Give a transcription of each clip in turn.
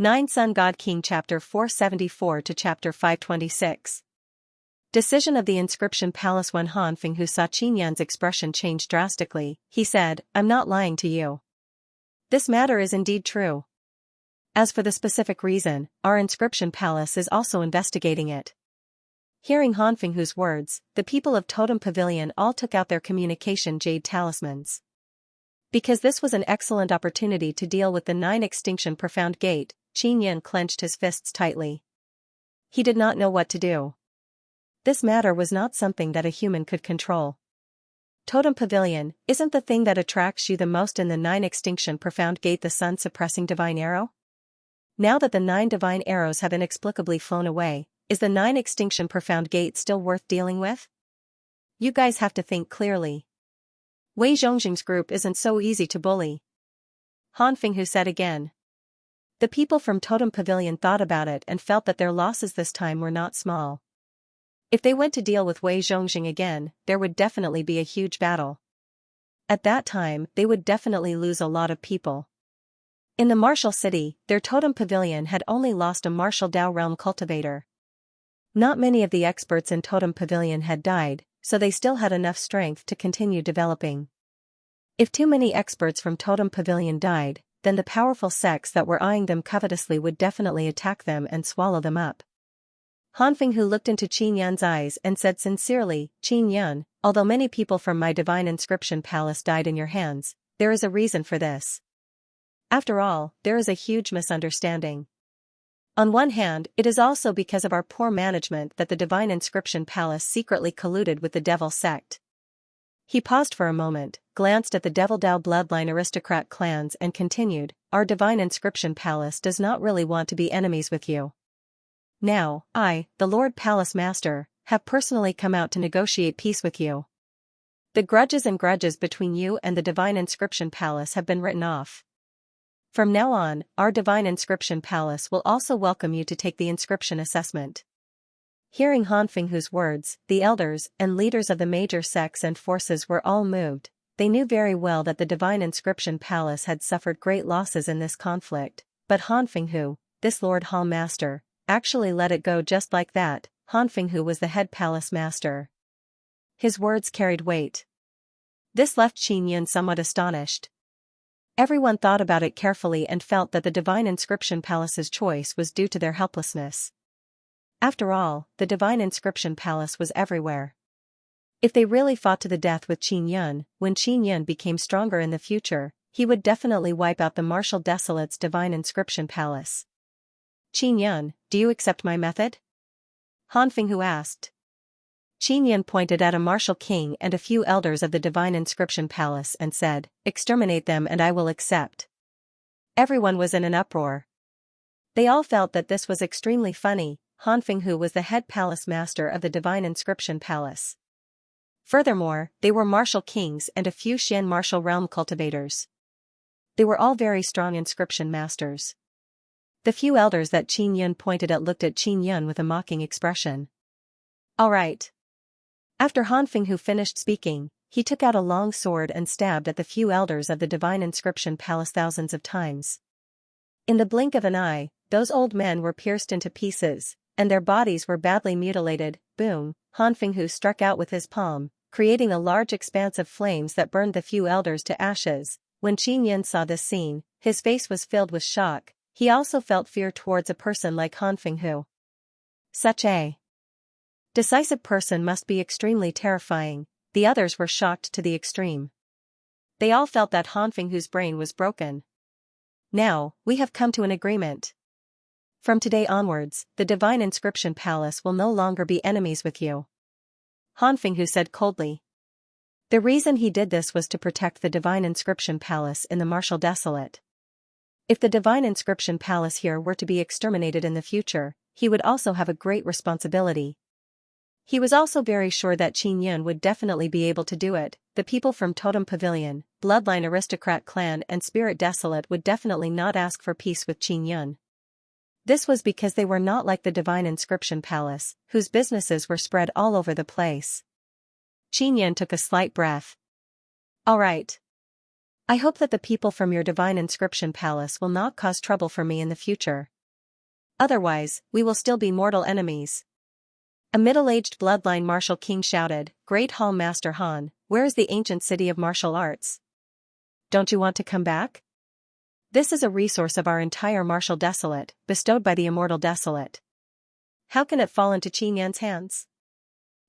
9 Sun God King Chapter 474 to Chapter 526. Decision of the Inscription Palace. When Han Fenghu saw Qin Yan's expression change drastically, he said, "I'm not lying to you. This matter is indeed true. As for the specific reason, our Inscription Palace is also investigating it." Hearing Han Fenghu's words, the people of Totem Pavilion all took out their communication jade talismans. Because this was an excellent opportunity to deal with the 9 Extinction Profound Gate, Qin Yan clenched his fists tightly. He did not know what to do. This matter was not something that a human could control. Totem Pavilion, isn't the thing that attracts you the most in the 9 Extinction Profound Gate the sun-suppressing divine arrow? Now that the 9 divine arrows have inexplicably flown away, is the 9 Extinction Profound Gate still worth dealing with? You guys have to think clearly. Wei Zhongxing's group isn't so easy to bully. Han Fenghu said again. The people from Totem Pavilion thought about it and felt that their losses this time were not small. If they went to deal with Wei Zhongxing again, there would definitely be a huge battle. At that time, they would definitely lose a lot of people. In the Martial City, their Totem Pavilion had only lost a Martial Dao Realm cultivator. Not many of the experts in Totem Pavilion had died, so they still had enough strength to continue developing. If too many experts from Totem Pavilion died, then the powerful sects that were eyeing them covetously would definitely attack them and swallow them up. Han Fenghu looked into Qin Yan's eyes and said sincerely, "Qin Yan, although many people from my divine inscription palace died in your hands, there is a reason for this. After all, there is a huge misunderstanding. On one hand, it is also because of our poor management that the divine inscription palace secretly colluded with the devil sect." He paused for a moment, glanced at the Devil Dao bloodline aristocrat clans and continued, "Our divine inscription palace does not really want to be enemies with you. Now, I, the Lord Palace Master, have personally come out to negotiate peace with you. The grudges between you and the divine inscription palace have been written off. From now on, our divine inscription palace will also welcome you to take the inscription assessment." Hearing Han Fenghu's words, the elders and leaders of the major sects and forces were all moved. They knew very well that the divine inscription palace had suffered great losses in this conflict, but Han Fenghu, this Lord Hall Master, actually let it go just like that. Han Fenghu was the head palace master. His words carried weight. This left Qin Yan somewhat astonished. Everyone thought about it carefully and felt that the divine inscription palace's choice was due to their helplessness. After all, the divine inscription palace was everywhere. If they really fought to the death with Qin Yan, when Qin Yan became stronger in the future, he would definitely wipe out the Martial Desolate's divine inscription palace. "Qin Yan, do you accept my method?" Han Fenghu asked. Qin Yan pointed at a martial king and a few elders of the divine inscription palace and said, "Exterminate them and I will accept." Everyone was in an uproar. They all felt that this was extremely funny. Han Fenghu was the head palace master of the divine inscription palace. Furthermore, they were martial kings and a few Xian martial realm cultivators. They were all very strong inscription masters. The few elders that Qin Yan pointed at looked at Qin Yan with a mocking expression. "All right." After Han Fenghu finished speaking, he took out a long sword and stabbed at the few elders of the divine inscription palace thousands of times. In the blink of an eye, those old men were pierced into pieces, and their bodies were badly mutilated. Boom! Han Fenghu struck out with his palm, creating a large expanse of flames that burned the few elders to ashes. When Qin Yan saw this scene, his face was filled with shock. He also felt fear towards a person like Han Fenghu. Such a decisive person must be extremely terrifying. The others were shocked to the extreme. They all felt that Han Fenghu's brain was broken. "Now, we have come to an agreement. From today onwards, the divine inscription palace will no longer be enemies with you," Han Fenghu said coldly. The reason he did this was to protect the divine inscription palace in the Martial Desolate. If the divine inscription palace here were to be exterminated in the future, he would also have a great responsibility. He was also very sure that Qin Yan would definitely be able to do it. The people from Totem Pavilion, Bloodline Aristocrat Clan and Spirit Desolate would definitely not ask for peace with Qin Yan. This was because they were not like the divine inscription palace, whose businesses were spread all over the place. Qin Yan took a slight breath. "All right. I hope that the people from your divine inscription palace will not cause trouble for me in the future. Otherwise, we will still be mortal enemies. A middle-aged bloodline martial king shouted, Great Hall Master Han, where is the ancient city of martial arts? Don't you want to come back? This is a resource of our entire martial desolate, bestowed by the immortal desolate. How can it fall into Qin Yan's hands?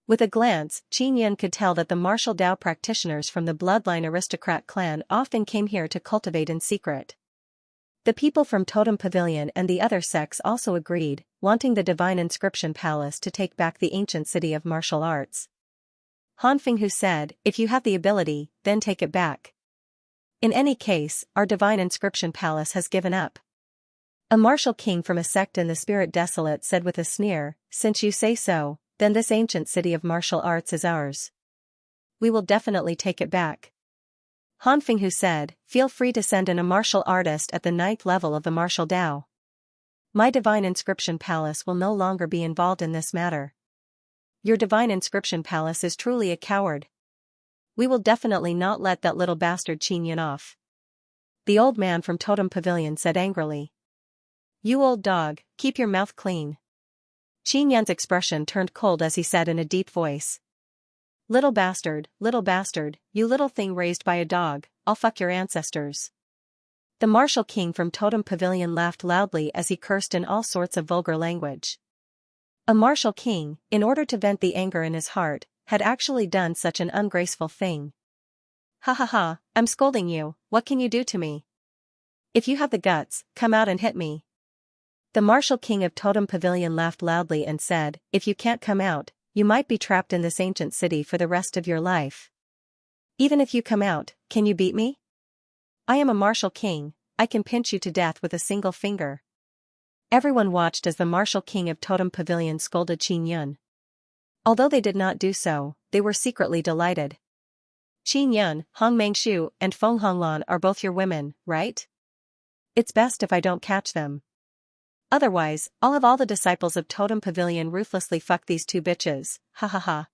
With a glance, Qin Yan could tell that the martial Dao practitioners from the bloodline aristocrat clan often came here to cultivate in secret. The people from Totem Pavilion and the other sects also agreed, wanting the divine inscription palace to take back the ancient city of martial arts. Han Fenghu said, If you have the ability, then take it back. In any case, our divine inscription palace has given up. A martial king from a sect in the spirit desolate said with a sneer, Since you say so, then this ancient city of martial arts is ours. We will definitely take it back. Han Fenghu said, Feel free to send in a martial artist at the 9th level of the martial Dao. My divine inscription palace will no longer be involved in this matter. Your divine inscription palace is truly a coward. We will definitely not let that little bastard Qin Yan off. The old man from Totem Pavilion said angrily. You old dog, keep your mouth clean. Qin Yan's expression turned cold as he said in a deep voice. Little bastard, you little thing raised by a dog, I'll fuck your ancestors. The martial king from Totem Pavilion laughed loudly as he cursed in all sorts of vulgar language. A martial king, in order to vent the anger in his heart, had actually done such an ungraceful thing. Ha ha ha, I'm scolding you, what can you do to me? If you have the guts, come out and hit me. The martial king of Totem Pavilion laughed loudly and said, If you can't come out, you might be trapped in this ancient city for the rest of your life. Even if you come out, can you beat me? I am a martial king, I can pinch you to death with a single finger. Everyone watched as the martial king of Totem Pavilion scolded Qin Yan. Although they did not do so, they were secretly delighted. Qin Yan, Hong Mangshu, and Feng Honglan are both your women, right? It's best if I don't catch them. Otherwise, I'll have all the disciples of Totem Pavilion ruthlessly fuck these two bitches, ha ha ha.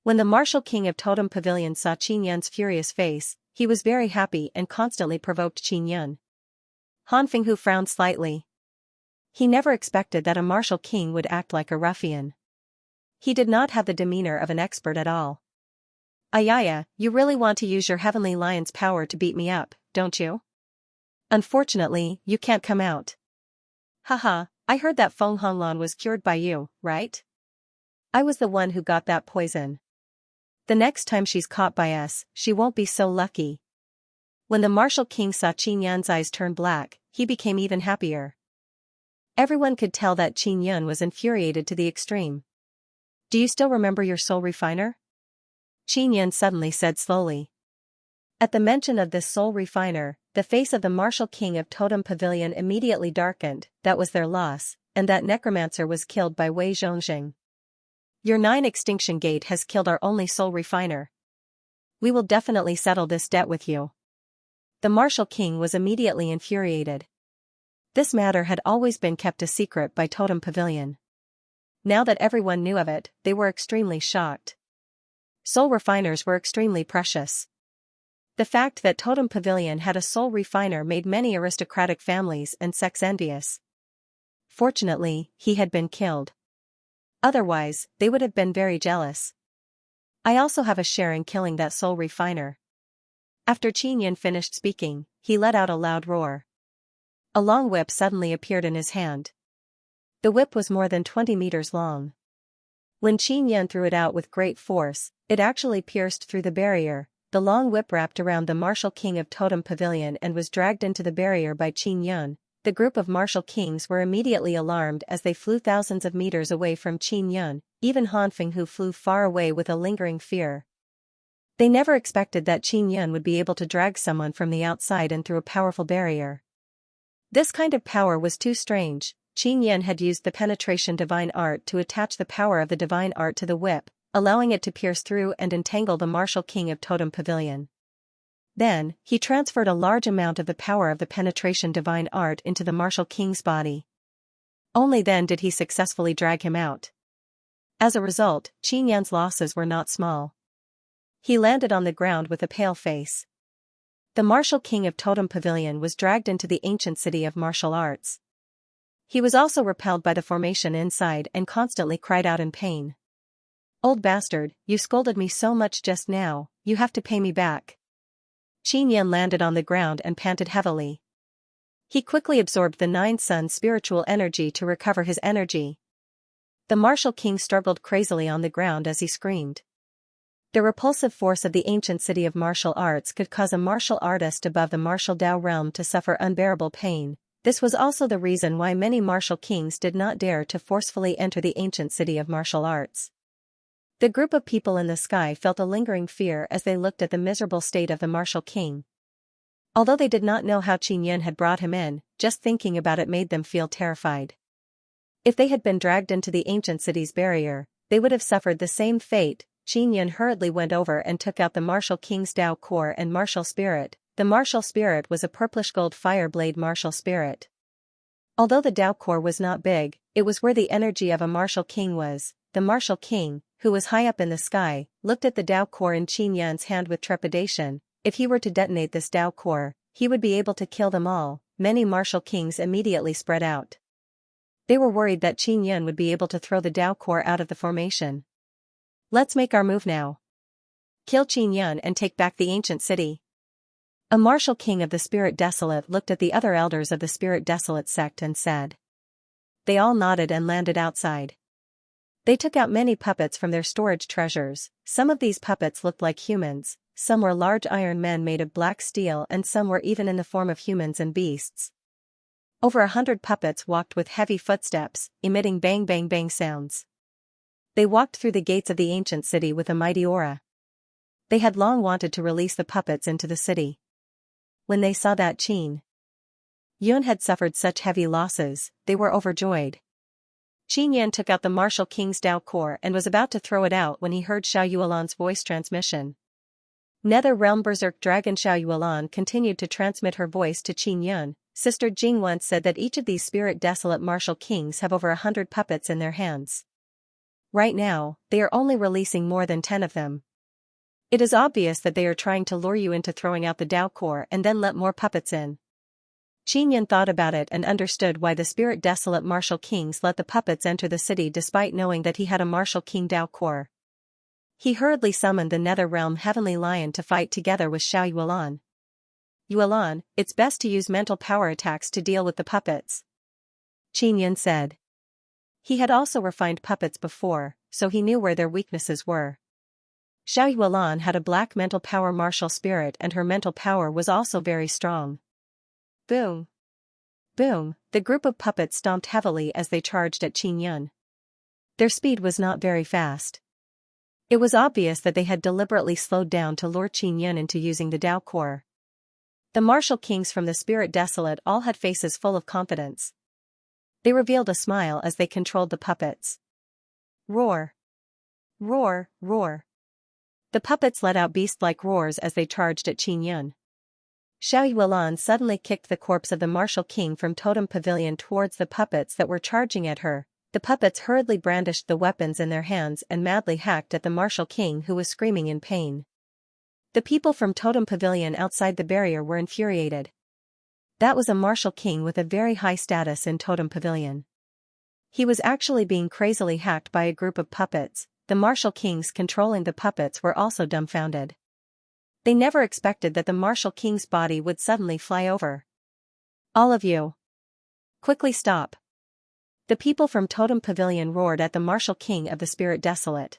When the martial king of Totem Pavilion saw Qin Yan's furious face, he was very happy and constantly provoked Qin Yan. Han Fenghu frowned slightly. He never expected that a martial king would act like a ruffian. He did not have the demeanor of an expert at all. Ayaya, you really want to use your heavenly lion's power to beat me up, don't you? Unfortunately, you can't come out. Haha, I heard that Feng Honglan was cured by you, right? I was the one who got that poison. The next time she's caught by us, she won't be so lucky. When the martial king saw Qin Yan's eyes turn black, he became even happier. Everyone could tell that Qin Yan was infuriated to the extreme. Do you still remember your soul refiner? Qin Yan suddenly said slowly. At the mention of this soul refiner, the face of the martial king of Totem Pavilion immediately darkened. That was their loss, and that necromancer was killed by Wei Zhongxing. Your 9 extinction gate has killed our only soul refiner. We will definitely settle this debt with you. The martial king was immediately infuriated. This matter had always been kept a secret by Totem Pavilion. Now that everyone knew of it, they were extremely shocked. Soul refiners were extremely precious. The fact that Totem Pavilion had a soul refiner made many aristocratic families and sects envious. Fortunately, he had been killed. Otherwise, they would have been very jealous. I also have a share in killing that soul refiner. After Qin Yan finished speaking, he let out a loud roar. A long whip suddenly appeared in his hand. The whip was more than 20 meters long. When Qin Yan threw it out with great force, it actually pierced through the barrier. The long whip wrapped around the martial king of Totem Pavilion and was dragged into the barrier by Qin Yan. The group of martial kings were immediately alarmed as they flew thousands of meters away from Qin Yan. Even Han Fenghu flew far away with a lingering fear. They never expected that Qin Yan would be able to drag someone from the outside and through a powerful barrier. This kind of power was too strange. Qin Yan had used the penetration divine art to attach the power of the divine art to the whip, allowing it to pierce through and entangle the martial king of Totem Pavilion. Then, he transferred a large amount of the power of the penetration divine art into the martial king's body. Only then did he successfully drag him out. As a result, Qin Yan's losses were not small. He landed on the ground with a pale face. The martial king of Totem Pavilion was dragged into the ancient city of martial arts. He was also repelled by the formation inside and constantly cried out in pain. "Old bastard, you scolded me so much just now, you have to pay me back." Xianxia landed on the ground and panted heavily. He quickly absorbed the Nine Sun's spiritual energy to recover his energy. The martial king struggled crazily on the ground as he screamed. The repulsive force of the ancient city of martial arts could cause a martial artist above the martial Dao realm to suffer unbearable pain. This was also the reason why many martial kings did not dare to forcefully enter the ancient city of martial arts. The group of people in the sky felt a lingering fear as they looked at the miserable state of the martial king. Although they did not know how Qin had brought him in, just thinking about it made them feel terrified. If they had been dragged into the ancient city's barrier, they would have suffered the same fate. Qin hurriedly went over and took out the martial king's Dao core and martial spirit. The martial spirit was a purplish gold fire blade martial spirit. Although the Dao core was not big, it was where the energy of a martial king was. The martial king, who was high up in the sky, looked at the Dao core in Qin's hand with trepidation. If he were to detonate this Dao core, he would be able to kill them all. Many martial kings immediately spread out. They were worried that Qin would be able to throw the Dao core out of the formation. "Let's make our move now. Kill Qin and take back the ancient city." A martial king of the Spirit Desolate looked at the other elders of the Spirit Desolate sect and said. They all nodded and landed outside. They took out many puppets from their storage treasures. Some of these puppets looked like humans, some were large iron men made of black steel, and some were even in the form of humans and beasts. Over 100 puppets walked with heavy footsteps, emitting bang bang bang sounds. They walked through the gates of the ancient city with a mighty aura. They had long wanted to release the puppets into the city. When they saw that Qin had suffered such heavy losses, they were overjoyed. Qin took out the martial king's Dao core and was about to throw it out when he heard Xiao Yuelan's voice transmission. Nether Realm Berserk Dragon Xiao Yuelan continued to transmit her voice to Qin. Sister Jing once said that each of these Spirit Desolate martial kings have over 100 puppets in their hands. Right now, they are only releasing more than 10 of them. It is obvious that they are trying to lure you into throwing out the Dao core and then let more puppets in. Qin thought about it and understood why the Spirit Desolate martial kings let the puppets enter the city despite knowing that he had a martial king Dao core. He hurriedly summoned the Nether Realm Heavenly Lion to fight together with Xiao Yuelan. "Yuelan, it's best to use mental power attacks to deal with the puppets," Qin said. He had also refined puppets before, so he knew where their weaknesses were. Xiao Yuelan had a black mental power martial spirit and her mental power was also very strong. Boom! Boom! The group of puppets stomped heavily as they charged at Qin. Their speed was not very fast. It was obvious that they had deliberately slowed down to lure Qin into using the Dao core. The martial kings from the Spirit Desolate all had faces full of confidence. They revealed a smile as they controlled the puppets. Roar! Roar! Roar! The puppets let out beast-like roars as they charged at Qin. Xiao Yuelan suddenly kicked the corpse of the martial king from Totem Pavilion towards the puppets that were charging at her. The puppets hurriedly brandished the weapons in their hands and madly hacked at the martial king who was screaming in pain. The people from Totem Pavilion outside the barrier were infuriated. That was a martial king with a very high status in Totem Pavilion. He was actually being crazily hacked by a group of puppets. The martial kings controlling the puppets were also dumbfounded. They never expected that the martial king's body would suddenly fly over. "All of you! Quickly stop!" The people from Totem Pavilion roared at the martial king of the Spirit Desolate.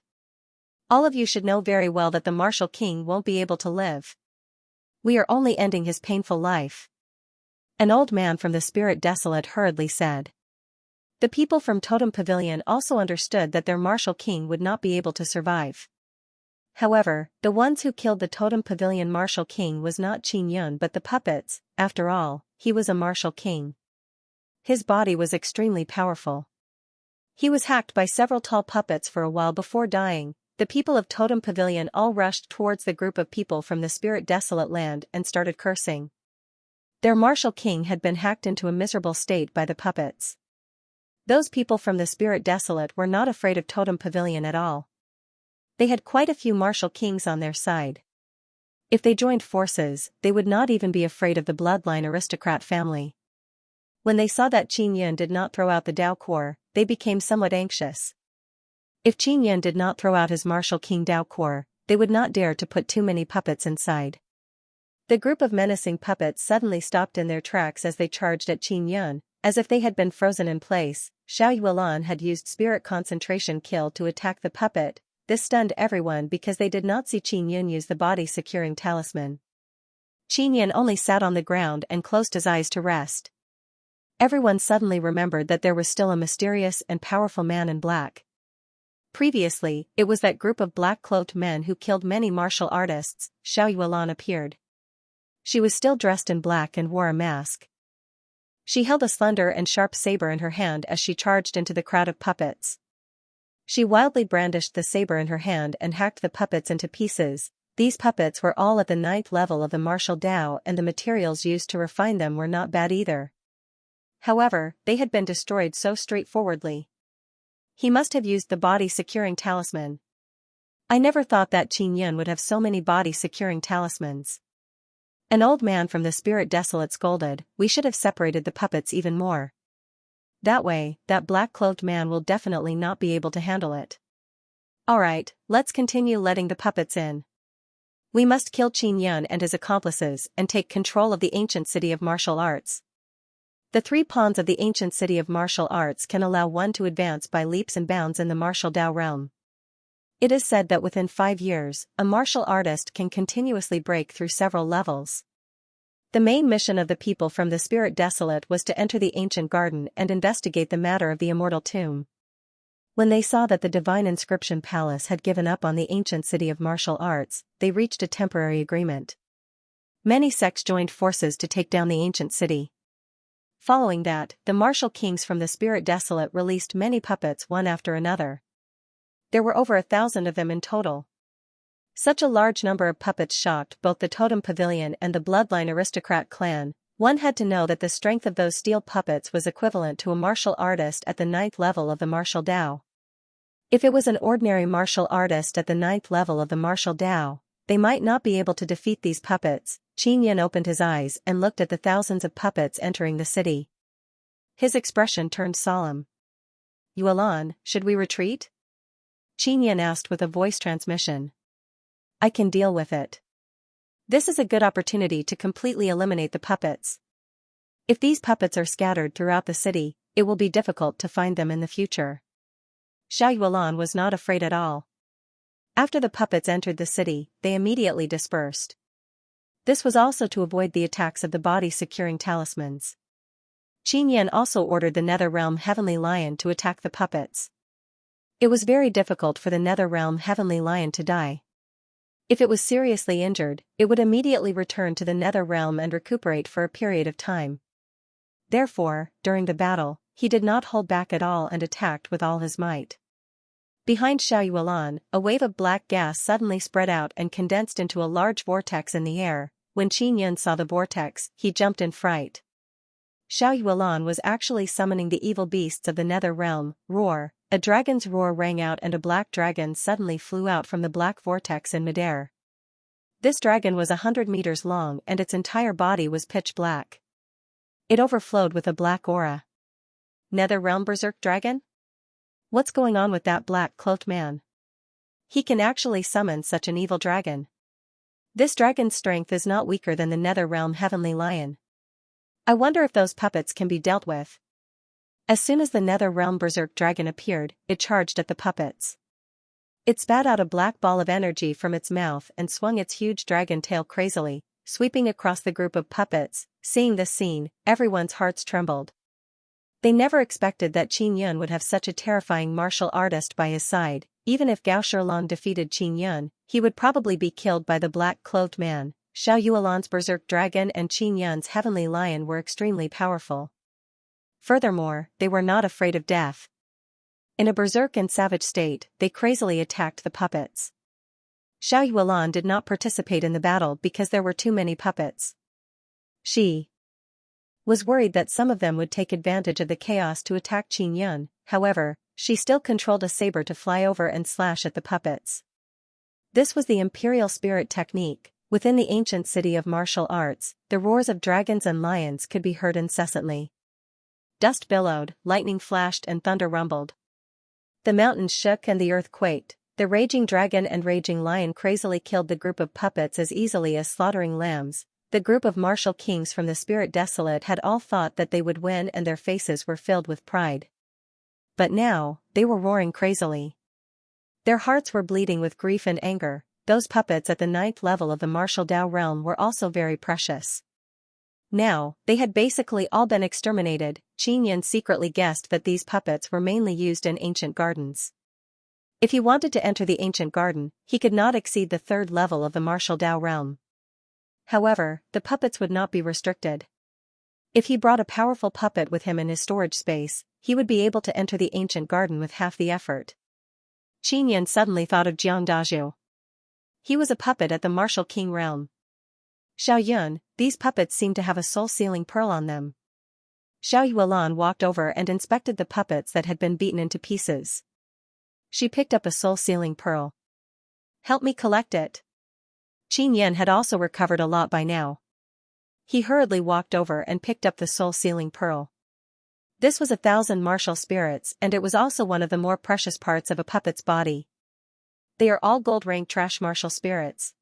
"All of you should know very well that the martial king won't be able to live. We are only ending his painful life." An old man from the Spirit Desolate hurriedly said. The people from Totem Pavilion also understood that their martial king would not be able to survive. However, the ones who killed the Totem Pavilion martial king was not Qin but the puppets. After all, he was a martial king. His body was extremely powerful. He was hacked by several tall puppets for a while before dying. The people of Totem Pavilion all rushed towards the group of people from the Spirit Desolate land and started cursing. Their martial king had been hacked into a miserable state by the puppets. Those people from the Spirit Desolate were not afraid of Totem Pavilion at all. They had quite a few martial kings on their side. If they joined forces, they would not even be afraid of the bloodline aristocrat family. When they saw that Qin Yun did not throw out the Dao Core, they became somewhat anxious. If Qin Yun did not throw out his martial King Dao Core, they would not dare to put too many puppets inside. The group of menacing puppets suddenly stopped in their tracks as they charged at Qin Yun, as if they had been frozen in place. Xiao Yuelan had used spirit concentration kill to attack the puppet. This stunned everyone because they did not see Qin Yun use the body-securing talisman. Qin Yun only sat on the ground and closed his eyes to rest. Everyone suddenly remembered that there was still a mysterious and powerful man in black. Previously, it was that group of black-cloaked men who killed many martial artists. Xiao Yuelan appeared. She was still dressed in black and wore a mask. She held a slender and sharp saber in her hand as she charged into the crowd of puppets. She wildly brandished the saber in her hand and hacked the puppets into pieces. These puppets were all at the 9th level of the martial Dao, and the materials used to refine them were not bad either. However, they had been destroyed so straightforwardly. He must have used the body-securing talisman. I never thought that Qin Yun would have so many body-securing talismans. An old man from the Spirit Desolate scolded, "We should have separated the puppets even more. That way, that black-cloaked man will definitely not be able to handle it. Alright, let's continue letting the puppets in. We must kill Qin Yun and his accomplices and take control of the ancient city of martial arts. The 3 pawns of the ancient city of martial arts can allow one to advance by leaps and bounds in the martial Dao realm. It is said that within 5 years, a martial artist can continuously break through several levels. The main mission of the people from the Spirit Desolate was to enter the ancient garden and investigate the matter of the immortal tomb. When they saw that the Divine Inscription Palace had given up on the ancient city of martial arts, they reached a temporary agreement. Many sects joined forces to take down the ancient city. Following that, the martial kings from the Spirit Desolate released many puppets one after another. There were over 1,000 of them in total. Such a large number of puppets shocked both the Totem Pavilion and the Bloodline Aristocrat clan. One had to know that the strength of those steel puppets was equivalent to a martial artist at the 9th level of the martial Dao. If it was an ordinary martial artist at the 9th level of the martial Dao, they might not be able to defeat these puppets. Qin Yun opened his eyes and looked at the thousands of puppets entering the city. His expression turned solemn. "Yuelan, should we retreat?" Qin Yun asked with a voice transmission. "I can deal with it. This is a good opportunity to completely eliminate the puppets. If these puppets are scattered throughout the city, it will be difficult to find them in the future." Xiao Yuelan was not afraid at all. After the puppets entered the city, they immediately dispersed. This was also to avoid the attacks of the body-securing talismans. Qin Yun also ordered the Nether Realm Heavenly Lion to attack the puppets. It was very difficult for the Nether Realm Heavenly Lion to die. If it was seriously injured, it would immediately return to the Nether Realm and recuperate for a period of time. Therefore, during the battle, he did not hold back at all and attacked with all his might. Behind Xiao Yuelan, a wave of black gas suddenly spread out and condensed into a large vortex in the air. When Qin Yun saw the vortex, he jumped in fright. Xiao Yuelan was actually summoning the evil beasts of the Nether Realm. Roar! A dragon's roar rang out and a black dragon suddenly flew out from the black vortex in midair. This dragon was 100 meters long and its entire body was pitch black. It overflowed with a black aura. Nether Realm Berserk Dragon? What's going on with that black-cloaked man? He can actually summon such an evil dragon. This dragon's strength is not weaker than the Nether Realm Heavenly Lion. I wonder if those puppets can be dealt with. As soon as the Nether Realm Berserk Dragon appeared, it charged at the puppets. It spat out a black ball of energy from its mouth and swung its huge dragon tail crazily, sweeping across the group of puppets. Seeing this scene, everyone's hearts trembled. They never expected that Qin Yun would have such a terrifying martial artist by his side. Even if Gao Shilong defeated Qin Yun, he would probably be killed by the black-cloaked man. Xiao Yuelan's Berserk Dragon and Qin Yun's Heavenly Lion were extremely powerful. Furthermore, they were not afraid of death. In a berserk and savage state, they crazily attacked the puppets. Xiao Yuelan did not participate in the battle because there were too many puppets. She was worried that some of them would take advantage of the chaos to attack Qin Yun. However, she still controlled a saber to fly over and slash at the puppets. This was the Imperial Spirit technique. Within the ancient city of martial arts, the roars of dragons and lions could be heard incessantly. Dust billowed, lightning flashed and thunder rumbled. The mountains shook and the earth quaked. The raging dragon and raging lion crazily killed the group of puppets as easily as slaughtering lambs. The group of martial kings from the Spirit Desolate had all thought that they would win and their faces were filled with pride. But now, they were roaring crazily. Their hearts were bleeding with grief and anger. Those puppets at the 9th level of the martial Dao realm were also very precious. Now, they had basically all been exterminated. Xianxia secretly guessed that these puppets were mainly used in ancient gardens. If he wanted to enter the ancient garden, he could not exceed the 3rd level of the martial Dao realm. However, the puppets would not be restricted. If he brought a powerful puppet with him in his storage space, he would be able to enter the ancient garden with half the effort. Xianxia suddenly thought of Jiang Dazhu. He was a puppet at the martial king realm. Xiao Yun, these puppets seem to have a soul-sealing pearl on them. Xiao Yuelan walked over and inspected the puppets that had been beaten into pieces. She picked up a soul-sealing pearl. Help me collect it. Qin Yan had also recovered a lot by now. He hurriedly walked over and picked up the soul-sealing pearl. This was 1,000 martial spirits and it was also one of the more precious parts of a puppet's body. They are all gold-ranked trash martial spirits.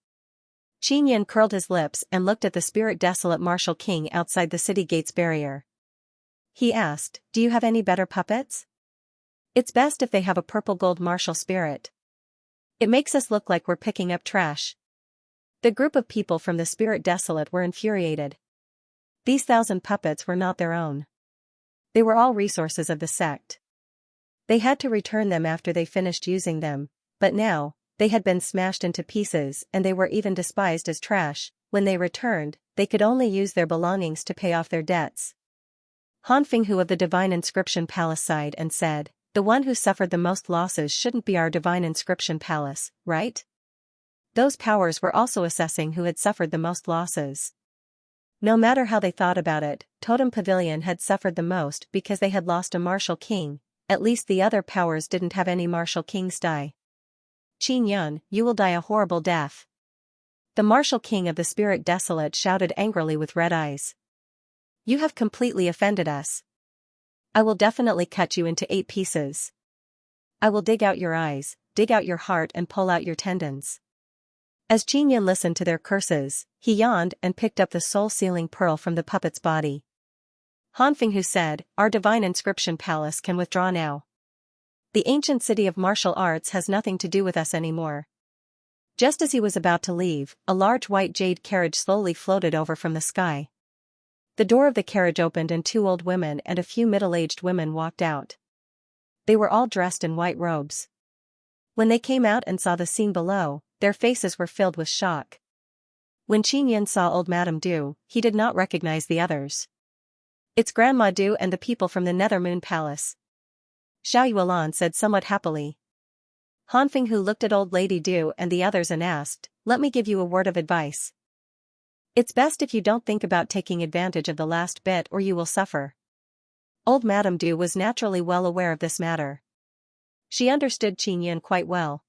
Qin Yan curled his lips and looked at the Spirit Desolate martial king outside the city gate's barrier. He asked, "Do you have any better puppets? It's best if they have a purple gold martial spirit. It makes us look like we're picking up trash." The group of people from the Spirit Desolate were infuriated. These 1,000 puppets were not their own. They were all resources of the sect. They had to return them after they finished using them, but now, they had been smashed into pieces and they were even despised as trash. When they returned, they could only use their belongings to pay off their debts. Han Fenghu of the Divine Inscription Palace sighed and said, "The one who suffered the most losses shouldn't be our Divine Inscription Palace, right?" Those powers were also assessing who had suffered the most losses. No matter how they thought about it, Totem Pavilion had suffered the most because they had lost a martial king. At least the other powers didn't have any martial kings die. "Qin Yun, you will die a horrible death." The martial king of the Spirit Desolate shouted angrily with red eyes. "You have completely offended us. I will definitely cut you into 8 pieces. I will dig out your eyes, dig out your heart and pull out your tendons." As Qin Yun listened to their curses, he yawned and picked up the soul-sealing pearl from the puppet's body. Han Fenghu said, "Our Divine Inscription Palace can withdraw now. The ancient city of martial arts has nothing to do with us anymore." Just as he was about to leave, a large white jade carriage slowly floated over from the sky. The door of the carriage opened and 2 old women and a few middle-aged women walked out. They were all dressed in white robes. When they came out and saw the scene below, their faces were filled with shock. When Qin Yan saw old Madame Du, he did not recognize the others. "It's Grandma Du and the people from the Nether Moon Palace," Xiao Yuelan said somewhat happily. Han Fenghu looked at old Lady Du and the others and asked, "Let me give you a word of advice. It's best if you don't think about taking advantage of the last bit or you will suffer." Old Madame Du was naturally well aware of this matter. She understood Qin Yan quite well.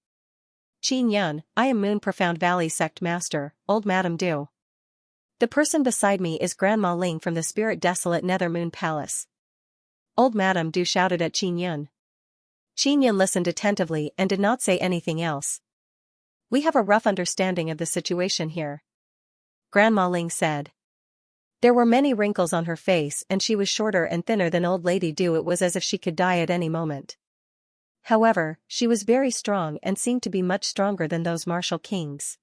"Qin Yan, I am Moon Profound Valley Sect Master, Old Madame Du. The person beside me is Grandma Ling from the Spirit Desolate Nether Moon Palace." Old Madame Du shouted at Qin Yan. Qin Yan listened attentively and did not say anything else. "We have a rough understanding of the situation here," Grandma Ling said. There were many wrinkles on her face and she was shorter and thinner than old Lady Du. It was as if she could die at any moment. However, she was very strong and seemed to be much stronger than those martial kings.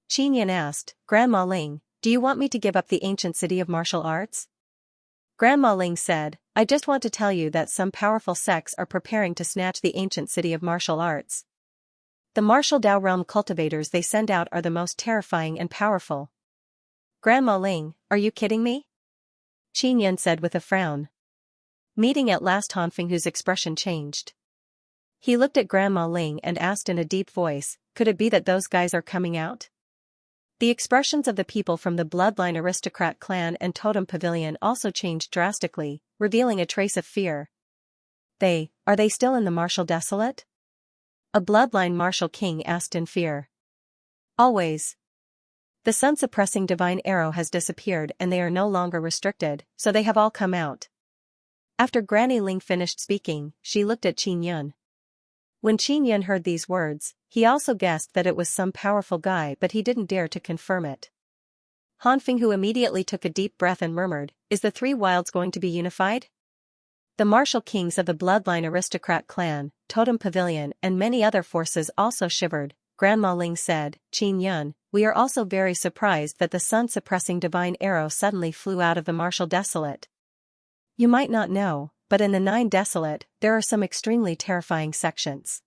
Qin Yan asked, "Grandma Ling, do you want me to give up the ancient city of martial arts?" Grandma Ling said, "I just want to tell you that some powerful sects are preparing to snatch the ancient city of martial arts. The martial Dao realm cultivators they send out are the most terrifying and powerful." "Grandma Ling, are you kidding me?" Qin Yan said with a frown. Meeting at last, Han Fenghu's expression changed. He looked at Grandma Ling and asked in a deep voice, "Could it be that those guys are coming out?" The expressions of the people from the Bloodline Aristocrat clan and Totem Pavilion also changed drastically, revealing a trace of fear. Are they still in the Martial Desolate?" A Bloodline Martial King asked in fear. "Always. The sun-suppressing divine arrow has disappeared and they are no longer restricted, so they have all come out. After Granny Ling finished speaking, she looked at Qin Yun. When Qin Yun heard these words, he also guessed that it was some powerful guy, but he didn't dare to confirm it. Han Fenghu immediately took a deep breath and murmured, "Is the three wilds going to be unified?" The martial kings of the bloodline aristocrat clan, Totem Pavilion and many other forces also shivered. Grandma Ling said, "Qin Yun, we are also very surprised that the sun-suppressing divine arrow suddenly flew out of the martial desolate. You might not know, but in the 9 desolate, there are some extremely terrifying sections.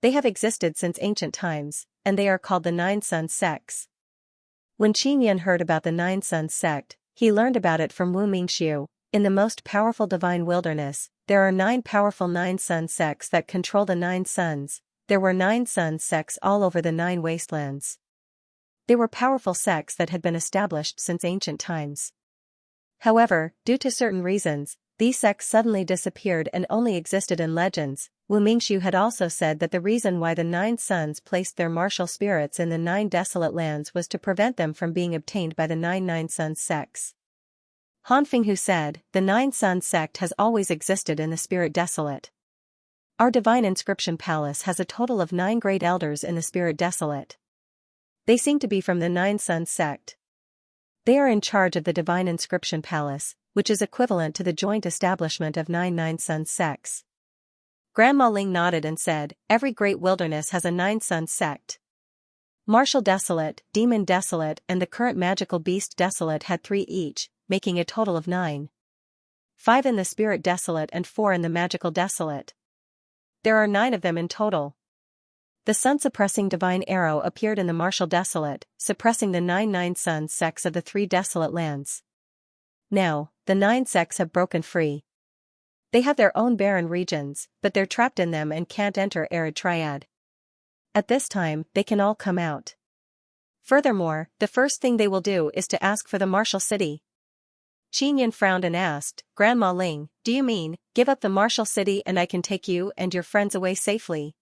They have existed since ancient times, and they are called the 9 Sun sects." When Qin Yun heard about the 9 Sun sect, he learned about it from Wu Mingxiu. In the most powerful divine wilderness, there are 9 powerful 9 Sun sects that control the 9 suns. There were 9 Sun sects all over the 9 wastelands. They were powerful sects that had been established since ancient times. However, due to certain reasons, these sects suddenly disappeared and only existed in legends. Wu Mingxiu had also said that the reason why the 9 suns placed their martial spirits in the 9 desolate lands was to prevent them from being obtained by the 9 Sun sects. Han Fenghu said, "The 9 Sun sect has always existed in the Spirit Desolate. Our Divine Inscription Palace has a total of 9 great elders in the Spirit Desolate. They seem to be from the 9 Sun sect. They are in charge of the Divine Inscription Palace, which is equivalent to the joint establishment of 9 Sun sects." Grandma Ling nodded and said, "Every great wilderness has a 9 Sun sect. Martial Desolate, Demon Desolate and the current Magical Beast Desolate had 3 each, making a total of 9. 5 in the Spirit Desolate and 4 in the Magical Desolate. There are 9 of them in total." The sun-suppressing divine arrow appeared in the martial desolate, suppressing the 9 sun sects of the 3 desolate lands. Now, the 9 sects have broken free. They have their own barren regions, but they're trapped in them and can't enter Arid Triad. At this time, they can all come out. Furthermore, the first thing they will do is to ask for the martial city. Qin Yun frowned and asked, "Grandma Ling, do you mean, give up the martial city and I can take you and your friends away safely?"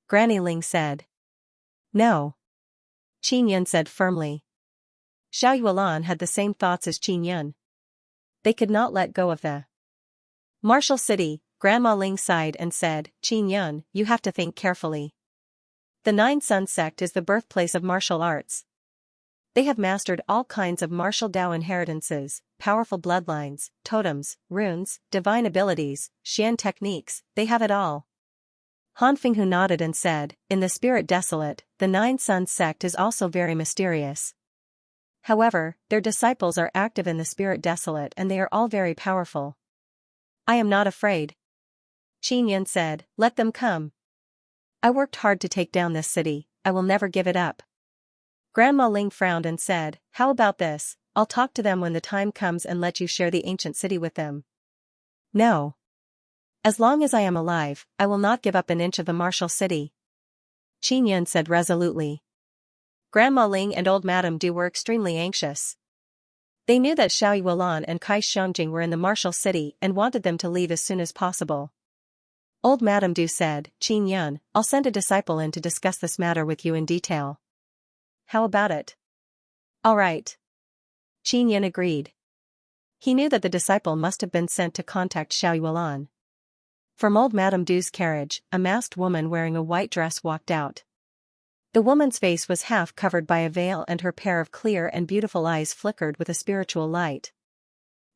Granny Ling said. "No." Qin Yun said firmly. Xiao Yuan had the same thoughts as Qin Yun. They could not let go of the martial city. Grandma Ling sighed and said, "Qin Yun, you have to think carefully. The 9 Sun sect is the birthplace of martial arts. They have mastered all kinds of martial Dao inheritances, powerful bloodlines, totems, runes, divine abilities, Xian techniques, they have it all." Han Fenghu nodded and said, "In the Spirit Desolate, the 9 Sun sect is also very mysterious. However, their disciples are active in the Spirit Desolate and they are all very powerful. I am not afraid." Qin Yun said, "Let them come. I worked hard to take down this city, I will never give it up." Grandma Ling frowned and said, "How about this, I'll talk to them when the time comes and let you share the ancient city with them." "No. As long as I am alive, I will not give up an inch of the martial city," Qin Yun said resolutely. Grandma Ling and old Madame Du were extremely anxious. They knew that Xiao Yuan and Kai Xiangjing were in the martial city and wanted them to leave as soon as possible. Old Madame Du said, "Qin Yun, I'll send a disciple in to discuss this matter with you in detail. How about it?" "All right." Qin Yun agreed. He knew that the disciple must have been sent to contact Xiao Yuan. From old Madame Du's carriage, a masked woman wearing a white dress walked out. The woman's face was half covered by a veil and her pair of clear and beautiful eyes flickered with a spiritual light.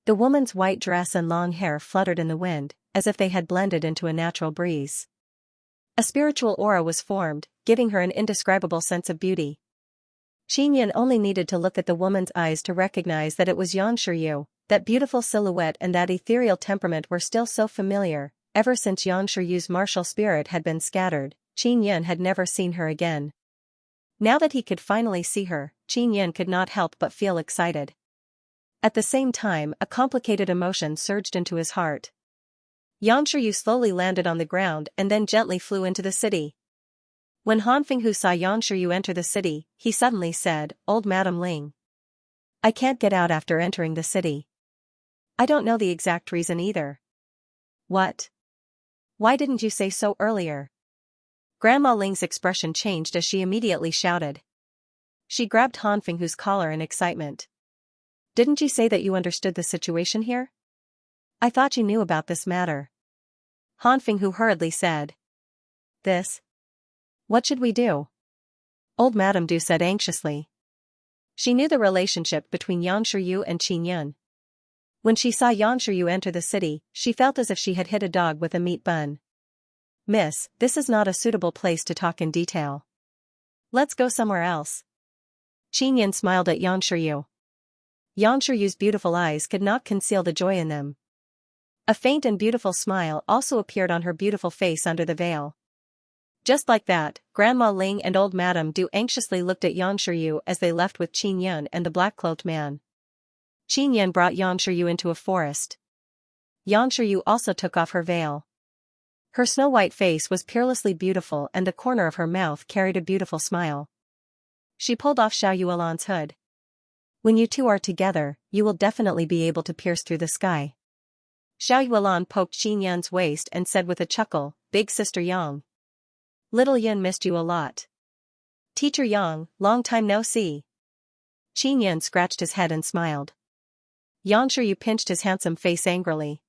The woman's white dress and long hair fluttered in the wind, as if they had blended into a natural breeze. A spiritual aura was formed, giving her an indescribable sense of beauty. Qin Yun only needed to look at the woman's eyes to recognize that it was Xianxia. That beautiful silhouette and that ethereal temperament were still so familiar. Ever since Xianxia's martial spirit had been scattered, Qin Yun had never seen her again. Now that he could finally see her, Qin Yun could not help but feel excited. At the same time, a complicated emotion surged into his heart. Xianxia slowly landed on the ground and then gently flew into the city. When Han Fenghu saw Xianxia enter the city, he suddenly said, "Old Madame Ling. I can't get out after entering the city. I don't know the exact reason either." "What? Why didn't you say so earlier?" Grandma Ling's expression changed as she immediately shouted. She grabbed Han Fenghu's collar in excitement. Didn't you say that you understood the situation here? I thought you knew about this matter. Han Fenghu hurriedly said. This? What should we do? Old Madame Du said anxiously. She knew the relationship between Yang Shiyu and Qin Yun. When she saw Yang Shiyu enter the city, she felt as if she had hit a dog with a meat bun. Miss, this is not a suitable place to talk in detail. Let's go somewhere else. Qin Yun smiled at Yang Shiyu. Yang Shiyu's beautiful eyes could not conceal the joy in them. A faint and beautiful smile also appeared on her beautiful face under the veil. Just like that, Grandma Ling and old Madame Du anxiously looked at Yang Shiyu as they left with Qin Yun and the black-cloaked man. Qin Yun brought Yang Shiyu into a forest. Yang Shiyu also took off her veil. Her snow-white face was peerlessly beautiful and the corner of her mouth carried a beautiful smile. She pulled off Xiao Yuelan's hood. When you two are together, you will definitely be able to pierce through the sky. Xiao Yuelan poked Qin Yun's waist and said with a chuckle, Big Sister Yang. Little Yun missed you a lot. Teacher Yang, long time no see. Qin Yun scratched his head and smiled. Yang Shiyu pinched his handsome face angrily.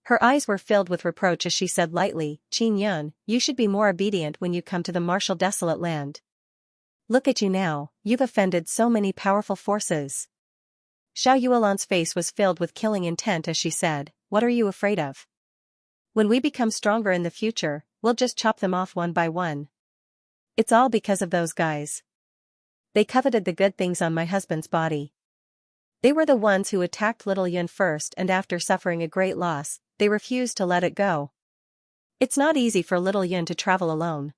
Her eyes were filled with reproach as she said lightly, Qin Yun, you should be more obedient when you come to the martial desolate land. Look at you now, you've offended so many powerful forces. Xiao Yuelan's face was filled with killing intent as she said, what are you afraid of? When we become stronger in the future, we'll just chop them off one by one. It's all because of those guys. They coveted the good things on my husband's body. They were the ones who attacked little Yun first and after suffering a great loss, they refused to let it go. It's not easy for little Yun to travel alone.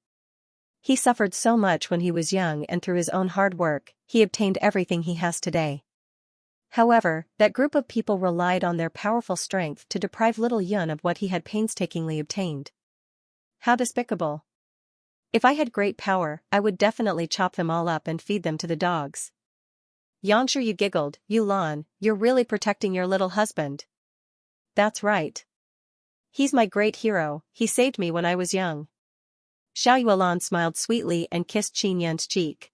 He suffered so much when he was young and through his own hard work, he obtained everything he has today. However, that group of people relied on their powerful strength to deprive little Yun of what he had painstakingly obtained. How despicable. If I had great power, I would definitely chop them all up and feed them to the dogs. Yang Shiyu giggled, Yulan, you're really protecting your little husband. That's right. He's my great hero, he saved me when I was young. Xiao Yuelan smiled sweetly and kissed Qin Yun's cheek.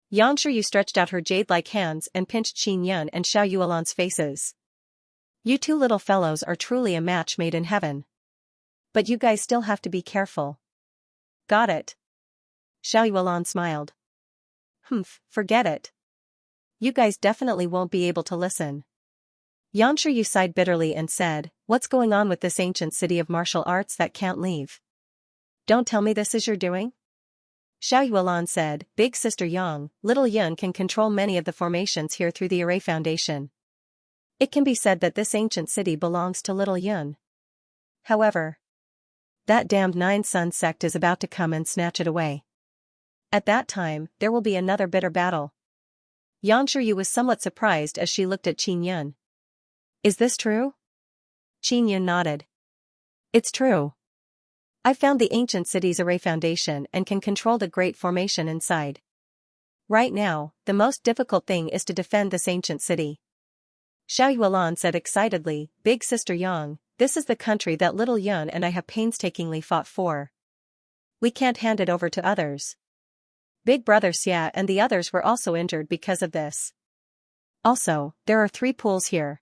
Yang Shiyu stretched out her jade-like hands and pinched Qin Yun and Xiao Yuelan's faces. You two little fellows are truly a match made in heaven. But you guys still have to be careful. Got it. Xiao Yuelan smiled. Forget it. You guys definitely won't be able to listen. Yang Shiyu sighed bitterly and said, what's going on with this ancient city of martial arts that can't leave? Don't tell me this is your doing? Xiao Yuelan said, Big Sister Yang, little Yun can control many of the formations here through the Array Foundation. It can be said that this ancient city belongs to little Yun. However, that damned Nine Sun sect is about to come and snatch it away. At that time, there will be another bitter battle. Yang Shiyu was somewhat surprised as she looked at Qin Yun. Is this true? Qin Yun nodded. It's true. I found the ancient city's Array Foundation and can control the great formation inside. Right now, the most difficult thing is to defend this ancient city. Xiao Yuelan said excitedly, Big Sister Yang, this is the country that little Yun and I have painstakingly fought for. We can't hand it over to others. Big Brother Xia and the others were also injured because of this. Also, there are 3 pools here.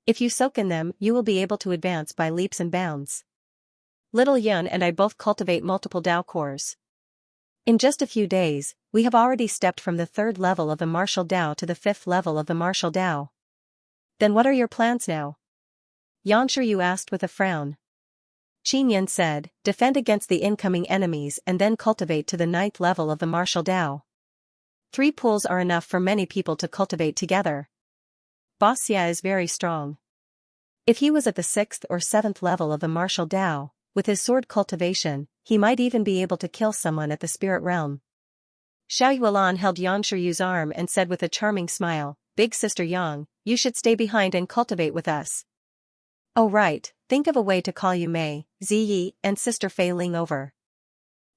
If you soak in them, you will be able to advance by leaps and bounds. Little Yun and I both cultivate multiple Dao cores. In just a few days, we have already stepped from the 3rd level of the martial Dao to the 5th level of the martial Dao. Then what are your plans now? Yang Shiyu asked with a frown. Qin Yun said, defend against the incoming enemies and then cultivate to the 9th level of the martial Dao. 3 pools are enough for many people to cultivate together. Boss Xia is very strong. If he was at the 6th or 7th level of the martial Dao, with his sword cultivation, he might even be able to kill someone at the spirit realm. Xiao Yuelan held Yang Shiyu's arm and said with a charming smile, Big Sister Yang, you should stay behind and cultivate with us. Oh right, think of a way to call you Mei, Ziyi, and Sister Fei Ling over.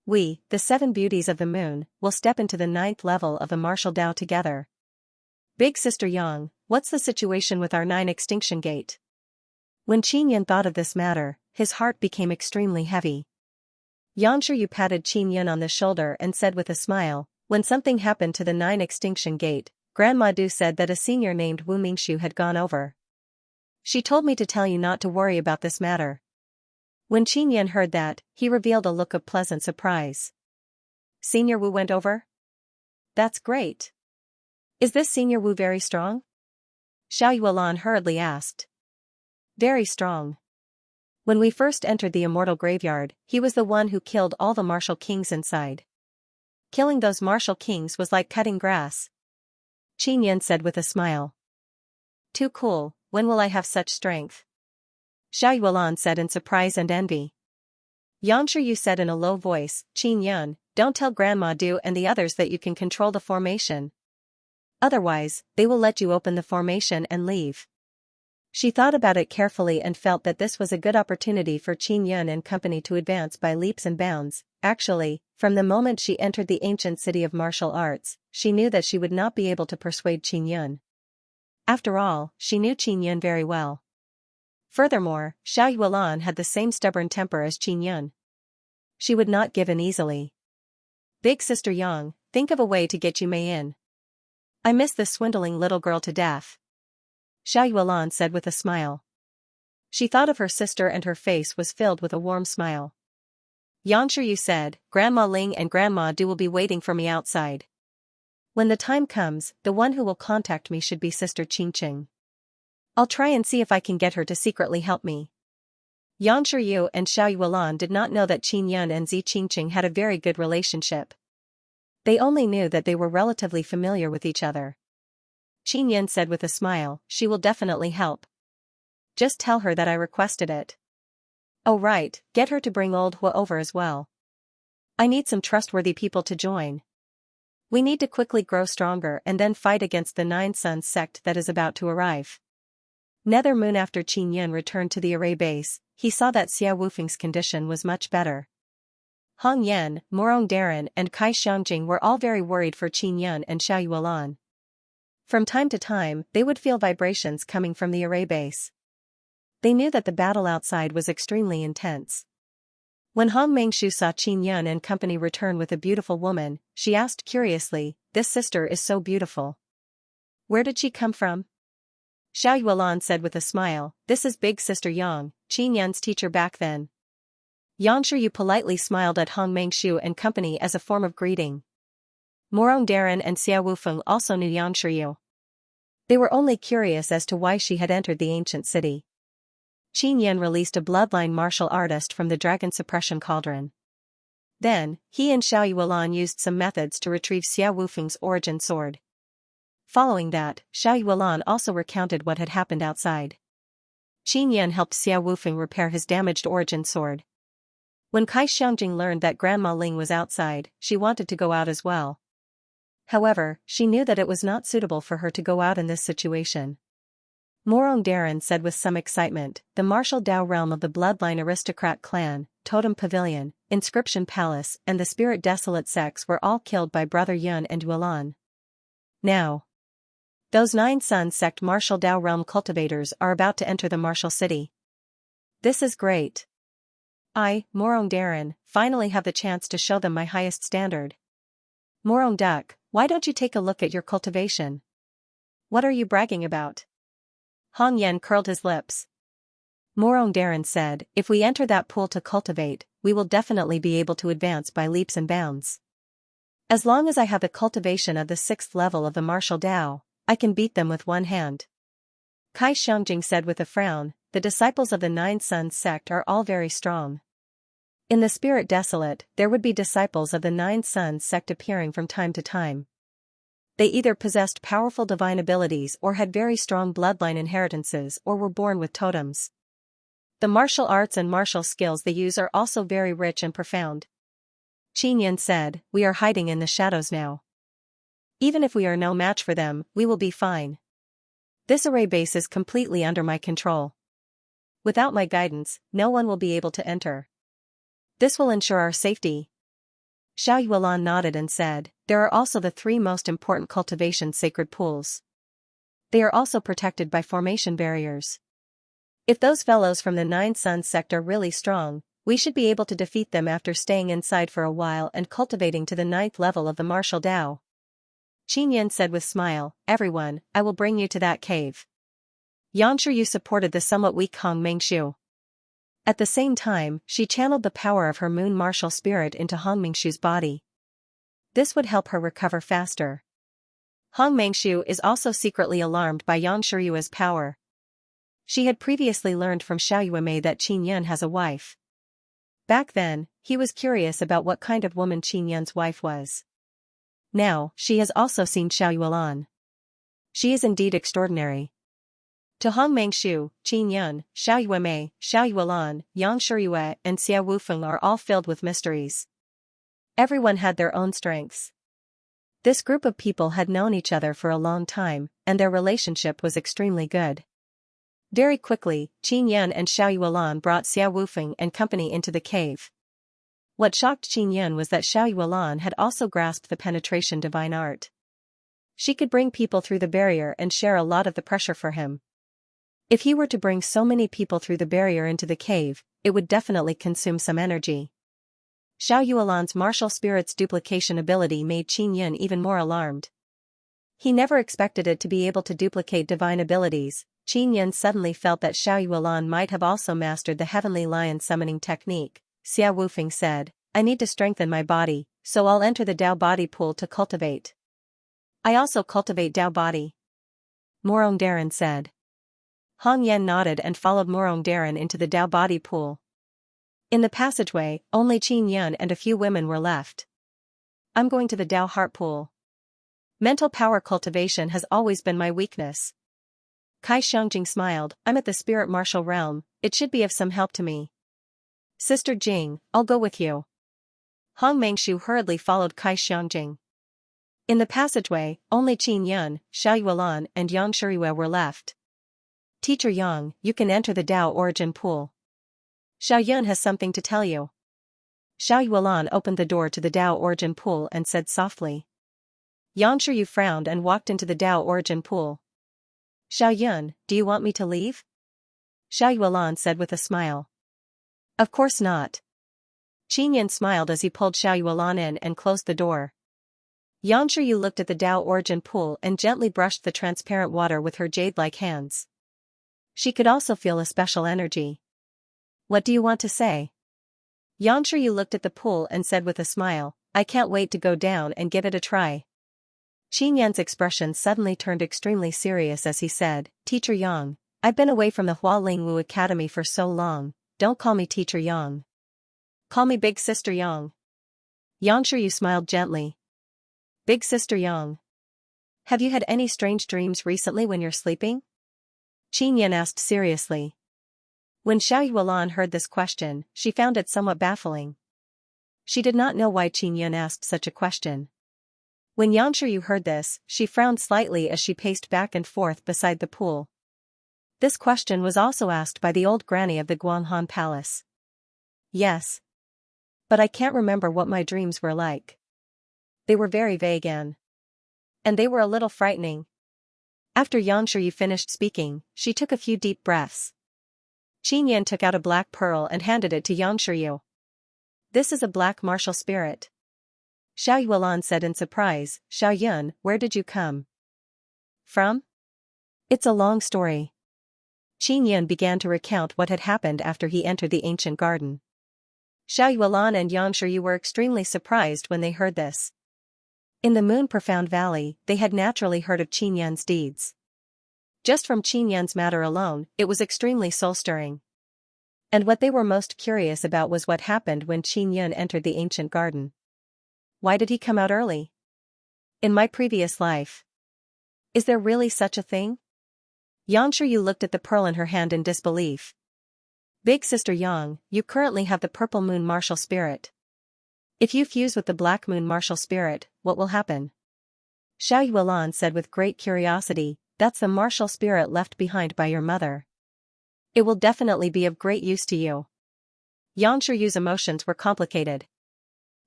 We, the 7 beauties of the moon, will step into the 9th level of the martial Dao together. Big Sister Yang, what's the situation with our 9 extinction gate? When Qin Yun thought of this matter, his heart became extremely heavy. Yang Shiyu patted Qin Yun on the shoulder and said with a smile, When something happened to the 9 extinction gate, Grandma Du said that a senior named Wu Mingxiu had gone over. She told me to tell you not to worry about this matter. When Qin Yan heard that, he revealed a look of pleasant surprise. Senior Wu went over? That's great. Is this Senior Wu very strong? Xiao Yuelan hurriedly asked. Very strong. When we first entered the immortal graveyard, he was the one who killed all the martial kings inside. Killing those martial kings was like cutting grass. Qin Yan said with a smile. Too cool, when will I have such strength? Xiao Yuelan said in surprise and envy. Xianxia said in a low voice, Qin Yan, don't tell Grandma Du and the others that you can control the formation. Otherwise, they will let you open the formation and leave. She thought about it carefully and felt that this was a good opportunity for Qin Yan and company to advance by leaps and bounds. Actually, from the moment she entered the ancient city of martial arts, she knew that she would not be able to persuade Qin Yan. After all, she knew Qin Yan very well. Furthermore, Xiao Yuelan had the same stubborn temper as Qin Yan. She would not give in easily. Big Sister Yang, think of a way to get Yume in. I miss this swindling little girl to death. Xiao Yuelan said with a smile. She thought of her sister and her face was filled with a warm smile. Xianxia said, Grandma Ling and Grandma Du will be waiting for me outside. When the time comes, the one who will contact me should be Sister Qingqing. I'll try and see if I can get her to secretly help me. Xianxia and Xiao Yuelan did not know that Qin Yan and Zi Qingqing had a very good relationship. They only knew that they were relatively familiar with each other. Qin Yan said with a smile, she will definitely help. Just tell her that I requested it. Oh right, get her to bring old Hua over as well. I need some trustworthy people to join. We need to quickly grow stronger and then fight against the 9 Suns sect that is about to arrive. Nether Moon. After Qin Yan returned to the array base, he saw that Xia Wufeng's condition was much better. Hong Yan, Morong Darren and Kai Xiangjing were all very worried for Qin Yan and Xiao Yuelan. From time to time, they would feel vibrations coming from the array base. They knew that the battle outside was extremely intense. When Hong Mengshu saw Qin Yan and company return with a beautiful woman, she asked curiously, this sister is so beautiful. Where did she come from? Xiao Yuelan said with a smile, this is Big Sister Yang, Qin Yan's teacher back then. Xianxia politely smiled at Hong Mengshu and company as a form of greeting. Morong Darren and Xia Wufeng also knew Xianxia. They were only curious as to why she had entered the ancient city. Qin Yan released a bloodline martial artist from the dragon suppression cauldron. Then, he and Xiao Yuelan used some methods to retrieve Xia Wufeng's origin sword. Following that, Xiao Yuelan also recounted what had happened outside. Qin Yan helped Xia Wufeng repair his damaged origin sword. When Kai Xiangjing learned that Grandma Ling was outside, she wanted to go out as well. However, she knew that it was not suitable for her to go out in this situation. Morong Darren said with some excitement, the martial Dao realm of the bloodline aristocrat clan, Totem Pavilion, Inscription Palace and the Spirit Desolate sects were all killed by Brother Yun and Yuelan. Now, those 9 Sun sect martial Dao realm cultivators are about to enter the martial city. This is great. I, Morong Darren, finally have the chance to show them my highest standard. Morong Duck, why don't you take a look at your cultivation? What are you bragging about? Hong Yan curled his lips. Morong Darren said, if we enter that pool to cultivate, we will definitely be able to advance by leaps and bounds. As long as I have the cultivation of the 6th level of the martial Dao, I can beat them with one hand. Kai Xiangjing said with a frown, the disciples of the 9 Suns sect are all very strong. In the Spirit Desolate, there would be disciples of the 9 Suns sect appearing from time to time. They either possessed powerful divine abilities or had very strong bloodline inheritances or were born with totems. The martial arts and martial skills they use are also very rich and profound. Qin Yan said, we are hiding in the shadows now. Even if we are no match for them, we will be fine. This array base is completely under my control. Without my guidance, no one will be able to enter. This will ensure our safety. Xiao Yuelan nodded and said, there are also the 3 most important cultivation sacred pools. They are also protected by formation barriers. If those fellows from the 9 Suns sect are really strong, We should be able to defeat them after staying inside for a while and cultivating to the 9th level of the martial Tao. Qin Yan said with smile, everyone, I will bring you to that cave. Xianxia supported the somewhat weak Hong Mengshu. At the same time, she channeled the power of her moon martial spirit into Hong Mengshu's body. This would help her recover faster. Hong Mengshu is also secretly alarmed by Yang Shiyue's power. She had previously learned from Xiaoyue that Qin Yan has a wife. Back then, he was curious about what kind of woman Qin Yan's wife was. Now, she has also seen Xiaoyuelan. She is indeed extraordinary. To Hong Mengshu, Qin Yan, Xiaoyue, Xiaoyuelan, Yang Shiyue, and Xia Wufeng are all filled with mysteries. Everyone had their own strengths. This group of people had known each other for a long time, and their relationship was extremely good. Very quickly, Qin Yan and Xiaoyuelan brought Xia Wufeng and company into the cave. What shocked Qin Yan was that Xiaoyuelan had also grasped the penetration divine art. She could bring people through the barrier and share a lot of the pressure for him. If he were to bring so many people through the barrier into the cave, it would definitely consume some energy. Xiaoyuelan's martial spirit's duplication ability made Qin Yan even more alarmed. He never expected it to be able to duplicate divine abilities. Qin Yan suddenly felt that Xiaoyuelan might have also mastered the heavenly lion summoning technique. Xia Wufeng said, I need to strengthen my body, so I'll enter the Tao body pool to cultivate. I also cultivate Tao body. Morong Darren said. Hong Yan nodded and followed Morong Darren into the Tao body pool. In the passageway, only Qin Yan and a few women were left. I'm going to the Tao heart pool. Mental power cultivation has always been my weakness. Kai Xiangjing smiled, I'm at the spirit martial realm, it should be of some help to me. Sister Jing, I'll go with you. Hong Mengshu hurriedly followed Kai Xiangjing. In the passageway, only Qin Yan, Xiaoyuelan, and Yang Shiyue were left. Teacher Yang, you can enter the Tao origin pool. Xiao Yun has something to tell you. Xiaoyuelan opened the door to the Tao origin pool and said softly. Yang Shiyue frowned and walked into the Tao origin pool. Xiao Yun, do you want me to leave? Xiaoyuelan said with a smile. Of course not. Qin Yan smiled as he pulled Xiaoyuelan in and closed the door. Yang Shiyue looked at the Tao origin pool and gently brushed the transparent water with her jade-like hands. She could also feel a special energy. What do you want to say? Yang Shiyue looked at the pool and said with a smile, I can't wait to go down and give it a try. Qin Yan's expression suddenly turned extremely serious as he said, Teacher Yang, I've been away from the Hualingwu Academy for so long, don't call me Teacher Yang. Call me Big Sister Yang. Yang Shiyue smiled gently. Big Sister Yang. Have you had any strange dreams recently when you're sleeping? Qin Yan asked seriously. When Xiaoyuelan heard this question, she found it somewhat baffling. She did not know why Qin Yan asked such a question. When Yang Shiyue heard this, she frowned slightly as she paced back and forth beside the pool. This question was also asked by the old granny of the Guanghan Palace. Yes. But I can't remember what my dreams were like. They were very vague and they were a little frightening. After Yang Shiyue finished speaking, she took a few deep breaths. Qin Yan took out a black pearl and handed it to Yang Shiyue. This is a black martial spirit. Xiaoyuelan said in surprise, Xiao Yun, where did you come from? It's a long story. Qin Yan began to recount what had happened after he entered the ancient garden. Xiaoyuelan and Yang Shiyue were extremely surprised when they heard this. In the Moon Profound Valley, they had naturally heard of Qin Yan's deeds. Just from Qin Yan's matter alone, it was extremely soul-stirring. And what they were most curious about was what happened when Qin Yan entered the ancient garden. Why did he come out early? In my previous life. Is there really such a thing? Yang Shiyue looked at the pearl in her hand in disbelief. Big Sister Yang, you currently have the purple moon martial spirit. If you fuse with the black moon martial spirit, what will happen? Xiaoyuelan said with great curiosity, that's the martial spirit left behind by your mother. It will definitely be of great use to you. Yang Shiyue's emotions were complicated.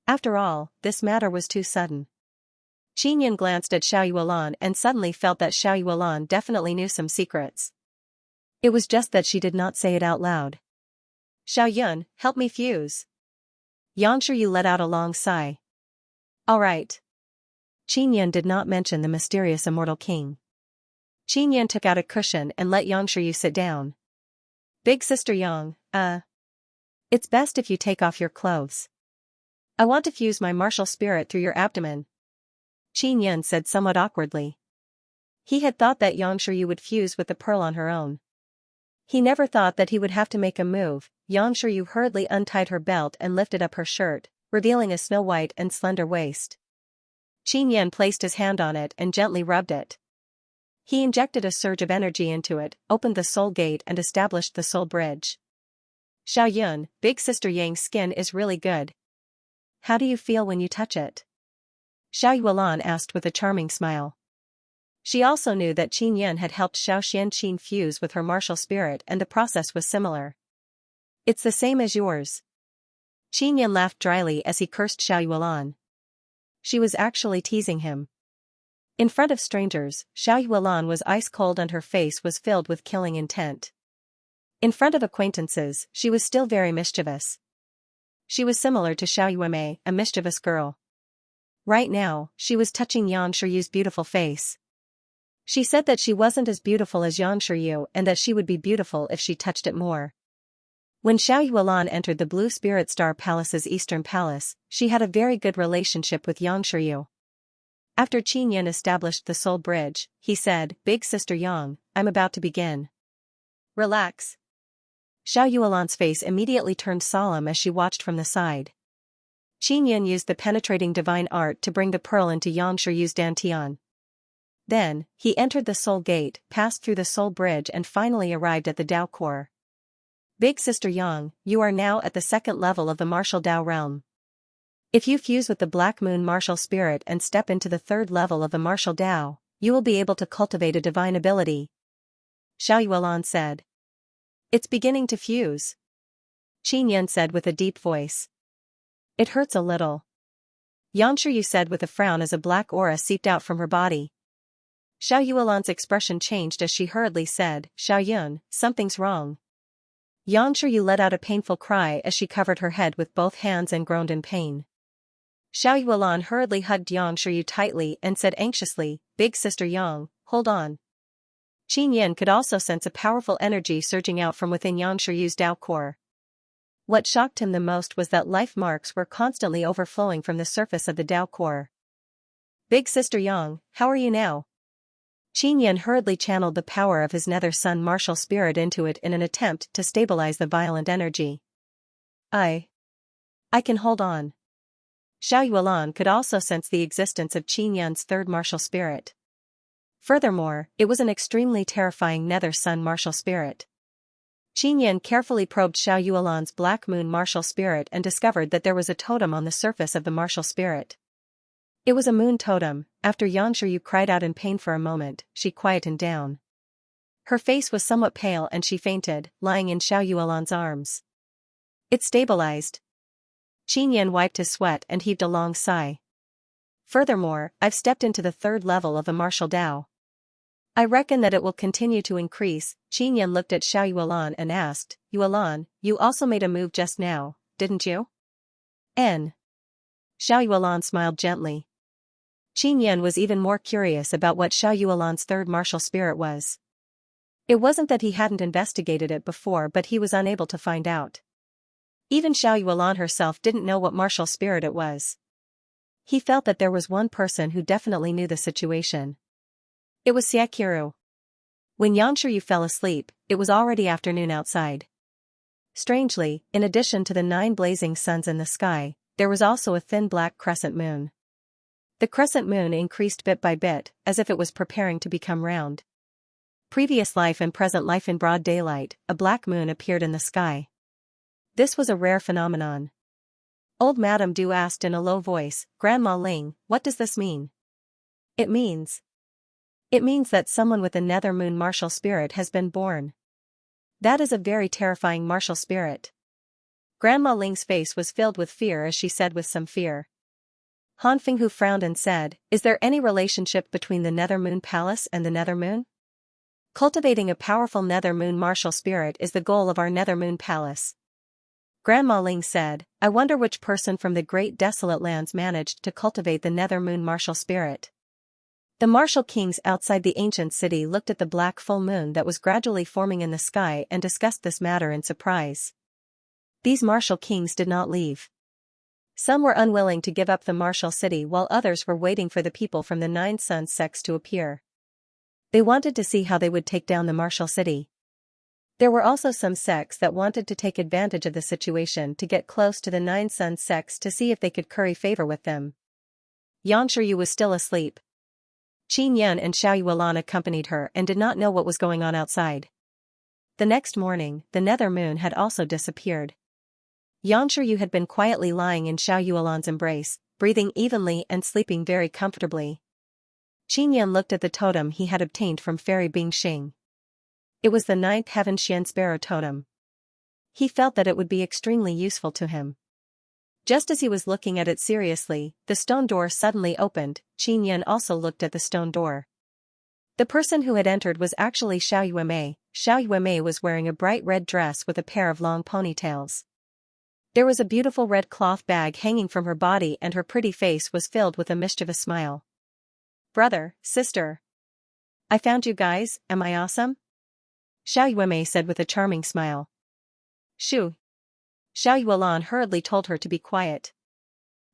After all, this matter was too sudden. Qin Yan glanced at Xiaoyuelan and suddenly felt that Xiaoyuelan definitely knew some secrets. It was just that she did not say it out loud. Xiaoyun, help me fuse. Xianxia let out a long sigh. Alright. Qinyan did not mention the mysterious immortal king. Qinyan took out a cushion and let Xianxia sit down. Big sister Yang, it's best if you take off your clothes. I want to fuse my martial spirit through your abdomen. Qinyan said somewhat awkwardly. He had thought that Xianxia would fuse with the pearl on her own. He never thought that he would have to make a move. Xianxia hurriedly untied her belt and lifted up her shirt, revealing a snow-white and slender waist. Qinyan placed his hand on it and gently rubbed it. He injected a surge of energy into it, opened the soul gate and established the soul bridge. Xiaoyun, big sister Yang's skin is really good. How do you feel when you touch it? Xiao Yuelan asked with a charming smile. She also knew that Qinyan had helped Xiao Xianqin fuse with her martial spirit and the process was similar. It's the same as yours. Qinyan laughed dryly as he cursed Xiao Yuelan. She was actually teasing him. In front of strangers, Xiao Yuelan was ice cold and her face was filled with killing intent. In front of acquaintances, she was still very mischievous. She was similar to Xiao Yuemei, a mischievous girl. Right now, she was touching Yan Shiyu's beautiful face. She said that she wasn't as beautiful as Yan Shiyu and that she would be beautiful if she touched it more. When Xiao Yuelan entered the Blue Spirit Star Palace's Eastern Palace, she had a very good relationship with Yang Shiyu. After Qinyan established the soul bridge, he said, Big sister Yang, I'm about to begin. Relax. Xiao Yuelan's face immediately turned solemn as she watched from the side. Qinyan used the penetrating divine art to bring the pearl into Yang Shiyu's dantian. Then, he entered the soul gate, passed through the soul bridge and finally arrived at the Dao core. Big sister Yang, you are now at the second level of the martial Dao realm. If you fuse with the Black Moon martial spirit and step into the third level of the martial Dao, you will be able to cultivate a divine ability. Xiao Yuelan said. It's beginning to fuse. Qinyan said with a deep voice. It hurts a little. Yang Shiyu said with a frown as a black aura seeped out from her body. Xiao Yuelan's expression changed as she hurriedly said, Xiaoyun, something's wrong. Yang Shiyu let out a painful cry as she covered her head with both hands and groaned in pain. Xiao Yuelan hurriedly hugged Yang Shiyu tightly and said anxiously, Big sister Yang, hold on. Qinyan could also sense a powerful energy surging out from within Yang Shiyu's Dao core. What shocked him the most was that life marks were constantly overflowing from the surface of the Dao core. Big sister Yang, how are you now? Qinyan hurriedly channeled the power of his Nether Sun martial spirit into it in an attempt to stabilize the violent energy. I can hold on. Xiao Yuelan could also sense the existence of Qinyan's third martial spirit. Furthermore, it was an extremely terrifying Nether Sun martial spirit. Qinyan carefully probed Xiao Yuelan's Black Moon martial spirit and discovered that there was a totem on the surface of the martial spirit. It was a moon totem. After Yang Shiyu cried out in pain for a moment, she quietened down. Her face was somewhat pale and she fainted, lying in Xiao Yuelan's arms. It stabilized. Qinyan wiped his sweat and heaved a long sigh. Furthermore, I've stepped into the third level of the martial Dao. I reckon that it will continue to increase. Qinyan looked at Xiao Yuelan and asked, Yuelan, you also made a move just now, didn't you? Xiao Yuelan smiled gently. Qinyan was even more curious about what Xiao Yuelan's third martial spirit was. It wasn't that he hadn't investigated it before but he was unable to find out. Even Xiao Yuelan herself didn't know what martial spirit it was. He felt that there was one person who definitely knew the situation. It was Xiaqiru. When Yang Shiyu fell asleep, it was already afternoon outside. Strangely, in addition to the 9 blazing suns in the sky, there was also a thin black crescent moon. The crescent moon increased bit by bit, as if it was preparing to become round. Previous life and present life in broad daylight, a black moon appeared in the sky. This was a rare phenomenon. Old Madame Du asked in a low voice, Grandma Ling, what does this mean? It means that someone with a nether moon martial spirit has been born. That is a very terrifying martial spirit. Grandma Ling's face was filled with fear as she said with some fear. Han Fenghu frowned and said, Is there any relationship between the Nether Moon Palace and the Nether Moon? Cultivating a powerful Nether Moon martial spirit is the goal of our Nether Moon Palace. Grandma Ling said, I wonder which person from the great desolate lands managed to cultivate the nether moon martial spirit. The martial kings outside the ancient city looked at the black full moon that was gradually forming in the sky and discussed this matter in surprise. These martial kings did not leave. Some were unwilling to give up the martial city while others were waiting for the people from the Nine Suns sects to appear. They wanted to see how they would take down the martial city. There were also some sects that wanted to take advantage of the situation to get close to the Nine Suns sects to see if they could curry favor with them. Xianxia was still asleep. Qin Yan and Xiao Yuelan accompanied her and did not know what was going on outside. The next morning, the nether moon had also disappeared. Xianxia had been quietly lying in Xiao Yuelan's embrace, breathing evenly and sleeping very comfortably. Qin Yan looked at the totem he had obtained from Fairy Bingxing. It was the ninth heaven Xian Sparrow totem. He felt that it would be extremely useful to him. Just as he was looking at it seriously, the stone door suddenly opened. Qin Yan also looked at the stone door. The person who had entered was actually Xiao Yuemei. Xiao Yuemei was wearing a bright red dress with a pair of long ponytails. There was a beautiful red cloth bag hanging from her body and her pretty face was filled with a mischievous smile. Brother, sister. I found you guys, am I awesome? Xiao Yuemei said with a charming smile. Shoo. Xiao Yuelan hurriedly told her to be quiet.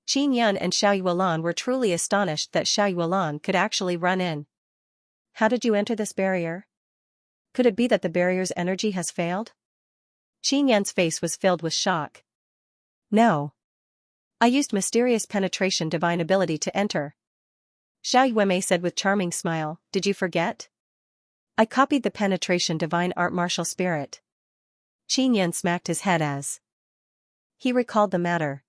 Qin Yan and Xiao Yuelan were truly astonished that Xiao Yuelan could actually run in. How did you enter this barrier? Could it be that the barrier's energy has failed? Qin Yan's face was filled with shock. No. I used mysterious penetration divine ability to enter. Xiao Yuemei said with charming smile, did you forget? I copied the penetration divine art martial spirit. Qin Yan smacked his head as he recalled the matter.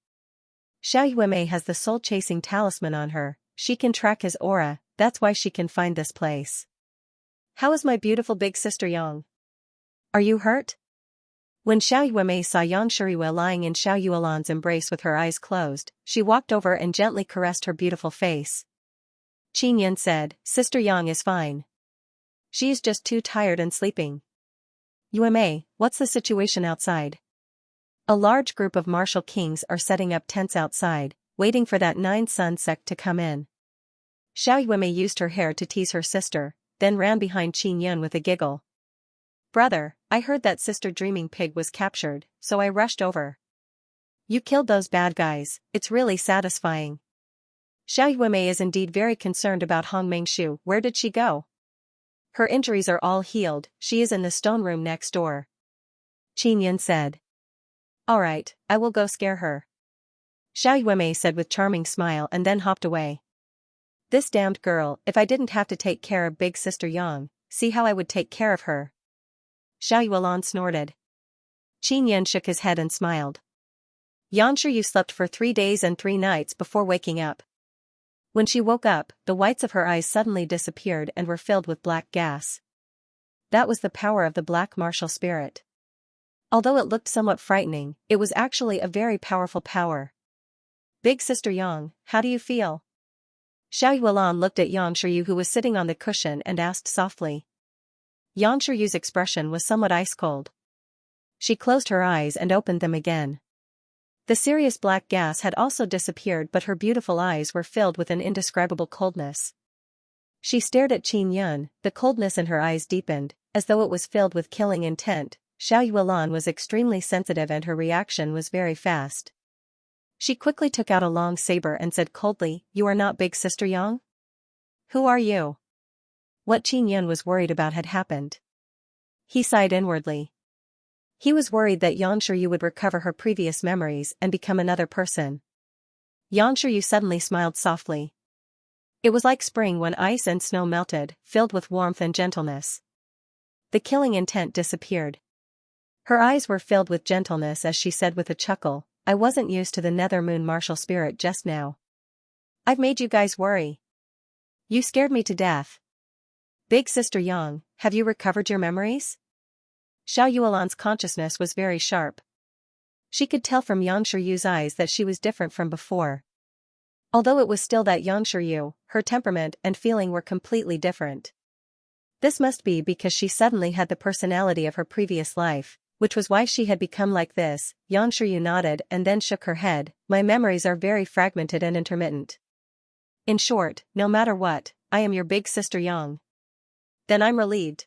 Xiao Yuemei has the soul-chasing talisman on her, she can track his aura, that's why she can find this place. How is my beautiful big sister Yang? Are you hurt? When Xiao Yuemei saw Xianxia lying in Xiao Yuelan's embrace with her eyes closed, she walked over and gently caressed her beautiful face. Qin Yan said, Sister Yang is fine. She is just too tired and sleeping. Yuemei, what's the situation outside? A large group of martial kings are setting up tents outside, waiting for that Nine Sun sect to come in. Xiao Yuemei used her hair to tease her sister, then ran behind Qin Yan with a giggle. Brother, I heard that Sister Dreaming Pig was captured, so I rushed over. You killed those bad guys, it's really satisfying. Xiao Yuemei is indeed very concerned about Hong Mengshu. Where did she go? Her injuries are all healed, she is in the stone room next door. Qin Yan said. Alright, I will go scare her. Xiao Yuemei said with charming smile and then hopped away. This damned girl, if I didn't have to take care of big sister Yang, see how I would take care of her. Xiao Yuelan snorted. Qin Yan shook his head and smiled. Xianxia slept for 3 days and 3 nights before waking up. When she woke up, the whites of her eyes suddenly disappeared and were filled with black gas. That was the power of the black martial spirit. Although it looked somewhat frightening, it was actually a very powerful power. Big sister Yang, how do you feel? Xiao Yuelan looked at Xianxia who was sitting on the cushion and asked softly. Xianxia's expression was somewhat ice-cold. She closed her eyes and opened them again. The serious black gas had also disappeared but her beautiful eyes were filled with an indescribable coldness. She stared at Qin Yan, the coldness in her eyes deepened, as though it was filled with killing intent. Xiao Yuelan was extremely sensitive and her reaction was very fast. She quickly took out a long saber and said coldly, You are not big sister Yang? Who are you? What Qin Yan was worried about had happened. He sighed inwardly. He was worried that Xianxia would recover her previous memories and become another person. Xianxia suddenly smiled softly. It was like spring when ice and snow melted, filled with warmth and gentleness. The killing intent disappeared. Her eyes were filled with gentleness as she said with a chuckle, I wasn't used to the nether moon martial spirit just now. I've made you guys worry. You scared me to death. Big sister Yang, have you recovered your memories? Xiao Yuelan's consciousness was very sharp. She could tell from Xianxia's eyes that she was different from before. Although it was still that Xianxia, her temperament and feeling were completely different. This must be because she suddenly had the personality of her previous life, which was why she had become like this. Xianxia nodded and then shook her head. My memories are very fragmented and intermittent. In short, no matter what, I am your big sister Yang. Then I'm relieved.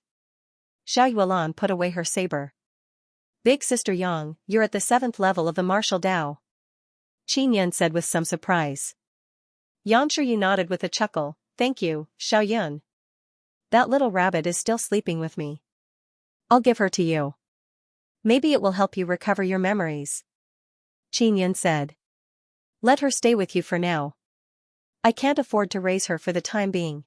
Xiao Yuan put away her saber. Big sister Yang, you're at the 7th level of the martial Dao. Qin Yan said with some surprise. Xianxia nodded with a chuckle. Thank you, Xiao Yun. That little rabbit is still sleeping with me. I'll give her to you. Maybe it will help you recover your memories. Qin Yan said. Let her stay with you for now. I can't afford to raise her for the time being.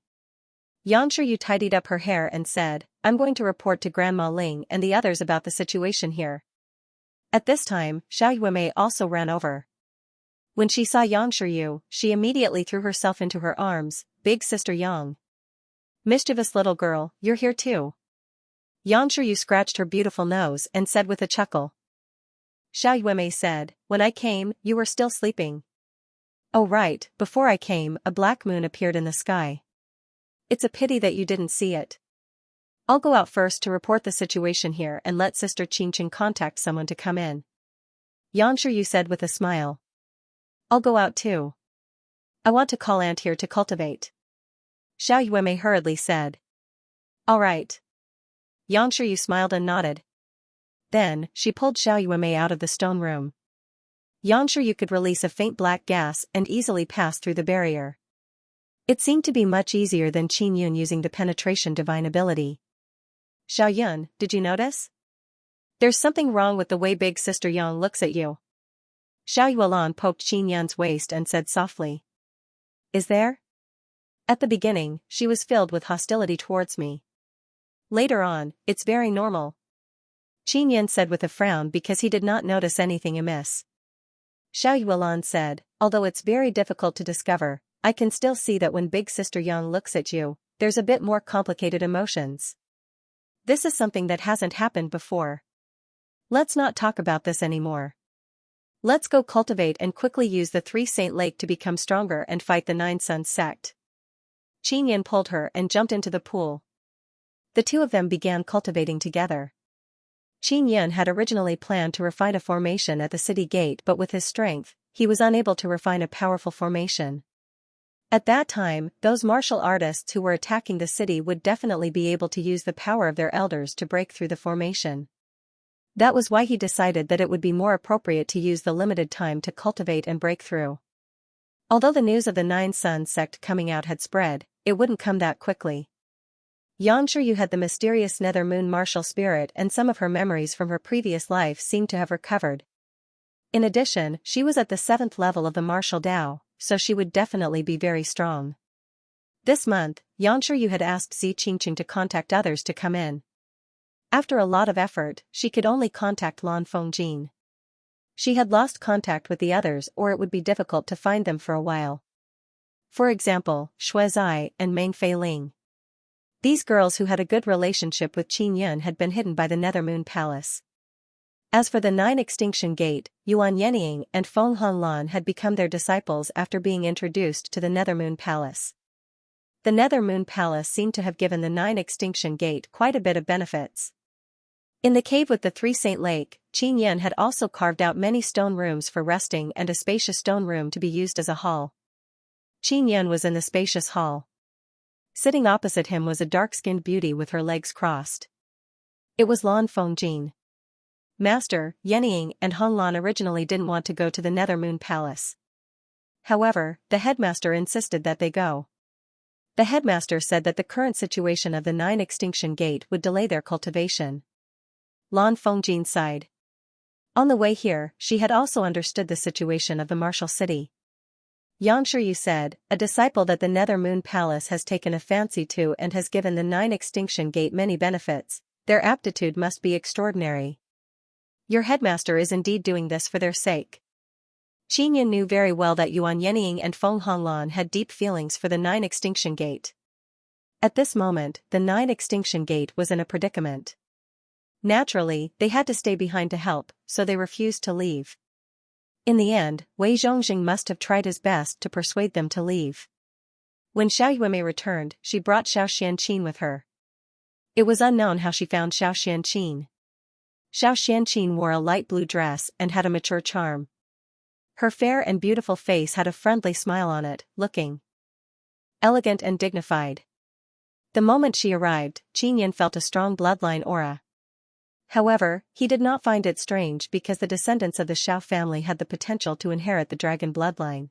Xianxia tidied up her hair and said, I'm going to report to Grandma Ling and the others about the situation here. At this time, Xiao Yuemei also ran over. When she saw Xianxia, she immediately threw herself into her arms. Big sister Yang. Mischievous little girl, you're here too. Xianxia scratched her beautiful nose and said with a chuckle. Xiao Yuemei said, when I came, you were still sleeping. Oh right, before I came, a black moon appeared in the sky. It's a pity that you didn't see it. I'll go out first to report the situation here and let Sister Qingqing contact someone to come in. Xianxia said with a smile. I'll go out too. I want to call Aunt here to cultivate. Xiao Yuemei hurriedly said. All right. Xianxia smiled and nodded. Then, she pulled Xiao Yuemei out of the stone room. Xianxia could release a faint black gas and easily pass through the barrier. It seemed to be much easier than Qin Yun using the penetration divine ability. Xiao Yun, did you notice? There's something wrong with the way Big Sister Yang looks at you. Xiao Yuan poked Qin Yun's waist and said softly. Is there? At the beginning, she was filled with hostility towards me. Later on, it's very normal. Qin Yun said with a frown because he did not notice anything amiss. Xiao Yuan said, although it's very difficult to discover, I can still see that when Big Sister Yang looks at you, there's a bit more complicated emotions. This is something that hasn't happened before. Let's not talk about this anymore. Let's go cultivate and quickly use the 3 Saint Lake to become stronger and fight the 9 Suns sect. Qin Yan pulled her and jumped into the pool. The two of them began cultivating together. Qin Yan had originally planned to refine a formation at the city gate, but with his strength, he was unable to refine a powerful formation. At that time, those martial artists who were attacking the city would definitely be able to use the power of their elders to break through the formation. That was why he decided that it would be more appropriate to use the limited time to cultivate and break through. Although the news of the 9 Suns sect coming out had spread, it wouldn't come that quickly. Xianxia had the mysterious nether moon martial spirit, and some of her memories from her previous life seemed to have recovered. In addition, she was at the 7th level of the martial Dao, so she would definitely be very strong. This month, Xianxia had asked Zi Qingqing to contact others to come in. After a lot of effort, she could only contact Lan Fengjin. She had lost contact with the others, or it would be difficult to find them for a while. For example, Xue Zai and Meng Fei Ling. These girls who had a good relationship with Qin Yun had been hidden by the Nethermoon Palace. As for the 9 Extinction Gate, Yuan Yenying and Feng Honglan had become their disciples after being introduced to the Nethermoon Palace. The Nethermoon Palace seemed to have given the 9 Extinction Gate quite a bit of benefits. In the cave with the 3 Saint Lake, Qin Yun had also carved out many stone rooms for resting and a spacious stone room to be used as a hall. Qin Yun was in the spacious hall. Sitting opposite him was a dark-skinned beauty with her legs crossed. It was Lan Fengjin. Master, Yenying and Honglan originally didn't want to go to the Nethermoon Palace. However, the headmaster insisted that they go. The headmaster said that the current situation of the 9 Extinction Gate would delay their cultivation. Lan Fengjin sighed. On the way here, she had also understood the situation of the martial city. Xianxia said, a disciple that the Nethermoon Palace has taken a fancy to and has given the 9 Extinction Gate many benefits, their aptitude must be extraordinary. Your headmaster is indeed doing this for their sake. Qin Yun knew very well that Yuan Yenying and Feng Honglan had deep feelings for the 9 Extinction Gate. At this moment, the 9 Extinction Gate was in a predicament. Naturally, they had to stay behind to help, so they refused to leave. In the end, Wei Zhongjing must have tried his best to persuade them to leave. When Xiao Yuemei returned, she brought Xiao Xianqin with her. It was unknown how she found Xiao Xianqin. Xianxia wore a light blue dress and had a mature charm. Her fair and beautiful face had a friendly smile on it, looking elegant and dignified. The moment she arrived, Qin felt a strong bloodline aura. However, he did not find it strange because the descendants of the Xiao family had the potential to inherit the dragon bloodline.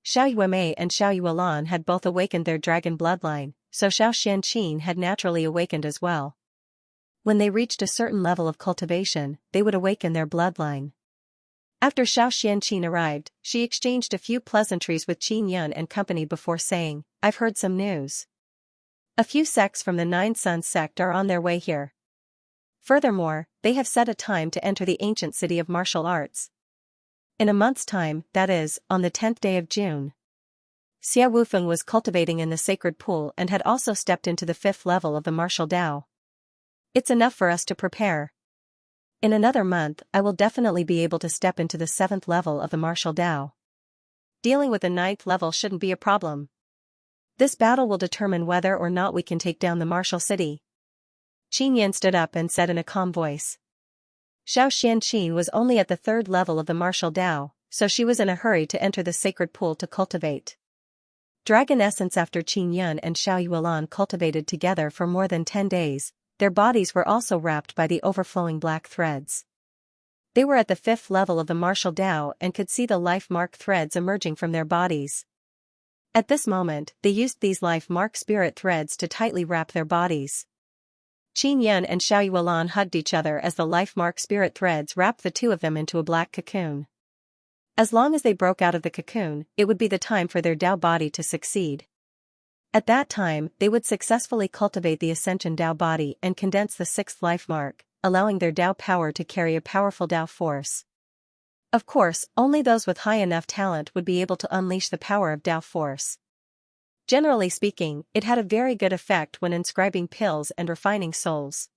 Xiao Yuemei and Xiao Yuelan had both awakened their dragon bloodline, so Xiao Xianqin had naturally awakened as well. When they reached a certain level of cultivation, they would awaken their bloodline. After Xiao Xianqin arrived, she exchanged a few pleasantries with Qin Yun and company before saying, "I've heard some news. A few sects from the Nine Suns sect are on their way here. Furthermore, they have set a time to enter the ancient city of martial arts. In a month's time, that is, on the 10th day of June." Xia Wufeng was cultivating in the sacred pool and had also stepped into the 5th level of the martial Dao. "It's enough for us to prepare. In another month, I will definitely be able to step into the 7th level of the martial Dao. Dealing with the 9th level shouldn't be a problem. This battle will determine whether or not we can take down the martial city." Qin Yan stood up and said in a calm voice. Xiao Xianqin was only at the 3rd level of the martial Dao, so she was in a hurry to enter the sacred pool to cultivate dragon essence. After Qin Yun and Xiao Yuelan cultivated together for more than 10 days, their bodies were also wrapped by the overflowing black threads. They were at the 5th level of the martial Dao and could see the life mark threads emerging from their bodies. At this moment, they used these life mark spirit threads to tightly wrap their bodies. Qin Yun and Xiao Yuelan hugged each other as the life mark spirit threads wrapped the two of them into a black cocoon. As long as they broke out of the cocoon, it would be the time for their Dao body to succeed. At that time, they would successfully cultivate the Ascension Dao body and condense the 6th life mark, allowing their Dao power to carry a powerful Dao force. Of course, only those with high enough talent would be able to unleash the power of Dao force. Generally speaking, it had a very good effect when inscribing pills and refining souls.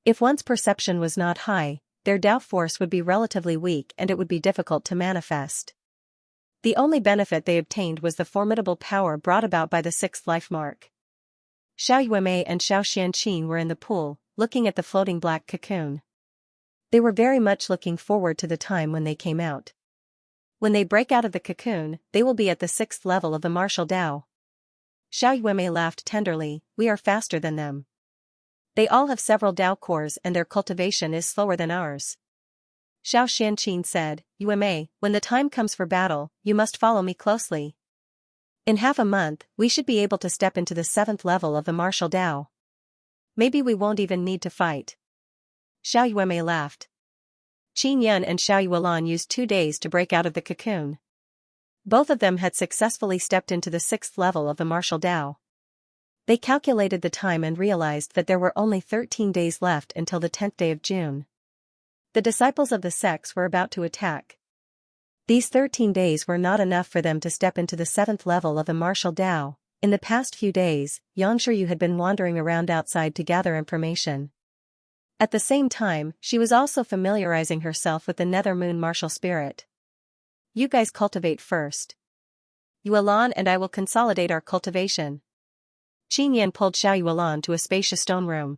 If one's perception was not high, their Dao force would be relatively weak and it would be difficult to manifest. The only benefit they obtained was the formidable power brought about by the 6th life mark. Xiao Yuemei and Xiao Xianqin were in the pool, looking at the floating black cocoon. They were very much looking forward to the time when they came out. When they break out of the cocoon, they will be at the 6th level of the martial Dao. Xiao Yuemei laughed tenderly, "We are faster than them. They all have several Dao cores and their cultivation is slower than ours." Xiao Xianqin said, "Yuemei, when the time comes for battle, you must follow me closely. In half a month, we should be able to step into the 7th level of the martial Dao. Maybe we won't even need to fight." Xiao Yuemei laughed. Qin Yun and Xiao Yuelan used 2 days to break out of the cocoon. Both of them had successfully stepped into the 6th level of the martial Dao. They calculated the time and realized that there were only 13 days left until the 10th day of June. The disciples of the sects were about to attack. These 13 days were not enough for them to step into the 7th level of the martial Dao. In the past few days, Xianxia had been wandering around outside to gather information. At the same time, she was also familiarizing herself with the Nether Moon martial spirit. "You guys cultivate first. Yuelan and I will consolidate our cultivation." Qin Yan pulled Xiao Yuelan to a spacious stone room.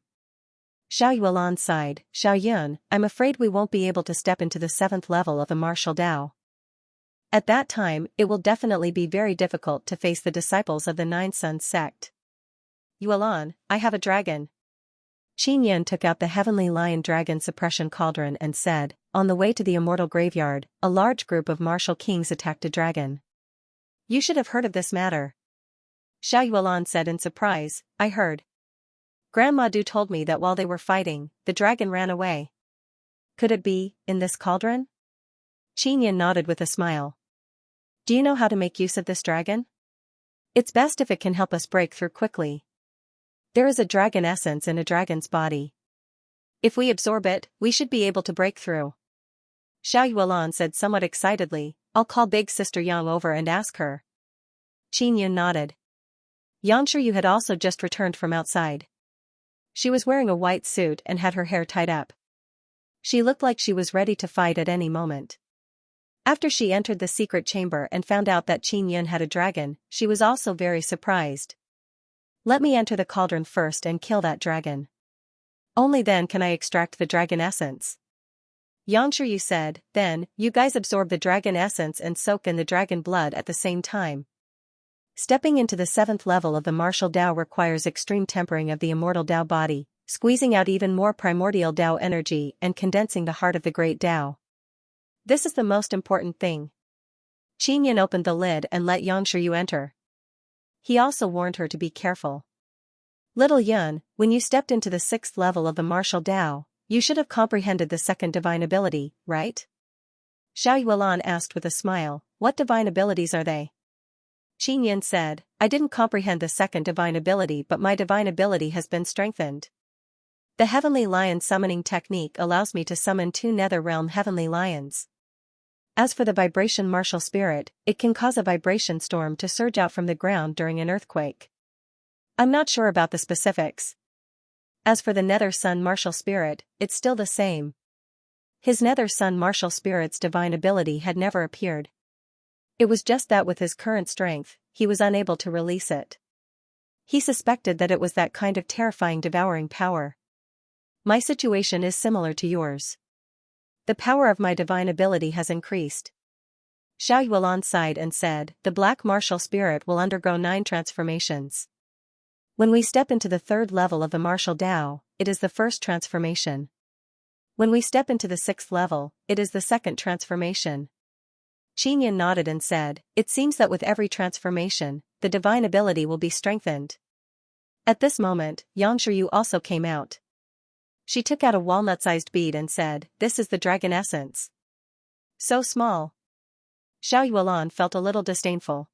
Xiao Yuelan sighed, "Xiao Yun, I'm afraid we won't be able to step into the 7th level of the martial Dao. At that time, it will definitely be very difficult to face the disciples of the Nine Suns sect." "Yuelan, I have a dragon." Qin Yan took out the heavenly lion dragon suppression cauldron and said, "On the way to the immortal graveyard, a large group of martial kings attacked a dragon. You should have heard of this matter." Xiao Yuelan said in surprise, "I heard. Grandma Du told me that while they were fighting, the dragon ran away." "Could it be, in this cauldron?" Qin Yan nodded with a smile. "Do you know how to make use of this dragon? It's best if it can help us break through quickly. There is a dragon essence in a dragon's body. If we absorb it, we should be able to break through." Xiao Yuelan said somewhat excitedly, "I'll call big sister Yang over and ask her." Qin Yun nodded. Xianxia had also just returned from outside. She was wearing a white suit and had her hair tied up. She looked like she was ready to fight at any moment. After she entered the secret chamber and found out that Qin Yun had a dragon, she was also very surprised. "Let me enter the cauldron first and kill that dragon." Only then can I extract the dragon essence. Xianxia said, then, you guys absorb the dragon essence and soak in the dragon blood at the same time. Stepping into the 7th level of the martial Tao requires extreme tempering of the immortal Tao body, squeezing out even more primordial Tao energy and condensing the heart of the great Tao. This is the most important thing. Qinyan opened the lid and let Xianxia enter. He also warned her to be careful. Little Yun, when you stepped into the 6th level of the martial Tao, you should have comprehended the second divine ability, right? Xiao Yuan asked with a smile, what divine abilities are they? Qinyan said, I didn't comprehend the second divine ability, but my divine ability has been strengthened. The Heavenly Lion summoning technique allows me to summon 2 nether realm heavenly lions. As for the vibration martial spirit, it can cause a vibration storm to surge out from the ground during an earthquake. I'm not sure about the specifics. As for the Nether Sun martial spirit, it's still the same. His Nether Sun martial spirit's divine ability had never appeared. It was just that with his current strength, he was unable to release it. He suspected that it was that kind of terrifying devouring power. My situation is similar to yours. The power of my divine ability has increased. Xiao Yuan sighed and said, the black martial spirit will undergo 9 transformations. When we step into the 3rd level of the martial Tao, it is the first transformation. When we step into the 6th level, it is the second transformation. Qinyan nodded and said, it seems that with every transformation, the divine ability will be strengthened. At this moment, Xianxia also came out. She took out a walnut-sized bead and said, this is the dragon essence. So small. Xiao Yuan felt a little disdainful.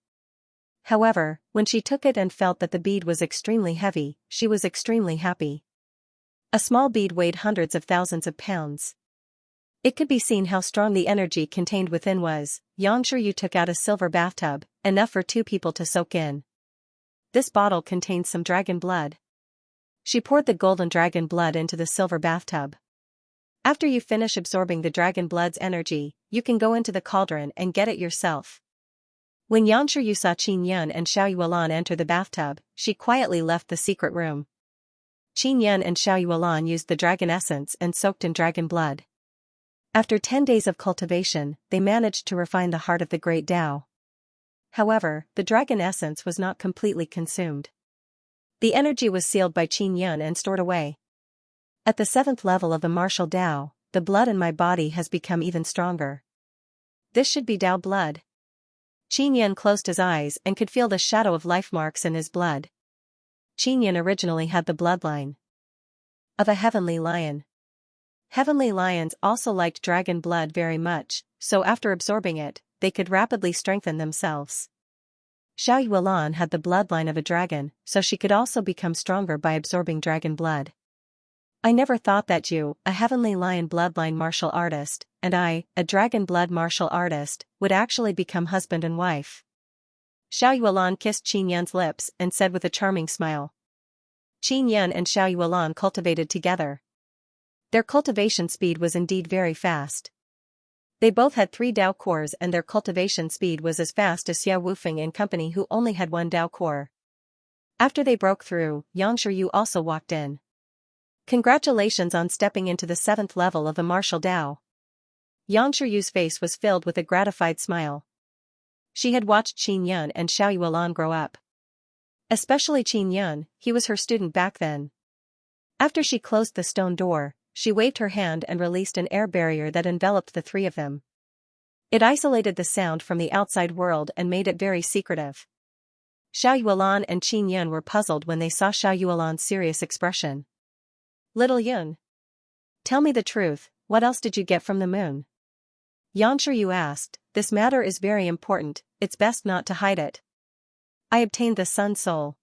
However, when she took it and felt that the bead was extremely heavy, she was extremely happy. A small bead weighed hundreds of thousands of pounds. It could be seen how strong the energy contained within was. Xianxia took out a silver bathtub, enough for 2 people to soak in. This bottle contains some dragon blood. She poured the golden dragon blood into the silver bathtub. After you finish absorbing the dragon blood's energy, you can go into the cauldron and get it yourself. When Xianxia saw Qinyan and Xiao Yuan enter the bathtub, she quietly left the secret room. Qinyan and Xiao Yuan used the dragon essence and soaked in dragon blood. After 10 days of cultivation, they managed to refine the heart of the great Tao. However, the dragon essence was not completely consumed. The energy was sealed by Qinyan and stored away. At the 7th level of the martial Tao, the blood in my body has become even stronger. This should be Tao blood. Qinyan closed his eyes and could feel the shadow of life marks in his blood. Qinyan originally had the bloodline of a heavenly lion. Heavenly lions also liked dragon blood very much, so after absorbing it, they could rapidly strengthen themselves. Xiao Yuan had the bloodline of a dragon, so she could also become stronger by absorbing dragon blood. I never thought that you, a heavenly lion bloodline martial artist, and I, a dragon blood martial artist, would actually become husband and wife. Xiao Yuan kissed Qinyan's lips and said with a charming smile. Qinyan and Xiao Yuan cultivated together. Their cultivation speed was indeed very fast. They both had 3 Dao cores and their cultivation speed was as fast as Xiao Wufeng and company who only had 1 Dao core. After they broke through, Xianxia also walked in. Congratulations on stepping into the 7th level of the martial Tao. Xianxia's face was filled with a gratified smile. She had watched Qinyan and Xiao Yuan grow up. Especially Qinyan, he was her student back then. After she closed the stone door, she waved her hand and released an air barrier that enveloped the 3 of them. It isolated the sound from the outside world and made it very secretive. Xiao Yuan and Qinyan were puzzled when they saw Xiao Yuan's serious expression. Little Yun. Tell me the truth, what else did you get from the moon? Xianxia asked, this matter is very important, it's best not to hide it. I obtained the sun soul.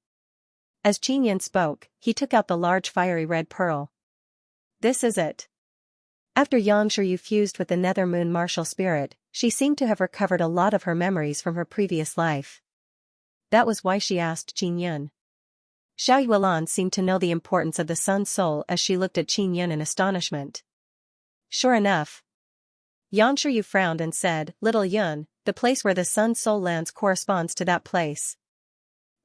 As Qinyan spoke, he took out the large fiery red pearl. This is it. After Xianxia fused with the nether moon martial spirit, she seemed to have recovered a lot of her memories from her previous life. That was why she asked Qinyan. Xiao Yuan seemed to know the importance of the sun soul as she looked at Qinyan in astonishment. Sure enough. Xianxia frowned and said, Little Yun, the place where the sun soul lands corresponds to that place.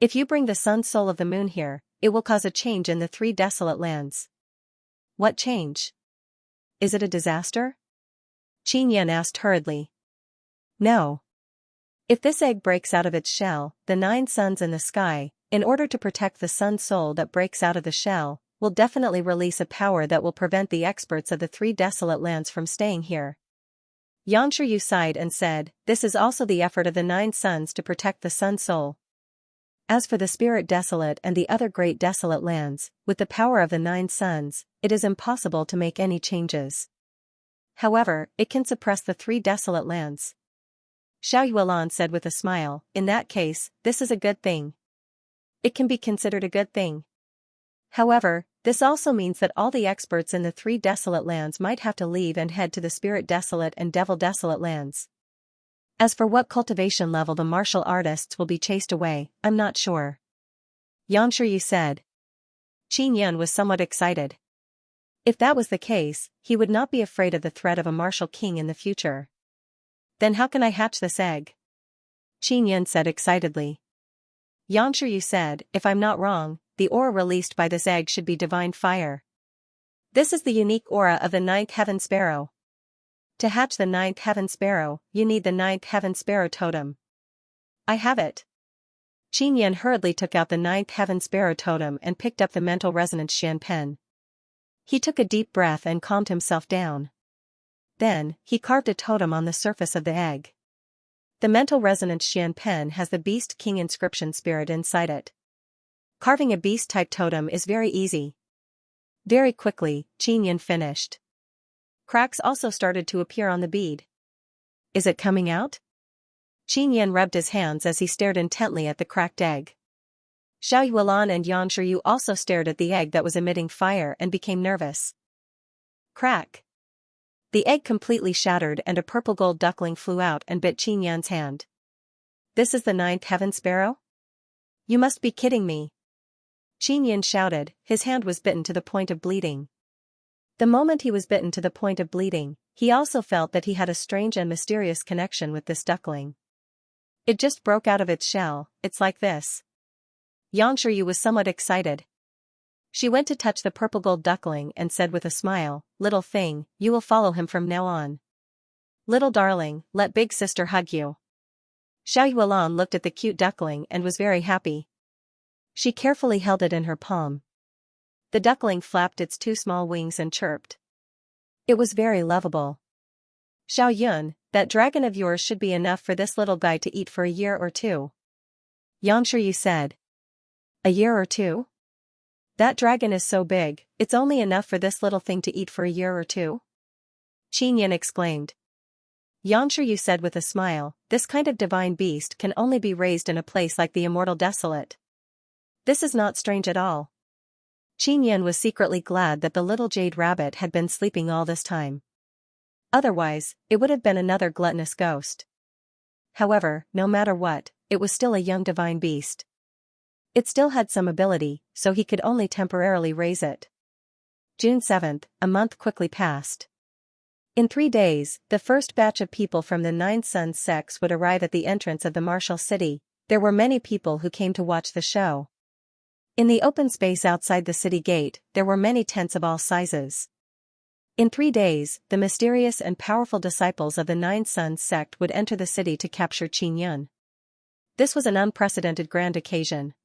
If you bring the sun soul of the moon here, it will cause a change in the 3 desolate lands. What change? Is it a disaster? Qin Yan asked hurriedly. No. If this egg breaks out of its shell, the 9 suns in the sky, in order to protect the sun soul that breaks out of the shell, will definitely release a power that will prevent the experts of the 3 desolate lands from staying here. Xianxia sighed and said, this is also the effort of the 9 suns to protect the sun soul. As for the spirit desolate and the other great desolate lands, with the power of the 9 suns, it is impossible to make any changes. However, it can suppress the 3 desolate lands. Xiao Yuelan said with a smile, in that case, this is a good thing. It can be considered a good thing. However, this also means that all the experts in the 3 desolate lands might have to leave and head to the spirit desolate and devil desolate lands. As for what cultivation level the martial artists will be chased away, I'm not sure. Xianxia said. Qin Yan was somewhat excited. If that was the case, he would not be afraid of the threat of a martial king in the future. Then how can I hatch this egg? Qin Yan said excitedly. Xianxia said, if I'm not wrong, the aura released by this egg should be divine fire. This is the unique aura of the 9th heaven sparrow. To hatch the 9th heaven sparrow, you need the 9th heaven sparrow totem. I have it. Qin Yan hurriedly took out the 9th heaven sparrow totem and picked up the mental resonance Xian pen. He took a deep breath and calmed himself down. Then, he carved a totem on the surface of the egg. The mental resonance Xian pen has the Beast King inscription spirit inside it. Carving a beast-type totem is very easy. Very quickly, Qin Yan finished. Cracks also started to appear on the bead. Is it coming out? Qin Yan rubbed his hands as he stared intently at the cracked egg. Xiao Yuelan and Xianxia also stared at the egg that was emitting fire and became nervous. Crack. The egg completely shattered and a purple gold duckling flew out and bit Qin Yan's hand. This is the 9th heaven sparrow? You must be kidding me. Qin Yan shouted, his hand was bitten to the point of bleeding. The moment he was bitten to the point of bleeding, he also felt that he had a strange and mysterious connection with this duckling. It just broke out of its shell, it's like this. Xianxia was somewhat excited. She went to touch the purple gold duckling and said with a smile, little thing, you will follow him from now on. Little darling, let big sister hug you. Xiao Yuelan looked at the cute duckling and was very happy. She carefully held it in her palm. The duckling flapped its 2 small wings and chirped. It was very lovable. Xiao Yun, that dragon of yours should be enough for this little guy to eat for a year or 2. Xianxia said. A year or 2? That dragon is so big, it's only enough for this little thing to eat for a year or 2? Qin Yan exclaimed. Xianxia said with a smile, this kind of divine beast can only be raised in a place like the immortal desolate. This is not strange at all. Qin Yan was secretly glad that the little jade rabbit had been sleeping all this time. Otherwise, it would have been another gluttonous ghost. However, no matter what, it was still a young divine beast. It still had some ability, so he could only temporarily raise it. June 7th, a month quickly passed. In 3 days, the first batch of people from the 9 Suns sects would arrive at the entrance of the martial city. There were many people who came to watch the show. In the open space outside the city gate, there were many tents of all sizes. In 3 days, the mysterious and powerful disciples of the 9 Suns sect would enter the city to capture Qin Yan. This was an unprecedented grand occasion.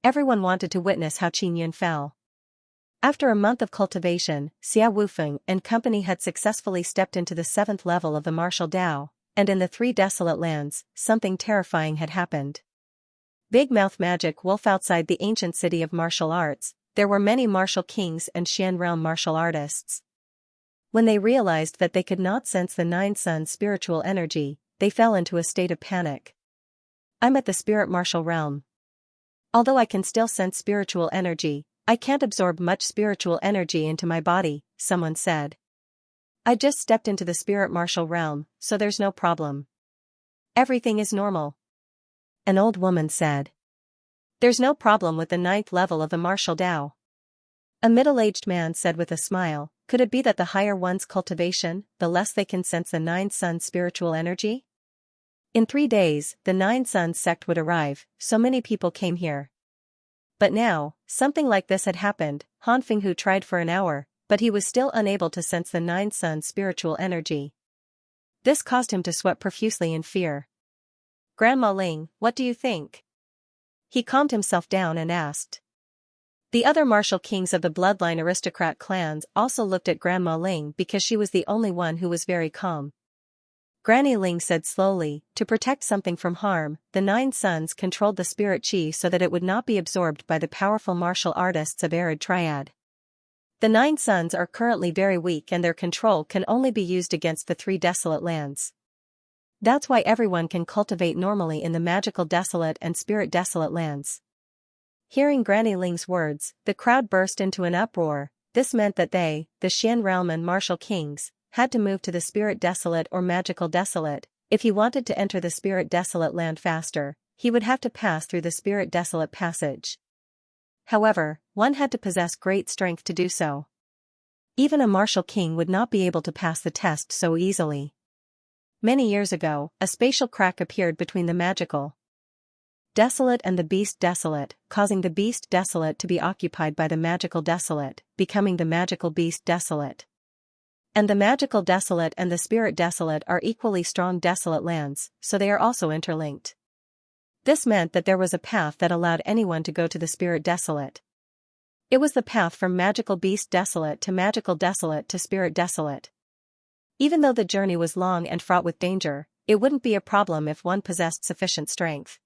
Everyone wanted to witness how Qin Yan fell. After a month of cultivation, Xia Wufeng and company had successfully stepped into the 7th level of the martial Dao, and in the 3 desolate lands, something terrifying had happened. Big Mouth Magic Wolf outside the ancient city of martial arts, there were many martial kings and Xian realm martial artists. When they realized that they could not sense the 9 Suns spiritual energy, they fell into a state of panic. I'm at the spirit martial realm. Although I can still sense spiritual energy, I can't absorb much spiritual energy into my body, someone said. I just stepped into the spirit martial realm, so there's no problem. Everything is normal. An old woman said. There's no problem with the 9th level of the martial Dao. A middle-aged man said with a smile, could it be that the higher one's cultivation, the less they can sense the 9 Suns spiritual energy? In 3 days, the 9 Suns sect would arrive, so many people came here. But now, something like this had happened. Han Fenghu tried for an hour, but he was still unable to sense the Nine Suns' spiritual energy. This caused him to sweat profusely in fear. "Grandma Ling, what do you think?" He calmed himself down and asked. The other martial kings of the bloodline aristocrat clans also looked at Grandma Ling because she was the only one who was very calm. Granny Ling said slowly, "To protect something from harm, the Nine Suns controlled the spirit chi so that it would not be absorbed by the powerful martial artists of Arid Triad. The Nine Suns are currently very weak and their control can only be used against the three desolate lands. That's why everyone can cultivate normally in the magical desolate and spirit desolate lands." Hearing Granny Ling's words, the crowd burst into an uproar. This meant that they, the Xian realm and martial kings, had to move to the spirit desolate or magical desolate. If he wanted to enter the spirit desolate land faster, he would have to pass through the spirit desolate passage. However, one had to possess great strength to do so. Even a martial king would not be able to pass the test so easily. Many years ago, a spatial crack appeared between the magical desolate and the beast desolate, causing the beast desolate to be occupied by the magical desolate, becoming the magical beast desolate. And the magical desolate and the spirit desolate are equally strong desolate lands, so they are also interlinked. This meant that there was a path that allowed anyone to go to the spirit desolate. It was the path from magical beast desolate to magical desolate to spirit desolate. Even though the journey was long and fraught with danger, it wouldn't be a problem if one possessed sufficient strength.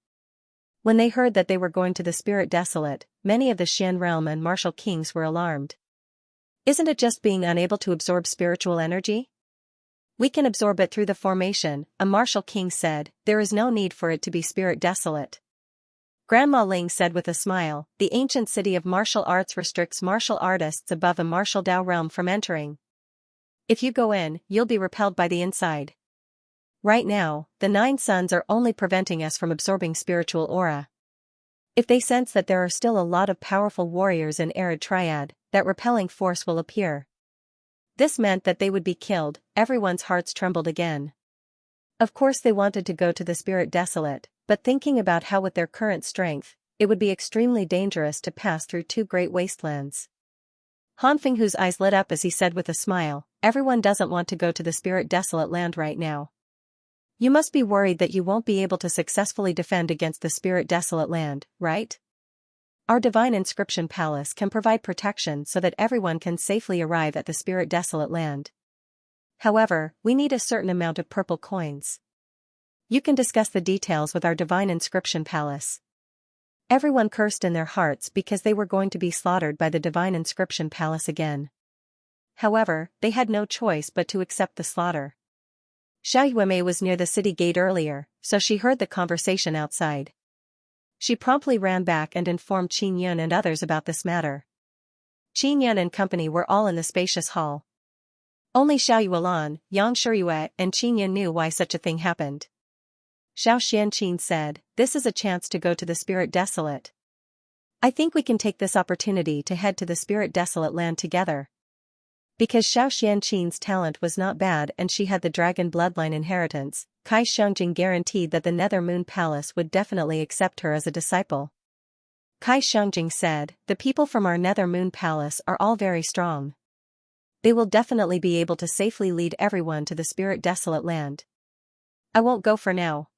When they heard that they were going to the spirit desolate, many of the Xian realm and martial kings were alarmed. "Isn't it just being unable to absorb spiritual energy? We can absorb it through the formation," a martial king said. "There is no need for it to be spirit desolate." Grandma Ling said with a smile, "The ancient city of martial arts restricts martial artists above a martial Dao realm from entering. If you go in, you'll be repelled by the inside. Right now, the Nine Suns are only preventing us from absorbing spiritual aura. If they sense that there are still a lot of powerful warriors in Arid Triad, that repelling force will appear. This meant that they would be killed." Everyone's hearts trembled again. Of course they wanted to go to the spirit desolate, but thinking about how with their current strength, it would be extremely dangerous to pass through two great wastelands. Han Fenghu's eyes lit up as he said with a smile, "Everyone doesn't want to go to the spirit desolate land right now. You must be worried that you won't be able to successfully defend against the spirit desolate land, right? Our divine inscription palace can provide protection so that everyone can safely arrive at the spirit desolate land. However, we need a certain amount of purple coins. You can discuss the details with our divine inscription palace." Everyone cursed in their hearts because they were going to be slaughtered by the divine inscription palace again. However, they had no choice but to accept the slaughter. Xiao Yuemei was near the city gate earlier, so she heard the conversation outside. She promptly ran back and informed Qin Yun and others about this matter. Qin Yun and company were all in the spacious hall. Only Xiao Yuelan, Yang Shiyue, and Qin Yun knew why such a thing happened. Xiao Xianqin said, "This is a chance to go to the spirit desolate. I think we can take this opportunity to head to the spirit desolate land together." Because Xiao Xianqin's talent was not bad and she had the dragon bloodline inheritance, Kai Xiangjing guaranteed that the Nether Moon Palace would definitely accept her as a disciple. Kai Xiangjing said, "The people from our Nether Moon Palace are all very strong. They will definitely be able to safely lead everyone to the spirit desolate land. I won't go for now."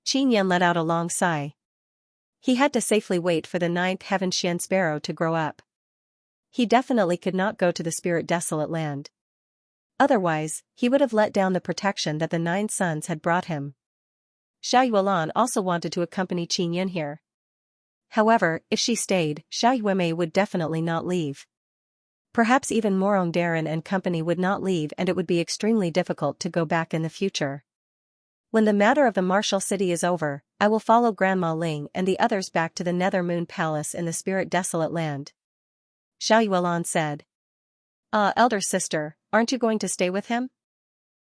Qin Yan let out a long sigh. He had to safely wait for the ninth heaven Xian sparrow to grow up. He definitely could not go to the spirit desolate land. Otherwise, he would have let down the protection that the Nine Suns had brought him. Xiao Yuelan also wanted to accompany Qin Yan here. However, if she stayed, Xiao Yuemei would definitely not leave. Perhaps even Morong Darren and company would not leave and it would be extremely difficult to go back in the future. When the matter of the martial city is over, I will follow Grandma Ling and the others back to the Nether Moon Palace in the spirit desolate land. Xiao Yuelan said. Elder sister, aren't you going to stay with him?"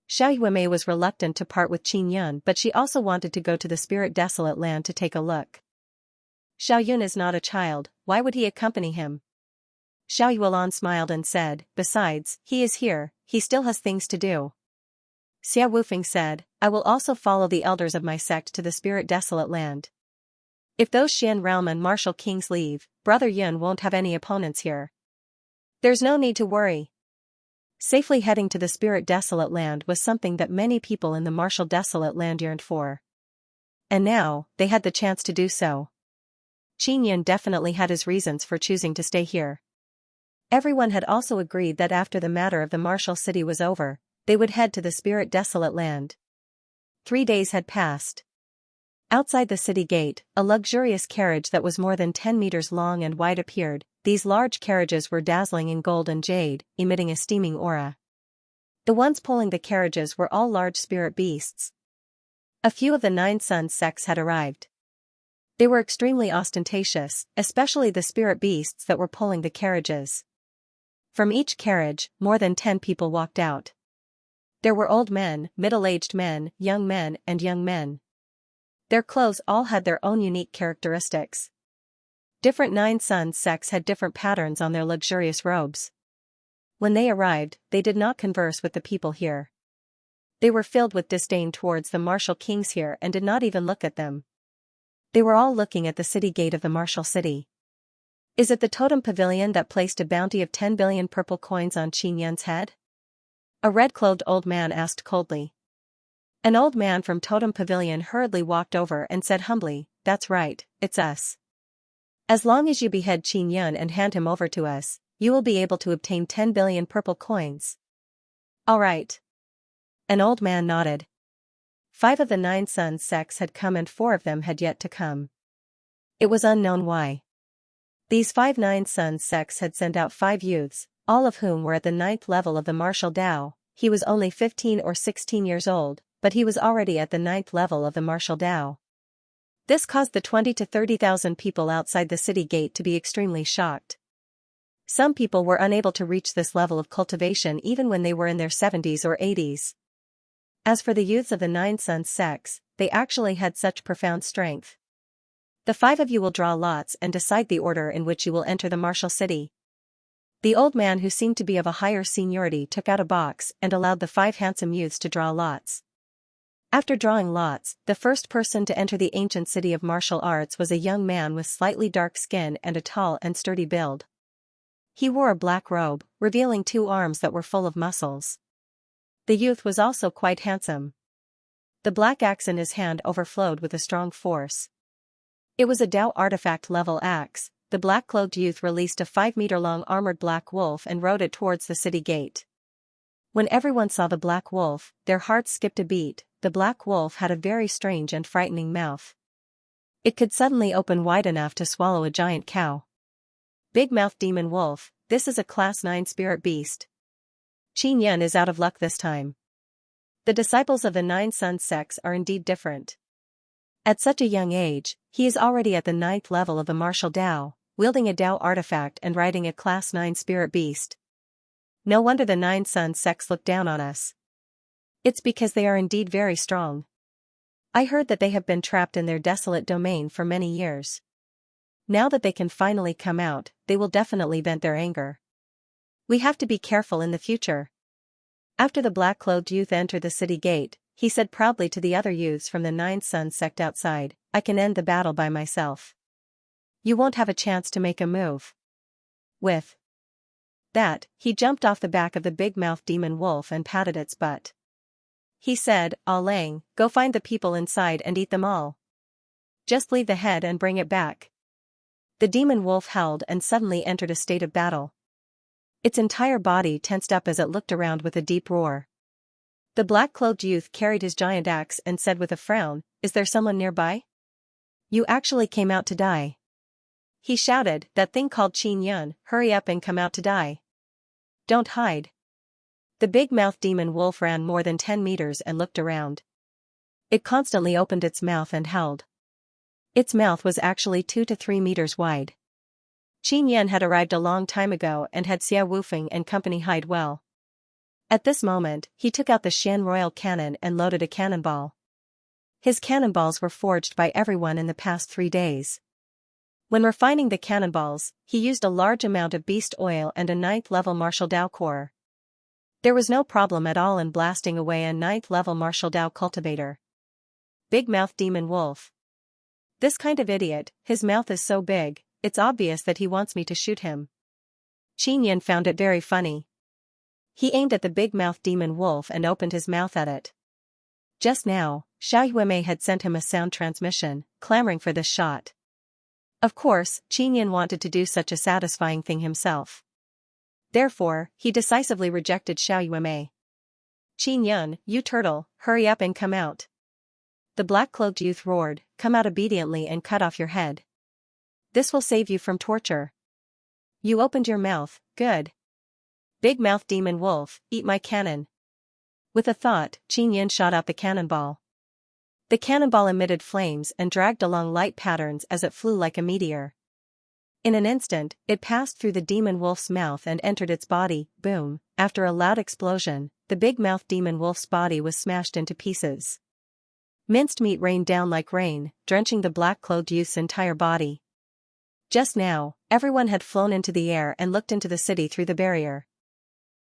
Xiao Yuemei was reluctant to part with Qin Yun, but she also wanted to go to the spirit desolate land to take a look. Xiao Yun is not a child, why would he accompany him? Xiao Yuelan smiled and said, "Besides, he is here, he still has things to do." Xia Wufeng said, "I will also follow the elders of my sect to the spirit desolate land. If those Xian realm and martial kings leave, Brother Yun won't have any opponents here." There's no need to worry. Safely heading to the Spirit Desolate Land was something that many people in the Martial Desolate Land yearned for. And now, they had the chance to do so. Xianxia definitely had his reasons for choosing to stay here. Everyone had also agreed that after the matter of the Martial City was over, they would head to the Spirit Desolate Land. 3 days had passed. Outside the city gate, a luxurious carriage that was more than 10 meters long and wide appeared. These large carriages were dazzling in gold and jade, emitting a steaming aura. The ones pulling the carriages were all large spirit beasts. A few of the 9 Suns sects had arrived. They were extremely ostentatious, especially the spirit beasts that were pulling the carriages. From each carriage, more than 10 people walked out. There were old men, middle-aged men, and young men. Their clothes all had their own unique characteristics. Different 9 Suns sects had different patterns on their luxurious robes. When they arrived, they did not converse with the people here. They were filled with disdain towards the martial kings here and did not even look at them. They were all looking at the city gate of the martial city. Is it the totem pavilion that placed a bounty of 10 billion purple coins on Xianxia's head? A red-clothed old man asked coldly. An old man from Totem Pavilion hurriedly walked over and said humbly, "That's right, it's us. As long as you behead Xianxia and hand him over to us, you will be able to obtain 10 billion purple coins." All right. An old man nodded. 5 of the 9 Suns sects had come and 4 of them had yet to come. It was unknown why. These 5 9 Suns sects had sent out 5 youths, all of whom were at the 9th level of the martial Dao. He was only 15 or 16 years old, but he was already at the 9th level of the martial Dao. This caused the 20 to 30,000 people outside the city gate to be extremely shocked. Some people were unable to reach this level of cultivation even when they were in their 70s or 80s. As for the youths of the 9 Suns sects, they actually had such profound strength. The 5 of you will draw lots and decide the order in which you will enter the martial city. The old man who seemed to be of a higher seniority took out a box and allowed the 5 handsome youths to draw lots. After drawing lots, the first person to enter the ancient city of martial arts was a young man with slightly dark skin and a tall and sturdy build. He wore a black robe, revealing 2 arms that were full of muscles. The youth was also quite handsome. The black axe in his hand overflowed with a strong force. It was a Dao artifact-level axe. The black-clothed youth released a 5-meter-long armored black wolf and rode it towards the city gate. When everyone saw the black wolf, their hearts skipped a beat. The black wolf had a very strange and frightening mouth. It could suddenly open wide enough to swallow a giant cow. Big Mouth Demon Wolf, this is a Class 9 spirit beast. Xianxia is out of luck this time. The disciples of the 9 Suns sects are indeed different. At such a young age, he is already at the 9th level of the martial Dao, wielding a Dao artifact and riding a Class 9 spirit beast. No wonder the 9 Suns sects look down on us. It's because they are indeed very strong. I heard that they have been trapped in their desolate domain for many years. Now that they can finally come out, they will definitely vent their anger. We have to be careful in the future. After the black-clothed youth entered the city gate, he said proudly to the other youths from the 9 Suns sect outside, "I can end the battle by myself. You won't have a chance to make a move." With that, he jumped off the back of the big-mouthed demon wolf and patted its butt. He said, "Ah Lang, go find the people inside and eat them all. Just leave the head and bring it back." The demon wolf howled and suddenly entered a state of battle. Its entire body tensed up as it looked around with a deep roar. The black-clothed youth carried his giant axe and said with a frown, "Is there someone nearby? You actually came out to die." He shouted, "That thing called Xianxia, hurry up and come out to die. Don't hide." The big-mouthed demon wolf ran more than 10 meters and looked around. It constantly opened its mouth and howled. Its mouth was actually 2 to 3 meters wide. Xianxia had arrived a long time ago and had Xia Wufeng and company hide well. At this moment, he took out the Shan Royal Cannon and loaded a cannonball. His cannonballs were forged by everyone in the past 3 days. When refining the cannonballs, he used a large amount of beast oil and a 9th-level martial Dao core. There was no problem at all in blasting away a 9th-level martial Dao cultivator. Big Mouth Demon Wolf. This kind of idiot, his mouth is so big, it's obvious that he wants me to shoot him. Qin Yan found it very funny. He aimed at the big-mouthed demon wolf and opened his mouth at it. Just now, Xiao Yuemei had sent him a sound transmission, clamoring for this shot. Of course, Qin Yan wanted to do such a satisfying thing himself. Therefore, he decisively rejected Xiao Yuemei. Qin Yan, you turtle, hurry up and come out. The black-cloaked youth roared, come out obediently and cut off your head. This will save you from torture. You opened your mouth, good. Big-mouthed demon wolf, eat my cannon. With a thought, Qin Yan shot out the cannonball. The cannonball emitted flames and dragged along light patterns as it flew like a meteor. In an instant, it passed through the demon wolf's mouth and entered its body, boom, after a loud explosion, the big-mouthed demon wolf's body was smashed into pieces. Minced meat rained down like rain, drenching the black-clothed youth's entire body. Just now, everyone had flown into the air and looked into the city through the barrier.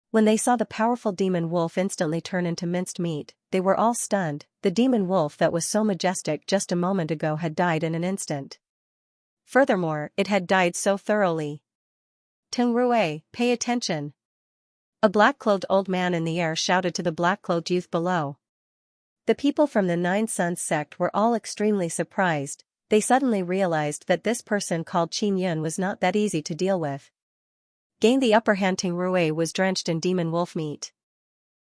When they saw the powerful demon wolf instantly turn into minced meat, they were all stunned. The demon wolf that was so majestic just a moment ago had died in an instant. Furthermore, it had died so thoroughly. Tingrui, pay attention. A black-clothed old man in the air shouted to the black-clothed youth below. The people from the Nine Suns sect were all extremely surprised. They suddenly realized that this person called Qin Yan was not that easy to deal with. Gained the upper hand. Tingrui was drenched in demon wolf meat.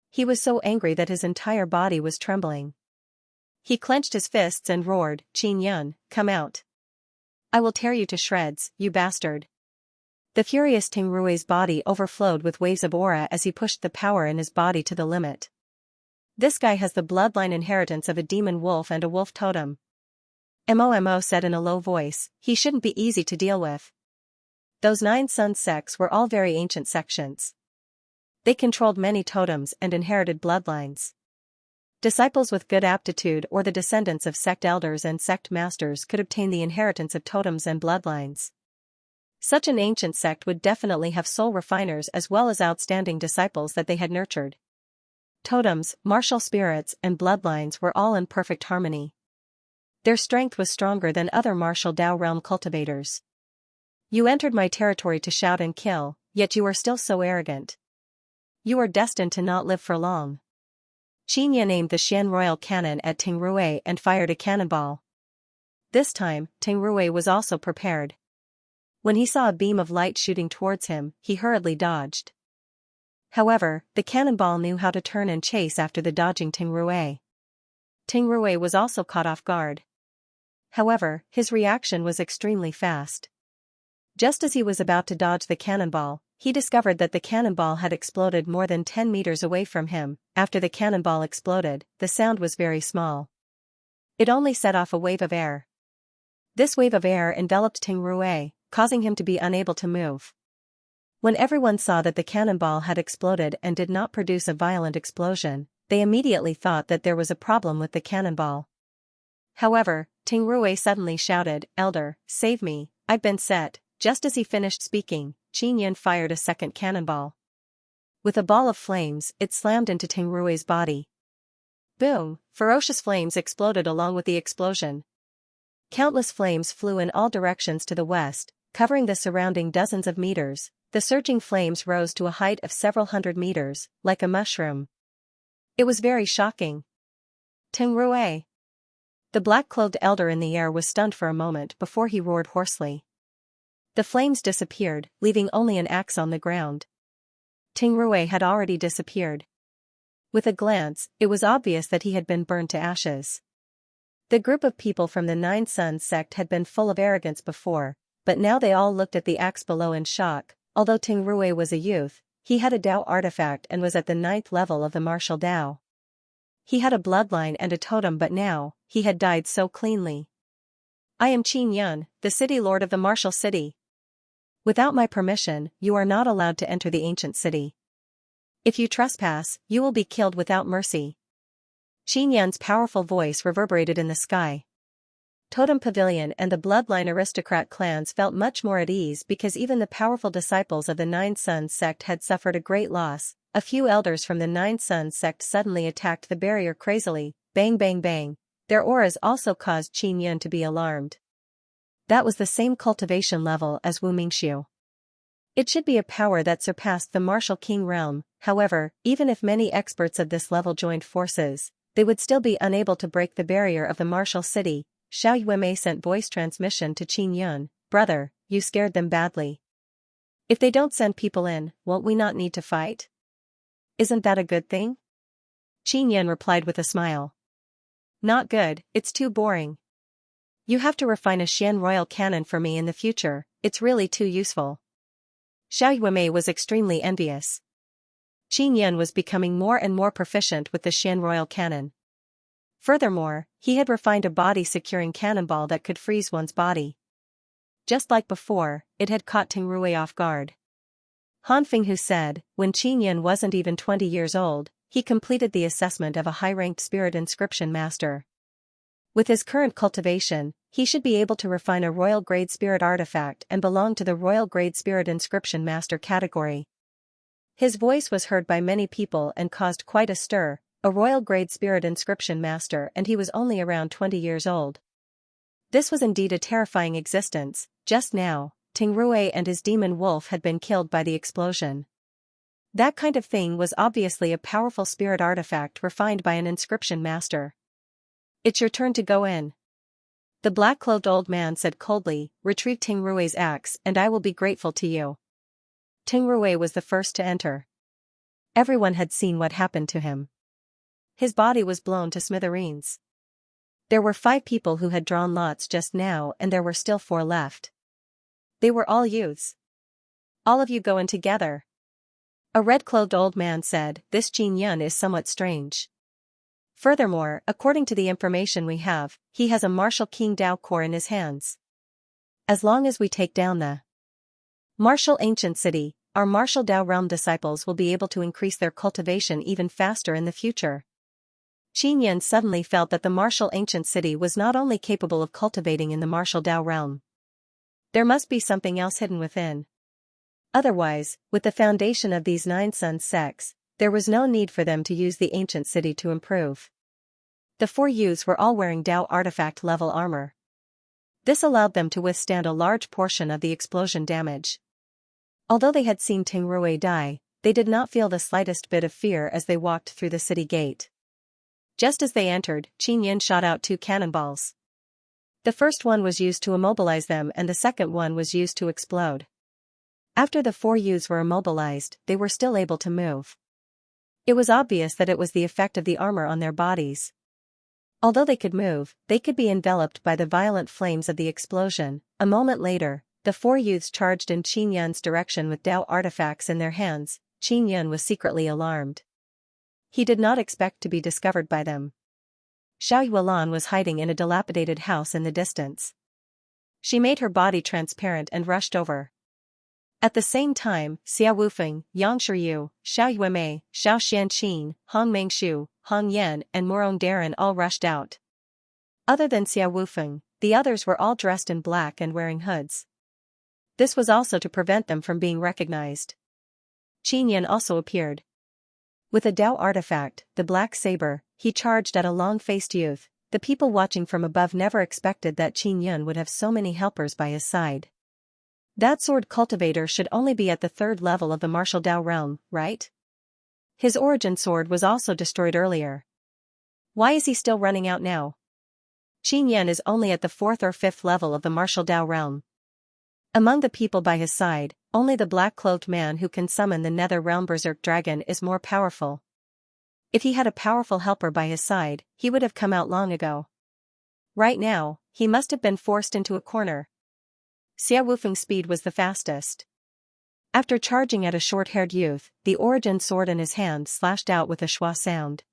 He was so angry that his entire body was trembling. He clenched his fists and roared, Qin Yan, come out. I will tear you to shreds, you bastard. The furious Tingrui's body overflowed with waves of aura as he pushed the power in his body to the limit. This guy has the bloodline inheritance of a demon wolf and a wolf totem. Momo said in a low voice, he shouldn't be easy to deal with. Those Nine Suns sects were all very ancient sections. They controlled many totems and inherited bloodlines. Disciples with good aptitude or the descendants of sect elders and sect masters could obtain the inheritance of totems and bloodlines. Such an ancient sect would definitely have soul refiners as well as outstanding disciples that they had nurtured. Totems, martial spirits, and bloodlines were all in perfect harmony. Their strength was stronger than other martial Dao realm cultivators. You entered my territory to shout and kill, yet you are still so arrogant. You are destined to not live for long. Qin Yan aimed the Xian Royal Cannon at Tingrui and fired a cannonball. This time, Tingrui was also prepared. When he saw a beam of light shooting towards him, he hurriedly dodged. However, the cannonball knew how to turn and chase after the dodging Tingrui. Tingrui was also caught off guard. However, his reaction was extremely fast. Just as he was about to dodge the cannonball, he discovered that the cannonball had exploded more than 10 meters away from him. After the cannonball exploded, the sound was very small. It only set off a wave of air. This wave of air enveloped Tingrui, causing him to be unable to move. When everyone saw that the cannonball had exploded and did not produce a violent explosion, they immediately thought that there was a problem with the cannonball. However, Tingrui suddenly shouted, Elder, save me, I've been set. Just as he finished speaking, Qin Yan fired a second cannonball. With a ball of flames, it slammed into Tingrui's body. Boom! Ferocious flames exploded along with the explosion. Countless flames flew in all directions to the west, covering the surrounding dozens of meters. The surging flames rose to a height of several hundred meters, like a mushroom. It was very shocking. Tingrui! The black-clothed elder in the air was stunned for a moment before he roared hoarsely. The flames disappeared, leaving only an axe on the ground. Tingrui had already disappeared. With a glance, it was obvious that he had been burned to ashes. The group of people from the Nine Suns sect had been full of arrogance before, but now they all looked at the axe below in shock. Although Tingrui was a youth, he had a Dao artifact and was at the 9th level of the martial Dao. He had a bloodline and a totem, but now, he had died so cleanly. I am Qin Yan, the city lord of the martial city. Without my permission, you are not allowed to enter the ancient city. If you trespass, you will be killed without mercy. Qin Yan's powerful voice reverberated in the sky. Totem Pavilion and the bloodline aristocrat clans felt much more at ease because even the powerful disciples of the Nine Suns sect had suffered a great loss. A few elders from the Nine Suns sect suddenly attacked the barrier crazily, bang bang bang. Their auras also caused Qin Yan to be alarmed. That was the same cultivation level as Wu Mingxiu. It should be a power that surpassed the martial king realm. However, even if many experts of this level joined forces, they would still be unable to break the barrier of the martial city. Xiao Yuemei sent voice transmission to Qin Yun. Brother, you scared them badly. If they don't send people in, won't we not need to fight? Isn't that a good thing? Qin Yun replied with a smile. Not good, it's too boring. You have to refine a Xian royal cannon for me in the future, it's really too useful. Xiao Yuemei was extremely envious. Qin Yun was becoming more and more proficient with the Xian royal cannon. Furthermore, he had refined a body-securing cannonball that could freeze one's body. Just like before, it had caught Tingrui off guard. Han Fenghu said, when Qin Yun wasn't even 20 years old, he completed the assessment of a high-ranked spirit inscription master. With his current cultivation, he should be able to refine a royal-grade spirit artifact and belong to the royal-grade spirit inscription master category. His voice was heard by many people and caused quite a stir, a royal-grade spirit inscription master, and he was only around 20 years old. This was indeed a terrifying existence. Just now, Tingrui and his demon wolf had been killed by the explosion. That kind of thing was obviously a powerful spirit artifact refined by an inscription master. It's your turn to go in. The black-clothed old man said coldly, retrieve Tingrui's axe and I will be grateful to you. Tingrui was the first to enter. Everyone had seen what happened to him. His body was blown to smithereens. There were 5 people who had drawn lots just now and there were still 4 left. They were all youths. All of you go in together. A red-clothed old man said, this Qin Yun is somewhat strange. Furthermore, according to the information we have, he has a martial king Dao core in his hands. As long as we take down the martial ancient city, our martial Dao realm disciples will be able to increase their cultivation even faster in the future. Qin Yun suddenly felt that the martial ancient city was not only capable of cultivating in the martial Dao realm. There must be something else hidden within. Otherwise, with the foundation of these 9 sun sects, there was no need for them to use the ancient city to improve. The 4 youths were all wearing Dao artifact level armor. This allowed them to withstand a large portion of the explosion damage. Although they had seen Tingrui die, they did not feel the slightest bit of fear as they walked through the city gate. Just as they entered, Qin Yun shot out 2 cannonballs. The first one was used to immobilize them and the second one was used to explode. After the 4 youths were immobilized, they were still able to move. It was obvious that it was the effect of the armor on their bodies. Although they could move, they could be enveloped by the violent flames of the explosion. A moment later, the 4 youths charged in Qin Yun's direction with Dao artifacts in their hands. Qin Yun was secretly alarmed. He did not expect to be discovered by them. Xiao Yuelan was hiding in a dilapidated house in the distance. She made her body transparent and rushed over. At the same time, Xia Wufeng, Yang Shiyu, Xiao Yuemei, Xiao Xianqin, Hong Mengshu, Hong Yan and Murong Darren all rushed out. Other than Xia Wufeng, the others were all dressed in black and wearing hoods. This was also to prevent them from being recognized. Qin Yun also appeared. With a Dao artifact, the black saber, he charged at a long-faced youth. The people watching from above never expected that Qin Yun would have so many helpers by his side. That sword cultivator should only be at the 3rd level of the martial Dao realm, right? His origin sword was also destroyed earlier. Why is he still running out now? Qin Yun is only at the 4th or 5th level of the martial Dao realm. Among the people by his side, only the black-clothed man who can summon the Nether Realm Berserk Dragon is more powerful. If he had a powerful helper by his side, he would have come out long ago. Right now, he must have been forced into a corner. Xia Wufeng's speed was the fastest. After charging at a short-haired youth, the origin sword in his hand slashed out with a schwa sound.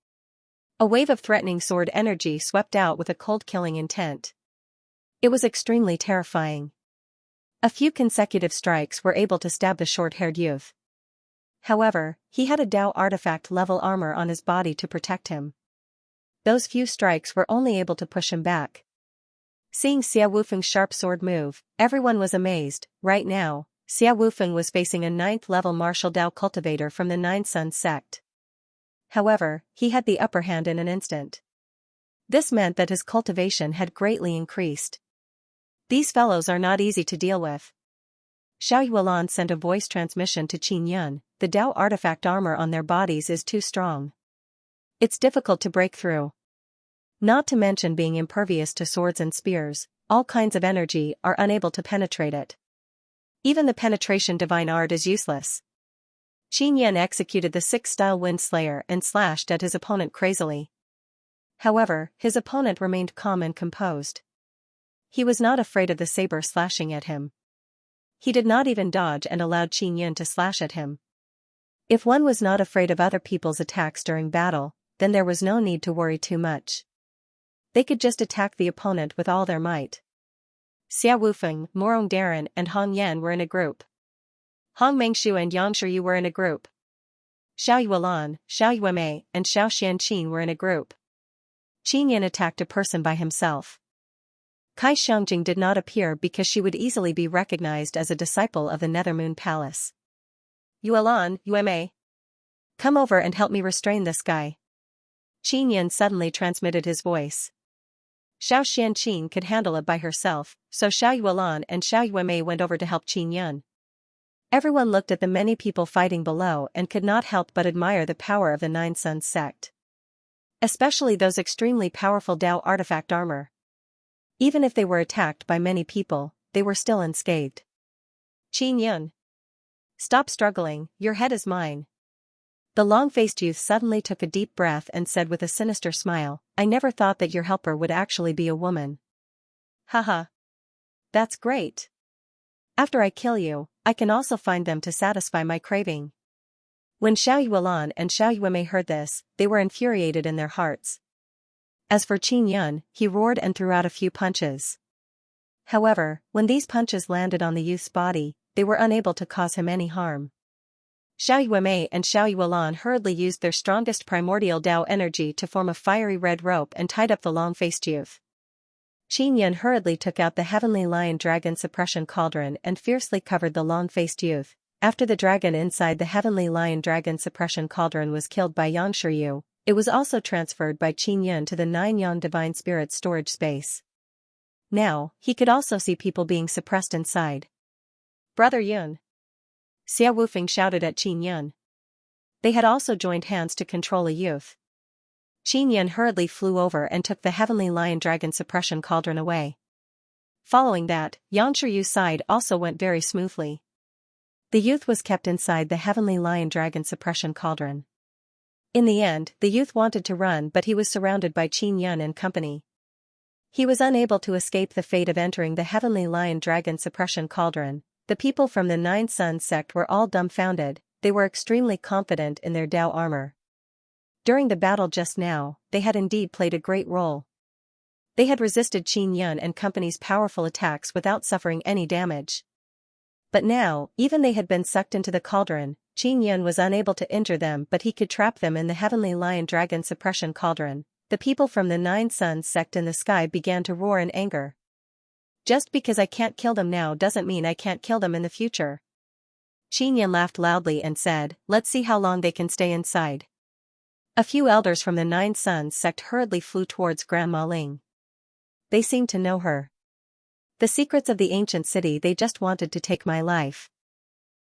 A wave of threatening sword energy swept out with a cold-killing intent. It was extremely terrifying. A few consecutive strikes were able to stab the short-haired youth. However, he had a Dao artifact level armor on his body to protect him. Those few strikes were only able to push him back. Seeing Xia Wufeng's sharp sword move, everyone was amazed. Right now, Xia Wufeng was facing a 9th level martial Dao cultivator from the 9 Sun sect. However, he had the upper hand in an instant. This meant that his cultivation had greatly increased. These fellows are not easy to deal with. Xiao Yuan sent a voice transmission to Qin Yun, the Dao artifact armor on their bodies is too strong. It's difficult to break through. Not to mention being impervious to swords and spears, all kinds of energy are unable to penetrate it. Even the penetration divine art is useless. Qin Yun executed the 6-style Wind Slayer and slashed at his opponent crazily. However, his opponent remained calm and composed. He was not afraid of the saber slashing at him. He did not even dodge and allowed Qin Yun to slash at him. If one was not afraid of other people's attacks during battle, then there was no need to worry too much. They could just attack the opponent with all their might. Xia Wufeng, Morong Darren and Hong Yan were in a group. Hong Mengshu and Yang Shiyu were in a group. Xiao Yuan, Xiao Yuemei, and Xiao Xianqin were in a group. Qin Yun attacked a person by himself. Kai Xiangjing did not appear because she would easily be recognized as a disciple of the Nethermoon Palace. Yuan, Yuemei. Come over and help me restrain this guy. Qin Yun suddenly transmitted his voice. Xiao Xianqin could handle it by herself, so Xiao Yuan and Xiao Yuemei went over to help Qin Yun. Everyone looked at the many people fighting below and could not help but admire the power of the Nine Suns sect. Especially those extremely powerful Dao artifact armor. Even if they were attacked by many people, they were still unscathed. Qin Yun. Stop struggling, your head is mine. The long-faced youth suddenly took a deep breath and said with a sinister smile, I never thought that your helper would actually be a woman. Haha. That's great. After I kill you, I can also find them to satisfy my craving. When Xiao Yuan and Xiao Yuemei heard this, they were infuriated in their hearts. As for Qin Yun, he roared and threw out a few punches. However, when these punches landed on the youth's body, they were unable to cause him any harm. Xiao Yuemei and Xiao Yuan hurriedly used their strongest primordial Dao energy to form a fiery red rope and tied up the long-faced youth. Qin Yun hurriedly took out the Heavenly Lion Dragon Suppression Cauldron and fiercely covered the long-faced youth. After the dragon inside the Heavenly Lion Dragon Suppression Cauldron was killed by Yang Shiyu, it was also transferred by Qin Yun to the 9-Yang Divine Spirit storage space. Now, he could also see people being suppressed inside. Brother Yun. Xia Wufeng shouted at Qin Yun. They had also joined hands to control a youth. Qin Yun hurriedly flew over and took the Heavenly Lion Dragon Suppression Cauldron away. Following that, Yang Shiryu's side also went very smoothly. The youth was kept inside the Heavenly Lion Dragon Suppression Cauldron. In the end, the youth wanted to run but he was surrounded by Qin Yun and company. He was unable to escape the fate of entering the Heavenly Lion Dragon Suppression Cauldron. The people from the Nine Suns sect were all dumbfounded, they were extremely confident in their Dao armor. During the battle just now, they had indeed played a great role. They had resisted Qin Yun and company's powerful attacks without suffering any damage. But now, even they had been sucked into the cauldron, Qin Yun was unable to injure them but he could trap them in the Heavenly Lion Dragon Suppression Cauldron. The people from the Nine Suns sect in the sky began to roar in anger. Just because I can't kill them now doesn't mean I can't kill them in the future. Qin Yun laughed loudly and said, let's see how long they can stay inside. A few elders from the Nine Suns sect hurriedly flew towards Grandma Ling. They seemed to know her. The secrets of the ancient city, they just wanted to take my life.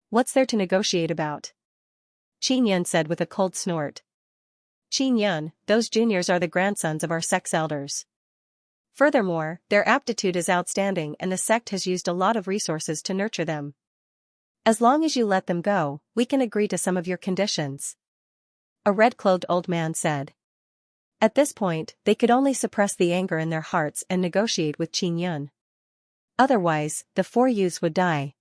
What's there to negotiate about? Qin Yun said with a cold snort. Qin Yun, those juniors are the grandsons of our sect's elders. Furthermore, their aptitude is outstanding and the sect has used a lot of resources to nurture them. As long as you let them go, we can agree to some of your conditions. A red-clothed old man said. At this point, they could only suppress the anger in their hearts and negotiate with Qin Yun. Otherwise, the 4 youths would die.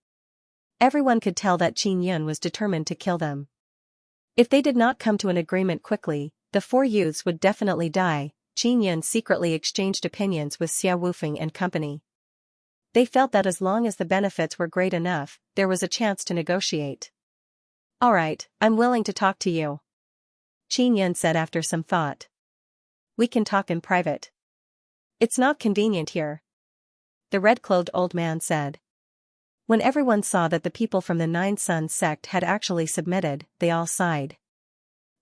Everyone could tell that Qin Yun was determined to kill them. If they did not come to an agreement quickly, the 4 youths would definitely die. Qin Yun secretly exchanged opinions with Xia Wufeng and company. They felt that as long as the benefits were great enough, there was a chance to negotiate. Alright, I'm willing to talk to you. Qin Yun said after some thought. We can talk in private. It's not convenient here. The red-clothed old man said. When everyone saw that the people from the Nine Suns sect had actually submitted, they all sighed.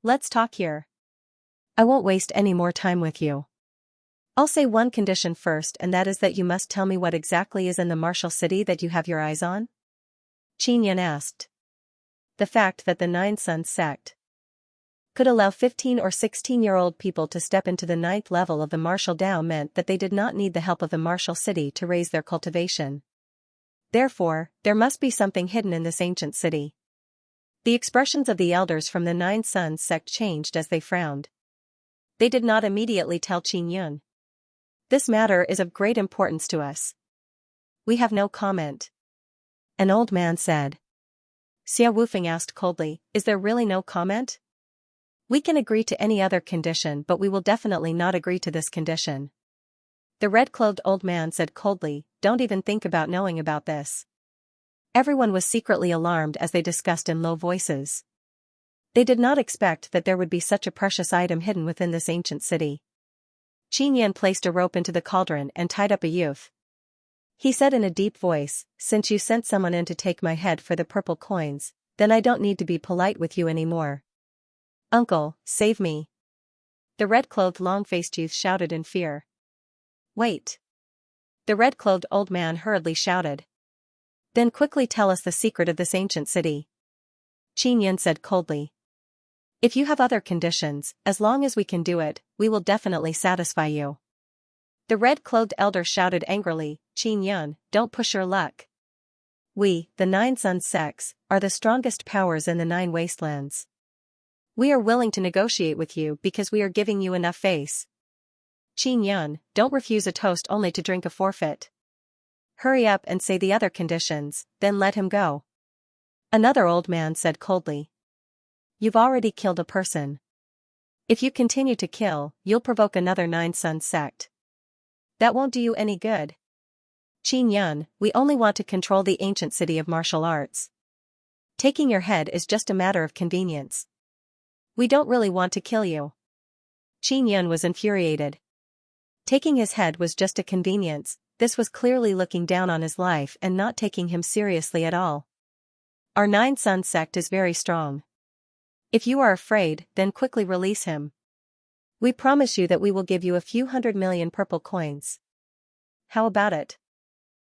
Let's talk here. I won't waste any more time with you. I'll say one condition first and that is that you must tell me what exactly is in the martial city that you have your eyes on. Qin Yan asked. The fact that the Nine Sons sect could allow 15 or 16-year-old people to step into the ninth level of the martial Dao meant that they did not need the help of the martial city to raise their cultivation. Therefore, there must be something hidden in this ancient city. The expressions of the elders from the Nine Sons sect changed as they frowned. They did not immediately tell Qin Yan. This matter is of great importance to us. We have no comment. An old man said. Xia Wufeng asked coldly, is there really no comment? We can agree to any other condition, but we will definitely not agree to this condition. The red-clothed old man said coldly, don't even think about knowing about this. Everyone was secretly alarmed as they discussed in low voices. They did not expect that there would be such a precious item hidden within this ancient city. Qin Yan placed a rope into the cauldron and tied up a youth. He said in a deep voice, since you sent someone in to take my head for the purple coins, then I don't need to be polite with you anymore. Uncle, save me. The red-clothed long-faced youth shouted in fear. Wait. The red-clothed old man hurriedly shouted. Then quickly tell us the secret of this ancient city. Qin Yan said coldly. If you have other conditions, as long as we can do it, we will definitely satisfy you. The red-clothed elder shouted angrily, Qin Yan, don't push your luck. We, the Nine Sons sects, are the strongest powers in the Nine Wastelands. We are willing to negotiate with you because we are giving you enough face. Qin Yan, don't refuse a toast only to drink a forfeit. Hurry up and say the other conditions, then let him go. Another old man said coldly. You've already killed a person. If you continue to kill, you'll provoke another Nine Sons sect. That won't do you any good. Qin Yan, we only want to control the ancient city of martial arts. Taking your head is just a matter of convenience. We don't really want to kill you. Qin Yan was infuriated. Taking his head was just a convenience, this was clearly looking down on his life and not taking him seriously at all. Our Nine Sons sect is very strong. If you are afraid, then quickly release him. We promise you that we will give you a few 100 million purple coins. How about it?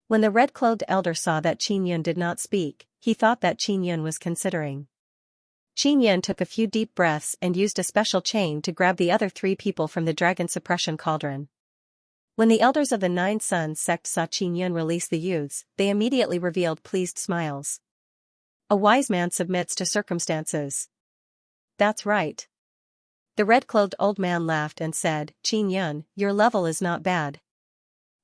When the red-clothed elder saw that Qin Yan did not speak, he thought that Qin Yan was considering. Qin Yan took a few deep breaths and used a special chain to grab the other 3 people from the dragon suppression cauldron. When the elders of the Nine Sons sect saw Qin Yan release the youths, they immediately revealed pleased smiles. A wise man submits to circumstances. That's right. The red-clothed old man laughed and said, Qin Yan, your level is not bad.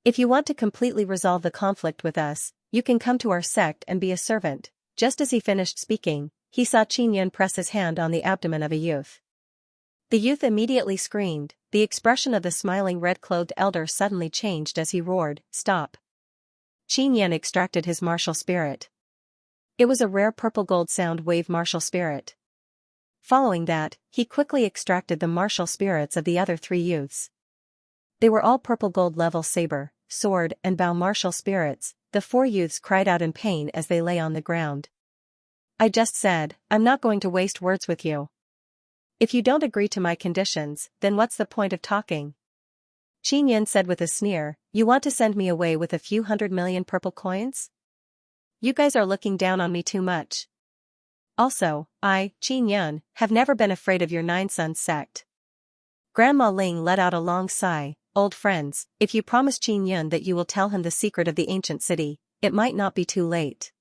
If you want to completely resolve the conflict with us, you can come to our sect and be a servant. Just as he finished speaking, he saw Qin Yan press his hand on the abdomen of a youth. The youth immediately screamed. The expression of the smiling red-clothed elder suddenly changed as he roared, Stop! Qin Yan extracted his martial spirit. It was a rare purple-gold sound wave martial spirit. Following that, he quickly extracted the martial spirits of the other 3 youths. They were all purple-gold level saber, sword and bow martial spirits. The 4 youths cried out in pain as they lay on the ground. I just said, I'm not going to waste words with you. If you don't agree to my conditions, then what's the point of talking? Qin Yan said with a sneer, you want to send me away with a few 100 million purple coins? You guys are looking down on me too much. Also, I, Qin Yan, have never been afraid of your Nine Sons sect. Grandma Ling let out a long sigh. Old friends, if you promise Qin Yan that you will tell him the secret of the ancient city, it might not be too late.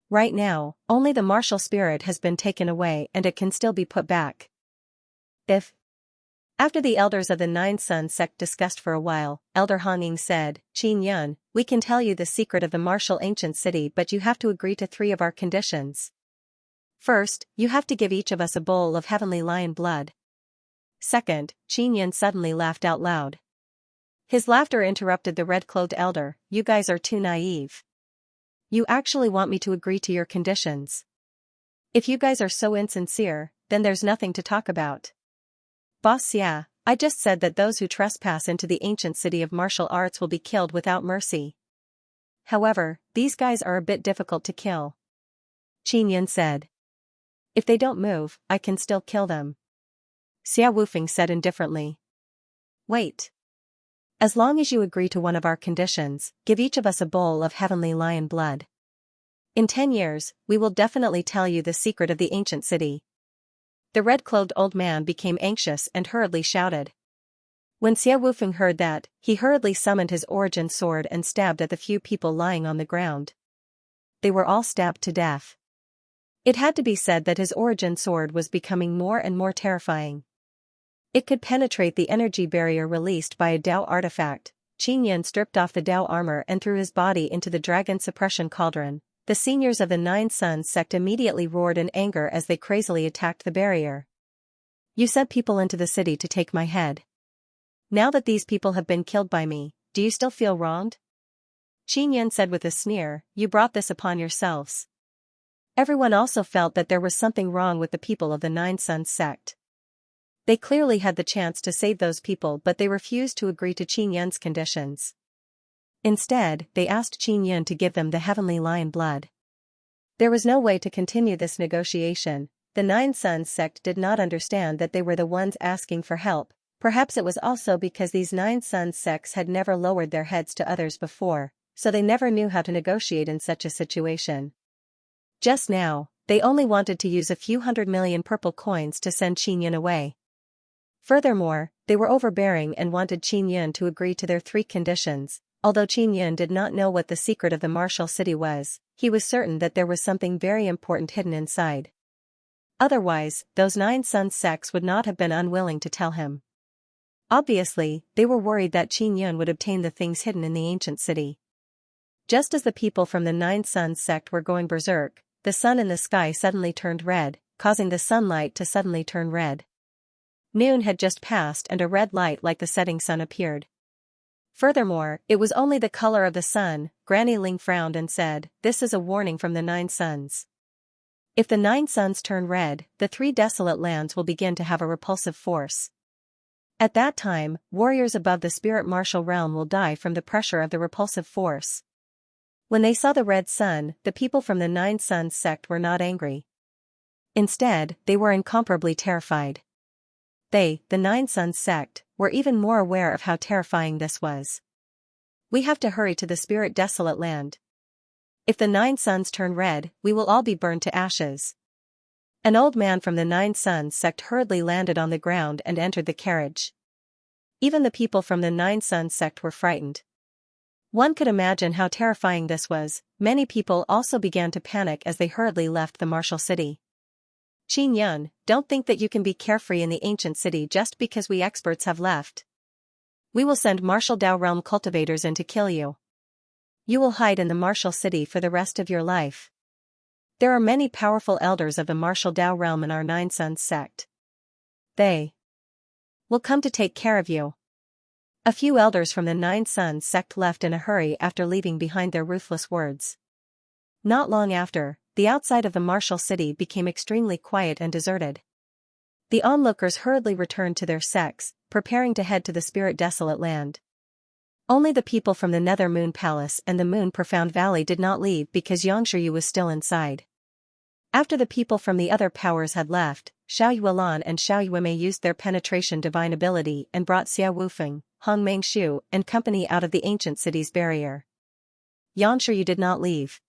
Right now, only the martial spirit has been taken away and it can still be put back. After the elders of the Nine Sons sect discussed for a while, Elder Honging said, Qin Yan, we can tell you the secret of the martial ancient city, but you have to agree to 3 of our conditions. First, you have to give each of us a bowl of heavenly lion blood. Second, Qin Yan suddenly laughed out loud. His laughter interrupted the red-clothed elder, you guys are too naive. You actually want me to agree to your conditions. If you guys are so insincere, then there's nothing to talk about. Boss, yeah, I just said that those who trespass into the ancient city of martial arts will be killed without mercy. However, these guys are a bit difficult to kill. Qin Yan said. If they don't move, I can still kill them. Xia Wufeng said indifferently. Wait. As long as you agree to one of our conditions, give each of us a bowl of heavenly lion blood. In 10 years, we will definitely tell you the secret of the ancient city. The red-clothed old man became anxious and hurriedly shouted. When Xia Wufeng heard that, he hurriedly summoned his origin sword and stabbed at the few people lying on the ground. They were all stabbed to death. It had to be said that his origin sword was becoming more and more terrifying. It could penetrate the energy barrier released by a Dao artifact. Qin Yan stripped off the Dao armor and threw his body into the dragon suppression cauldron. The seniors of the Nine Suns sect immediately roared in anger as they crazily attacked the barrier. You sent people into the city to take my head. Now that these people have been killed by me, do you still feel wronged? Qin Yan said with a sneer, you brought this upon yourselves. Everyone also felt that there was something wrong with the people of the Nine Suns sect. They clearly had the chance to save those people, but they refused to agree to Qin Yan's conditions. Instead, they asked Qin Yan to give them the heavenly lion blood. There was no way to continue this negotiation. The Nine Suns sect did not understand that they were the ones asking for help. Perhaps it was also because these Nine Suns sects had never lowered their heads to others before, so they never knew how to negotiate in such a situation. Just now, they only wanted to use a few 100 million purple coins to send Qin Yan away. Furthermore, they were overbearing and wanted Qin Yan to agree to their 3 conditions. Although Qin Yan did not know what the secret of the martial city was, he was certain that there was something very important hidden inside. Otherwise, those Nine Suns sects would not have been unwilling to tell him. Obviously, they were worried that Qin Yan would obtain the things hidden in the ancient city. Just as the people from the Nine Suns sect were going berserk, the sun in the sky suddenly turned red, causing the sunlight to suddenly turn red. Noon had just passed and a red light like the setting sun appeared. Furthermore, it was only the color of the sun. Granny Ling frowned and said, this is a warning from the Nine Suns. If the Nine Suns turn red, the 3 desolate lands will begin to have a repulsive force. At that time, warriors above the spirit martial realm will die from the pressure of the repulsive force. When they saw the red sun, the people from the Nine Suns sect were not angry. Instead, they were incomparably terrified. They, the Nine Suns sect, were even more aware of how terrifying this was. We have to hurry to the spirit desolate land. If the Nine Suns turn red, we will all be burned to ashes. An old man from the Nine Suns sect hurriedly landed on the ground and entered the carriage. Even the people from the Nine Suns sect were frightened. One could imagine how terrifying this was. Many people also began to panic as they hurriedly left the martial city. Qin Yan, don't think that you can be carefree in the ancient city just because we experts have left. We will send martial Dao realm cultivators in to kill you. You will hide in the martial city for the rest of your life. There are many powerful elders of the martial Dao realm in our Nine Suns sect. They will come to take care of you. A few elders from the Nine Suns sect left in a hurry after leaving behind their ruthless words. Not long after, the outside of the martial city became extremely quiet and deserted. The onlookers hurriedly returned to their sects, preparing to head to the spirit desolate land. Only the people from the Nether Moon Palace and the Moon Profound Valley did not leave because Xianxia was still inside. After the people from the other powers had left, Xiao Yuelan and Xiao Yuemei used their penetration divine ability and brought Xia Wufeng, Hong Mengshu, and company out of the ancient city's barrier. Xianxia did not leave.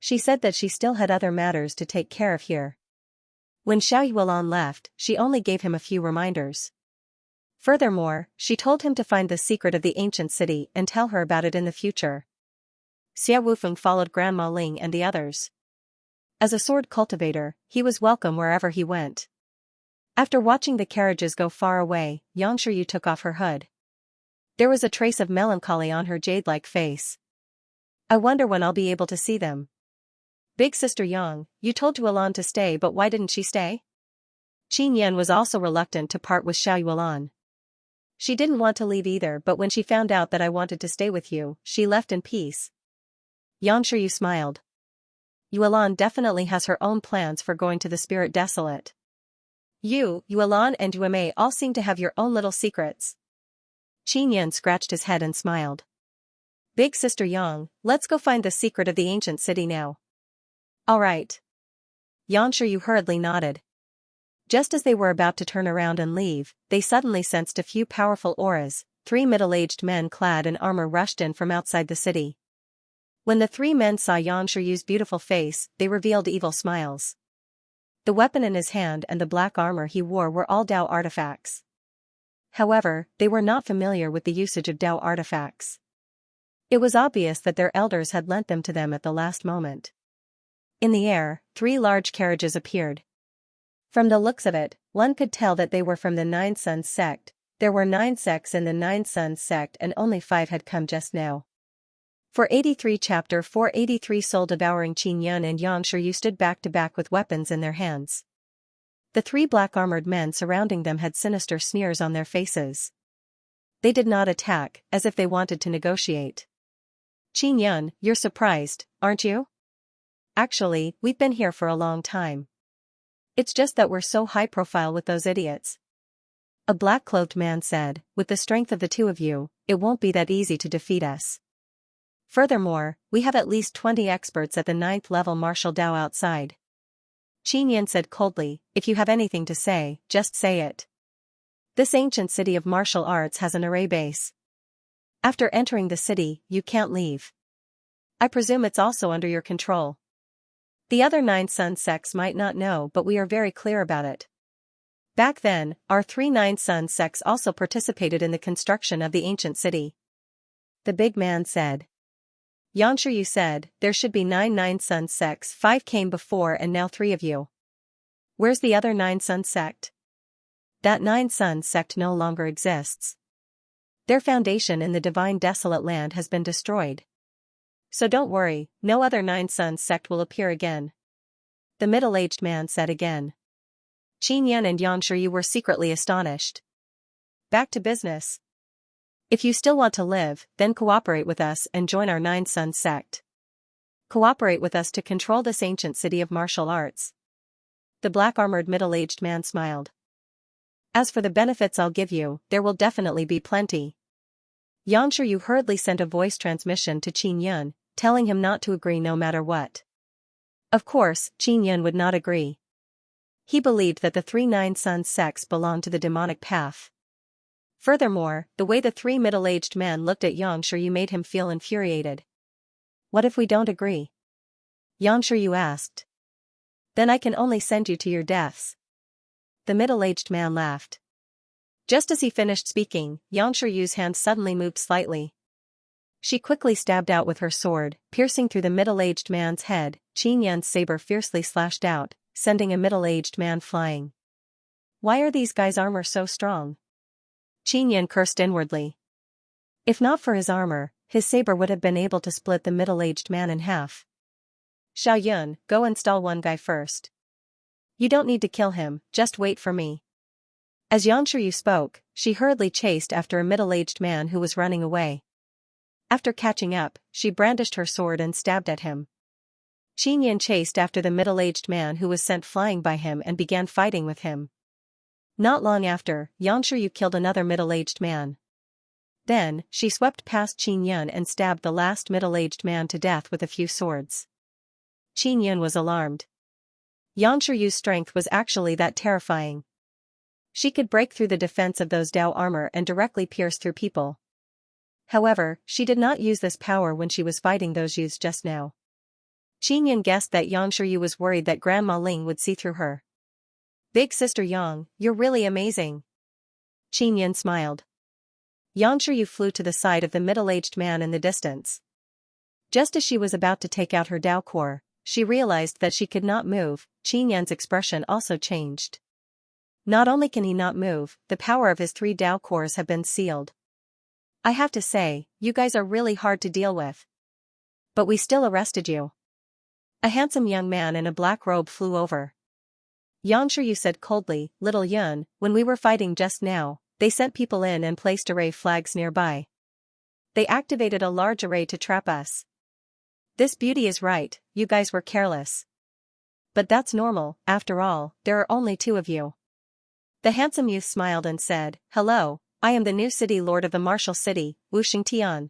She said that she still had other matters to take care of here. When Xiao Yuelan left, she only gave him a few reminders. Furthermore, she told him to find the secret of the ancient city and tell her about it in the future. Xia Wufeng followed Grandma Ling and the others. As a sword cultivator, he was welcome wherever he went. After watching the carriages go far away, Xianxia took off her hood. There was a trace of melancholy on her jade-like face. I wonder when I'll be able to see them. Big Sister Yang, you told Yuelan to stay, but why didn't she stay? Qin Yan was also reluctant to part with Xiao Yuelan. She didn't want to leave either, but when she found out that I wanted to stay with you, she left in peace. Xianxia smiled. Yuelan definitely has her own plans for going to the spirit desolate. You, Yuelan and Yuemei all seem to have your own little secrets. Qin Yan scratched his head and smiled. Big Sister Yang, let's go find the secret of the ancient city now. All right. Xianxia hurriedly nodded. Just as they were about to turn around and leave, they suddenly sensed a few powerful auras. 3 middle-aged men clad in armor rushed in from outside the city. When the three men saw Xianxia's beautiful face, they revealed evil smiles. The weapon in his hand and the black armor he wore were all Dao artifacts. However, they were not familiar with the usage of Dao artifacts. It was obvious that their elders had lent them to them at the last moment. In the air, 3 large carriages appeared. From the looks of it, one could tell that they were from the Nine Suns sect. There were 9 sects in the Nine Suns sect and only 5 had come just now. 483 Chapter 483 Soul devouring Xianxia and Xianxia stood back to back with weapons in their hands. The 3 black-armored men surrounding them had sinister sneers on their faces. They did not attack, as if they wanted to negotiate. Xianxia, you're surprised, aren't you? Actually, we've been here for a long time. It's just that we're so high-profile with those idiots. A black-clothed man said, with the strength of the 2 of you, it won't be that easy to defeat us. Furthermore, we have at least 20 experts at the 9th level martial Dao outside. Xianxia said coldly, if you have anything to say, just say it. This ancient city of martial arts has an array base. After entering the city, you can't leave. I presume it's also under your control. The other 9 Sun sects might not know, but we are very clear about it. Back then, our 3 Nine Sun sects also participated in the construction of the ancient city. The big man said. Xianxia said, there should be 9 Nine Sun sects, 5 came before and now 3 of you. Where's the other 9 Sun sect? That 9 Sun sect no longer exists. Their foundation in the divine desolate land has been destroyed. So don't worry, no other 9 Sun sect will appear again. The middle-aged man said again. Xianxia and Xianxia were secretly astonished. Back to business. If you still want to live, then cooperate with us and join our 9 Sun sect. Cooperate with us to control this ancient city of martial arts. The black-armored middle-aged man smiled. As for the benefits I'll give you, there will definitely be plenty. Xianxia hurriedly sent a voice transmission to Xianxia, telling him not to agree no matter what. Of course, Xianxia would not agree. He believed that the 3 Nine Sun sects belonged to the demonic path. Furthermore, the way the 3 middle-aged men looked at Xianxia made him feel infuriated. What if we don't agree? Xianxia asked. Then I can only send you to your deaths. The middle-aged man laughed. Just as he finished speaking, Xianxia's hand suddenly moved slightly. She quickly stabbed out with her sword, piercing through the middle-aged man's head. Xianxia's saber fiercely slashed out, sending a middle-aged man flying. Why are these guys' armor so strong? Xianxia cursed inwardly. If not for his armor, his saber would have been able to split the middle-aged man in half. Xiaoyun, go install one guy first. You don't need to kill him, just wait for me. As Xianxia spoke, she hurriedly chased after a middle-aged man who was running away. After catching up, she brandished her sword and stabbed at him. Xianxia chased after the middle-aged man who was sent flying by him and began fighting with him. Not long after, Xianxia killed another middle-aged man. Then, she swept past Xianxia and stabbed the last middle-aged man to death with a few swords. Xianxia was alarmed. Xianxia's strength was actually that terrifying. She could break through the defense of those Dao armor and directly pierce through people. However, she did not use this power when she was fighting those youths just now. Xianxia guessed that Xianxia was worried that Grandma Ling would see through her. Big Sister Yang, you're really amazing. Xianxia smiled. Xianxia flew to the side of the middle-aged man in the distance. Just as she was about to take out her Dao core, she realized that she could not move. Xianxia's expression also changed. Not only can he not move, the power of his 3 Dao cores have been sealed. I have to say, you guys are really hard to deal with. But we still arrested you. A handsome young man in a black robe flew over. Xianxia said coldly, Little Yun, when we were fighting just now, they sent people in and placed array flags nearby. They activated a large array to trap us. This beauty is right, you guys were careless. But that's normal, after all, there are only 2 of you. The handsome youth smiled and said, Hello, I am the new city lord of the martial city, Wu Xingtian.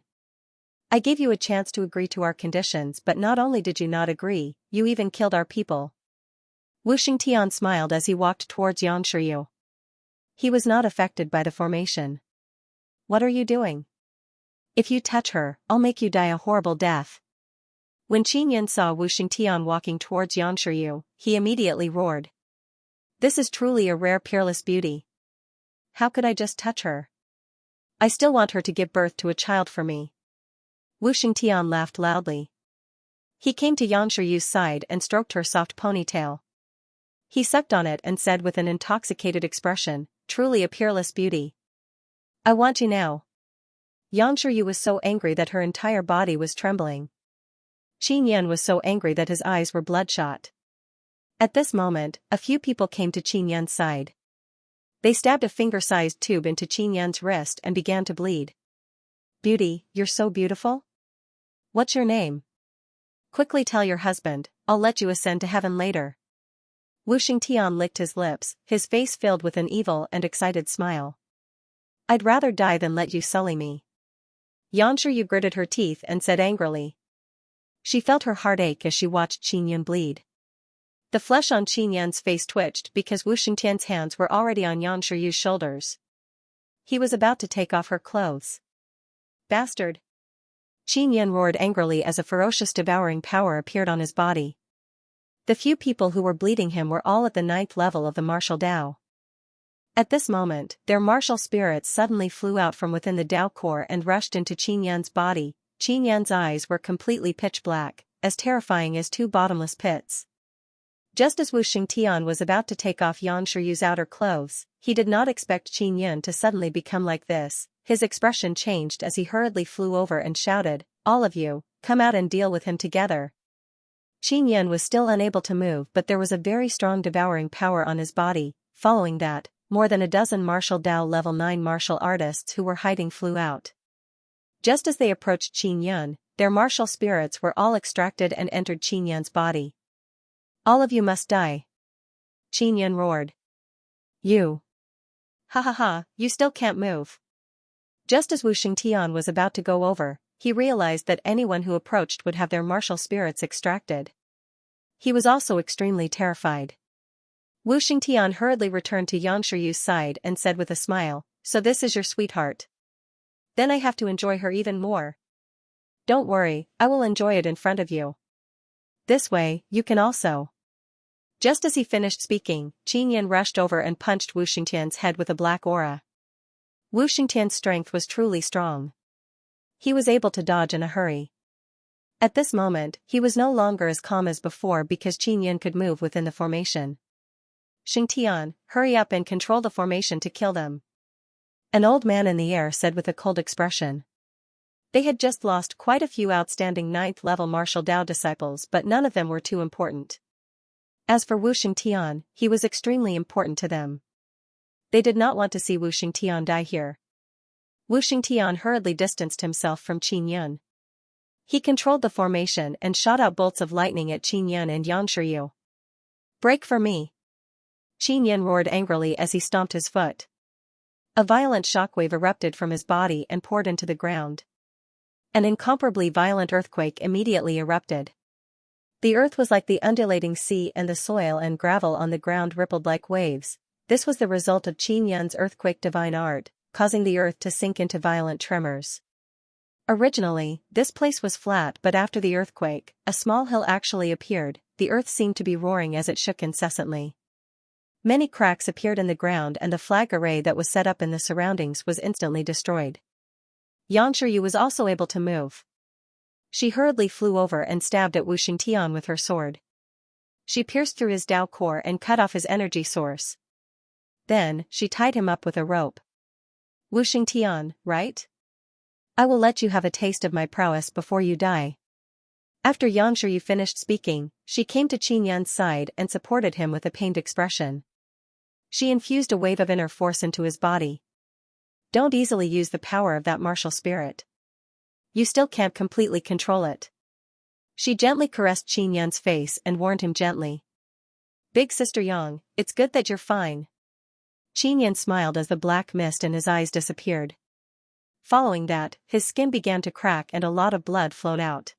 I gave you a chance to agree to our conditions, but not only did you not agree, you even killed our people. Wu Xingtian smiled as he walked towards Xianxia. He was not affected by the formation. What are you doing? If you touch her, I'll make you die a horrible death. When Qin Yan saw Wu Xingtian walking towards Yanshiyu, he immediately roared. This is truly a rare peerless beauty. How could I just touch her? I still want her to give birth to a child for me. Wu Xingtian laughed loudly. He came to Yanshiyu's side and stroked her soft ponytail. He sucked on it and said with an intoxicated expression, truly a peerless beauty. I want you now. Yanshiyu was so angry that her entire body was trembling. Qin Yan was so angry that his eyes were bloodshot. At this moment, a few people came to Qin Yan's side. They stabbed a finger-sized tube into Qin Yan's wrist and began to bleed. Beauty, you're so beautiful? What's your name? Quickly tell your husband, I'll let you ascend to heaven later. Wu Xingtian licked his lips, his face filled with an evil and excited smile. I'd rather die than let you sully me. Yanshiyu gritted her teeth and said angrily. She felt her heart ache as she watched Qin Yan bleed. The flesh on Qin Yan's face twitched because Wu Xingtian's hands were already on Yanshiyu's shoulders. He was about to take off her clothes. Bastard! Qin Yan roared angrily as a ferocious devouring power appeared on his body. The few people who were bleeding him were all at the 9th level of the martial Dao. At this moment, their martial spirits suddenly flew out from within the Dao core and rushed into Qin Yan's body. Qin Yan's eyes were completely pitch black, as terrifying as two bottomless pits. Just as Wu Xingtian was about to take off Yanshiyu's outer clothes, he did not expect Qin Yan to suddenly become like this. His expression changed as he hurriedly flew over and shouted, all of you, come out and deal with him together. Qin Yan was still unable to move, but there was a very strong devouring power on his body. Following that, more than a dozen martial Dao level 9 martial artists who were hiding flew out. Just as they approached Qin Yan, their martial spirits were all extracted and entered Qin Yan's body. All of you must die. Qin Yan roared. You. Ha ha ha, you still can't move. Just as Wu Xingtian was about to go over, he realized that anyone who approached would have their martial spirits extracted. He was also extremely terrified. Wu Xingtian hurriedly returned to Yanshiyu's side and said with a smile, so this is your sweetheart. Then I have to enjoy her even more. Don't worry, I will enjoy it in front of you. This way, you can also. Just as he finished speaking, Qin Yan rushed over and punched Wu Xingtian's head with a black aura. Wu Xingtian's strength was truly strong. He was able to dodge in a hurry. At this moment, he was no longer as calm as before because Qin Yan could move within the formation. Xingtian, hurry up and control the formation to kill them. An old man in the air said with a cold expression. They had just lost quite a few outstanding 9th level martial Dao disciples, but none of them were too important. As for Wu Xingtian, he was extremely important to them. They did not want to see Wu Xingtian die here. Wu Xingtian hurriedly distanced himself from Qin Yan. He controlled the formation and shot out bolts of lightning at Qin Yan and Yanshiyu. Break for me! Qin Yan roared angrily as he stomped his foot. A violent shockwave erupted from his body and poured into the ground. An incomparably violent earthquake immediately erupted. The earth was like the undulating sea and the soil and gravel on the ground rippled like waves. This was the result of Qin Yan's earthquake divine art, causing the earth to sink into violent tremors. Originally, this place was flat, but after the earthquake, a small hill actually appeared. The earth seemed to be roaring as it shook incessantly. Many cracks appeared in the ground and the flag array that was set up in the surroundings was instantly destroyed. Yanshiyu was also able to move. She hurriedly flew over and stabbed at Wu Xingtian with her sword. She pierced through his Dao core and cut off his energy source. Then, she tied him up with a rope. Wu Xingtian, right? I will let you have a taste of my prowess before you die. After Yanshiyu finished speaking, she came to Qin Yan's side and supported him with a pained expression. She infused a wave of inner force into his body. Don't easily use the power of that martial spirit. You still can't completely control it. She gently caressed Qin Yan's face and warned him gently. Big Sister Yang, it's good that you're fine. Qin Yan smiled as the black mist in his eyes disappeared. Following that, his skin began to crack and a lot of blood flowed out.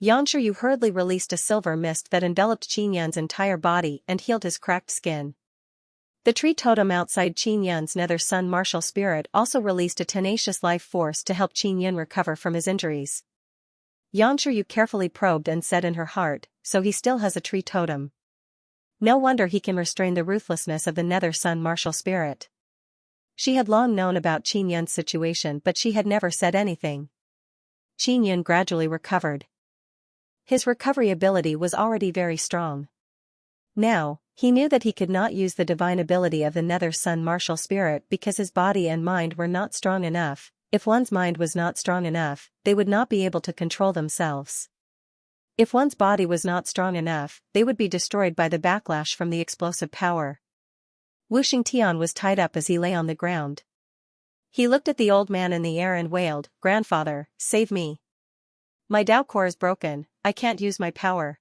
Yanshiyu hurriedly released a silver mist that enveloped Qin Yan's entire body and healed his cracked skin. The tree totem outside Qin Yan's nether sun martial spirit also released a tenacious life force to help Qin Yan recover from his injuries. Yang Shuyu carefully probed and said in her heart, so he still has a tree totem. No wonder he can restrain the ruthlessness of the Nether Sun martial spirit. She had long known about Qin Yun's situation, but she had never said anything. Qin Yun gradually recovered. His recovery ability was already very strong. Now, he knew that he could not use the divine ability of the Nether Sun martial spirit because his body and mind were not strong enough. If one's mind was not strong enough, they would not be able to control themselves. If one's body was not strong enough, they would be destroyed by the backlash from the explosive power. Wu Xingtian was tied up as he lay on the ground. He looked at the old man in the air and wailed, "Grandfather, save me. My Dao core is broken, I can't use my power."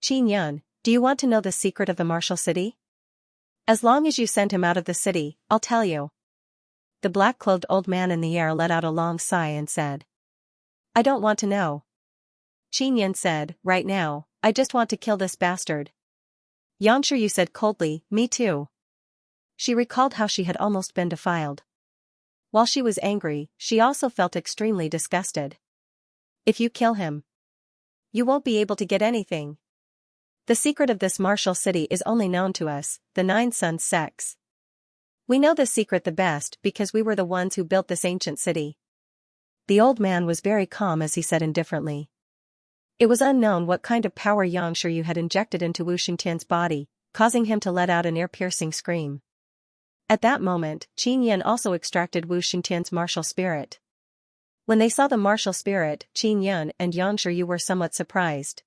Qin Yun, do you want to know the secret of the martial city? As long as you send him out of the city, I'll tell you. The black-clothed old man in the air let out a long sigh and said, "I don't want to know." Qin Yun said, "Right now, I just want to kill this bastard." Yang Shuyu said coldly, "Me too." She recalled how she had almost been defiled. While she was angry, she also felt extremely disgusted. If you kill him, you won't be able to get anything. The secret of this martial city is only known to us, the 9 Sons sects. We know the secret the best because we were the ones who built this ancient city. The old man was very calm as he said indifferently. It was unknown what kind of power Yang Shuyu had injected into Wu Xingtian's body, causing him to let out an ear-piercing scream. At that moment, Qin Yun also extracted Wu Xingtian's martial spirit. When they saw the martial spirit, Qin Yun and Yang Shuyu were somewhat surprised.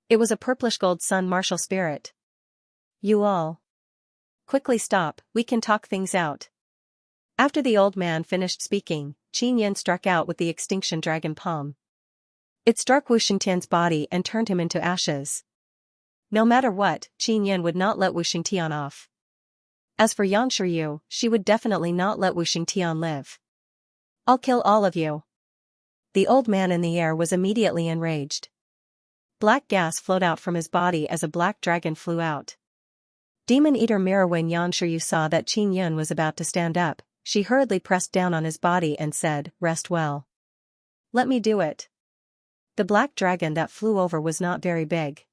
It was a purplish gold sun martial spirit. "You all quickly stop, we can talk things out." After the old man finished speaking, Qin Yun struck out with the extinction dragon palm. It struck Wu Xingtian's body and turned him into ashes. No matter what, Qin Yun would not let Wu Xingtian off. As for Yang Shuyu, she would definitely not let Wu Xingtian live. "I'll kill all of you." The old man in the air was immediately enraged. Black gas flowed out from his body as a black dragon flew out. Demon Eater Mirror. When Yang Shuyu saw that Qin Yun was about to stand up, she hurriedly pressed down on his body and said, "Rest well. Let me do it." The black dragon that flew over was not very big.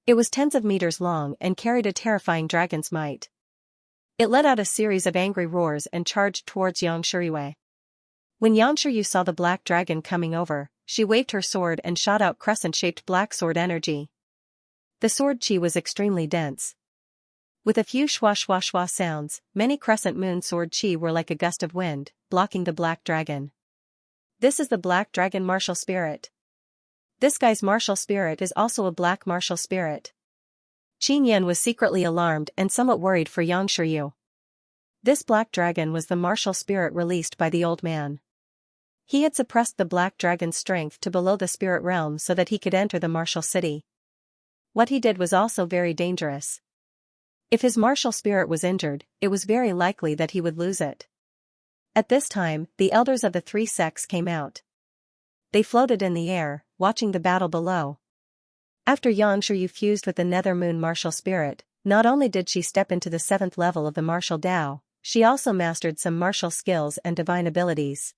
It was tens of meters long and carried a terrifying dragon's might. It let out a series of angry roars and charged towards Yang Shuyu. When Yang Shuyu saw the black dragon coming over, she waved her sword and shot out crescent-shaped black sword energy. The sword chi was extremely dense. With a few shwa shwa shwa sounds, many crescent moon sword chi were like a gust of wind, blocking the black dragon. This is the black dragon martial spirit. This guy's martial spirit is also a black martial spirit. Qin Yun was secretly alarmed and somewhat worried for Yang Shuyu. This black dragon was the martial spirit released by the old man. He had suppressed the black dragon's strength to below the spirit realm so that he could enter the martial city. What he did was also very dangerous. If his martial spirit was injured, it was very likely that he would lose it. At this time, the elders of the 3 sects came out. They floated in the air, watching the battle below. After Yang Shuyu fused with the Nether Moon martial spirit, not only did she step into the 7th level of the martial Dao, she also mastered some martial skills and divine abilities.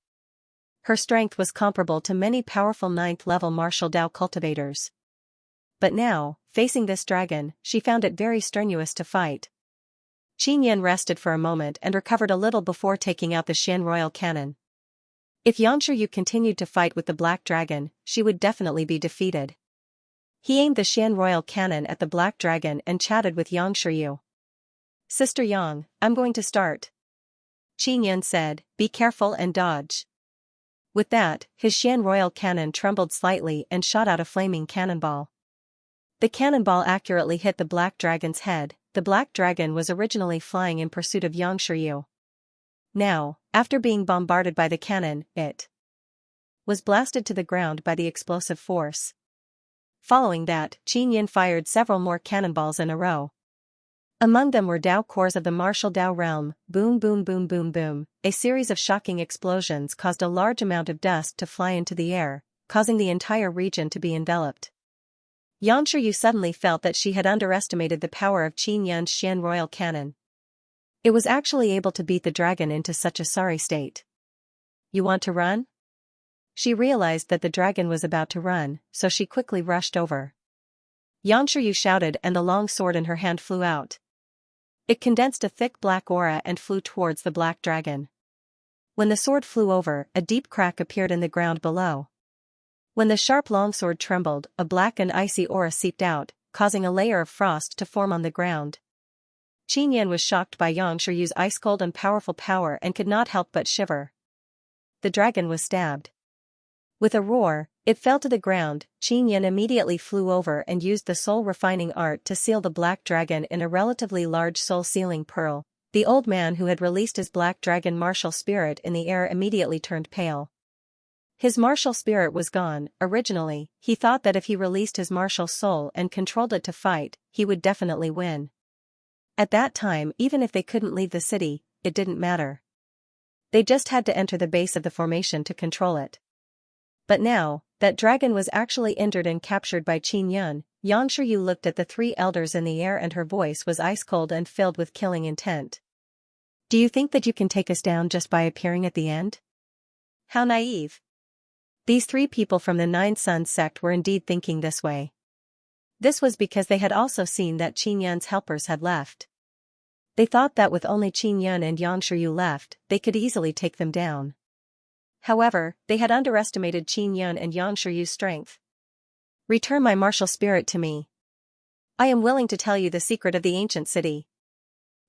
Her strength was comparable to many powerful 9th level martial Dao cultivators. But now, facing this dragon, she found it very strenuous to fight. Qin Yun rested for a moment and recovered a little before taking out the Xian Royal Cannon. If Yang Shuyu continued to fight with the black dragon, she would definitely be defeated. He aimed the Xian Royal Cannon at the black dragon and chatted with Yang Shuyu. "Sister Yang, I'm going to start." Qin Yun said, "Be careful and dodge." With that, his Xian Royal Cannon trembled slightly and shot out a flaming cannonball. The cannonball accurately hit the black dragon's head. The black dragon was originally flying in pursuit of Yang Shuyu. Now, after being bombarded by the cannon, it was blasted to the ground by the explosive force. Following that, Qin Yun fired several more cannonballs in a row. Among them were Dao cores of the martial Dao realm. Boom boom boom boom boom. A series of shocking explosions caused a large amount of dust to fly into the air, causing the entire region to be enveloped. Yang Shuyu suddenly felt that she had underestimated the power of Qin Yun's Xian Royal Cannon. It was actually able to beat the dragon into such a sorry state. "You want to run?" She realized that the dragon was about to run, so she quickly rushed over. Xianxia shouted and the long sword in her hand flew out. It condensed a thick black aura and flew towards the black dragon. When the sword flew over, a deep crack appeared in the ground below. When the sharp longsword trembled, a black and icy aura seeped out, causing a layer of frost to form on the ground. Xianxia was shocked by Xianxia's ice-cold and powerful power and could not help but shiver. The dragon was stabbed. With a roar, it fell to the ground. Xianxia immediately flew over and used the soul-refining art to seal the black dragon in a relatively large soul-sealing pearl. The old man who had released his black dragon martial spirit in the air immediately turned pale. His martial spirit was gone. Originally, he thought that if he released his martial soul and controlled it to fight, he would definitely win. At that time, even if they couldn't leave the city, it didn't matter. They just had to enter the base of the formation to control it. But now, that dragon was actually injured and captured by Xianxia. Xianxia looked at the three elders in the air and her voice was ice-cold and filled with killing intent. Do you think that you can take us down just by appearing at the end? How naive. These three people from the Nine Suns sect were indeed thinking this way. This was because they had also seen that Xianxia's helpers had left. They thought that with only Xianxia and Xianxia left, they could easily take them down. However, they had underestimated Xianxia and Xianxia's strength. Return my martial spirit to me. I am willing to tell you the secret of the ancient city.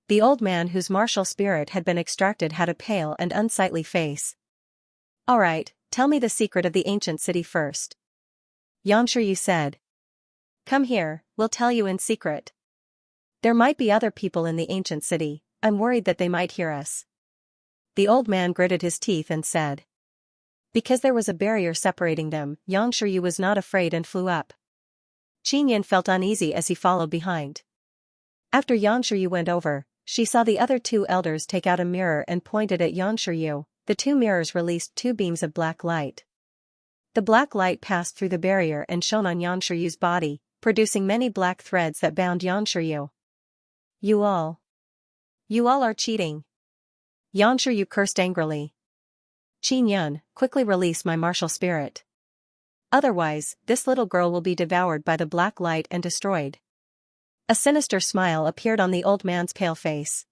The old man whose martial spirit had been extracted had a pale and unsightly face. All right, tell me the secret of the ancient city first. Xianxia said. Come here, we'll tell you in secret. There might be other people in the ancient city, I'm worried that they might hear us. The old man gritted his teeth and said. Because there was a barrier separating them, Xianxia was not afraid and flew up. Xianxia felt uneasy as he followed behind. After Xianxia went over, she saw the other two elders take out a mirror and pointed at Xianxia. The two mirrors released two beams of black light. The black light passed through the barrier and shone on Xianxia's body, producing many black threads that bound Xianxia. You all are cheating. Xianxia cursed angrily. Xianxia, quickly release my martial spirit. Otherwise, this little girl will be devoured by the black light and destroyed. A sinister smile appeared on the old man's pale face.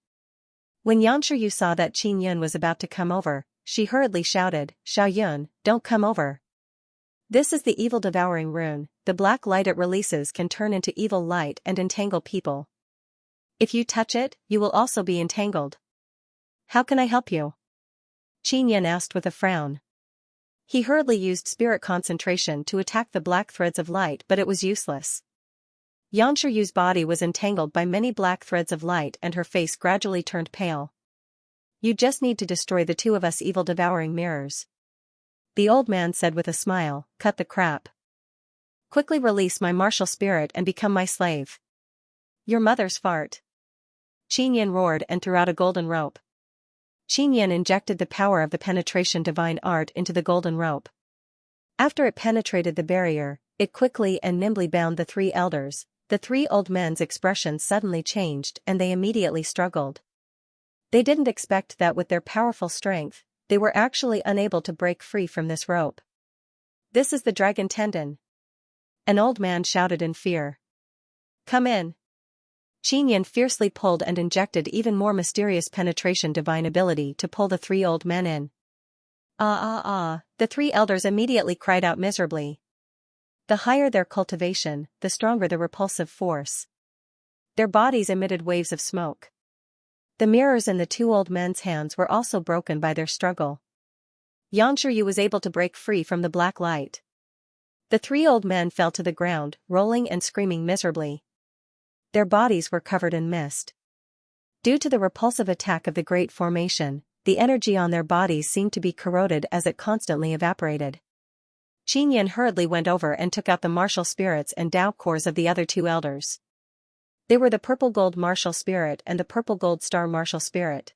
When Xianxia saw that Xianxia was about to come over, she hurriedly shouted, Xiaoyun, don't come over. This is the evil devouring rune. The black light it releases can turn into evil light and entangle people. If you touch it, you will also be entangled. How can I help you? Xianxia asked with a frown. He hurriedly used spirit concentration to attack the black threads of light, but it was useless. Xianxia's body was entangled by many black threads of light and her face gradually turned pale. You just need to destroy the two of us evil devouring mirrors. The old man said with a smile, cut the crap. Quickly release my martial spirit and become my slave. Your mother's fart. Xianxia roared and threw out a golden rope. Xianxia injected the power of the penetration divine art into the golden rope. After it penetrated the barrier, it quickly and nimbly bound the three elders. The three old men's expressions suddenly changed and they immediately struggled. They didn't expect that with their powerful strength, they were actually unable to break free from this rope. This is the dragon tendon. An old man shouted in fear. Come in. Xianxia fiercely pulled and injected even more mysterious penetration divine ability to pull the three old men in. The three elders immediately cried out miserably. The higher their cultivation, the stronger the repulsive force. Their bodies emitted waves of smoke. The mirrors in the two old men's hands were also broken by their struggle. Xianxia was able to break free from the black light. The three old men fell to the ground, rolling and screaming miserably. Their bodies were covered in mist. Due to the repulsive attack of the Great Formation, the energy on their bodies seemed to be corroded as it constantly evaporated. Xianxia hurriedly went over and took out the martial spirits and Tao cores of the other two elders. They were the purple gold martial spirit and the purple gold star martial spirit.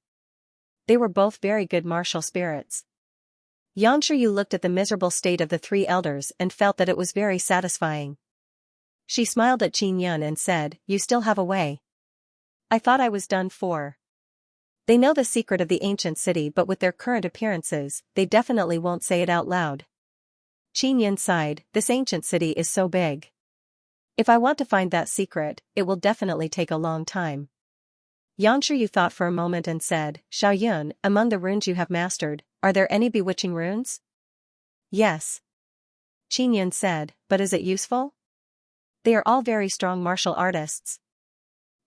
They were both very good martial spirits. Xianxia looked at the miserable state of the three elders and felt that it was very satisfying. She smiled at Xianxia and said, You still have a way. I thought I was done for. They know the secret of the ancient city, but with their current appearances, they definitely won't say it out loud. Qin Yin sighed, this ancient city is so big. If I want to find that secret, it will definitely take a long time. Xianxia thought for a moment and said, Xiaoyun, among the runes you have mastered, are there any bewitching runes? Yes. Qin Yin said, but is it useful? They are all very strong martial artists.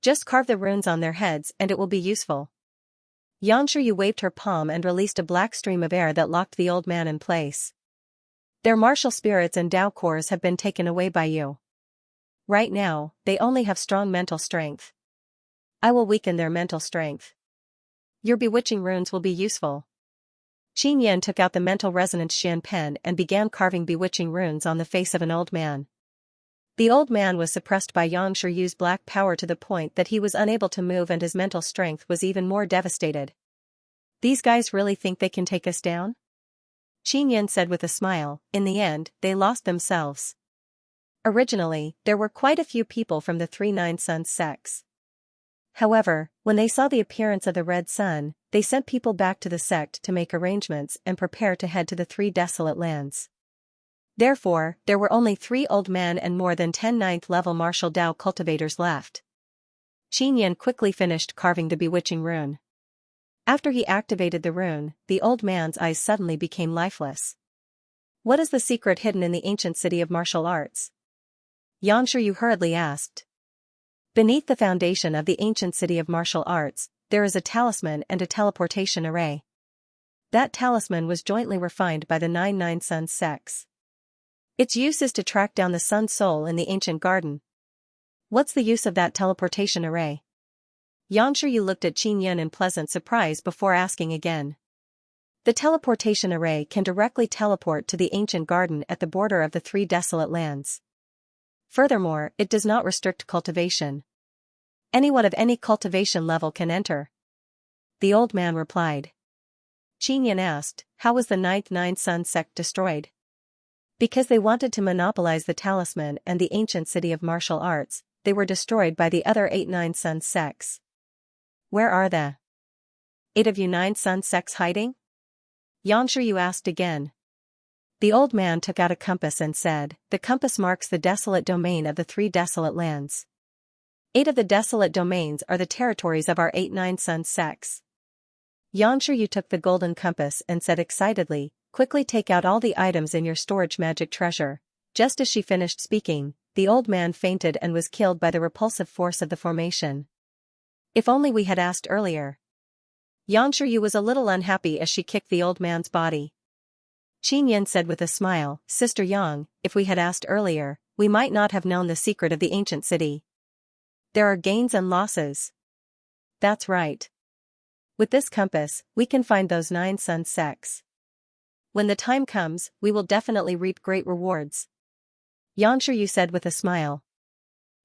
Just carve the runes on their heads and it will be useful. Xianxia waved her palm and released a black stream of air that locked the old man in place. Their martial spirits and Dao cores have been taken away by you. Right now, they only have strong mental strength. I will weaken their mental strength. Your bewitching runes will be useful. Qin Yin took out the mental resonance Xian pen and began carving bewitching runes on the face of an old man. The old man was suppressed by Xianxia's black power to the point that he was unable to move and his mental strength was even more devastated. These guys really think they can take us down? Qin Yin said with a smile, in the end, they lost themselves. Originally, there were quite a few people from the Three Nine Suns sects. However, when they saw the appearance of the Red Sun, they sent people back to the sect to make arrangements and prepare to head to the Three Desolate Lands. Therefore, there were only 3 old men and more than 10 ninth-level martial Dao cultivators left. Qin Yin quickly finished carving the bewitching rune. After he activated the rune, the old man's eyes suddenly became lifeless. What is the secret hidden in the ancient city of martial arts? Xianxia hurriedly asked. Beneath the foundation of the ancient city of martial arts, there is a talisman and a teleportation array. That talisman was jointly refined by the Nine Sun sects. Its use is to track down the sun soul in the ancient garden. What's the use of that teleportation array? Xianxia looked at Qin Yin in pleasant surprise before asking again. The teleportation array can directly teleport to the ancient garden at the border of the Three Desolate Lands. Furthermore, it does not restrict cultivation. Anyone of any cultivation level can enter. The old man replied. Qin Yin asked, how was the Nine Sun sect destroyed? Because they wanted to monopolize the talisman and the ancient city of martial arts, they were destroyed by the other 8 Nine Sun sects. Where are the 8 of you Nine Sun sects hiding? Xianxia asked again. The old man took out a compass and said, the compass marks the desolate domain of the Three Desolate Lands. 8 of the desolate domains are the territories of our 8 Nine Sun sects. Xianxia took the golden compass and said excitedly, quickly take out all the items in your storage magic treasure. Just as she finished speaking, the old man fainted and was killed by the repulsive force of the formation. If only we had asked earlier. Xianxia was a little unhappy as she kicked the old man's body. Qin Yin said with a smile, Sister Yang, if we had asked earlier, we might not have known the secret of the ancient city. There are gains and losses. That's right. With this compass, we can find those 9 Sun sects. When the time comes, we will definitely reap great rewards. Xianxia said with a smile.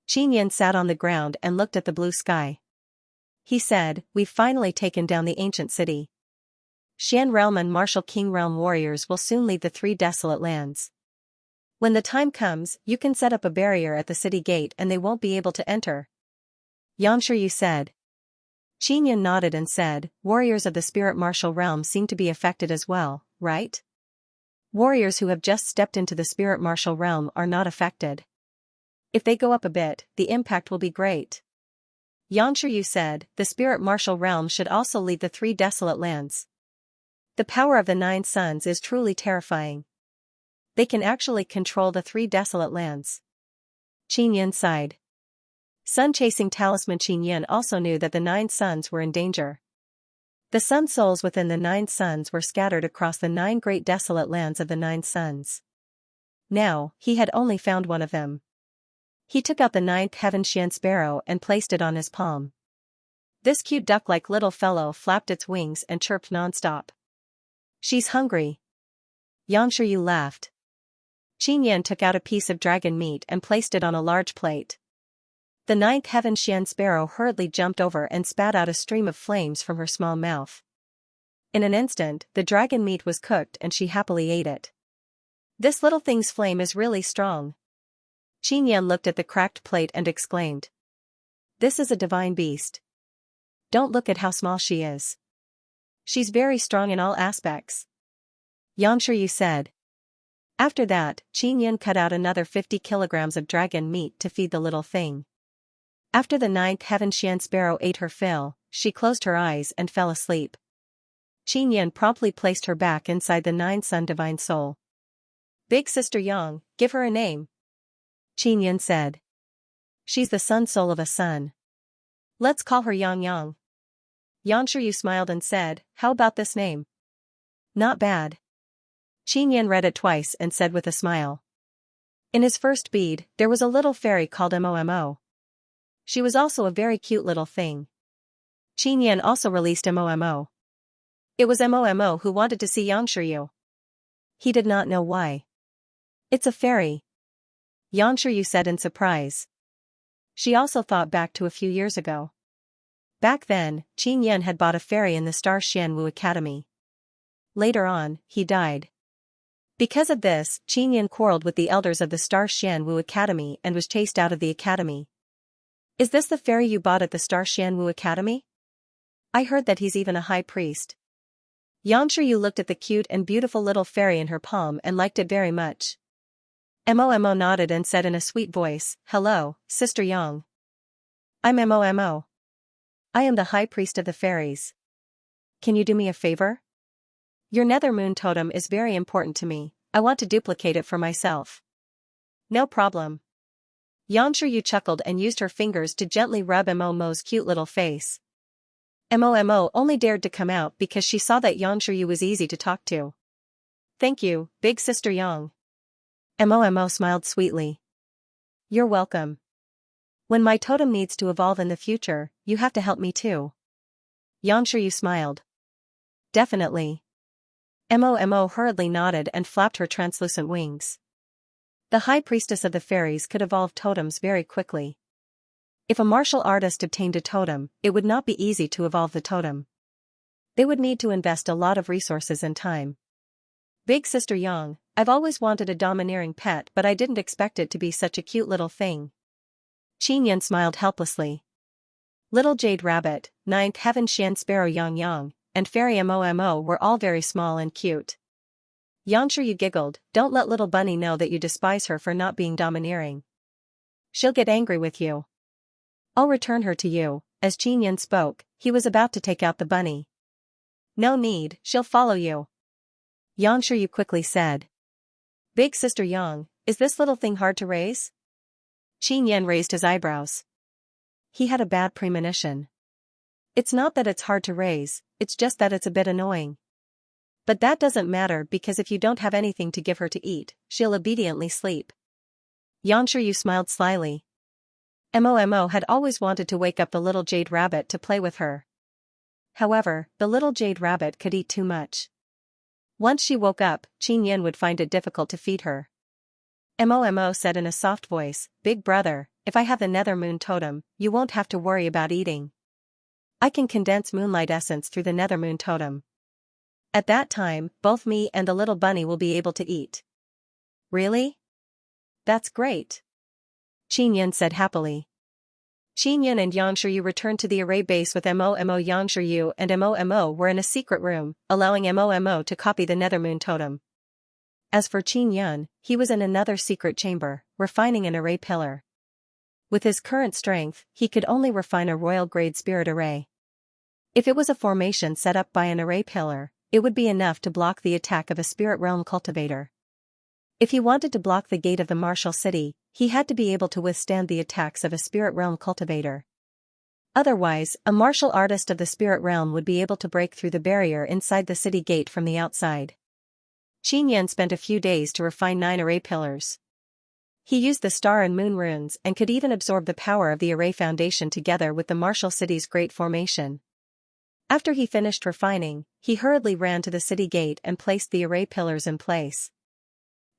Qin Yin sat on the ground and looked at the blue sky. He said, we've finally taken down the ancient city. Xian Realm and Martial King Realm warriors will soon leave the Three Desolate Lands. When the time comes, you can set up a barrier at the city gate and they won't be able to enter. Xianxia said. Qin Yin nodded and said, warriors of the Spirit Martial Realm seem to be affected as well, right? Warriors who have just stepped into the Spirit Martial Realm are not affected. If they go up a bit, the impact will be great. Xianxia said, the Spirit Martial Realm should also leave the Three Desolate Lands. The power of the 9 Suns is truly terrifying. They can actually control the Three Desolate Lands. Qin Yin sighed. Sun-chasing talisman Qin Yin also knew that the 9 Suns were in danger. The sun souls within the 9 Suns were scattered across the 9 great desolate lands of the 9 Suns. Now, he had only found one of them. He took out the 9th heaven Xian sparrow and placed it on his palm. This cute duck-like little fellow flapped its wings and chirped non-stop. She's hungry. Xianxia laughed. Qin Yin took out a piece of dragon meat and placed it on a large plate. The 9th heaven Xian sparrow hurriedly jumped over and spat out a stream of flames from her small mouth. In an instant, the dragon meat was cooked and she happily ate it. This little thing's flame is really strong. Qin Yin looked at the cracked plate and exclaimed. This is a divine beast. Don't look at how small she is. She's very strong in all aspects. Xianxia said. After that, Qin Yin cut out another 50 kilograms of dragon meat to feed the little thing. After the ninth heaven Xian sparrow ate her fill, she closed her eyes and fell asleep. Qin Yin promptly placed her back inside the nine sun divine soul. Big sister Yang, give her a name. Qin Yin said. She's the sun soul of a sun. Let's call her Yang Yang. Xianxia smiled and said, how about this name? Not bad. Qin Yin read it twice and said with a smile. In his first bead, there was a little fairy called Momo. She was also a very cute little thing. Qin Yin also released Momo. It was Momo who wanted to see Xianxia. He did not know why. It's a fairy. Xianxia said in surprise. She also thought back to a few years ago. Back then, Qin Yin had bought a fairy in the Star Xianwu Academy. Later on, he died. Because of this, Qin Yin quarreled with the elders of the Star Xianwu Academy and was chased out of the academy. Is this the fairy you bought at the Star Xianwu Academy? I heard that he's even a high priest. Xianxia looked at the cute and beautiful little fairy in her palm and liked it very much. Momo nodded and said in a sweet voice, hello, Sister Yang. I'm Momo. I am the high priest of the fairies. Can you do me a favor? Your nether moon totem is very important to me, I want to duplicate it for myself. No problem. Xianxia chuckled and used her fingers to gently rub Momo's cute little face. Momo only dared to come out because she saw that Xianxia was easy to talk to. Thank you, big sister Yang. Momo smiled sweetly. You're welcome. When my totem needs to evolve in the future, you have to help me too. Xianxia smiled. Definitely. Momo hurriedly nodded and flapped her translucent wings. The high priestess of the fairies could evolve totems very quickly. If a martial artist obtained a totem, it would not be easy to evolve the totem. They would need to invest a lot of resources and time. Big sister Yang, I've always wanted a domineering pet but I didn't expect it to be such a cute little thing. Qin Yin smiled helplessly. Little Jade Rabbit, ninth heaven Xian Sparrow Yang Yang, and Fairy Momo were all very small and cute. Xianxia giggled, don't let little bunny know that you despise her for not being domineering. She'll get angry with you. I'll return her to you. As Qin Yin spoke, he was about to take out the bunny. No need, she'll follow you. Xianxia quickly said. Big sister Yang, is this little thing hard to raise? Qin Yin raised his eyebrows. He had a bad premonition. It's not that it's hard to raise, it's just that it's a bit annoying. But that doesn't matter because if you don't have anything to give her to eat, she'll obediently sleep. Xianxia smiled slyly. Momo had always wanted to wake up the little Jade Rabbit to play with her. However, the little Jade Rabbit could eat too much. Once she woke up, Qin Yin would find it difficult to feed her. Momo said in a soft voice, Big brother, if I have the nether moon totem, you won't have to worry about eating. I can condense moonlight essence through the nether moon totem. At that time, both me and the little bunny will be able to eat. Really? That's great. Qin Yin said happily. Qin Yin and Xianxia returned to the array base with Momo. Xianxia and Momo were in a secret room, allowing Momo to copy the nethermoon totem. As for Qin Yin, he was in another secret chamber, refining an array pillar. With his current strength, he could only refine a royal-grade spirit array. If it was a formation set up by an array pillar, it would be enough to block the attack of a spirit realm cultivator. If he wanted to block the gate of the martial city, he had to be able to withstand the attacks of a spirit realm cultivator. Otherwise, a martial artist of the spirit realm would be able to break through the barrier inside the city gate from the outside. Qin Yin spent a few days to refine 9 array pillars. He used the star and moon runes and could even absorb the power of the array foundation together with the martial city's great formation. After he finished refining, he hurriedly ran to the city gate and placed the array pillars in place.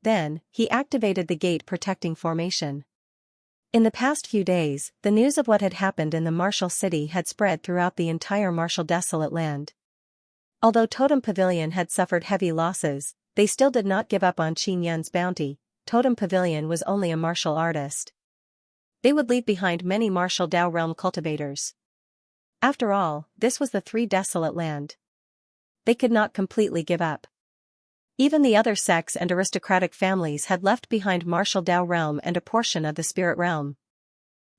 Then, he activated the gate protecting formation. In the past few days, the news of what had happened in the martial city had spread throughout the entire martial desolate land. Although Totem Pavilion had suffered heavy losses, they still did not give up on Qin Yin's bounty. Totem Pavilion was only a martial artist. They would leave behind many martial Dao realm cultivators. After all, this was the 3 desolate land. They could not completely give up. Even the other sects and aristocratic families had left behind martial Dao realm and a portion of the spirit realm.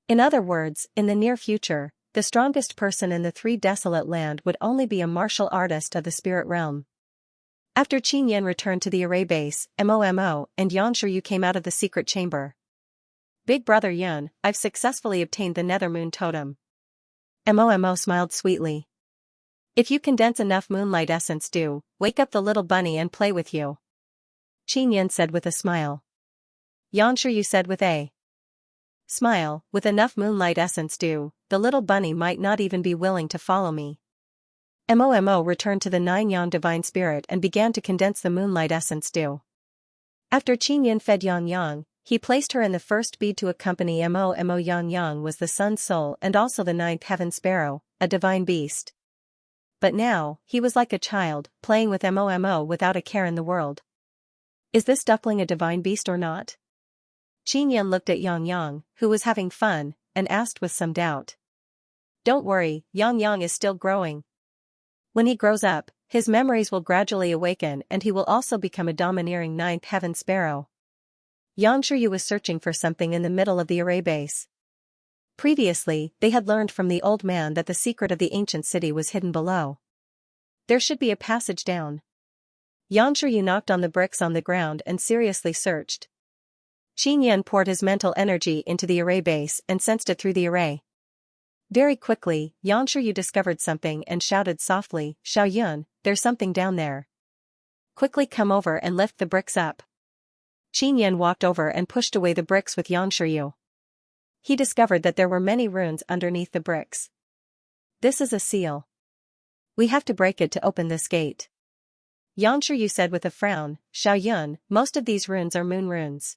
In other words, in the near future, the strongest person in the three desolate land would only be a martial artist of the spirit realm. After Qin Yan returned to the array base, Momo and Xianxia came out of the secret chamber. Big brother Yun, I've successfully obtained the nether moon totem. Momo smiled sweetly. If you condense enough moonlight essence, do wake up the little bunny and play with you. Qin Yan said with a smile. Xianxia said with a smile, with enough moonlight essence, do the little bunny might not even be willing to follow me. Momo returned to the 9-yang divine spirit and began to condense the moonlight essence dew. After Qin Yan fed Yang, he placed her in the first bead to accompany Momo. Yang was the sun's soul and also the 9th heaven sparrow, a divine beast. But now, he was like a child, playing with Momo without a care in the world. Is this duckling a divine beast or not? Qin Yan looked at Yang, who was having fun, and asked with some doubt. Don't worry, Yang is still growing. When he grows up, his memories will gradually awaken and he will also become a domineering 9th heaven sparrow. Xianxia was searching for something in the middle of the array base. Previously, they had learned from the old man that the secret of the ancient city was hidden below. There should be a passage down. Xianxia knocked on the bricks on the ground and seriously searched. Qin Yan poured his mental energy into the array base and sensed it through the array. Very quickly, Xianxia discovered something and shouted softly, Xiao Yun, there's something down there. Quickly come over and lift the bricks up. Qin Yan walked over and pushed away the bricks with Xianxia. He discovered that there were many runes underneath the bricks. This is a seal. We have to break it to open this gate. Xianxia said with a frown, Xiao Yun, most of these runes are moon runes.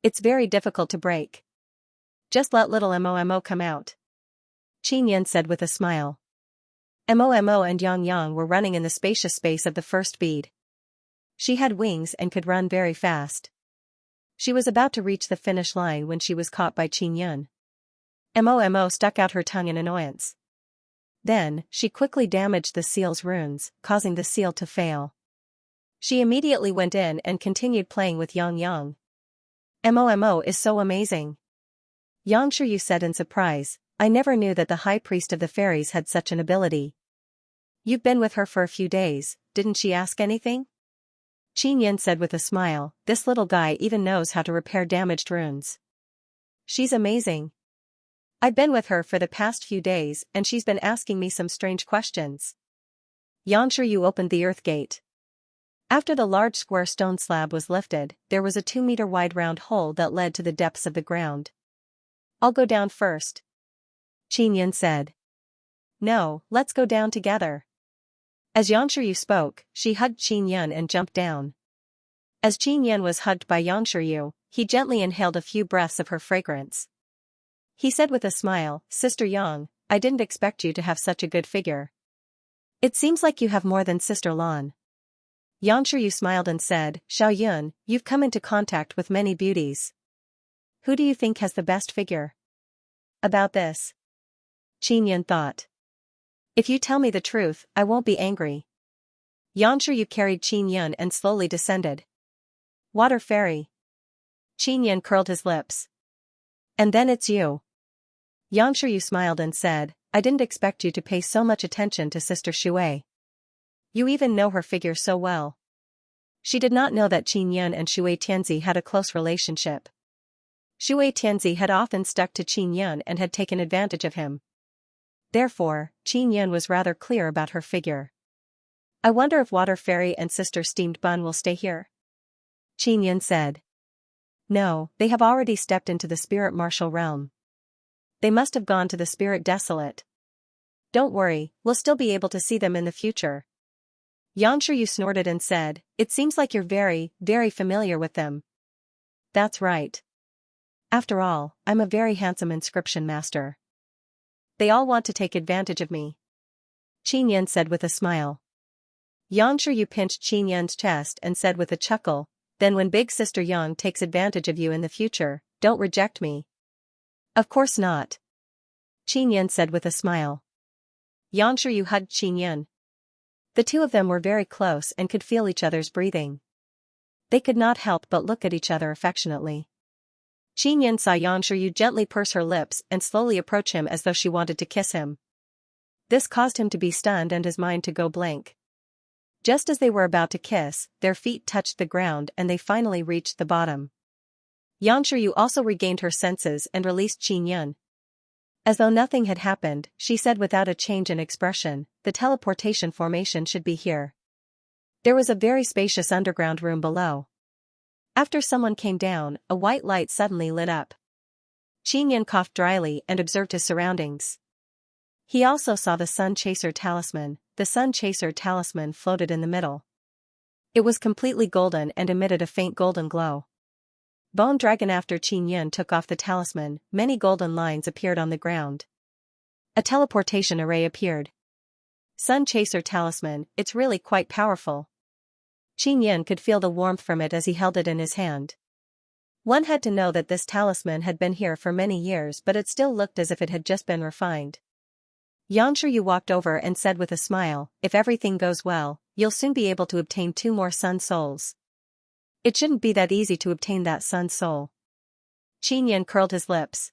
It's very difficult to break. Just let little Momo come out. Qin Yan said with a smile. Momo and Yang were running in the spacious space of the first bead. She had wings and could run very fast. She was about to reach the finish line when she was caught by Qin Yan. Momo stuck out her tongue in annoyance. Then, she quickly damaged the seal's runes, causing the seal to fail. She immediately went in and continued playing with Yang. Momo is so amazing. Xianxia said in surprise, I never knew that the high priest of the fairies had such an ability. You've been with her for a few days, didn't she ask anything? Qin Yan said with a smile, this little guy even knows how to repair damaged runes. She's amazing. I've been with her for the past few days and she's been asking me some strange questions. Xianxia opened the earth gate. After the large square stone slab was lifted, there was a 2-meter wide round hole that led to the depths of the ground. I'll go down first. Qin Yan said. No, let's go down together. As Xianxia spoke, she hugged Qin Yan and jumped down. As Qin Yan was hugged by Xianxia, he gently inhaled a few breaths of her fragrance. He said with a smile, Sister Yang, I didn't expect you to have such a good figure. It seems like you have more than Sister Lan. Xianxia smiled and said, Xiao Yun, you've come into contact with many beauties. Who do you think has the best figure? About this. Qin Yan thought. If you tell me the truth, I won't be angry. Xianxia carried Qin Yan and slowly descended. Water fairy. Qin Yan curled his lips. And then it's you. Xianxia smiled and said, I didn't expect you to pay so much attention to Sister Shui. You even know her figure so well. She did not know that Qin Yan and Shui Tianzi had a close relationship. Shui Tianzi had often stuck to Qin Yan and had taken advantage of him. Therefore, Qin Yan was rather clear about her figure. I wonder if Water Fairy and Sister Steamed Bun will stay here. Qin Yan said. No, they have already stepped into the spirit martial realm. They must have gone to the spirit desolate. Don't worry, we'll still be able to see them in the future. Xianxia snorted and said, it seems like you're very, very familiar with them. That's right. After all, I'm a very handsome inscription master. They all want to take advantage of me. Qin Yan said with a smile. Xianxia pinched Qin Yan's chest and said with a chuckle, then when Big Sister Yang takes advantage of you in the future, don't reject me. Of course not. Qin Yan said with a smile. Xianxia hugged Qin Yan. The two of them were very close and could feel each other's breathing. They could not help but look at each other affectionately. Xianxia saw Xianxia gently purse her lips and slowly approach him as though she wanted to kiss him. This caused him to be stunned and his mind to go blank. Just as they were about to kiss, their feet touched the ground and they finally reached the bottom. Xianxia also regained her senses and released Xianxia. As though nothing had happened, she said without a change in expression, "The teleportation formation should be here." There was a very spacious underground room below. After someone came down, a white light suddenly lit up. Xianxia coughed dryly and observed his surroundings. He also saw the Sun Chaser talisman. The Sun Chaser talisman floated in the middle. It was completely golden and emitted a faint golden glow. Bone Dragon. After Xianxia took off the talisman, many golden lines appeared on the ground. A teleportation array appeared. Sun Chaser talisman, it's really quite powerful. Xianxia could feel the warmth from it as he held it in his hand. One had to know that this talisman had been here for many years, but it still looked as if it had just been refined. Xianxia walked over and said with a smile, "If everything goes well, you'll soon be able to obtain 2 more sun souls." It shouldn't be that easy to obtain that sun soul. Xianxia curled his lips.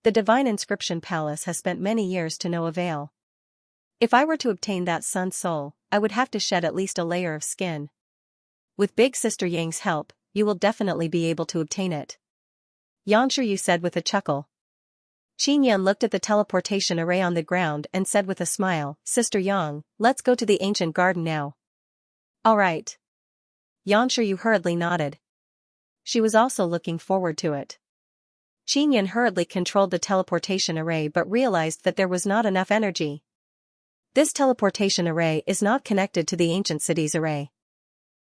The divine inscription palace has spent many years to no avail. If I were to obtain that sun soul, I would have to shed at least a layer of skin. With Big Sister Yang's help, you will definitely be able to obtain it. Xianxia said with a chuckle. Xianxia looked at the teleportation array on the ground and said with a smile, "Sister Yang, let's go to the ancient garden now." "All right." Xianxia hurriedly nodded. She was also looking forward to it. Xianxia hurriedly controlled the teleportation array but realized that there was not enough energy. This teleportation array is not connected to the ancient city's array.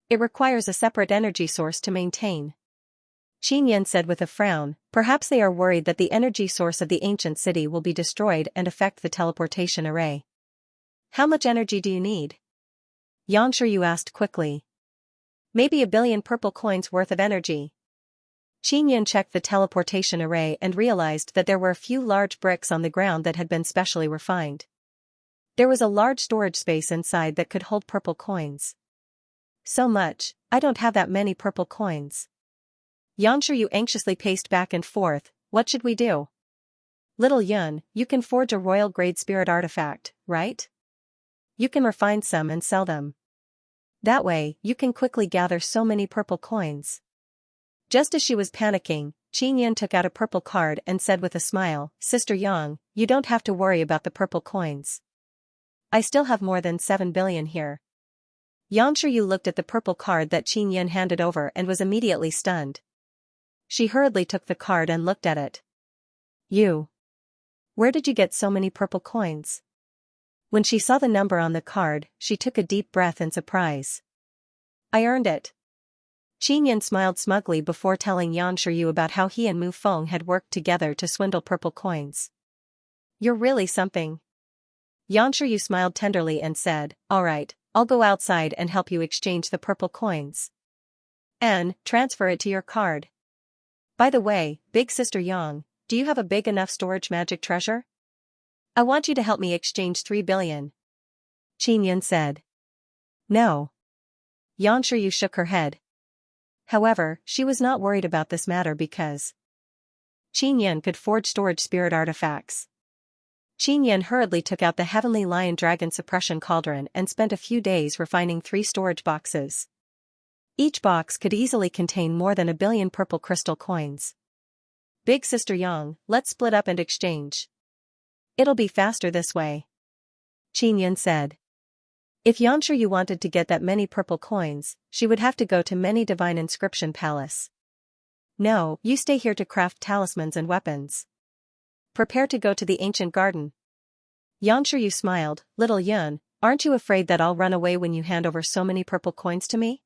It requires a separate energy source to maintain. Xianxia said with a frown, "Perhaps they are worried that the energy source of the ancient city will be destroyed and affect the teleportation array." "How much energy do you need?" Xianxia asked quickly. "Maybe 1 billion purple coins worth of energy." Xianxia checked the teleportation array and realized that there were a few large bricks on the ground that had been specially refined. There was a large storage space inside that could hold purple coins. "So much, I don't have that many purple coins." Xianxia anxiously paced back and forth. "What should we do?" "Little Yun, you can forge a royal grade spirit artifact, right? You can refine some and sell them. That way, you can quickly gather so many purple coins." Just as she was panicking, Xianxia took out a purple card and said with a smile, "Sister Yang, you don't have to worry about the purple coins. I still have more than 7 billion here." Xianxia looked at the purple card that Xianxia handed over and was immediately stunned. She hurriedly took the card and looked at it. Where did you get so many purple coins?" When she saw the number on the card, she took a deep breath in surprise. "I earned it." Xianxia smiled smugly before telling Xianxia about how he and Mu Feng had worked together to swindle purple coins. "You're really something." Xianxia smiled tenderly and said, "All right, I'll go outside and help you exchange the purple coins. And transfer it to your card. By the way, Big Sister Yang, do you have a big enough storage magic treasure? I want you to help me exchange 3 billion. Xianxia said. "No." Xianxia shook her head. However, she was not worried about this matter because Xianxia could forge storage spirit artifacts. Xianxia hurriedly took out the Heavenly Lion Dragon Suppression Cauldron and spent a few days refining 3 storage boxes. Each box could easily contain more than 1 billion purple crystal coins. "Big Sister Yang, let's split up and exchange. It'll be faster this way," Xianxia said. If Xianxia wanted to get that many purple coins, she would have to go to many divine inscription palace. "No, you stay here to craft talismans and weapons. Prepare to go to the ancient garden." Xianxia smiled. "Little Yun, aren't you afraid that I'll run away when you hand over so many purple coins to me?"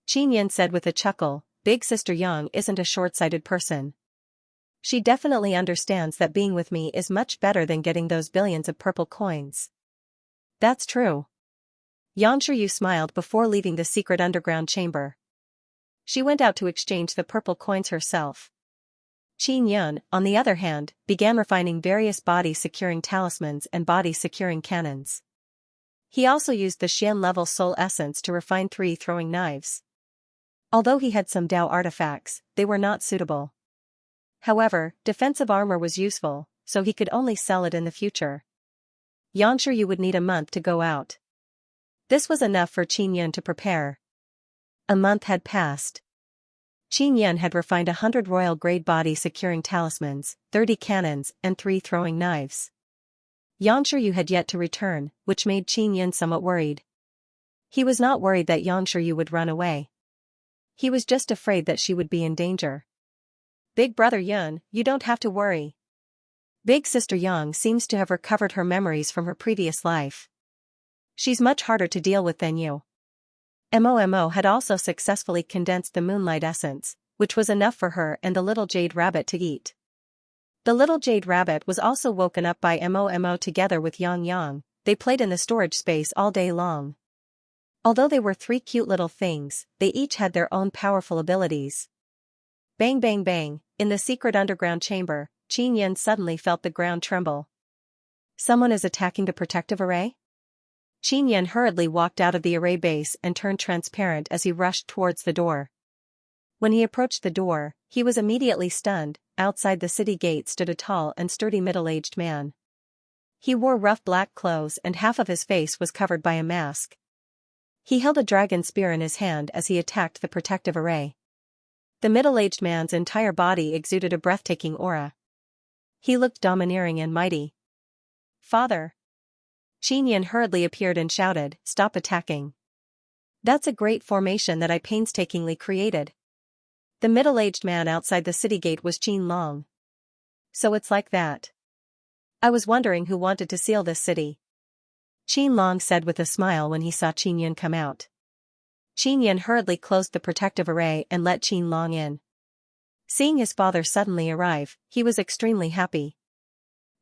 Xianxia said with a chuckle. "Big Sister Yang isn't a short-sighted person. She definitely understands that being with me is much better than getting those billions of purple coins." "That's true." Xianxia smiled before leaving the secret underground chamber. She went out to exchange the purple coins herself. Xianxia, on the other hand, began refining various body-securing talismans and body-securing cannons. He also used the Xian-level soul essence to refine 3 throwing knives. Although he had some Dao artifacts, they were not suitable. However, defensive armor was useful, so he could only sell it in the future. Xianxia would need a month to go out. This was enough for Qin Yun to prepare. A month had passed. Qin Yun had refined 100 royal-grade body-securing talismans, 30 cannons, and 3 throwing knives. Xianxia had yet to return, which made Qin Yun somewhat worried. He was not worried that Xianxia would run away. He was just afraid that she would be in danger. Big brother Yun, you don't have to worry. Big sister Yang seems to have recovered her memories from her previous life. She's much harder to deal with than you. Momo had also successfully condensed the moonlight essence, which was enough for her and the little jade rabbit to eat. The little jade rabbit was also woken up by Momo together with Yang Yang. They played in the storage space all day long. Although they were 3 cute little things, they each had their own powerful abilities. Bang bang bang, in the secret underground chamber, Qin Yun suddenly felt the ground tremble. Someone is attacking the protective array? Qin Yun hurriedly walked out of the array base and turned transparent as he rushed towards the door. When he approached the door, he was immediately stunned. Outside the city gate stood a tall and sturdy middle-aged man. He wore rough black clothes and half of his face was covered by a mask. He held a dragon spear in his hand as he attacked the protective array. The middle-aged man's entire body exuded a breathtaking aura. He looked domineering and mighty. Father! Qin Yun hurriedly appeared and shouted, "Stop attacking. That's a great formation that I painstakingly created." The middle-aged man outside the city gate was Qin Long. So it's like that. I was wondering who wanted to seal this city. Qin Long said with a smile when he saw Qin Yun come out. Qin Yun hurriedly closed the protective array and let Qin Long in. Seeing his father suddenly arrive, he was extremely happy.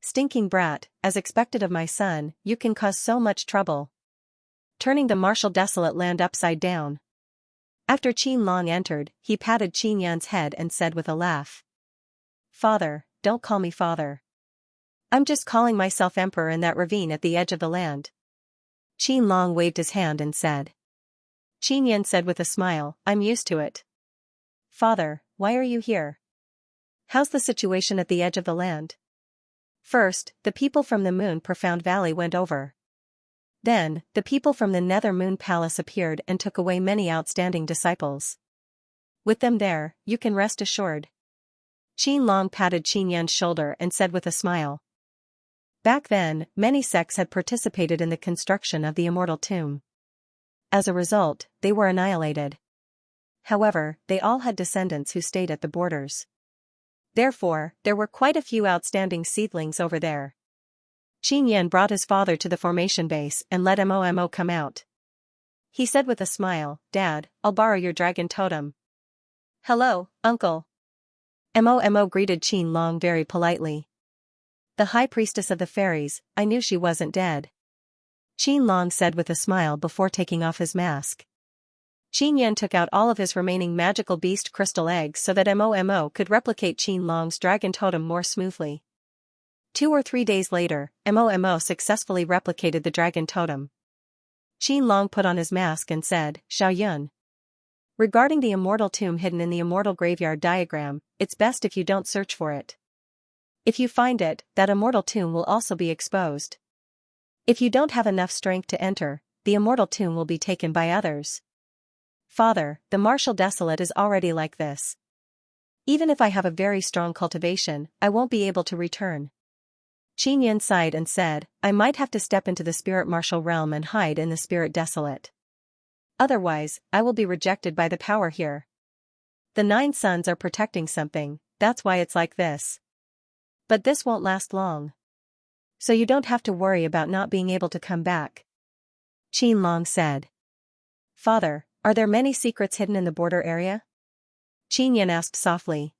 "Stinking brat, as expected of my son, you can cause so much trouble." Turning the martial desolate land upside down. After Qin Long entered, he patted Qin Yun's head and said with a laugh. "Father, don't call me father. I'm just calling myself emperor in that ravine at the edge of the land." Qin Long waved his hand and said. Qin Yun said with a smile, "I'm used to it." "Father, why are you here? How's the situation at the edge of the land?" First, the people from the Moon Profound Valley went over. Then, the people from the Nether Moon Palace appeared and took away many outstanding disciples. With them there, you can rest assured. Qin Long patted Qin Yun's shoulder and said with a smile. Back then, many sects had participated in the construction of the Immortal Tomb. As a result, they were annihilated. However, they all had descendants who stayed at the borders. Therefore, there were quite a few outstanding seedlings over there. Qin Yun brought his father to the formation base and let Momo come out. He said with a smile, "Dad, I'll borrow your dragon totem." "Hello, uncle." Momo greeted Qin Long very politely. "The high priestess of the fairies, I knew she wasn't dead." Qin Long said with a smile before taking off his mask. Qin Yun took out all of his remaining magical beast crystal eggs so that Momo could replicate Qin Long's dragon totem more smoothly. 2 or 3 days later, Momo successfully replicated the dragon totem. Qin Long put on his mask and said, "Xiao Yun. Regarding the immortal tomb hidden in the immortal graveyard diagram, it's best if you don't search for it. If you find it, that immortal tomb will also be exposed. If you don't have enough strength to enter, the immortal tomb will be taken by others. Father, the martial desolate is already like this. Even if I have a very strong cultivation, I won't be able to return." Qin Yun sighed and said, "I might have to step into the spirit martial realm and hide in the spirit desolate. Otherwise, I will be rejected by the power here. The 9 suns are protecting something, that's why it's like this. But this won't last long. So you don't have to worry about not being able to come back." Qin Long said. "Father, are there many secrets hidden in the border area?" Qin Yun asked softly.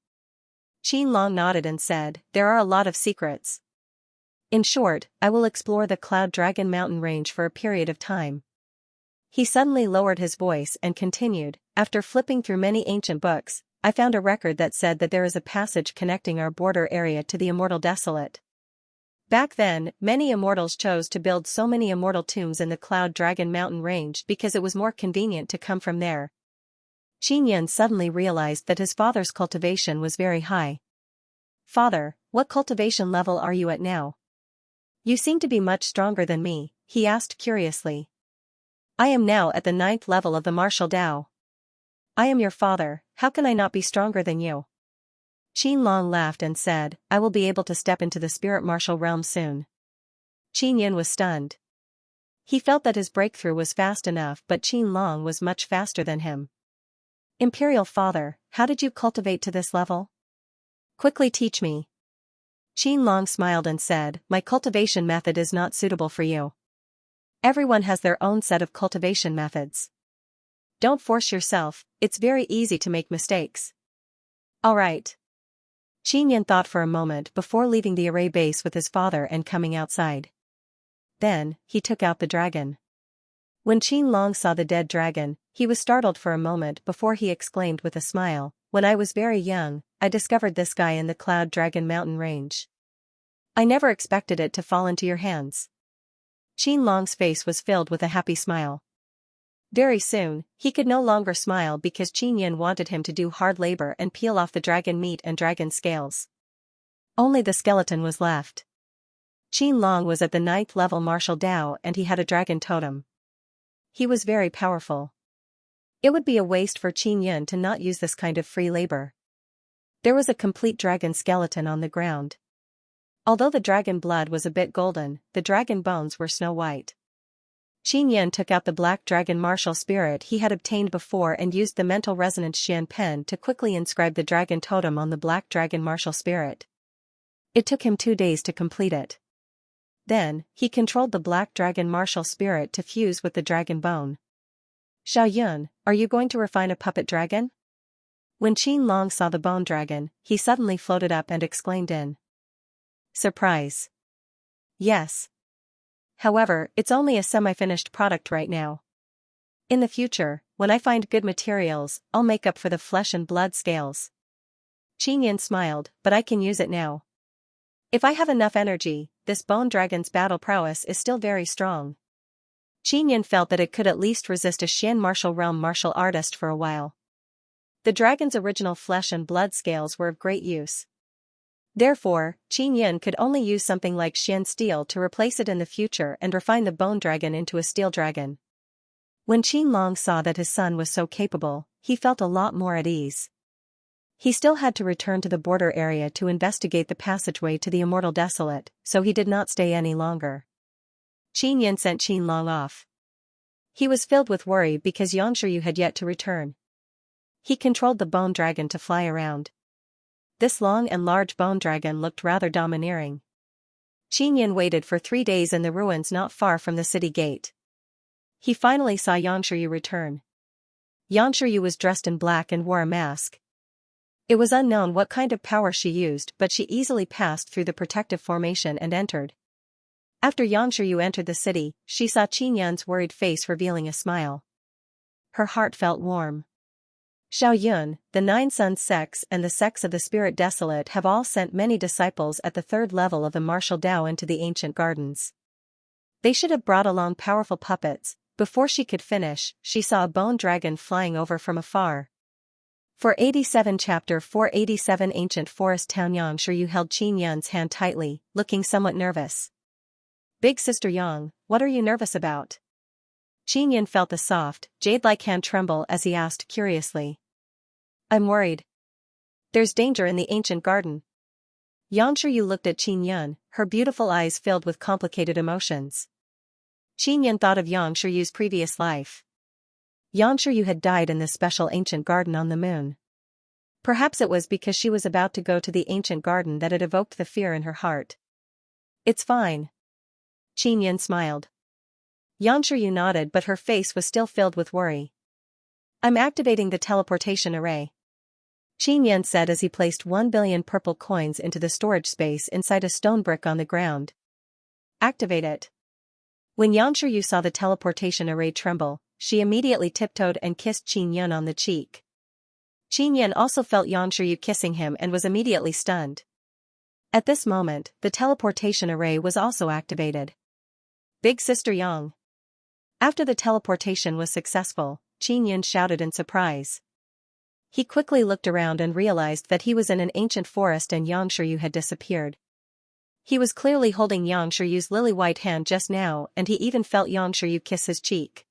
Qin Long nodded and said, "There are a lot of secrets. In short, I will explore the Cloud Dragon mountain range for a period of time." He suddenly lowered his voice and continued, "After flipping through many ancient books, I found a record that said that there is a passage connecting our border area to the Immortal Desolate. Back then, many immortals chose to build so many immortal tombs in the Cloud Dragon Mountain range because it was more convenient to come from there. Xianxia suddenly realized that his father's cultivation was very high. "Father, what cultivation level are you at now? You seem to be much stronger than me," he asked curiously. "I am now at the 9th level of the martial Tao." "I am your father, how can I not be stronger than you?" Qianlong laughed and said, "I will be able to step into the spirit martial realm soon." Qianyin was stunned. He felt that his breakthrough was fast enough, but Qianlong was much faster than him. "Imperial Father, how did you cultivate to this level? Quickly teach me." Qianlong smiled and said, "My cultivation method is not suitable for you. Everyone has their own set of cultivation methods. Don't force yourself, it's very easy to make mistakes." "Alright." Qianyin thought for a moment before leaving the array base with his father and coming outside. Then, he took out the dragon. When Qianlong saw the dead dragon, he was startled for a moment before he exclaimed with a smile, "When I was very young, I discovered this guy in the Cloud Dragon Mountain range. I never expected it to fall into your hands." Qianlong's face was filled with a happy smile. Very soon, he could no longer smile because Qianyin wanted him to do hard labor and peel off the dragon meat and dragon scales. Only the skeleton was left. Qianlong was at the 9th level martial Tao and he had a dragon totem. He was very powerful. It would be a waste for Qianyin to not use this kind of free labor. There was a complete dragon skeleton on the ground. Although the dragon blood was a bit golden, the dragon bones were snow white. Qianyin took out the black dragon martial spirit he had obtained before and used the mental resonance Xian pen to quickly inscribe the dragon totem on the black dragon martial spirit. It took him 2 days to complete it. Then, he controlled the black dragon martial spirit to fuse with the dragon bone. "Xiaoyun, are you going to refine a puppet dragon?" When Qianlong saw the bone dragon, he suddenly floated up and exclaimed in surprise. "Yes. However, it's only a semi-finished product right now. In the future, when I find good materials, I'll make up for the flesh and blood scales." Qianyin smiled, "But I can use it now. If I have enough energy, this bone dragon's battle prowess is still very strong." Qianyin felt that it could at least resist a Xian martial realm martial artist for a while. The dragon's original flesh and blood scales were of great use. Therefore, Qianyin could only use something like Xian steel to replace it in the future and refine the bone dragon into a steel dragon. When Qianlong saw that his son was so capable, he felt a lot more at ease. He still had to return to the border area to investigate the passageway to the Immortal Desolate, so he did not stay any longer. Qianyin sent Qianlong off. He was filled with worry because Xianxia had yet to return. He controlled the bone dragon to fly around. This long and large bone dragon looked rather domineering. Qianyin waited for 3 days in the ruins not far from the city gate. He finally saw Xianxia return. Xianxia was dressed in black and wore a mask. It was unknown what kind of power she used, but she easily passed through the protective formation and entered. After Xianxia entered the city, she saw Qianyin's worried face revealing a smile. Her heart felt warm. "Xiaoyun, the 9 Sons sects and the sects of the Spirit Desolate have all sent many disciples at the 3rd level of the martial Tao into the ancient gardens. They should have brought along powerful puppets." Before she could finish, she saw a bone dragon flying over from afar. 487 Chapter 487 Ancient Forest Town. Xianxia held Qianyin's hand tightly, looking somewhat nervous. "Big Sister Yang, what are you nervous about?" Qianyin felt the soft, jade-like hand tremble as he asked curiously. "I'm worried. There's danger in the ancient garden." Xianxia looked at Qianyin, her beautiful eyes filled with complicated emotions. Qianyin thought of Xianxia's previous life. Xianxia had died in this special ancient garden on the moon. Perhaps it was because she was about to go to the ancient garden that it evoked the fear in her heart. "It's fine." Qianyin smiled. Xianxia nodded, but her face was still filled with worry. "I'm activating the teleportation array," Qianyin said as he placed 1 billion purple coins into the storage space inside a stone brick on the ground. "Activate it." When Xianxia saw the teleportation array tremble, she immediately tiptoed and kissed Qianyin on the cheek. Qianyin also felt Xianxia kissing him and was immediately stunned. At this moment, the teleportation array was also activated. Big Sister Yang. After the teleportation was successful, Qinyan shouted in surprise. He quickly looked around and realized that he was in an ancient forest and Yang Shiryu had disappeared. He was clearly holding Yang Shiryu's lily-white hand just now, and he even felt Yang Shiryu kiss his cheek.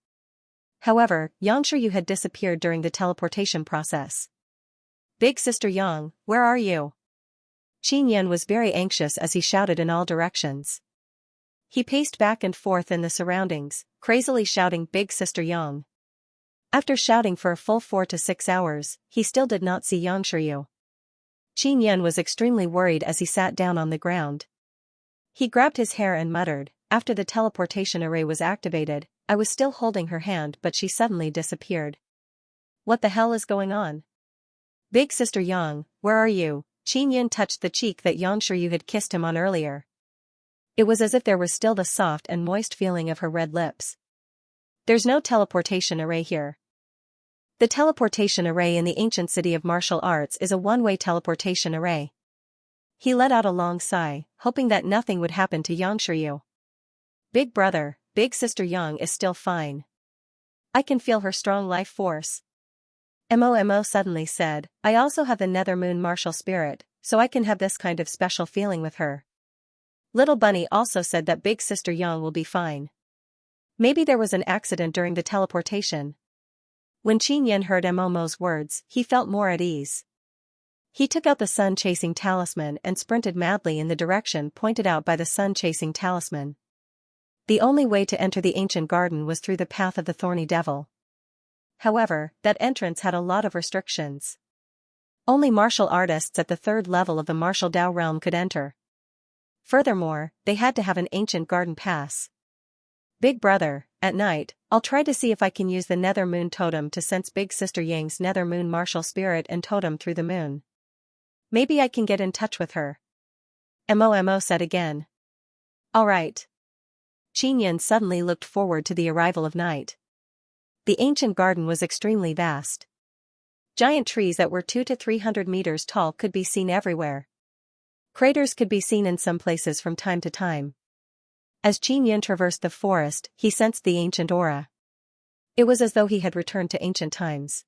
However, Yang Shiryu had disappeared during the teleportation process. Big Sister Yang, where are you? Qinyan was very anxious as he shouted in all directions. He paced back and forth in the surroundings, crazily shouting Big Sister Yang. After shouting for a full 4 to 6 hours, he still did not see Yang Shiryu. Qinyan was extremely worried as he sat down on the ground. He grabbed his hair and muttered, after the teleportation array was activated, I was still holding her hand but she suddenly disappeared. What the hell is going on? Big Sister Yang, where are you? Qinyan touched the cheek that Yang Shiryu had kissed him on earlier. It was as if there was still the soft and moist feeling of her red lips. There's no teleportation array here. The teleportation array in the ancient city of martial arts is a one-way teleportation array. He let out a long sigh, hoping that nothing would happen to Yang Shiryu. Big brother, Big Sister Yang is still fine. I can feel her strong life force. Mo suddenly said, I also have the Nether Moon martial spirit, so I can have this kind of special feeling with her. Little Bunny also said that Big Sister Yang will be fine. Maybe there was an accident during the teleportation. When Qinyan heard Momo's words, he felt more at ease. He took out the sun-chasing talisman and sprinted madly in the direction pointed out by the sun-chasing talisman. The only way to enter the ancient garden was through the path of the thorny devil. However, that entrance had a lot of restrictions. Only martial artists at the 3rd level of the martial Dao realm could enter. Furthermore, they had to have an ancient garden pass. Big brother, at night, I'll try to see if I can use the Nether Moon totem to sense Big Sister Yang's Nether Moon martial spirit and totem through the moon. Maybe I can get in touch with her. Mo said again. Alright. Qinyan suddenly looked forward to the arrival of night. The ancient garden was extremely vast. Giant trees that were 200 to 300 meters tall could be seen everywhere. Craters could be seen in some places from time to time. As Qinyan traversed the forest, he sensed the ancient aura. It was as though he had returned to ancient times.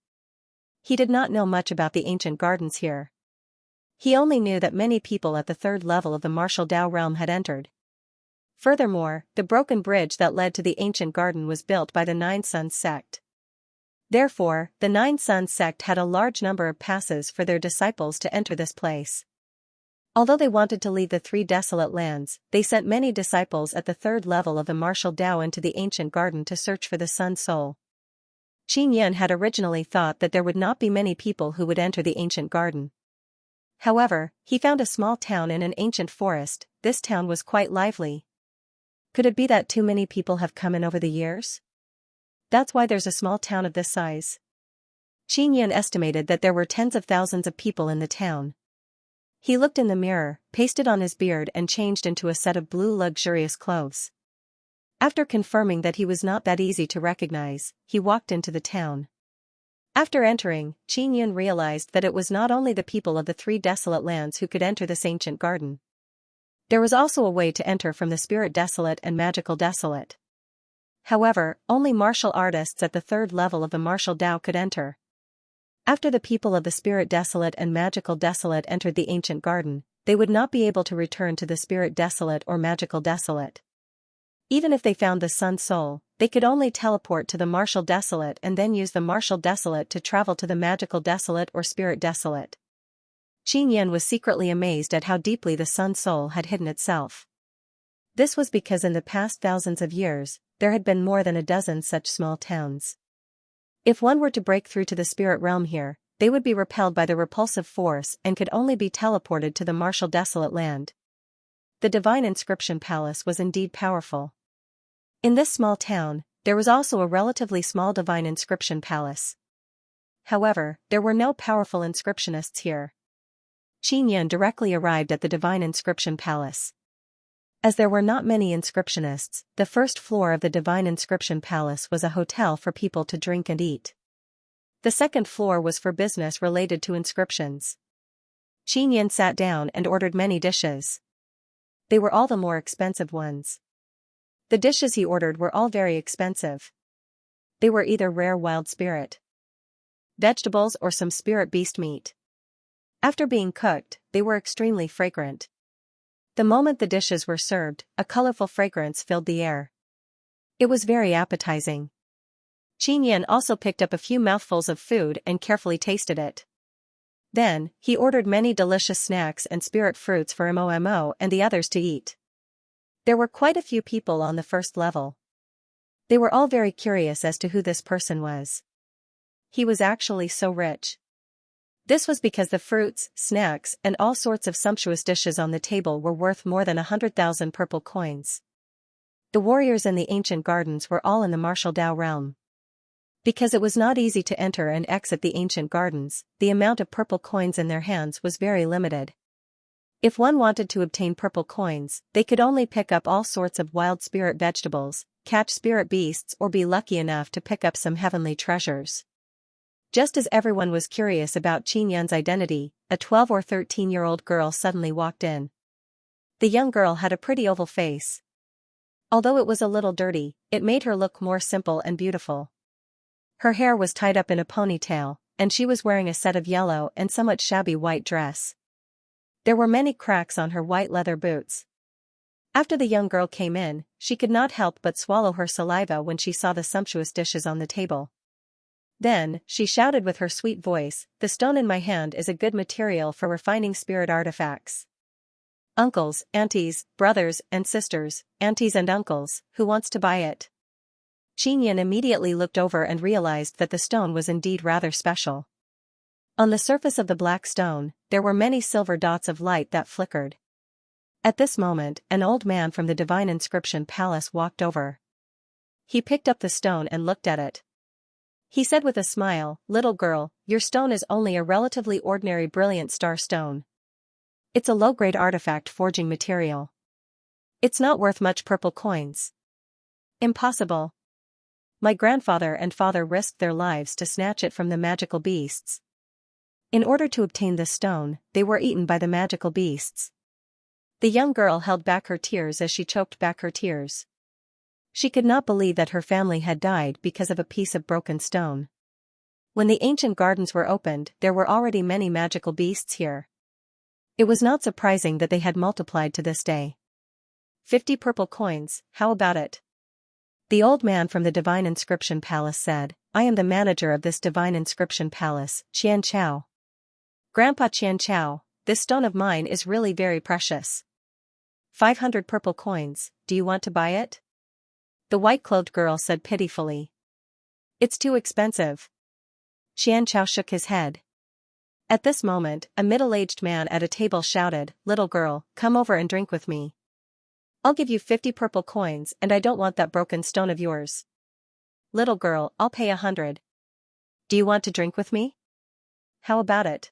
He did not know much about the ancient gardens here. He only knew that many people at the 3rd level of the martial Dao realm had entered. Furthermore, the broken bridge that led to the ancient garden was built by the Nine Suns sect. Therefore, the Nine Suns sect had a large number of passes for their disciples to enter this place. Although they wanted to leave the 3 desolate lands, they sent many disciples at the 3rd level of the martial Dao into the ancient garden to search for the Sun Soul. Qinyan had originally thought that there would not be many people who would enter the ancient garden. However, he found a small town in an ancient forest. This town was quite lively. Could it be that too many people have come in over the years? That's why there's a small town of this size. Qinyan estimated that there were tens of thousands of people in the town. He looked in the mirror, pasted on his beard and changed into a set of blue luxurious clothes. After confirming that he was not that easy to recognize, he walked into the town. After entering, Qinyan realized that it was not only the people of the 3 desolate lands who could enter this ancient garden. There was also a way to enter from the Spirit Desolate and Magical Desolate. However, only martial artists at the 3rd level of the martial Dao could enter. After the people of the Spirit Desolate and Magical Desolate entered the ancient garden, they would not be able to return to the Spirit Desolate or Magical Desolate. Even if they found the Sun Soul, they could only teleport to the Martial Desolate and then use the Martial Desolate to travel to the Magical Desolate or Spirit Desolate. Qinyan was secretly amazed at how deeply the Sun Soul had hidden itself. This was because in the past thousands of years, there had been more than a dozen such small towns. If one were to break through to the spirit realm here, they would be repelled by the repulsive force and could only be teleported to the Martial Desolate land. The Divine Inscription Palace was indeed powerful. In this small town, there was also a relatively small Divine Inscription Palace. However, there were no powerful inscriptionists here. Qinyan directly arrived at the Divine Inscription Palace. As there were not many inscriptionists, the 1st floor of the Divine Inscription Palace was a hotel for people to drink and eat. The 2nd floor was for business related to inscriptions. Xianxia sat down and ordered many dishes. They were all the more expensive ones. The dishes he ordered were all very expensive. They were either rare wild spirit vegetables or some spirit beast meat. After being cooked, they were extremely fragrant. The moment the dishes were served, a colorful fragrance filled the air. It was very appetizing. Xianxia also picked up a few mouthfuls of food and carefully tasted it. Then, he ordered many delicious snacks and spirit fruits for Momo and the others to eat. There were quite a few people on the first level. They were all very curious as to who this person was. He was actually so rich. This was because the fruits, snacks, and all sorts of sumptuous dishes on the table were worth more than 100,000 purple coins. The warriors in the ancient gardens were all in the martial Dao realm. Because it was not easy to enter and exit the ancient gardens, the amount of purple coins in their hands was very limited. If one wanted to obtain purple coins, they could only pick up all sorts of wild spirit vegetables, catch spirit beasts, or be lucky enough to pick up some heavenly treasures. Just as everyone was curious about Xianxia's identity, a 12 or 13-year-old girl suddenly walked in. The young girl had a pretty oval face. Although it was a little dirty, it made her look more simple and beautiful. Her hair was tied up in a ponytail, and she was wearing a set of yellow and somewhat shabby white dress. There were many cracks on her white leather boots. After the young girl came in, she could not help but swallow her saliva when she saw the sumptuous dishes on the table. Then, she shouted with her sweet voice, "The stone in my hand is a good material for refining spirit artifacts. Uncles, aunties, brothers and sisters, aunties and uncles, who wants to buy it?" Xianxia immediately looked over and realized that the stone was indeed rather special. On the surface of the black stone, there were many silver dots of light that flickered. At this moment, an old man from the Divine Inscription Palace walked over. He picked up the stone and looked at it. He said with a smile, "Little girl, your stone is only a relatively ordinary brilliant star stone. It's a low-grade artifact forging material. It's not worth much purple coins." "Impossible. My grandfather and father risked their lives to snatch it from the magical beasts. In order to obtain this stone, they were eaten by the magical beasts." The young girl held back her tears as she choked back her tears. She could not believe that her family had died because of a piece of broken stone. When the ancient gardens were opened, there were already many magical beasts here. It was not surprising that they had multiplied to this day. 50 purple coins, how about it? The old man from the Divine Inscription Palace said, "I am the manager of this Divine Inscription Palace, Xianxia. Grandpa Xianxia, this stone of mine is really very precious. 500 purple coins, do you want to buy it?" The white-clothed girl said pitifully. "It's too expensive." Xianxia shook his head. At this moment, a middle-aged man at a table shouted, "Little girl, come over and drink with me. I'll give you 50 purple coins and I don't want that broken stone of yours." "Little girl, I'll pay 100. Do you want to drink with me? How about it?"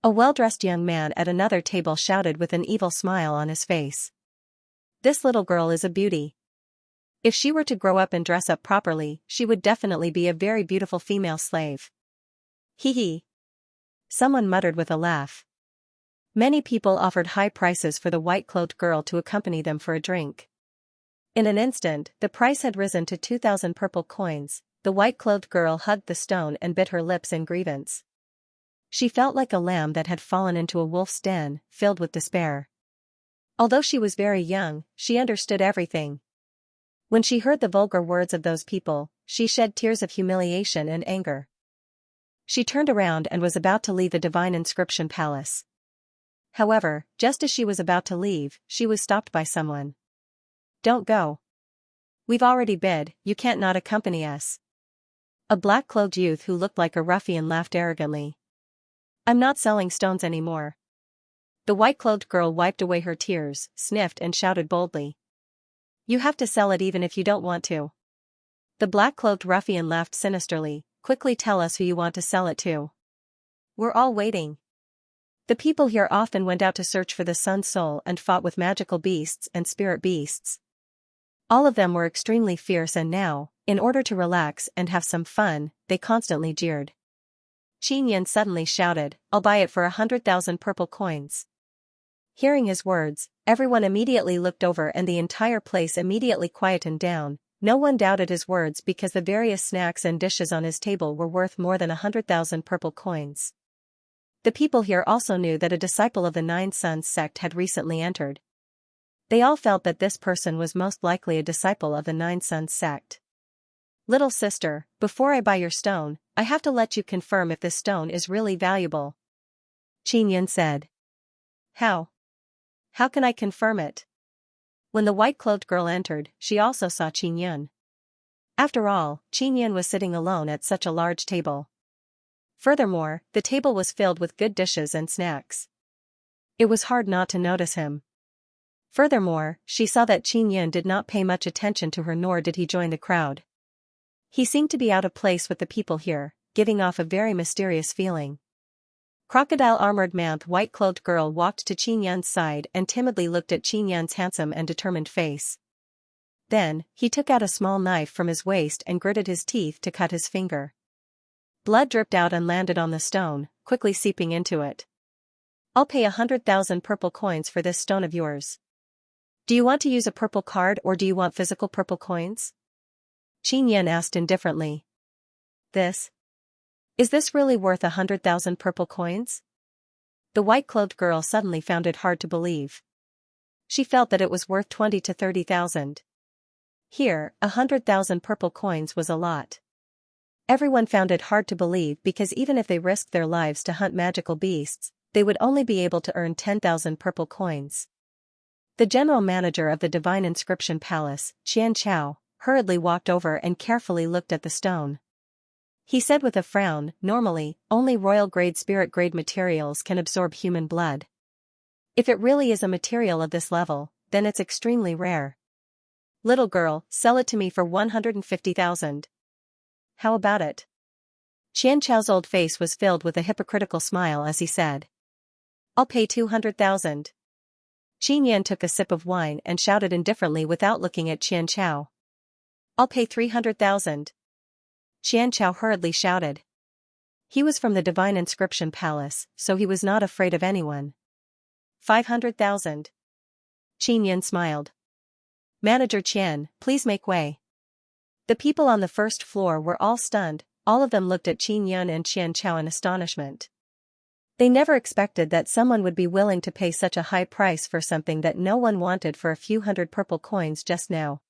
A well-dressed young man at another table shouted with an evil smile on his face. "This little girl is a beauty. If she were to grow up and dress up properly, she would definitely be a very beautiful female slave." "Hee hee." Someone muttered with a laugh. Many people offered high prices for the white-clothed girl to accompany them for a drink. In an instant, the price had risen to 2,000 purple coins. The white-clothed girl hugged the stone and bit her lips in grievance. She felt like a lamb that had fallen into a wolf's den, filled with despair. Although she was very young, she understood everything. When she heard the vulgar words of those people, she shed tears of humiliation and anger. She turned around and was about to leave the Divine Inscription Palace. However, just as she was about to leave, she was stopped by someone. "Don't go. We've already bid, you can't not accompany us." A black-clothed youth who looked like a ruffian laughed arrogantly. "I'm not selling stones anymore." The white-clothed girl wiped away her tears, sniffed and shouted boldly. "You have to sell it even if you don't want to." The black-clothed ruffian laughed sinisterly. "Quickly tell us who you want to sell it to. We're all waiting." The people here often went out to search for the sun's soul and fought with magical beasts and spirit beasts. All of them were extremely fierce and now, in order to relax and have some fun, they constantly jeered. Qin Yan suddenly shouted, I'll buy it for 100,000 purple coins. Hearing his words, everyone immediately looked over and the entire place immediately quietened down. No one doubted his words because the various snacks and dishes on his table were worth more than 100,000 purple coins. The people here also knew that a disciple of the Nine Sons sect had recently entered. They all felt that this person was most likely a disciple of the Nine Sons sect. Little sister, before I buy your stone, I have to let you confirm if this stone is really valuable. Qin Yan said. How? How can I confirm it? When the white-clothed girl entered, she also saw Qin Yan. After all, Qin Yan was sitting alone at such a large table. Furthermore, the table was filled with good dishes and snacks. It was hard not to notice him. Furthermore, she saw that Qin Yan did not pay much attention to her nor did he join the crowd. He seemed to be out of place with the people here, giving off a very mysterious feeling. Crocodile-armored mouth white-clothed girl walked to Qin Yan's side and timidly looked at Qin Yan's handsome and determined face. Then, he took out a small knife from his waist and gritted his teeth to cut his finger. Blood dripped out and landed on the stone, quickly seeping into it. I'll pay 100,000 purple coins for this stone of yours. Do you want to use a purple card or do you want physical purple coins? Qin Yan asked indifferently. Is this really worth 100,000 purple coins? The white-clothed girl suddenly found it hard to believe. She felt that it was worth 20 to 30,000. Here, 100,000 purple coins was a lot. Everyone found it hard to believe because even if they risked their lives to hunt magical beasts, they would only be able to earn 10,000 purple coins. The general manager of the Divine Inscription Palace, Xianxia, hurriedly walked over and carefully looked at the stone. He said with a frown, normally, only royal-grade spirit-grade materials can absorb human blood. If it really is a material of this level, then it's extremely rare. Little girl, sell it to me for 150,000. How about it? Xianxiao's old face was filled with a hypocritical smile as he said. I'll pay 200,000. Qin Yan took a sip of wine and shouted indifferently without looking at Xianxiao. I'll pay 300,000. Xianxiao hurriedly shouted. He was from the Divine Inscription Palace, so he was not afraid of anyone. 500,000. Qin Yan smiled. Manager Qian, please make way. The people on the first floor were all stunned, all of them looked at Qin Yan and Xianxiao in astonishment. They never expected that someone would be willing to pay such a high price for something that no one wanted for a few hundred purple coins just now.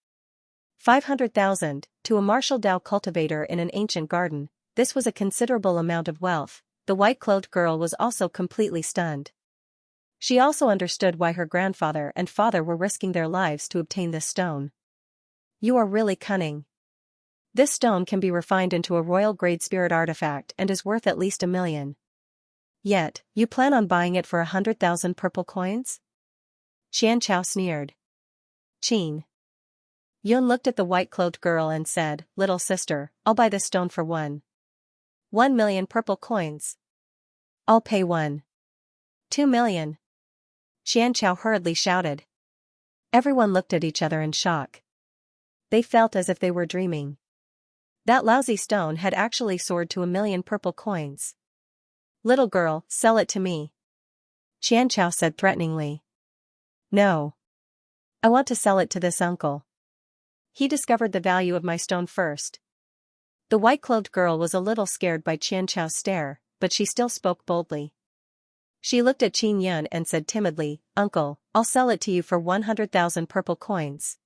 500,000, to a martial Dao cultivator in an ancient garden, this was a considerable amount of wealth. The white-clothed girl was also completely stunned. She also understood why her grandfather and father were risking their lives to obtain this stone. You are really cunning. This stone can be refined into a royal-grade spirit artifact and is worth at least 1 million. Yet, you plan on buying it for 100,000 purple coins? Xianxiao sneered. Qin Yun looked at the white-clothed girl and said, Little sister, I'll buy this stone for 1 million purple coins. I'll pay 2 million. Xianxiao hurriedly shouted. Everyone looked at each other in shock. They felt as if they were dreaming. That lousy stone had actually soared to 1 million purple coins. Little girl, sell it to me. Xianxiao said threateningly. No. I want to sell it to this uncle. He discovered the value of my stone first. The white-clothed girl was a little scared by Xianxiao's stare, but she still spoke boldly. She looked at Qin Yan and said timidly, Uncle, I'll sell it to you for 100,000 purple coins.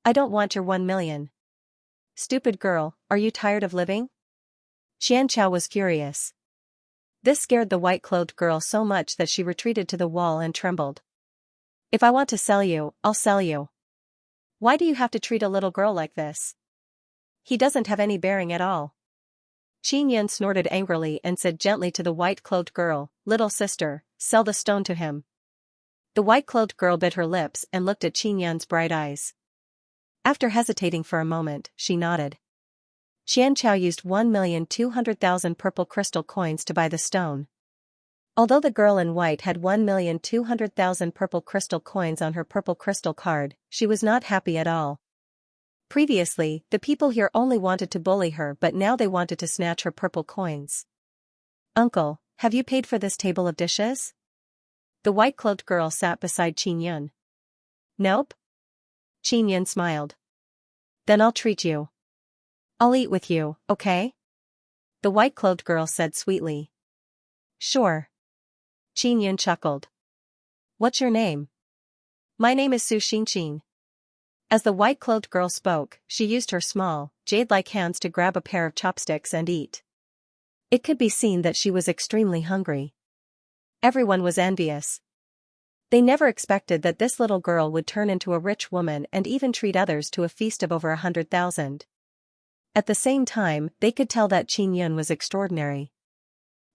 I don't want your 1 million. Stupid girl, are you tired of living? Xianxiao was furious. This scared the white-clothed girl so much that she retreated to the wall and trembled. If I want to sell you, I'll sell you. Why do you have to treat a little girl like this? He doesn't have any bearing at all. Qin Yan snorted angrily and said gently to the white-clothed girl, Little sister, sell the stone to him. The white-clothed girl bit her lips and looked at Qin Yan's bright eyes. After hesitating for a moment, she nodded. Xianxiao used 1,200,000 purple crystal coins to buy the stone. Although the girl in white had 1,200,000 purple crystal coins on her purple crystal card, she was not happy at all. Previously, the people here only wanted to bully her, but now they wanted to snatch her purple coins. Uncle, have you paid for this table of dishes? The white-cloaked girl sat beside Qin Yun. Nope. Qin Yun smiled. Then I'll treat you. I'll eat with you, okay? The white-cloaked girl said sweetly. Sure. Qin Yun chuckled. What's your name? My name is Su Xinqin. As the white-cloaked girl spoke, she used her small, jade-like hands to grab a pair of chopsticks and eat. It could be seen that she was extremely hungry. Everyone was envious. They never expected that this little girl would turn into a rich woman and even treat others to a feast of over 100,000. At the same time, they could tell that Qin Yun was extraordinary.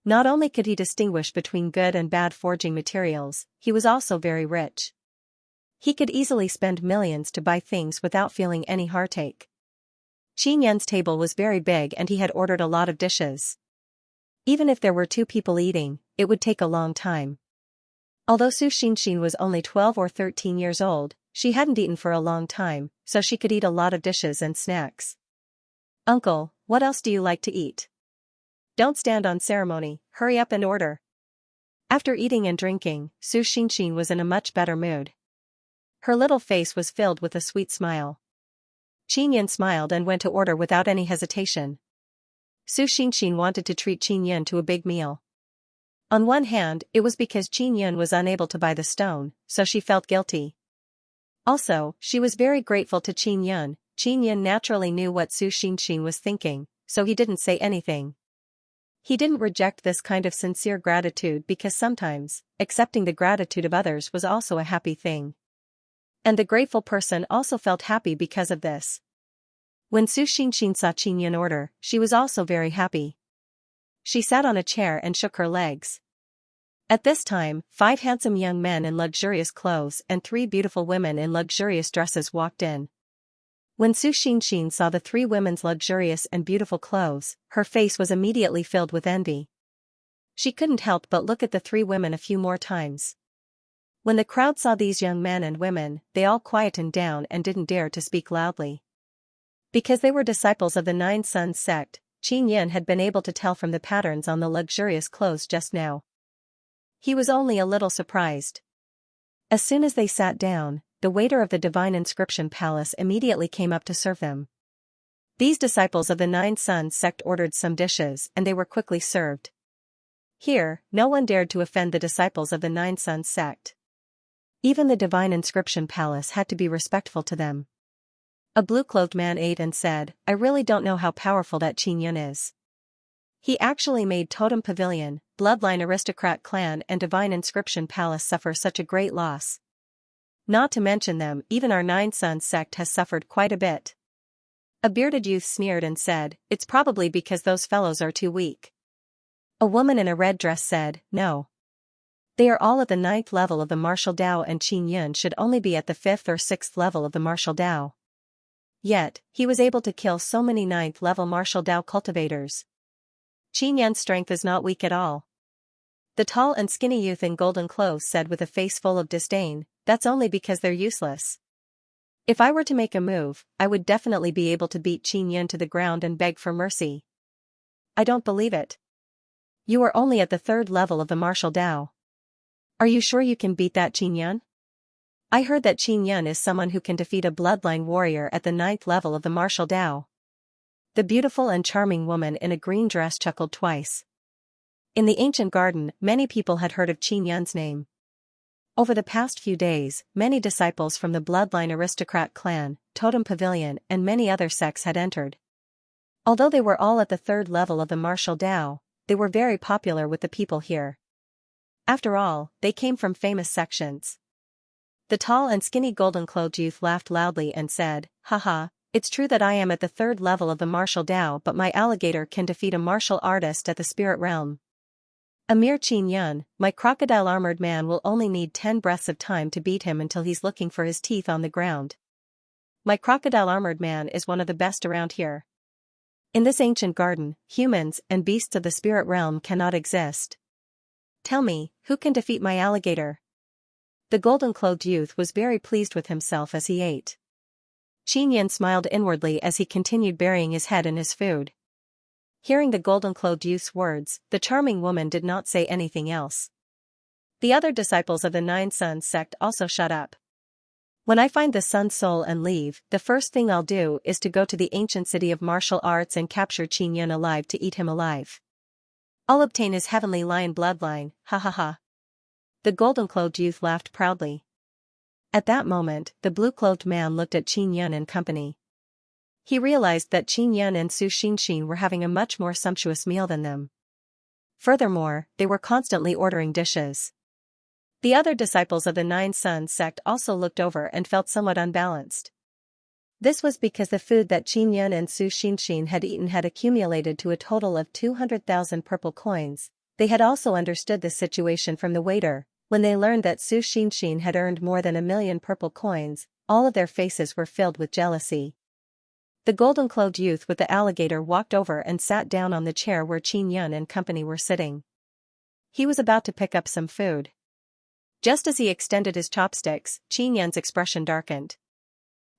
Not only could he distinguish between good and bad forging materials, he was also very rich. He could easily spend millions to buy things without feeling any heartache. Qin Yun's table was very big and he had ordered a lot of dishes. Even if there were 2 people eating, it would take a long time. Although Su Xinxin was only 12 or 13 years old, she hadn't eaten for a long time, so she could eat a lot of dishes and snacks. Uncle, what else do you like to eat? Don't stand on ceremony, hurry up and order. After eating and drinking, Su Xinxin was in a much better mood. Her little face was filled with a sweet smile. Qin Yun smiled and went to order without any hesitation. Su Xinxin wanted to treat Qin Yun to a big meal. On one hand, it was because Qin Yun was unable to buy the stone, so she felt guilty. Also, she was very grateful to Qin Yun. Qin Yun naturally knew what Su Xinxin was thinking, so he didn't say anything. He didn't reject this kind of sincere gratitude because sometimes, accepting the gratitude of others was also a happy thing. And the grateful person also felt happy because of this. When Su Xinxin saw Qin Yun order, she was also very happy. She sat on a chair and shook her legs. At this time, 5 handsome young men in luxurious clothes and 3 beautiful women in luxurious dresses walked in. When Su Xinxin saw the 3 women's luxurious and beautiful clothes, her face was immediately filled with envy. She couldn't help but look at the 3 women a few more times. When the crowd saw these young men and women, they all quietened down and didn't dare to speak loudly. Because they were disciples of the 9 Sons sect, Qin Yun had been able to tell from the patterns on the luxurious clothes just now. He was only a little surprised. As soon as they sat down, the waiter of the Divine Inscription Palace immediately came up to serve them. These disciples of the 9 Sons sect ordered some dishes and they were quickly served. Here, no one dared to offend the disciples of the 9 Sons sect. Even the Divine Inscription Palace had to be respectful to them. A blue-clothed man ate and said, I really don't know how powerful that Qin Yun is. He actually made Totem Pavilion, Bloodline Aristocrat Clan and Divine Inscription Palace suffer such a great loss. Not to mention them, even our 9 Sons sect has suffered quite a bit. A bearded youth sneered and said, it's probably because those fellows are too weak. A woman in a red dress said, no. They are all at the 9th level of the martial Dao and Qin Yun should only be at the 5th or 6th level of the martial Dao. Yet, he was able to kill so many 9th level martial Dao cultivators. Qin Yun's strength is not weak at all. The tall and skinny youth in golden clothes said with a face full of disdain, that's only because they're useless. If I were to make a move, I would definitely be able to beat Qin Yun to the ground and beg for mercy. I don't believe it. You are only at the 3rd level of the martial Dao. Are you sure you can beat that Qin Yun? I heard that Qin Yun is someone who can defeat a bloodline warrior at the 9th level of the martial Dao. The beautiful and charming woman in a green dress chuckled twice. In the ancient garden, many people had heard of Qin Yun's name. Over the past few days, many disciples from the Bloodline Aristocrat Clan, Totem Pavilion and many other sects had entered. Although they were all at the 3rd level of the martial Dao, they were very popular with the people here. After all, they came from famous sections. The tall and skinny golden-clothed youth laughed loudly and said, haha, it's true that I am at the 3rd level of the martial Dao but my alligator can defeat a martial artist at the spirit realm. A mere Qin Yun, my crocodile-armored man will only need 10 breaths of time to beat him until he's looking for his teeth on the ground. My crocodile-armored man is one of the best around here. In this ancient garden, humans and beasts of the spirit realm cannot exist. Tell me, who can defeat my alligator? The golden-clothed youth was very pleased with himself as he ate. Qin Yun smiled inwardly as he continued burying his head in his food. Hearing the golden-clothed youth's words, the charming woman did not say anything else. The other disciples of the Nine Suns sect also shut up. When I find the Sun Soul and leave, the first thing I'll do is to go to the ancient city of martial arts and capture Qin Yun alive to eat him alive. I'll obtain his heavenly lion bloodline, ha ha ha. The golden-clothed youth laughed proudly. At that moment, the blue-clothed man looked at Qin Yun and company. He realized that Qin Yun and Su Xinxin were having a much more sumptuous meal than them. Furthermore, they were constantly ordering dishes. The other disciples of the Nine Suns sect also looked over and felt somewhat unbalanced. This was because the food that Qin Yun and Su Xinxin had eaten had accumulated to a total of 200,000 purple coins. They had also understood the situation from the waiter. When they learned that Su Xinxin had earned more than 1,000,000 purple coins, all of their faces were filled with jealousy. The golden-clothed youth with the alligator walked over and sat down on the chair where Qin Yun and company were sitting. He was about to pick up some food. Just as he extended his chopsticks, Qin Yun's expression darkened.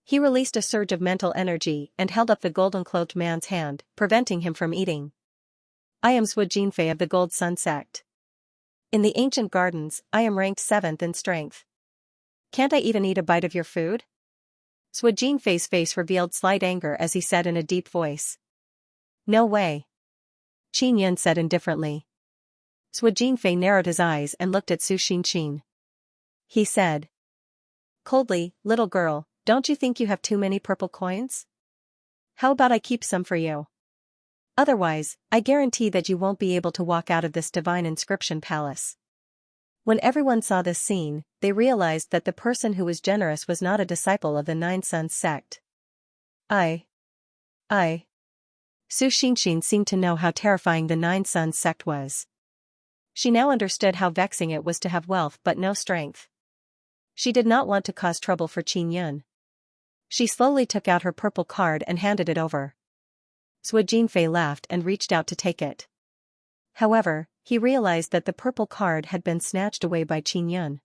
He released a surge of mental energy and held up the golden-clothed man's hand, preventing him from eating. I am Sui Jinfei of the Gold Sun sect. In the ancient gardens, I am ranked 7th in strength. Can't I even eat a bite of your food? Sui Jinfei's face revealed slight anger as he said in a deep voice. No way. Qin Yun said indifferently. Sui Jinfei narrowed his eyes and looked at Su Xinxin. He said coldly, little girl, don't you think you have too many purple coins? How about I keep some for you? Otherwise, I guarantee that you won't be able to walk out of this divine inscription palace. When everyone saw this scene, they realized that the person who was generous was not a disciple of the Nine Suns sect. Su Xinxin seemed to know how terrifying the Nine Suns sect was. She now understood how vexing it was to have wealth but no strength. She did not want to cause trouble for Qin Yun. She slowly took out her purple card and handed it over. Sui Jinfei laughed and reached out to take it. However, he realized that the purple card had been snatched away by Qin Yun.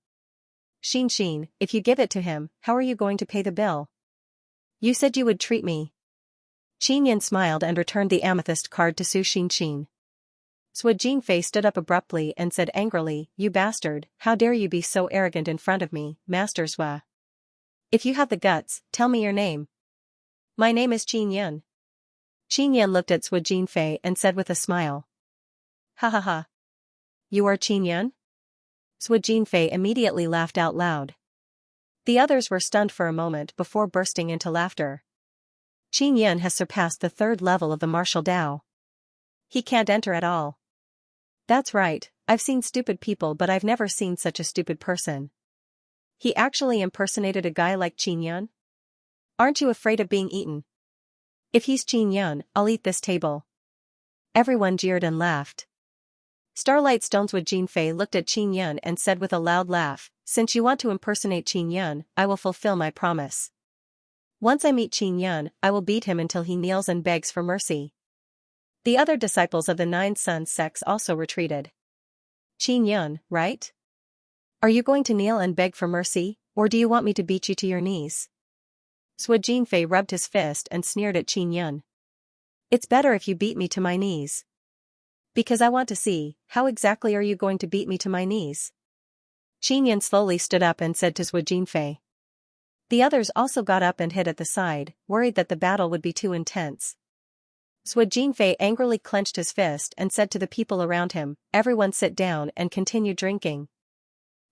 Xinxin, if you give it to him, how are you going to pay the bill? You said you would treat me. Qin Yun smiled and returned the amethyst card to Su Xinxin. Sui Jinfei stood up abruptly and said angrily, you bastard, how dare you be so arrogant in front of me, Master Sui. If you have the guts, tell me your name. My name is Qin Yun. Qin Yun looked at Sui Jinfei and said with a smile. Ha ha ha. You are Qin Yun? Sui Jinfei immediately laughed out loud. The others were stunned for a moment before bursting into laughter. Qin Yun has surpassed the 3rd level of the martial Dao. He can't enter at all. That's right, I've seen stupid people but I've never seen such a stupid person. He actually impersonated a guy like Qin Yun? Aren't you afraid of being eaten? If he's Qin Yun, I'll eat this table. Everyone jeered and laughed. Starlight Stones with Jinfei looked at Qin Yun and said with a loud laugh, since you want to impersonate Qin Yun, I will fulfill my promise. Once I meet Qin Yun, I will beat him until he kneels and begs for mercy. The other disciples of the Nine Suns sects also retreated. Qin Yun, right? Are you going to kneel and beg for mercy, or do you want me to beat you to your knees? Sui Jinfei rubbed his fist and sneered at Qin Yun. It's better if you beat me to my knees. Because I want to see, how exactly are you going to beat me to my knees? Qin Yun slowly stood up and said to Sui Jinfei. The others also got up and hid at the side, worried that the battle would be too intense. Sui Jinfei angrily clenched his fist and said to the people around him, everyone sit down and continue drinking.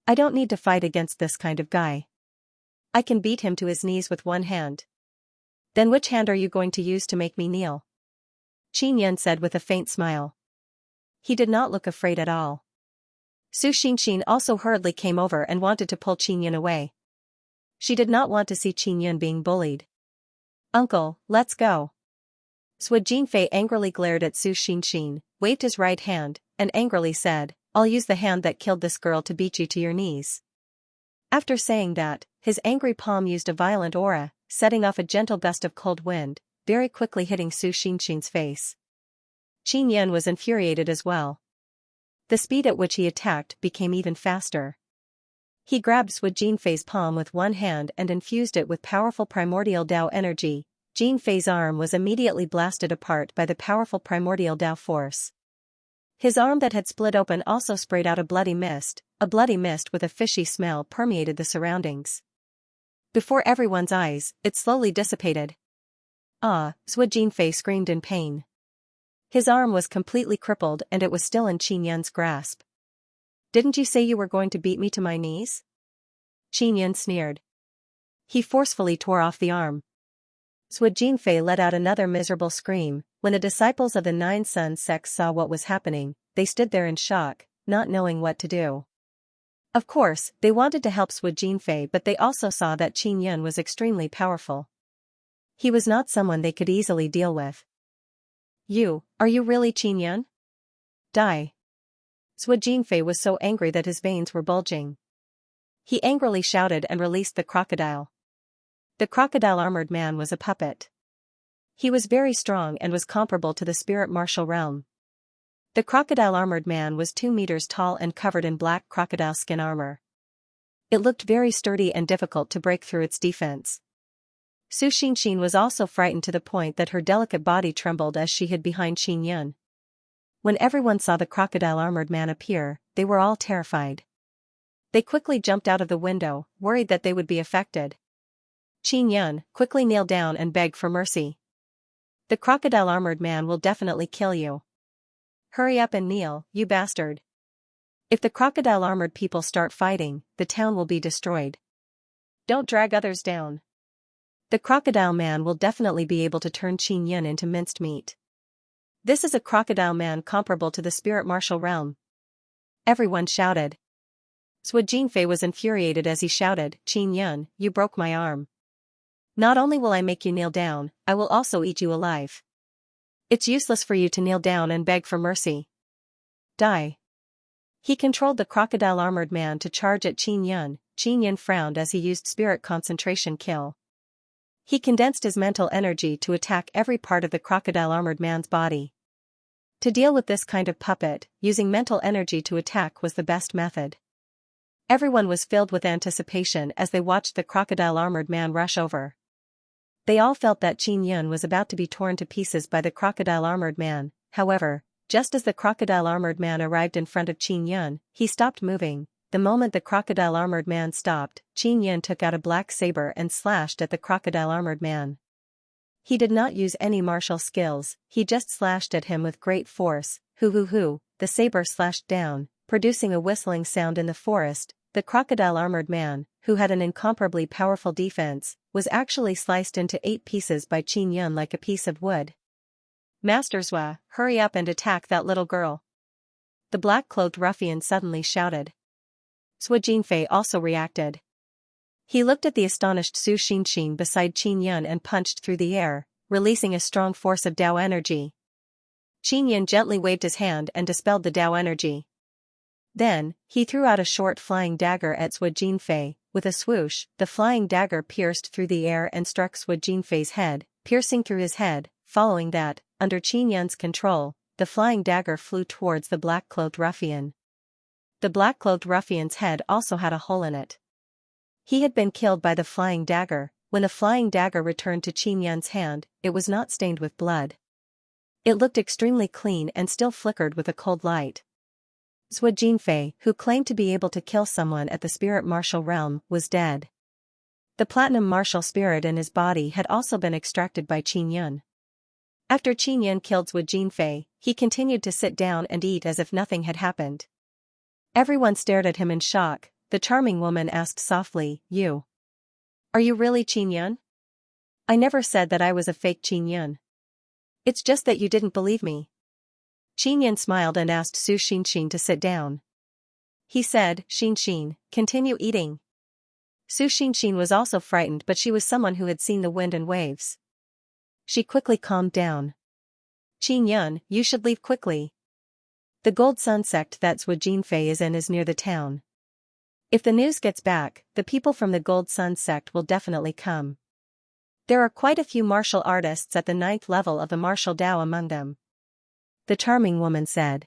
I don't need to fight against this kind of guy. I can beat him to his knees with one hand. Then which hand are you going to use to make me kneel? Qin Yun said with a faint smile. He did not look afraid at all. Su Xinxin also hurriedly came over and wanted to pull Qin Yun away. She did not want to see Qin Yun being bullied. Uncle, let's go. Sui Jinfei angrily glared at Su Xinxin, waved his right hand, and angrily said, I'll use the hand that killed this girl to beat you to your knees. After saying that, his angry palm used a violent aura, setting off a gentle gust of cold wind, very quickly hitting Su Xinxin's face. Qin Yun was infuriated as well. The speed at which he attacked became even faster. He grabbed Sui Jinfei's palm with one hand and infused it with powerful primordial Dao energy, Jin Fei's arm was immediately blasted apart by the powerful primordial Tao force. His arm that had split open also sprayed out a bloody mist with a fishy smell permeated the surroundings. Before everyone's eyes, it slowly dissipated. Ah, Jin Fei screamed in pain. His arm was completely crippled and it was still in Qin Yun's grasp. Didn't you say you were going to beat me to my knees? Qin Yun sneered. He forcefully tore off the arm. Jin Fei let out another miserable scream. When the disciples of the Nine Sun sect saw what was happening, they stood there in shock, not knowing what to do. Of course, they wanted to help Jin Fei, but they also saw that Qin Yun was extremely powerful. He was not someone they could easily deal with. Are you really Qin Yun? Die. Jin Fei was so angry that his veins were bulging. He angrily shouted and released the crocodile. The crocodile armored man was a puppet. He was very strong and was comparable to the spirit martial realm. The crocodile armored man was 2 meters tall and covered in black crocodile skin armor. It looked very sturdy and difficult to break through its defense. Su Xianxia was also frightened to the point that her delicate body trembled as she hid behind Qin Yun. When everyone saw the crocodile armored man appear, they were all terrified. They quickly jumped out of the window, worried that they would be affected. Qin Yun, quickly kneel down and beg for mercy. The crocodile armored man will definitely kill you. Hurry up and kneel, you bastard. If the crocodile armored people start fighting, the town will be destroyed. Don't drag others down. The crocodile man will definitely be able to turn Qin Yun into minced meat. This is a crocodile man comparable to the spirit martial realm. Everyone shouted. Jin Fei was infuriated as he shouted, Qin Yun, you broke my arm. Not only will I make you kneel down, I will also eat you alive. It's useless for you to kneel down and beg for mercy. Die. He controlled the crocodile armored man to charge at Qin Yun. Qin Yun frowned as he used spirit concentration kill. He condensed his mental energy to attack every part of the crocodile armored man's body. To deal with this kind of puppet, using mental energy to attack was the best method. Everyone was filled with anticipation as they watched the crocodile armored man rush over. They all felt that Qin Yun was about to be torn to pieces by the crocodile armored man. However, just as the crocodile armored man arrived in front of Qin Yun, he stopped moving. The moment the crocodile armored man stopped, Qin Yun took out a black saber and slashed at the crocodile armored man. He did not use any martial skills, he just slashed at him with great force. Hoo, the saber slashed down, producing a whistling sound in the forest. The crocodile armored man, who had an incomparably powerful defense, was actually sliced into 8 pieces by Qin Yun like a piece of wood. Master Zhua, hurry up and attack that little girl. The black-cloaked ruffian suddenly shouted. Jin Fei also reacted. He looked at the astonished Su Xianxia beside Qin Yun and punched through the air, releasing a strong force of Tao energy. Qin Yun gently waved his hand and dispelled the Tao energy. Then, he threw out a short flying dagger at Jin Fei. With a swoosh, the flying dagger pierced through the air and struck Jin Fei's head, piercing through his head. Following that, under Qin Yun's control, the flying dagger flew towards the black-cloaked ruffian. The black-cloaked ruffian's head also had a hole in it. He had been killed by the flying dagger. When the flying dagger returned to Qin Yun's hand, it was not stained with blood. It looked extremely clean and still flickered with a cold light. Jin Fei, who claimed to be able to kill someone at the spirit martial realm, was dead. The platinum martial spirit in his body had also been extracted by Qin Yun. After Qin Yun killed Jin Fei, he continued to sit down and eat as if nothing had happened. Everyone stared at him in shock. The charming woman asked softly, Are you really Qin Yun? I never said that I was a fake Qin Yun. It's just that you didn't believe me. Qin Yun smiled and asked Su Xianxia to sit down. He said, Xianxia, continue eating. Su Xianxia was also frightened, but she was someone who had seen the wind and waves. She quickly calmed down. Qin Yun, you should leave quickly. The Gold Sun sect that Jin Fei is in is near the town. If the news gets back, the people from the Gold Sun sect will definitely come. There are quite a few martial artists at the 9th level of the martial Tao among them. The charming woman said.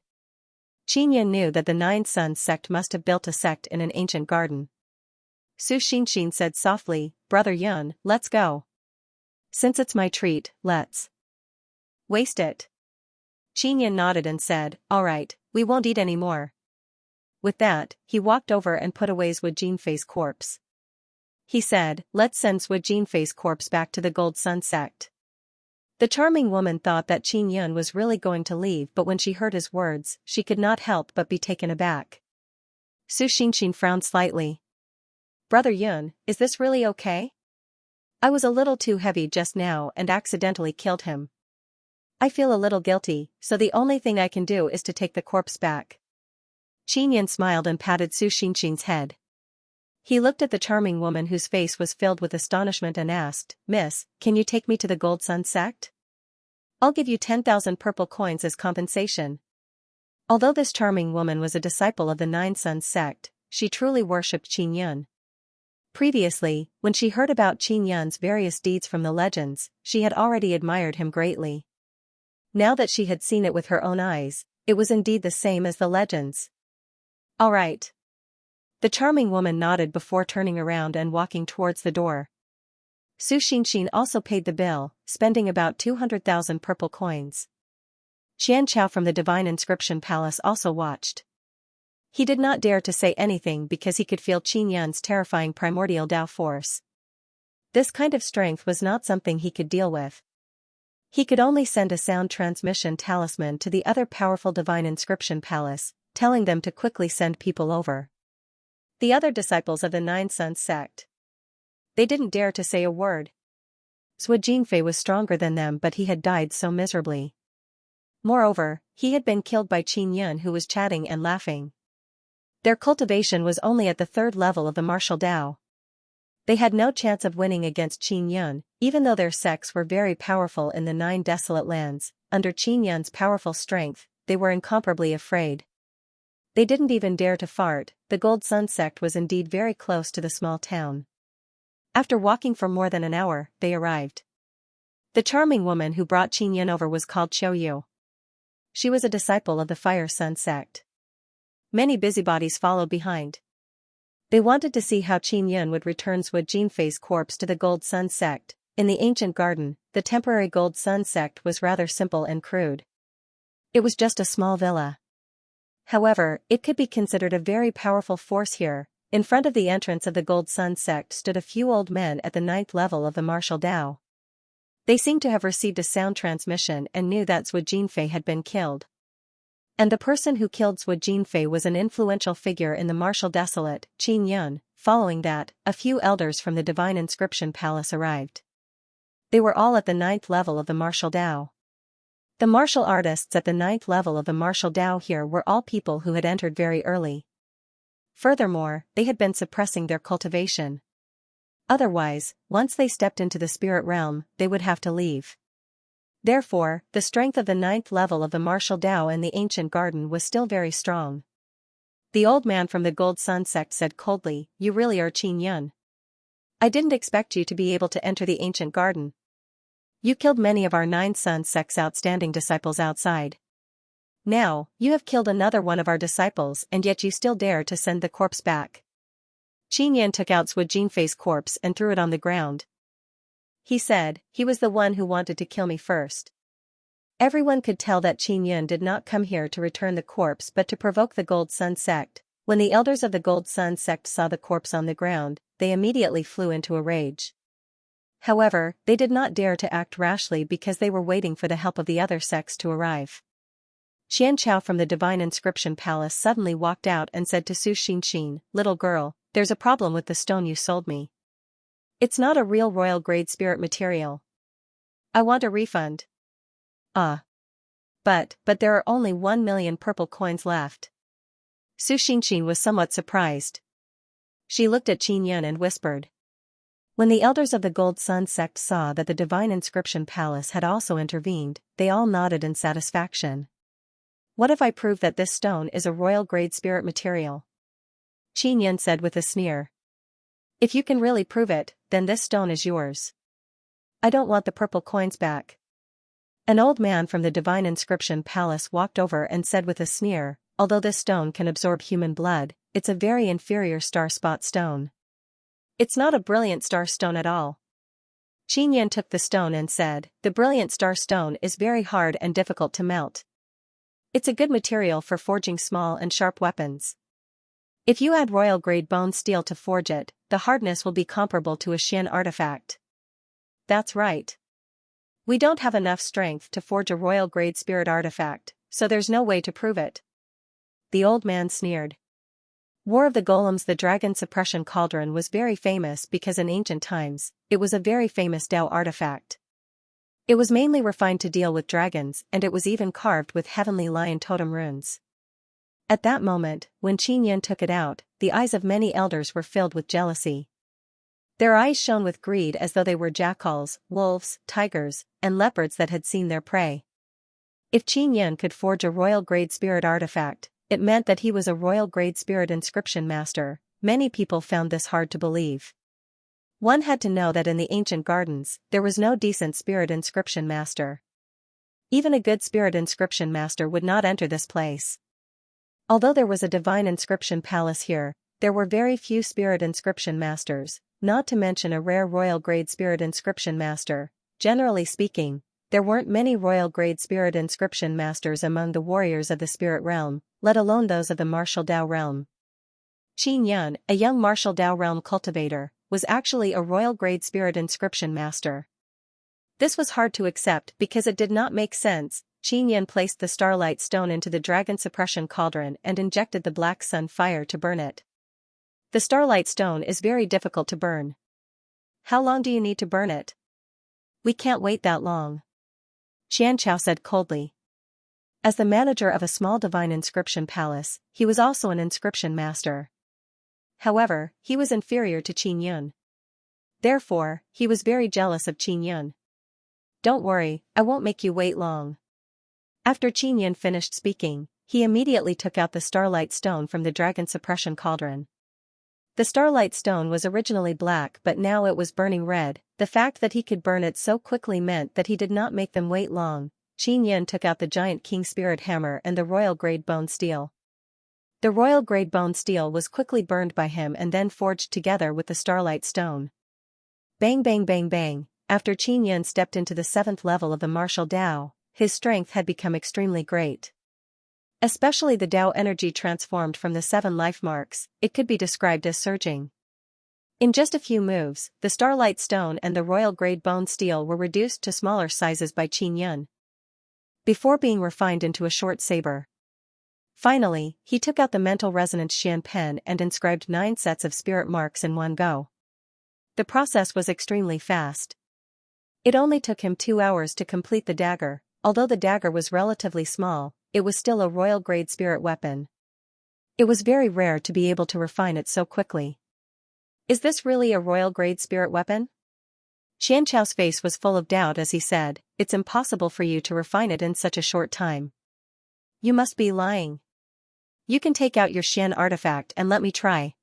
Qin Yun knew that the 9 Suns sect must have built a sect in an ancient garden. Su Xianxia said softly, Brother Yun, let's go. Since it's my treat, let's waste it. Qinyan nodded and said, all right, we won't eat any more. With that, he walked over and put away Zhuo Jinfei's corpse. He said, let's send Zhuo Jinfei's corpse back to the Gold Sun sect. The charming woman thought that Qin Yun was really going to leave, but when she heard his words, she could not help but be taken aback. Su Xinxin frowned slightly. Brother Yun, is this really okay? I was a little too heavy just now and accidentally killed him. I feel a little guilty, so the only thing I can do is to take the corpse back. Qin Yun smiled and patted Su Xinxin's head. He looked at the charming woman whose face was filled with astonishment and asked, Miss, can you take me to the Gold Sun sect? I'll give you 10,000 purple coins as compensation. Although this charming woman was a disciple of the Nine Suns sect, she truly worshipped Qin Yun. Previously, when she heard about Qin Yun's various deeds from the legends, she had already admired him greatly. Now that she had seen it with her own eyes, it was indeed the same as the legends. All right. The charming woman nodded before turning around and walking towards the door. Su Xinxin also paid the bill, spending about 200,000 purple coins. Xianxia from the Divine Inscription Palace also watched. He did not dare to say anything because he could feel Qin Yun's terrifying primordial Dao force. This kind of strength was not something he could deal with. He could only send a sound transmission talisman to the other powerful Divine Inscription Palace, telling them to quickly send people over. The other disciples of the Nine Suns sect. They didn't dare to say a word. Zhuo Jinfei was stronger than them, but he had died so miserably. Moreover, he had been killed by Qin Yun, who was chatting and laughing. Their cultivation was only at the 3rd level of the martial Dao. They had no chance of winning against Qin Yun, even though their sects were very powerful in the 9 desolate lands. Under Qin Yun's powerful strength, they were incomparably afraid. They didn't even dare to fart. The Gold Sun sect was indeed very close to the small town. After walking for more than an hour, they arrived. The charming woman who brought Qin Yun over was called Qiu Yu. She was a disciple of the Fire Sun sect. Many busybodies followed behind. They wanted to see how Qin Yun would return Zhuo Jinfei's corpse to the Gold Sun sect. In the ancient garden, the temporary Gold Sun sect was rather simple and crude. It was just a small villa. However, it could be considered a very powerful force here. In front of the entrance of the Gold Sun sect stood a few old men at the 9th level of the martial Dao. They seemed to have received a sound transmission and knew that Zhuo Jinfei had been killed. And the person who killed Zhuo Jinfei was an influential figure in the martial desolate, Qin Yun. Following that, a few elders from the Divine Inscription Palace arrived. They were all at the 9th level of the martial Dao. The martial artists at the 9th level of the martial Dao here were all people who had entered very early. Furthermore, they had been suppressing their cultivation. Otherwise, once they stepped into the spirit realm, they would have to leave. Therefore, the strength of the 9th level of the martial Dao in the ancient garden was still very strong. The old man from the Gold Sun sect said coldly, "You really are Qin Yun. I didn't expect you to be able to enter the ancient garden. You killed many of our Nine Suns sect's outstanding disciples outside. Now, you have killed another one of our disciples, and yet you still dare to send the corpse back." Qin Yun took out Zhuo Jinfei's corpse and threw it on the ground. He said, "He was the one who wanted to kill me first." Everyone could tell that Qin Yun did not come here to return the corpse but to provoke the Gold Sun sect. When the elders of the Gold Sun sect saw the corpse on the ground, they immediately flew into a rage. However, they did not dare to act rashly because they were waiting for the help of the other sects to arrive. Xianxia from the Divine Inscription Palace suddenly walked out and said to Su Xinxin, "Little girl, there's a problem with the stone you sold me. It's not a real royal grade spirit material. I want a refund." But there are only 1 million purple coins left." Su Xinxin was somewhat surprised. She looked at Qin Yun and whispered. When the elders of the Gold Sun sect saw that the Divine Inscription Palace had also intervened, they all nodded in satisfaction. "What if I prove that this stone is a royal grade spirit material?" Qin Yun said with a sneer. "If you can really prove it, then this stone is yours. I don't want the purple coins back." An old man from the Divine Inscription Palace walked over and said with a sneer, "Although this stone can absorb human blood, it's a very inferior star spot stone. It's not a brilliant star stone at all. Xianxia took the stone and said, "The brilliant star stone is very hard and difficult to melt. It's a good material for forging small and sharp weapons. If you add royal-grade bone steel to forge it, the hardness will be comparable to a Xian artifact." "That's right. We don't have enough strength to forge a royal-grade spirit artifact, so there's no way to prove it." The old man sneered. War of the Golems. The dragon suppression cauldron was very famous because in ancient times, it was a very famous Tao artifact. It was mainly refined to deal with dragons, and it was even carved with heavenly lion totem runes. At that moment, when Xianxia took it out, the eyes of many elders were filled with jealousy. Their eyes shone with greed as though they were jackals, wolves, tigers, and leopards that had seen their prey. If Xianxia could forge a royal-grade spirit artifact, it meant that he was a royal-grade spirit inscription master. Many people found this hard to believe. One had to know that in the ancient gardens, there was no decent spirit inscription master. Even a good spirit inscription master would not enter this place. Although there was a divine inscription palace here, there were very few spirit inscription masters, not to mention a rare royal-grade spirit inscription master. Generally speaking, there weren't many royal-grade spirit inscription masters among the warriors of the spirit realm, let alone those of the martial Tao realm. Xianxia, a young martial Tao realm cultivator, was actually a royal-grade spirit inscription master. This was hard to accept because it did not make sense. Xianxia placed the starlight stone into the dragon suppression cauldron and injected the black sun fire to burn it. The starlight stone is very difficult to burn. "How long do you need to burn it?" "We can't wait that long," Xianxia said coldly. As the manager of a small divine inscription palace, he was also an inscription master. However, he was inferior to Xianxia. Therefore, he was very jealous of Xianxia. "Don't worry, I won't make you wait long." After Xianxia finished speaking, he immediately took out the starlight stone from the dragon suppression cauldron. The starlight stone was originally black, but now it was burning red. The fact that he could burn it so quickly meant that he did not make them wait long. Xianxia took out the giant king spirit hammer and the royal-grade bone steel. The royal-grade bone steel was quickly burned by him and then forged together with the starlight stone. Bang bang bang bang. After Xianxia stepped into the 7th level of the martial Tao, his strength had become extremely great. Especially the Tao energy transformed from the 7 life marks, it could be described as surging. In just a few moves, the starlight stone and the royal-grade bone steel were reduced to smaller sizes by Xianxia, before being refined into a short saber. Finally, he took out the mental resonance Xian pen and inscribed 9 sets of spirit marks in one go. The process was extremely fast. It only took him 2 hours to complete the dagger. Although the dagger was relatively small, it was still a royal-grade spirit weapon. It was very rare to be able to refine it so quickly. "Is this really a royal-grade spirit weapon?" Xianxiao's face was full of doubt as he said, "It's impossible for you to refine it in such a short time. You must be lying. You can take out your Xian artifact and let me try."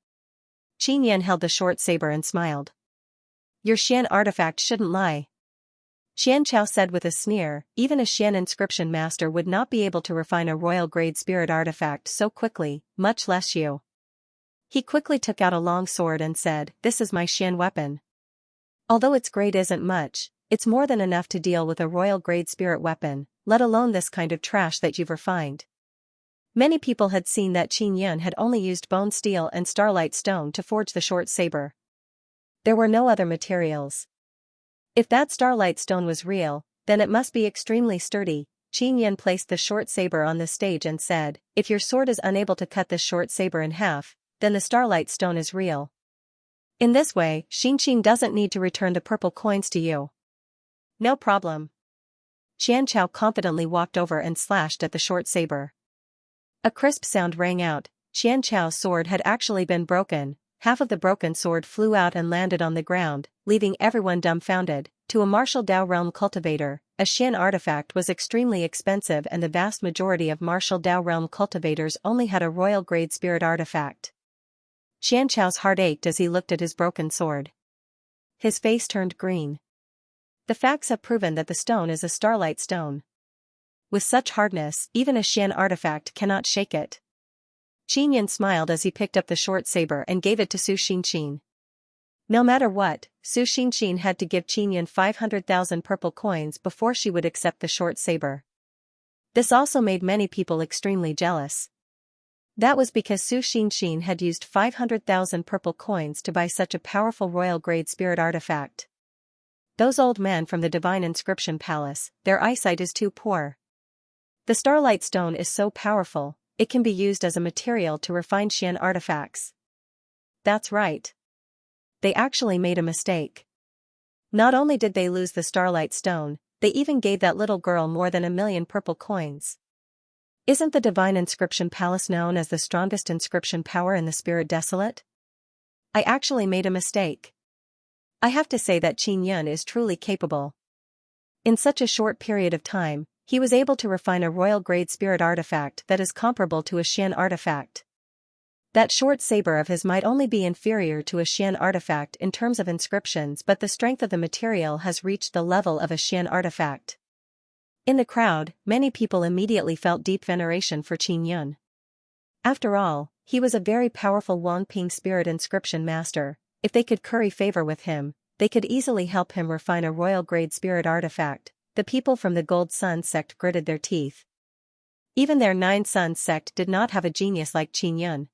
Xianxia held the short saber and smiled. "Your Xian artifact shouldn't lie," Xianxiao said with a sneer. "Even a Xian inscription master would not be able to refine a royal-grade spirit artifact so quickly, much less you." He quickly took out a long sword and said, "This is my Xian weapon. Although its grade isn't much, it's more than enough to deal with a royal-grade spirit weapon, let alone this kind of trash that you've refined." Many people had seen that Xianxia had only used bone steel and starlight stone to forge the short saber. There were no other materials. If that starlight stone was real, then it must be extremely sturdy. Xianxia placed the short saber on the stage and said, "If your sword is unable to cut this short saber in half, then the starlight stone is real. In this way, Xianxia doesn't need to return the purple coins to you." "No problem." Xianxiao confidently walked over and slashed at the short saber. A crisp sound rang out. Xianxiao's sword had actually been broken. Half of the broken sword flew out and landed on the ground, leaving everyone dumbfounded. To a martial Tao realm cultivator, a Xian artifact was extremely expensive, and the vast majority of martial Tao realm cultivators only had a royal-grade spirit artifact. Xianxiao's heart ached as he looked at his broken sword. His face turned green. The facts have proven that the stone is a starlight stone. With such hardness, even a Xian artifact cannot shake it. Xianxia smiled as he picked up the short saber and gave it to Su Xinxin. "No matter what, Su Xianxia had to give Qinyan 500,000 purple coins before she would accept the short saber. This also made many people extremely jealous. That was because Su Xianxia had used 500,000 purple coins to buy such a powerful royal-grade spirit artifact. Those old men from the Divine Inscription Palace, their eyesight is too poor. The Starlight Stone is so powerful, it can be used as a material to refine Xian artifacts. That's right. They actually made a mistake. Not only did they lose the Starlight Stone, they even gave that little girl more than 1,000,000 purple coins. Isn't the Divine Inscription Palace known as the strongest inscription power in the Spirit Desolate? I actually made a mistake. I have to say that Qin Yun is truly capable. In such a short period of time, he was able to refine a royal-grade spirit artifact that is comparable to a Xian artifact. That short saber of his might only be inferior to a Xian artifact in terms of inscriptions, but the strength of the material has reached the level of a Xian artifact. In the crowd, many people immediately felt deep veneration for Qin Yun. After all, he was a very powerful Wangping spirit inscription master. If they could curry favor with him, they could easily help him refine a royal-grade spirit artifact. The people from the Gold Sun sect gritted their teeth. Even their Nine Sun sect did not have a genius like Qin Yun.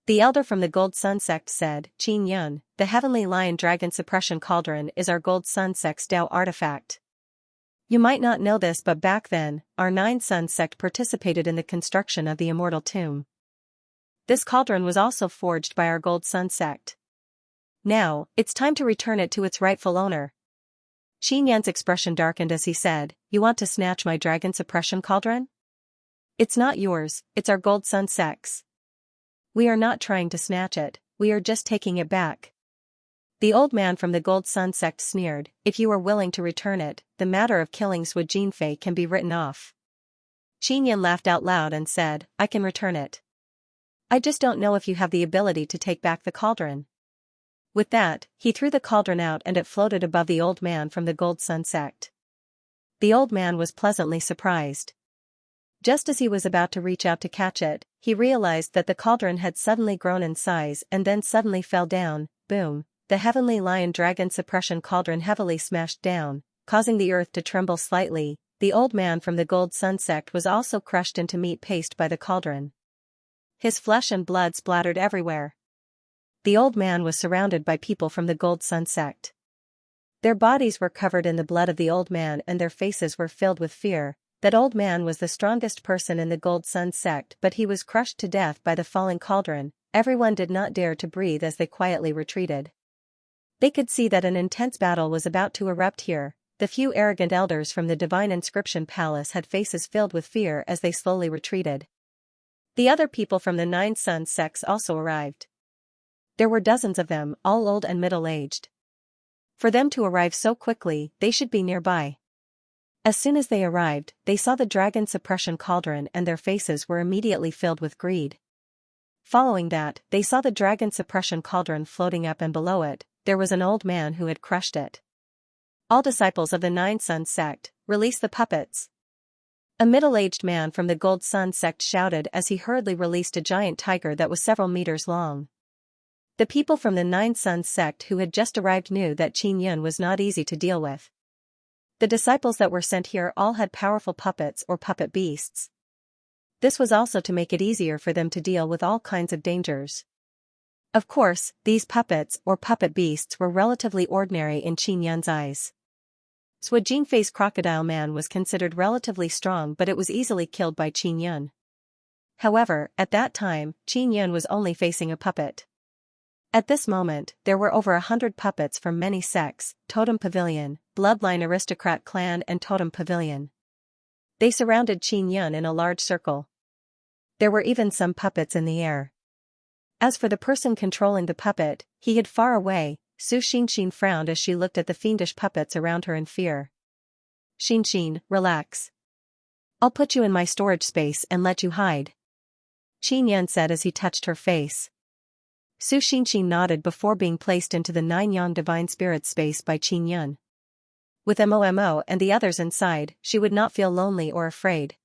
The elder from the Gold Sun sect said, "Qin Yun, the Heavenly Lion Dragon Suppression Cauldron is our Gold Sun sect's Dao artifact. You might not know this, but back then, our Nine Sun sect participated in the construction of the Immortal Tomb. This cauldron was also forged by our Gold Sun sect. Now, it's time to return it to its rightful owner." Qin Yun's expression darkened as he said, "You want to snatch my Dragon Suppression Cauldron? It's not yours, it's our Gold Sun sect's. We are not trying to snatch it, we are just taking it back." The old man from the Gold Sun sect sneered, "If you are willing to return it, the matter of killing Sui Jinfei can be written off." Qin Yun laughed out loud and said, "I can return it. I just don't know if you have the ability to take back the cauldron." With that, he threw the cauldron out and it floated above the old man from the Gold Sun sect. The old man was pleasantly surprised. Just as he was about to reach out to catch it, he realized that the cauldron had suddenly grown in size and then suddenly fell down. Boom! The Heavenly Lion Dragon Suppression Cauldron heavily smashed down, causing the earth to tremble slightly. The old man from the Gold Sun sect was also crushed into meat paste by the cauldron. His flesh and blood splattered everywhere. The old man was surrounded by people from the Gold Sun sect. Their bodies were covered in the blood of the old man and their faces were filled with fear. That old man was the strongest person in the Gold Sun sect, but he was crushed to death by the falling cauldron. Everyone did not dare to breathe as they quietly retreated. They could see that an intense battle was about to erupt here. The few arrogant elders from the Divine Inscription Palace had faces filled with fear as they slowly retreated. The other people from the Nine Sun sects also arrived. There were dozens of them, all old and middle-aged. For them to arrive so quickly, they should be nearby. As soon as they arrived, they saw the Dragon Suppression Cauldron and their faces were immediately filled with greed. Following that, they saw the Dragon Suppression Cauldron floating up and below it, there was an old man who had crushed it. "All disciples of the Nine Sun sect, release the puppets." A middle-aged man from the Gold Sun sect shouted as he hurriedly released a giant tiger that was several meters long. The people from the Nine Sun sect who had just arrived knew that Qin Yun was not easy to deal with. The disciples that were sent here all had powerful puppets or puppet beasts. This was also to make it easier for them to deal with all kinds of dangers. Of course, these puppets or puppet beasts were relatively ordinary in Qin Yun's eyes. Sui Jinfei's crocodile man was considered relatively strong, but it was easily killed by Qin Yun. However, at that time, Qin Yun was only facing a puppet. At this moment, there were over 100 puppets from many sects, Totem Pavilion, Bloodline Aristocrat Clan and Totem Pavilion. They surrounded Qin Yun in a large circle. There were even some puppets in the air. As for the person controlling the puppet, he hid far away. Su Xianxia frowned as she looked at the fiendish puppets around her in fear. "Xianxia, relax. I'll put you in my storage space and let you hide," Qin Yun said as he touched her face. Su Xianxia nodded before being placed into the Nine Yang Divine Spirit space by Qin Yun. With Momo and the others inside, she would not feel lonely or afraid.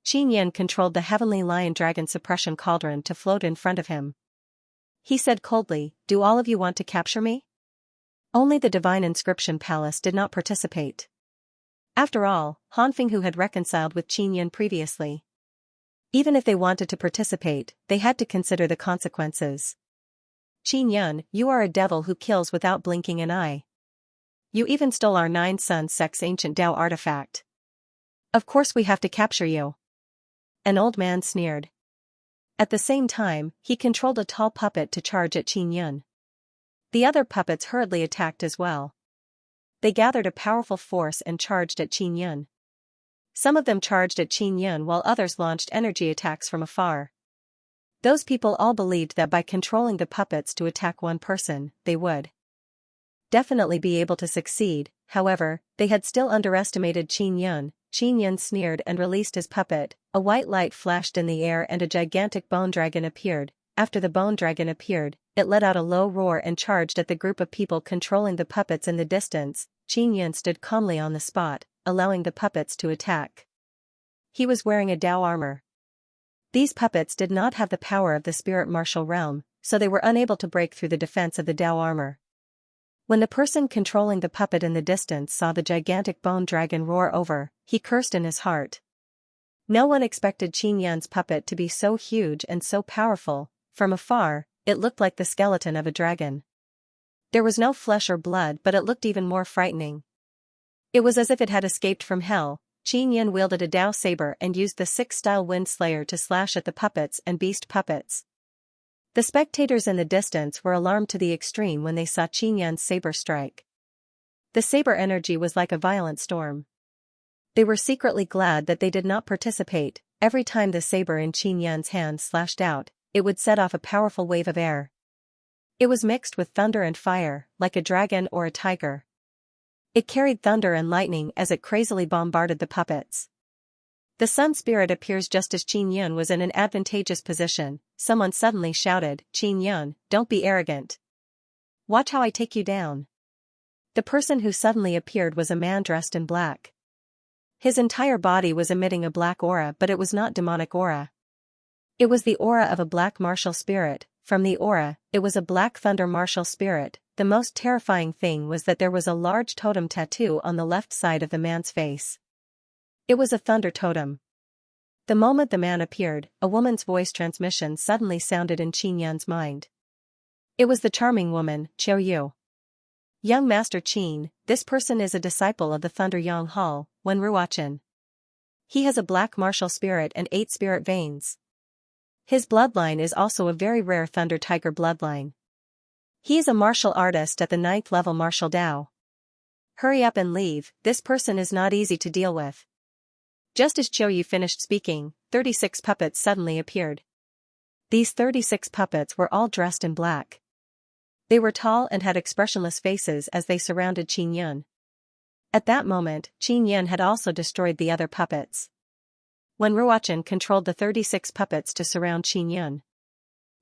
Qin Yun controlled the Heavenly Lion Dragon Suppression Cauldron to float in front of him. He said coldly, "Do all of you want to capture me?" Only the divine inscription palace did not participate. After all, Han Fenghu had reconciled with Qin Yan previously. Even if they wanted to participate, they had to consider the consequences. Qin Yan, you are a devil who kills without blinking an eye. You even stole our Nine Sun sect's ancient Tao artifact. Of course we have to capture you. An old man sneered. At the same time, he controlled a tall puppet to charge at Qin Yan. The other puppets hurriedly attacked as well. They gathered a powerful force and charged at Qin Yan. Some of them charged at Qin Yan while others launched energy attacks from afar. Those people all believed that by controlling the puppets to attack one person, they would definitely be able to succeed. However, they had still underestimated Qin Yan. Qin Yan sneered and released his puppet. A white light flashed in the air and a gigantic bone dragon appeared. After the bone dragon appeared, it let out a low roar and charged at the group of people controlling the puppets in the distance. Qin Yan stood calmly on the spot, allowing the puppets to attack. He was wearing a Tao armor. These puppets did not have the power of the spirit martial realm, so they were unable to break through the defense of the Tao armor. When the person controlling the puppet in the distance saw the gigantic bone dragon roar over, he cursed in his heart. No one expected Qin Yan's puppet to be so huge and so powerful. From afar, it looked like the skeleton of a dragon. There was no flesh or blood, but it looked even more frightening. It was as if it had escaped from hell. Qin Yan wielded a Tao saber and used the six-style wind slayer to slash at the puppets and beast puppets. The spectators in the distance were alarmed to the extreme when they saw Qin Yan's saber strike. The saber energy was like a violent storm. They were secretly glad that they did not participate. Every time the saber in Qin Yan's hand slashed out, it would set off a powerful wave of air. It was mixed with thunder and fire, like a dragon or a tiger. It carried thunder and lightning as it crazily bombarded the puppets. The sun spirit appears just as Qin Yan was in an advantageous position. Someone suddenly shouted, "Qin Yan, don't be arrogant. Watch how I take you down." The person who suddenly appeared was a man dressed in black. His entire body was emitting a black aura, but it was not demonic aura. It was the aura of a black martial spirit. From the aura, it was a black thunder martial spirit. The most terrifying thing was that there was a large totem tattoo on the left side of the man's face. It was a thunder totem. The moment the man appeared, a woman's voice transmission suddenly sounded in Qin Yan's mind. It was the charming woman, Qiu Yu. "Young Master Qin, this person is a disciple of the Thunder Yang Hall, Wen Ruochen. He has a black martial spirit and 8 spirit veins. His bloodline is also a very rare Thunder Tiger bloodline. He is a martial artist at the 9th level martial Tao. Hurry up and leave, this person is not easy to deal with." Just as Qiu Yu finished speaking, 36 puppets suddenly appeared. These 36 puppets were all dressed in black. They were tall and had expressionless faces as they surrounded Qin Yan. At that moment, Qin Yan had also destroyed the other puppets. Wen Ruochen controlled the 36 puppets to surround Qin Yan.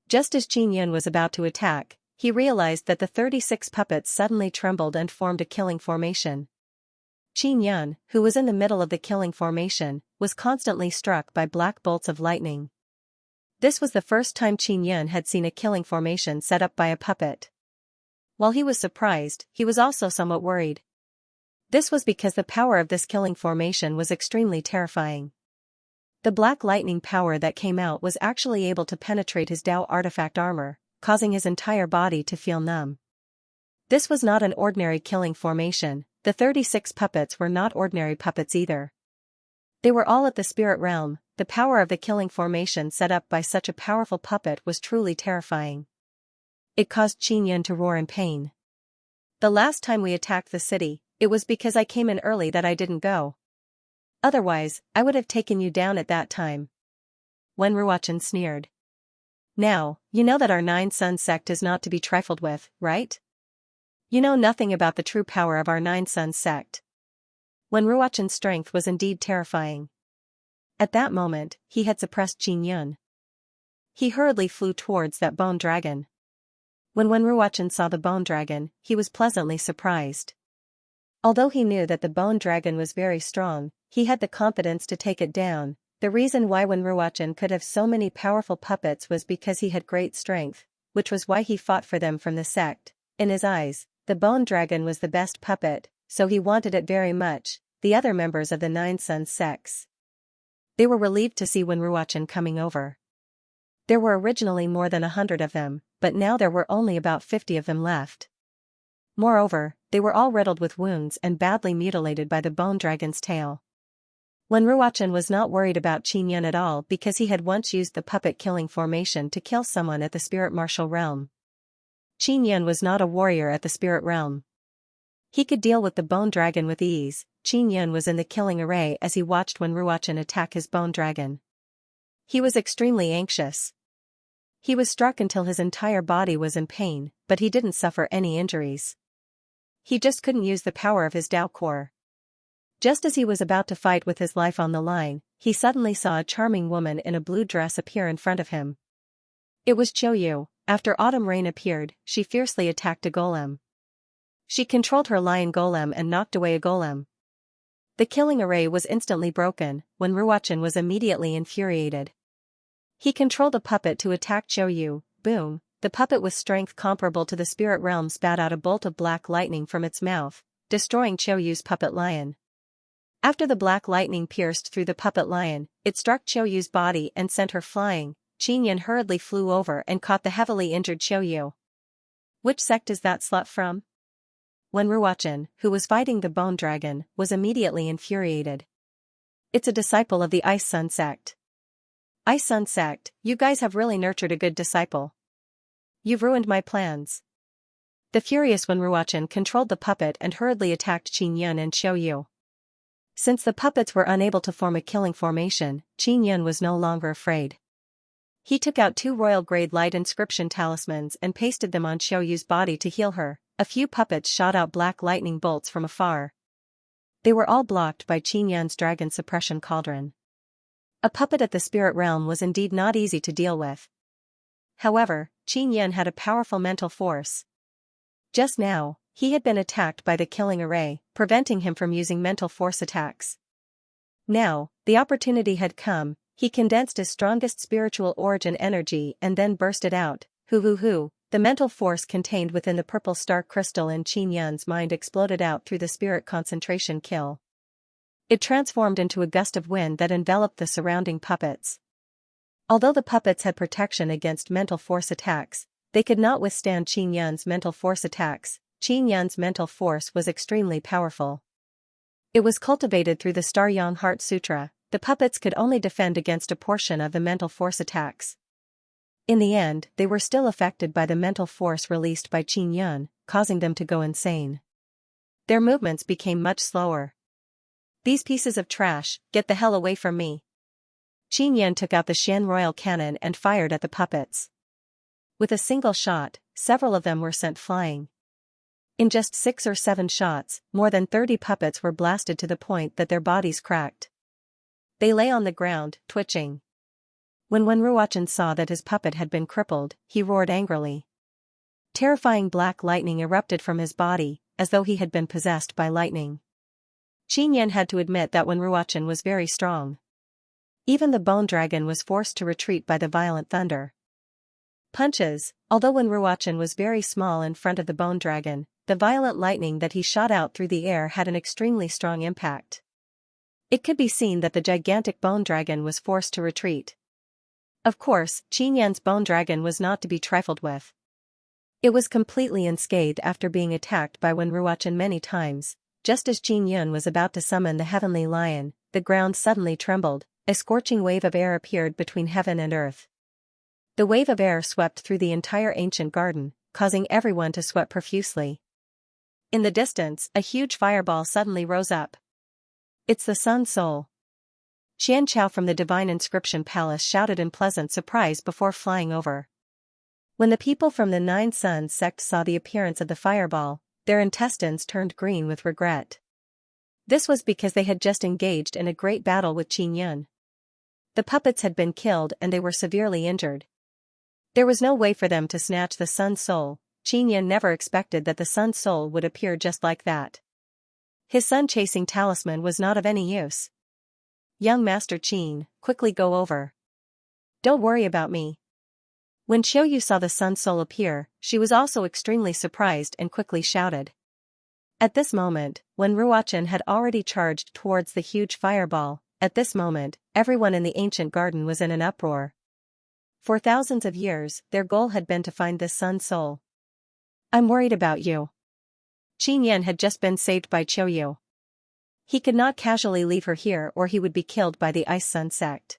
Just as Qin Yan was about to attack, he realized that the 36 puppets suddenly trembled and formed a killing formation. Qin Yan, who was in the middle of the killing formation, was constantly struck by black bolts of lightning. This was the first time Qin Yan had seen a killing formation set up by a puppet. While he was surprised, he was also somewhat worried. This was because the power of this killing formation was extremely terrifying. The black lightning power that came out was actually able to penetrate his Tao artifact armor, causing his entire body to feel numb. This was not an ordinary killing formation. The 36 puppets were not ordinary puppets either. They were all at the spirit realm. The power of the killing formation set up by such a powerful puppet was truly terrifying. It caused Qin Yan to roar in pain. "The last time we attacked the city, it was because I came in early that I didn't go. Otherwise, I would have taken you down at that time." Wen Ruochen sneered. "Now, you know that our 9 Sun sect is not to be trifled with, right? You know nothing about the true power of our 9 Sun sect." Wen Ruochen's strength was indeed terrifying. At that moment, he had suppressed Qin Yan. He hurriedly flew towards that bone dragon. When Wen Ruochen saw the bone dragon, he was pleasantly surprised. Although he knew that the bone dragon was very strong, he had the confidence to take it down. The reason why Wen Ruochen could have so many powerful puppets was because he had great strength, which was why he fought for them from the sect. In his eyes, The bone dragon was the best puppet, so he wanted it very much. The other members of the Nine Sons sects. They were relieved to see Wen Ruochen coming over. There were originally more than 100 of them, but now there were only about 50 of them left. Moreover, they were all riddled with wounds and badly mutilated by the bone dragon's tail. Wen Ruochen was not worried about Qin Yan at all because he had once used the puppet-killing formation to kill someone at the spirit martial realm. Qin Yan was not a warrior at the spirit realm. He could deal with the bone dragon with ease. Qin Yan was in the killing array as he watched Wen Ruochen attack his bone dragon. He was extremely anxious. He was struck until his entire body was in pain, but he didn't suffer any injuries. He just couldn't use the power of his Dao core. Just as he was about to fight with his life on the line, he suddenly saw a charming woman in a blue dress appear in front of him. It was Qiu Yu. After autumn rain appeared, she fiercely attacked a golem. She controlled her lion golem and knocked away a golem. The killing array was instantly broken. Wen Ruochen was immediately infuriated. He controlled a puppet to attack Qiu Yu. Boom! The puppet with strength comparable to the spirit realm spat out a bolt of black lightning from its mouth, destroying Qiu Yu's puppet lion. After the black lightning pierced through the puppet lion, it struck Qiu Yu's body and sent her flying. Qin Yan hurriedly flew over and caught the heavily injured Qiu Yu. Which sect is that slut from? Wen Ruochen, who was fighting the bone dragon, was immediately infuriated. It's a disciple of the Ice Sun sect. Ice Sun sect, you guys have really nurtured a good disciple. You've ruined my plans. The furious Wen Ruochen controlled the puppet and hurriedly attacked Qin Yan and Qiu Yu. Since the puppets were unable to form a killing formation, Qin Yan was no longer afraid. He took out 2 royal-grade light inscription talismans and pasted them on Qiu Yu's body to heal her. A few puppets shot out black lightning bolts from afar. They were all blocked by Qin Yan's dragon suppression cauldron. A puppet at the spirit realm was indeed not easy to deal with. However, Qin Yan had a powerful mental force. Just now, he had been attacked by the killing array, preventing him from using mental force attacks. Now, the opportunity had come. He condensed his strongest spiritual origin energy and then burst it out. Hoo. The mental force contained within the purple star crystal in Qin Yan's mind exploded out through the spirit concentration kill. It transformed into a gust of wind that enveloped the surrounding puppets. Although the puppets had protection against mental force attacks, they could not withstand Qin Yan's mental force attacks. Qin Yan's mental force was extremely powerful. It was cultivated through the Star Yang Heart Sutra. The puppets could only defend against a portion of the mental force attacks. In the end, they were still affected by the mental force released by Qin Yan, causing them to go insane. Their movements became much slower. These pieces of trash, get the hell away from me. Qin Yan took out the Shen Royal Cannon and fired at the puppets. With a single shot, several of them were sent flying. In just 6 or 7 shots, more than 30 puppets were blasted to the point that their bodies cracked. They lay on the ground, twitching. When Wen Ruochen saw that his puppet had been crippled, he roared angrily. Terrifying black lightning erupted from his body, as though he had been possessed by lightning. Qin Yan had to admit that Wen Ruochen was very strong. Even the bone dragon was forced to retreat by the violent thunder. Punches. Although Wen Ruochen was very small in front of the bone dragon, the violent lightning that he shot out through the air had an extremely strong impact. It could be seen that the gigantic bone dragon was forced to retreat. Of course, Qin Yan's bone dragon was not to be trifled with. It was completely unscathed after being attacked by Wen Ruochen many times. Just as Qin Yan was about to summon the heavenly lion, the ground suddenly trembled. A scorching wave of air appeared between heaven and earth. The wave of air swept through the entire ancient garden, causing everyone to sweat profusely. In the distance, a huge fireball suddenly rose up. It's the Sun Soul. Xianxia from the Divine Inscription Palace shouted in pleasant surprise before flying over. When the people from the Nine Sons sect saw the appearance of the fireball, their intestines turned green with regret. This was because they had just engaged in a great battle with Qin Yan. The puppets had been killed and they were severely injured. There was no way for them to snatch the Sun Soul. Qin Yan never expected that the Sun Soul would appear just like that. His sun-chasing talisman was not of any use. Young Master Qin, quickly go over. Don't worry about me. When Xiaoyu saw the Sun Soul appear, she was also extremely surprised and quickly shouted. At this moment, when Ruochen had already charged towards the huge fireball, at this moment, everyone in the ancient garden was in an uproar. For thousands of years, their goal had been to find this Sun Soul. I'm worried about you. Qin Yan had just been saved by Xiaoyu. He could not casually leave her here or he would be killed by the Ice Sun sect.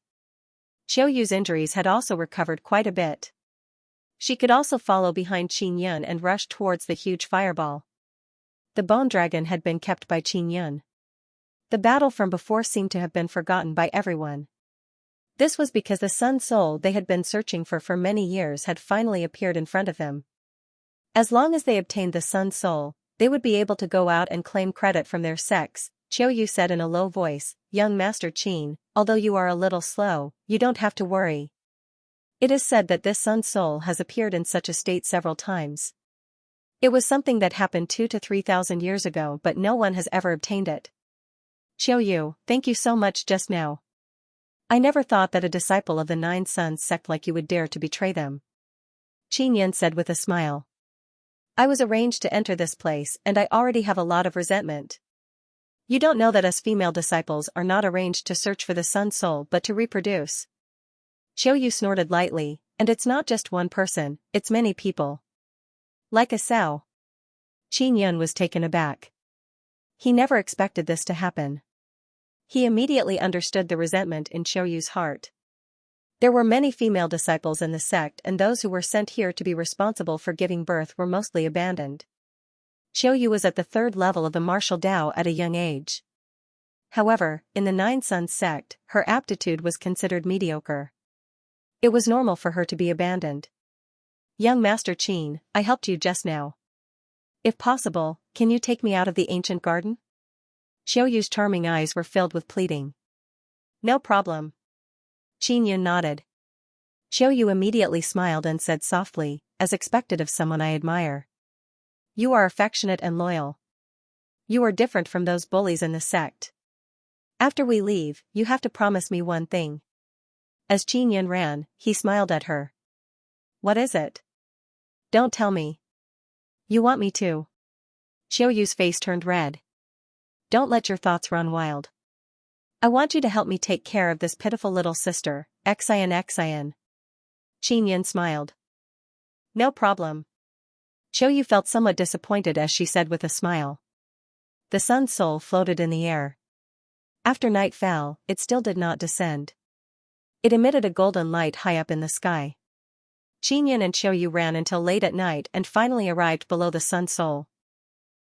Xiaoyu's injuries had also recovered quite a bit. She could also follow behind Qin Yan and rush towards the huge fireball. The bone dragon had been kept by Qin Yan. The battle from before seemed to have been forgotten by everyone. This was because the Sun Soul they had been searching for many years had finally appeared in front of them. As long as they obtained the Sun Soul, they would be able to go out and claim credit from their sects. Xiaoyu said in a low voice, "Young Master Qin, although you are a little slow, you don't have to worry. It is said that this Sun Soul has appeared in such a state several times. It was something that happened 2,000 to 3,000 years ago but no one has ever obtained it. Xiaoyu, thank you so much just now. I never thought that a disciple of the Nine Suns sect like you would dare to betray them." Qin Yan said with a smile. "I was arranged to enter this place and I already have a lot of resentment. You don't know that us female disciples are not arranged to search for the Sun Soul but to reproduce." Xiaoyu snorted lightly, "And it's not just one person, it's many people. Like a sow." Qin Yan was taken aback. He never expected this to happen. He immediately understood the resentment in Xiaoyu's heart. There were many female disciples in the sect and those who were sent here to be responsible for giving birth were mostly abandoned. Xiaoyu was at the 3rd level of the martial Dao at a young age. However, in the Nine Suns sect, her aptitude was considered mediocre. It was normal for her to be abandoned. "Young Master Qin, I helped you just now. If possible, can you take me out of the ancient garden?" Xiaoyu's charming eyes were filled with pleading. "No problem." Qin Yan nodded. Xiaoyu immediately smiled and said softly, "As expected of someone I admire. You are affectionate and loyal. You are different from those bullies in the sect. After we leave, you have to promise me one thing." As Qin Yan ran, he smiled at her. "What is it?" "Don't tell me." "You want me to?" Xiaoyu's face turned red. "Don't let your thoughts run wild. I want you to help me take care of this pitiful little sister, Xian. Qin Yan smiled. "No problem." Xiaoyu felt somewhat disappointed as she said with a smile. The Sun Soul floated in the air. After night fell, it still did not descend. It emitted a golden light high up in the sky. Qin Yan and Xiaoyu ran until late at night and finally arrived below the Sun Soul.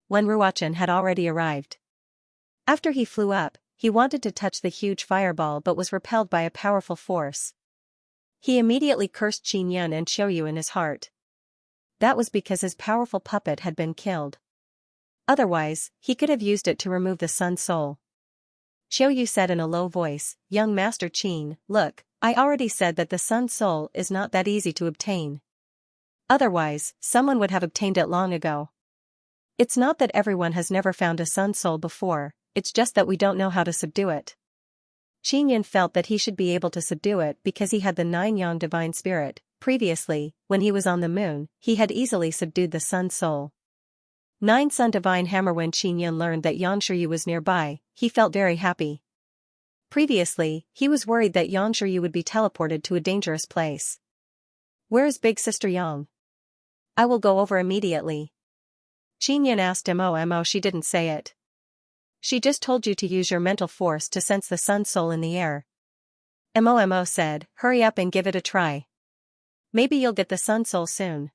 When Ruochen had already arrived. After he flew up, he wanted to touch the huge fireball but was repelled by a powerful force. He immediately cursed Qin Yan and Xiaoyu in his heart. That was because his powerful puppet had been killed. Otherwise, he could have used it to remove the Sun Soul. Xiaoyu said in a low voice, "Young Master Qin, look, I already said that the Sun Soul is not that easy to obtain. Otherwise, someone would have obtained it long ago. It's not that everyone has never found a Sun Soul before, it's just that we don't know how to subdue it." Qin Yan felt that he should be able to subdue it because he had the 9-yang divine spirit. Previously, when he was on the moon, he had easily subdued the Sun Soul. 9 Sun Divine Hammer. When Qin Yan learned that Xianxia was nearby, he felt very happy. Previously, he was worried that Xianxia would be teleported to a dangerous place. "Where is Big Sister Yang?" "I will go over immediately." Qin Yan asked Mo. She didn't say it. "She just told you to use your mental force to sense the Sun Soul in the air." Mo said, "Hurry up and give it a try. Maybe you'll get the Sun Soul soon."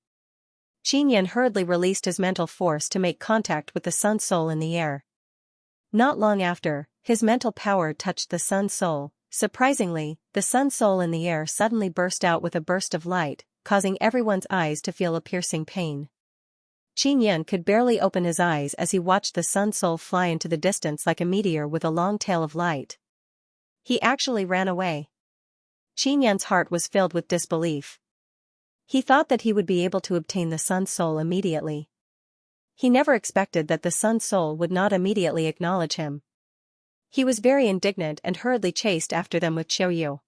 Qin Yan hurriedly released his mental force to make contact with the Sun Soul in the air. Not long after, his mental power touched the Sun Soul. Surprisingly, the Sun Soul in the air suddenly burst out with a burst of light, causing everyone's eyes to feel a piercing pain. Qin Yan could barely open his eyes as he watched the Sun Soul fly into the distance like a meteor with a long tail of light. He actually ran away. Qin Yan's heart was filled with disbelief. He thought that he would be able to obtain the Sun Soul immediately. He never expected that the Sun Soul would not immediately acknowledge him. He was very indignant and hurriedly chased after them with Xiaoyu.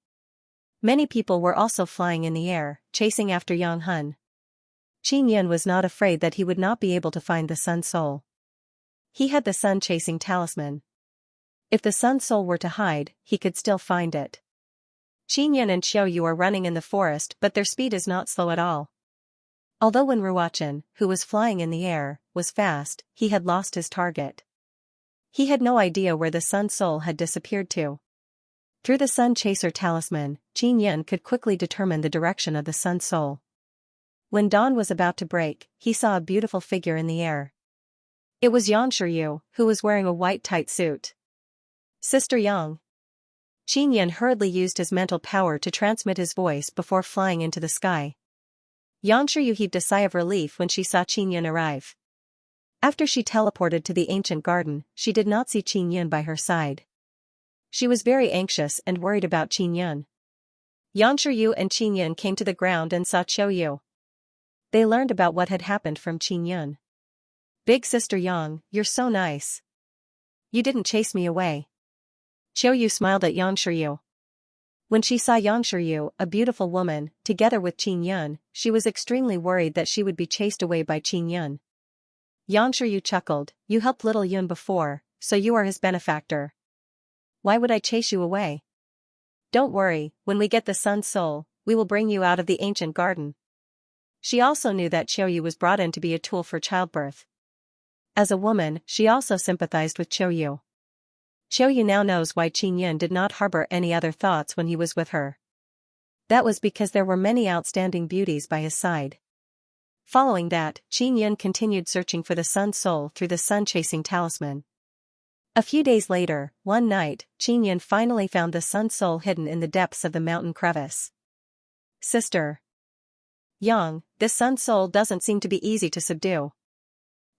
Many people were also flying in the air, chasing after Yang Hun. Qin Yin was not afraid that he would not be able to find the Sun Soul. He had the sun-chasing talisman. If the Sun Soul were to hide, he could still find it. Qin Yin and Xiao Yu are running in the forest, but their speed is not slow at all. Although when Ruochen, who was flying in the air, was fast, he had lost his target. He had no idea where the Sun Soul had disappeared to. Through the Sun Chaser talisman, Qin Yin could quickly determine the direction of the Sun Soul. When dawn was about to break, he saw a beautiful figure in the air. It was Xianxia, who was wearing a white tight suit. Sister Yang. Qin Yin hurriedly used his mental power to transmit his voice before flying into the sky. Xianxia heaved a sigh of relief when she saw Qin Yin arrive. After she teleported to the ancient garden, she did not see Qin Yin by her side. She was very anxious and worried about Qin Yin. Xianxia and Qin Yin came to the ground and saw Xiao Yu. They learned about what had happened from Qin Yin. Big sister Yang, you're so nice. You didn't chase me away. Xiao Yu smiled at Xianxia. When she saw Xianxia, a beautiful woman, together with Qin Yin, she was extremely worried that she would be chased away by Qin Yin. Xianxia chuckled, you helped little Yun before, so you are his benefactor. Why would I chase you away? Don't worry, when we get the Sun Soul, we will bring you out of the ancient garden. She also knew that Xiao Yu was brought in to be a tool for childbirth. As a woman, she also sympathized with Xiao Yu. Xiao Yu now knows why Qin Yin did not harbor any other thoughts when he was with her. That was because there were many outstanding beauties by his side. Following that, Qin Yin continued searching for the Sun Soul through the sun-chasing talisman. A few days later, one night, Qin Yin finally found the Sun Soul hidden in the depths of the mountain crevice. Sister Yang, this Sun Soul doesn't seem to be easy to subdue.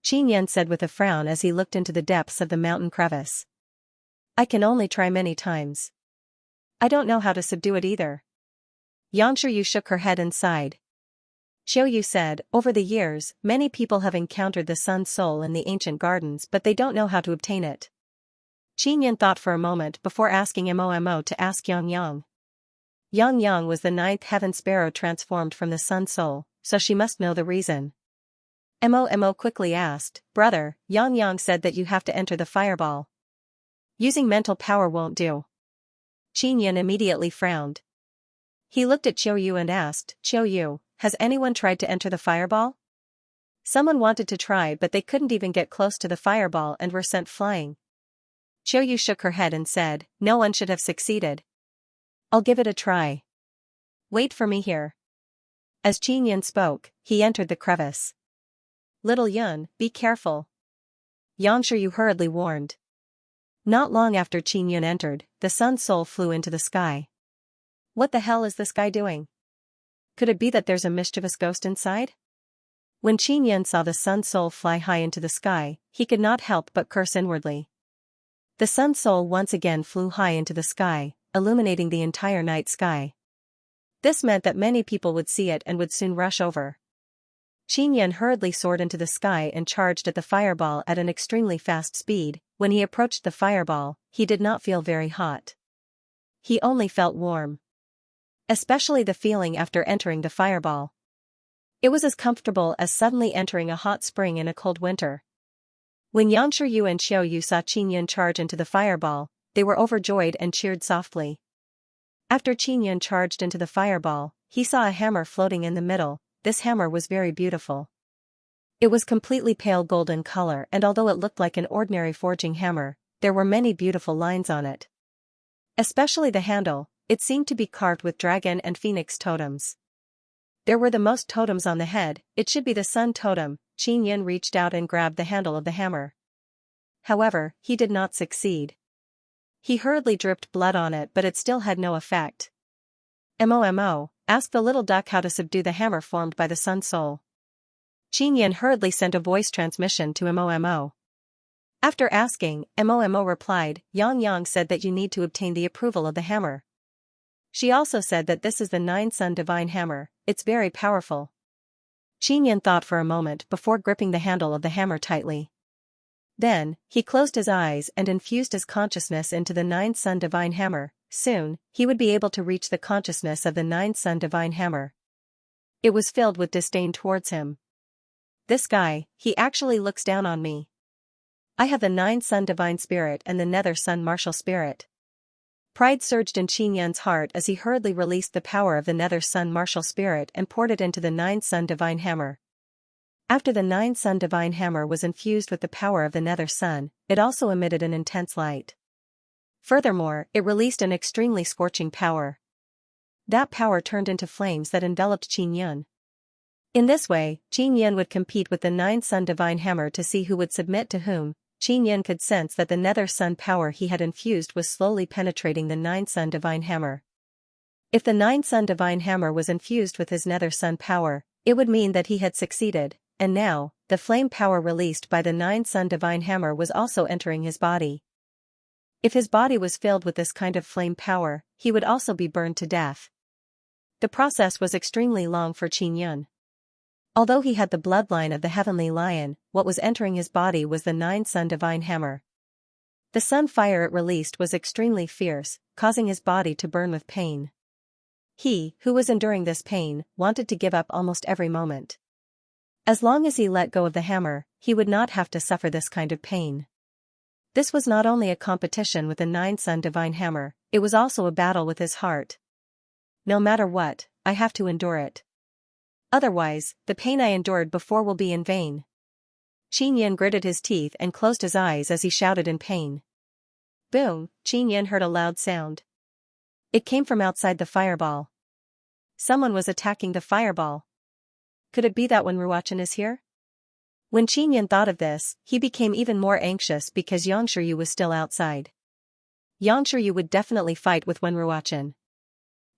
Qin Yin said with a frown as he looked into the depths of the mountain crevice. I can only try many times. I don't know how to subdue it either. Xianxia shook her head and sighed. Xiao Yu said, over the years, many people have encountered the Sun Soul in the ancient gardens but they don't know how to obtain it. Qin Yin thought for a moment before asking Mo to ask Yang Yang. Yang Yang was the 9th heaven sparrow transformed from the Sun Soul, so she must know the reason. Mo quickly asked, brother, Yang Yang said that you have to enter the fireball. Using mental power won't do. Qin Yin immediately frowned. He looked at Xiao Yu and asked, Xiao Yu, has anyone tried to enter the fireball? Someone wanted to try but they couldn't even get close to the fireball and were sent flying. Xiao Yu shook her head and said, no one should have succeeded. I'll give it a try. Wait for me here. As Qin Yin spoke, he entered the crevice. Little Yun, be careful. Xianxia hurriedly warned. Not long after Qin Yin entered, the Sun Soul flew into the sky. What the hell is this guy doing? Could it be that there's a mischievous ghost inside? When Qin Yin saw the Sun Soul fly high into the sky, he could not help but curse inwardly. The Sun Soul once again flew high into the sky, illuminating the entire night sky. This meant that many people would see it and would soon rush over. Qin Yin hurriedly soared into the sky and charged at the fireball at an extremely fast speed. When he approached the fireball, he did not feel very hot. He only felt warm. Especially the feeling after entering the fireball. It was as comfortable as suddenly entering a hot spring in a cold winter. When Xianxia and Xiao Yu saw Qin Yin charge into the fireball, they were overjoyed and cheered softly. After Qin Yin charged into the fireball, he saw a hammer floating in the middle. This hammer was very beautiful. It was completely pale golden color and although it looked like an ordinary forging hammer, there were many beautiful lines on it. Especially the handle, it seemed to be carved with dragon and phoenix totems. There were the most totems on the head, it should be the sun totem. Qin Yin reached out and grabbed the handle of the hammer. However, he did not succeed. He hurriedly dripped blood on it but it still had no effect. Mo, ask the little duck how to subdue the hammer formed by the Sun Soul. Qin Yin hurriedly sent a voice transmission to Mo. After asking, Mo replied, Yang Yang said that you need to obtain the approval of the hammer. She also said that this is the 9 Sun Divine Hammer, it's very powerful. Qin Yin thought for a moment before gripping the handle of the hammer tightly. Then, he closed his eyes and infused his consciousness into the 9 Sun Divine Hammer. Soon, he would be able to reach the consciousness of the nine-sun divine hammer. It was filled with disdain towards him. This guy, he actually looks down on me. I have the nine-sun divine spirit and the nether-sun martial spirit. Pride surged in Qin Yan's heart as he hurriedly released the power of the nether-sun martial spirit and poured it into the nine-sun divine hammer. After the nine-sun divine hammer was infused with the power of the nether sun, it also emitted an intense light. Furthermore, it released an extremely scorching power. That power turned into flames that enveloped Qin Yan. In this way, Qin Yan would compete with the nine-sun divine hammer to see who would submit to whom. Qin Yan could sense that the nether sun power he had infused was slowly penetrating the nine-sun divine hammer. If the nine-sun divine hammer was infused with his nether sun power, it would mean that he had succeeded, and now, the flame power released by the nine-sun divine hammer was also entering his body. If his body was filled with this kind of flame power, he would also be burned to death. The process was extremely long for Qin Yan. Although he had the bloodline of the heavenly lion, what was entering his body was the nine-sun divine hammer. The sun fire it released was extremely fierce, causing his body to burn with pain. He, who was enduring this pain, wanted to give up almost every moment. As long as he let go of the hammer, he would not have to suffer this kind of pain. This was not only a competition with the nine-sun divine hammer, it was also a battle with his heart. No matter what, I have to endure it. Otherwise, the pain I endured before will be in vain. Qin Yan gritted his teeth and closed his eyes as he shouted in pain. Boom, Qin Yan heard a loud sound. It came from outside the fireball. Someone was attacking the fireball. Could it be that when Ruochen is here? When Qin Yan thought of this, he became even more anxious because Xianxia was still outside. Xianxia would definitely fight with Wen Ruochen.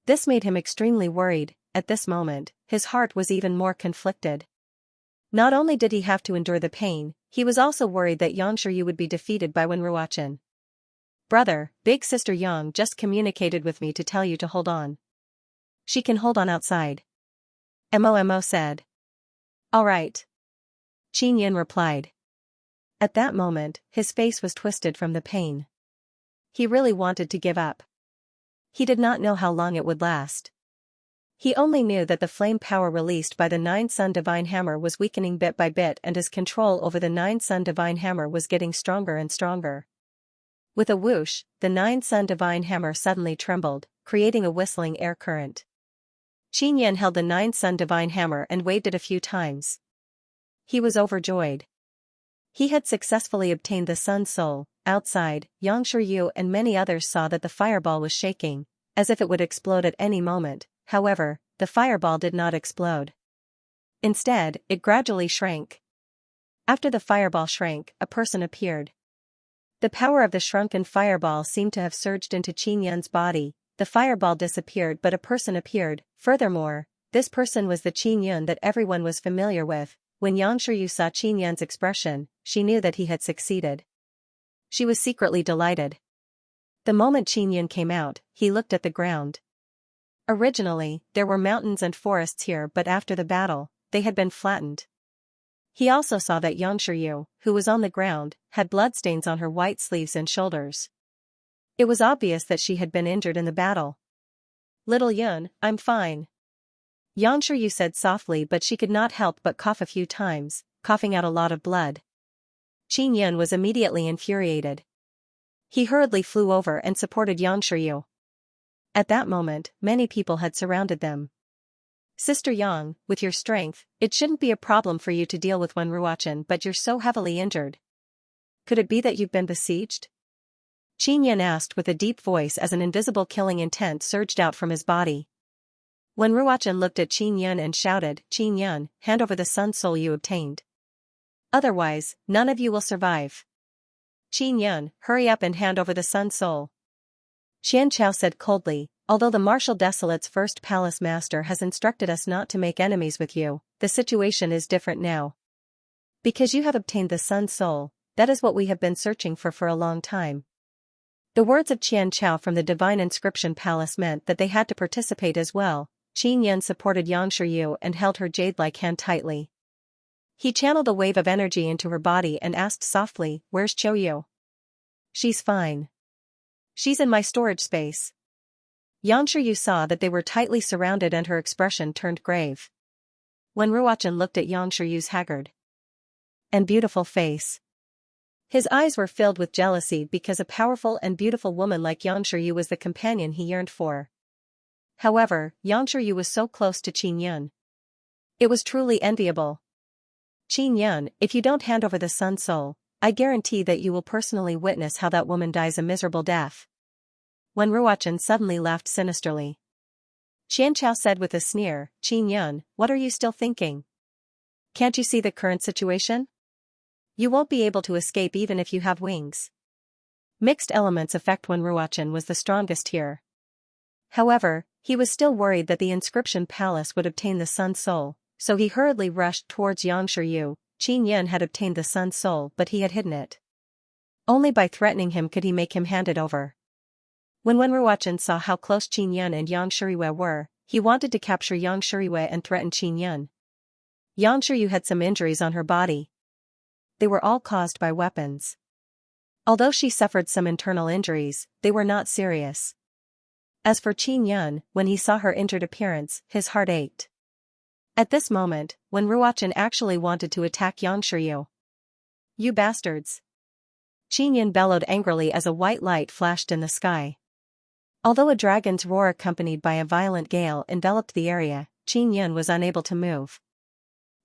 This made him extremely worried. At this moment, his heart was even more conflicted. Not only did he have to endure the pain, he was also worried that Xianxia would be defeated by Wen Ruochen. Brother, big sister Yang just communicated with me to tell you to hold on. She can hold on outside. Mo said. All right. Qin Yan replied. At that moment, his face was twisted from the pain. He really wanted to give up. He did not know how long it would last. He only knew that the flame power released by the nine-sun divine hammer was weakening bit by bit and his control over the nine-sun divine hammer was getting stronger and stronger. With a whoosh, the nine-sun divine hammer suddenly trembled, creating a whistling air current. Qin Yan held the nine-sun divine hammer and waved it a few times. He was overjoyed. He had successfully obtained the sun soul. Outside, Xianxia and many others saw that the fireball was shaking, as if it would explode at any moment. However, the fireball did not explode. Instead, it gradually shrank. After the fireball shrank, a person appeared. The power of the shrunken fireball seemed to have surged into Qin Yan's body. The fireball disappeared but a person appeared. Furthermore, this person was the Qin Yan that everyone was familiar with. When Xianxia saw Qin Yan's expression, she knew that he had succeeded. She was secretly delighted. The moment Qin Yan came out, he looked at the ground. Originally, there were mountains and forests here but after the battle, they had been flattened. He also saw that Xianxia, who was on the ground, had bloodstains on her white sleeves and shoulders. It was obvious that she had been injured in the battle. Little Yun, I'm fine. Xianxia said softly but she could not help but cough a few times, coughing out a lot of blood. Qin Yan was immediately infuriated. He hurriedly flew over and supported Xianxia. At that moment, many people had surrounded them. Sister Yang, with your strength, it shouldn't be a problem for you to deal with Wen Ruochen but you're so heavily injured. Could it be that you've been besieged? Qin Yan asked with a deep voice as an invisible killing intent surged out from his body. Wen Ruochen looked at Qin Yan and shouted, Qin Yan, hand over the sun soul you obtained. Otherwise, none of you will survive. Qin Yan, hurry up and hand over the sun soul. Xianxia said coldly, although the Martial Desolate's first palace master has instructed us not to make enemies with you, the situation is different now. Because you have obtained the sun soul, that is what we have been searching for a long time. The words of Xianxia from the divine inscription palace meant that they had to participate as well. Qin Yan supported Xianxia and held her jade-like hand tightly. He channeled a wave of energy into her body and asked softly, where's Qiuyu? She's fine. She's in my storage space. Xianxia saw that they were tightly surrounded and her expression turned grave. When Ruochen looked at Xianxia's haggard and beautiful face, his eyes were filled with jealousy because a powerful and beautiful woman like Xianxia was the companion he yearned for. However, Xianxia was so close to Qin Yun. It was truly enviable. Qin Yun, if you don't hand over the Sun Soul, I guarantee that you will personally witness how that woman dies a miserable death. When Ruochen suddenly laughed sinisterly, Xianxia said with a sneer, Qin Yun, what are you still thinking? Can't you see the current situation? You won't be able to escape even if you have wings. Mixed elements affect when Ruochen was the strongest here. However, he was still worried that the inscription palace would obtain the Sun Soul, so he hurriedly rushed towards Xianxia. Qin Yun had obtained the Sun Soul but he had hidden it. Only by threatening him could he make him hand it over. When Ruochen saw how close Qin Yun and Xianxia were, he wanted to capture Xianxia and threaten Qin Yun. Xianxia had some injuries on her body. They were all caused by weapons. Although she suffered some internal injuries, they were not serious. As for Qin Yun, when he saw her injured appearance, his heart ached. At this moment, when Ruochen actually wanted to attack Xianxia. You bastards! Qin Yun bellowed angrily as a white light flashed in the sky. Although a dragon's roar accompanied by a violent gale enveloped the area, Qin Yun was unable to move.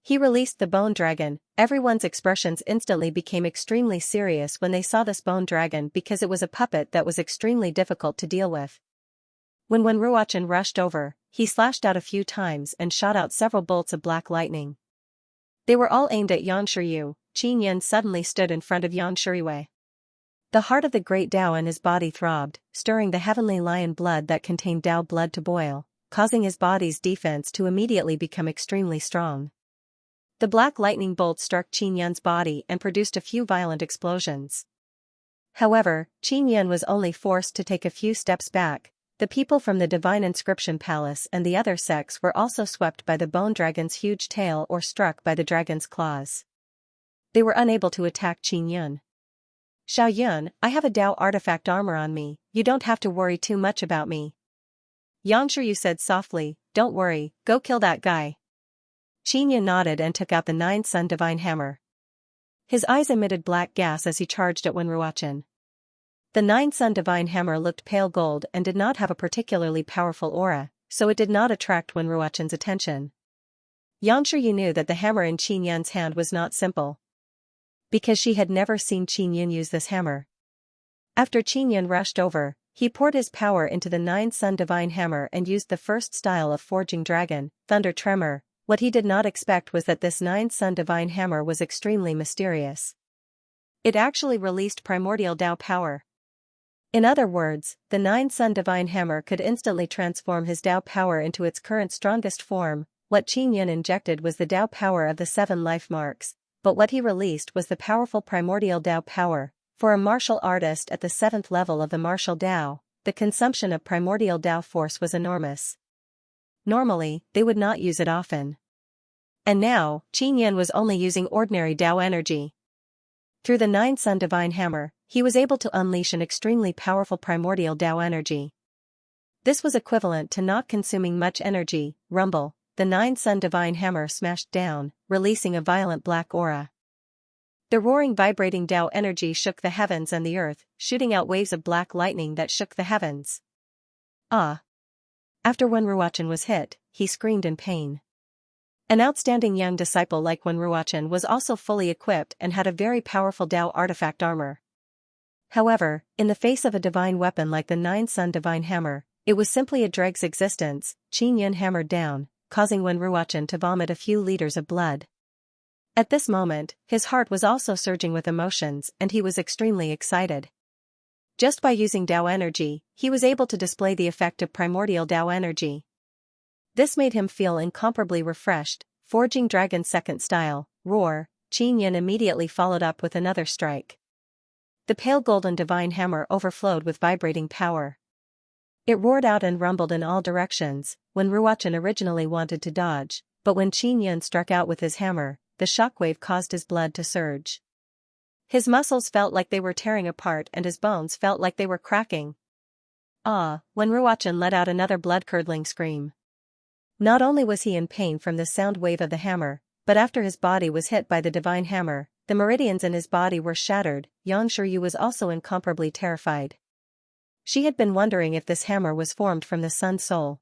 He released the bone dragon. Everyone's expressions instantly became extremely serious when they saw this bone dragon because it was a puppet that was extremely difficult to deal with. When Ruochen rushed over, he slashed out a few times and shot out several bolts of black lightning. They were all aimed at Xianxia. Qin Yun suddenly stood in front of Xianxia. The heart of the great Tao in his body throbbed, stirring the heavenly lion blood that contained Tao blood to boil, causing his body's defense to immediately become extremely strong. The black lightning bolts struck Qin Yun's body and produced a few violent explosions. However, Qin Yun was only forced to take a few steps back. The people from the Divine Inscription Palace and the other sects were also swept by the bone dragon's huge tail or struck by the dragon's claws. They were unable to attack Qin Yun. Xiao Yun, I have a Dao artifact armor on me, you don't have to worry too much about me. Xianxia said softly, don't worry, go kill that guy. Qin Yun nodded and took out the 9-Sun Divine Hammer. His eyes emitted black gas as he charged at Ruochen. The 9-Sun Divine Hammer looked pale gold and did not have a particularly powerful aura, so it did not attract Ruochen's attention. Xianxia knew that the hammer in Qin Yun's hand was not simple, because she had never seen Qin Yun use this hammer. After Qin Yun rushed over, he poured his power into the 9-Sun Divine Hammer and used the first style of forging dragon, Thunder Tremor. What he did not expect was that this 9-Sun Divine Hammer was extremely mysterious. It actually released primordial Tao power. In other words, the 9-Sun Divine Hammer could instantly transform his Tao power into its current strongest form. What Qin Yun injected was the Tao power of the 7 life marks, but what he released was the powerful primordial Tao power. For a martial artist at the 7th level of the martial Tao, the consumption of primordial Tao force was enormous. Normally, they would not use it often. And now, Qin Yun was only using ordinary Tao energy. Through the 9-Sun Divine Hammer, he was able to unleash an extremely powerful primordial Tao energy. This was equivalent to not consuming much energy. Rumble, the 9-Sun Divine Hammer smashed down, releasing a violent black aura. The roaring vibrating Tao energy shook the heavens and the earth, shooting out waves of black lightning that shook the heavens. Ah! After Ruochen was hit, he screamed in pain. An outstanding young disciple like Ruochen was also fully equipped and had a very powerful Tao artifact armor. However, in the face of a divine weapon like the 9-Sun Divine Hammer, it was simply a drag's existence. Qin Yun hammered down, causing Ruochen to vomit a few liters of blood. At this moment, his heart was also surging with emotions and he was extremely excited. Just by using Tao energy, he was able to display the effect of primordial Tao energy. This made him feel incomparably refreshed. Forging Dragon second style, roar, Qin Yun immediately followed up with another strike. The pale golden divine hammer overflowed with vibrating power. It roared out and rumbled in all directions. Ruochen originally wanted to dodge, but when Qin Yun struck out with his hammer, the shockwave caused his blood to surge. His muscles felt like they were tearing apart and his bones felt like they were cracking. Ah, when Ruochen let out another blood-curdling scream. Not only was he in pain from the sound wave of the hammer, but after his body was hit by the divine hammer, the meridians in his body were shattered. Xianxia was also incomparably terrified. She had been wondering if this hammer was formed from the Sun's soul.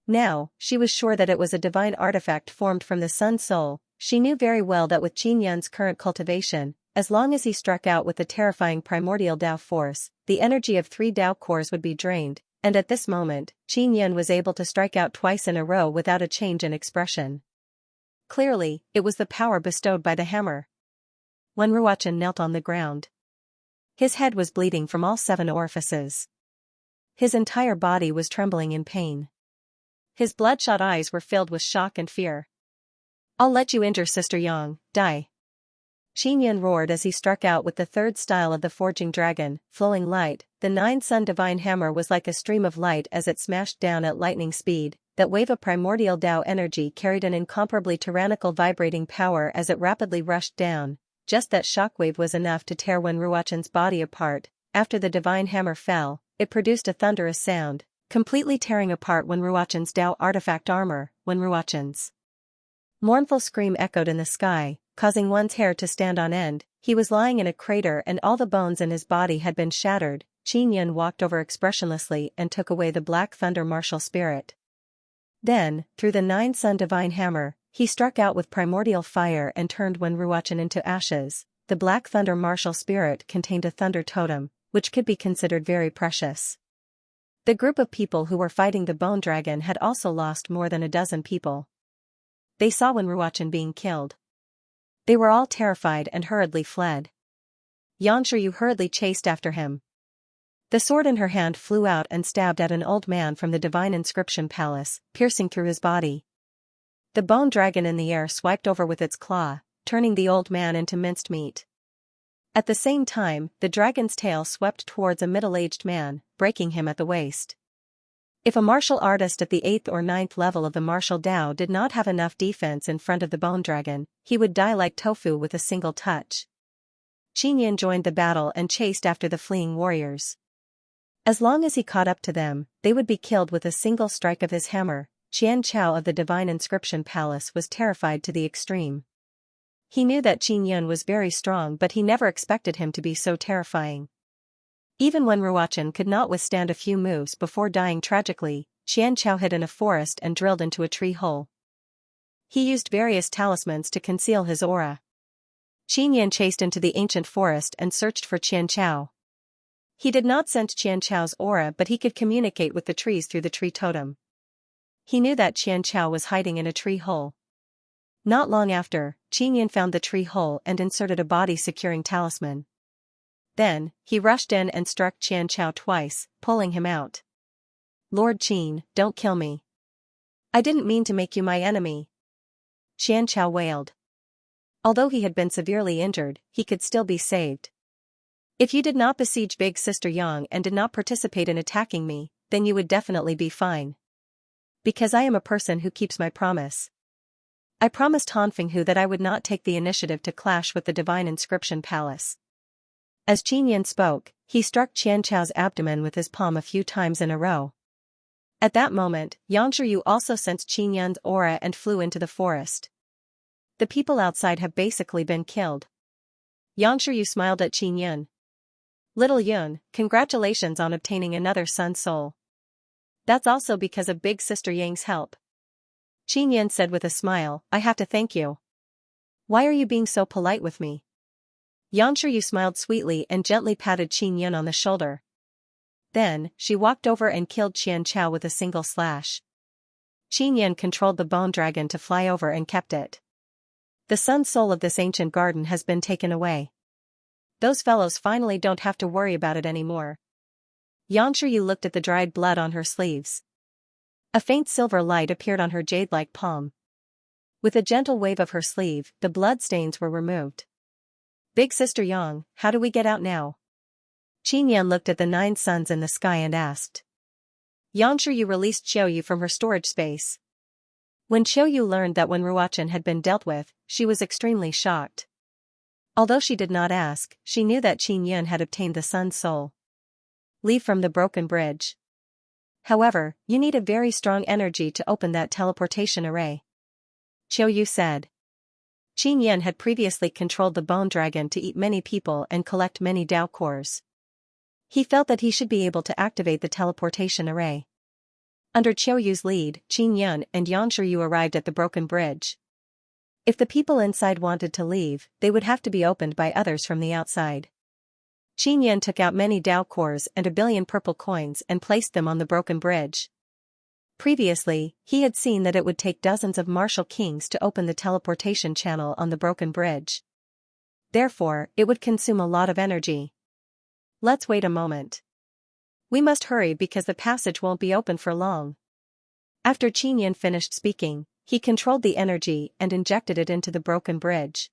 Now, she was sure that it was a divine artifact formed from the Sun's soul. She knew very well that with Qin Yan's current cultivation, as long as he struck out with the terrifying primordial Tao force, the energy of 3 Tao cores would be drained, and at this moment, Qin Yan was able to strike out twice in a row without a change in expression. Clearly, it was the power bestowed by the hammer. When Ruochen knelt on the ground, his head was bleeding from all 7 orifices. His entire body was trembling in pain. His bloodshot eyes were filled with shock and fear. "I'll let you injure Sister Yang, die." Qin Yan roared as he struck out with the 3rd style of the forging dragon, flowing light. The 9-sun divine hammer was like a stream of light as it smashed down at lightning speed. That wave of primordial Tao energy carried an incomparably tyrannical vibrating power as it rapidly rushed down. Just that shockwave was enough to tear Wen Ruochen's body apart. After the divine hammer fell, it produced a thunderous sound, completely tearing apart Wen Ruochen's Tao artifact armor. Wen Ruochen's mournful scream echoed in the sky, causing one's hair to stand on end. He was lying in a crater and all the bones in his body had been shattered. Qin Yan walked over expressionlessly and took away the Black Thunder martial spirit. Then, through the 9-sun divine hammer, he struck out with primordial fire and turned Wen Ruochen into ashes. The Black Thunder martial spirit contained a thunder totem, which could be considered very precious. The group of people who were fighting the bone dragon had also lost more than a dozen people. They saw Wen Ruochen being killed. They were all terrified and hurriedly fled. Xianxia hurriedly chased after him. The sword in her hand flew out and stabbed at an old man from the divine inscription palace, piercing through his body. The bone dragon in the air swiped over with its claw, turning the old man into minced meat. At the same time, the dragon's tail swept towards a middle-aged man, breaking him at the waist. If a martial artist at the 8th or 9th level of the martial Tao did not have enough defense in front of the bone dragon, he would die like tofu with a single touch. Qin Yan joined the battle and chased after the fleeing warriors. As long as he caught up to them, they would be killed with a single strike of his hammer. Xianxia of the Divine Inscription Palace was terrified to the extreme. He knew that Qin Yan was very strong, but he never expected him to be so terrifying. Even when Ruochen could not withstand a few moves before dying tragically, Xianxia hid in a forest and drilled into a tree hole. He used various talismans to conceal his aura. Qin Yan chased into the ancient forest and searched for Xianxia. He did not sense Xianxiao's aura, but he could communicate with the trees through the tree totem. He knew that Xianxia was hiding in a tree hole. Not long after, Qin Yan found the tree hole and inserted a body-securing talisman. Then, he rushed in and struck Xianxia twice, pulling him out. "Lord Qin, don't kill me. I didn't mean to make you my enemy." Xianxia wailed. Although he had been severely injured, he could still be saved. "If you did not besiege Big Sister Yang and did not participate in attacking me, then you would definitely be fine. Because I am a person who keeps my promise. I promised Han Fenghu that I would not take the initiative to clash with the Divine Inscription Palace." As Qin Yan spoke, he struck Xianxiao's abdomen with his palm a few times in a row. At that moment, Yang Zhiyu also sensed Qin Yan's aura and flew into the forest. "The people outside have basically been killed." Yang Zhiyu smiled at Qin Yan. "Little Yun, congratulations on obtaining another Sun Soul. That's also because of Big Sister Yang's help." Qin Yan said with a smile, "I have to thank you. Why are you being so polite with me?" Yang Zhiyu smiled sweetly and gently patted Qin Yan on the shoulder. Then, she walked over and killed Xianxia with a single slash. Qin Yan controlled the bone dragon to fly over and kept it. "The Sun Soul of this ancient garden has been taken away. Those fellows finally don't have to worry about it anymore." Yang Zhiyu looked at the dried blood on her sleeves. A faint silver light appeared on her jade-like palm. With a gentle wave of her sleeve, the blood stains were removed. "Big Sister Yang, how do we get out now?" Qin Yan looked at the 9 suns in the sky and asked. Yang Zhiyu released Xiaoyu from her storage space. When Xiaoyu learned that Wen Ruochen had been dealt with, she was extremely shocked. Although she did not ask, she knew that Qin Yan had obtained the Sun's soul. Leave from the broken bridge. However, you need a very strong energy to open that teleportation array. Qiu Yu said. Qin Yan had previously controlled the bone dragon to eat many people and collect many Dao cores. He felt that he should be able to activate the teleportation array. Under Qiu Yu's lead, Qin Yan and Yang Shiyu arrived at the broken bridge. If the people inside wanted to leave, they would have to be opened by others from the outside. Qin Yan took out many Dao cores and 1 billion purple coins and placed them on the broken bridge. Previously, he had seen that it would take dozens of martial kings to open the teleportation channel on the broken bridge. Therefore, it would consume a lot of energy. Let's wait a moment. We must hurry because the passage won't be open for long. After Qin Yan finished speaking, he controlled the energy and injected it into the broken bridge.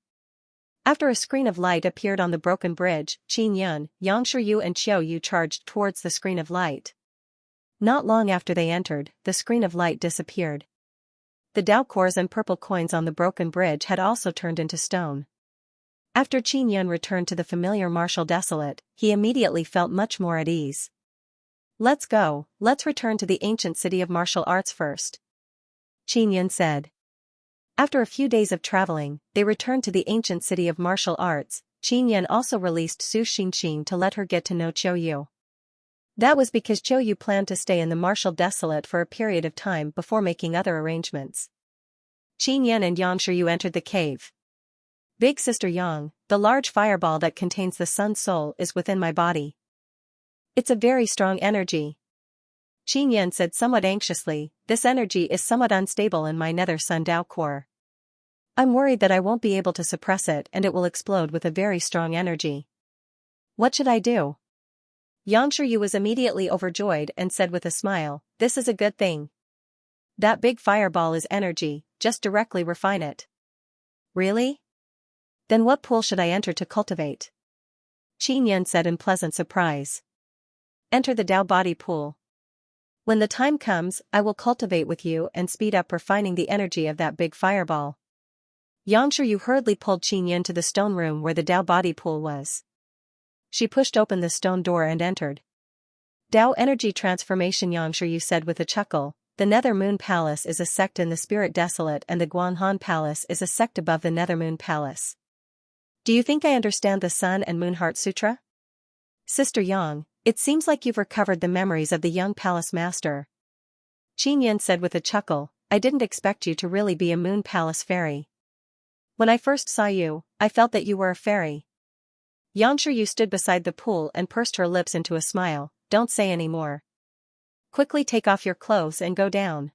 After a screen of light appeared on the broken bridge, Qin Yan, Yang Shiyu and Qiu Yu charged towards the screen of light. Not long after they entered, the screen of light disappeared. The Dao cores and purple coins on the broken bridge had also turned into stone. After Qin Yan returned to the familiar martial desolate, he immediately felt much more at ease. Let's go, let's return to the ancient city of martial arts first. Qin Yan said. After a few days of traveling, they returned to the ancient city of martial arts. Qin Yan also released Su Xinxin to let her get to know Qiu Yu. That was because Qiu Yu planned to stay in the martial desolate for a period of time before making other arrangements. Qin Yan and Yang Shiyu entered the cave. Big Sister Yang, the large fireball that contains the Sun's soul is within my body. It's a very strong energy. Qin Yan said somewhat anxiously, this energy is somewhat unstable in my nether Sun Dao core. I'm worried that I won't be able to suppress it and it will explode with a very strong energy. What should I do? Yang Shiyu was immediately overjoyed and said with a smile, this is a good thing. That big fireball is energy, just directly refine it. Really? Then what pool should I enter to cultivate? Qin Yan said in pleasant surprise. Enter the Dao body pool. When the time comes, I will cultivate with you and speed up refining the energy of that big fireball. Yang Shiyu hurriedly pulled Qin Yan to the stone room where the Dao body pool was. She pushed open the stone door and entered. Dao energy transformation, Yang Shiyu said with a chuckle. The Nether Moon Palace is a sect in the Spirit Desolate and the Guanhan Palace is a sect above the Nether Moon Palace. Do you think I understand the Sun and Moon Heart Sutra? Sister Yang, it seems like you've recovered the memories of the young palace master. Qin Yan said with a chuckle, I didn't expect you to really be a Moon Palace fairy. When I first saw you, I felt that you were a fairy. Yang Shiyu stood beside the pool and pursed her lips into a smile, don't say any more. Quickly take off your clothes and go down.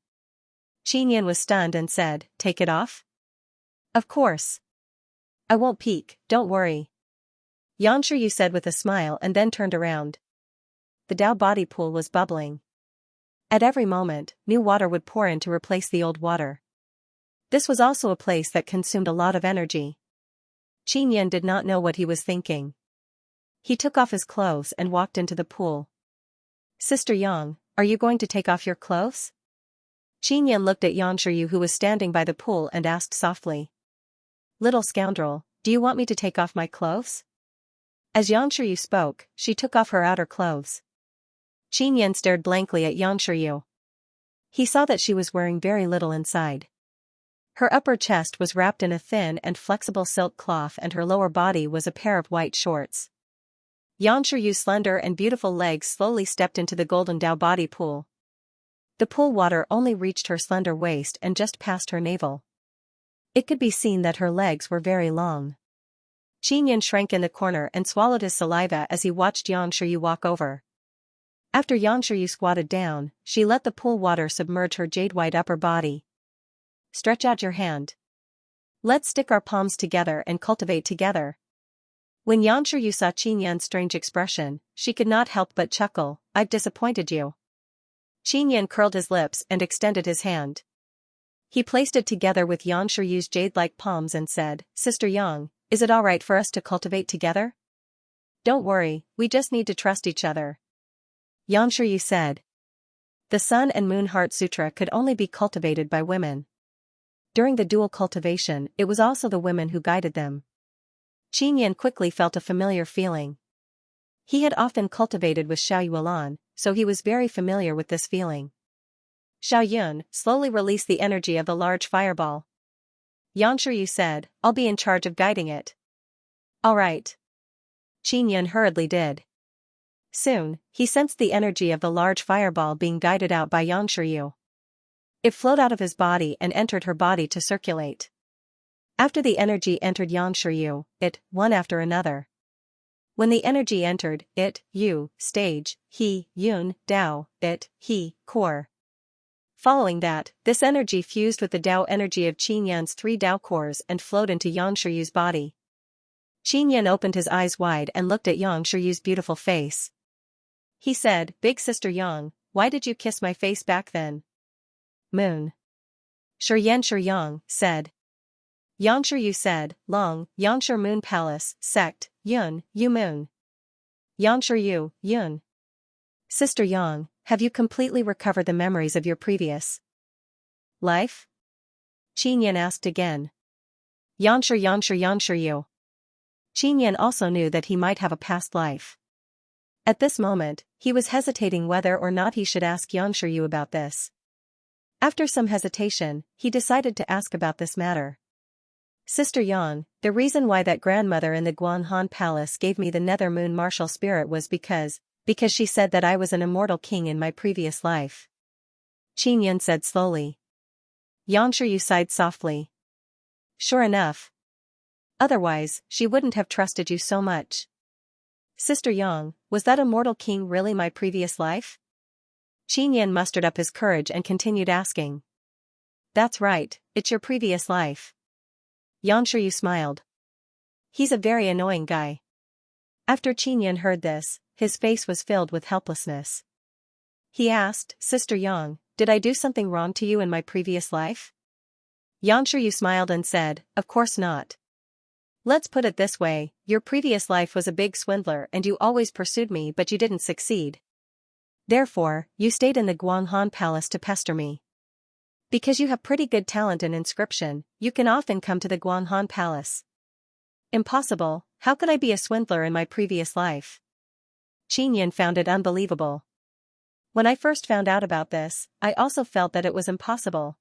Qin Yan was stunned and said, take it off? Of course. I won't peek, don't worry. Yang Shiyu said with a smile and then turned around. The Dao body pool was bubbling. At every moment, new water would pour in to replace the old water. This was also a place that consumed a lot of energy. Qin Yan did not know what he was thinking. He took off his clothes and walked into the pool. Sister Yang, are you going to take off your clothes? Qin Yan looked at Yang Shiyu who was standing by the pool and asked softly. Little scoundrel, do you want me to take off my clothes? As Yang Shiyu spoke, she took off her outer clothes. Qin Yan stared blankly at Yang Shiyu. He saw that she was wearing very little inside. Her upper chest was wrapped in a thin and flexible silk cloth and her lower body was a pair of white shorts. Yang Shiyu's slender and beautiful legs slowly stepped into the golden Dao body pool. The pool water only reached her slender waist and just past her navel. It could be seen that her legs were very long. Qin Yan shrank in the corner and swallowed his saliva as he watched Yang Shiyu walk over. After Yang Shiyu squatted down, she let the pool water submerge her jade-white upper body. Stretch out your hand. Let's stick our palms together and cultivate together. When Yang Shiyu saw Qin Yan's strange expression, she could not help but chuckle, I've disappointed you. Qin Yan curled his lips and extended his hand. He placed it together with Yang Shiyu's jade-like palms and said, Sister Yang, is it alright for us to cultivate together? Don't worry, we just need to trust each other. Yang Shiyu said. The Sun and Moon Heart Sutra could only be cultivated by women. During the dual cultivation, it was also the women who guided them. Qin Yan quickly felt a familiar feeling. He had often cultivated with Xiao Yuan, so he was very familiar with this feeling. Xiao Yun slowly released the energy of the large fireball. Yu said, I'll be in charge of guiding it. All right. Qin Yun hurriedly did. Soon, he sensed the energy of the large fireball being guided out by Yu. It flowed out of his body and entered her body to circulate. After the energy entered Yu, it, one after another. When the energy entered, it, Yu, stage, he, Yun, Dao, it, he, core. Following that, this energy fused with the Dao energy of Qin Yan's 3 Dao cores and flowed into Yang Shiyu's body. Qin Yan opened his eyes wide and looked at Yang Shiyu's beautiful face. He said, Big sister Yang, why did you kiss my face back then? Moon. Yang said. Yang Shiyu said, Long, Yangshi Moon Palace, Sect, Yun, Yu Moon. Yang Shiyu, Yun. Sister Yang, have you completely recovered the memories of your previous life? Qin Yan asked again. Yang Shiyu. Qin Yan also knew that he might have a past life. At this moment, he was hesitating whether or not he should ask Yang Shiyu about this. After some hesitation, he decided to ask about this matter. Sister Yang, the reason why that grandmother in the Guanhan Palace gave me the Nether Moon martial spirit was because she said that I was an immortal king in my previous life. Qin Yan said slowly. Yang Shiyu sighed softly. Sure enough. Otherwise, she wouldn't have trusted you so much. Sister Yang, was that immortal king really my previous life? Qin Yan mustered up his courage and continued asking. That's right, it's your previous life. Yang Shiyu smiled. He's a very annoying guy. After Qin Yan heard this, his face was filled with helplessness. He asked, Sister Yang, did I do something wrong to you in my previous life? Yang Shiyu smiled and said, Of course not. Let's put it this way, your previous life was a big swindler and you always pursued me but you didn't succeed. Therefore, you stayed in the Guanhan Palace to pester me. Because you have pretty good talent in inscription, you can often come to the Guanhan Palace. Impossible, how could I be a swindler in my previous life? Qin Yan found it unbelievable. When I first found out about this, I also felt that it was impossible.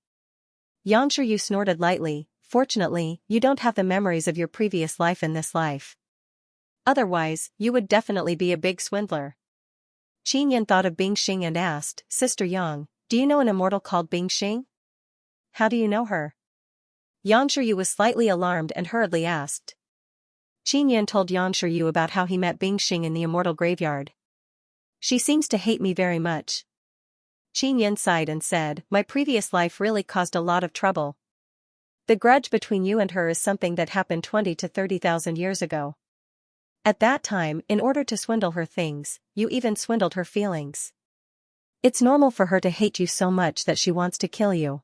Yang Shiyu snorted lightly, fortunately, you don't have the memories of your previous life in this life. Otherwise, you would definitely be a big swindler. Qin Yan thought of Bingxing and asked, Sister Yang, do you know an immortal called Bingxing? How do you know her? Yang Shiyu was slightly alarmed and hurriedly asked. Qin Yan told Yang Shiyu about how he met Bingxing in the immortal graveyard. She seems to hate me very much. Qin Yan sighed and said, My previous life really caused a lot of trouble. The grudge between you and her is something that happened 20 to 30,000 years ago. At that time, in order to swindle her things, you even swindled her feelings. It's normal for her to hate you so much that she wants to kill you.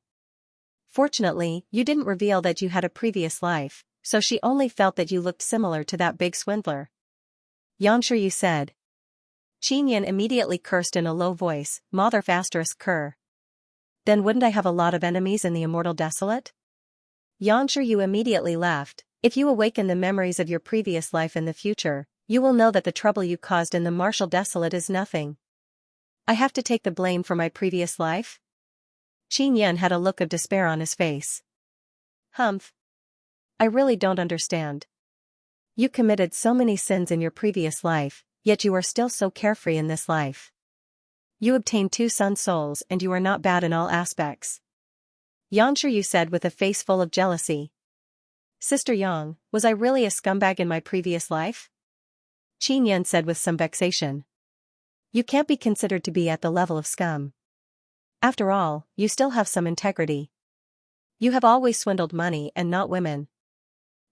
Fortunately, you didn't reveal that you had a previous life, so she only felt that you looked similar to that big swindler. Yang Shiyu said. Qin Yan immediately cursed in a low voice, Mother ****. Then wouldn't I have a lot of enemies in the immortal desolate? Yang Shiyu immediately laughed. If you awaken the memories of your previous life in the future, you will know that the trouble you caused in the martial desolate is nothing. I have to take the blame for my previous life? Qin Yan had a look of despair on his face. Humph. I really don't understand. You committed so many sins in your previous life, yet you are still so carefree in this life. You obtained 2 sun souls and you are not bad in all aspects. Yang Shiyu said with a face full of jealousy. Sister Yang, was I really a scumbag in my previous life? Qin Yan said with some vexation. You can't be considered to be at the level of scum. After all, you still have some integrity. You have always swindled money and not women.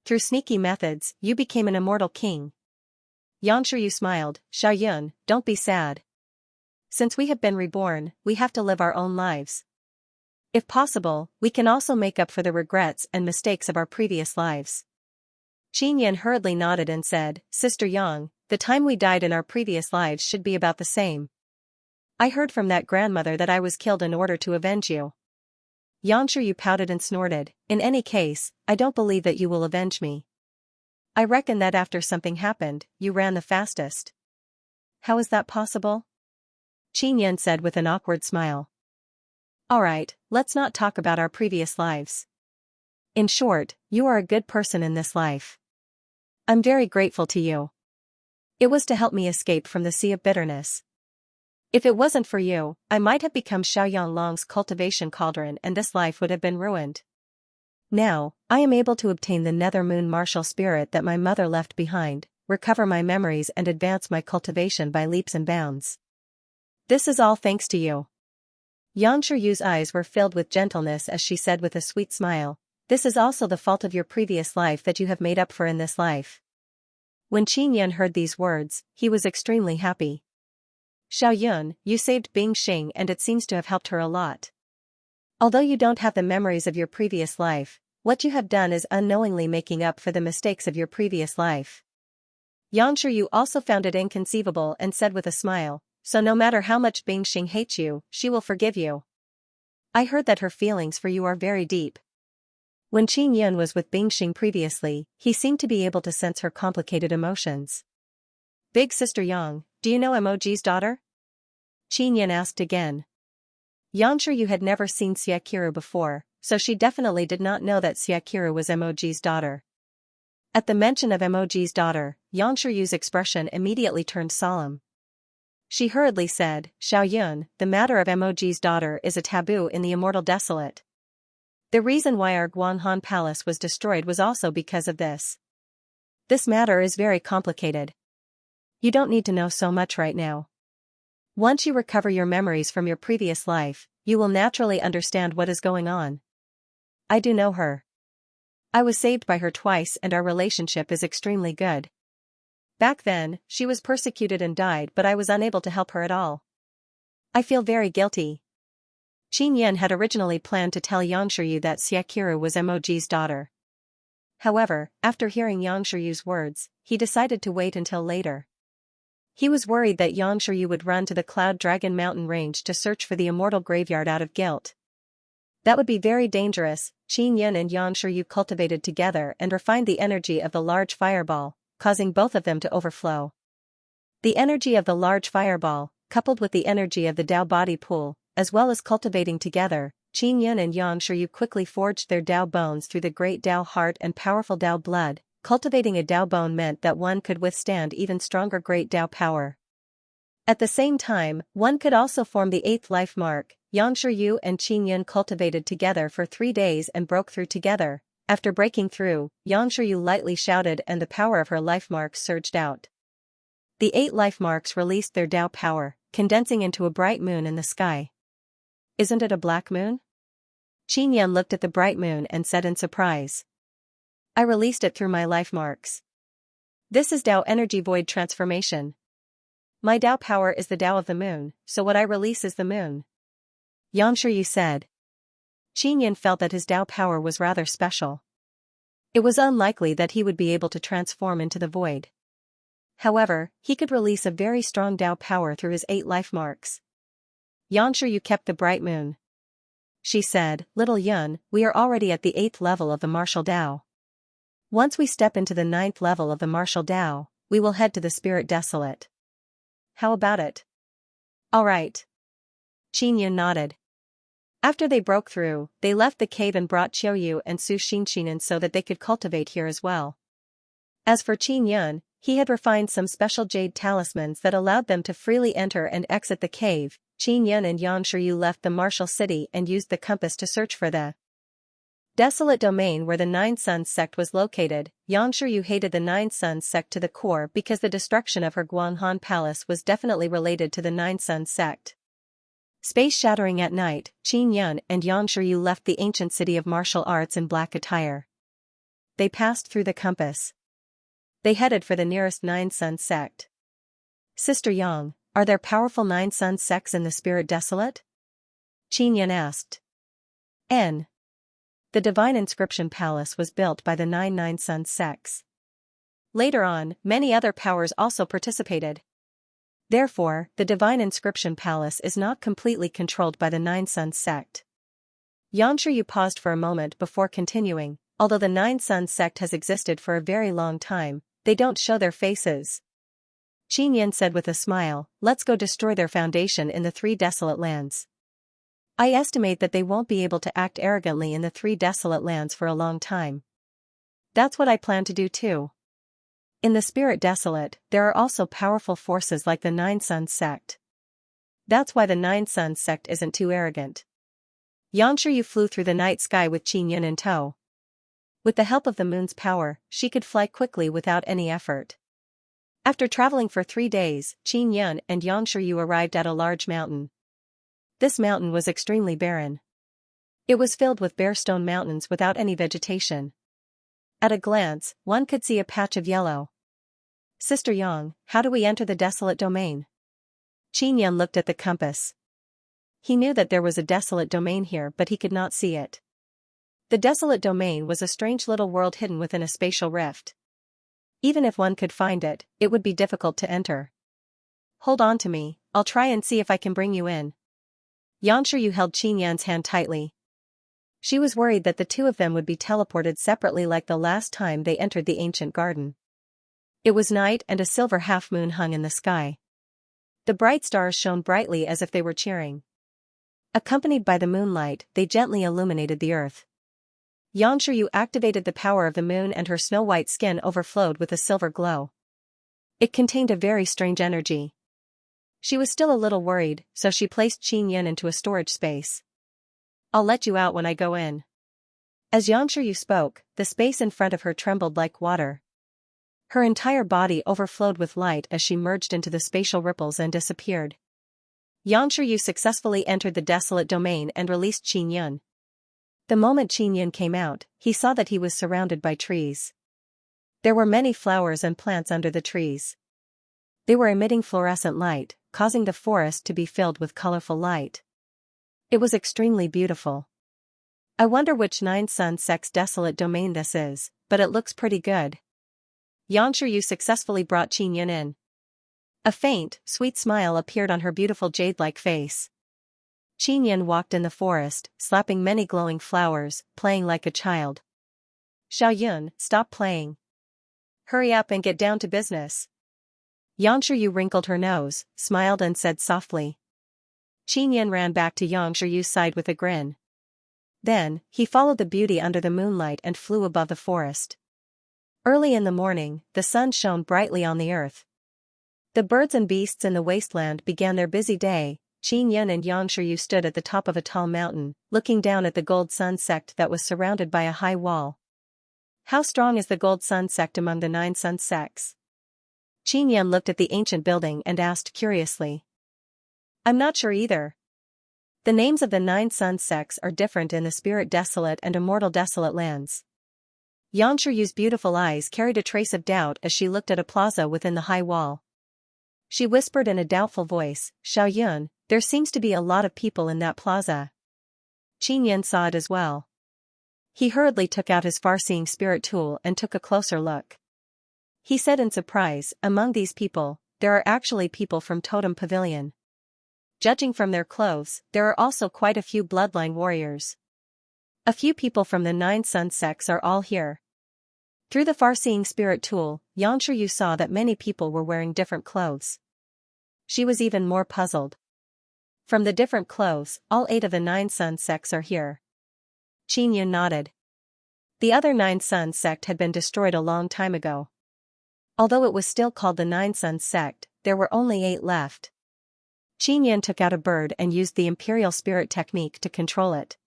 Through sneaky methods, you became an immortal king. Yang Shiyu smiled, Xiao Yun, don't be sad. Since we have been reborn, we have to live our own lives. If possible, we can also make up for the regrets and mistakes of our previous lives. Qin Yan hurriedly nodded and said, Sister Yang, the time we died in our previous lives should be about the same. I heard from that grandmother that I was killed in order to avenge you. Yang Shiyu pouted and snorted, in any case, I don't believe that you will avenge me. I reckon that after something happened, you ran the fastest. How is that possible? Qin Yan said with an awkward smile. Alright, let's not talk about our previous lives. In short, you are a good person in this life. I'm very grateful to you. It was to help me escape from the sea of bitterness. If it wasn't for you, I might have become Xiaoyan Long's cultivation cauldron and this life would have been ruined. Now, I am able to obtain the nether moon martial spirit that my mother left behind, recover my memories and advance my cultivation by leaps and bounds. This is all thanks to you. Yang Shiyu's eyes were filled with gentleness as she said with a sweet smile, this is also the fault of your previous life that you have made up for in this life. When Qin Yan heard these words, he was extremely happy. Xiaoyun, you saved Bing Xing and it seems to have helped her a lot. Although you don't have the memories of your previous life, what you have done is unknowingly making up for the mistakes of your previous life. Yang Shiyu also found it inconceivable and said with a smile, so no matter how much Bing Xing hates you, she will forgive you. I heard that her feelings for you are very deep. When Qin Yan was with Bing Xing previously, he seemed to be able to sense her complicated emotions. Big Sister Yang, do you know Emoji's daughter? Qin Yan asked again. Yang Shiyu had never seen Xiaqiru before, so she definitely did not know that Xiaqiru was Emoji's daughter. At the mention of Emoji's daughter, Yang Shiyu's expression immediately turned solemn. She hurriedly said, Xiaoyun, the matter of Emoji's daughter is a taboo in the Immortal Desolate. The reason why our Guanhan Palace was destroyed was also because of this. This matter is very complicated. You don't need to know so much right now. Once you recover your memories from your previous life, you will naturally understand what is going on. I do know her. I was saved by her twice and our relationship is extremely good. Back then, she was persecuted and died but I was unable to help her at all. I feel very guilty. Qin Yan had originally planned to tell Yang Shiryu that Xiaqiru was Emoji's daughter. However, after hearing Yang Shiryu's words, he decided to wait until later. He was worried that Yang Shiryu would run to the Cloud Dragon Mountain range to search for the immortal graveyard out of guilt. That would be very dangerous. Qin Yan and Yang Shiryu cultivated together and refined the energy of the large fireball, causing both of them to overflow. The energy of the large fireball, coupled with the energy of the Dao body pool, as well as cultivating together, Qin Yan and Yang Shiryu quickly forged their Dao bones through the great Dao heart and powerful Dao blood. Cultivating a Dao bone meant that one could withstand even stronger great Dao power. At the same time, one could also form the 8th life mark. Yang Shiryu and Qin Yan cultivated together for 3 days and broke through together. After breaking through, Yang Shiryu lightly shouted and the power of her life marks surged out. The 8 life marks released their Dao power, condensing into a bright moon in the sky. Isn't it a black moon? Qin Yan looked at the bright moon and said in surprise. I released it through my life marks. This is Dao energy void transformation. My Dao power is the Dao of the moon, so what I release is the moon. Yang Shiryu said. Qin Yan felt that his Dao power was rather special. It was unlikely that he would be able to transform into the void. However, he could release a very strong Dao power through his 8 life marks. Yang Shiryu kept the bright moon. She said, Little Yun, we are already at the 8th level of the martial Dao. Once we step into the 9th level of the martial Dao, we will head to the Spirit Desolate. How about it? All right. Qin Yan nodded. After they broke through, they left the cave and brought Qiuyu and Su Xingxin in so that they could cultivate here as well. As for Qin Yan, he had refined some special jade talismans that allowed them to freely enter and exit the cave. Qin Yan and Yang Shiryu left the martial city and used the compass to search for the desolate domain where the Nine Suns sect was located. Yang Shiryu hated the Nine Suns sect to the core because the destruction of her Guanhan palace was definitely related to the Nine Suns sect. Space shattering at night, Qin Yan and Yang Shiryu left the ancient city of martial arts in black attire. They passed through the compass. They headed for the nearest Nine Suns sect. Sister Yang, are there powerful Nine Suns sects in the Spirit Desolate? Qin Yan asked. N. The Divine Inscription Palace was built by the Nine Suns sects. Later on, many other powers also participated. Therefore, the Divine Inscription Palace is not completely controlled by the Nine Suns sect. Yang Shiryu paused for a moment before continuing, although the Nine Suns sect has existed for a very long time, they don't show their faces. Qin Yan said with a smile, let's go destroy their foundation in the three desolate lands. I estimate that they won't be able to act arrogantly in the three desolate lands for a long time. That's what I plan to do too. In the spirit desolate, there are also powerful forces like the Nine Suns sect. That's why the Nine Suns sect isn't too arrogant. Xianxia flew through the night sky with Qin Yan in tow. With the help of the moon's power, she could fly quickly without any effort. After traveling for 3 days, Qin Yan and Xianxia arrived at a large mountain. This mountain was extremely barren. It was filled with bare stone mountains without any vegetation. At a glance, one could see a patch of yellow. Sister Yang, how do we enter the desolate domain? Qin Yan looked at the compass. He knew that there was a desolate domain here, but he could not see it. The desolate domain was a strange little world hidden within a spatial rift. Even if one could find it, it would be difficult to enter. Hold on to me, I'll try and see if I can bring you in. Xianxia held Qin Yan's hand tightly. She was worried that the two of them would be teleported separately like the last time they entered the ancient garden. It was night and a silver half-moon hung in the sky. The bright stars shone brightly as if they were cheering. Accompanied by the moonlight, they gently illuminated the earth. Xianxia activated the power of the moon and her snow-white skin overflowed with a silver glow. It contained a very strange energy. She was still a little worried, so she placed Qin Yan into a storage space. I'll let you out when I go in. As Xianxia spoke, the space in front of her trembled like water. Her entire body overflowed with light as she merged into the spatial ripples and disappeared. Xianxia successfully entered the desolate domain and released Qin Yan. The moment Qin Yan came out, he saw that he was surrounded by trees. There were many flowers and plants under the trees. They were emitting fluorescent light, causing the forest to be filled with colorful light. It was extremely beautiful. I wonder which Nine Sun sect's desolate domain this is, but it looks pretty good. Xianxia successfully brought Qin Yan in. A faint, sweet smile appeared on her beautiful jade-like face. Qin Yan walked in the forest, slapping many glowing flowers, playing like a child. Xiaoyun, stop playing. Hurry up and get down to business. Xianxia wrinkled her nose, smiled and said softly. Qin Yan ran back to Xianxia's side with a grin. Then, he followed the beauty under the moonlight and flew above the forest. Early in the morning, the sun shone brightly on the earth. The birds and beasts in the wasteland began their busy day. Qin Yan and Xianxia stood at the top of a tall mountain, looking down at the Gold Sun sect that was surrounded by a high wall. How strong is the Gold Sun sect among the 9 Sun sects? Qin Yan looked at the ancient building and asked curiously. I'm not sure either. The names of the 9 Sun sects are different in the Spirit Desolate and Immortal Desolate lands. Xianxia's beautiful eyes carried a trace of doubt as she looked at a plaza within the high wall. She whispered in a doubtful voice, Xiaoyun, there seems to be a lot of people in that plaza. Qin Yan saw it as well. He hurriedly took out his far-seeing spirit tool and took a closer look. He said in surprise, among these people, there are actually people from Totem Pavilion. Judging from their clothes, there are also quite a few bloodline warriors. A few people from the 9 Sun sects are all here. Through the far-seeing spirit tool, Xianxia saw that many people were wearing different clothes. She was even more puzzled. From the different clothes, all 8 of the 9 Sun sects are here. Qin Yan nodded. The other 9 Sun sect had been destroyed a long time ago. Although it was still called the 9 Sun sect, there were only 8 left. Qin Yan took out a bird and used the Imperial Spirit technique to control it.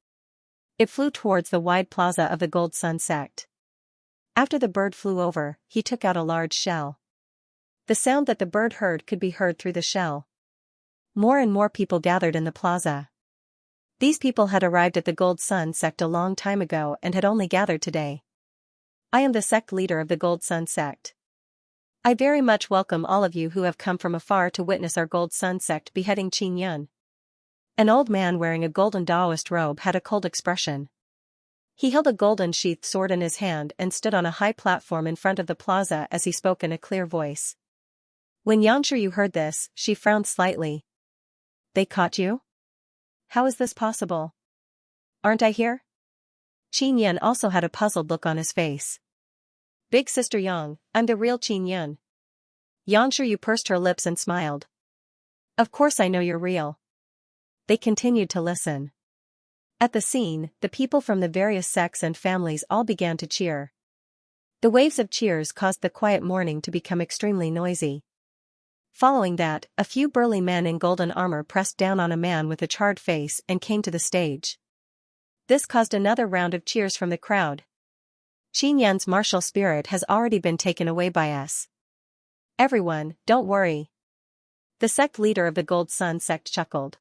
It flew towards the wide plaza of the Gold Sun sect. After the bird flew over, he took out a large shell. The sound that the bird heard could be heard through the shell. More and more people gathered in the plaza. These people had arrived at the Gold Sun sect a long time ago and had only gathered today. I am the sect leader of the Gold Sun sect. I very much welcome all of you who have come from afar to witness our Gold Sun sect beheading Qin Yan. An old man wearing a golden Taoist robe had a cold expression. He held a golden sheathed sword in his hand and stood on a high platform in front of the plaza as he spoke in a clear voice. When Xianxia heard this, she frowned slightly. They caught you? How is this possible? Aren't I here? Qin Yan also had a puzzled look on his face. Big Sister Yang, I'm the real Qin Yan. Xianxia pursed her lips and smiled. Of course I know you're real. They continued to listen. At the scene, the people from the various sects and families all began to cheer. The waves of cheers caused the quiet morning to become extremely noisy. Following that, a few burly men in golden armor pressed down on a man with a charred face and came to the stage. This caused another round of cheers from the crowd. Xianxia's martial spirit has already been taken away by us. Everyone, don't worry. The sect leader of the Gold Sun sect chuckled.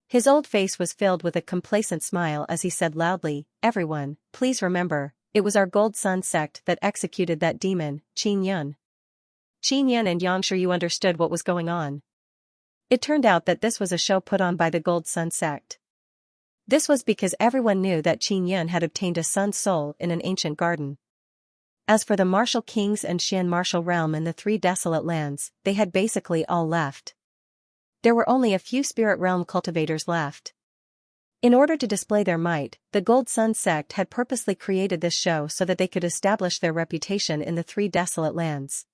His old face was filled with a complacent smile as he said loudly, everyone, please remember, it was our Gold Sun sect that executed that demon, Xianxia. Xianxia and Xianxia understood what was going on. It turned out that this was a show put on by the Gold Sun sect. This was because everyone knew that Xianxia had obtained a sun soul in an ancient garden. As for the martial kings and Xian martial realm in the 3 desolate lands, they had basically all left. There were only a few spirit realm cultivators left. In order to display their might, the Gold Sun sect had purposely created this show so that they could establish their reputation in the 3 desolate lands.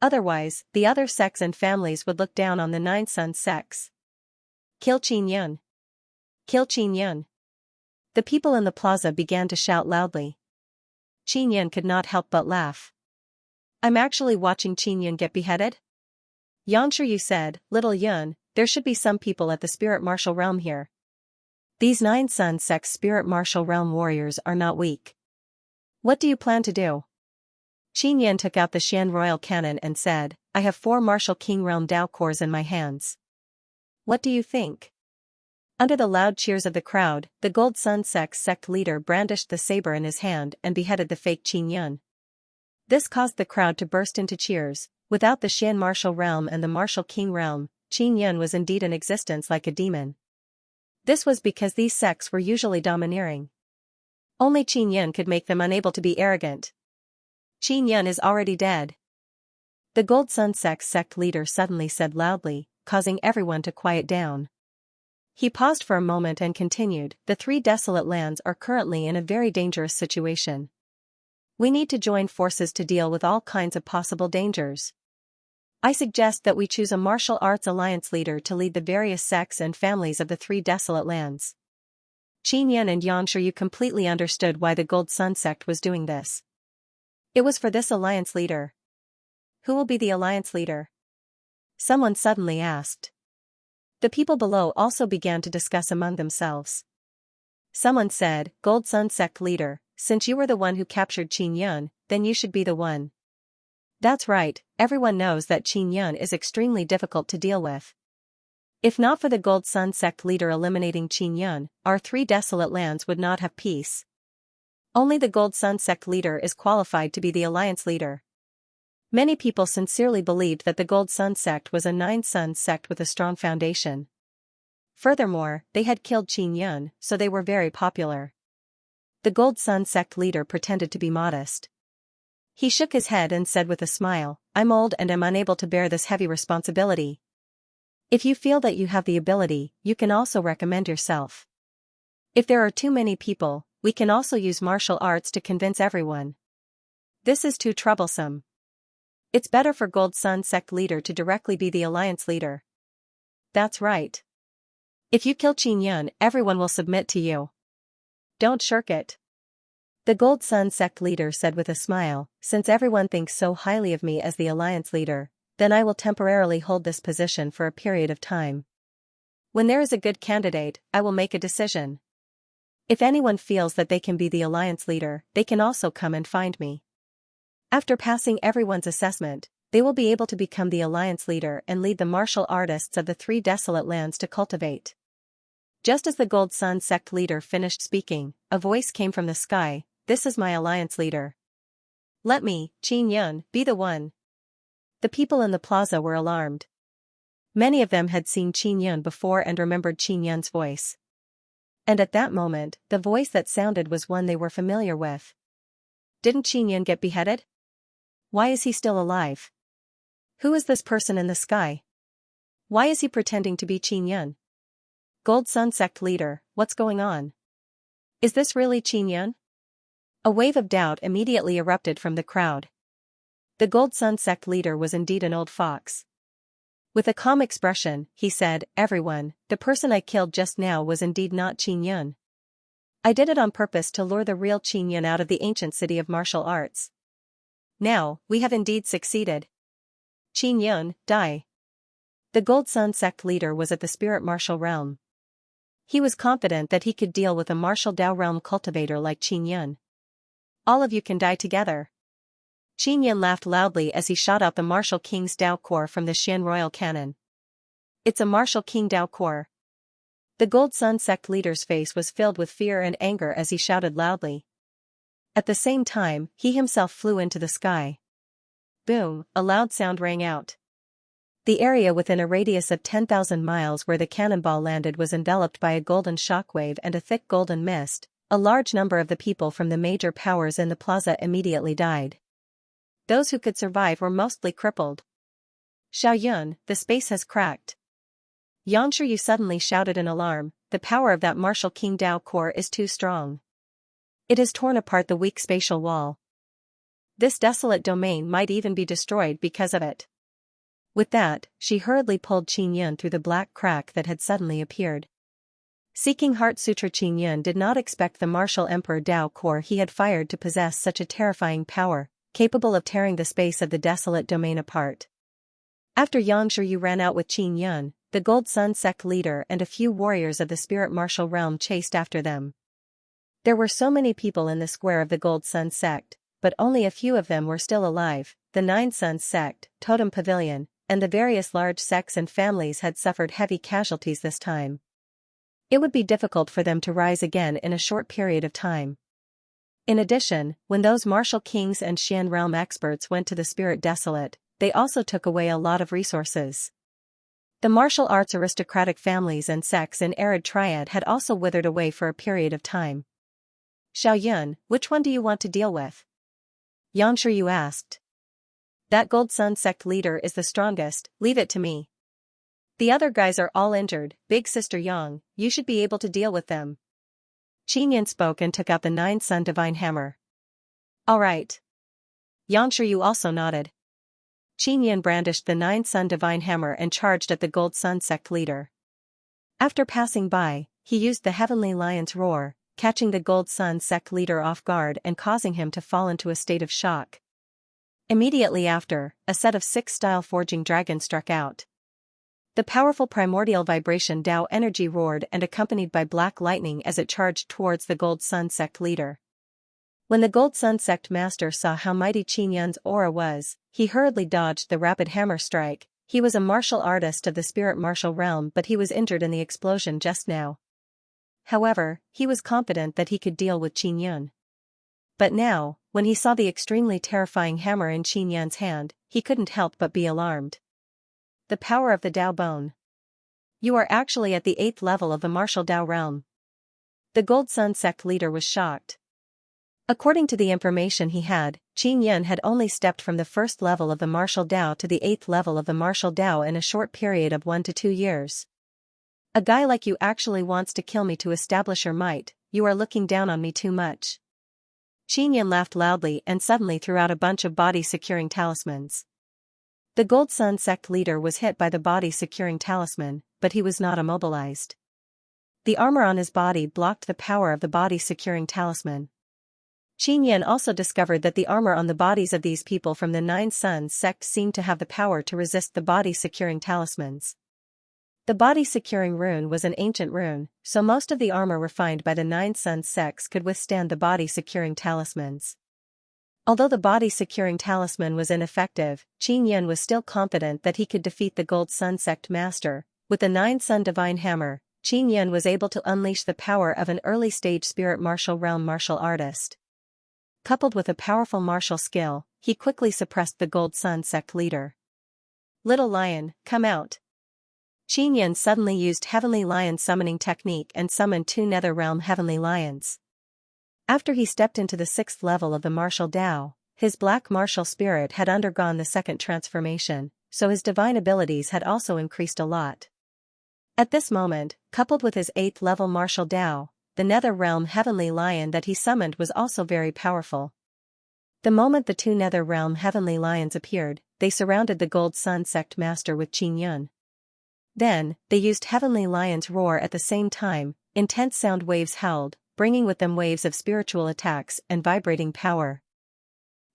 Otherwise, the other sects and families would look down on the 9 sun sects. Kill Xianxia! Kill Xianxia! The people in the plaza began to shout loudly. Xianxia could not help but laugh. I'm actually watching Xianxia get beheaded? Xianxia said, Little Yun, there should be some people at the spirit martial realm here. These 9 sun sects spirit martial realm warriors are not weak. What do you plan to do? Xianxia took out the Xian royal cannon and said, I have 4 martial king realm Dao cores in my hands. What do you think? Under the loud cheers of the crowd, the Gold Sun sect leader brandished the saber in his hand and beheaded the fake Xianxia. This caused the crowd to burst into cheers. Without the Xian martial realm and the martial king realm, Xianxia was indeed in existence like a demon. This was because these sects were usually domineering. Only Xianxia could make them unable to be arrogant. Xianxia is already dead. The Gold Sun sect leader suddenly said loudly, causing everyone to quiet down. He paused for a moment and continued, the 3 desolate lands are currently in a very dangerous situation. We need to join forces to deal with all kinds of possible dangers. I suggest that we choose a martial arts alliance leader to lead the various sects and families of the 3 desolate lands. Xianxia and Xianxia completely understood why the Gold Sun sect was doing this. It was for this alliance leader. Who will be the alliance leader? Someone suddenly asked. The people below also began to discuss among themselves. Someone said, Gold Sun sect leader, since you were the one who captured Xianxia, then you should be the one. That's right, everyone knows that Xianxia is extremely difficult to deal with. If not for the Gold Sun sect leader eliminating Xianxia, our 3 desolate lands would not have peace. Only the Gold Sun sect leader is qualified to be the alliance leader. Many people sincerely believed that the Gold Sun sect was a 9 sun sect with a strong foundation. Furthermore, they had killed Xianxia, so they were very popular. The Gold Sun sect leader pretended to be modest. He shook his head and said with a smile, I'm old and am unable to bear this heavy responsibility. If you feel that you have the ability, you can also recommend yourself. If there are too many people, we can also use martial arts to convince everyone. This is too troublesome. It's better for Gold Sun sect leader to directly be the alliance leader. That's right. If you kill Xianxia, everyone will submit to you. Don't shirk it. The Gold Sun sect leader said with a smile, since everyone thinks so highly of me as the alliance leader, then I will temporarily hold this position for a period of time. When there is a good candidate, I will make a decision. If anyone feels that they can be the alliance leader, they can also come and find me. After passing everyone's assessment, they will be able to become the alliance leader and lead the martial artists of the 3 desolate lands to cultivate. Just as the Gold Sun sect leader finished speaking, a voice came from the sky, this is my alliance leader. Let me, Xianxia, be the one. The people in the plaza were alarmed. Many of them had seen Xianxia before and remembered Xianxia's voice. And at that moment, the voice that sounded was one they were familiar with. Didn't Xianxia get beheaded? Why is he still alive? Who is this person in the sky? Why is he pretending to be Xianxia? Gold Sun sect leader, what's going on? Is this really Xianxia? A wave of doubt immediately erupted from the crowd. The Gold Sun sect leader was indeed an old fox. With a calm expression, he said, "Everyone, the person I killed just now was indeed not Qin Yun. I did it on purpose to lure the real Qin Yun out of the ancient city of martial arts. Now, we have indeed succeeded. Qin Yun, die." The Gold Sun sect leader was at the spirit martial realm. He was confident that he could deal with a martial Dao realm cultivator like Qin Yun. "All of you can die together." Qin Yun laughed loudly as he shot out the martial king's Dao core from the Xian royal cannon. "It's a martial king Dao core." The Gold Sun sect leader's face was filled with fear and anger as he shouted loudly. At the same time, he himself flew into the sky. Boom, a loud sound rang out. The area within a radius of 10,000 miles where the cannonball landed was enveloped by a golden shockwave and a thick golden mist. A large number of the people from the major powers in the plaza immediately died. Those who could survive were mostly crippled. "Xiao Yun, the space has cracked." Xianxia suddenly shouted in alarm, "The power of that martial king Dao core is too strong. It has torn apart the weak spatial wall. This desolate domain might even be destroyed because of it." With that, she hurriedly pulled Qin Yun through the black crack that had suddenly appeared. Seeking Heart Sutra, Qin Yun did not expect the martial emperor Dao core he had fired to possess such a terrifying power, capable of tearing the space of the desolate domain apart. After Xianxia ran out with Qin Yun, the Gold Sun sect leader and a few warriors of the spirit martial realm chased after them. There were so many people in the square of the Gold Sun sect, but only a few of them were still alive. The Nine Suns sect, Totem Pavilion, and the various large sects and families had suffered heavy casualties this time. It would be difficult for them to rise again in a short period of time. In addition, when those martial kings and Xian realm experts went to the spirit desolate, they also took away a lot of resources. The martial arts aristocratic families and sects in Arid Triad had also withered away for a period of time. "Xiao Yun, which one do you want to deal with?" Xianxia asked. "That Gold Sun sect leader is the strongest, leave it to me. The other guys are all injured, big sister Yang, you should be able to deal with them." Qin Yun spoke and took out the Nine Sun Divine Hammer. "All right." Xianxia also nodded. Qin Yun brandished the Nine Sun Divine Hammer and charged at the Gold Sun sect leader. After passing by, he used the Heavenly Lion's Roar, catching the Gold Sun sect leader off guard and causing him to fall into a state of shock. Immediately after, a set of 6 style forging dragons struck out. The powerful primordial vibration Dao energy roared and accompanied by black lightning as it charged towards the Gold Sun sect leader. When the Gold Sun sect master saw how mighty Qin Yun's aura was, he hurriedly dodged the rapid hammer strike. He was a martial artist of the spirit martial realm, but he was injured in the explosion just now. However, he was confident that he could deal with Qin Yun. But now, when he saw the extremely terrifying hammer in Qin Yun's hand, he couldn't help but be alarmed. The power of the Dao Bone. You are actually at the 8th level of the martial Dao realm. The Gold Sun sect leader was shocked. According to the information he had, Qin Yun had only stepped from the 1st level of the martial Dao to the 8th level of the martial Dao in a short period of 1 to 2 years. "A guy like you actually wants to kill me to establish your might, you are looking down on me too much." Qin Yun laughed loudly and suddenly threw out a bunch of body-securing talismans. The Gold Sun sect leader was hit by the body-securing talisman, but he was not immobilized. The armor on his body blocked the power of the body-securing talisman. Qin Yun also discovered that the armor on the bodies of these people from the Nine Suns sect seemed to have the power to resist the body-securing talismans. The body-securing rune was an ancient rune, so most of the armor refined by the Nine Suns sects could withstand the body-securing talismans. Although the body-securing talisman was ineffective, Qin Yun was still confident that he could defeat the Gold Sun sect master. With the Nine Sun Divine Hammer, Qin Yun was able to unleash the power of an early-stage spirit martial realm martial artist. Coupled with a powerful martial skill, he quickly suppressed the Gold Sun sect leader. "Little lion, come out." Qin Yun suddenly used Heavenly Lion summoning technique and summoned 2 Nether-realm Heavenly Lions. After he stepped into the 6th level of the martial Dao, his black martial spirit had undergone the 2nd transformation, so his divine abilities had also increased a lot. At this moment, coupled with his 8th level martial Dao, the Nether realm Heavenly Lion that he summoned was also very powerful. The moment the two Nether Realm Heavenly Lions appeared, they surrounded the Gold Sun Sect Master with Qin Yun. Then, they used Heavenly Lion's roar at the same time. Intense sound waves howled, bringing with them waves of spiritual attacks and vibrating power.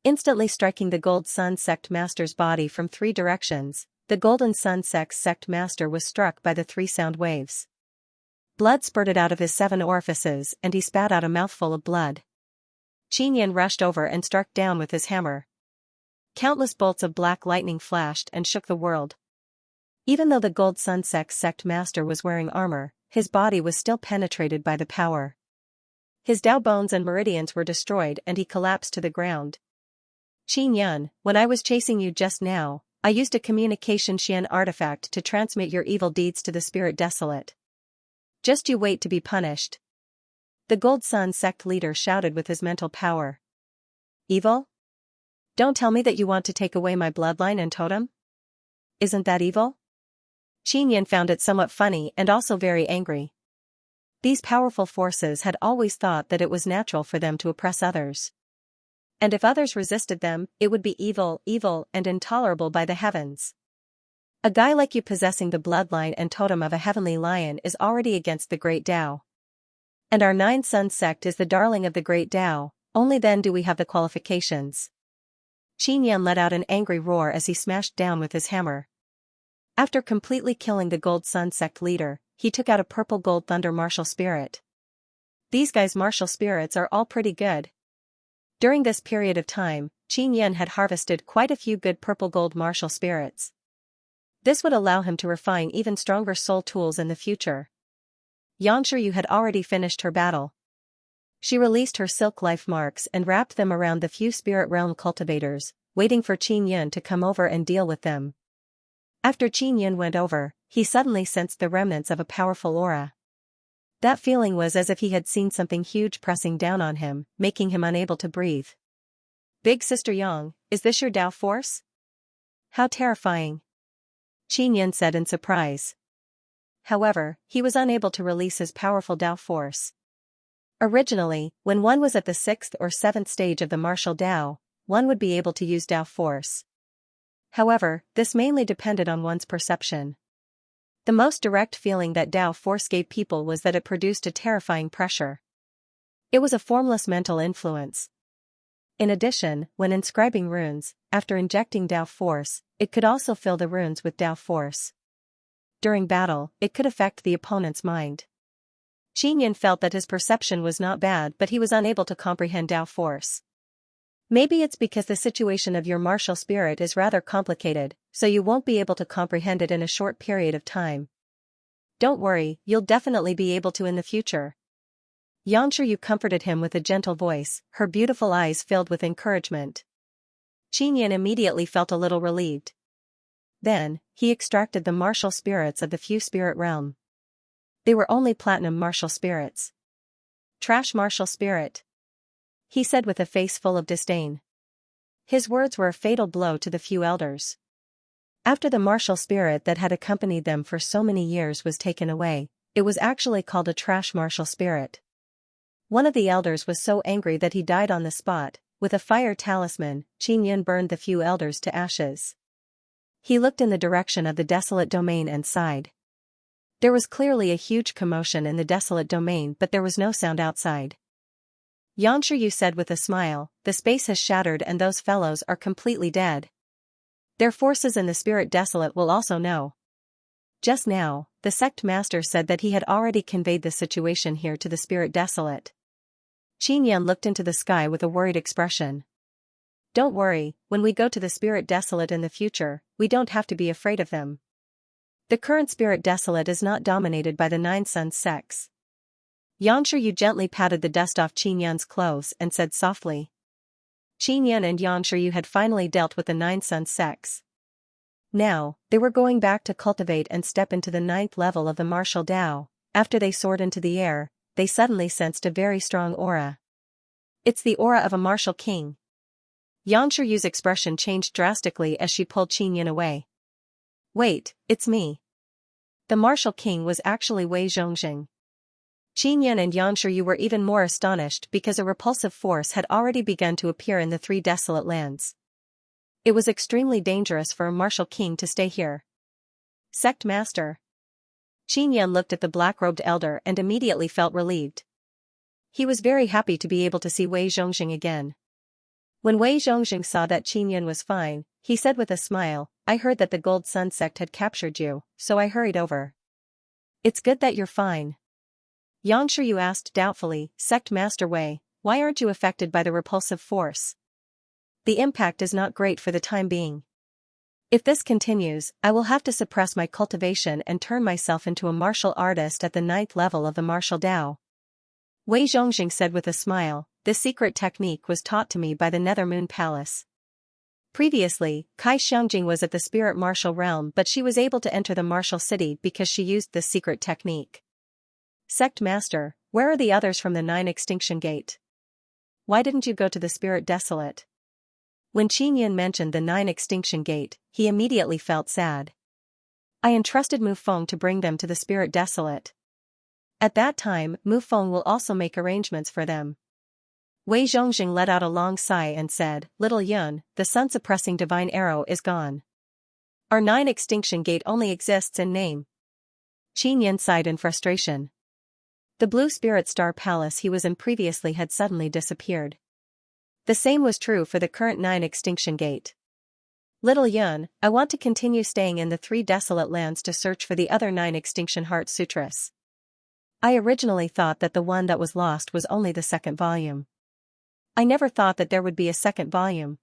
Instantly striking the Gold Sun Sect Master's body from three directions, the Golden Sun Sect Master was struck by the three sound waves. Blood spurted out of his 7 orifices and he spat out a mouthful of blood. Qin Yun rushed over and struck down with his hammer. Countless bolts of black lightning flashed and shook the world. Even though the Gold Sun Sect Master was wearing armor, his body was still penetrated by the power. His Dao bones and meridians were destroyed and he collapsed to the ground. Qin Yun, when I was chasing you just now, I used a communication Xian artifact to transmit your evil deeds to the Spirit Desolate. Just you wait to be punished. The Gold Sun Sect leader shouted with his mental power. Evil? Don't tell me that you want to take away my bloodline and totem? Isn't that evil? Qin Yun found it somewhat funny and also very angry. These powerful forces had always thought that it was natural for them to oppress others. And if others resisted them, it would be evil, and intolerable by the heavens. A guy like you possessing the bloodline and totem of a heavenly lion is already against the Great Tao. And our 9 Sun Sect is the darling of the Great Tao, only then do we have the qualifications. Qin Yun let out an angry roar as he smashed down with his hammer. After completely killing the Gold Sun Sect leader, he took out a purple gold thunder martial spirit. These guys' martial spirits are all pretty good. During this period of time, Qin Yun had harvested quite a few good purple gold martial spirits. This would allow him to refine even stronger soul tools in the future. Xianxia had already finished her battle. She released her silk life marks and wrapped them around the few spirit realm cultivators, waiting for Qin Yun to come over and deal with them. After Qin Yun went over, he suddenly sensed the remnants of a powerful aura. That feeling was as if he had seen something huge pressing down on him, making him unable to breathe. Big Sister Yang, is this your Tao force? How terrifying! Qin Yun said in surprise. However, he was unable to release his powerful Tao force. Originally, when one was at the 6th or 7th stage of the martial Tao, one would be able to use Tao force. However, this mainly depended on one's perception. The most direct feeling that Tao force gave people was that it produced a terrifying pressure. It was a formless mental influence. In addition, when inscribing runes, after injecting Tao force, it could also fill the runes with Tao force. During battle, it could affect the opponent's mind. Qin Yun felt that his perception was not bad, but he was unable to comprehend Tao force. Maybe it's because the situation of your martial spirit is rather complicated, so you won't be able to comprehend it in a short period of time. Don't worry, you'll definitely be able to in the future. Xianxia comforted him with a gentle voice, her beautiful eyes filled with encouragement. Qin Yun immediately felt a little relieved. Then, he extracted the martial spirits of the few spirit realm. They were only platinum martial spirits. Trash martial spirit, he said with a face full of disdain. His words were a fatal blow to the few elders. After the martial spirit that had accompanied them for so many years was taken away, it was actually called a trash martial spirit. One of the elders was so angry that he died on the spot. With a fire talisman, Qin Yun burned the few elders to ashes. He looked in the direction of the desolate domain and sighed. There was clearly a huge commotion in the desolate domain, but there was no sound outside. Xianxia said with a smile, the space has shattered and those fellows are completely dead. Their forces in the Spirit Desolate will also know. Just now, the sect master said that he had already conveyed the situation here to the Spirit Desolate. Qin Yun looked into the sky with a worried expression. Don't worry, when we go to the Spirit Desolate in the future, we don't have to be afraid of them. The current Spirit Desolate is not dominated by the 9 Sun sects. Xianxia gently patted the dust off Qin Yun's clothes and said softly. Qin Yun and Xianxia had finally dealt with the 9 Sun sects. Now, they were going back to cultivate and step into the 9th level of the martial Tao. After they soared into the air, they suddenly sensed a very strong aura. It's the aura of a martial king. Xianxia's expression changed drastically as she pulled Qin Yun away. Wait, it's me. The martial king was actually Wei Zhongxing. Qin Yan and Yang Shiyu were even more astonished because a repulsive force had already begun to appear in the three desolate lands. It was extremely dangerous for a martial king to stay here. Sect Master. Qin Yan looked at the black-robed elder and immediately felt relieved. He was very happy to be able to see Wei Zhongxing again. When Wei Zhongxing saw that Qin Yan was fine, he said with a smile, "I heard that the Gold Sun sect had captured you, so I hurried over." "It's good that you're fine." Yang Shiyu asked doubtfully, "Sect Master Wei, why aren't you affected by the repulsive force?" "The impact is not great for the time being. If this continues, I will have to suppress my cultivation and turn myself into a martial artist at the 9th level of the martial Dao." Wei Zhongxing said with a smile, "This secret technique was taught to me by the Nether Moon Palace." Previously, Kai Xiangjing was at the spirit martial realm, but she was able to enter the martial city because she used this secret technique. "Sect Master, where are the others from the 9 Extinction Gate? Why didn't you go to the Spirit Desolate?" When Qin Yan mentioned the 9 Extinction Gate, he immediately felt sad. "I entrusted Mu Feng to bring them to the Spirit Desolate. At that time, Mu Feng will also make arrangements for them." Wei Zhongxing let out a long sigh and said, "Little Yun, the sun-suppressing divine arrow is gone. Our 9 Extinction Gate only exists in name." Qin Yan sighed in frustration. The Blue Spirit Star Palace he was in previously had suddenly disappeared. The same was true for the current 9 Extinction Gate. "Little Yun, I want to continue staying in the 3 desolate lands to search for the other 9 Extinction Heart Sutras. I originally thought that the one that was lost was only the 2nd volume. I never thought that there would be a 2nd volume."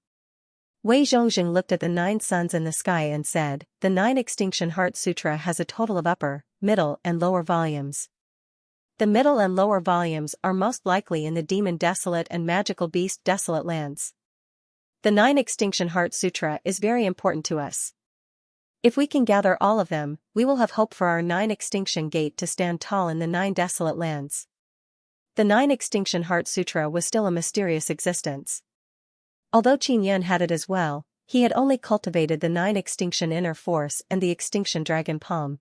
Wei Zhongxing looked at the 9 suns in the sky and said, "The 9 Extinction Heart Sutra has a total of upper, middle and lower volumes. The middle and lower volumes are most likely in the Demon Desolate and Magical Beast Desolate lands. The 9 Extinction Heart Sutra is very important to us. If we can gather all of them, we will have hope for our 9 Extinction Gate to stand tall in the 9 desolate lands." The 9 Extinction Heart Sutra was still a mysterious existence. Although Qin Yan had it as well, he had only cultivated the 9 Extinction Inner Force and the Extinction Dragon Palm.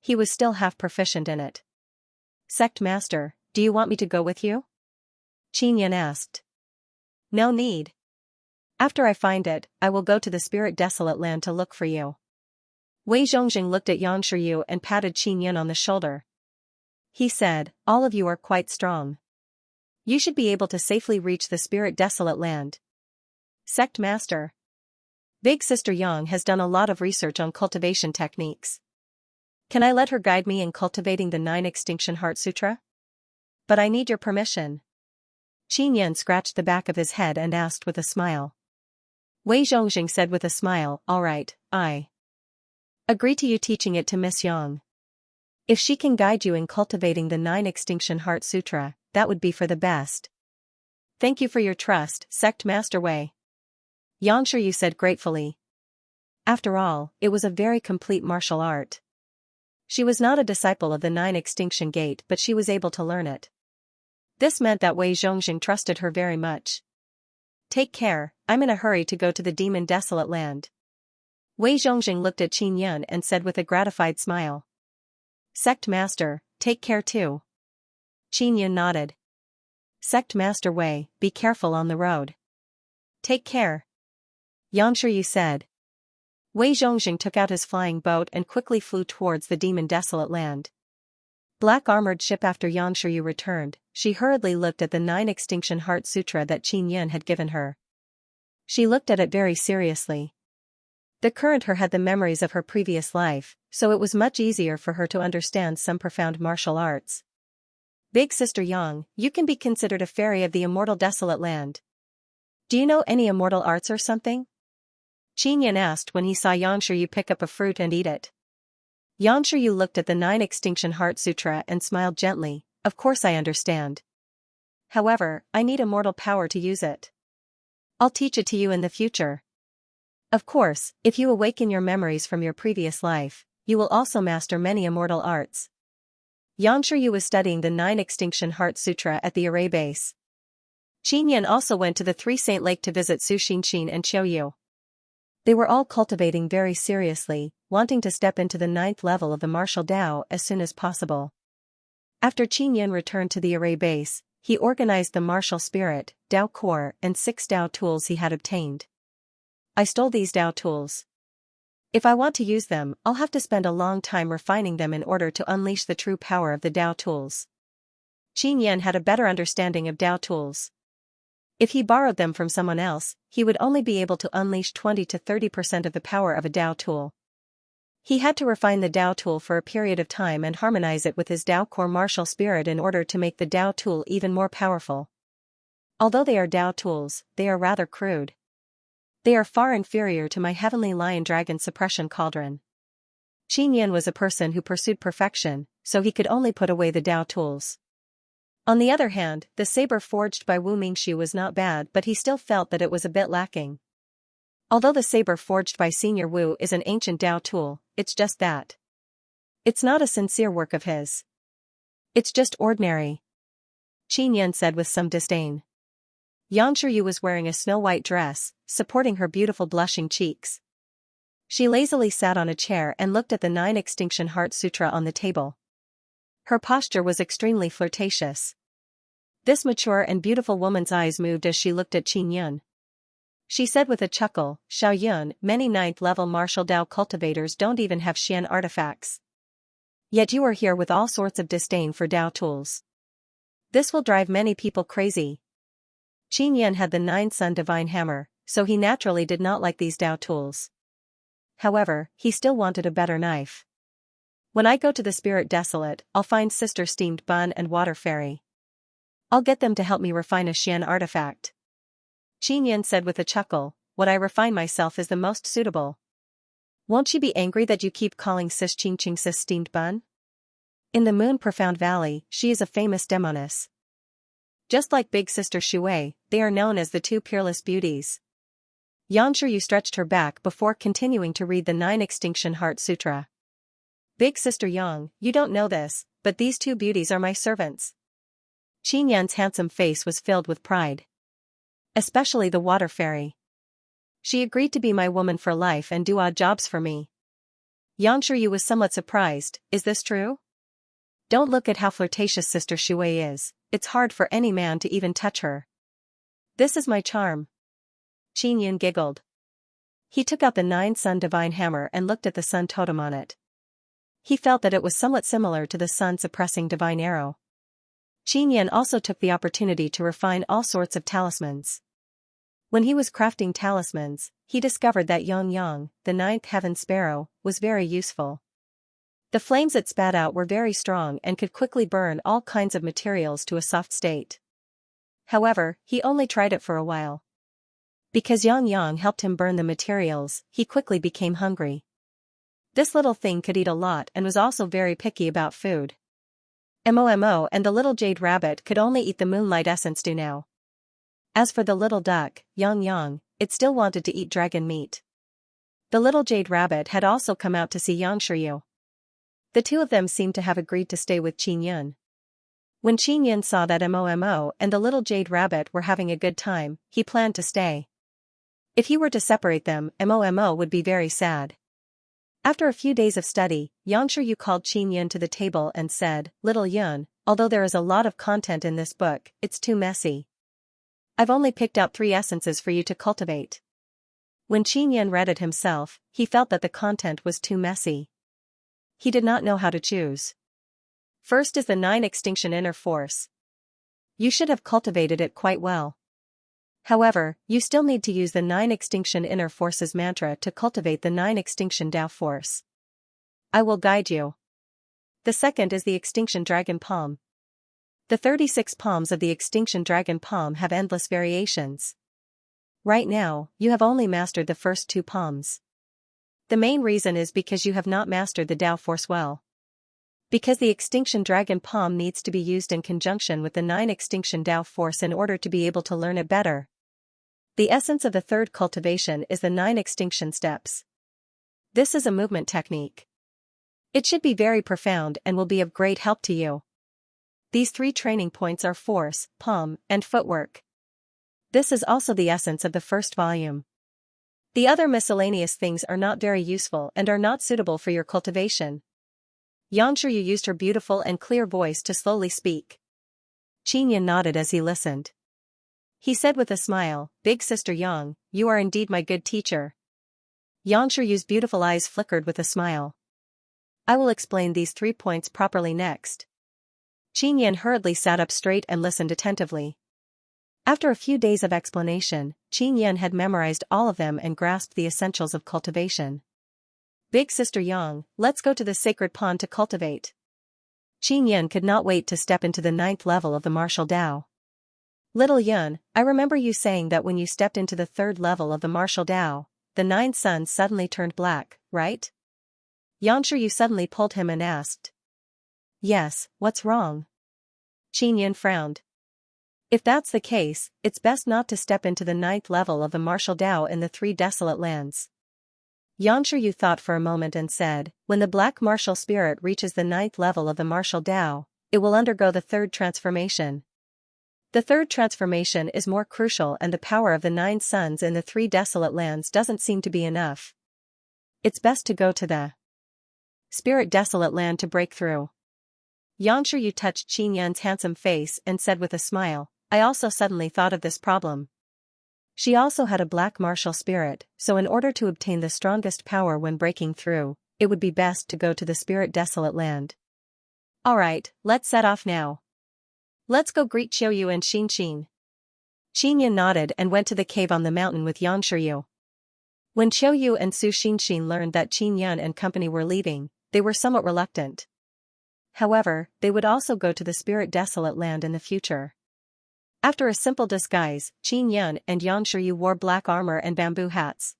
He was still half proficient in it. "Sect Master, do you want me to go with you?" Qin Yan asked. "No need. After I find it, I will go to the Spirit Desolate land to look for you." Wei Zhongxing looked at Yang Shiyu and patted Qin Yan on the shoulder. He said, "All of you are quite strong. You should be able to safely reach the Spirit Desolate land." "Sect Master. Big Sister Yang has done a lot of research on cultivation techniques. Can I let her guide me in cultivating the 9 Extinction Heart Sutra? But I need your permission." Qin Yan scratched the back of his head and asked with a smile. Wei Zhongxing said with a smile, "All right, I agree to you teaching it to Miss Yang. If she can guide you in cultivating the 9 Extinction Heart Sutra, that would be for the best." "Thank you for your trust, Sect Master Wei," Yang Shiyu said gratefully. After all, it was a very complete martial art. She was not a disciple of the 9 Extinction Gate, but she was able to learn it. This meant that Wei Zhongxing trusted her very much. "Take care, I'm in a hurry to go to the Demon Desolate land." Wei Zhongxing looked at Qin Yan and said with a gratified smile. "Sect Master, take care too." Qin Yan nodded. "Sect Master Wei, be careful on the road." "Take care." Yang Shiyu said. Wei Zhongxing took out his flying boat and quickly flew towards the Demon Desolate land. Black armored ship. After Yang Shiyu returned, she hurriedly looked at the 9 Extinction Heart Sutra that Qin Yan had given her. She looked at it very seriously. The current her had the memories of her previous life, so it was much easier for her to understand some profound martial arts. "Big Sister Yang, you can be considered a fairy of the immortal desolate land. Do you know any immortal arts or something?" Qin Yan asked when he saw Yang Shiyu pick up a fruit and eat it. Yang Shiyu looked at the 9 Extinction Heart Sutra and smiled gently. "Of course I understand. However, I need immortal power to use it. I'll teach it to you in the future. Of course, if you awaken your memories from your previous life, you will also master many immortal arts." Yang Shiyu was studying the 9 Extinction Heart Sutra at the array base. Qin Yan also went to the 3 Saint Lake to visit Su Xinxin and Qiuyu. They were all cultivating very seriously, wanting to step into the 9th level of the martial Dao as soon as possible. After Qin Yan returned to the array base, he organized the martial spirit, Dao core, and 6 Dao tools he had obtained. I stole these Dao tools. If I want to use them, I'll have to spend a long time refining them in order to unleash the true power of the Dao tools. Qin Yan had a better understanding of Dao tools. If he borrowed them from someone else, he would only be able to unleash 20 to 30% of the power of a Dao tool. He had to refine the Dao tool for a period of time and harmonize it with his Dao core martial spirit in order to make the Dao tool even more powerful. Although they are Dao tools, they are rather crude. They are far inferior to my heavenly lion dragon suppression cauldron. Qin Yan was a person who pursued perfection, so he could only put away the Dao tools. On the other hand, the saber forged by Wu Mingxu was not bad, but he still felt that it was a bit lacking. Although the saber forged by Senior Wu is an ancient Dao tool, it's just that. It's not a sincere work of his. It's just ordinary. Qin Yan said with some disdain. Xianxia was wearing a snow-white dress, supporting her beautiful blushing cheeks. She lazily sat on a chair and looked at the 9 Extinction Heart Sutra on the table. Her posture was extremely flirtatious. This mature and beautiful woman's eyes moved as she looked at Qin Yan. She said with a chuckle, "Xiao Yun, many 9th-level martial Dao cultivators don't even have Xian artifacts. Yet you are here with all sorts of disdain for Dao tools. This will drive many people crazy." Qin Yan had the 9th-sun divine hammer, so he naturally did not like these Dao tools. However, he still wanted a better knife. "When I go to the Spirit Desolate, I'll find Sister Steamed Bun and Water Fairy. I'll get them to help me refine a Xian artifact." Qin Yan said with a chuckle, "What I refine myself is the most suitable. Won't she be angry that you keep calling Sis Qingqing Sis Steamed Bun? In the Moon Profound Valley, she is a famous demoness. Just like Big Sister Shui, they are known as the 2 peerless beauties." Xianxia stretched her back before continuing to read the 9 Extinction Heart Sutra. "Big Sister Yang, you don't know this, but these 2 beauties are my servants." Qin Yan's handsome face was filled with pride. "Especially the Water Fairy. She agreed to be my woman for life and do odd jobs for me." Xianxia was somewhat surprised. "Is this true? Don't look at how flirtatious Sister Shui is, it's hard for any man to even touch her." "This is my charm." Qin Yan giggled. He took out the 9-sun divine hammer and looked at the sun totem on it. He felt that it was somewhat similar to the sun-suppressing divine arrow. Qin Yan also took the opportunity to refine all sorts of talismans. When he was crafting talismans, he discovered that Yang, the 9th heaven sparrow, was very useful. The flames it spat out were very strong and could quickly burn all kinds of materials to a soft state. However, he only tried it for a while. Because Yang helped him burn the materials, he quickly became hungry. This little thing could eat a lot and was also very picky about food. Momo and the little jade rabbit could only eat the moonlight essence dew now. As for the little duck, Yang, it still wanted to eat dragon meat. The little jade rabbit had also come out to see Xianxia. The 2 of them seemed to have agreed to stay with Qin Yan. When Qin Yan saw that Momo and the little jade rabbit were having a good time, he planned to stay. If he were to separate them, Momo would be very sad. After a few days of study, Xianxia called Qin Yan to the table and said, "Little Yun, although there is a lot of content in this book, it's too messy. I've only picked out 3 essences for you to cultivate." When Qin Yan read it himself, he felt that the content was too messy. He did not know how to choose. First is the 9 Extinction Inner Force. You should have cultivated it quite well. However, you still need to use the 9 Extinction Inner Forces mantra to cultivate the 9 Extinction Dao Force. I will guide you. The second is the Extinction Dragon Palm. The 36 palms of the Extinction Dragon Palm have endless variations. Right now, you have only mastered the first 2 palms. The main reason is because you have not mastered the Dao Force well. Because the Extinction Dragon Palm needs to be used in conjunction with the 9 Extinction Dao Force in order to be able to learn it better. The essence of the 3rd cultivation is the 9 extinction steps. This is a movement technique. It should be very profound and will be of great help to you. These 3 training points are force, palm, and footwork. This is also the essence of the 1st volume. The other miscellaneous things are not very useful and are not suitable for your cultivation. Xianxia used her beautiful and clear voice to slowly speak. Qinyan nodded as he listened. He said with a smile, "Big Sister Yang, you are indeed my good teacher." Xianxia's beautiful eyes flickered with a smile. "I will explain these 3 points properly next." Qinyan hurriedly sat up straight and listened attentively. After a few days of explanation, Qinyan had memorized all of them and grasped the essentials of cultivation. "Big Sister Yang, let's go to the sacred pond to cultivate." Qinyan could not wait to step into the 9th level of the martial Tao. "Little Yun, I remember you saying that when you stepped into the 3rd level of the martial Tao, the 9 suns suddenly turned black, right?" Xianxia suddenly pulled him and asked. "Yes, what's wrong?" Qinyan frowned. "If that's the case, it's best not to step into the 9th level of the martial Tao in the 3 desolate lands." Xianxia thought for a moment and said, "When the black martial spirit reaches the 9th level of the martial Tao, it will undergo the 3rd transformation. The 3rd transformation is more crucial and the power of the 9 suns in the 3 desolate lands doesn't seem to be enough. It's best to go to the spirit desolate land to break through." Xianxia touched Qinyan's handsome face and said with a smile, "I also suddenly thought of this problem." She also had a black martial spirit, so in order to obtain the strongest power when breaking through, it would be best to go to the spirit desolate land. "Alright, let's set off now. Let's go greet Qiuyu and Xin. Qinyan nodded and went to the cave on the mountain with Xianxia. When Qiuyu and Su Xin learned that Qinyan and company were leaving, they were somewhat reluctant. However, they would also go to the spirit desolate land in the future. After a simple disguise, Qinyan and Xianxia wore black armor and bamboo hats.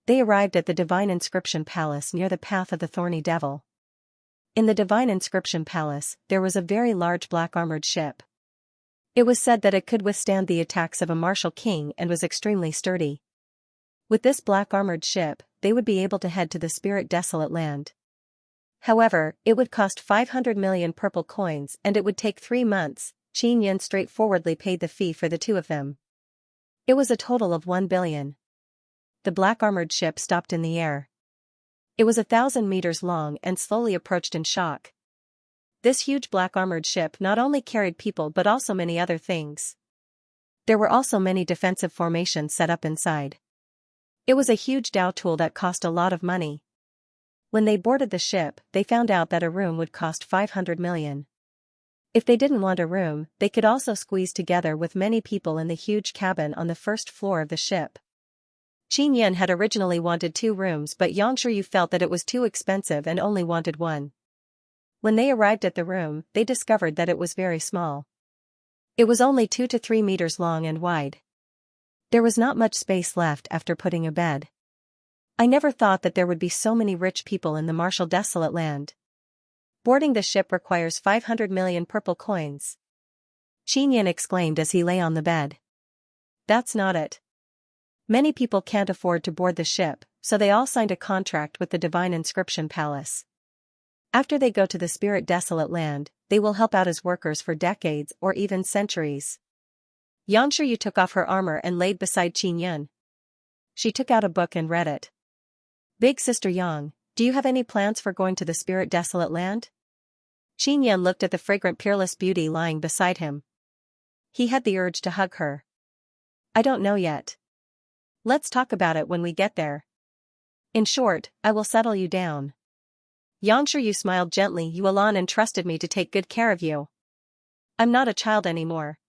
They arrived at the Divine Inscription Palace near the Path of the Thorny Devil. In the Divine Inscription Palace, there was a very large black armored ship. It was said that it could withstand the attacks of a martial king and was extremely sturdy. With this black armored ship, they would be able to head to the spirit desolate land. However, it would cost 500 million purple coins and it would take 3 months. Qinyan straightforwardly paid the fee for the 2 of them. It was a total of 1 billion. The black armored ship stopped in the air. It was 1,000 meters long and slowly approached in shock. This huge black armored ship not only carried people but also many other things. There were also many defensive formations set up inside. It was a huge Dao tool that cost a lot of money. When they boarded the ship, they found out that a room would cost 500 million. If they didn't want a room, they could also squeeze together with many people in the huge cabin on the 1st floor of the ship. Qinyan had originally wanted 2 rooms but Xianxia felt that it was too expensive and only wanted 1. When they arrived at the room, they discovered that it was very small. It was only 2 to 3 meters long and wide. There was not much space left after putting a bed. "I never thought that there would be so many rich people in the martial desolate land. Boarding the ship requires 500 million purple coins." Qinyan exclaimed as he lay on the bed. "That's not it. Many people can't afford to board the ship, so they all signed a contract with the Divine Inscription Palace. After they go to the spirit desolate land, they will help out as workers for decades or even centuries." Xianxia took off her armor and laid beside Qinyan. She took out a book and read it. "Big Sister Yang, do you have any plans for going to the spirit desolate land?" Qinyan looked at the fragrant peerless beauty lying beside him. He had the urge to hug her. "I don't know yet. Let's talk about it when we get there. In short, I will settle you down." Xianxia smiled gently. "Yuan entrusted me to take good care of you. I'm not a child anymore."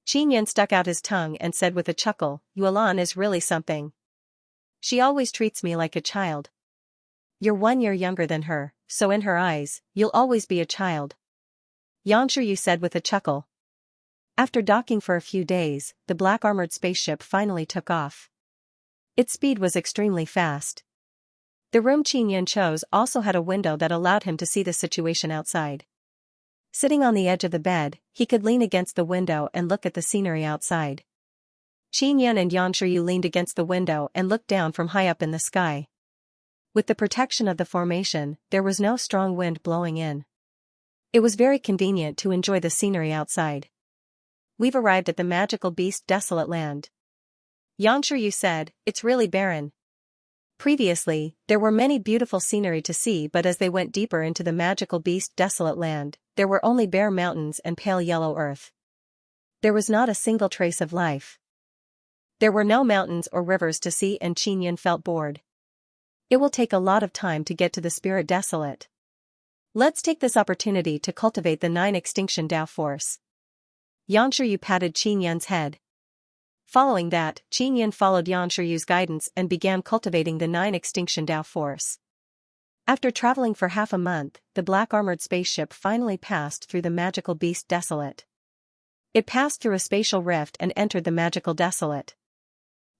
Qinyan stuck out his tongue and said with a chuckle, "Yuan is really something. She always treats me like a child." "You're 1 year younger than her, so in her eyes, you'll always be a child," Xianxia said with a chuckle. After docking for a few days, the black armored spaceship finally took off. Its speed was extremely fast. The room Qinyan chose also had a window that allowed him to see the situation outside. Sitting on the edge of the bed, he could lean against the window and look at the scenery outside. Qinyan and Xianxia leaned against the window and looked down from high up in the sky. With the protection of the formation, there was no strong wind blowing in. It was very convenient to enjoy the scenery outside. "We've arrived at the magical beast desolate land." Xianxia said, "It's really barren." Previously, there were many beautiful scenery to see, but as they went deeper into the magical beast desolate land, there were only bare mountains and pale yellow earth. There was not a single trace of life. There were no mountains or rivers to see, and Qinyan felt bored. It will take a lot of time to get to the spirit desolate. Let's take this opportunity to cultivate the 9 extinction Tao force. Xianxia patted Qinyan's head. Following that, Qinyan followed Xianxia's guidance and began cultivating the 9 extinction Tao force. After traveling for half a month, the black armored spaceship finally passed through the magical beast desolate. It passed through a spatial rift and entered the magical desolate.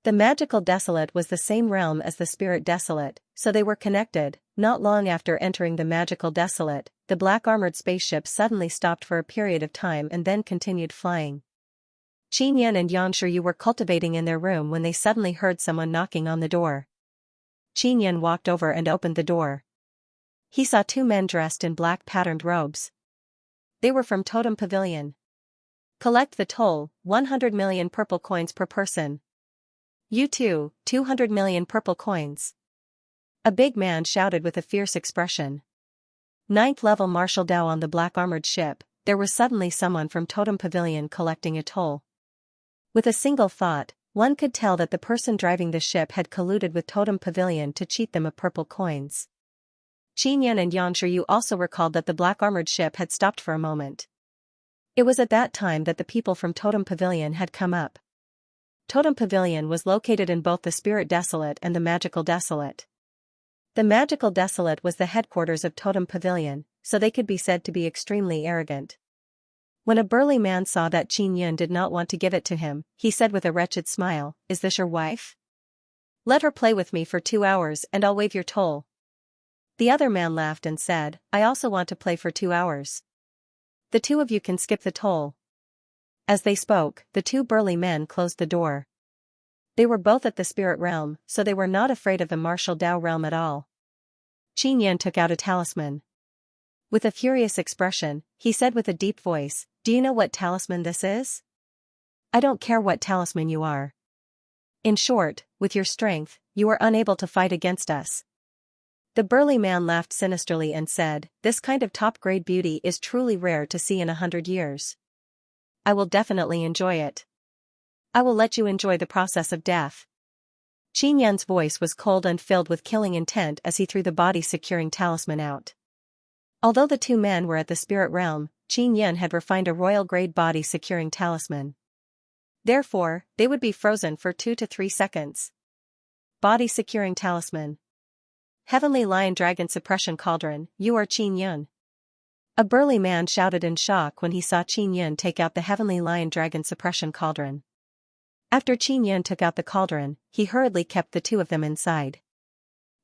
The magical desolate was the same realm as the spirit desolate, so they were connected. Not long after entering the magical desolate, the black armored spaceship suddenly stopped for a period of time and then continued flying. Qinyan and Xianxia were cultivating in their room when they suddenly heard someone knocking on the door. Qinyan walked over and opened the door. He saw 2 men dressed in black patterned robes. They were from Totem Pavilion. Collect the toll, 100 million purple coins per person. You too, 200 million purple coins. A big man shouted with a fierce expression. 9th level Martial Dao on the black armored ship. There was suddenly someone from Totem Pavilion collecting a toll. With a single thought, one could tell that the person driving the ship had colluded with Totem Pavilion to cheat them of purple coins. Qinyan and Xianxia also recalled that the black armored ship had stopped for a moment. It was at that time that the people from Totem Pavilion had come up. Totem Pavilion was located in both the Spirit Desolate and the Magical Desolate. The Magical Desolate was the headquarters of Totem Pavilion, so they could be said to be extremely arrogant. When a burly man saw that Qinyan did not want to give it to him, he said with a wretched smile, "Is this your wife? Let her play with me for 2 hours and I'll waive your toll." The other man laughed and said, "I also want to play for 2 hours. The 2 of you can skip the toll." As they spoke, the 2 burly men closed the door. They were both at the spirit realm, so they were not afraid of the martial Dao realm at all. Qinyan took out a talisman. With a furious expression, he said with a deep voice, "Do you know what talisman this is? I don't care what talisman you are. In short, with your strength, you are unable to fight against us." The burly man laughed sinisterly and said, "This kind of top-grade beauty is truly rare to see in 100 years. I will definitely enjoy it. I will let you enjoy the process of death." Qinyan's voice was cold and filled with killing intent as he threw the body-securing talisman out. Although the 2 men were at the spirit realm, Qinyan had refined a royal-grade body-securing talisman. Therefore, they would be frozen for 2 to 3 seconds. Body-securing talisman. Heavenly Lion Dragon Suppression Cauldron, you are Qinyan. A burly man shouted in shock when he saw Qinyan take out the Heavenly Lion Dragon Suppression Cauldron. After Qinyan took out the cauldron, he hurriedly kept the 2 of them inside.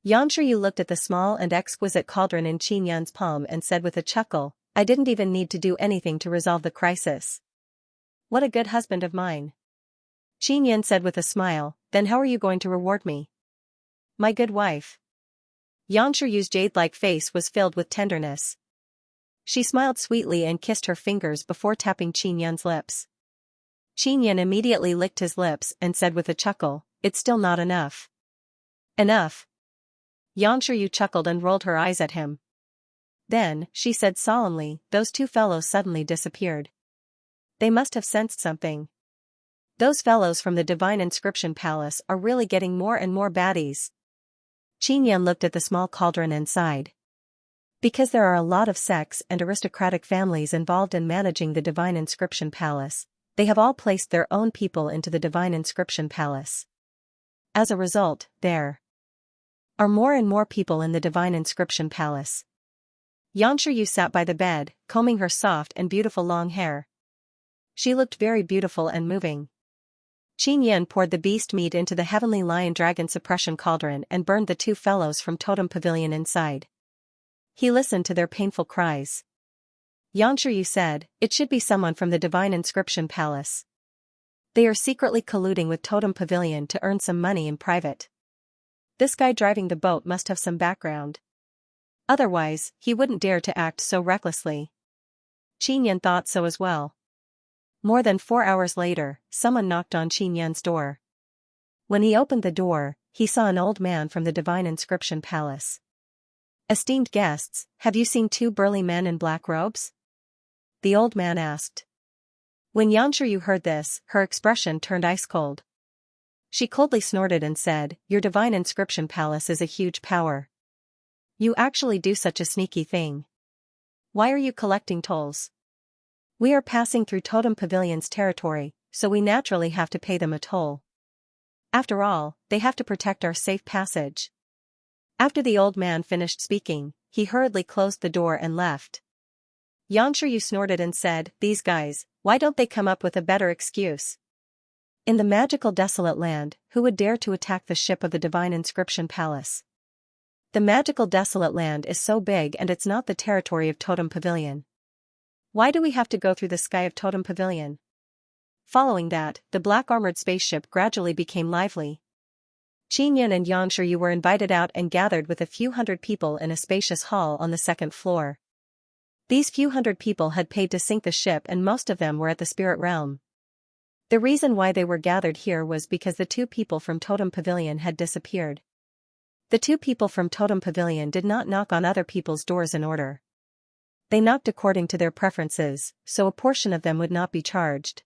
Xianxia looked at the small and exquisite cauldron in Qinyan's palm and said with a chuckle, "I didn't even need to do anything to resolve the crisis. What a good husband of mine." Qinyan said with a smile, "Then how are you going to reward me?" "My good wife." Xianxia's jade-like face was filled with tenderness. She smiled sweetly and kissed her fingers before tapping Qinyan's lips. Qinyan immediately licked his lips and said with a chuckle, "It's still not enough." "Enough." Xianxia chuckled and rolled her eyes at him. Then, she said solemnly, "Those 2 fellows suddenly disappeared. They must have sensed something. Those fellows from the Divine Inscription Palace are really getting more and more baddies." Qinyan looked at the small cauldron and sighed. Because there are a lot of sects and aristocratic families involved in managing the Divine Inscription Palace, they have all placed their own people into the Divine Inscription Palace. As a result, there are more and more people in the Divine Inscription Palace. Xianxia sat by the bed, combing her soft and beautiful long hair. She looked very beautiful and moving. Qinyan poured the beast meat into the Heavenly Lion Dragon Suppression Cauldron and burned the 2 fellows from Totem Pavilion inside. He listened to their painful cries. Xianxia said, "It should be someone from the Divine Inscription Palace. They are secretly colluding with Totem Pavilion to earn some money in private. This guy driving the boat must have some background. Otherwise, he wouldn't dare to act so recklessly." Qinyan thought so as well. More than 4 hours later, someone knocked on Qinyan's door. When he opened the door, he saw an old man from the Divine Inscription Palace. "Esteemed guests, have you seen two burly men in black robes?" the old man asked. When Xianxia heard this, her expression turned ice-cold. She coldly snorted and said, "Your Divine Inscription Palace is a huge power. You actually do such a sneaky thing. Why are you collecting tolls? We are passing through Totem Pavilion's territory, so we naturally have to pay them a toll. After all, they have to protect our safe passage." After the old man finished speaking, he hurriedly closed the door and left. Xianxia snorted and said, "These guys, why don't they come up with a better excuse?" In the magical desolate land, who would dare to attack the ship of the Divine Inscription Palace? The magical desolate land is so big and it's not the territory of Totem Pavilion. Why do we have to go through the sky of Totem Pavilion? Following that, the black armored spaceship gradually became lively. Qinyan and Xianxia were invited out and gathered with a few hundred people in a spacious hall on the second floor. These few hundred people had paid to sink the ship and most of them were at the spirit realm. The reason why they were gathered here was because the two people from Totem Pavilion had disappeared. The two people from Totem Pavilion did not knock on other people's doors in order. They knocked according to their preferences, so a portion of them would not be charged.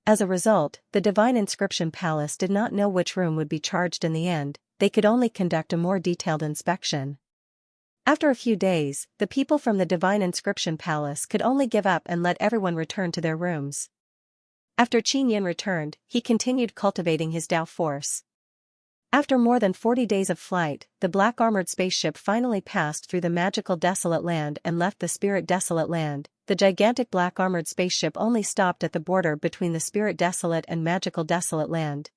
As a result, the Divine Inscription Palace did not know which room would be charged in the end, they could only conduct a more detailed inspection. After a few days, the people from the Divine Inscription Palace could only give up and let everyone return to their rooms. After Qinyan returned, he continued cultivating his Tao force. After more than 40 days of flight, the black armored spaceship finally passed through the magical desolate land and left the spirit desolate land. The gigantic black armored spaceship only stopped at the border between the spirit desolate and magical desolate land.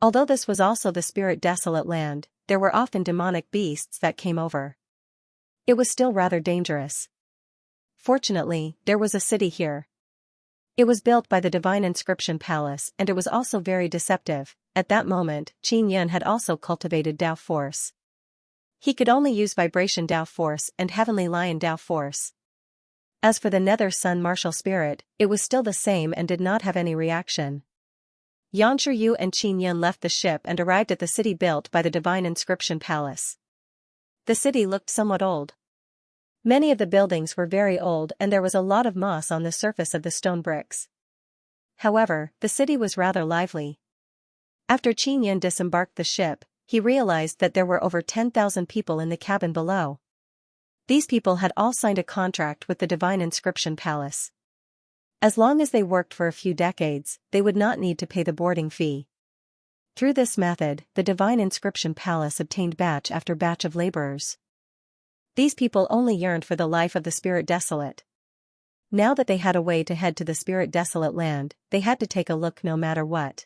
Although this was also the spirit desolate land, there were often demonic beasts that came over. It was still rather dangerous. Fortunately, there was a city here. It was built by the Divine Inscription Palace and it was also very deceptive. At that moment, Qinyan had also cultivated Tao force. He could only use vibration Tao force and heavenly lion Tao force. As for the nether sun martial spirit, it was still the same and did not have any reaction. Xianxia and Qinyan left the ship and arrived at the city built by the Divine Inscription Palace. The city looked somewhat old. Many of the buildings were very old and there was a lot of moss on the surface of the stone bricks. However, the city was rather lively. After Qinyan disembarked the ship, he realized that there were over 10,000 people in the cabin below. These people had all signed a contract with the Divine Inscription Palace. As long as they worked for a few decades, they would not need to pay the boarding fee. Through this method, the Divine Inscription Palace obtained batch after batch of laborers. These people only yearned for the life of the spirit desolate. Now that they had a way to head to the spirit desolate land, they had to take a look no matter what.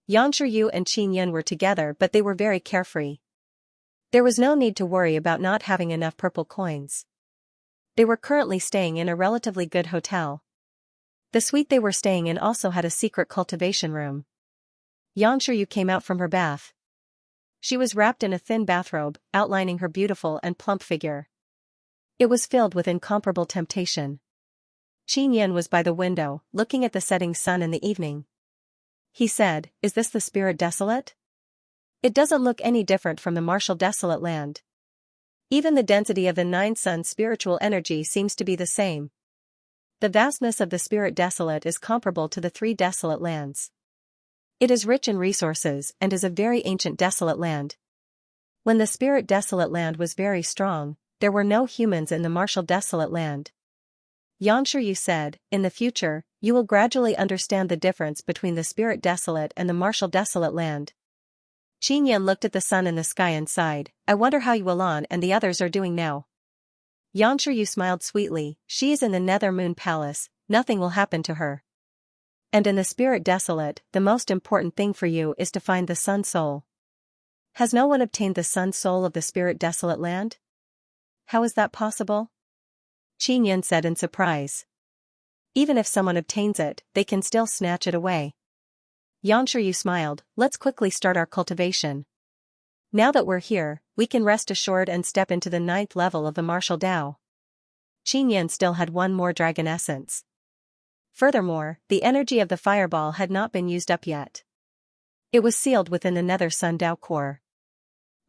Xianxia and Qinyan were together but they were very carefree. There was no need to worry about not having enough purple coins. They were currently staying in a relatively good hotel. The suite they were staying in also had a secret cultivation room. Xianxia came out from her bath. She was wrapped in a thin bathrobe, outlining her beautiful and plump figure. It was filled with incomparable temptation. Qinyan was by the window, looking at the setting sun in the evening. He said, "Is this the spirit desolate? It doesn't look any different from the martial desolate land. Even the density of the 9 suns spiritual energy seems to be the same. The vastness of the spirit desolate is comparable to the 3 desolate lands. It is rich in resources and is a very ancient desolate land. When the spirit desolate land was very strong, there were no humans in the martial desolate land." Xianxia said, "In the future, you will gradually understand the difference between the spirit desolate and the martial desolate land." Qinyan looked at the sun in the sky and sighed, "I wonder how Yuan and the others are doing now." Xianxia smiled sweetly, "She is in the Nether Moon Palace, nothing will happen to her. And in the spirit desolate, the most important thing for you is to find the sun soul. Has no one obtained the sun soul of the spirit desolate land?" "How is that possible?" Qinyan said in surprise. "Even if someone obtains it, they can still snatch it away." Xianxia smiled, "Let's quickly start our cultivation. Now that we're here, we can rest assured and step into the 9th level of the martial Tao." Qinyan still had one more dragon essence. Furthermore, the energy of the fireball had not been used up yet. It was sealed within the Nether Sun Dao core.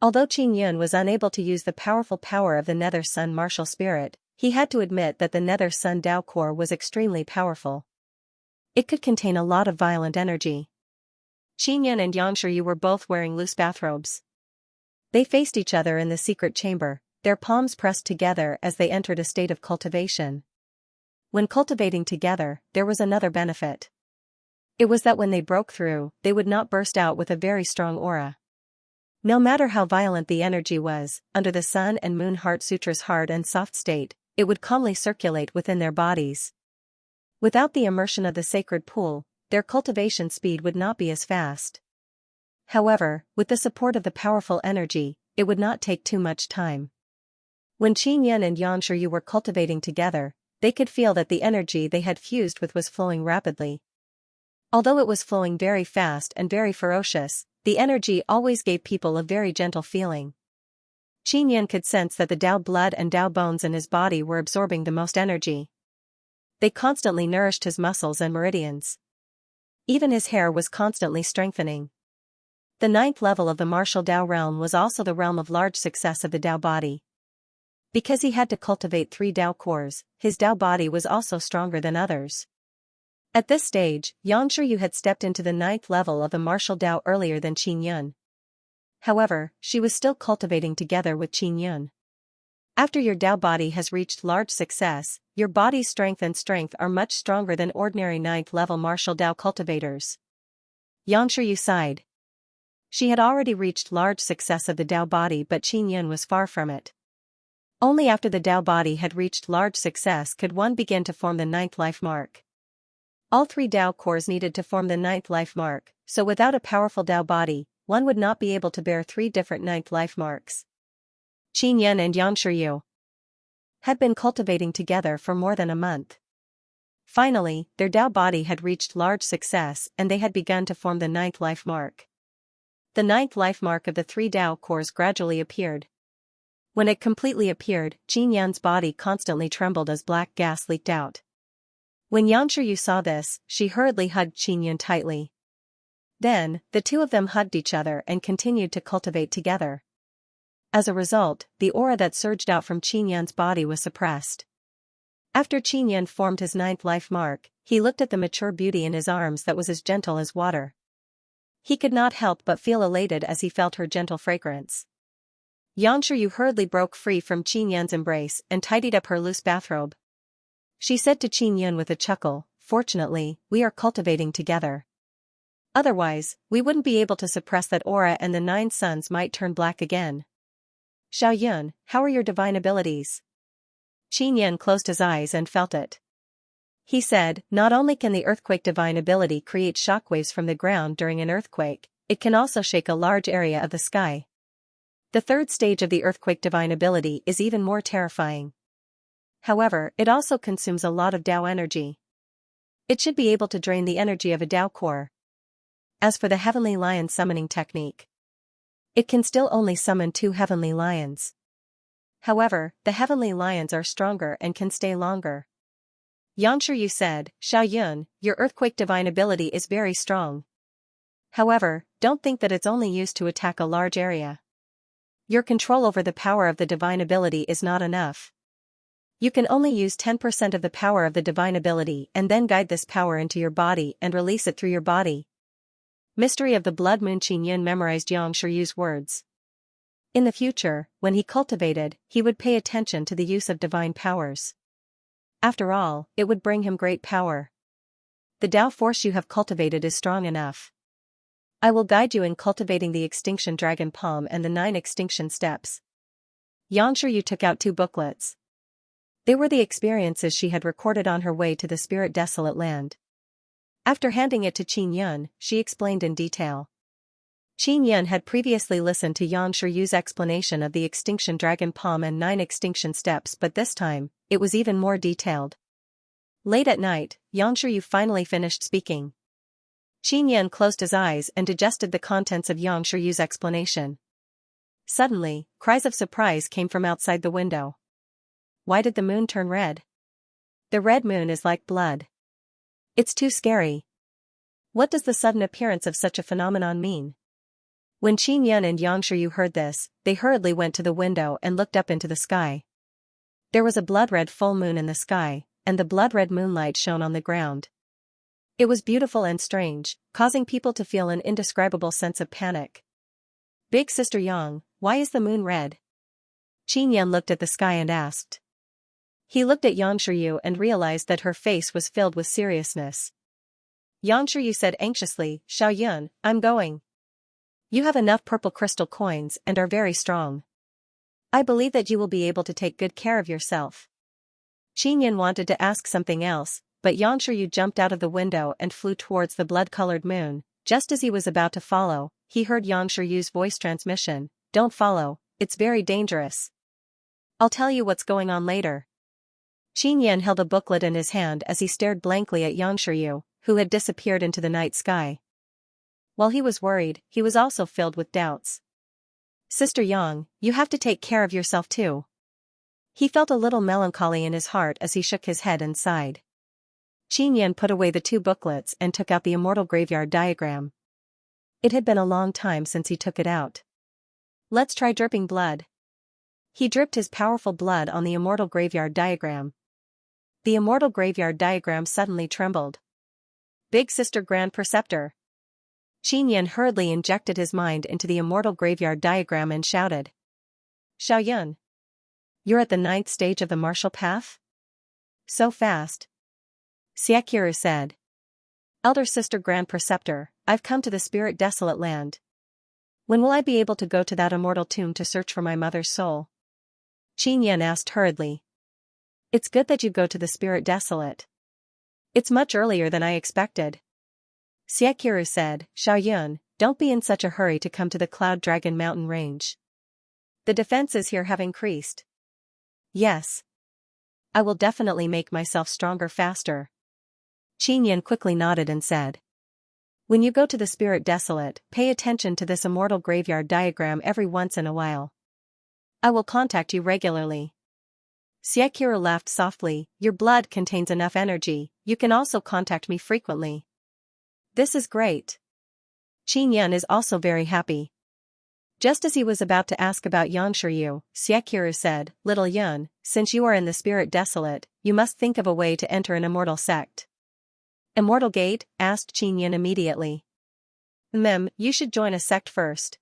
Although Qin Yun was unable to use the powerful power of the Nether Sun martial spirit, he had to admit that the Nether Sun Dao core was extremely powerful. It could contain a lot of violent energy. Qin Yun and Xianxia were both wearing loose bathrobes. They faced each other in the secret chamber, their palms pressed together as they entered a state of cultivation. When cultivating together, there was another benefit. It was that when they broke through, they would not burst out with a very strong aura. No matter how violent the energy was, under the Sun and Moon Heart Sutra's hard and soft state, it would calmly circulate within their bodies. Without the immersion of the sacred pool, their cultivation speed would not be as fast. However, with the support of the powerful energy, it would not take too much time. When Qin Yun and Xianxia were cultivating together, they could feel that the energy they had fused with was flowing rapidly. Although it was flowing very fast and very ferocious, the energy always gave people a very gentle feeling. Qin Yun could sense that the Dao blood and Dao bones in his body were absorbing the most energy. They constantly nourished his muscles and meridians. Even his hair was constantly strengthening. The 9th level of the martial Dao realm was also the realm of large success of the Dao body. Because he had to cultivate 3 Dao cores, his Dao body was also stronger than others. At this stage, Xianxia had stepped into the 9th level of the martial Dao earlier than Qin Yun. However, she was still cultivating together with Qin Yun. After your Dao body has reached large success, your body's strength and strength are much stronger than ordinary 9th level martial Dao cultivators. Xianxia sighed. She had already reached large success of the Dao body, but Qin Yun was far from it. Only after the Dao body had reached large success could one begin to form the 9th life mark. All 3 Dao cores needed to form the 9th life mark, so without a powerful Dao body, one would not be able to bear 3 different 9th life marks. Qin Yun and Xianxia had been cultivating together for more than a month. Finally, their Dao body had reached large success and they had begun to form the 9th life mark. The 9th life mark of the 3 Dao cores gradually appeared. When it completely appeared, Qin Yun's body constantly trembled as black gas leaked out. When Xianxia saw this, she hurriedly hugged Qin Yun tightly. Then, the two of them hugged each other and continued to cultivate together. As a result, the aura that surged out from Qin Yun's body was suppressed. After Qin Yun formed his 9th life mark, he looked at the mature beauty in his arms that was as gentle as water. He could not help but feel elated as he felt her gentle fragrance. Xianxia hurriedly broke free from Qin Yun's embrace and tidied up her loose bathrobe. She said to Qin Yun with a chuckle, "Fortunately, we are cultivating together. Otherwise, we wouldn't be able to suppress that aura and the 9 suns might turn black again." "Xiao Yun, how are your divine abilities?" Qin Yun closed his eyes and felt it. He said, "Not only can the earthquake divine ability create shockwaves from the ground during an earthquake, it can also shake a large area of the sky. The 3rd stage of the earthquake divine ability is even more terrifying. However, it also consumes a lot of Dao energy. It should be able to drain the energy of a Dao core. As for the Heavenly Lion summoning technique, it can still only summon 2 Heavenly Lions. However, the Heavenly Lions are stronger and can stay longer." Xianxia said, "Xiao Yun, your earthquake divine ability is very strong. However, don't think that it's only used to attack a large area. Your control over the power of the divine ability is not enough. You can only use 10% of the power of the divine ability and then guide this power into your body and release it through your body." Mystery of the Blood Moon. Qin Yun memorized Xianxia's words. In the future, when he cultivated, he would pay attention to the use of divine powers. After all, it would bring him great power. The Dao force you have cultivated is strong enough. I will guide you in cultivating the Extinction Dragon Palm and the 9 Extinction Steps. Xianxia took out 2 booklets. They were the experiences she had recorded on her way to the Spirit Desolate Land. After handing it to Qin Yun, she explained in detail. Qin Yun had previously listened to Xianxia's explanation of the Extinction Dragon Palm and 9 Extinction Steps, but this time, it was even more detailed. Late at night, Xianxia finally finished speaking. Qin Yun closed his eyes and digested the contents of Xianxia's explanation. Suddenly, cries of surprise came from outside the window. "Why did the moon turn red? The red moon is like blood. It's too scary." What does the sudden appearance of such a phenomenon mean? When Qin Yan and Yang Shiyu heard this, they hurriedly went to the window and looked up into the sky. There was a blood-red full moon in the sky, and the blood-red moonlight shone on the ground. It was beautiful and strange, causing people to feel an indescribable sense of panic. Big Sister Yang, why is the moon red? Qin Yan looked at the sky and asked. He looked at Yang Shiyu and realized that her face was filled with seriousness. Yang Shiyu said anxiously, Xiao Yun, I'm going. You have enough purple crystal coins and are very strong. I believe that you will be able to take good care of yourself. Qin Yan wanted to ask something else, but Yang Shiyu jumped out of the window and flew towards the blood-colored moon. Just as he was about to follow, he heard Yang Shiyu's voice transmission, Don't follow, it's very dangerous. I'll tell you what's going on later. Qin Yan held a booklet in his hand as he stared blankly at Yang Shiyu, who had disappeared into the night sky. While he was worried, he was also filled with doubts. Sister Yang, you have to take care of yourself too. He felt a little melancholy in his heart as he shook his head and sighed. Qin Yan put away the two booklets and took out the immortal graveyard diagram. It had been a long time since he took it out. Let's try dripping blood. He dripped his powerful blood on the immortal graveyard diagram. The immortal graveyard diagram suddenly trembled. Big Sister Grand Preceptor. Qin Yan hurriedly injected his mind into the immortal graveyard diagram and shouted. Xiao Yun. You're at the 9th stage of the martial path? So fast. Xianxia said. Elder Sister Grand Preceptor, I've come to the Spirit Desolate Land. When will I be able to go to that immortal tomb to search for my mother's soul? Qin Yan asked hurriedly. It's good that you go to the Spirit Desolate. It's much earlier than I expected. Xianxia said, Xiao Yun, don't be in such a hurry to come to the Cloud Dragon Mountain Range. The defenses here have increased. Yes. I will definitely make myself stronger faster. Qin Yan quickly nodded and said. When you go to the Spirit Desolate, pay attention to this immortal graveyard diagram every once in a while. I will contact you regularly. Xianxia laughed softly, your blood contains enough energy, you can also contact me frequently. This is great. Qin Yan is also very happy. Just as he was about to ask about Yang Shiyu, Xianxia said, Little Yun, since you are in the Spirit Desolate, you must think of a way to enter an immortal sect. Immortal Gate? Asked Qin Yan immediately. You should join a sect first.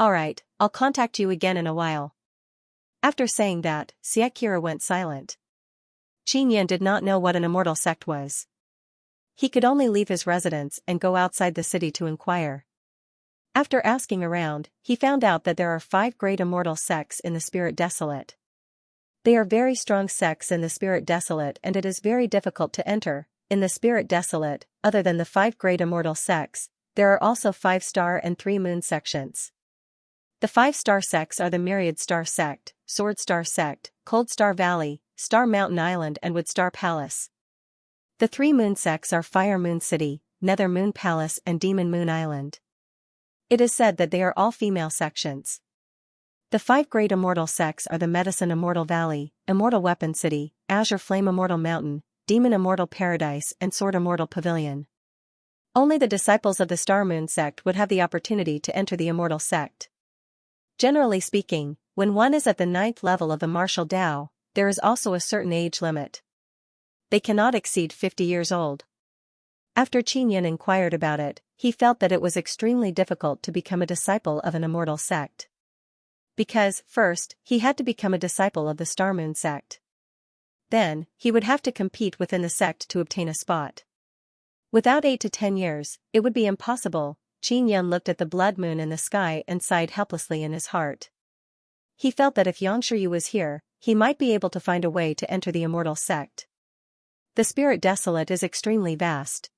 Alright, I'll contact you again in a while. After saying that, Xianxia went silent. Qin Yan did not know what an immortal sect was. He could only leave his residence and go outside the city to inquire. After asking around, he found out that there are 5 great immortal sects in the Spirit Desolate. They are very strong sects in the Spirit Desolate and it is very difficult to enter. In the Spirit Desolate, other than the 5 great immortal sects, there are also 5-star and 3-moon sections. The 5-star sects are the Myriad Star Sect, Sword Star Sect, Cold Star Valley, Star Mountain Island and Wood Star Palace. The 3-moon sects are Fire Moon City, Nether Moon Palace and Demon Moon Island. It is said that they are all female sections. The 5 great immortal sects are the Medicine Immortal Valley, Immortal Weapon City, Azure Flame Immortal Mountain, Demon Immortal Paradise and Sword Immortal Pavilion. Only the disciples of the Star Moon sect would have the opportunity to enter the immortal sect. Generally speaking, when one is at the 9th level of the martial Dao, there is also a certain age limit. They cannot exceed 50 years old. After Qin Yan inquired about it, he felt that it was extremely difficult to become a disciple of an immortal sect. Because, first, he had to become a disciple of the Star Moon sect. Then, he would have to compete within the sect to obtain a spot. Without 8 to 10 years, it would be impossible. Qin Yan looked at the blood moon in the sky and sighed helplessly in his heart. He felt that if Yang Shiyu was here, he might be able to find a way to enter the immortal sect. The Spirit Desolate is extremely vast.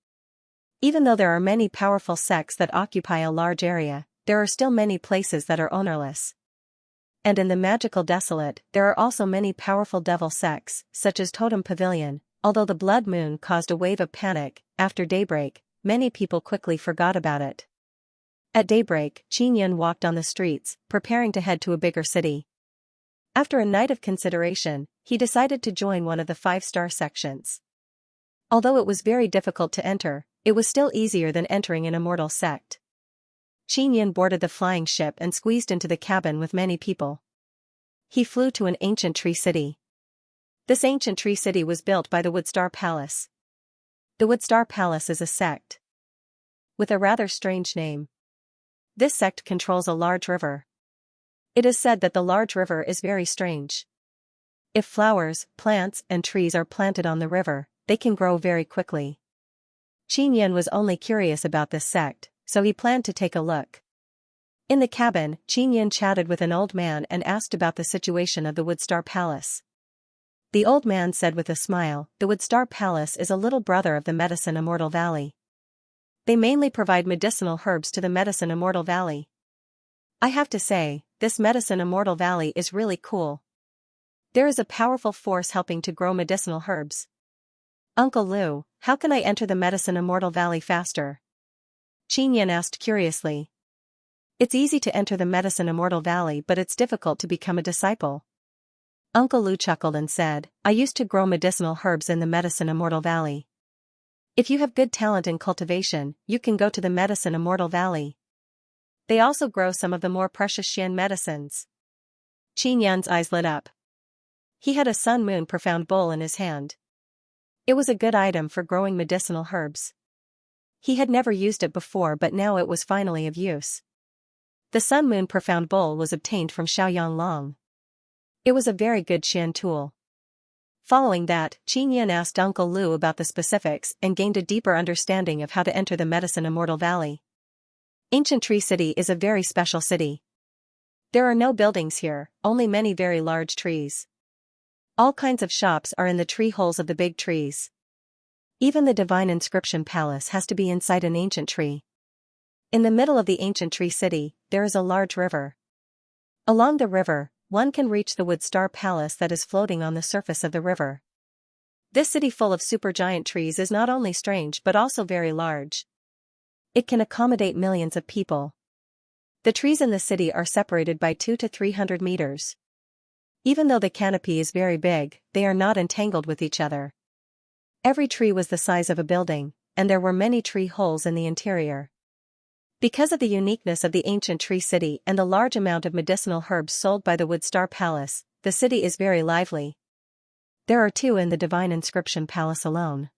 Even though there are many powerful sects that occupy a large area, there are still many places that are ownerless. And in the Magical Desolate, there are also many powerful devil sects, such as Totem Pavilion. Although the blood moon caused a wave of panic, after daybreak, many people quickly forgot about it. At daybreak, Qin Yan walked on the streets, preparing to head to a bigger city. After a night of consideration, he decided to join one of the 5-star sections. Although it was very difficult to enter, it was still easier than entering an immortal sect. Xianxia boarded the flying ship and squeezed into the cabin with many people. He flew to an ancient tree city. This ancient tree city was built by the Woodstar Palace. The Woodstar Palace is a sect with a rather strange name. This sect controls a large river. It is said that the large river is very strange. If flowers, plants, and trees are planted on the river, they can grow very quickly. Xianxia was only curious about this sect, so he planned to take a look. In the cabin, Xianxia chatted with an old man and asked about the situation of the Woodstar Palace. The old man said with a smile, "The Woodstar Palace is a little brother of the Medicine Immortal Valley. They mainly provide medicinal herbs to the Medicine Immortal Valley. I have to say, this Medicine Immortal Valley is really cool. There is a powerful force helping to grow medicinal herbs. Uncle Lu, how can I enter the Medicine Immortal Valley faster?" Xianxia asked curiously. "It's easy to enter the Medicine Immortal Valley, but it's difficult to become a disciple." Uncle Lu chuckled and said, "I used to grow medicinal herbs in the Medicine Immortal Valley. If you have good talent in cultivation, you can go to the Medicine Immortal Valley. They also grow some of the more precious Xian medicines." Xianxia's eyes lit up. He had a Sun Moon Profound Bowl in his hand. It was a good item for growing medicinal herbs. He had never used it before, but now it was finally of use. The Sun Moon Profound Bowl was obtained from Xiaoyang Long. It was a very good Xian tool. Following that, Xianxia asked Uncle Lu about the specifics and gained a deeper understanding of how to enter the Medicine Immortal Valley. Ancient Tree City is a very special city. There are no buildings here, only many very large trees. All kinds of shops are in the tree holes of the big trees. Even the Divine Inscription Palace has to be inside an ancient tree. In the middle of the ancient tree city, there is a large river. Along the river, one can reach the Woodstar Palace that is floating on the surface of the river. This city full of supergiant trees is not only strange but also very large. It can accommodate millions of people. The trees in the city are separated by 200 to 300 meters. Even though the canopy is very big, they are not entangled with each other. Every tree was the size of a building, and there were many tree holes in the interior. Because of the uniqueness of the ancient tree city and the large amount of medicinal herbs sold by the Woodstar Palace, the city is very lively. There are 2 in the Divine Inscription Palace alone.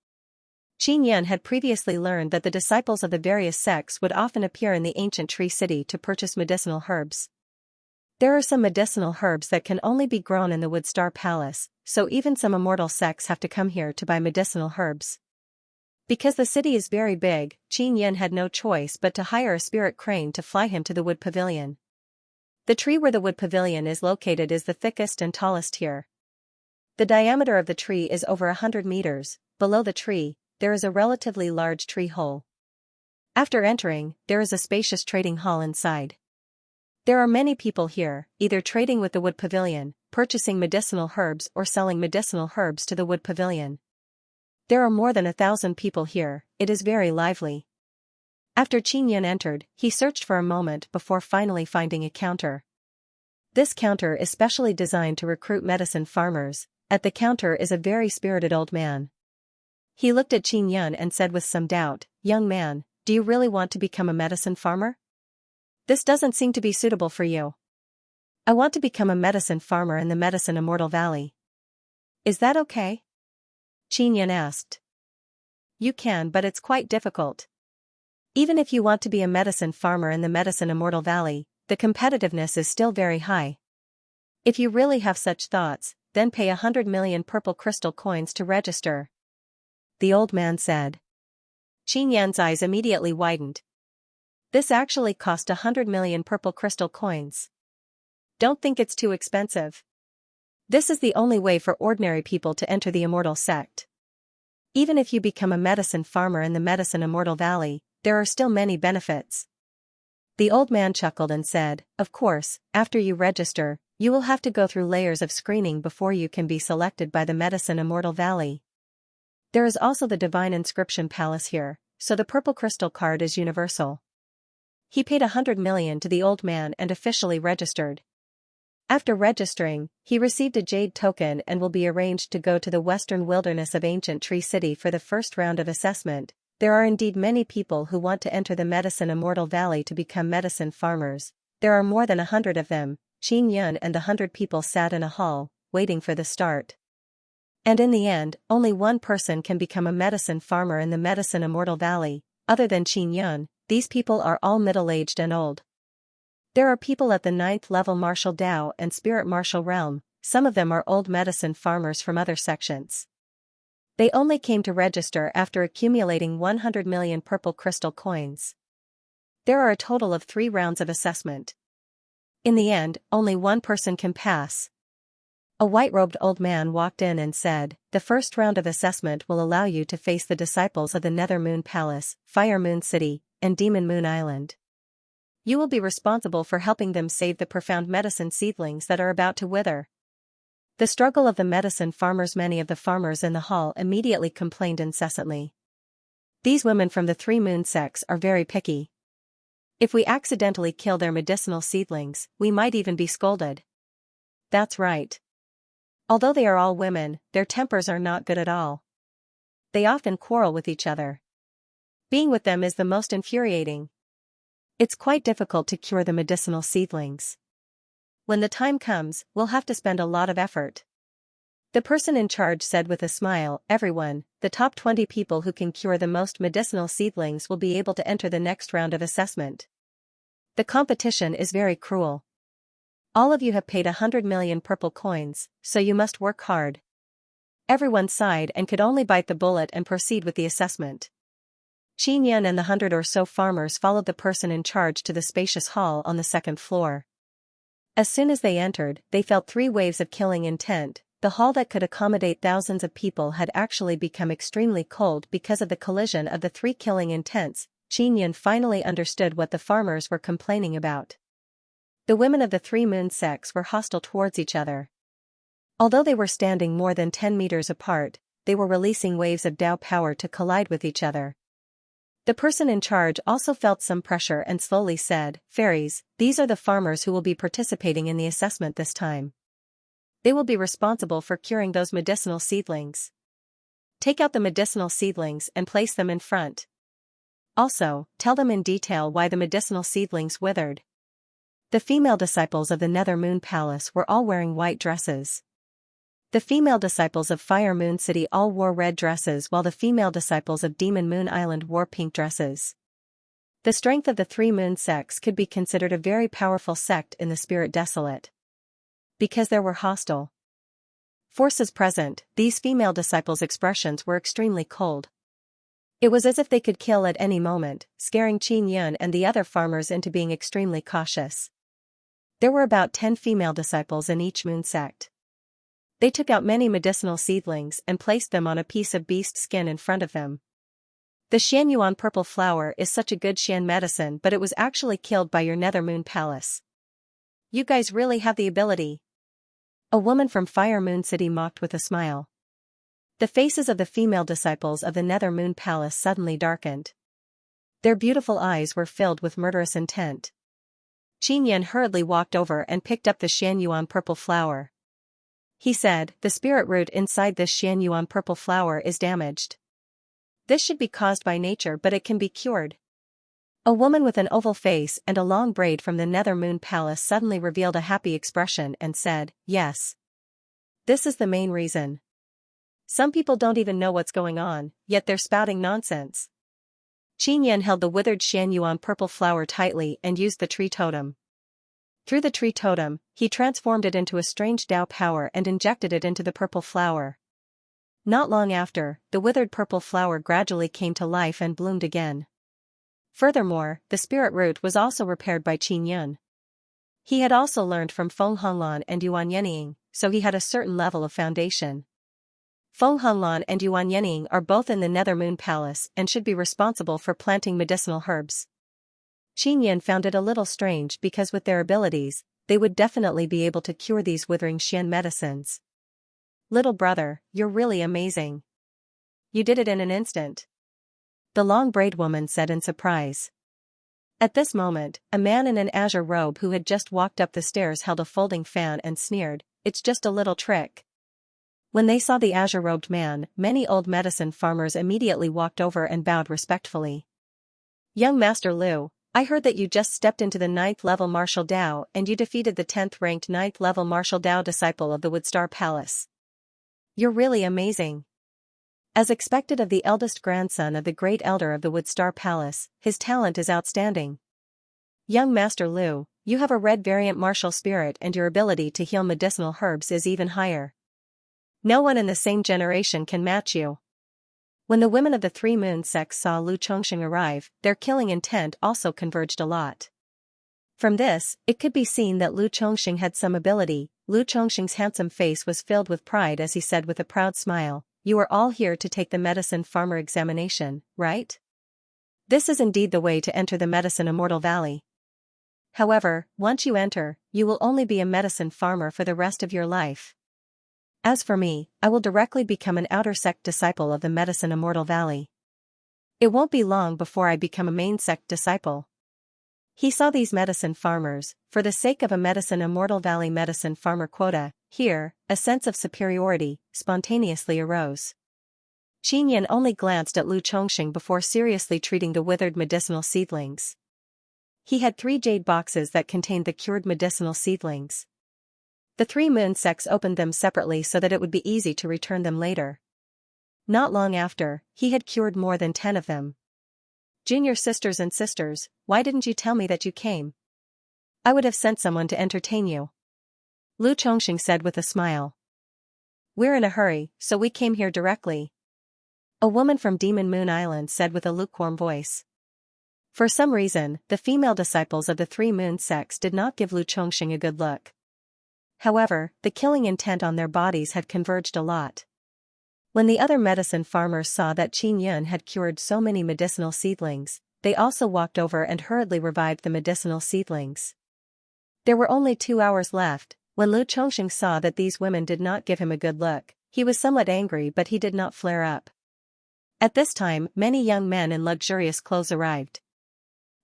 Xianxia had previously learned that the disciples of the various sects would often appear in the ancient tree city to purchase medicinal herbs. There are some medicinal herbs that can only be grown in the Woodstar Palace, so even some immortal sects have to come here to buy medicinal herbs. Because the city is very big, Xianxia had no choice but to hire a spirit crane to fly him to the wood pavilion. The tree where the wood pavilion is located is the thickest and tallest here. The diameter of the tree is over 100 meters. Below the tree, there is a relatively large tree hole. After entering, there is a spacious trading hall inside. There are many people here, either trading with the wood pavilion, purchasing medicinal herbs, or selling medicinal herbs to the wood pavilion. There are more than 1,000 people here. It is very lively. After Xianxia entered, he searched for a moment before finally finding a counter. This counter is specially designed to recruit medicine farmers. At the counter is a very spirited old man. He looked at Xianxia and said with some doubt, "Young man, do you really want to become a medicine farmer? This doesn't seem to be suitable for you." "I want to become a medicine farmer in the Medicine Immortal Valley. Is that okay?" Xianxia asked. "You can, but it's quite difficult. Even if you want to be a medicine farmer in the Medicine Immortal Valley, the competitiveness is still very high. If you really have such thoughts, then pay 100 million purple crystal coins to register," the old man said. Xianxia's eyes immediately widened. This actually cost 100 million purple crystal coins. Don't think it's too expensive. This is the only way for ordinary people to enter the immortal sect. Even if you become a medicine farmer in the Medicine Immortal Valley, there are still many benefits. The old man chuckled and said, "Of course, after you register, you will have to go through layers of screening before you can be selected by the Medicine Immortal Valley. There is also the Divine Inscription Palace here, so the purple crystal card is universal." He paid 100 million to the old man and officially registered. After registering, he received a jade token and will be arranged to go to the western wilderness of Ancient Tree City for the first round of assessment. There are indeed many people who want to enter the Medicine Immortal Valley to become medicine farmers. There are more than 100 of them. Qin Yun and the 100 people sat in a hall, waiting for the start. And in the end, only one person can become a medicine farmer in the Medicine Immortal Valley. Other than Qin Yun, these people are all middle-aged and old. There are people at the 9th level martial Dao and spirit martial realm. Some of them are old medicine farmers from other sections. They only came to register after accumulating 100 million purple crystal coins. There are a total of 3 rounds of assessment. In the end, only one person can pass. A white-robed old man walked in and said, "The first round of assessment will allow you to face the disciples of the Nether Moon Palace, Fire Moon City, and Demon Moon Island. You will be responsible for helping them save the profound medicine seedlings that are about to wither." The struggle of the medicine farmers. Many of the farmers in the hall immediately complained incessantly. These women from the 3 moon sects are very picky. If we accidentally kill their medicinal seedlings, we might even be scolded. That's right. Although they are all women, their tempers are not good at all. They often quarrel with each other. Being with them is the most infuriating. It's quite difficult to cure the medicinal seedlings. When the time comes, we'll have to spend a lot of effort. The person in charge said with a smile, "Everyone, the top 20 people who can cure the most medicinal seedlings will be able to enter the next round of assessment. The competition is very cruel. All of you have paid 100 million purple coins, so you must work hard." Everyone sighed and could only bite the bullet and proceed with the assessment. Qin Yun and the 100 or so farmers followed the person in charge to the spacious hall on the 2nd floor. As soon as they entered, they felt 3 waves of killing intent. The hall that could accommodate thousands of people had actually become extremely cold because of the collision of the 3 killing intents. Qin Yun finally understood what the farmers were complaining about. The women of the 3 moon sects were hostile towards each other. Although they were standing more than 10 meters apart, they were releasing waves of Dao power to collide with each other. The person in charge also felt some pressure and slowly said, "Fairies, these are the farmers who will be participating in the assessment this time. They will be responsible for curing those medicinal seedlings. Take out the medicinal seedlings and place them in front. Also, tell them in detail why the medicinal seedlings withered." The female disciples of the Nether Moon Palace were all wearing white dresses. The female disciples of Fire Moon City all wore red dresses while the female disciples of Demon Moon Island wore pink dresses. The strength of the 3 moon sects could be considered a very powerful sect in the Spirit Desolate. Because there were hostile forces present, these female disciples' expressions were extremely cold. It was as if they could kill at any moment, scaring Qin Yun and the other farmers into being extremely cautious. There were about 10 female disciples in each moon sect. They took out many medicinal seedlings and placed them on a piece of beast skin in front of them. The Xianyuan purple flower is such a good Xian medicine, but it was actually killed by your Nether Moon Palace. You guys really have the ability. A woman from Fire Moon City mocked with a smile. The faces of the female disciples of the Nether Moon Palace suddenly darkened. Their beautiful eyes were filled with murderous intent. Qin Yun hurriedly walked over and picked up the Xianyuan purple flower. He said, "The spirit root inside this Xianyuan purple flower is damaged. This should be caused by nature, but it can be cured." A woman with an oval face and a long braid from the Nether Moon Palace suddenly revealed a happy expression and said, "Yes. This is the main reason. Some people don't even know what's going on, yet they're spouting nonsense." Qin Yun held the withered Xianyuan purple flower tightly and used the tree totem. Through the tree totem, he transformed it into a strange Dao power and injected it into the purple flower. Not long after, the withered purple flower gradually came to life and bloomed again. Furthermore, the spirit root was also repaired by Qin Yun. He had also learned from Feng Honglan and Yuan Yening, so he had a certain level of foundation. Feng Honglan and Yuan Yening are both in the Nether Moon Palace and should be responsible for planting medicinal herbs. Qin Yun found it a little strange because with their abilities, they would definitely be able to cure these withering Xian medicines. "Little brother, you're really amazing. You did it in an instant," the long braid woman said in surprise. At this moment, a man in an azure robe who had just walked up the stairs held a folding fan and sneered, "It's just a little trick. When they saw the azure-robed man, many old medicine farmers immediately walked over and bowed respectfully. Young Master Lu, I heard that you just stepped into the 9th level martial Dao and you defeated the 10th ranked 9th level martial Dao disciple of the Woodstar Palace. You're really amazing. As expected of the eldest grandson of the great elder of the Woodstar Palace, his talent is outstanding. Young Master Lu, you have a red variant martial spirit and your ability to heal medicinal herbs is even higher. No one in the same generation can match you. When the women of the Three Moon sect saw Lu Chongxing arrive, their killing intent also converged a lot. From this, it could be seen that Lu Chongxing had some ability. Lu Chongxing's handsome face was filled with pride as he said with a proud smile, "You are all here to take the medicine farmer examination, right? This is indeed the way to enter the medicine Immortal Valley. However, once you enter, you will only be a medicine farmer for the rest of your life. As for me, I will directly become an outer sect disciple of the medicine Immortal Valley. It won't be long before I become a main sect disciple." He saw these medicine farmers, for the sake of a medicine Immortal Valley medicine farmer quota, here, a sense of superiority spontaneously arose. Qin Yan only glanced at Lu Chongxing before seriously treating the withered medicinal seedlings. He had 3 jade boxes that contained the cured medicinal seedlings. The Three Moon sects opened them separately so that it would be easy to return them later. Not long after, he had cured more than 10 of them. "Junior sisters and sisters, why didn't you tell me that you came? I would have sent someone to entertain you," Lu Chongxing said with a smile. "We're in a hurry, so we came here directly," a woman from Demon Moon Island said with a lukewarm voice. For some reason, the female disciples of the Three Moon sects did not give Lu Chongxing a good look. However, the killing intent on their bodies had converged a lot. When the other medicine farmers saw that Qin Yun had cured so many medicinal seedlings, they also walked over and hurriedly revived the medicinal seedlings. There were only 2 hours left. When Lu Chongxing saw that these women did not give him a good look, he was somewhat angry but he did not flare up. At this time, many young men in luxurious clothes arrived.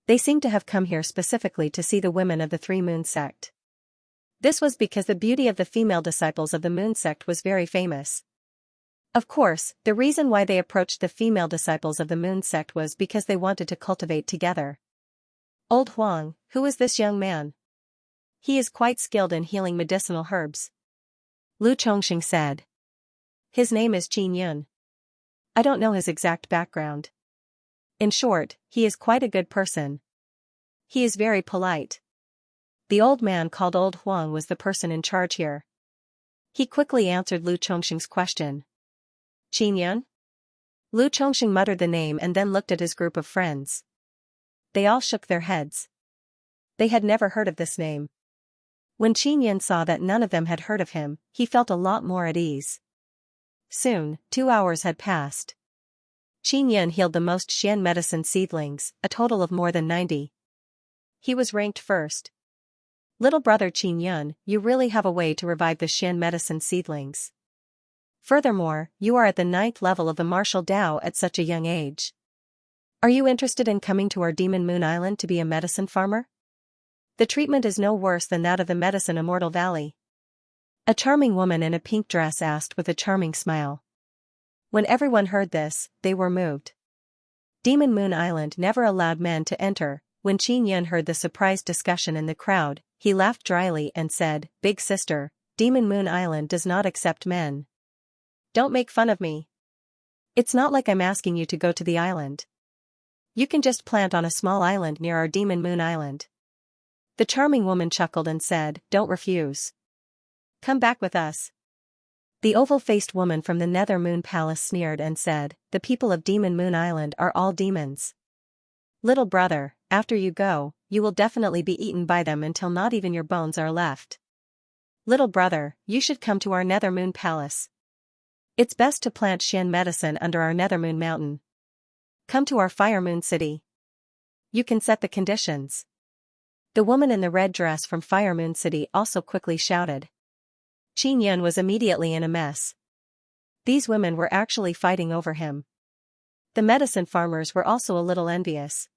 They seemed to have come here specifically to see the women of the Three Moon sect. This was because the beauty of the female disciples of the Moon sect was very famous. Of course, the reason why they approached the female disciples of the Moon sect was because they wanted to cultivate together. "Old Huang, who is this young man? He is quite skilled in healing medicinal herbs," Lu Chongxing said. "His name is Qin Yun. I don't know his exact background. In short, he is quite a good person. He is very polite." The old man called Old Huang was the person in charge here. He quickly answered Lu Chongxing's question. "Qin Yun?" Lu Chongxing muttered the name and then looked at his group of friends. They all shook their heads. They had never heard of this name. When Qin Yun saw that none of them had heard of him, he felt a lot more at ease. Soon, 2 hours had passed. Qin Yun healed the most Xian medicine seedlings, a total of more than 90. He was ranked first. "Little brother Qin Yun, you really have a way to revive the Xian medicine seedlings. Furthermore, you are at the 9th level of the martial Dao at such a young age. Are you interested in coming to our Demon Moon Island to be a medicine farmer? The treatment is no worse than that of the medicine Immortal Valley." A charming woman in a pink dress asked with a charming smile. When everyone heard this, they were moved. Demon Moon Island never allowed men to enter. When Qin Yun heard the surprised discussion in the crowd, he laughed dryly and said, "Big sister, Demon Moon Island does not accept men. Don't make fun of me. It's not like I'm asking you to go to the island. You can just plant on a small island near our Demon Moon Island." The charming woman chuckled and said, "Don't refuse. Come back with us." The oval-faced woman from the Nether Moon Palace sneered and said, "The people of Demon Moon Island are all demons. Little brother, after you go, you will definitely be eaten by them until not even your bones are left. Little brother, you should come to our Nether Moon Palace. It's best to plant Xian medicine under our Nether Moon Mountain. Come to our Fire Moon City. You can set the conditions." The woman in the red dress from Fire Moon City also quickly shouted. Qin Yun was immediately in a mess. These women were actually fighting over him. The medicine farmers were also a little envious.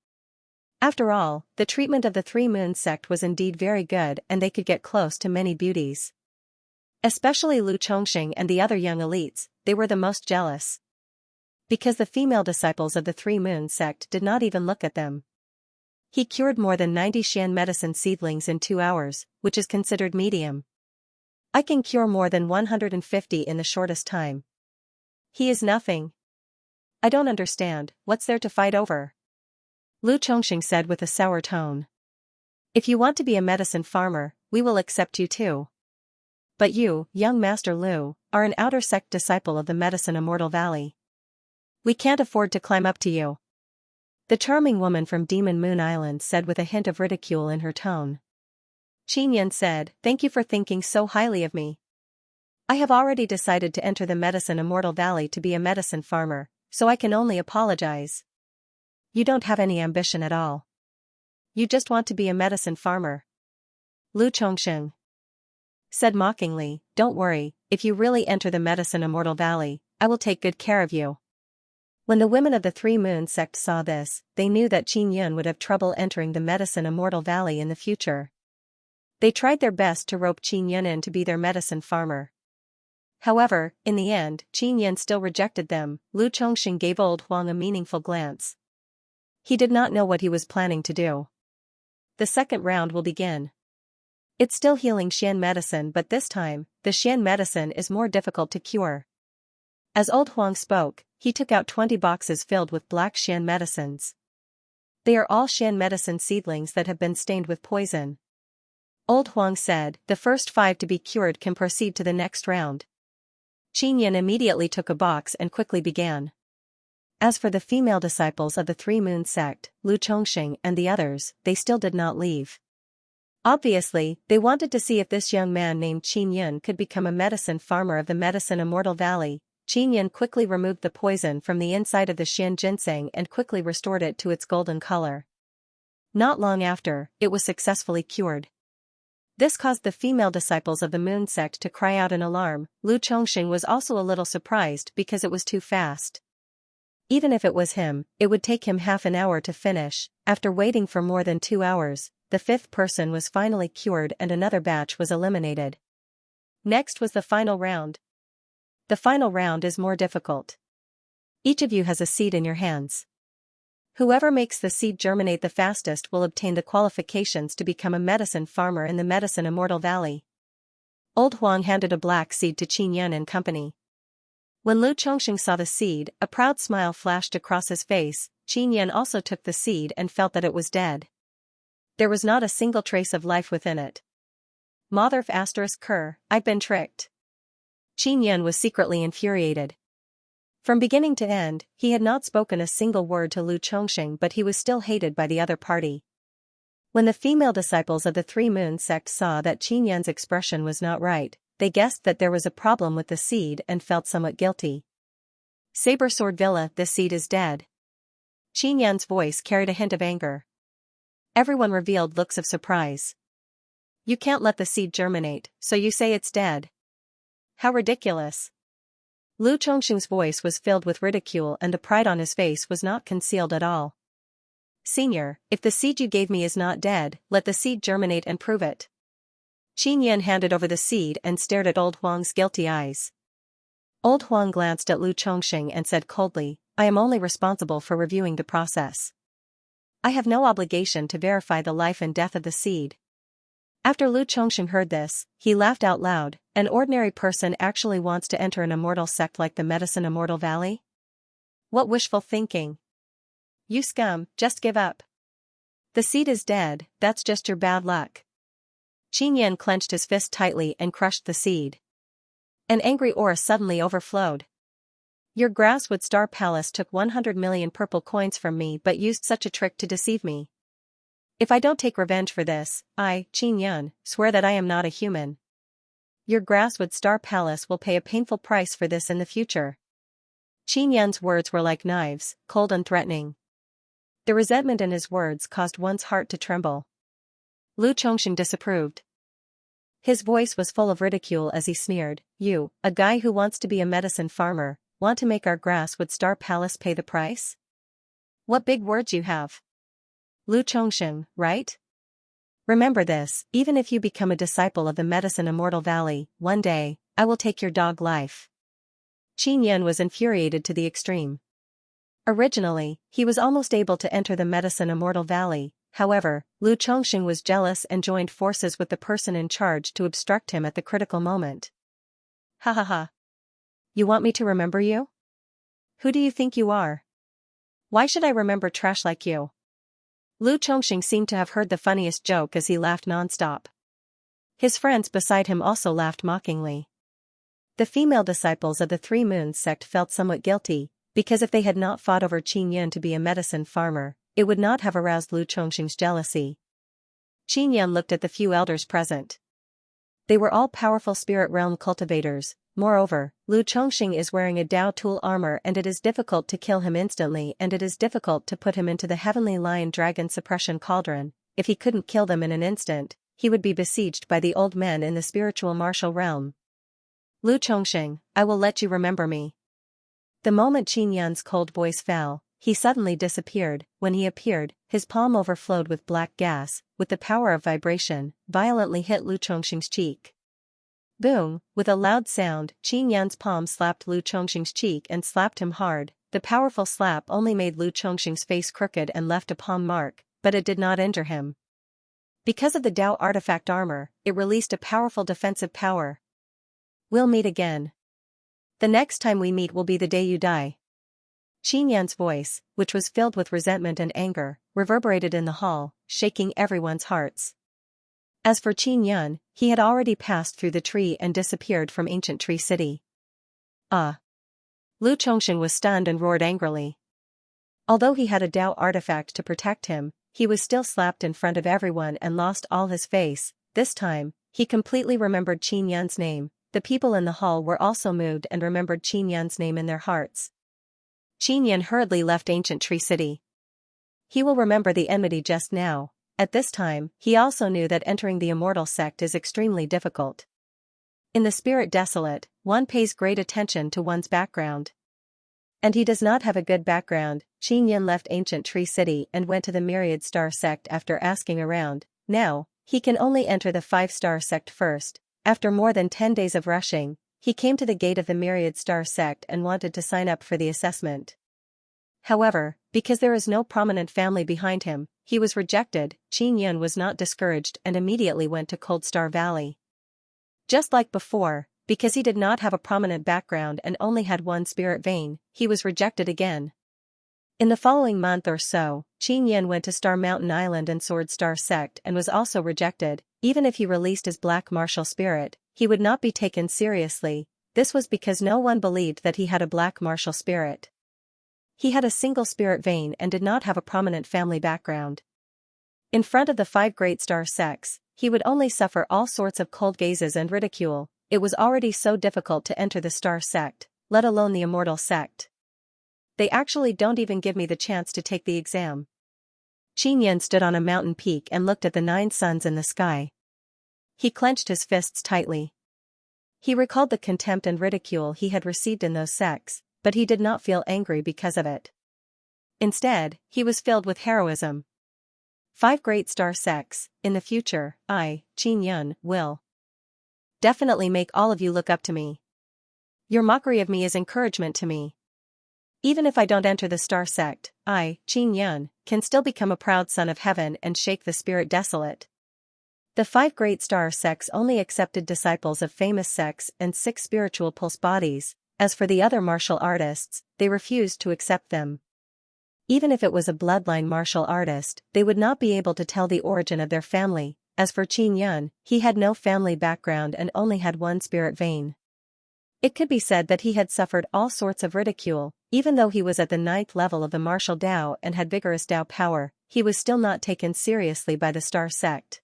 After all, the treatment of the Three Moon sect was indeed very good and they could get close to many beauties. Especially Lu Chongqing and the other young elites, they were the most jealous. Because the female disciples of the Three Moons sect did not even look at them. He cured more than 90 Xian medicine seedlings in 2 hours, which is considered medium. I can cure more than 150 in the shortest time. He is nothing. I don't understand, what's there to fight over? Lu Chongqing said with a sour tone. If you want to be a medicine farmer, we will accept you too. But you, young Master Lu, are an outer sect disciple of the Medicine Immortal Valley. We can't afford to climb up to you. The charming woman from Demon Moon Island said with a hint of ridicule in her tone. Qin said, thank you for thinking so highly of me. I have already decided to enter the Medicine Immortal Valley to be a medicine farmer, so I can only apologize. You don't have any ambition at all. You just want to be a medicine farmer. Lu Chongqing said mockingly, don't worry, if you really enter the Medicine Immortal Valley, I will take good care of you. When the women of the Three Moons sect saw this, they knew that Qin would have trouble entering the Medicine Immortal Valley in the future. They tried their best to rope Qin in to be their medicine farmer. However, in the end, Qin still rejected them. Lu Chongqing gave Old Huang a meaningful glance. He did not know what he was planning to do. The second round will begin. It's still healing Xian medicine, but this time, the Xian medicine is more difficult to cure. As Old Huang spoke, he took out 20 boxes filled with black Xian medicines. They are all Xian medicine seedlings that have been stained with poison. Old Huang said, the first 5 to be cured can proceed to the next round. Qin immediately took a box and quickly began. As for the female disciples of the Three Moons sect, Lu Chongqing and the others, they still did not leave. Obviously, they wanted to see if this young man named Qin could become a medicine farmer of the Medicine Immortal Valley. Qin quickly removed the poison from the inside of the Xian ginseng and quickly restored it to its golden color. Not long after, it was successfully cured. This caused the female disciples of the Moon sect to cry out in alarm. Lu Chongqing was also a little surprised because it was too fast. Even if it was him, it would take him half an hour to finish. After waiting for more than 2 hours, the 5th person was finally cured and another batch was eliminated. Next was the final round. The final round is more difficult. Each of you has a seed in your hands. Whoever makes the seed germinate the fastest will obtain the qualifications to become a medicine farmer in the Medicine Immortal Valley. Old Huang handed a black seed to Qin and company. When Lu Chongqing saw the seed, a proud smile flashed across his face. Qin also took the seed and felt that it was dead. There was not a single trace of life within it. Motherf asterisk cur, I've been tricked. Qin was secretly infuriated. From beginning to end, he had not spoken a single word to Lu Chongqing, but he was still hated by the other party. When the female disciples of the Three Moons sect saw that Qin's expression was not right, they guessed that there was a problem with the seed and felt somewhat guilty. Saber Sword Villa, the seed is dead. Qin's voice carried a hint of anger. Everyone revealed looks of surprise. You can't let the seed germinate, so you say it's dead. How ridiculous. Lu Chongqing's voice was filled with ridicule and the pride on his face was not concealed at all. Senior, if the seed you gave me is not dead, let the seed germinate and prove it. Qin handed over the seed and stared at Old Huang's guilty eyes. Old Huang glanced at Lu Chongqing and said coldly, I am only responsible for reviewing the process. I have no obligation to verify the life and death of the seed. After Lu Chongqing heard this, he laughed out loud. An ordinary person actually wants to enter an immortal sect like the Medicine Immortal Valley? What wishful thinking. You scum, just give up. The seed is dead, that's just your bad luck. Qin clenched his fist tightly and crushed the seed. An angry aura suddenly overflowed. Your Grasswood Star Palace took 100 million purple coins from me but used such a trick to deceive me. If I don't take revenge for this, I, Qin, swear that I am not a human. Your Grasswood Star Palace will pay a painful price for this in the future. Qin's words were like knives, cold and threatening. The resentment in his words caused one's heart to tremble. Lu Chongqing disapproved. His voice was full of ridicule as he sneered, You, a guy who wants to be a medicine farmer, want to make our Grasswood Star Palace pay the price? What big words you have. Lu Chongqing, right? Remember this, even if you become a disciple of the Medicine Immortal Valley, one day, I will take your dog life. Qin Yan was infuriated to the extreme. Originally, he was almost able to enter the Medicine Immortal Valley, however, Lu Chongqing was jealous and joined forces with the person in charge to obstruct him at the critical moment. Ha ha ha. You want me to remember you? Who do you think you are? Why should I remember trash like you? Lu Chongqing seemed to have heard the funniest joke as he laughed non-stop. His friends beside him also laughed mockingly. The female disciples of the Three Moons sect felt somewhat guilty, because if they had not fought over Qin Yan to be a medicine farmer, it would not have aroused Lu Chongqing's jealousy. Qin Yan looked at the few elders present. They were all powerful spirit realm cultivators. Moreover, Lu Chongqing is wearing a Dao tool armor and it is difficult to kill him instantly and it is difficult to put him into the Heavenly Lion Dragon Suppression Cauldron. If he couldn't kill them in an instant, he would be besieged by the old men in the spiritual martial realm. Lu Chongqing, I will let you remember me. The moment Qin Yan's cold voice fell, he suddenly disappeared. When he appeared, his palm overflowed with black gas, with the power of vibration, violently hit Lu Chongqing's cheek. Boom! With a loud sound, Qin Yan's palm slapped Lu Chongqing's cheek and slapped him hard. The powerful slap only made Lu Chongqing's face crooked and left a palm mark, but it did not injure him. Because of the Dao artifact armor, it released a powerful defensive power. We'll meet again. The next time we meet will be the day you die. Qin Yan's voice, which was filled with resentment and anger, reverberated in the hall, shaking everyone's hearts. As for Qin Yan, he had already passed through the tree and disappeared from Ancient Tree City. Ah! Lu Chongqing was stunned and roared angrily. Although he had a Dao artifact to protect him, he was still slapped in front of everyone and lost all his face. This time, he completely remembered Qin Yan's name. The people in the hall were also moved and remembered Qin Yan's name in their hearts. Qin Yan hurriedly left Ancient Tree City. He will remember the enmity just now. At this time, he also knew that entering the immortal sect is extremely difficult. In the Spirit Desolate, one pays great attention to one's background. And he does not have a good background. Qin Yan left Ancient Tree City and went to the Myriad Star Sect after asking around. Now, he can only enter the 5-star sect first. After more than 10 days of rushing, he came to the gate of the Myriad Star Sect and wanted to sign up for the assessment. However, because there is no prominent family behind him, he was rejected. Qin Yan was not discouraged and immediately went to Cold Star Valley. Just like before, because he did not have a prominent background and only had one spirit vein, he was rejected again. In the following month or so, Qin Yan went to Star Mountain Island and Sword Star Sect and was also rejected. Even if he released his black martial spirit, he would not be taken seriously. This was because no one believed that he had a black martial spirit. He had a single spirit vein and did not have a prominent family background. In front of the 5 great star sects, he would only suffer all sorts of cold gazes and ridicule. It was already so difficult to enter the star sect, let alone the immortal sect. They actually don't even give me the chance to take the exam. Qin Yan stood on a mountain peak and looked at the 9 suns in the sky. He clenched his fists tightly. He recalled the contempt and ridicule he had received in those sects, but he did not feel angry because of it. Instead, he was filled with heroism. 5 great star sects. In the future, I, Qin Yan, will definitely make all of you look up to me. Your mockery of me is encouragement to me. Even if I don't enter the star sect, I, Qin Yan, can still become a proud son of heaven and shake the Spirit Desolate. The 5 great star sects only accepted disciples of famous sects and 6 spiritual pulse bodies. As for the other martial artists, they refused to accept them. Even if it was a bloodline martial artist, they would not be able to tell the origin of their family. As for Qin Yan, he had no family background and only had one spirit vein. It could be said that he had suffered all sorts of ridicule. Even though he was at the 9th level of the martial Dao and had vigorous Dao power, he was still not taken seriously by the star sect.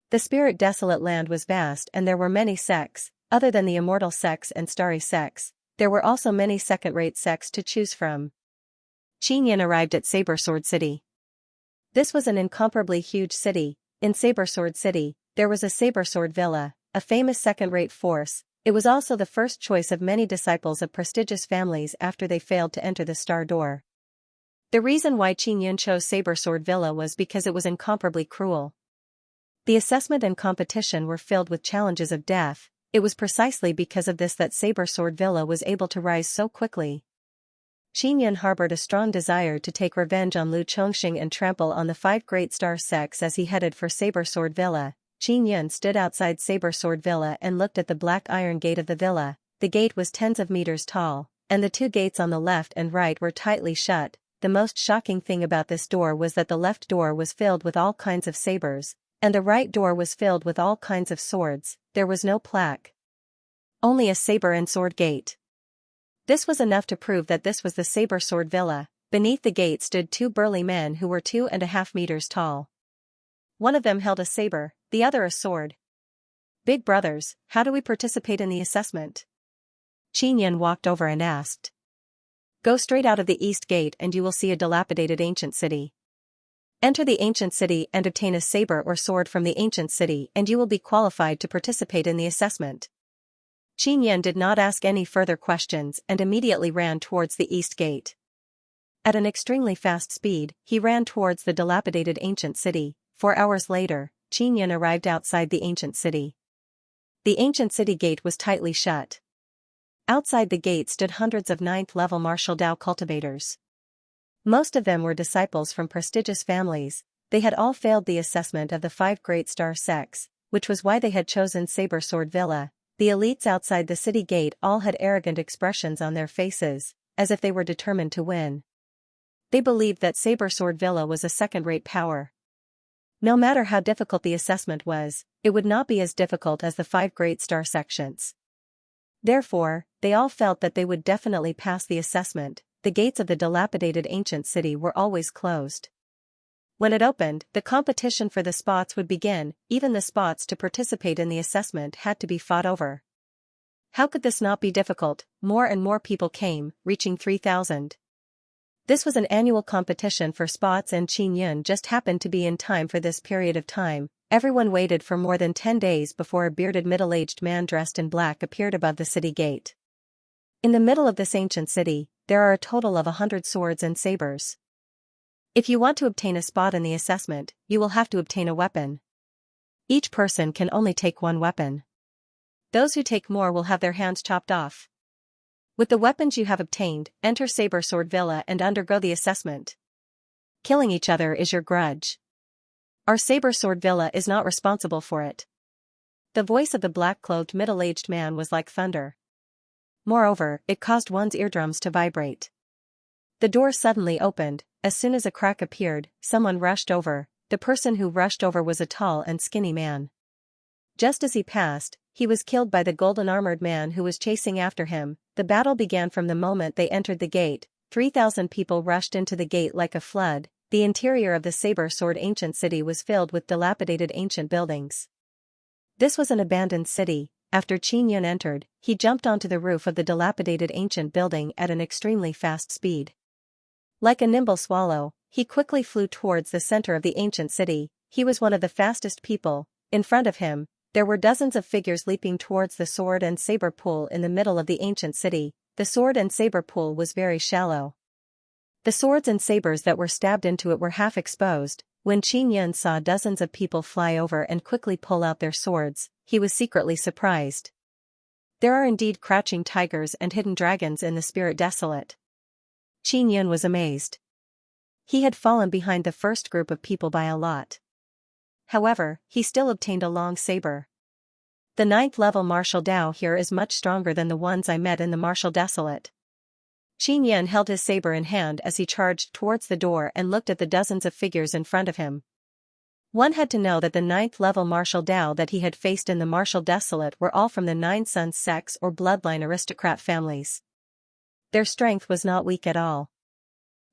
The Spirit Desolate land was vast and there were many sects. Other than the immortal sects and starry sects, there were also many second-rate sects to choose from. Qin Yan arrived at Saber Sword City. This was an incomparably huge city. In Saber Sword City, there was a Saber Sword Villa, a famous second-rate force. It was also the first choice of many disciples of prestigious families after they failed to enter the Star Door. The reason why Qin Yan chose Saber Sword Villa was because it was incomparably cruel. The assessment and competition were filled with challenges of death. It was precisely because of this that Saber Sword Villa was able to rise so quickly. Xianxia harbored a strong desire to take revenge on Lu Chongxing and trample on the 5 great star sects as he headed for Saber Sword Villa. Xianxia stood outside Saber Sword Villa and looked at the black iron gate of the villa. The gate was tens of meters tall, and the 2 gates on the left and right were tightly shut. The most shocking thing about this door was that the left door was filled with all kinds of sabers, and the right door was filled with all kinds of swords. There was no plaque. Only a saber and sword gate. This was enough to prove that this was the Saber Sword Villa. Beneath the gate stood 2 burly men who were 2.5 meters tall. One of them held a saber, the other a sword. "Big brothers, how do we participate in the assessment?" Xianxia walked over and asked. "Go straight out of the east gate and you will see a dilapidated ancient city. Enter the ancient city and obtain a saber or sword from the ancient city and you will be qualified to participate in the assessment." Xianxia did not ask any further questions and immediately ran towards the east gate. At an extremely fast speed, he ran towards the dilapidated ancient city. 4 hours later, Xianxia arrived outside the ancient city. The ancient city gate was tightly shut. Outside the gate stood hundreds of 9th-level martial Dao cultivators. Most of them were disciples from prestigious families. They had all failed the assessment of the 5 great star sects, which was why they had chosen Saber Sword Villa. The elites outside the city gate all had arrogant expressions on their faces, as if they were determined to win. They believed that Saber Sword Villa was a second-rate power. No matter how difficult the assessment was, it would not be as difficult as the 5 great star sections. Therefore, they all felt that they would definitely pass the assessment. The gates of the dilapidated ancient city were always closed. When it opened, the competition for the spots would begin. Even the spots to participate in the assessment had to be fought over. How could this not be difficult? More and more people came, reaching 3,000. This was an annual competition for spots and Xianxia just happened to be in time for this period of time. Everyone waited for more than 10 days before a bearded middle-aged man dressed in black appeared above the city gate. In the middle of this ancient city, there are a total of 100 swords and sabers. If you want to obtain a spot in the assessment, you will have to obtain a weapon. Each person can only take 1 weapon. Those who take more will have their hands chopped off. With the weapons you have obtained, enter Saber Sword Villa and undergo the assessment. Killing each other is your grudge. Our Saber Sword Villa is not responsible for it. The voice of the black-clothed middle-aged man was like thunder. Moreover, it caused one's eardrums to vibrate. The door suddenly opened. As soon as a crack appeared, someone rushed over. The person who rushed over was a tall and skinny man. Just as he passed, he was killed by the golden-armored man who was chasing after him. The battle began from the moment they entered the gate. 3,000 people rushed into the gate like a flood. The interior of the Saber Sword ancient city was filled with dilapidated ancient buildings. This was an abandoned city. After Xianxia entered, he jumped onto the roof of the dilapidated ancient building at an extremely fast speed. Like a nimble swallow, he quickly flew towards the center of the ancient city. He was one of the fastest people. In front of him, there were dozens of figures leaping towards the sword and saber pool in the middle of the ancient city. The sword and saber pool was very shallow. The swords and sabers that were stabbed into it were half exposed. When Xianxia saw dozens of people fly over and quickly pull out their swords, he was secretly surprised. There are indeed crouching tigers and hidden dragons in the Spirit Desolate. Xianxia was amazed. He had fallen behind the first group of people by a lot. However, he still obtained a long saber. The 9th-level martial Dao here is much stronger than the ones I met in the Martial Desolate. Xianxia held his saber in hand as he charged towards the door and looked at the dozens of figures in front of him. One had to know that the 9th-level martial Dao that he had faced in the Martial Desolate were all from the 9 Sons sects or bloodline aristocrat families. Their strength was not weak at all.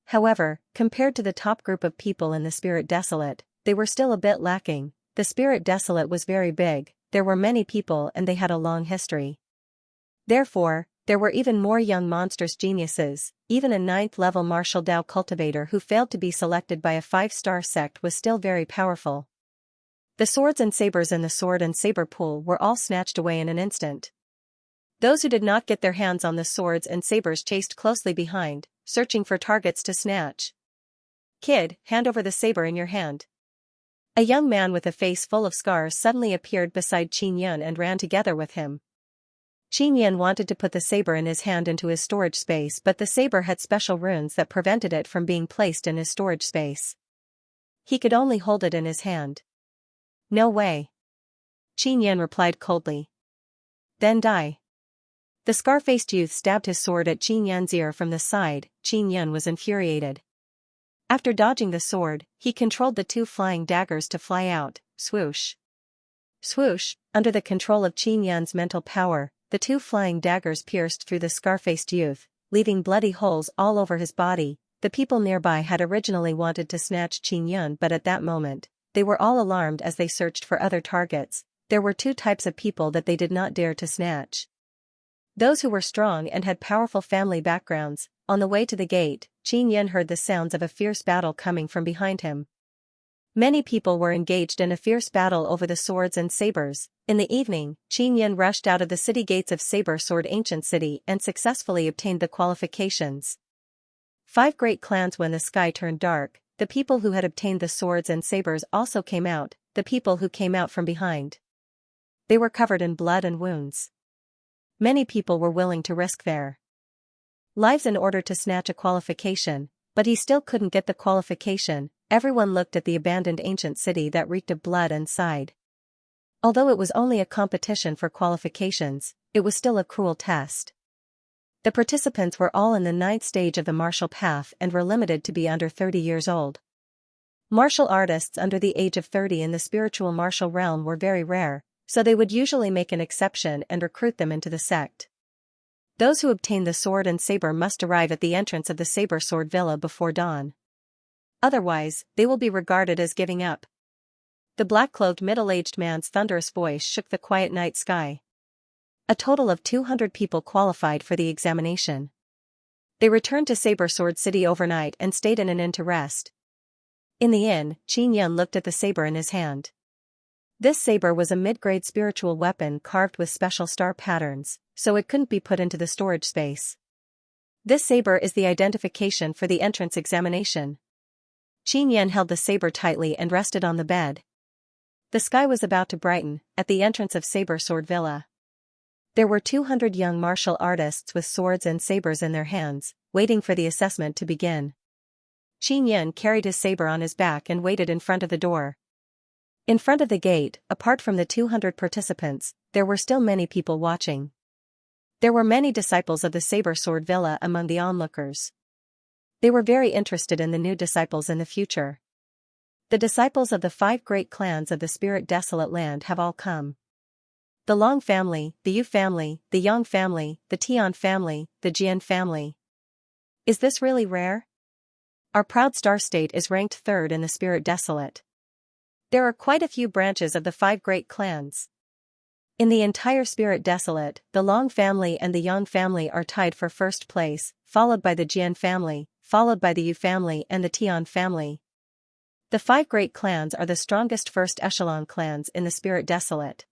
However, compared to the top group of people in the Spirit Desolate, they were still a bit lacking. The Spirit Desolate was very big, there were many people and they had a long history. Therefore, there were even more young monstrous geniuses. Even a 9th-level martial Dao cultivator who failed to be selected by a 5-star sect was still very powerful. The swords and sabers in the sword and saber pool were all snatched away in an instant. Those who did not get their hands on the swords and sabers chased closely behind, searching for targets to snatch. "Kid, hand over the saber in your hand." A young man with a face full of scars suddenly appeared beside Qin Yan and ran together with him. Qin Yan wanted to put the saber in his hand into his storage space, but the saber had special runes that prevented it from being placed in his storage space. He could only hold it in his hand. "No way," Qin Yan replied coldly. "Then die." The scar-faced youth stabbed his sword at Qin Yan's ear from the side. Qin Yan was infuriated. After dodging the sword, he controlled the two flying daggers to fly out. Swoosh. Swoosh. Under the control of Qin Yan's mental power, the two flying daggers pierced through the scar-faced youth, leaving bloody holes all over his body. The people nearby had originally wanted to snatch Qin Yan, but at that moment, they were all alarmed as they searched for other targets. There were two types of people that they did not dare to snatch. Those who were strong and had powerful family backgrounds. On the way to the gate, Qin Yan heard the sounds of a fierce battle coming from behind him. Many people were engaged in a fierce battle over the swords and sabers. In the evening, Qin Yan rushed out of the city gates of Saber Sword Ancient City and successfully obtained the qualifications. 5 great clans. When the sky turned dark, the people who had obtained the swords and sabers also came out, the people who came out from behind. They were covered in blood and wounds. Many people were willing to risk their lives in order to snatch a qualification, but he still couldn't get the qualification. Everyone looked at the abandoned ancient city that reeked of blood and sighed. Although it was only a competition for qualifications, it was still a cruel test. The participants were all in the 9th stage of the martial path and were limited to be under 30 years old. Martial artists under the age of 30 in the spiritual martial realm were very rare, so they would usually make an exception and recruit them into the sect. Those who obtained the sword and saber must arrive at the entrance of the Saber Sword Villa before dawn. Otherwise, they will be regarded as giving up. The black-clothed middle-aged man's thunderous voice shook the quiet night sky. A total of 200 people qualified for the examination. They returned to Saber Sword City overnight and stayed in an inn to rest. In the inn, Qin Yan looked at the saber in his hand. This saber was a mid-grade spiritual weapon carved with special star patterns, so it couldn't be put into the storage space. This saber is the identification for the entrance examination. Qin Yan held the saber tightly and rested on the bed. The sky was about to brighten. At the entrance of Saber Sword Villa, there were 200 young martial artists with swords and sabers in their hands, waiting for the assessment to begin. Qin Yan carried his saber on his back and waited in front of the door. In front of the gate, apart from the 200 participants, there were still many people watching. There were many disciples of the Saber Sword Villa among the onlookers. They were very interested in the new disciples in the future. The disciples of the 5 great clans of the Spirit Desolate Land have all come. The Long family, the Yu family, the Yang family, the Tian family, the Jian family. Is this really rare? Our proud star state is ranked 3rd in the Spirit Desolate. There are quite a few branches of the 5 great clans. In the entire Spirit Desolate, the Long family and the Yang family are tied for 1st place, followed by the Jian family, followed by the Yu family and the Tian family. The 5 great clans are the strongest first echelon clans in the Spirit Desolate.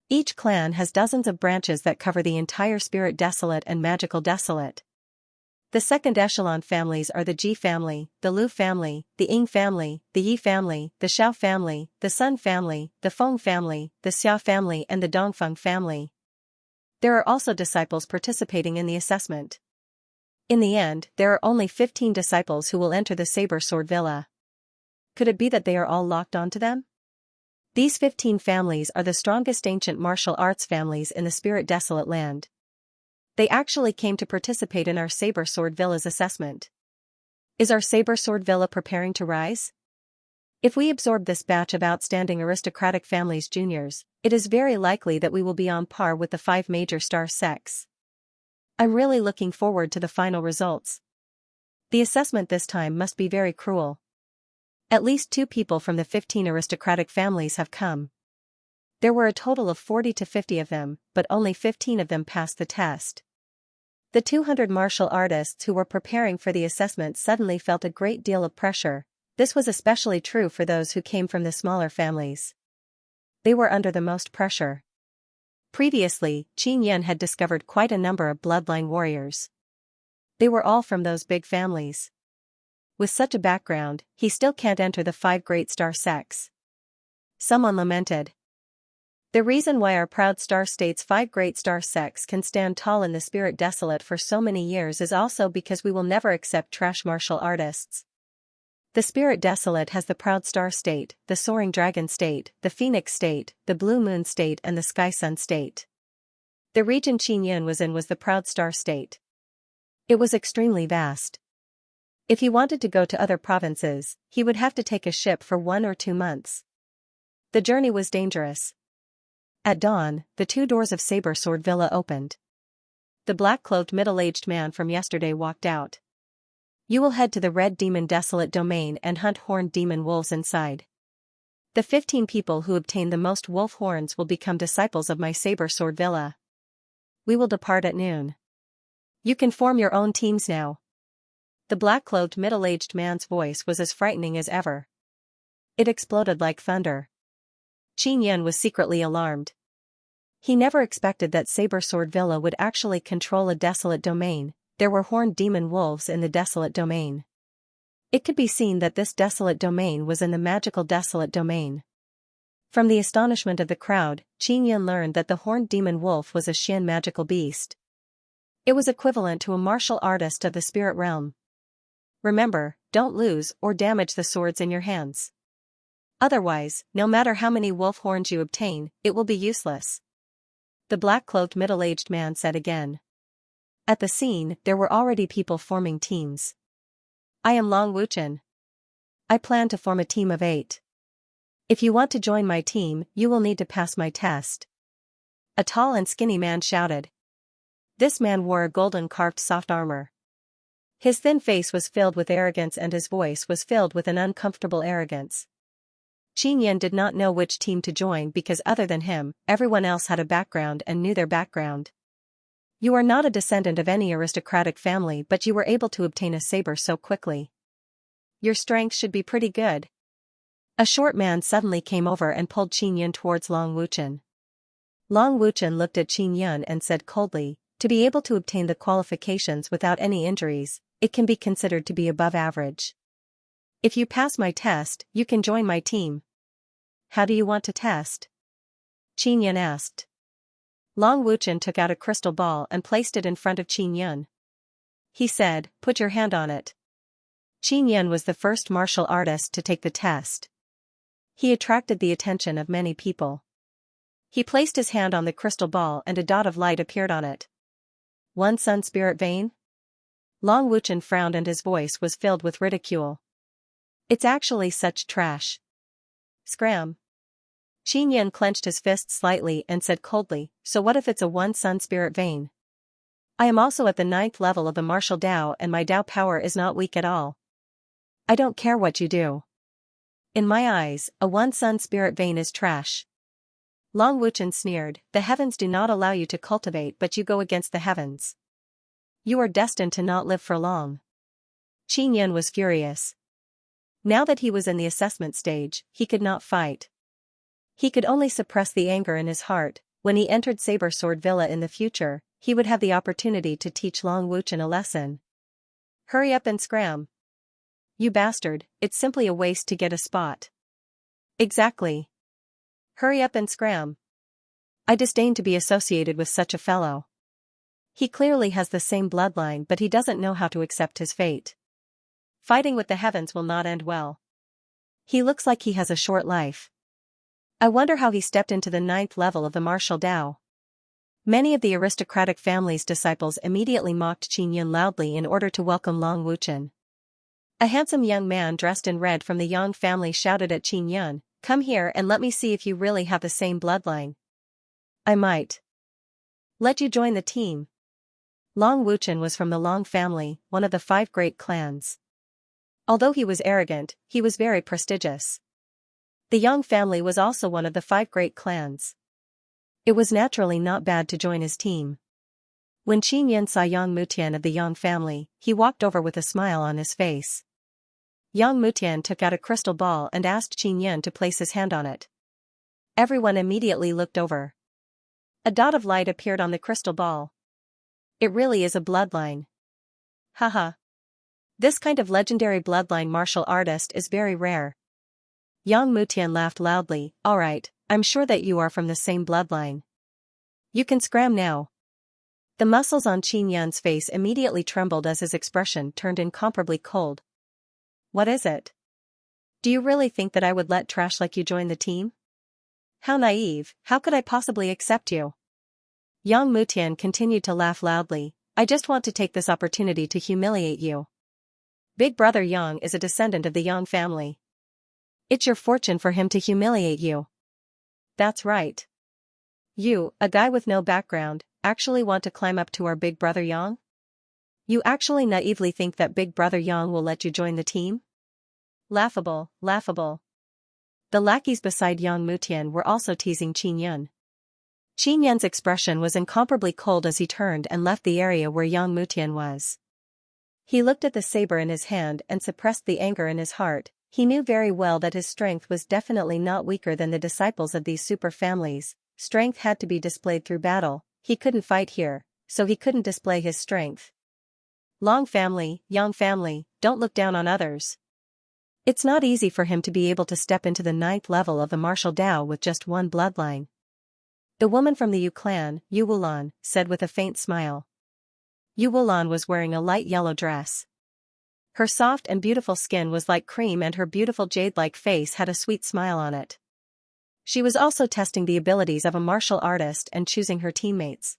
Each clan has dozens of branches that cover the entire Spirit Desolate and Magical Desolate. The 2nd echelon families are the Ji family, the Lu family, the Ying family, the Yi family, the Xiao family, the Sun family, the Feng family, the Xia family and the Dongfeng family. There are also disciples participating in the assessment. In the end, there are only 15 disciples who will enter the Saber Sword Villa. Could it be that they are all locked onto them? These 15 families are the strongest ancient martial arts families in the Spirit Desolate Land. They actually came to participate in our Saber Sword Villa's assessment. Is our Saber Sword Villa preparing to rise? If we absorb this batch of outstanding aristocratic families juniors, it is very likely that we will be on par with the 5 major star sects. I'm really looking forward to the final results. The assessment this time must be very cruel. At least 2 people from the 15 aristocratic families have come. There were a total of 40 to 50 of them, but only 15 of them passed the test. The 200 martial artists who were preparing for the assessment suddenly felt a great deal of pressure. This was especially true for those who came from the smaller families. They were under the most pressure. Previously, Qin Yan had discovered quite a number of bloodline warriors. They were all from those big families. With such a background, he still can't enter the 5 great star sects. Someone lamented. The reason why our proud star state's 5 great star sects can stand tall in the spirit desolate for so many years is also because we will never accept trash martial artists. The spirit desolate has the proud star state, the soaring dragon state, the phoenix state, the blue moon state and the sky sun state. The region Xianxia was in was the proud star state. It was extremely vast. If he wanted to go to other provinces, he would have to take a ship for 1 or 2 months. The journey was dangerous. At dawn, the 2 doors of Saber Sword Villa opened. The black-cloaked middle-aged man from yesterday walked out. You will head to the Red Demon Desolate Domain and hunt horned demon wolves inside. The 15 people who obtain the most wolf horns will become disciples of my Saber Sword Villa. We will depart at noon. You can form your own teams now. The black-cloaked middle-aged man's voice was as frightening as ever. It exploded like thunder. Xianxia was secretly alarmed. He never expected that Saber Sword Villa would actually control a desolate domain. There were horned demon wolves in the desolate domain. It could be seen that this desolate domain was in the magical desolate domain. From the astonishment of the crowd, Xianxia learned that the horned demon wolf was a Xian magical beast. It was equivalent to a martial artist of the spirit realm. Remember, don't lose or damage the swords in your hands. Otherwise, no matter how many wolf horns you obtain, it will be useless. The black-cloaked middle-aged man said again. At the scene, there were already people forming teams. I am Long Wuchen. I plan to form a team of 8. If you want to join my team, you will need to pass my test. A tall and skinny man shouted. This man wore a golden carved soft armor. His thin face was filled with arrogance and his voice was filled with an uncomfortable arrogance. Xianxia did not know which team to join because other than him, everyone else had a background and knew their background. You are not a descendant of any aristocratic family but you were able to obtain a saber so quickly. Your strength should be pretty good. A short man suddenly came over and pulled Xianxia towards Long Wuchen. Long Wuchen looked at Xianxia and said coldly, to be able to obtain the qualifications without any injuries, it can be considered to be above average. If you pass my test, you can join my team. How do you want to test? Xianxia asked. Long Wuchen took out a crystal ball and placed it in front of Xianxia. He said, put your hand on it. Xianxia was the first martial artist to take the test. He attracted the attention of many people. He placed his hand on the crystal ball and a dot of light appeared on it. One sun spirit vein? Long Wuchen frowned and his voice was filled with ridicule. It's actually such trash. Scram. Xianxia clenched his fist slightly and said coldly, so what if it's a one sun spirit vein? I am also at the 9th level of the martial Dao and my Dao power is not weak at all. I don't care what you do. In my eyes, a one sun spirit vein is trash. Long Wuchen sneered, the heavens do not allow you to cultivate but you go against the heavens. You are destined to not live for long. Xianxia was furious. Now that he was in the assessment stage, he could not fight. He could only suppress the anger in his heart. When he entered Saber Sword Villa in the future, he would have the opportunity to teach Long Wuchen a lesson. Hurry up and scram. You bastard, it's simply a waste to get a spot. Exactly. Hurry up and scram. I disdain to be associated with such a fellow. He clearly has the same bloodline but he doesn't know how to accept his fate. Fighting with the heavens will not end well. He looks like he has a short life. I wonder how he stepped into the 9th level of the martial Dao. Many of the aristocratic family's disciples immediately mocked Xianxia loudly in order to welcome Long Wuchen. A handsome young man dressed in red from the Yang family shouted at Xianxia, come here and let me see if you really have the same bloodline. I might let you join the team. Long Wuchen was from the Long family, one of the 5 great clans. Although he was arrogant, he was very prestigious. The Yang family was also one of the 5 great clans. It was naturally not bad to join his team. When Xianxia saw Yang Mutian of the Yang family, he walked over with a smile on his face. Yang Mutian took out a crystal ball and asked Xianxia to place his hand on it. Everyone immediately looked over. A dot of light appeared on the crystal ball. It really is a bloodline. Haha. This kind of legendary bloodline martial artist is very rare. Yang Mutian laughed loudly. Alright, I'm sure that you are from the same bloodline. You can scram now. The muscles on Qin Yan's face immediately trembled as his expression turned incomparably cold. What is it? Do you really think that I would let trash like you join the team? How naive, how could I possibly accept you? Yang Mutian continued to laugh loudly. I just want to take this opportunity to humiliate you. Big brother Yang is a descendant of the Yang family. It's your fortune for him to humiliate you. That's right. You, a guy with no background, actually want to climb up to our big brother Yang? You actually naively think that big brother Yang will let you join the team? Laughable, laughable. The lackeys beside Yang Mutian were also teasing Qin Yan. Qin Yan's expression was incomparably cold as he turned and left the area where Yang Mutian was. He looked at the saber in his hand and suppressed the anger in his heart. He knew very well that his strength was definitely not weaker than the disciples of these super families. Strength had to be displayed through battle. He couldn't fight here, so he couldn't display his strength. Long family, Yang family, don't look down on others. It's not easy for him to be able to step into the 9th level of the martial Dao with just one bloodline. The woman from the Yu clan, Yu Wulan, said with a faint smile. Yu Wulan was wearing a light yellow dress. Her soft and beautiful skin was like cream and her beautiful jade-like face had a sweet smile on it. She was also testing the abilities of a martial artist and choosing her teammates.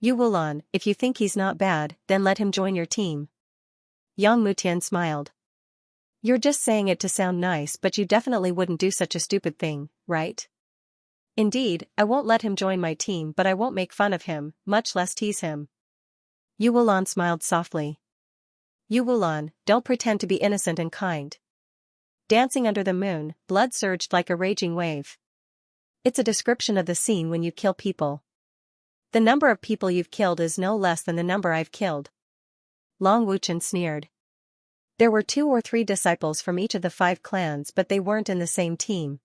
Yu Wulan, if you think he's not bad, then let him join your team. Yang Mutian smiled. You're just saying it to sound nice, but you definitely wouldn't do such a stupid thing, right? Indeed, I won't let him join my team, but I won't make fun of him, much less tease him. Yu Wulan smiled softly. Yu Wulan, don't pretend to be innocent and kind. Dancing under the moon, blood surged like a raging wave. It's a description of the scene when you kill people. The number of people you've killed is no less than the number I've killed. Long Wuchen sneered. There were 2 or 3 disciples from each of the 5 clans, but they weren't in the same team.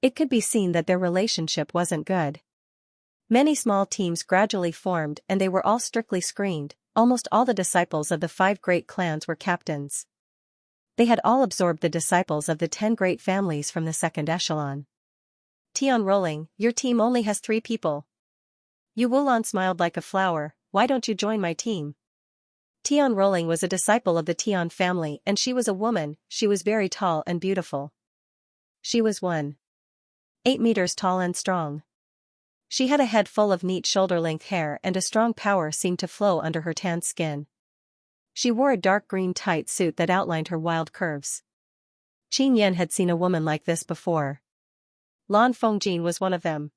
It could be seen that their relationship wasn't good. Many small teams gradually formed and they were all strictly screened. Almost all the disciples of the 5 great clans were captains. They had all absorbed the disciples of the 10 great families from the 2nd echelon. Tian Rolling, your team only has 3 people. Yu Wulan smiled like a flower. Why don't you join my team? Tian Rolling was a disciple of the Tian family and she was a woman. She was very tall and beautiful. She was 1.8 meters tall and strong. She had a head full of neat shoulder-length hair and a strong power seemed to flow under her tanned skin. She wore a dark green tight suit that outlined her wild curves. Qin Yan had seen a woman like this before. Lan Fengjin was one of them.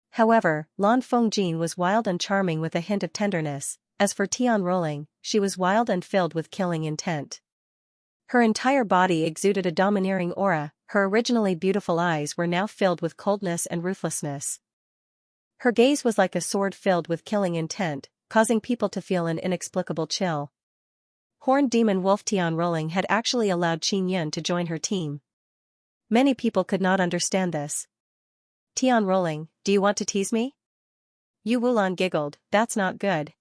However, Lan Fengjin was wild and charming with a hint of tenderness. As for Tian Rolling, she was wild and filled with killing intent. Her entire body exuded a domineering aura. Her originally beautiful eyes were now filled with coldness and ruthlessness. Her gaze was like a sword filled with killing intent, causing people to feel an inexplicable chill. Horned demon wolf Tian Rolling had actually allowed Qin Yan to join her team. Many people could not understand this. Tian Rolling, do you want to tease me? Yu Wulan giggled, that's not good.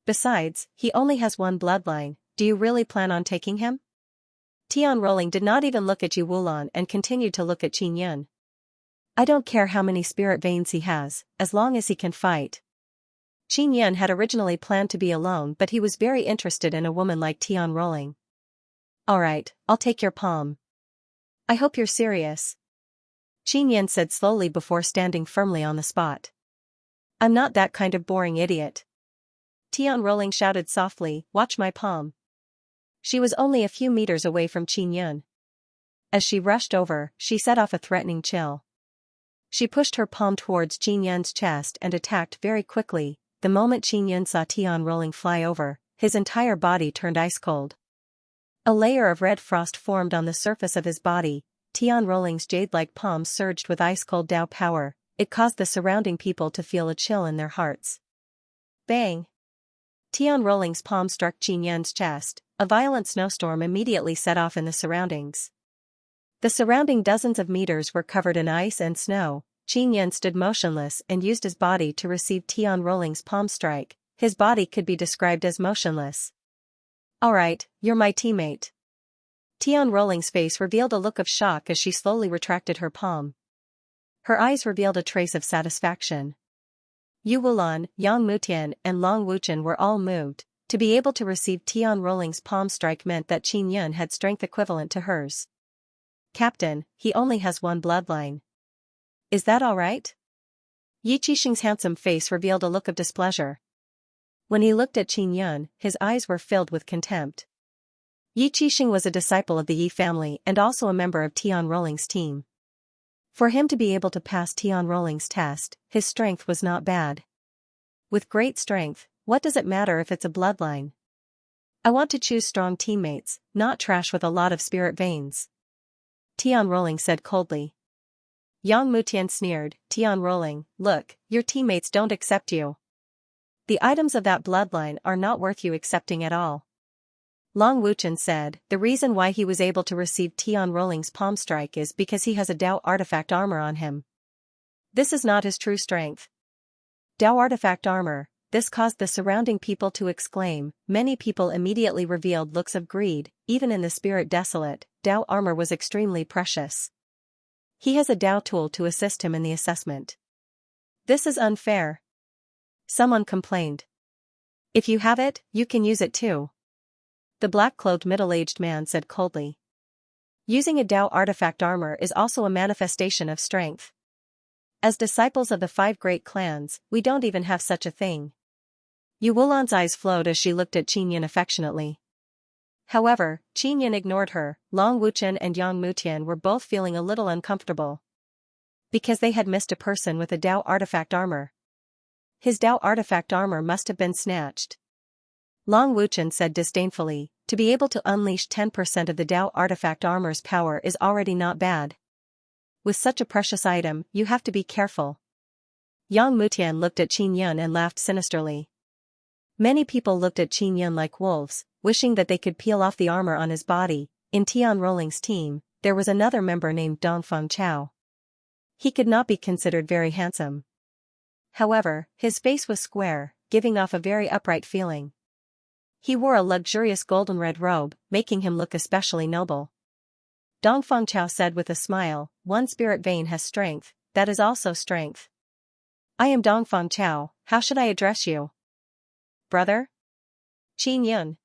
Besides, he only has 1 bloodline, do you really plan on taking him? Tian Rolling did not even look at Yu Wulan and continued to look at Qin Yan. I don't care how many spirit veins he has, as long as he can fight. Qin Yan had originally planned to be alone, but he was very interested in a woman like Tian Rolling. Alright, I'll take your palm. I hope you're serious. Qin Yan said slowly before standing firmly on the spot. I'm not that kind of boring idiot. Tian Rolling shouted softly, watch my palm. She was only a few meters away from Qin Yan. As she rushed over, she set off a threatening chill. She pushed her palm towards Qin Yan's chest and attacked very quickly. The moment Qin Yan saw Tian Rolling fly over, his entire body turned ice cold. A layer of red frost formed on the surface of his body. Tian Rolling's jade-like palm surged with ice-cold Dao power. It caused the surrounding people to feel a chill in their hearts. Bang! Tian Rolling's palm struck Qin Yan's chest. A violent snowstorm immediately set off in the surroundings. The surrounding dozens of meters were covered in ice and snow. Qin Yan stood motionless and used his body to receive Tian Rolling's palm strike. His body could be described as motionless. Alright, you're my teammate. Tian Rolling's face revealed a look of shock as she slowly retracted her palm. Her eyes revealed a trace of satisfaction. Yu Wulan, Yang Mutian, and Long Wuchen were all moved. To be able to receive Tian Rolling's palm strike meant that Qin Yun had strength equivalent to hers. Captain, he only has one bloodline. Is that all right? Yi Qixing's handsome face revealed a look of displeasure. When he looked at Qin Yun, his eyes were filled with contempt. Yi Qixing was a disciple of the Yi family and also a member of Tian Rolling's team. For him to be able to pass Tian Rolling's test, his strength was not bad. With great strength, what does it matter if it's a bloodline? I want to choose strong teammates, not trash with a lot of spirit veins. Tian Rolling said coldly. Yang Mutian sneered, Tian Rolling, look, your teammates don't accept you. The items of that bloodline are not worth you accepting at all. Long Wuchen said, the reason why he was able to receive Tian Rolling's palm strike is because he has a Dao artifact armor on him. This is not his true strength. Dao artifact armor, this caused the surrounding people to exclaim. Many people immediately revealed looks of greed. Even in the spirit desolate, Dao armor was extremely precious. He has a Dao tool to assist him in the assessment. This is unfair. Someone complained. If you have it, you can use it too. The black-clothed middle-aged man said coldly. Using a Dao artifact armor is also a manifestation of strength. As disciples of the 5 great clans, we don't even have such a thing. Yu Wulan's eyes flowed as she looked at Qin Yun affectionately. However, Qin Yun ignored her. Long Wuchen and Yang Mutian were both feeling a little uncomfortable. Because they had missed a person with a Dao artifact armor. His Dao artifact armor must have been snatched. Long Wuchen said disdainfully, to be able to unleash 10% of the Dao artifact armor's power is already not bad. With such a precious item, you have to be careful. Yang Mutian looked at Qin Yun and laughed sinisterly. Many people looked at Qin Yun like wolves, wishing that they could peel off the armor on his body. In Tian Rolling's team, there was another member named Dongfeng Chao. He could not be considered very handsome. However, his face was square, giving off a very upright feeling. He wore a luxurious golden red robe, making him look especially noble. Dongfeng Chao said with a smile, one spirit vein has strength, that is also strength. I am Dongfeng Chao, how should I address you? Brother? Qin Yun.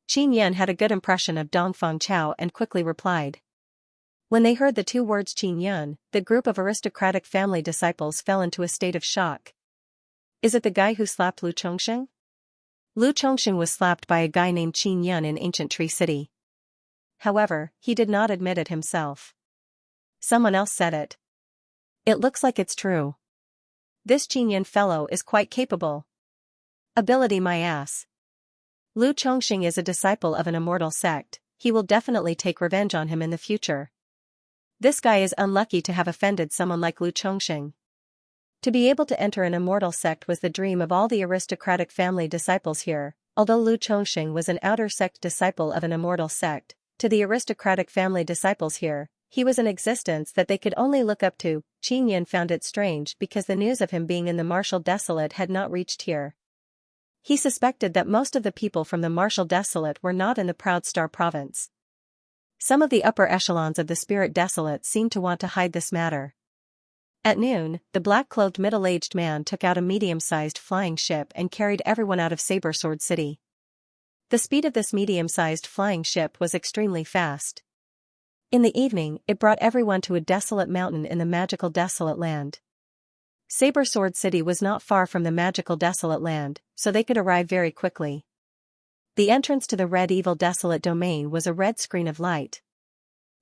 Qin Yun had a good impression of Dongfeng Chao and quickly replied. When they heard the 2 words Qin Yun, the group of aristocratic family disciples fell into a state of shock. Is it the guy who slapped Lu Chongsheng? Lu Chongsheng was slapped by a guy named Qin Yun in Ancient Tree City. However, he did not admit it himself. Someone else said it. It looks like it's true. This Qin Yun fellow is quite capable. Ability my ass. Lu Chongsheng is a disciple of an immortal sect, he will definitely take revenge on him in the future. This guy is unlucky to have offended someone like Lu Chongsheng. To be able to enter an immortal sect was the dream of all the aristocratic family disciples here. Although Lu Chongsheng was an outer sect disciple of an immortal sect, to the aristocratic family disciples here, he was an existence that they could only look up to. Qin Yun found it strange because the news of him being in the Martial Desolate had not reached here. He suspected that most of the people from the Martial Desolate were not in the Proud Star province. Some of the upper echelons of the Spirit Desolate seemed to want to hide this matter. At noon, the black-clothed middle-aged man took out a medium-sized flying ship and carried everyone out of Saber Sword City. The speed of this medium-sized flying ship was extremely fast. In the evening, it brought everyone to a desolate mountain in the magical desolate land. Saber Sword City was not far from the magical desolate land, so they could arrive very quickly. The entrance to the red evil desolate domain was a red screen of light.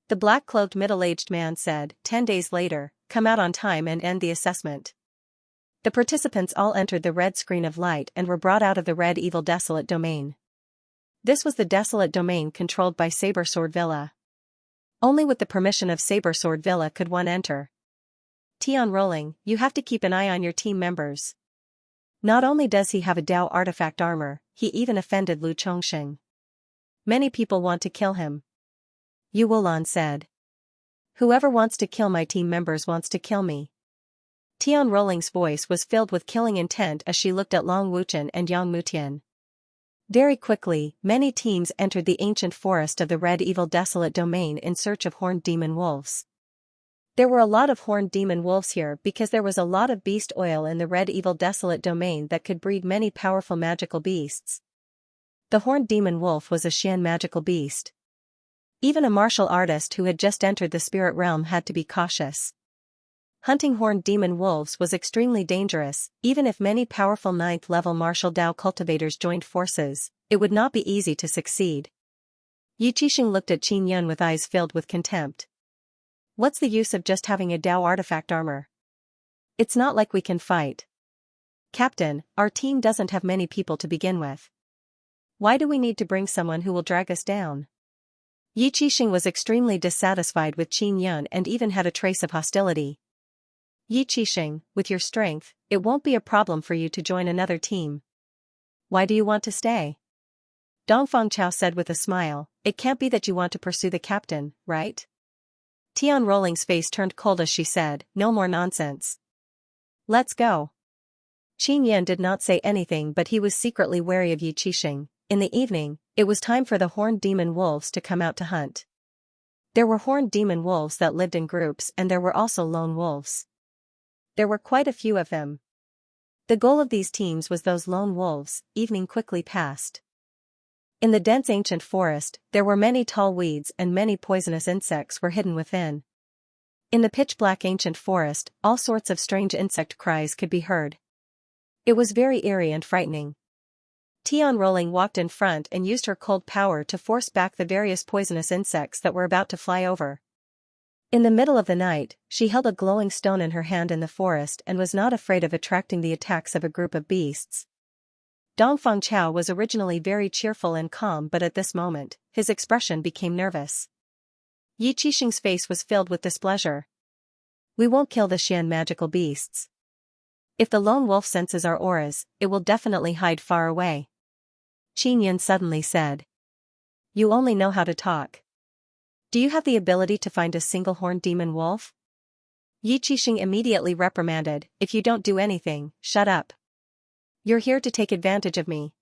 The black-cloaked middle-aged man said, 10 days later, come out on time and end the assessment. The participants all entered the red screen of light and were brought out of the red evil desolate domain. This was the desolate domain controlled by Saber Sword Villa. Only with the permission of Saber Sword Villa could one enter. Tian Rolling, you have to keep an eye on your team members. Not only does he have a Dao artifact armor, he even offended Lu Chongsheng. Many people want to kill him. Yu Wulan said. Whoever wants to kill my team members wants to kill me. Tian Rolling's voice was filled with killing intent as she looked at Long Wuchen and Yang Mutian. Very quickly, many teams entered the ancient forest of the Red Evil Desolate Domain in search of horned demon wolves. There were a lot of horned demon wolves here because there was a lot of beast oil in the Red Evil Desolate Domain that could breed many powerful magical beasts. The horned demon wolf was a Xian magical beast. Even a martial artist who had just entered the spirit realm had to be cautious. Hunting horned demon wolves was extremely dangerous. Even if many powerful 9th-level martial Dao cultivators joined forces, it would not be easy to succeed. Yi Qixing looked at Qin Yun with eyes filled with contempt. What's the use of just having a Dao artifact armor? It's not like we can fight. Captain, our team doesn't have many people to begin with. Why do we need to bring someone who will drag us down? Yi Qixing was extremely dissatisfied with Qin Yun and even had a trace of hostility. Yi Qixing, with your strength, it won't be a problem for you to join another team. Why do you want to stay? Dongfang Chao said with a smile, it can't be that you want to pursue the captain, right? Tian Rolling's face turned cold as she said, no more nonsense. Let's go. Qin Yan did not say anything, but he was secretly wary of Yi Qixing. In the evening, it was time for the horned demon wolves to come out to hunt. There were horned demon wolves that lived in groups and there were also lone wolves. There were quite a few of them. The goal of these teams was those lone wolves. Evening quickly passed. In the dense ancient forest, there were many tall weeds and many poisonous insects were hidden within. In the pitch-black ancient forest, all sorts of strange insect cries could be heard. It was very eerie and frightening. Tian Rolling walked in front and used her cold power to force back the various poisonous insects that were about to fly over. In the middle of the night, she held a glowing stone in her hand in the forest and was not afraid of attracting the attacks of a group of beasts. Dongfang Chao was originally very cheerful and calm, but at this moment, his expression became nervous. Yi Qixing's face was filled with displeasure. We won't kill the Xian magical beasts. If the lone wolf senses our auras, it will definitely hide far away. Qin Yun suddenly said. You only know how to talk. Do you have the ability to find a single horned demon wolf? Yi Qixing immediately reprimanded, if you don't do anything, shut up. You're here to take advantage of me.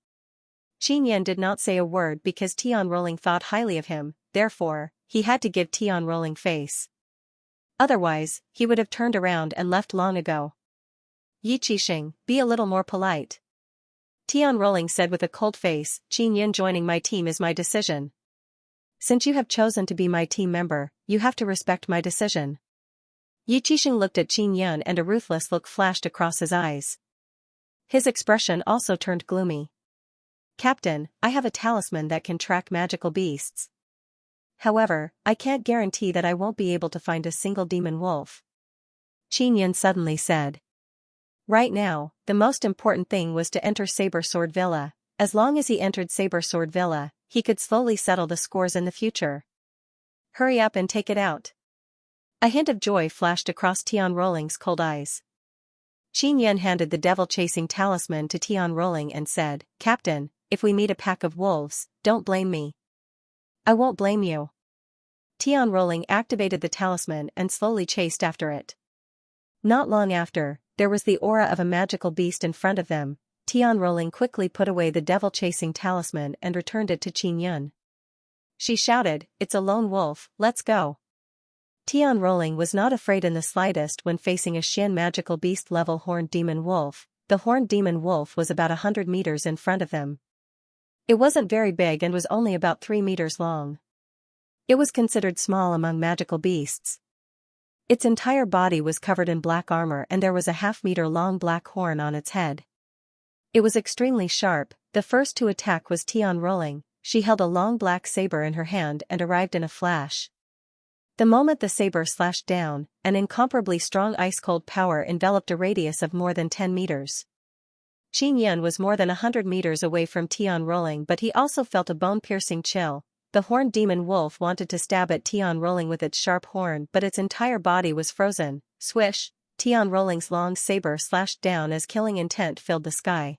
Qin Yan did not say a word because Tian Rolling thought highly of him, therefore, he had to give Tian Rolling face. Otherwise, he would have turned around and left long ago. Yi Qixing, be a little more polite. Tian Rolling said with a cold face, Qin Yun joining my team is my decision. Since you have chosen to be my team member, you have to respect my decision. Yi Qixing looked at Qin Yun and a ruthless look flashed across his eyes. His expression also turned gloomy. Captain, I have a talisman that can track magical beasts. However, I can't guarantee that I won't be able to find a single demon wolf. Qin Yun suddenly said. Right now, the most important thing was to enter Saber Sword Villa. As long as he entered Saber Sword Villa, he could slowly settle the scores in the future. Hurry up and take it out. A hint of joy flashed across Tian Rolling's cold eyes. Qin Yun handed the devil-chasing talisman to Tian Rolling and said, Captain, if we meet a pack of wolves, don't blame me. I won't blame you. Tian Rolling activated the talisman and slowly chased after it. Not long after, there was the aura of a magical beast in front of them. Tian Rolling quickly put away the devil-chasing talisman and returned it to Qin Yun. She shouted, it's a lone wolf, let's go. Tian Rolling was not afraid in the slightest when facing a Xian magical beast-level horned demon wolf. The horned demon wolf was about 100 meters in front of them. It wasn't very big and was only about 3 meters long. It was considered small among magical beasts. Its entire body was covered in black armor and there was a half-meter-long black horn on its head. It was extremely sharp. The first to attack was Tian Rolling. She held a long black saber in her hand and arrived in a flash. The moment the saber slashed down, an incomparably strong ice-cold power enveloped a radius of more than 10 meters. Qin Yun was more than 100 meters away from Tian Rolling, but he also felt a bone-piercing chill. The horned demon wolf wanted to stab at Tian Rolling with its sharp horn, but its entire body was frozen. Swish! Tian Rolling's long saber slashed down as killing intent filled the sky.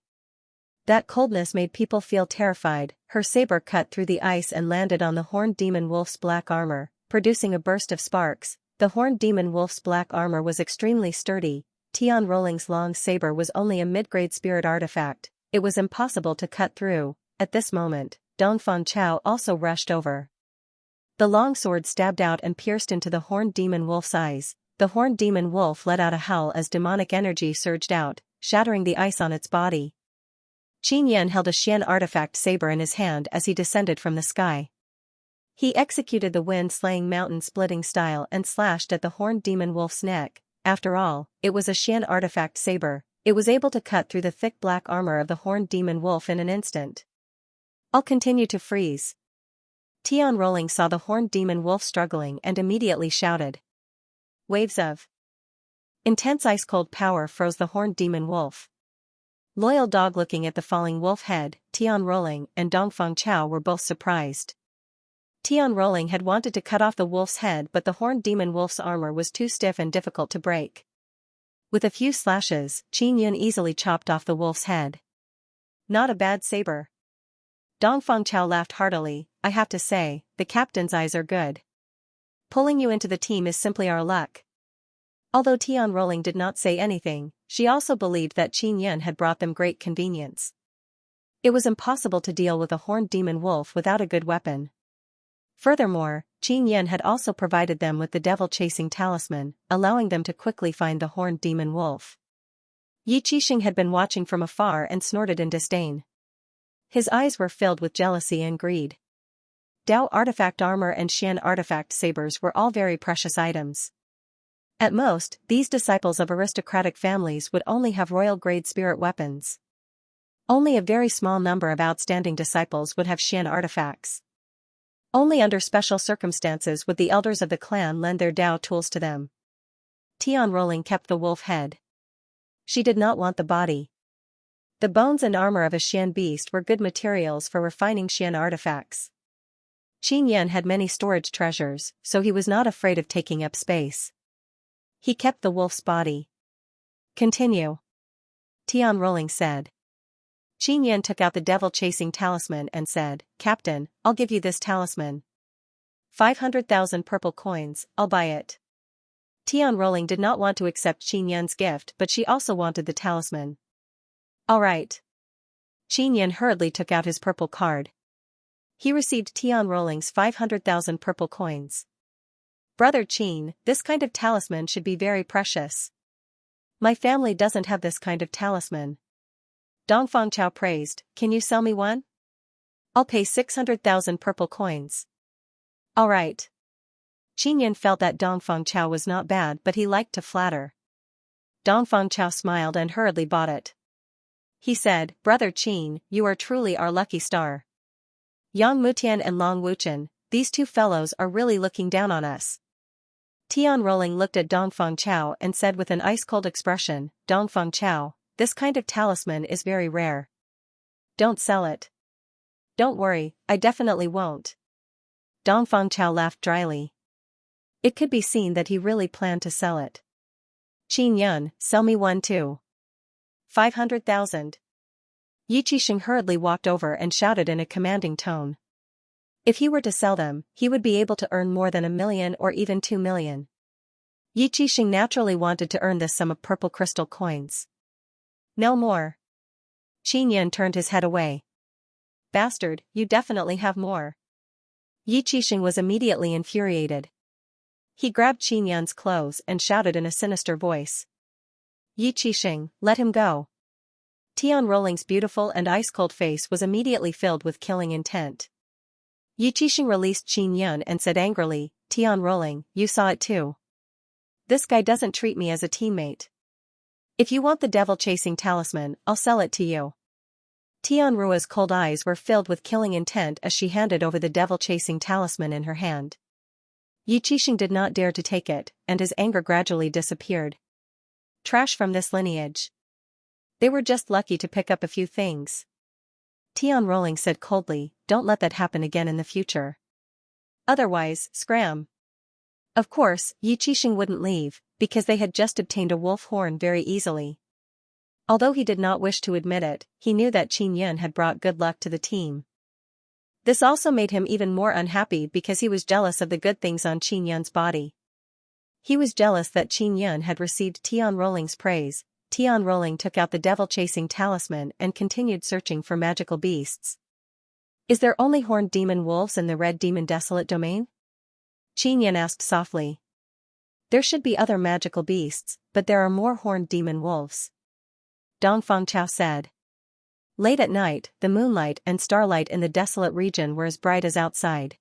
That coldness made people feel terrified. Her saber cut through the ice and landed on the horned demon wolf's black armor, producing a burst of sparks. The horned demon wolf's black armor was extremely sturdy. Tian Rolling's long saber was only a mid-grade spirit artifact. It was impossible to cut through. At this moment, Dongfang Chao also rushed over. The long sword stabbed out and pierced into the horned demon wolf's eyes. The horned demon wolf let out a howl as demonic energy surged out, shattering the ice on its body. Qin Yan held a Xian artifact saber in his hand as he descended from the sky. He executed the wind-slaying mountain-splitting style and slashed at the horned demon wolf's neck. After all, it was a Xian artifact saber. It was able to cut through the thick black armor of the horned demon wolf in an instant. I'll continue to freeze. Tian Rolling saw the horned demon wolf struggling and immediately shouted. Waves of intense ice-cold power froze the horned demon wolf. Loyal Dog looking at the falling wolf head, Tian Rolling and Dongfang Chao were both surprised. Tian Rolling had wanted to cut off the wolf's head, but the horned demon wolf's armor was too stiff and difficult to break. With a few slashes, Qin Yun easily chopped off the wolf's head. Not a bad saber. Dongfang Chao laughed heartily. I have to say, the captain's eyes are good. Pulling you into the team is simply our luck. Although Tian Rolling did not say anything, she also believed that Qin Yun had brought them great convenience. It was impossible to deal with a horned demon wolf without a good weapon. Furthermore, Qin Yun had also provided them with the devil-chasing talisman, allowing them to quickly find the horned demon wolf. Yi Qixing had been watching from afar and snorted in disdain. His eyes were filled with jealousy and greed. Dao artifact armor and Xian artifact sabers were all very precious items. At most, these disciples of aristocratic families would only have royal-grade spirit weapons. Only a very small number of outstanding disciples would have Xian artifacts. Only under special circumstances would the elders of the clan lend their Dao tools to them. Tian Rolling kept the wolf head. She did not want the body. The bones and armor of a Xian beast were good materials for refining Xian artifacts. Qin Yan had many storage treasures, so he was not afraid of taking up space. He kept the wolf's body. Continue. Tian Rolling said. Qin Yan took out the devil-chasing talisman and said, Captain, I'll give you this talisman. 500,000 purple coins, I'll buy it. Tian Rolling did not want to accept Qin Yan's gift, but she also wanted the talisman. All right. Qin Yan hurriedly took out his purple card. He received Tian Rolling's 500,000 purple coins. Brother Qin, this kind of talisman should be very precious. My family doesn't have this kind of talisman. Dongfang Chao praised, can you sell me one? I'll pay 600,000 purple coins. All right. Qin Yan felt that Dongfang Chao was not bad, but he liked to flatter. Dongfang Chao smiled and hurriedly bought it. He said, Brother Qin, you are truly our lucky star. Yang Mutian and Long Wuchen, these two fellows are really looking down on us. Tian Rolling looked at Dongfang Chao and said with an ice-cold expression, Dongfang Chao, this kind of talisman is very rare. Don't sell it. Don't worry, I definitely won't. Dongfang Chao laughed dryly. It could be seen that he really planned to sell it. Qin Yun, sell me one too. 500,000. Yi Qixing hurriedly walked over and shouted in a commanding tone. If he were to sell them, he would be able to earn more than 1 million or even 2 million. Yi Qixing naturally wanted to earn this sum of purple crystal coins. No more. Qin Yan turned his head away. Bastard, you definitely have more. Yi Qixing was immediately infuriated. He grabbed Qin Yan's clothes and shouted in a sinister voice. Yi Qixing, let him go. Tian Rolling's beautiful and ice-cold face was immediately filled with killing intent. Yi Qixing released Qin Yan and said angrily, Tian Rolling, you saw it too. This guy doesn't treat me as a teammate. If you want the devil-chasing talisman, I'll sell it to you. Tian Rua's cold eyes were filled with killing intent as she handed over the devil-chasing talisman in her hand. Yi Qixing did not dare to take it, and his anger gradually disappeared. Trash from this lineage. They were just lucky to pick up a few things. Tian Rolling said coldly, don't let that happen again in the future. Otherwise, scram. Of course, Yi Qixing wouldn't leave, because they had just obtained a wolf horn very easily. Although he did not wish to admit it, he knew that Qin Yun had brought good luck to the team. This also made him even more unhappy because he was jealous of the good things on Qin Yun's body. He was jealous that Qin Yun had received Tian Rolling's praise. Tian Rolling took out the devil-chasing talisman and continued searching for magical beasts. Is there only horned demon wolves in the red demon desolate domain? Xianxia asked softly. There should be other magical beasts, but there are more horned demon wolves. Dongfang Chao said. Late at night, the moonlight and starlight in the desolate region were as bright as outside.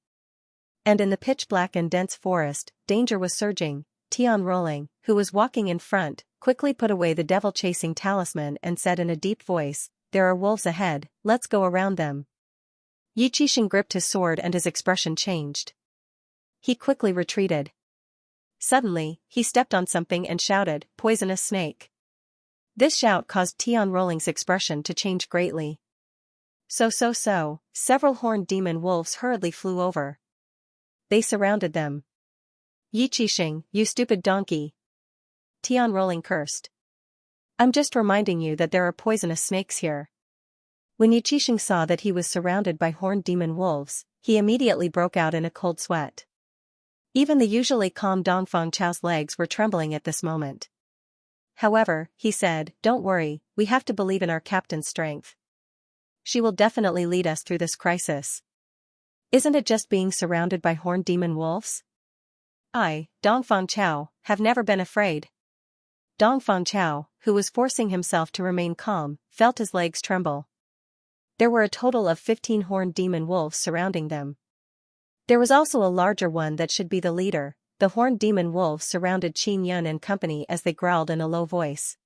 And in the pitch-black and dense forest, danger was surging. Tian Rolling, who was walking in front, quickly put away the devil-chasing talisman and said in a deep voice, "There are wolves ahead, let's go around them." Yi Qixing gripped his sword and his expression changed. He quickly retreated. Suddenly, he stepped on something and shouted, "Poisonous snake." This shout caused Tian Rolling's expression to change greatly. Several horned demon wolves hurriedly flew over. They surrounded them. Yi Qixing, you stupid donkey. Tian Rolling cursed. I'm just reminding you that there are poisonous snakes here. When Yi Qixing saw that he was surrounded by horned demon wolves, he immediately broke out in a cold sweat. Even the usually calm Dongfang Chao's legs were trembling at this moment. However, he said, "Don't worry, we have to believe in our captain's strength. She will definitely lead us through this crisis. Isn't it just being surrounded by horned demon wolves? I, Dongfang Chao, have never been afraid." Dongfang Chao, who was forcing himself to remain calm, felt his legs tremble. There were a total of 15 horned demon wolves surrounding them. There was also a larger one that should be the leader. The horned demon wolves surrounded Qin Yun and company as they growled in a low voice.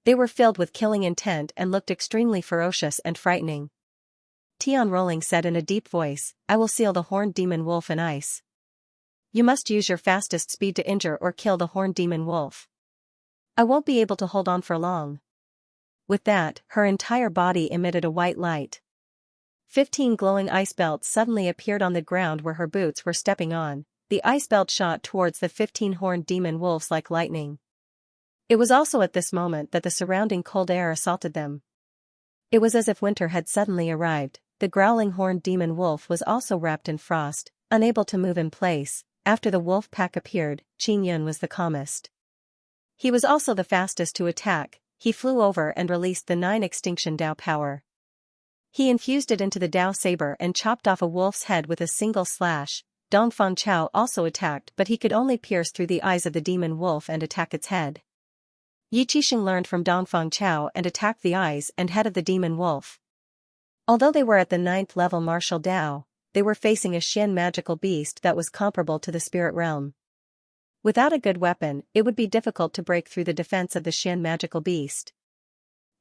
They were filled with killing intent and looked extremely ferocious and frightening. Tian Rolling said in a deep voice, "I will seal the horned demon wolf in ice. You must use your fastest speed to injure or kill the horned demon wolf. I won't be able to hold on for long." With that, her entire body emitted a white light. 15 glowing ice belts suddenly appeared on the ground where her boots were stepping on. The ice belt shot towards the 15 horned demon wolves like lightning. It was also at this moment that the surrounding cold air assaulted them. It was as if winter had suddenly arrived. The growling horned demon wolf was also wrapped in frost, unable to move in place. After the wolf pack appeared, Qin Yun was the calmest. He was also the fastest to attack. He flew over and released the 9 extinction Dao power. He infused it into the Dao saber and chopped off a wolf's head with a single slash. Dongfang Chao also attacked, but he could only pierce through the eyes of the demon wolf and attack its head. Yi Qixing learned from Dongfang Chao and attacked the eyes and head of the demon wolf. Although they were at the 9th level martial Dao, they were facing a Xian magical beast that was comparable to the spirit realm. Without a good weapon, it would be difficult to break through the defense of the Xian magical beast.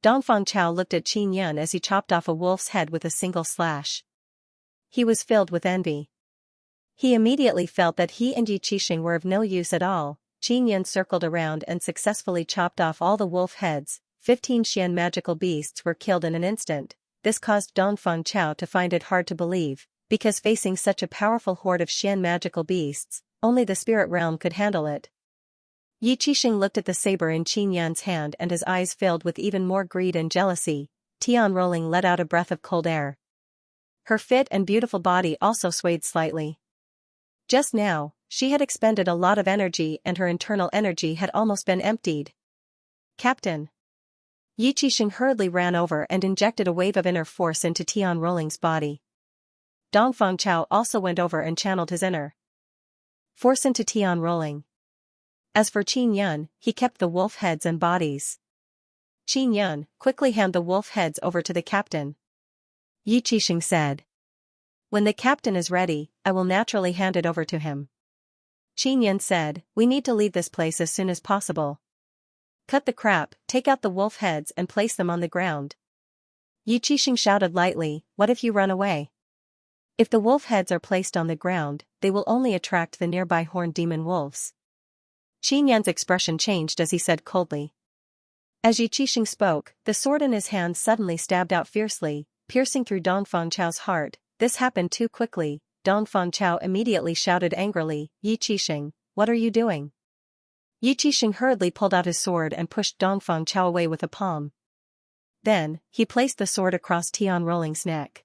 Dongfang Chao looked at Qin Yun as he chopped off a wolf's head with a single slash. He was filled with envy. He immediately felt that he and Yi Qixing were of no use at all. Qin Yun circled around and successfully chopped off all the wolf heads. 15 Xian magical beasts were killed in an instant. This caused Dongfang Chao to find it hard to believe, because facing such a powerful horde of Xian magical beasts, only the spirit realm could handle it. Yi Qixing looked at the saber in Qin Yun's hand and his eyes filled with even more greed and jealousy. Tian Rolling let out a breath of cold air. Her fit and beautiful body also swayed slightly. Just now, she had expended a lot of energy and her internal energy had almost been emptied. "Captain." Yi Qixing hurriedly ran over and injected a wave of inner force into Tian Rolling's body. Dongfang Chao also went over and channeled his inner force into Tian Rolling. As for Qin Yun, he kept the wolf heads and bodies. "Qin Yun, quickly hand the wolf heads over to the captain," Yi Qixing said. "When the captain is ready, I will naturally hand it over to him." Qin Yun said, "We need to leave this place as soon as possible. Cut the crap, take out the wolf heads and place them on the ground." Yi Qixing shouted lightly, "What if you run away? If the wolf heads are placed on the ground, they will only attract the nearby horned demon wolves." Qin Yun's expression changed as he said coldly. As Yi Qixing spoke, the sword in his hand suddenly stabbed out fiercely, piercing through Dongfang Chao's heart. This happened too quickly. Dongfang Chao immediately shouted angrily, "Yi Qixing, what are you doing?" Yi Qixing hurriedly pulled out his sword and pushed Dongfang Chao away with a palm. Then, he placed the sword across Tian Rolling's neck.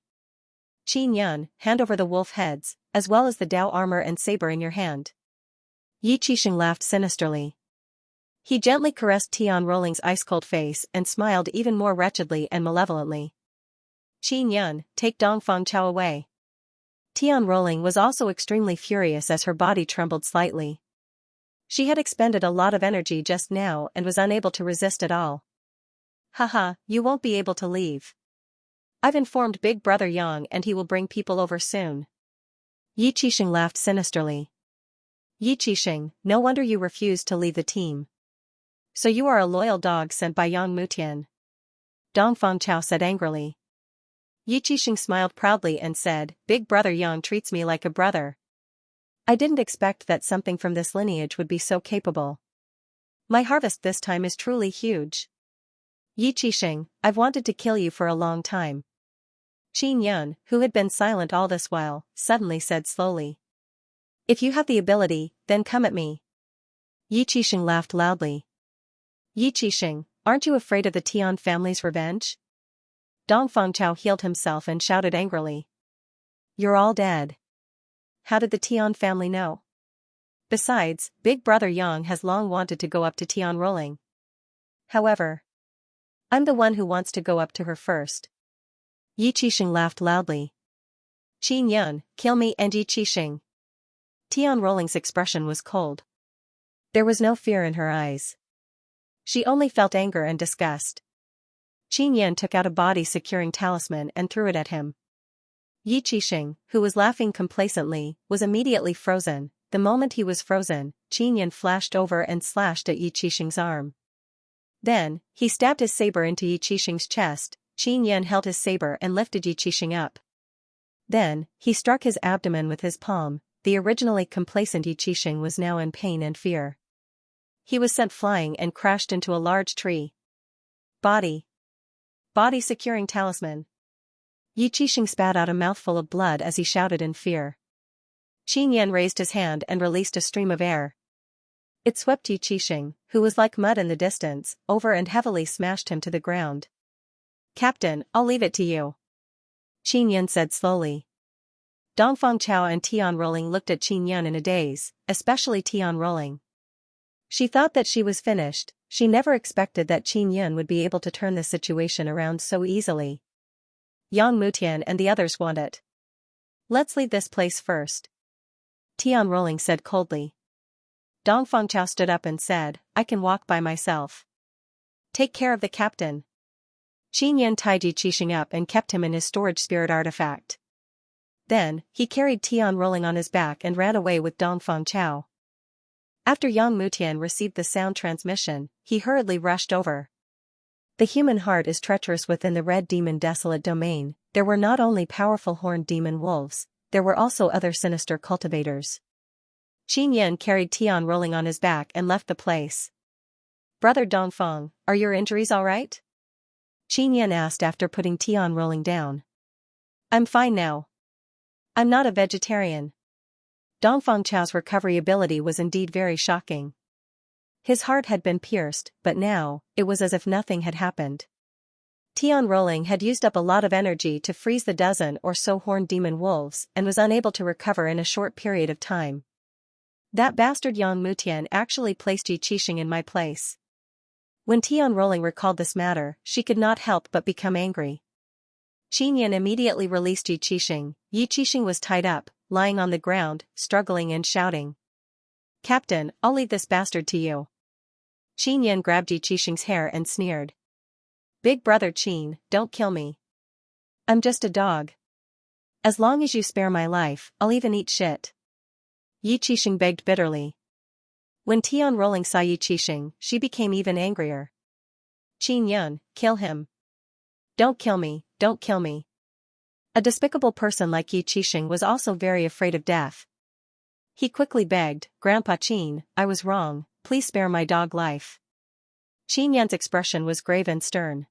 "Qin Yun, hand over the wolf heads, as well as the Dao armor and saber in your hand." Yi Qixing laughed sinisterly. He gently caressed Tian Rolling's ice-cold face and smiled even more wretchedly and malevolently. Qin Yun, take Dongfang Chao away. Tian Rolling was also extremely furious as her body trembled slightly. She had expended a lot of energy just now and was unable to resist at all. Haha, you won't be able to leave. I've informed Big Brother Yang and he will bring people over soon. Yi Qixing laughed sinisterly. Yi Qixing, no wonder you refused to leave the team. So you are a loyal dog sent by Yang Mutian. Dongfang Chao said angrily. Yi Qixing smiled proudly and said, Big Brother Yang treats me like a brother. I didn't expect that something from this lineage would be so capable. My harvest this time is truly huge. Yi Qixing, I've wanted to kill you for a long time. Qin Yun, who had been silent all this while, suddenly said slowly. If you have the ability, then come at me. Yi Qixing laughed loudly. Yi Qixing, aren't you afraid of the Tian family's revenge? Dongfang Chao healed himself and shouted angrily. You're all dead. How did the Tian family know? Besides, Big Brother Yang has long wanted to go up to Tian Rolling. However, I'm the one who wants to go up to her first. Yi Qixing laughed loudly. Qin Yun, kill me and Yi Qixing. Tian Rolling's expression was cold. There was no fear in her eyes. She only felt anger and disgust. Qin Yun took out a body-securing talisman and threw it at him. Yi Qixing, who was laughing complacently, was immediately frozen. The moment he was frozen, Qin Yun flashed over and slashed at Yi Qixing's arm. Then, he stabbed his saber into Yi Qixing's chest. Qin Yun held his saber and lifted Yi Qixing up. Then, he struck his abdomen with his palm. The originally complacent Yi Qixing was now in pain and fear. He was sent flying and crashed into a large tree. Body securing talisman. Yi Qixing spat out a mouthful of blood as he shouted in fear. Qin Yun raised his hand and released a stream of air. It swept Yi Qixing, who was like mud in the distance, over and heavily smashed him to the ground. Captain, I'll leave it to you. Qin Yun said slowly. Dongfang Chao and Tian Rolling looked at Qin Yun in a daze, especially Tian Rolling. She thought that she was finished. She never expected that Qin Yun would be able to turn the situation around so easily. Yang Mutian and the others want it. Let's leave this place first. Tian Rolling said coldly. Dongfang Chao stood up and said, I can walk by myself. Take care of the captain. Qin Yun tied Yi Qixing up and kept him in his storage spirit artifact. Then, he carried Tian Rolling on his back and ran away with Dongfang Chao. After Yang Mutian received the sound transmission, he hurriedly rushed over. The human heart is treacherous within the Red Demon Desolate Domain. There were not only powerful horned demon wolves, there were also other sinister cultivators. Qin Yun carried Tian Rolling on his back and left the place. Brother Dongfang, are your injuries all right? Qin Yun asked after putting Tian Rolling down. I'm fine now. I'm not a vegetarian. Dongfang Chao's recovery ability was indeed very shocking. His heart had been pierced, but now, it was as if nothing had happened. Tian Rolling had used up a lot of energy to freeze the dozen or so horned demon wolves and was unable to recover in a short period of time. That bastard Yang Mutian actually placed Yi Qixing in my place. When Tian Rolling recalled this matter, she could not help but become angry. Qin Yun immediately released Yi Qixing. Yi Qixing was tied up, lying on the ground, struggling and shouting. Captain, I'll leave this bastard to you. Qin Yun grabbed Yi Qixing's hair and sneered. Big brother Qin, don't kill me. I'm just a dog. As long as you spare my life, I'll even eat shit. Yi Qixing begged bitterly. When Tian Rolling saw Yi Qixing, she became even angrier. Qin Yun, kill him. Don't kill me, don't kill me. A despicable person like Yi Qixing was also very afraid of death. He quickly begged, Grandpa Qin, I was wrong, please spare my dog life. Qin Yun's expression was grave and stern.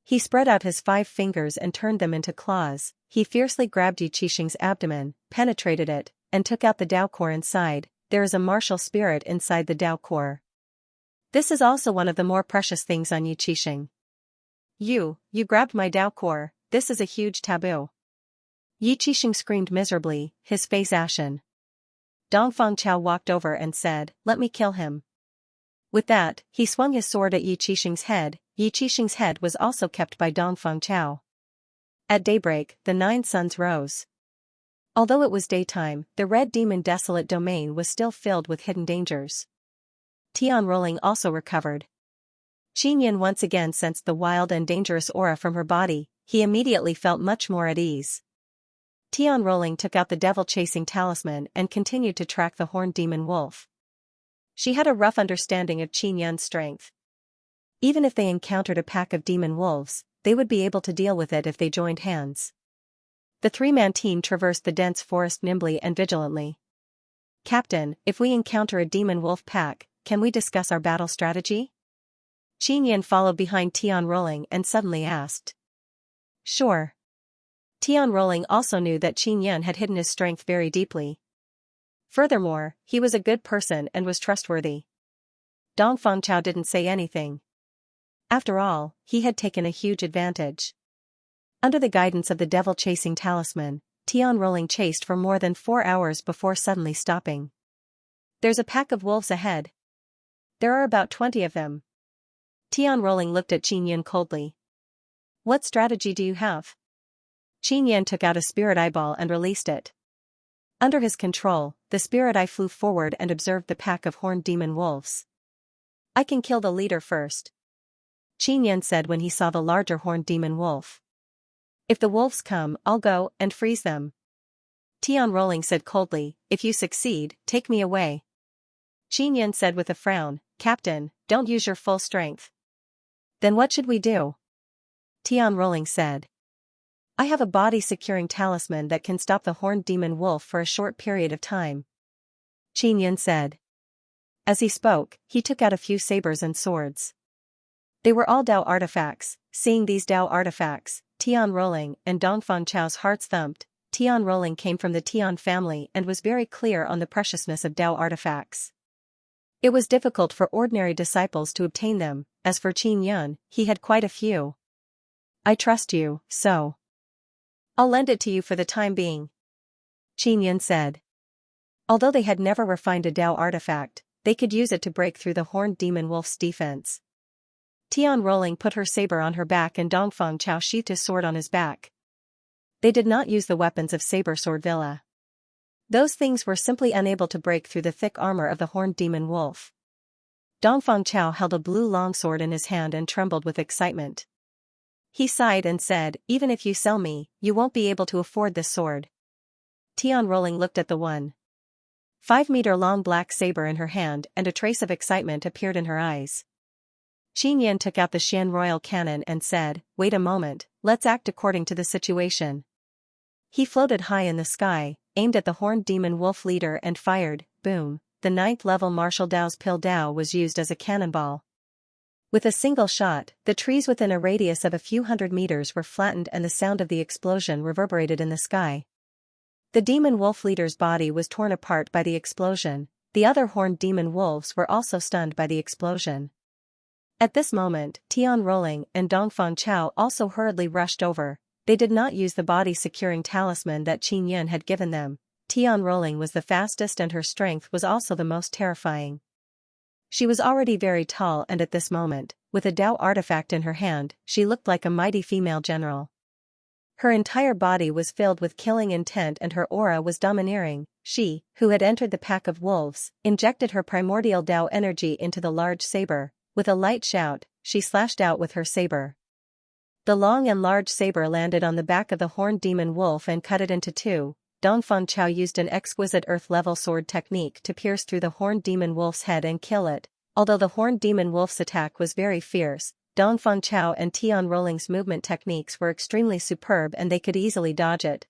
He spread out his 5 fingers and turned them into claws. He fiercely grabbed Yi Qixing's abdomen, penetrated it, and took out the Dao core inside. There is a martial spirit inside the Dao core. This is also one of the more precious things on Yi Qixing. You grabbed my Dao core, this is a huge taboo. Yi Qixing screamed miserably, his face ashen. Dongfang Chao walked over and said, let me kill him. With that, he swung his sword at Yi Qixing's head. Yi Qixing's head was also kept by Dongfang Chao. At daybreak, the 9 suns rose. Although it was daytime, the Red Demon desolate domain was still filled with hidden dangers. Tian Rolling also recovered. Xianxia once again sensed the wild and dangerous aura from her body. He immediately felt much more at ease. Tian Rolling took out the devil-chasing talisman and continued to track the horned demon wolf. She had a rough understanding of Xianxia's strength. Even if they encountered a pack of demon wolves, they would be able to deal with it if they joined hands. The 3-man team traversed the dense forest nimbly and vigilantly. "Captain, if we encounter a demon wolf pack, can we discuss our battle strategy?" Xianxia followed behind Tian Rolling and suddenly asked. "Sure." Tian Rolling also knew that Xianxia had hidden his strength very deeply. Furthermore, he was a good person and was trustworthy. Dongfang Chao didn't say anything. After all, he had taken a huge advantage. Under the guidance of the devil-chasing talisman, Tian Rolling chased for more than 4 hours before suddenly stopping. "There's a pack of wolves ahead. There are about 20 of them." Tian Rolling looked at Xianxia coldly. "What strategy do you have?" Xianxia took out a spirit eyeball and released it. Under his control, the spirit eye flew forward and observed the pack of horned demon wolves. "I can kill the leader first," Xianxia said when he saw the larger horned demon wolf. "If the wolves come, I'll go and freeze them." Tian Rolling said coldly, "If you succeed, take me away." Xianxia said with a frown, "Captain, don't use your full strength." "Then what should we do?" Tian Rolling said. "I have a body-securing talisman that can stop the horned demon wolf for a short period of time," Xianxia said. As he spoke, he took out a few sabers and swords. They were all Dao artifacts. Seeing these Dao artifacts, Tian Rolling and Dongfang Chao's hearts thumped. Tian Rolling came from the Tian family and was very clear on the preciousness of Dao artifacts. It was difficult for ordinary disciples to obtain them. As for Xianxia, he had quite a few. "I trust you, so I'll lend it to you for the time being," Xianxia said. Although they had never refined a Dao artifact, they could use it to break through the horned demon wolf's defense. Tian Rolling put her saber on her back and Dongfang Chao sheathed his sword on his back. They did not use the weapons of saber sword villa. Those things were simply unable to break through the thick armor of the horned demon wolf. Dongfang Chao held a blue longsword in his hand and trembled with excitement. He sighed and said, "Even if you sell me, you won't be able to afford this sword." Tian Rolling looked at the 1.5-meter-long black saber in her hand and a trace of excitement appeared in her eyes. Xianxia took out the Xian Royal Cannon and said, "Wait a moment, let's act according to the situation." He floated high in the sky, aimed at the horned demon wolf leader and fired. Boom! The 9th-level Martial Dao's Pill Dao was used as a cannonball. With a single shot, the trees within a radius of a few hundred meters were flattened and the sound of the explosion reverberated in the sky. The demon wolf leader's body was torn apart by the explosion. The other horned demon wolves were also stunned by the explosion. At this moment, Tian Rolling and Dongfang Chao also hurriedly rushed over. They did not use the body-securing talisman that Xianxia had given them. Tian Rolling was the fastest and her strength was also the most terrifying. She was already very tall and at this moment, with a Dao artifact in her hand, she looked like a mighty female general. Her entire body was filled with killing intent and her aura was domineering. She, who had entered the pack of wolves, injected her primordial Dao energy into the large saber. With a light shout, she slashed out with her saber. The long and large saber landed on the back of the horned demon wolf and cut it into two. Dongfang Chao used an exquisite earth-level sword technique to pierce through the horned demon wolf's head and kill it. Although the horned demon wolf's attack was very fierce, Dongfang Chao and Tian Rolling's movement techniques were extremely superb and they could easily dodge it.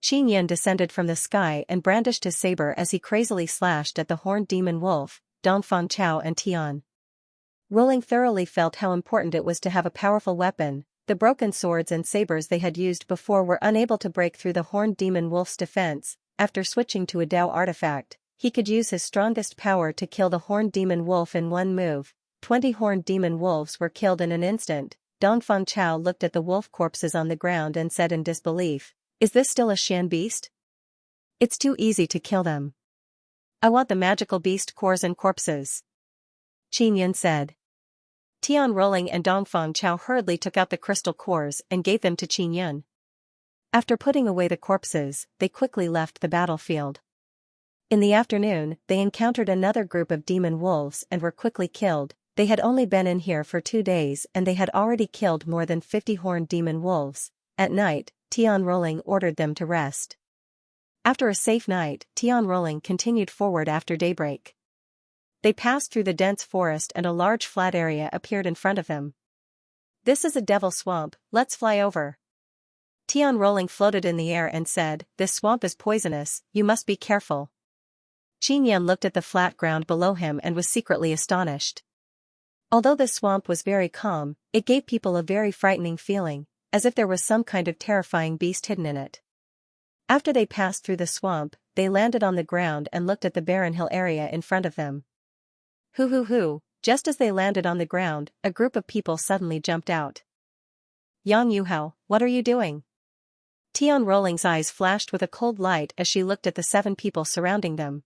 Xianxia descended from the sky and brandished his saber as he crazily slashed at the horned demon wolf. Dongfang Chao and Tian Rolling thoroughly felt how important it was to have a powerful weapon. The broken swords and sabers they had used before were unable to break through the horned demon wolf's defense. After switching to a Dao artifact, he could use his strongest power to kill the horned demon wolf in one move. 20 horned demon wolves were killed in an instant. Dongfang Chao looked at the wolf corpses on the ground and said in disbelief, "Is this still a Xian beast? It's too easy to kill them. I want the magical beast cores and corpses," Xianxia said. Tian Rolling and Dongfang Chao hurriedly took out the crystal cores and gave them to Qin Yun. After putting away the corpses, they quickly left the battlefield. In the afternoon, they encountered another group of demon wolves and were quickly killed. They had only been in here for 2 days and they had already killed more than 50 horned demon wolves. At night, Tian Rolling ordered them to rest. After a safe night, Tian Rolling continued forward after daybreak. They passed through the dense forest and a large flat area appeared in front of them. "This is a devil swamp, let's fly over." Tian Rolling floated in the air and said, "This swamp is poisonous, you must be careful." Qin Yan looked at the flat ground below him and was secretly astonished. Although the swamp was very calm, it gave people a very frightening feeling, as if there was some kind of terrifying beast hidden in it. After they passed through the swamp, they landed on the ground and looked at the barren hill area in front of them. Hoo! Just as they landed on the ground, a group of people suddenly jumped out. "Yang Yuhao, what are you doing?" Tian Rolling's eyes flashed with a cold light as she looked at the 7 people surrounding them.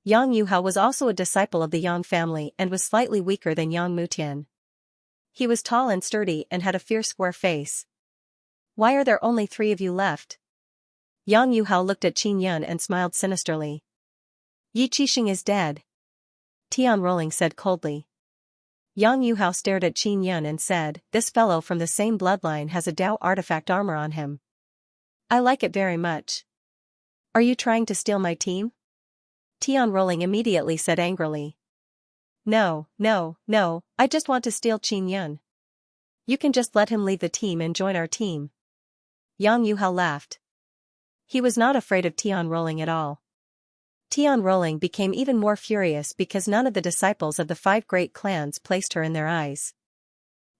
Yang Yuhao was also a disciple of the Yang family and was slightly weaker than Yang Mutian. He was tall and sturdy and had a fierce square face. "Why are there only 3 of you left?" Yang Yuhao looked at Qin Yun and smiled sinisterly. "Yi Qixing is dead," Tian Rolling said coldly. Yang Yuhao stared at Qin Yun and said, "This fellow from the same bloodline has a Dao artifact armor on him. I like it very much. Are you trying to steal my team?" Tian Rolling immediately said angrily. No, I just want to steal Qin Yun. You can just let him leave the team and join our team." Yang Yuhao laughed. He was not afraid of Tian Rolling at all. Tian Rolling became even more furious because none of the disciples of the 5 great clans placed her in their eyes.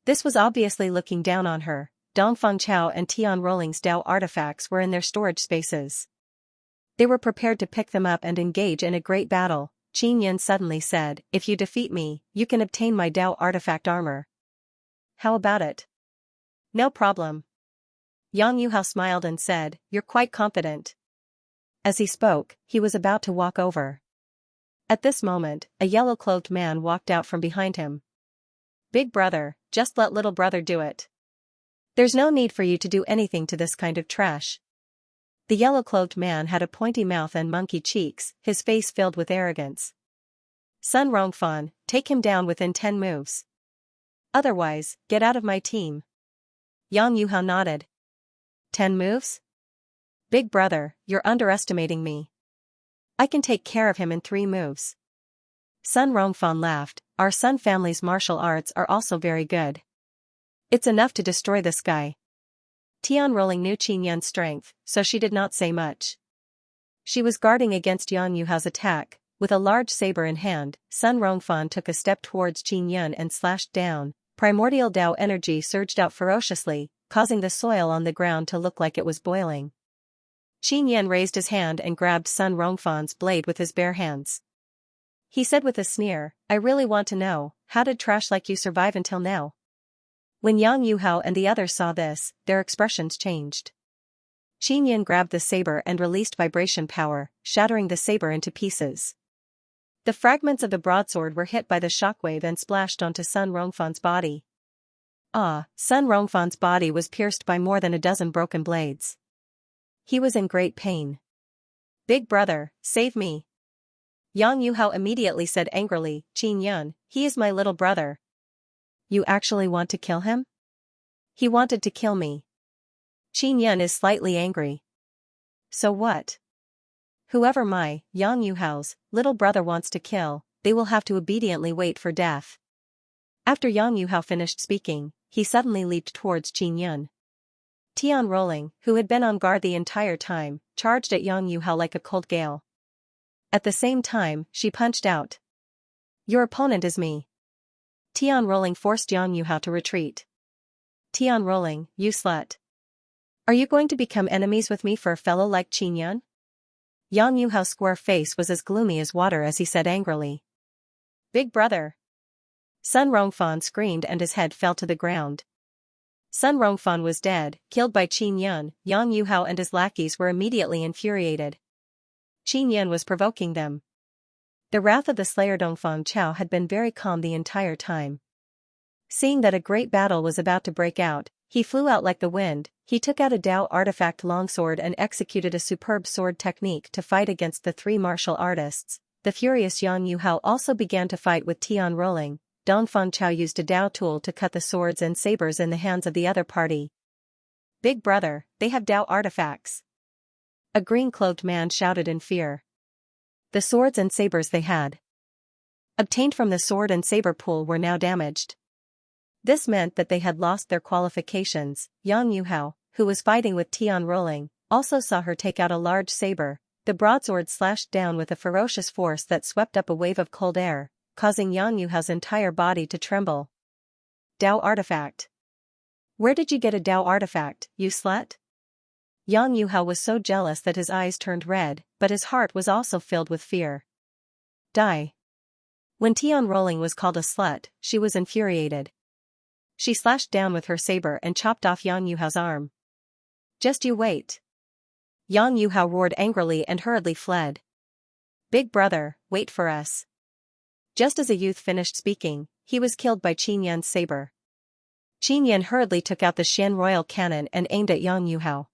This was obviously looking down on her. Dongfang Chao and Tian Rolling's Dao artifacts were in their storage spaces. They were prepared to pick them up and engage in a great battle. Qin Yun suddenly said, "If you defeat me, you can obtain my Dao artifact armor. How about it?" "No problem." Yang Yuhao smiled and said, "You're quite confident." As he spoke, he was about to walk over. At this moment, a yellow-clothed man walked out from behind him. "Big brother, just let little brother do it. There's no need for you to do anything to this kind of trash." The yellow-clothed man had a pointy mouth and monkey cheeks, his face filled with arrogance. "Sun Rongfan, take him down within 10 moves. Otherwise, get out of my team." Yang Yuhao nodded. 10 moves? Big brother, you're underestimating me. I can take care of him in 3 moves. Sun Rongfan laughed, "Our Sun family's martial arts are also very good. It's enough to destroy this guy." Tian Rolling knew Qin Yun's strength, so she did not say much. She was guarding against Yang Yuhao's attack. With a large saber in hand, Sun Rongfan took a step towards Qin Yun and slashed down. Primordial Dao energy surged out ferociously, causing the soil on the ground to look like it was boiling. Qin Yun raised his hand and grabbed Sun Rongfan's blade with his bare hands. He said with a sneer, "I really want to know, how did trash like you survive until now?" When Yang Yuhao and the others saw this, their expressions changed. Qin Yun grabbed the saber and released vibration power, shattering the saber into pieces. The fragments of the broadsword were hit by the shockwave and splashed onto Sun Rongfan's body. Sun Rongfan's body was pierced by more than a dozen broken blades. He was in great pain. "Big brother, save me." Yang Yuhao immediately said angrily, "Qin Yun, he is my little brother." "You actually want to kill him?" "He wanted to kill me." Qin Yun is slightly angry. "So what? Whoever my, Yang Yuhao's, little brother wants to kill, they will have to obediently wait for death." After Yang Yuhao finished speaking, he suddenly leaped towards Qin Yun. Tian Rolling, who had been on guard the entire time, charged at Yang Yuhao like a cold gale. At the same time, she punched out. "Your opponent is me." Tian Rolling forced Yang Yuhao to retreat. "Tian Rolling, you slut. Are you going to become enemies with me for a fellow like Qin Yun?" Yang Yuhao's square face was as gloomy as water as he said angrily. "Big brother." Sun Rongfan screamed and his head fell to the ground. Sun Rongfan was dead, killed by Qin Yun. Yang Yuhao and his lackeys were immediately infuriated. Qin Yun was provoking them. The wrath of the slayer Dongfang Chao had been very calm the entire time. Seeing that a great battle was about to break out, he flew out like the wind. He took out a Dao artifact longsword and executed a superb sword technique to fight against the three martial artists. The furious Yang Yuhao also began to fight with Tian Rolling. Dongfang Chao used a Dao tool to cut the swords and sabers in the hands of the other party. "Big brother, they have Dao artifacts!" a green-cloaked man shouted in fear. The swords and sabers they had obtained from the sword and saber pool were now damaged. This meant that they had lost their qualifications. Yang Yuhao, who was fighting with Tian Rolling, also saw her take out a large saber. The broadsword slashed down with a ferocious force that swept up a wave of cold air, causing Yang Yuhao's entire body to tremble. "Dao artifact. Where did you get a Dao artifact, you slut?" Yang Yuhao was so jealous that his eyes turned red, but his heart was also filled with fear. Die. When Tian Rolling was called a slut, she was infuriated. She slashed down with her saber and chopped off Yang Yuhao's arm. "Just you wait." Yang Yuhao roared angrily and hurriedly fled. "Big brother, wait for us." Just as a youth finished speaking, he was killed by Qin Yan's saber. Qin Yan hurriedly took out the Xian royal cannon and aimed at Yang Yuhao.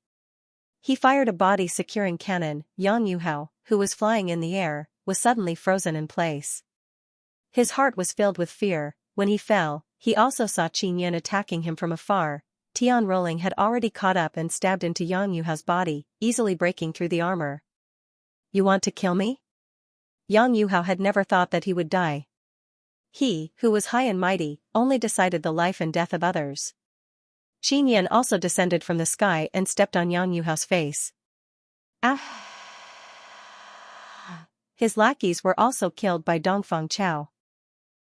He fired a body-securing cannon. Yang Yuhao, who was flying in the air, was suddenly frozen in place. His heart was filled with fear. When he fell, he also saw Qin Yan attacking him from afar. Tian Rolling had already caught up and stabbed into Yang Yuhao's body, easily breaking through the armor. "You want to kill me?" Yang Yuhao had never thought that he would die. He, who was high and mighty, only decided the life and death of others. Qin Yan also descended from the sky and stepped on Yang Yuhao's face. Ah! His lackeys were also killed by Dongfang Chao.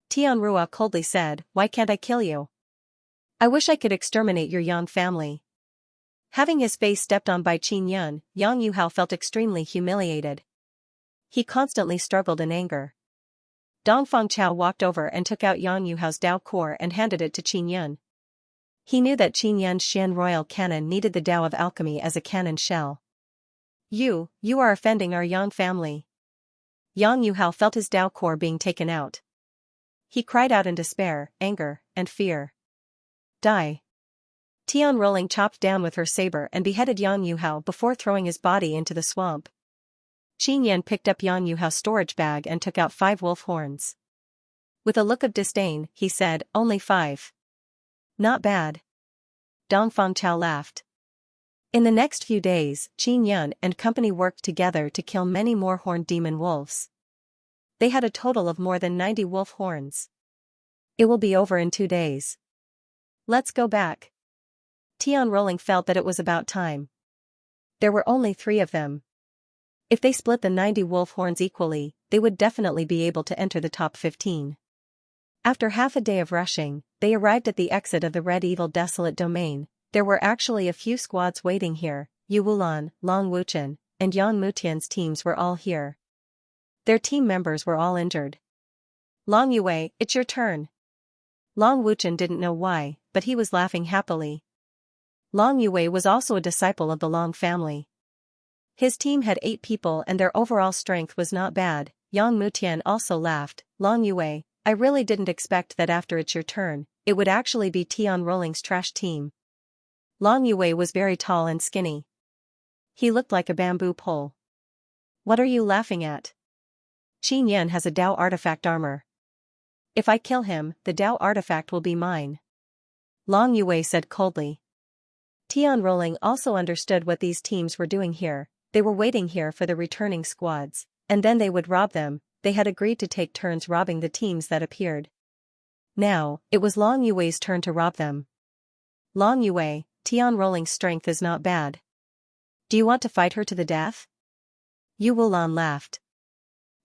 Tian Rua coldly said, "Why can't I kill you? I wish I could exterminate your Yang family." Having his face stepped on by Qin Yan, Yang Yuhao felt extremely humiliated. He constantly struggled in anger. Dongfang Chao walked over and took out Yang Yuhao's Dao core and handed it to Qin Yan. He knew that Qin Yan's Xian royal cannon needed the Dao of alchemy as a cannon shell. You are offending our Yang family." Yang Yuhao felt his Dao core being taken out. He cried out in despair, anger, and fear. "Die." Tian Rolling chopped down with her saber and beheaded Yang Yuhao before throwing his body into the swamp. Qin Yan picked up Yang Yuhao's storage bag and took out 5 wolf horns. With a look of disdain, he said, "Only 5. Not bad." Dongfang Chao laughed. In the next few days, Qin Yan and company worked together to kill many more horned demon wolves. They had a total of more than 90 wolf horns. "It will be over in 2 days. Let's go back." Tian Rolling felt that it was about time. There were only 3 of them. If they split the 90 wolf horns equally, they would definitely be able to enter the top 15. After half a day of rushing, they arrived at the exit of the Red Evil Desolate Domain. There were actually a few squads waiting here. Yu Wulan, Long Wuchen, and Yang Mutian's teams were all here. Their team members were all injured. "Long Yue, it's your turn." Long Wuchen didn't know why, but he was laughing happily. Long Yue was also a disciple of the Long family. His team had 8 people and their overall strength was not bad. Yang Mutian also laughed. "Long Yue, I really didn't expect that after it's your turn, it would actually be Tian Rolling's trash team." Long Yue was very tall and skinny. He looked like a bamboo pole. "What are you laughing at? Qin Yan has a Dao artifact armor. If I kill him, the Dao artifact will be mine." Long Yue said coldly. Tian Rolling also understood what these teams were doing here. They were waiting here for the returning squads, and then they would rob them. They had agreed to take turns robbing the teams that appeared. Now, it was Long Yue's turn to rob them. "Long Yue, Tian Rolling's strength is not bad. Do you want to fight her to the death?" Yu Wulan laughed.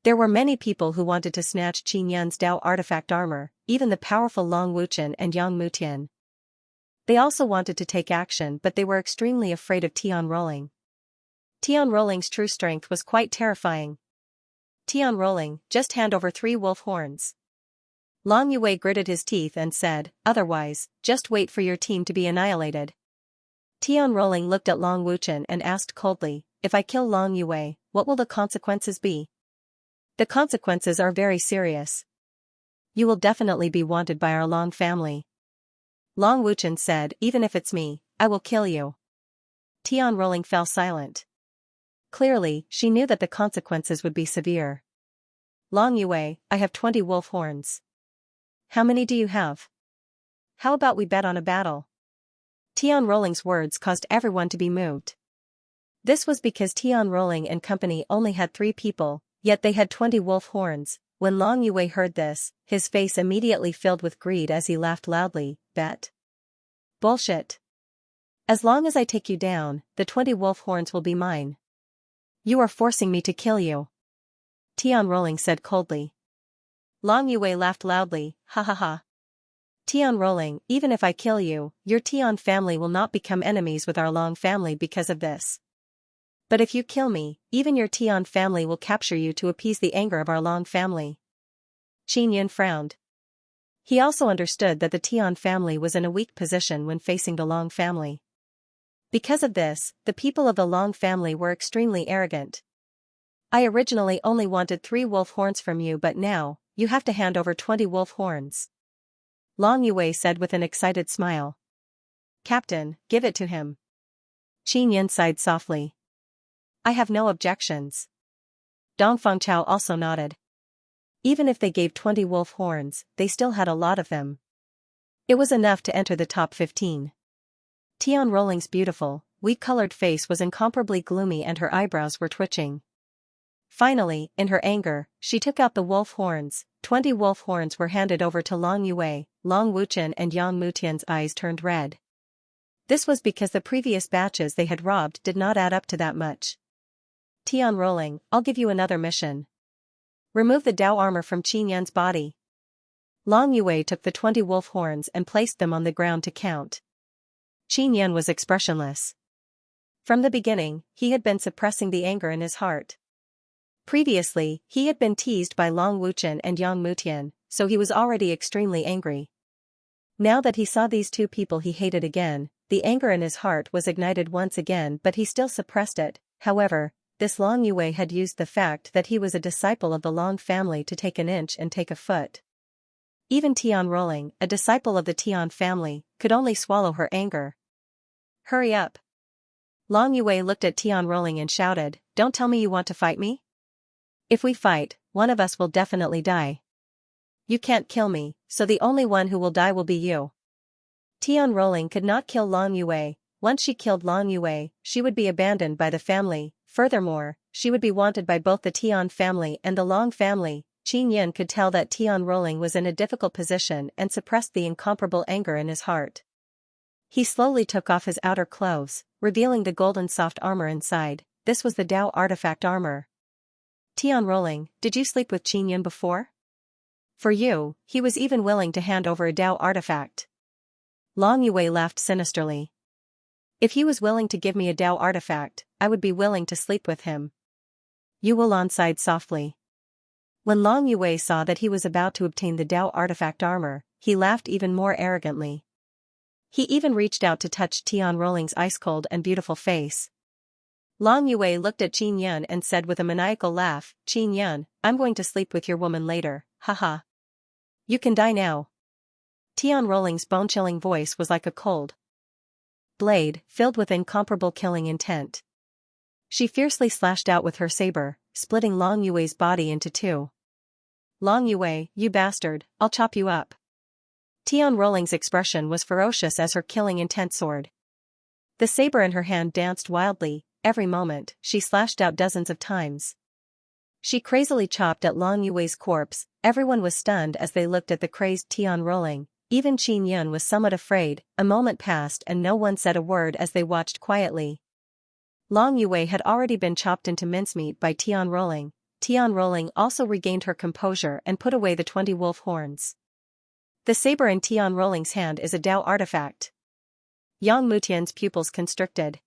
There were many people who wanted to snatch Qin Yan's Dao artifact armor, even the powerful Long Wuchen and Yang Mutian. They also wanted to take action, but they were extremely afraid of Tian Rolling. Tian Rolling's true strength was quite terrifying. "Tian Rolling, just hand over 3 wolf horns." Long Yue gritted his teeth and said, "Otherwise, just wait for your team to be annihilated." Tian Rolling looked at Long Wuchen and asked coldly, "If I kill Long Yue, what will the consequences be?" "The consequences are very serious. You will definitely be wanted by our Long family." Long Wuchen said, even if it's me, I will kill you. Tian Rolling fell silent. Clearly, she knew that the consequences would be severe. Long Yue, I have 20 wolf horns. How many do you have? How about we bet on a battle? Tian Rolling's words caused everyone to be moved. This was because Tian Rolling and company only had 3 people, yet they had 20 wolf horns. When Long Yue heard this, his face immediately filled with greed as he laughed loudly, bet. Bullshit. As long as I take you down, the 20 wolf horns will be mine. You are forcing me to kill you. Tian Rolling said coldly. Long Yue laughed loudly, ha ha ha. Tian Rolling, even if I kill you, your Tian family will not become enemies with our Long family because of this. But if you kill me, even your Tian family will capture you to appease the anger of our Long family. Qin Yin frowned. He also understood that the Tian family was in a weak position when facing the Long family. Because of this, the people of the Long family were extremely arrogant. I originally only wanted 3 wolf horns from you, but now, you have to hand over 20 wolf horns. Long Yue said with an excited smile. Captain, give it to him. Qin Yin sighed softly. I have no objections. Dong Fengchao also nodded. Even if they gave 20 wolf horns, they still had a lot of them. It was enough to enter the top 15. Tian Rolling's beautiful, wheat-colored face was incomparably gloomy and her eyebrows were twitching. Finally, in her anger, she took out the wolf horns. 20 wolf horns were handed over to Long Yue. Long Wuchen and Yang Mutian's eyes turned red. This was because the previous batches they had robbed did not add up to that much. Tian Rolling, I'll give you another mission. Remove the Dao armor from Qin Yan's body. Long Yue took the 20 wolf horns and placed them on the ground to count. Qin Yan was expressionless. From the beginning, he had been suppressing the anger in his heart. Previously, he had been teased by Long Wuchen and Yang Mutian, so he was already extremely angry. Now that he saw these 2 people he hated again, the anger in his heart was ignited once again, but he still suppressed it. However, this Long Yue had used the fact that he was a disciple of the Long family to take an inch and take a foot. Even Tian Rolling, a disciple of the Tian family, could only swallow her anger. Hurry up. Long Yue looked at Tian Rolling and shouted, don't tell me you want to fight me? If we fight, one of us will definitely die. You can't kill me, so the only one who will die will be you. Tian Rolling could not kill Long Yue. Once she killed Long Yue, she would be abandoned by the family. Furthermore, she would be wanted by both the Tian family and the Long family. Qin Yin could tell that Tian Rolling was in a difficult position and suppressed the incomparable anger in his heart. He slowly took off his outer clothes, revealing the golden soft armor inside. This was the Dao artifact armor. Tian Rolling, did you sleep with Qin Yin before? For you, he was even willing to hand over a Dao artifact. Long Yue laughed sinisterly. If he was willing to give me a Dao artifact, I would be willing to sleep with him. Yu Wulan sighed softly. When Long Yue saw that he was about to obtain the Dao artifact armor, he laughed even more arrogantly. He even reached out to touch Tian Rolling's ice-cold and beautiful face. Long Yue looked at Qin Yan and said with a maniacal laugh, Qin Yan, I'm going to sleep with your woman later, haha. You can die now. Tian Rolling's bone-chilling voice was like a cold blade, filled with incomparable killing intent. She fiercely slashed out with her saber, splitting Long Yue's body into 2. Long Yue, you bastard, I'll chop you up. Tian Rolling's expression was ferocious as her killing intent soared. The saber in her hand danced wildly. Every moment, she slashed out dozens of times. She crazily chopped at Long Yue's corpse. Everyone was stunned as they looked at the crazed Tian Rolling. Even Qin Yun was somewhat afraid. A moment passed and no one said a word as they watched quietly. Long Yue had already been chopped into mincemeat by Tian Rolling. Tian Rolling also regained her composure and put away the 20 wolf horns. The saber in Tian Rolling's hand is a Dao artifact. Yang Mutian's pupils constricted.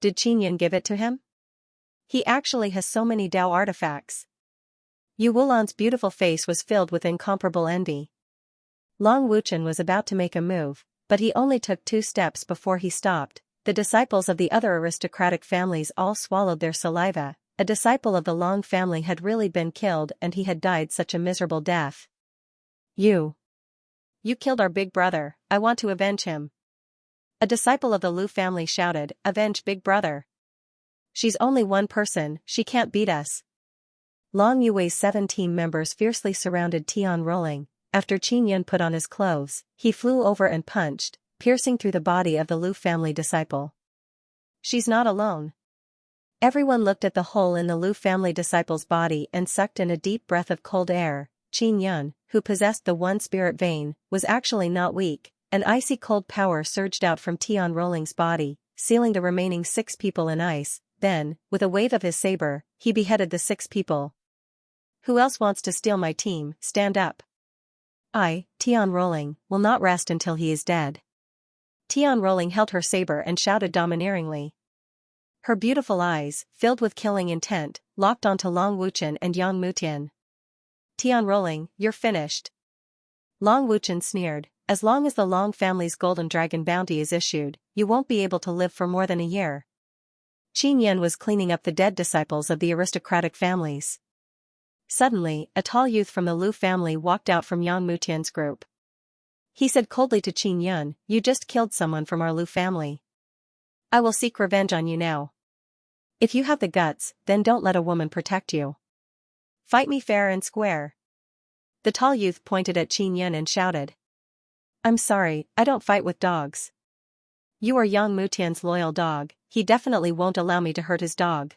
Did Qin Yin give it to him? He actually has so many Dao artifacts. Yu Wulan's beautiful face was filled with incomparable envy. Long Wuchen was about to make a move, but he only took 2 steps before he stopped. The disciples of the other aristocratic families all swallowed their saliva. A disciple of the Long family had really been killed and he had died such a miserable death. You. you killed our big brother, I want to avenge him. A disciple of the Lu family shouted, avenge big brother. She's only one person, she can't beat us. Long Yue's 7 team members fiercely surrounded Tian Rolling. After Qin Yun put on his clothes, he flew over and punched, piercing through the body of the Lu family disciple. She's not alone. Everyone looked at the hole in the Lu family disciple's body and sucked in a deep breath of cold air. Qin Yun, who possessed the one spirit vein, was actually not weak. An icy cold power surged out from Tian Rolling's body, sealing the remaining 6 people in ice. Then, with a wave of his saber, he beheaded the 6 people. Who else wants to steal my team? Stand up. I, Tian Rolling, will not rest until he is dead. Tian Rolling held her saber and shouted domineeringly. Her beautiful eyes, filled with killing intent, locked onto Long Wuchen and Yang Mutian. Tian Rolling, you're finished. Long Wuchen sneered, as long as the Long family's golden dragon bounty is issued, you won't be able to live for more than a year. Qin Yun was cleaning up the dead disciples of the aristocratic families. Suddenly, a tall youth from the Lu family walked out from Yang Mutian's group. He said coldly to Qin Yun, you just killed someone from our Lu family. I will seek revenge on you now. If you have the guts, then don't let a woman protect you. Fight me fair and square. The tall youth pointed at Qin Yun and shouted. I'm sorry, I don't fight with dogs. You are Yang Mutian's loyal dog, he definitely won't allow me to hurt his dog.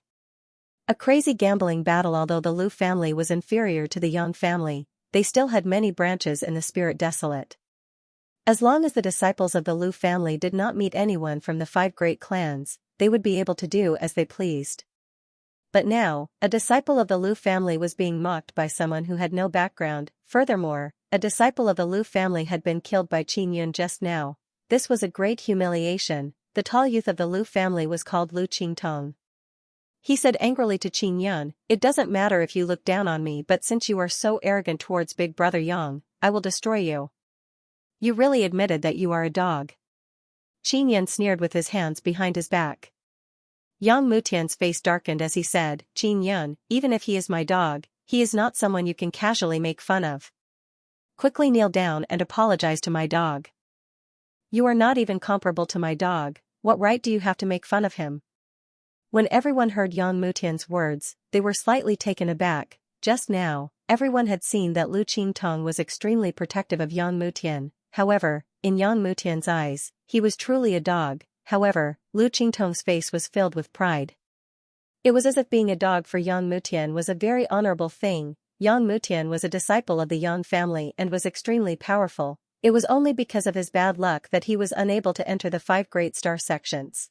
A crazy gambling battle. Although the Lu family was inferior to the Yang family, they still had many branches in the Spirit Desolate. As long as the disciples of the Lu family did not meet anyone from the 5 great clans, they would be able to do as they pleased. But now, a disciple of the Lu family was being mocked by someone who had no background. Furthermore, a disciple of the Lu family had been killed by Qin Yun just now. This was a great humiliation. The tall youth of the Lu family was called Lu Qingtong. He said angrily to Qin Yun, it doesn't matter if you look down on me, but since you are so arrogant towards big brother Yang, I will destroy you. You really admitted that you are a dog. Qin Yun sneered with his hands behind his back. Yang Mutian's face darkened as he said, Qin Yun, even if he is my dog, he is not someone you can casually make fun of. Quickly kneel down and apologize to my dog. You are not even comparable to my dog, what right do you have to make fun of him? When everyone heard Yang Mutian's words, they were slightly taken aback. Just now, everyone had seen that Lu Qingtong was extremely protective of Yang Mutian. However, in Yang Mutian's eyes, he was truly a dog. However, Lu Qingtong's face was filled with pride. It was as if being a dog for Yang Mutian was a very honorable thing. Yang Mutian was a disciple of the Yang family and was extremely powerful. It was only because of his bad luck that he was unable to enter the 5 great star sections.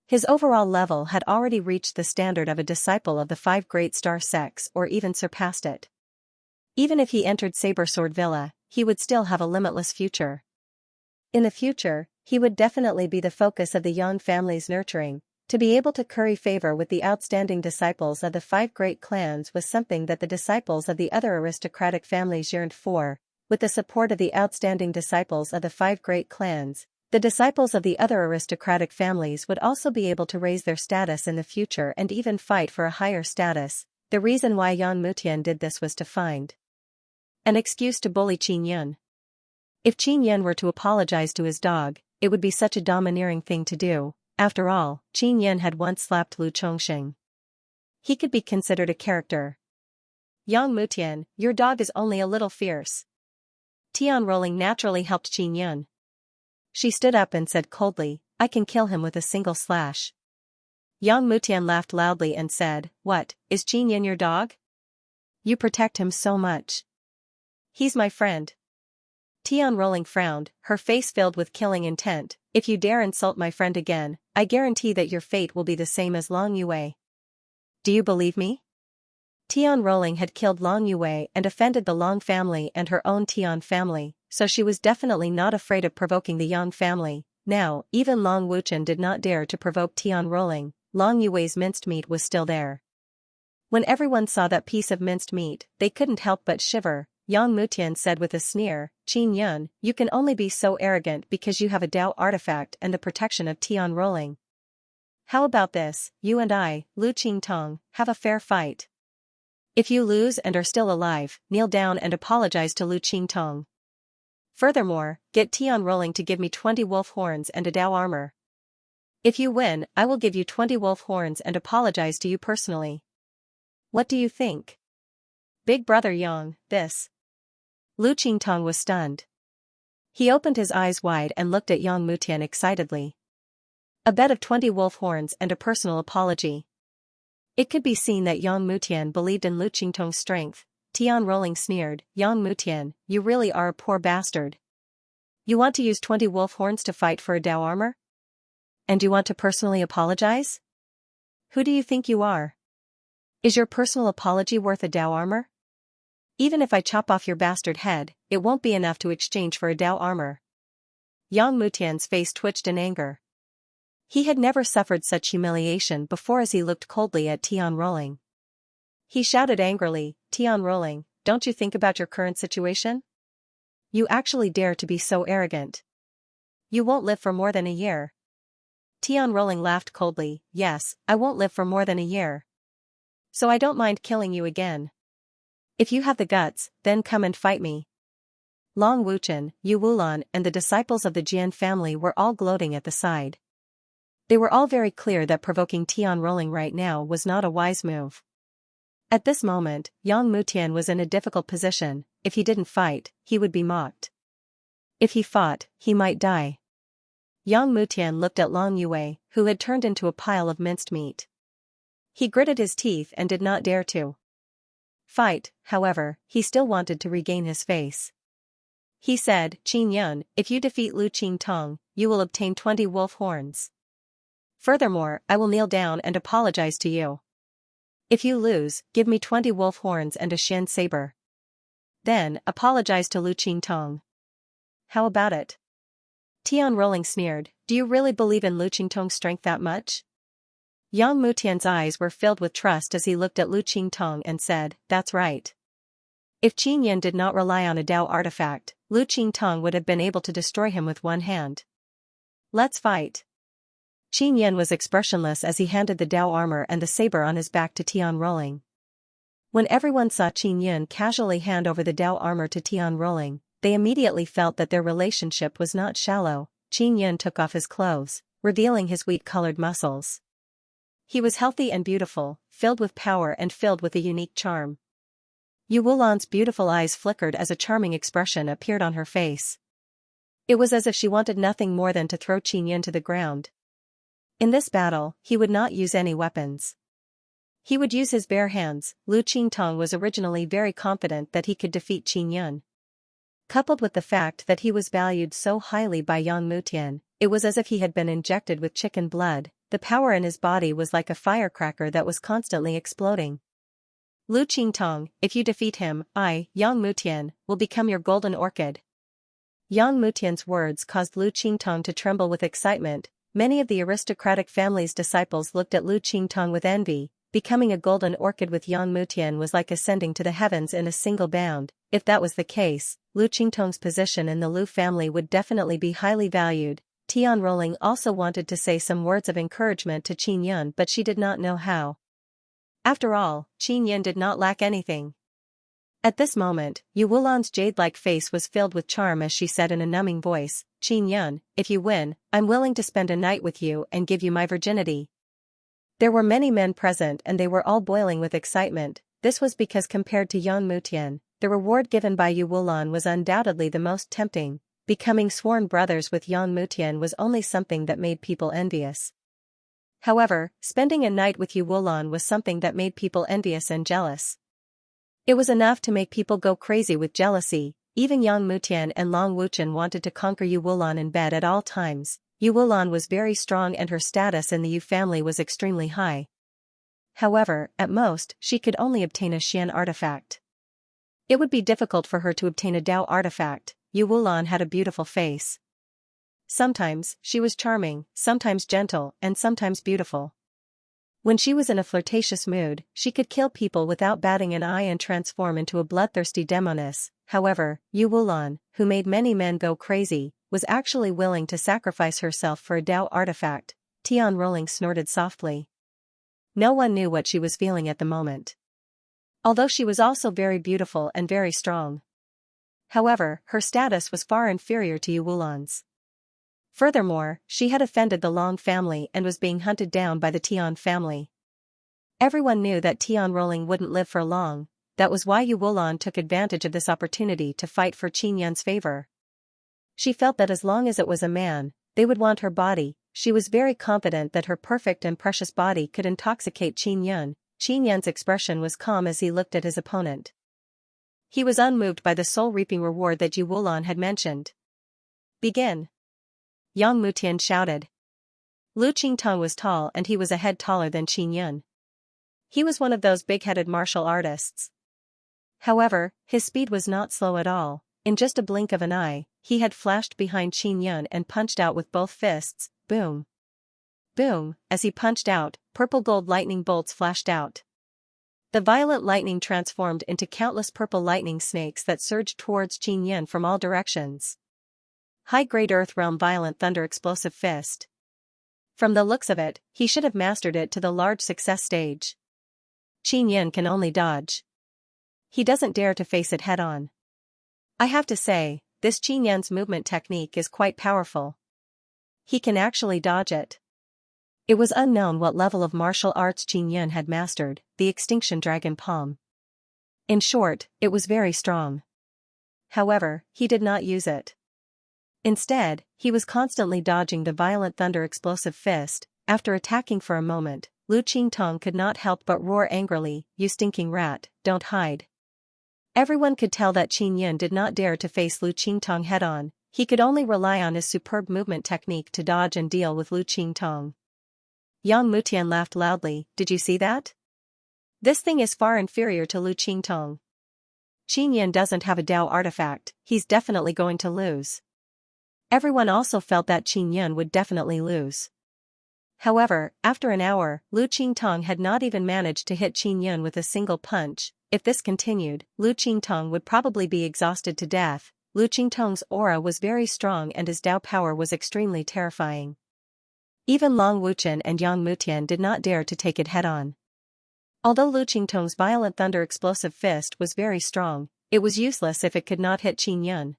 His overall level had already reached the standard of a disciple of the 5 great star sects or even surpassed it. Even if he entered Saber Sword Villa, he would still have a limitless future. In the future, he would definitely be the focus of the Yang family's nurturing. To be able to curry favor with the outstanding disciples of the 5 great clans was something that the disciples of the other aristocratic families yearned for. With the support of the outstanding disciples of the 5 great clans, the disciples of the other aristocratic families would also be able to raise their status in the future and even fight for a higher status. The reason why Yang Mutian did this was to find an excuse to bully Qin Yun. If Qin Yun were to apologize to his dog, it would be such a domineering thing to do. After all, Qin Yun had once slapped Lu Chongxing. He could be considered a character. Yang Mutian, your dog is only a little fierce. Tian Rolling naturally helped Qin Yun. She stood up and said coldly, I can kill him with a single slash. Yang Mutian laughed loudly and said, what, is Qin Yun your dog? You protect him so much. He's my friend. Tian Rolling frowned, her face filled with killing intent. If you dare insult my friend again, I guarantee that your fate will be the same as Long Yue. Do you believe me? Tian Rolling had killed Long Yue and offended the Long family and her own Tian family, so she was definitely not afraid of provoking the Yang family. Now, even Long Wuchen did not dare to provoke Tian Rolling. Long Yue's minced meat was still there. When everyone saw that piece of minced meat, they couldn't help but shiver. Yang Mutian said with a sneer, Qin Yun, you can only be so arrogant because you have a Dao artifact and the protection of Tian Rolling. How about this, you and I, Lu Qingtong, have a fair fight. If you lose and are still alive, kneel down and apologize to Lu Qingtong. Furthermore, get Tian Rolling to give me 20 wolf horns and a Dao armor. If you win, I will give you 20 wolf horns and apologize to you personally. What do you think? Big brother Yang, this. Lu Qingtong was stunned. He opened his eyes wide and looked at Yang Mutian excitedly. A bet of 20 wolf horns and a personal apology. It could be seen that Yang Mutian believed in Lu Qingtong's strength. Tian Rolling sneered, Yang Mutian, you really are a poor bastard. You want to use 20 wolf horns to fight for a Dao armor? And you want to personally apologize? Who do you think you are? Is your personal apology worth a Dao armor? Even if I chop off your bastard head, it won't be enough to exchange for a Dao armor. Yang Mutian's face twitched in anger. He had never suffered such humiliation before as he looked coldly at Tian Rolling. He shouted angrily, Tian Rolling, don't you think about your current situation? You actually dare to be so arrogant. You won't live for more than a year. Tian Rolling laughed coldly, yes, I won't live for more than a year. So I don't mind killing you again. If you have the guts, then come and fight me. Long Wuchen, Yu Wulan and the disciples of the Jian family were all gloating at the side. They were all very clear that provoking Tian Rolling right now was not a wise move. At this moment, Yang Mutian was in a difficult position. If he didn't fight, he would be mocked. If he fought, he might die. Yang Mutian looked at Long Yue, who had turned into a pile of minced meat. He gritted his teeth and did not dare to fight. However, he still wanted to regain his face. He said, Qin Yun, if you defeat Lu Qingtong, you will obtain 20 wolf horns. Furthermore, I will kneel down and apologize to you. If you lose, give me 20 wolf horns and a Xian saber. Then, apologize to Lu Qingtong. How about it? Tian Rolling sneered, do you really believe in Lu Qingtong's strength that much? Yang Mutian's eyes were filled with trust as he looked at Lu Qingtong and said, that's right. If Qin Yin did not rely on a Dao artifact, Lu Qingtong would have been able to destroy him with one hand. Let's fight. Qin Yin was expressionless as he handed the Dao armor and the saber on his back to Tian Rolling. When everyone saw Qin Yin casually hand over the Dao armor to Tian Rolling, they immediately felt that their relationship was not shallow. Qin Yin took off his clothes, revealing his wheat-colored muscles. He was healthy and beautiful, filled with power and filled with a unique charm. Yu Wulan's beautiful eyes flickered as a charming expression appeared on her face. It was as if she wanted nothing more than to throw Qin Yin to the ground. In this battle, he would not use any weapons. He would use his bare hands. Lu Qingtong was originally very confident that he could defeat Qin Yin. Coupled with the fact that he was valued so highly by Yang Mutian, it was as if he had been injected with chicken blood. The power in his body was like a firecracker that was constantly exploding. Lu Qingtong, if you defeat him, I, Yang Mutian, will become your golden orchid. Yang Mutian's words caused Lu Qingtong to tremble with excitement. Many of the aristocratic family's disciples looked at Lu Qingtong with envy. Becoming a golden orchid with Yang Mutian was like ascending to the heavens in a single bound. If that was the case, Lu Qingtong's position in the Lu family would definitely be highly valued. Tian Rolling also wanted to say some words of encouragement to Qin Yin, but she did not know how. After all, Qin Yin did not lack anything. At this moment, Yu Wulan's jade-like face was filled with charm as she said in a numbing voice, Qin Yin, if you win, I'm willing to spend a night with you and give you my virginity. There were many men present and they were all boiling with excitement. This was because compared to Yang Mutian, the reward given by Yu Wulan was undoubtedly the most tempting. Becoming sworn brothers with Yang Mutian was only something that made people envious. However, spending a night with Yu Wulan was something that made people envious and jealous. It was enough to make people go crazy with jealousy. Even Yang Mutian and Long Wuchen wanted to conquer Yu Wulan in bed at all times. Yu Wulan was very strong and her status in the Yu family was extremely high. However, at most, she could only obtain a Xian artifact. It would be difficult for her to obtain a Dao artifact. Yu Wulan had a beautiful face. Sometimes, she was charming, sometimes gentle, and sometimes beautiful. When she was in a flirtatious mood, she could kill people without batting an eye and transform into a bloodthirsty demoness. However, Yu Wulan, who made many men go crazy, was actually willing to sacrifice herself for a Dao artifact. Tian Rolling snorted softly. No one knew what she was feeling at the moment. Although she was also very beautiful and very strong. However, her status was far inferior to Yu Wulan's. Furthermore, she had offended the Long family and was being hunted down by the Tian family. Everyone knew that Tian Rolling wouldn't live for long. That was why Yu Wulan took advantage of this opportunity to fight for Qin Yan's favor. She felt that as long as it was a man, they would want her body. She was very confident that her perfect and precious body could intoxicate Qin Yan. Qin Yan's expression was calm as he looked at his opponent. He was unmoved by the soul-reaping reward that Yu Wulan had mentioned. Begin. Yang Mutian shouted. Lu Qingtong was tall and he was a head taller than Qin Yan. He was one of those big-headed martial artists. However, his speed was not slow at all. In just a blink of an eye, he had flashed behind Qin Yan and punched out with both fists. Boom. Boom, as he punched out, purple gold lightning bolts flashed out. The violet lightning transformed into countless purple lightning snakes that surged towards Qin Yan from all directions. High-grade Earth Realm Violent Thunder Explosive Fist. From the looks of it, he should have mastered it to the large success stage. Qin Yan can only dodge. He doesn't dare to face it head-on. I have to say, this Qin Yan's movement technique is quite powerful. He can actually dodge it. It was unknown what level of martial arts Qin Yan had mastered, the Extinction Dragon Palm. In short, it was very strong. However, he did not use it. Instead, he was constantly dodging the Violent Thunder Explosive Fist. After attacking for a moment, Lu Qingtong could not help but roar angrily, "You stinking rat, don't hide." Everyone could tell that Qin Yan did not dare to face Lu Qingtong head-on. He could only rely on his superb movement technique to dodge and deal with Lu Qingtong. Yang Mutian laughed loudly. Did you see that? This thing is far inferior to Lu Qingtong. Qin Yan doesn't have a Dao artifact, he's definitely going to lose. Everyone also felt that Qin Yan would definitely lose. However, after an hour, Lu Qingtong had not even managed to hit Qin Yan with a single punch. If this continued, Lu Qingtong would probably be exhausted to death. Lu Qingtong's aura was very strong and his Dao power was extremely terrifying. Even Long Wuchen and Yang Mutian did not dare to take it head-on. Although Lu Qingtong's Violent Thunder Explosive Fist was very strong, it was useless if it could not hit Qin Yan.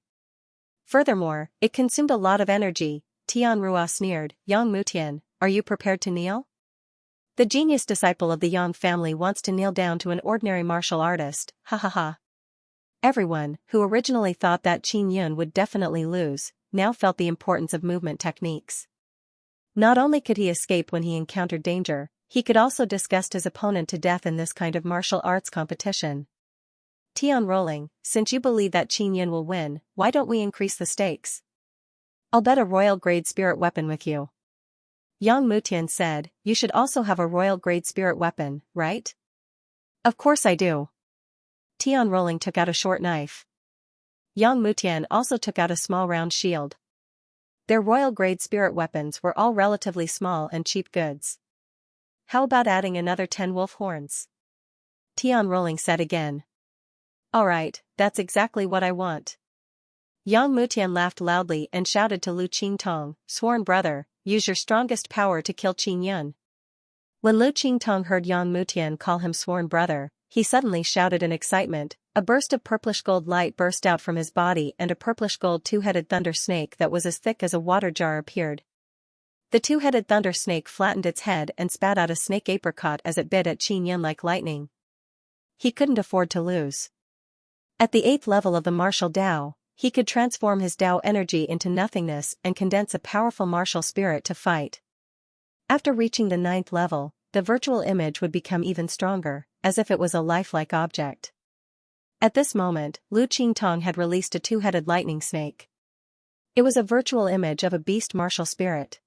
Furthermore, it consumed a lot of energy. Tian Rua sneered. Yang Mutian, are you prepared to kneel? The genius disciple of the Yang family wants to kneel down to an ordinary martial artist, ha ha ha. Everyone, who originally thought that Qin Yan would definitely lose, now felt the importance of movement techniques. Not only could he escape when he encountered danger, he could also disgust his opponent to death in this kind of martial arts competition. Tian Rolling, since you believe that Qin Yan will win, why don't we increase the stakes? I'll bet a royal-grade spirit weapon with you. Yang Mutian said, you should also have a royal-grade spirit weapon, right? Of course I do. Tian Rolling took out a short knife. Yang Mutian also took out a small round shield. Their royal-grade spirit weapons were all relatively small and cheap goods. How about adding another 10 wolf horns? Tian Rolling said again. Alright, that's exactly what I want. Yang Mutian laughed loudly and shouted to Lu Qingtong, sworn brother, use your strongest power to kill Qin Yan. When Lu Qingtong heard Yang Mutian call him sworn brother, he suddenly shouted in excitement. A burst of purplish gold light burst out from his body and a purplish gold two-headed thunder snake that was as thick as a water jar appeared. The two-headed thunder snake flattened its head and spat out a snake apricot as it bit at Qin Yan like lightning. He couldn't afford to lose. At the 8th level of the martial Dao, he could transform his Dao energy into nothingness and condense a powerful martial spirit to fight. After reaching the 9th level, the virtual image would become even stronger, as if it was a lifelike object. At this moment, Lu Qingtong had released a two-headed lightning snake. It was a virtual image of a beast martial spirit.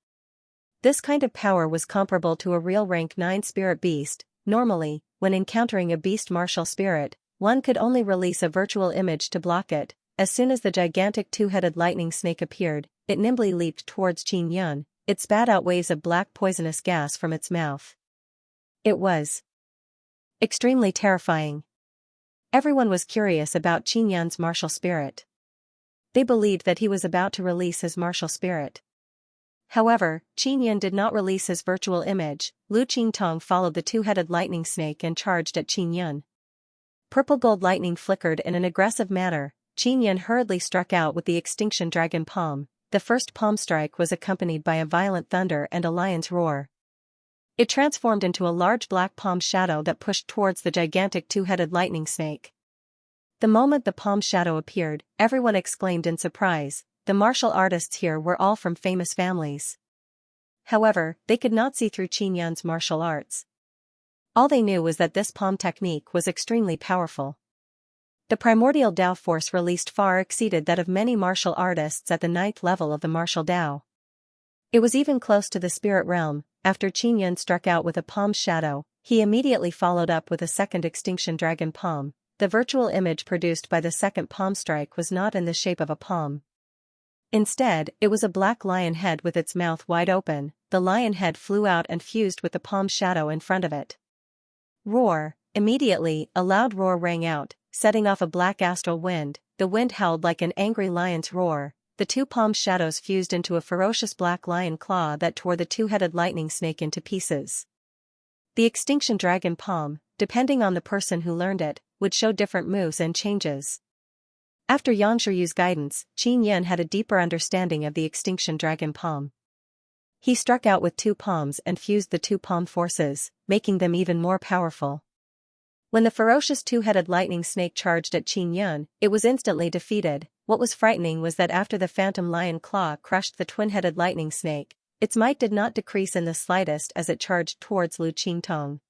This kind of power was comparable to a real rank 9 spirit beast. Normally, when encountering a beast martial spirit, one could only release a virtual image to block it. As soon as the gigantic two-headed lightning snake appeared, it nimbly leaped towards Qin Yan. It spat out waves of black poisonous gas from its mouth. It was extremely terrifying. Everyone was curious about Qin Yan's martial spirit. They believed that he was about to release his martial spirit. However, Qin Yan did not release his virtual image. Lu Qingtong followed the two-headed lightning snake and charged at Qin Yan. Purple gold lightning flickered in an aggressive manner. Qin Yan hurriedly struck out with the extinction dragon palm. The first palm strike was accompanied by a violent thunder and a lion's roar. It transformed into a large black palm shadow that pushed towards the gigantic two-headed lightning snake. The moment the palm shadow appeared, everyone exclaimed in surprise. The martial artists here were all from famous families. However, they could not see through Qin Yan's martial arts. All they knew was that this palm technique was extremely powerful. The primordial Dao force released far exceeded that of many martial artists at the 9th level of the martial Dao. It was even close to the spirit realm. After Qin Yan struck out with a palm shadow, he immediately followed up with a second extinction dragon palm. The virtual image produced by the second palm strike was not in the shape of a palm. Instead, it was a black lion head with its mouth wide open. The lion head flew out and fused with the palm shadow in front of it. Roar! Immediately, a loud roar rang out, setting off a black astral wind. The wind howled like an angry lion's roar. The two palm shadows fused into a ferocious black lion claw that tore the two-headed lightning snake into pieces. The extinction dragon palm, depending on the person who learned it, would show different moves and changes. After Xianxia's guidance, Qin Yan had a deeper understanding of the extinction dragon palm. He struck out with two palms and fused the two palm forces, making them even more powerful. When the ferocious two-headed lightning snake charged at Qin Yan, it was instantly defeated. What was frightening was that after the phantom lion claw crushed the twin-headed lightning snake, its might did not decrease in the slightest as it charged towards Lu Qingtong.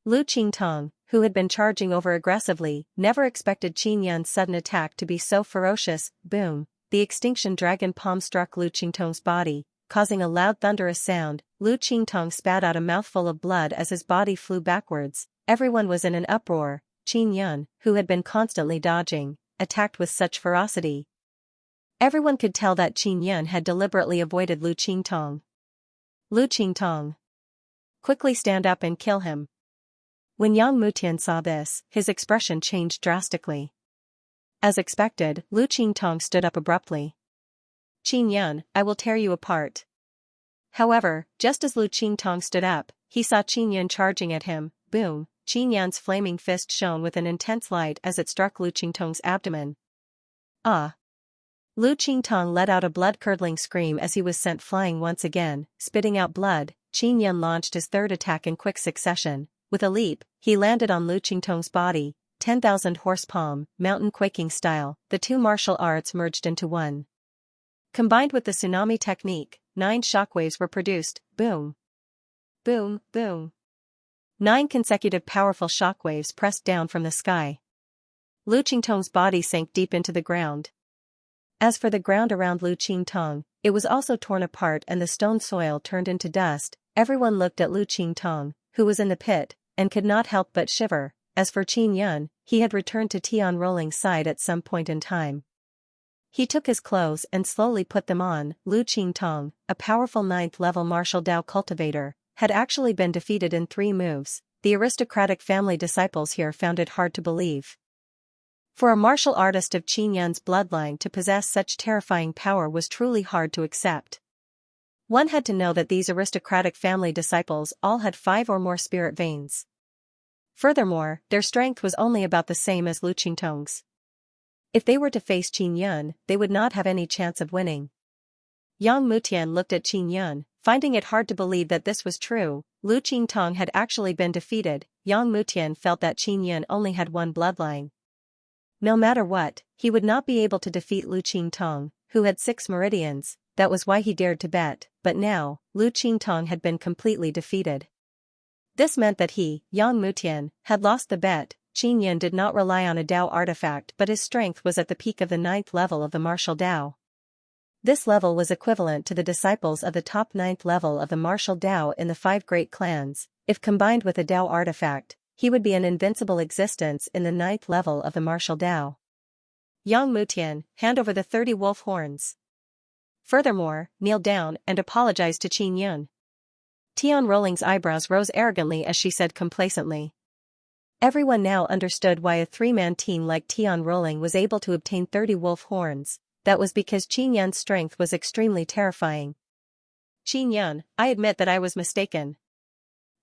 Lu Qingtong, who had been charging over aggressively, never expected Qin Yan's sudden attack to be so ferocious. Boom! The extinction dragon palm struck Lu Qingtong's body, causing a loud thunderous sound. Lu Qingtong spat out a mouthful of blood as his body flew backwards. Everyone was in an uproar. Qin Yan, who had been constantly dodging, attacked with such ferocity. Everyone could tell that Qin Yan had deliberately avoided Lu Qingtong. Lu Qingtong! Quickly stand up and kill him. When Yang Mutian saw this, his expression changed drastically. As expected, Lu Qingtong stood up abruptly. Qin Yan, I will tear you apart. However, just as Lu Qingtong stood up, he saw Qin Yan charging at him. Boom! Qin Yan's flaming fist shone with an intense light as it struck Lu Qingtong's abdomen. Ah! Lu Qingtong let out a blood-curdling scream as he was sent flying once again, spitting out blood. Qin Yan launched his third attack in quick succession. With a leap, he landed on Lu Qingtong's body. 10,000 horse palm, mountain quaking style, the two martial arts merged into one. Combined with the tsunami technique, 9 shockwaves were produced. Boom! Boom! Boom! 9 consecutive powerful shockwaves pressed down from the sky. Lu Qingtong's body sank deep into the ground. As for the ground around Lu Qingtong, it was also torn apart and the stone soil turned into dust. Everyone looked at Lu Qingtong, who was in the pit, and could not help but shiver. As for Qin Yan, he had returned to Tian Rolling's side at some point in time. He took his clothes and slowly put them on. Lu Qingtong, a powerful 9th level martial Dao cultivator, had actually been defeated in 3 moves. The aristocratic family disciples here found it hard to believe. For a martial artist of Qin Yan's bloodline to possess such terrifying power was truly hard to accept. One had to know that these aristocratic family disciples all had 5 or more spirit veins. Furthermore, their strength was only about the same as Lu Qingtong's. If they were to face Qin Yan, they would not have any chance of winning. Yang Mutian looked at Qin Yan, finding it hard to believe that this was true. Lu Qingtong had actually been defeated. Yang Mutian felt that Qin Yan only had one bloodline. No matter what, he would not be able to defeat Lu Qingtong, who had 6 meridians. That was why he dared to bet. But now, Lu Qingtong had been completely defeated. This meant that he, Yang Mutian, had lost the bet. Qin Yan did not rely on a Dao artifact, but his strength was at the peak of the 9th level of the martial Dao. This level was equivalent to the disciples of the top 9th level of the martial Dao in the 5 great clans. If combined with a Dao artifact, he would be an invincible existence in the 9th level of the martial Dao. Yang Mutian, hand over the 30 wolf horns. Furthermore, kneel down and apologize to Qin Yan. Tian Rolling's eyebrows rose arrogantly as she said complacently. Everyone now understood why a 3-man team like Tian Rolling was able to obtain 30 wolf horns. That was because Qin Yan's strength was extremely terrifying. Qin Yan, I admit that I was mistaken.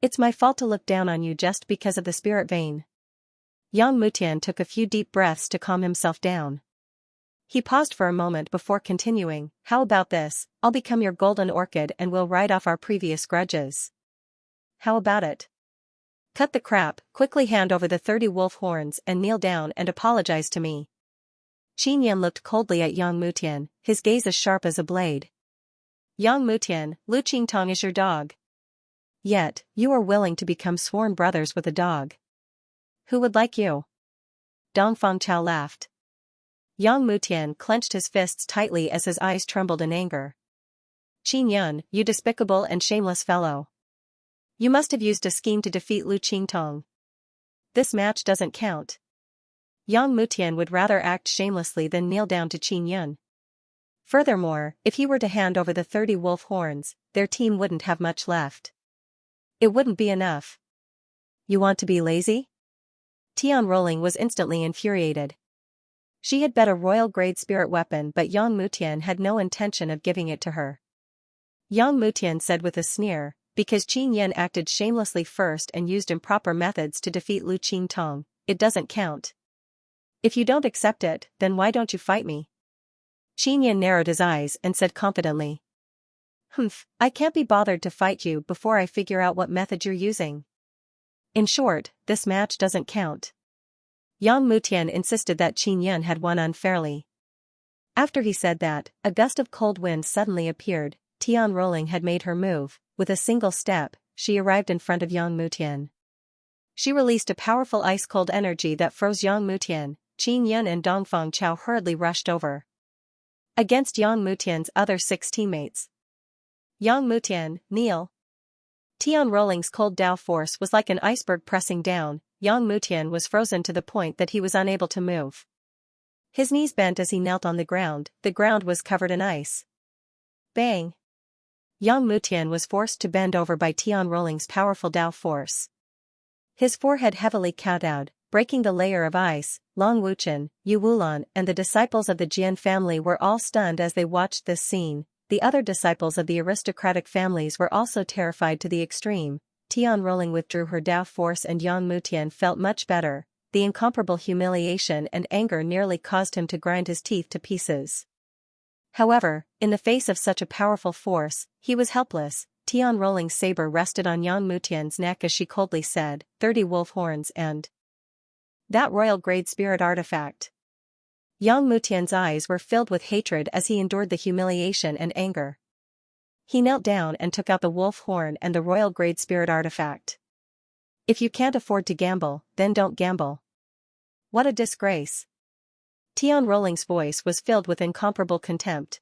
It's my fault to look down on you just because of the spirit vein. Yang Mutian took a few deep breaths to calm himself down. He paused for a moment before continuing, how about this, I'll become your golden orchid and we'll write off our previous grudges. How about it? Cut the crap, quickly hand over the 30 wolf horns and kneel down and apologize to me. Xianxia looked coldly at Yang Mutian, his gaze as sharp as a blade. Yang Mutian, Lu Qingtong is your dog. Yet, you are willing to become sworn brothers with a dog. Who would like you? Dong Fangchao laughed. Yang Mutian clenched his fists tightly as his eyes trembled in anger. Qin, you despicable and shameless fellow. You must have used a scheme to defeat Lu Qingtong. This match doesn't count. Yang Mutian would rather act shamelessly than kneel down to Qin. Furthermore, if he were to hand over the 30 wolf horns, their team wouldn't have much left. It wouldn't be enough. You want to be lazy? Tian Rolling was instantly infuriated. She had bet a royal-grade spirit weapon but Yang Mutian had no intention of giving it to her. Yang Mutian said with a sneer, because Qin acted shamelessly first and used improper methods to defeat Lu Qingtong, it doesn't count. If you don't accept it, then why don't you fight me? Qin narrowed his eyes and said confidently. I can't be bothered to fight you before I figure out what method you're using. In short, this match doesn't count. Yang Mutian insisted that Qin had won unfairly. After he said that, a gust of cold wind suddenly appeared. Tian Rolling had made her move. With a single step, she arrived in front of Yang Mutian. She released a powerful ice-cold energy that froze Yang Mutian. Qin and Dongfang Chao hurriedly rushed over. Against Yang Mutian's other 6 teammates. Yang Mutian, kneel. Tian Rolling's cold Dao force was like an iceberg pressing down. Yang Mutian was frozen to the point that he was unable to move. His knees bent as he knelt on the ground was covered in ice. Bang! Yang Mutian was forced to bend over by Tian Rolling's powerful Dao force. His forehead heavily kowtowed, breaking the layer of ice. Long Wuchen, Yu Wulan and the disciples of the Jian family were all stunned as they watched this scene. The other disciples of the aristocratic families were also terrified to the extreme. Tian Rolling withdrew her Dao force and Yang Mutian felt much better. The incomparable humiliation and anger nearly caused him to grind his teeth to pieces. However, in the face of such a powerful force, he was helpless. Tian Rolling's saber rested on Yang Mutian's neck as she coldly said, 30 wolf horns and that royal-grade spirit artifact. Yang Mutian's eyes were filled with hatred as he endured the humiliation and anger. He knelt down and took out the wolf horn and the royal-grade spirit artifact. If you can't afford to gamble, then don't gamble. What a disgrace. Tian Rolling's voice was filled with incomparable contempt.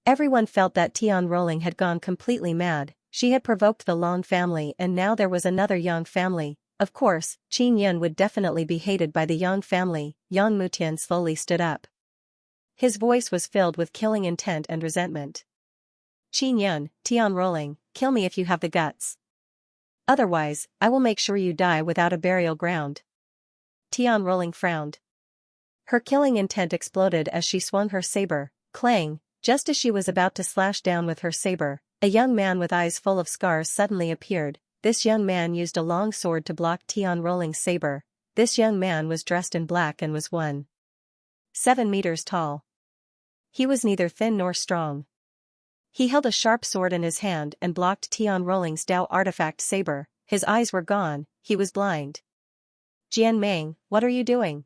Everyone felt that Tian Rolling had gone completely mad. She had provoked the Long family and now there was another Yang family. Of course, Qin would definitely be hated by the Yang family. Yang Mutian slowly stood up. His voice was filled with killing intent and resentment. Qin, Tian Rolling, kill me if you have the guts. Otherwise, I will make sure you die without a burial ground. Tian Rolling frowned. Her killing intent exploded as she swung her saber, clang. Just as she was about to slash down with her saber, a young man with eyes full of scars suddenly appeared. This young man used a long sword to block Tian Rolling's saber. This young man was dressed in black and was 1.7 meters tall. He was neither thin nor strong. He held a sharp sword in his hand and blocked Tian Rolling's Dao artifact saber. His eyes were gone, he was blind. Jian Meng, what are you doing?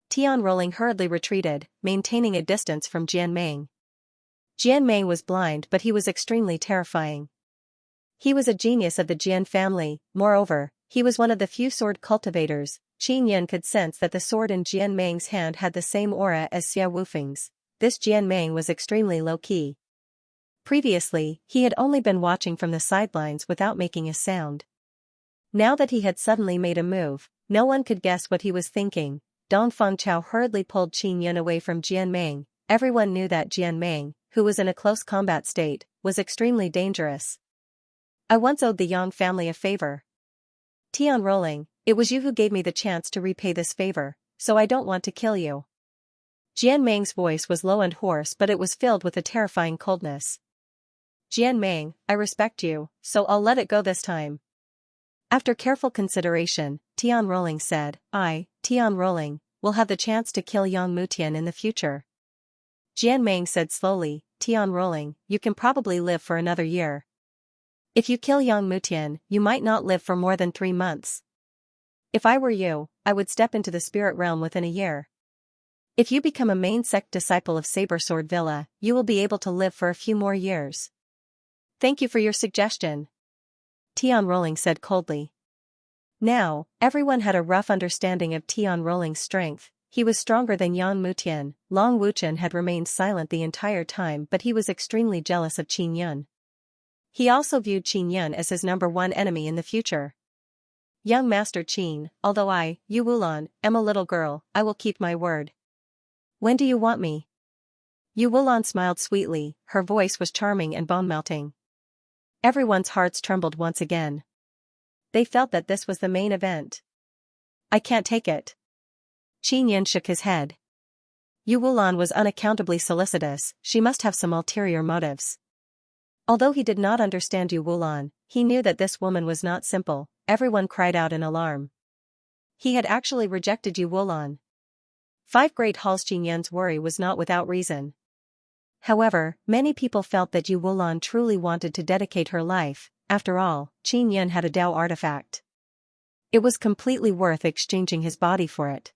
Tian Rolling hurriedly retreated, maintaining a distance from Jian Meng. Jian Meng was blind but he was extremely terrifying. He was a genius of the Jian family. Moreover, he was one of the few sword cultivators. Qin could sense that the sword in Jian Meng's hand had the same aura as Xia Wufeng's. This Jian Meng was extremely low-key. Previously, he had only been watching from the sidelines without making a sound. Now that he had suddenly made a move, no one could guess what he was thinking. Dongfang Chao hurriedly pulled Qin away from Jian Meng. Everyone knew that Jian Meng, who was in a close combat state, was extremely dangerous. I once owed the Yang family a favor. Tian Rolling, it was you who gave me the chance to repay this favor, so I don't want to kill you. Jian Meng's voice was low and hoarse but it was filled with a terrifying coldness. Jian Meng, I respect you, so I'll let it go this time. After careful consideration, Tian Rolling said, Tian Rolling, will have the chance to kill Yang Mutian in the future. Jian Meng said slowly, Tian rolling, you can probably live for another year. If you kill Yang Mutian, you might not live for more than 3 months. If I were you, I would step into the spirit realm within a year. If you become a main sect disciple of Saber Sword Villa, you will be able to live for a few more years. Thank you for your suggestion, Tian Rolling said coldly. Now, everyone had a rough understanding of Tian Rolling's strength. He was stronger than Yang Mutian. Long Wuchen had remained silent the entire time, but he was extremely jealous of Qin Yun. He also viewed Qin Yun as his #1 enemy in the future. Young Master Qin, although I, Yu Wulan, am a little girl, I will keep my word. When do you want me? Yu Wulan smiled sweetly, her voice was charming and bone-melting. Everyone's hearts trembled once again. They felt that this was the main event. I can't take it. Qin Yun shook his head. Yu Wulan was unaccountably solicitous, she must have some ulterior motives. Although he did not understand Yu Wulan, he knew that this woman was not simple. Everyone cried out in alarm. He had actually rejected Yu Wulan. 5 Great Halls. Qin Yun's worry was not without reason. However, many people felt that Yu Wulan truly wanted to dedicate her life. After all, Qin Yun had a Dao artifact. It was completely worth exchanging his body for it.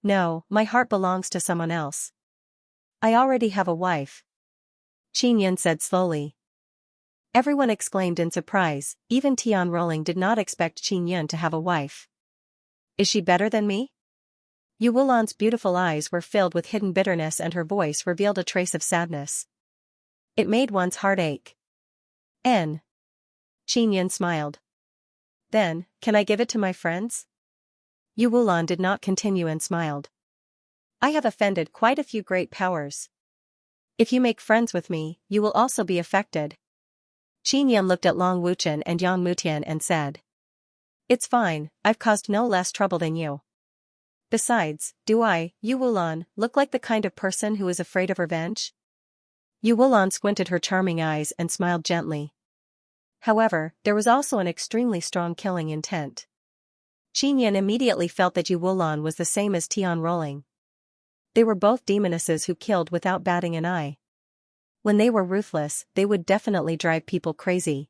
No, my heart belongs to someone else. I already have a wife, Qin Yun said slowly. Everyone exclaimed in surprise, even Tian Rolling did not expect Qin Yun to have a wife. Is she better than me? Yu Wulan's beautiful eyes were filled with hidden bitterness and her voice revealed a trace of sadness. It made one's heart ache. Qin Yun smiled. Then, can I give it to my friends? Yu Wulan did not continue and smiled. I have offended quite a few great powers. If you make friends with me, you will also be affected. Qin Yun looked at Long Wuchen and Yang Mutian and said. It's fine, I've caused no less trouble than you. Besides, do I, Yu Wulan, look like the kind of person who is afraid of revenge? Yu Wulan squinted her charming eyes and smiled gently. However, there was also an extremely strong killing intent. Qin Yun immediately felt that Yu Wulan was the same as Tian Rolling. They were both demonesses who killed without batting an eye. When they were ruthless, they would definitely drive people crazy.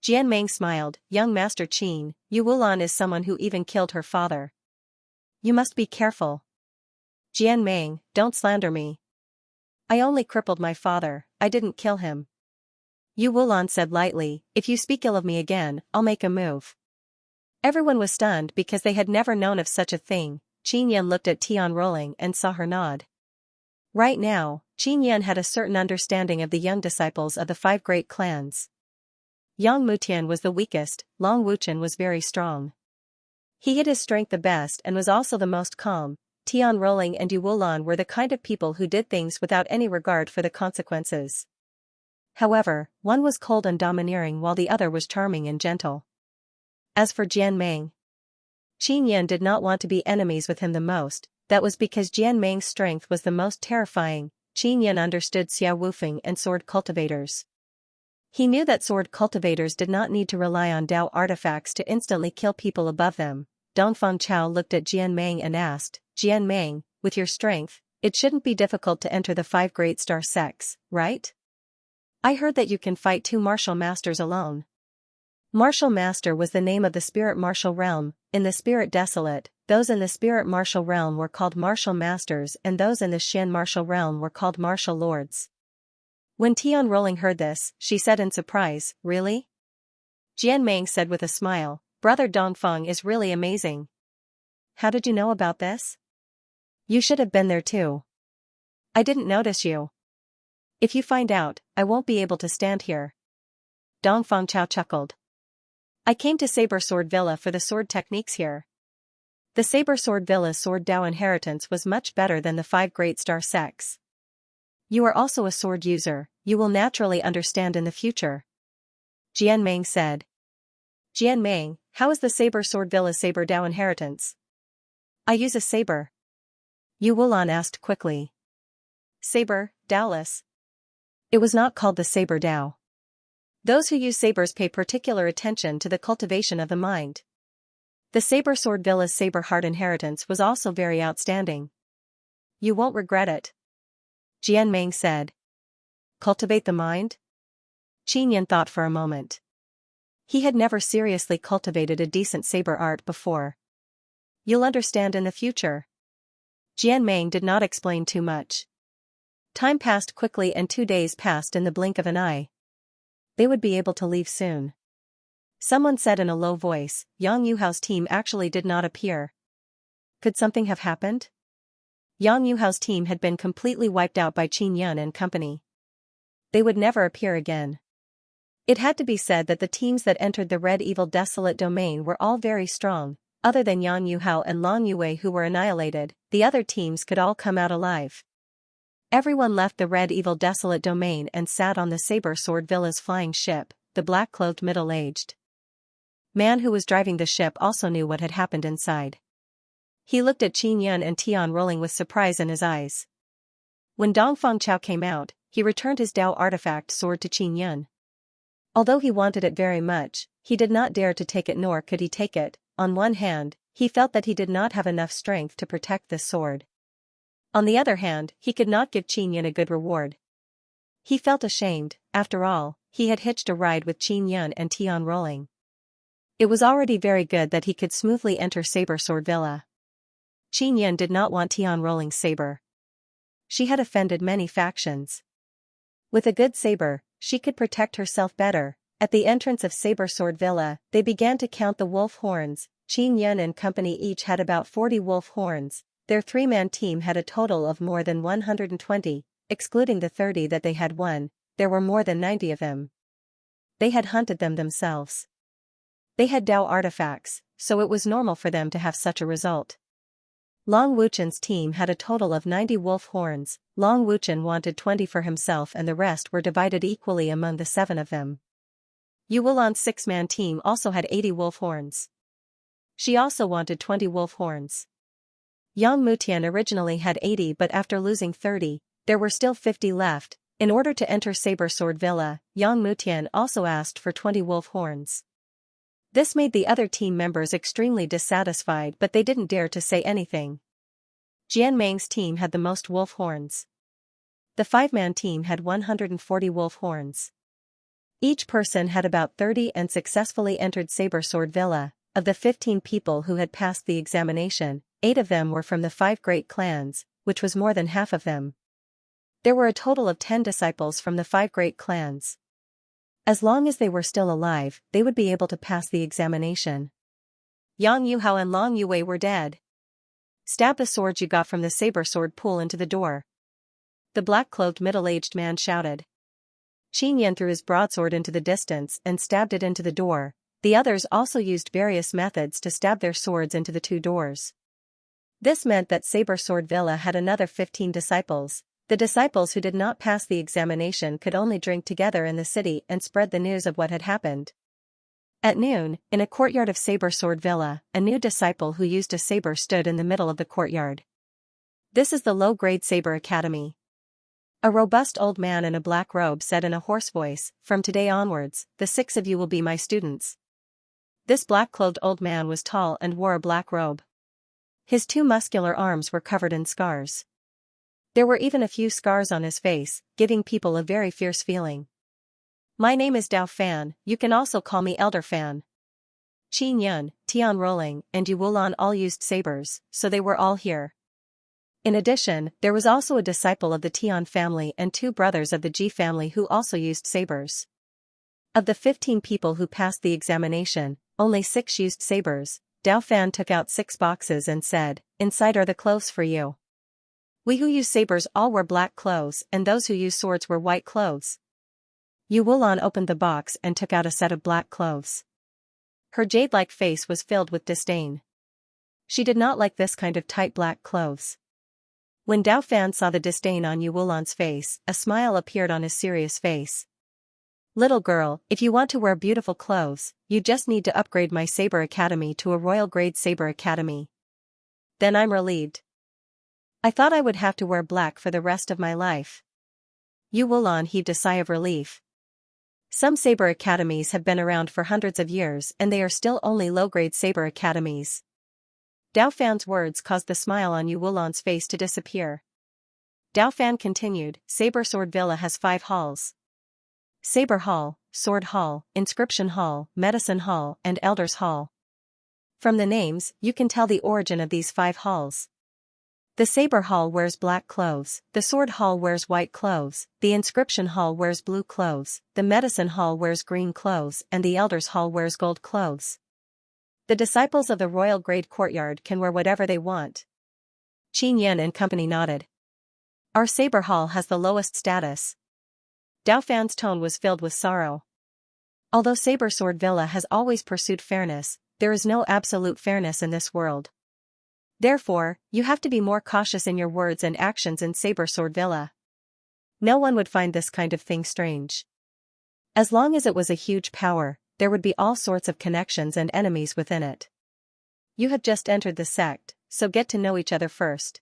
Jian Meng smiled, young Master Qin, Yu Wulan is someone who even killed her father. You must be careful. Jian Meng, don't slander me. I only crippled my father, I didn't kill him. Yu Wulan said lightly, if you speak ill of me again, I'll make a move. Everyone was stunned because they had never known of such a thing. Qin Yun looked at Tian Rolling and saw her nod. Right now, Qin Yun had a certain understanding of the young disciples of the 5 great clans. Yang Mutian was the weakest, Long Wuchen was very strong. He hid his strength the best and was also the most calm. Tian Rolling and Yu Wulan were the kind of people who did things without any regard for the consequences. However, one was cold and domineering while the other was charming and gentle. As for Jian Meng, Qin Yun did not want to be enemies with him the most. That was because Jian Meng's strength was the most terrifying. Qin Yun understood Xiao Wufeng and sword cultivators. He knew that sword cultivators did not need to rely on Dao artifacts to instantly kill people above them. Dongfeng Chao looked at Jian Meng and asked, Jian Meng, with your strength, it shouldn't be difficult to enter the 5 great star sects, right? I heard that you can fight 2 martial masters alone. Martial Master was the name of the spirit martial realm. In the spirit desolate, those in the spirit martial realm were called martial masters and those in the Shen martial realm were called martial lords. When Tian Rolling heard this, she said in surprise, really? Jian Meng said with a smile, Brother Dongfeng is really amazing. How did you know about this? You should have been there too. I didn't notice you. If you find out, I won't be able to stand here. Dongfeng Chao chuckled. I came to Saber Sword Villa for the sword techniques here. The Saber Sword Villa's sword Dao inheritance was much better than the 5 great star sects. You are also a sword user, you will naturally understand in the future. Jian Meng said. Jian Meng, how is the Saber Sword Villa's saber Dao inheritance? I use a saber. Yu Wulan asked quickly. Saber, Daoless. It was not called the saber Dao. Those who use sabers pay particular attention to the cultivation of the mind. The Saber Sword Villa's saber heart inheritance was also very outstanding. You won't regret it. Jianming said. Cultivate the mind? Qin Yan thought for a moment. He had never seriously cultivated a decent saber art before. You'll understand in the future. Jianming did not explain too much. Time passed quickly and 2 days passed in the blink of an eye. They would be able to leave soon. Someone said in a low voice, Yang Yuhao's team actually did not appear. Could something have happened? Yang Yuhao's team had been completely wiped out by Qin Yan and company. They would never appear again. It had to be said that the teams that entered the Red Evil Desolate Domain were all very strong. Other than Yang Yuhao and Long Yue who were annihilated, the other teams could all come out alive. Everyone left the Red Evil Desolate Domain and sat on the Saber Sword Villa's flying ship. The black-clothed middle-aged man who was driving the ship also knew what had happened inside. He looked at Qin Yan and Tian rolling with surprise in his eyes. When Dongfang Chao came out, he returned his Dao artifact sword to Qin Yan. Although he wanted it very much, he did not dare to take it nor could he take it. On one hand, he felt that he did not have enough strength to protect this sword. On the other hand, he could not give Qin Yan a good reward. He felt ashamed. After all, he had hitched a ride with Qin Yan and Tian rolling. It was already very good that he could smoothly enter Saber Sword Villa. Qin Yan did not want Tian rolling's saber. She had offended many factions. With a good saber, she could protect herself better. At the entrance of Saber Sword Villa, they began to count the wolf horns. Qin Yan and company each had about 40 wolf horns. Their 3-man team had a total of more than 120, excluding the 30 that they had won. There were more than 90 of them. They had hunted them themselves. They had Dao artifacts, so it was normal for them to have such a result. Long Wuchen's team had a total of 90 wolf horns. Long Wuchen wanted 20 for himself and the rest were divided equally among the 7 of them. Yu Wulan's 6-man team also had 80 wolf horns. She also wanted 20 wolf horns. Yang Mutian originally had 80 but after losing 30, there were still 50 left. In order to enter Saber Sword Villa, Yang Mutian also asked for 20 wolf horns. This made the other team members extremely dissatisfied but they didn't dare to say anything. Jianming's team had the most wolf horns. The 5-man team had 140 wolf horns. Each person had about 30 and successfully entered Saber Sword Villa. Of the 15 people who had passed the examination, 8 of them were from the 5 great clans, which was more than half of them. There were a total of 10 disciples from the 5 great clans. As long as they were still alive, they would be able to pass the examination. Yang Yuhao and Long Yue were dead. Stab the swords you got from the saber sword pool into the door. The black-clothed middle-aged man shouted. Qin Yan threw his broadsword into the distance and stabbed it into the door. The others also used various methods to stab their swords into the 2 doors. This meant that Saber Sword Villa had another 15 disciples. The disciples who did not pass the examination could only drink together in the city and spread the news of what had happened. At noon, in a courtyard of Saber Sword Villa, a new disciple who used a saber stood in the middle of the courtyard. This is the low-grade Saber Academy. A robust old man in a black robe said in a hoarse voice, "From today onwards, the 6 of you will be my students." This black-clothed old man was tall and wore a black robe. His 2 muscular arms were covered in scars. There were even a few scars on his face, giving people a very fierce feeling. "My name is Dao Fan, you can also call me Elder Fan." Qin Yan, Tian Rolling, and Yu Wulan all used sabers, so they were all here. In addition, there was also a disciple of the Tian family and 2 brothers of the Ji family who also used sabers. Of the 15 people who passed the examination, only 6 used sabers. Dao Fan took out 6 boxes and said, "Inside are the clothes for you." We who use sabers all wear black clothes and those who use swords wear white clothes. Yu Wulan opened the box and took out a set of black clothes. Her jade-like face was filled with disdain. She did not like this kind of tight black clothes. When Dao Fan saw the disdain on Yu Wulan's face, a smile appeared on his serious face. "Little girl, if you want to wear beautiful clothes, you just need to upgrade my Saber Academy to a royal grade Saber Academy. Then I'm relieved. I thought I would have to wear black for the rest of my life." Yu Wulan heaved a sigh of relief. Some Saber Academies have been around for hundreds of years and they are still only low-grade Saber Academies. Dao Fan's words caused the smile on Yu Wulan's face to disappear. Dao Fan continued, Saber Sword Villa has 5 halls. Saber Hall, Sword Hall, Inscription Hall, Medicine Hall, and Elders Hall. From the names, you can tell the origin of these 5 halls. The Saber Hall wears black clothes, the Sword Hall wears white clothes, the Inscription Hall wears blue clothes, the Medicine Hall wears green clothes, and the Elders Hall wears gold clothes. The disciples of the Royal Grade Courtyard can wear whatever they want. Qin Yan and company nodded. Our Saber Hall has the lowest status. Dao Fan's tone was filled with sorrow. Although Saber Sword Villa has always pursued fairness, there is no absolute fairness in this world. Therefore, you have to be more cautious in your words and actions in Saber Sword Villa. No one would find this kind of thing strange. As long as it was a huge power, there would be all sorts of connections and enemies within it. You have just entered the sect, so get to know each other first.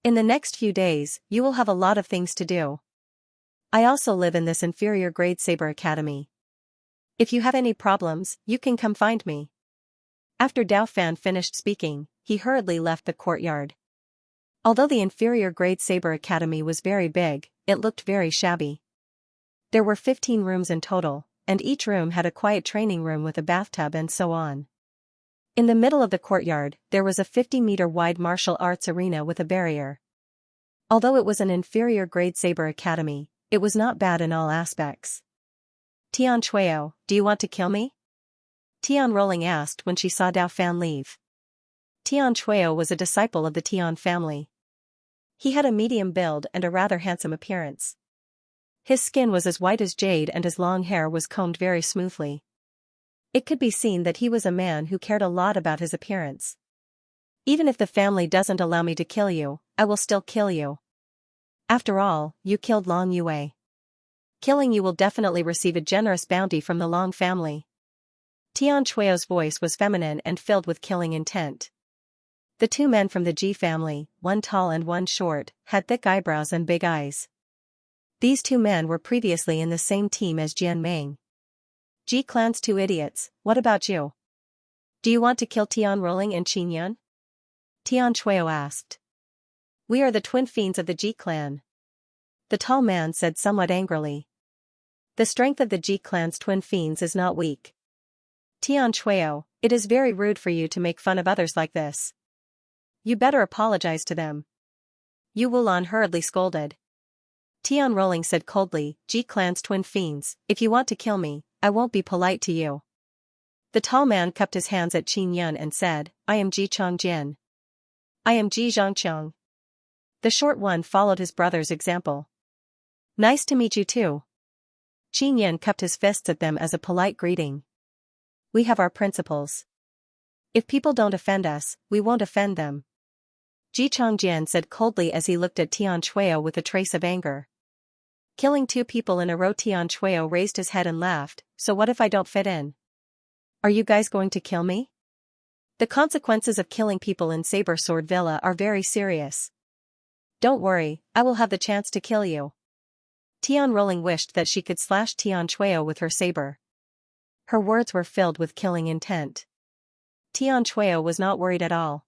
In the next few days, you will have a lot of things to do. I also live in this inferior grade Saber Academy. If you have any problems, you can come find me. After Dao Fan finished speaking, he hurriedly left the courtyard. Although the inferior grade Saber Academy was very big, it looked very shabby. There were 15 rooms in total, and each room had a quiet training room with a bathtub and so on. In the middle of the courtyard, there was a 50-meter-wide martial arts arena with a barrier. Although it was an inferior grade Saber Academy, it was not bad in all aspects. Tian Chueo, do you want to kill me? Tian Rolling asked when she saw Dao Fan leave. Tian Chueo was a disciple of the Tian family. He had a medium build and a rather handsome appearance. His skin was as white as jade and his long hair was combed very smoothly. It could be seen that he was a man who cared a lot about his appearance. Even if the family doesn't allow me to kill you, I will still kill you. After all, you killed Long Yue. Killing you will definitely receive a generous bounty from the Long family. Tian Chueo's voice was feminine and filled with killing intent. The 2 men from the Ji family, one tall and one short, had thick eyebrows and big eyes. These 2 men were previously in the same team as Jian Meng. Ji clan's 2 idiots, what about you? Do you want to kill Tian Rolling and Qin Yan? Tian Chueo asked. We are the twin fiends of the Ji clan. The tall man said somewhat angrily. The strength of the Ji clan's twin fiends is not weak. Tian Chueo, it is very rude for you to make fun of others like this. You better apologize to them. Yu Wulan hurriedly scolded. Tian Rolling said coldly, Ji clan's twin fiends, if you want to kill me, I won't be polite to you. The tall man cupped his hands at Qin Yan and said, I am Ji Chongjian. I am Ji Zhangqiang. The short one followed his brother's example. Nice to meet you too. Qin Yan cupped his fists at them as a polite greeting. We have our principles. If people don't offend us, we won't offend them. Ji Chongjian said coldly as he looked at Tian Chueo with a trace of anger. Killing 2 people in a row. Tian Chueo raised his head and laughed, so what if I don't fit in? Are you guys going to kill me? The consequences of killing people in Saber Sword Villa are very serious. Don't worry, I will have the chance to kill you. Tian Rolling wished that she could slash Tian Chueo with her saber. Her words were filled with killing intent. Tian Chueo was not worried at all.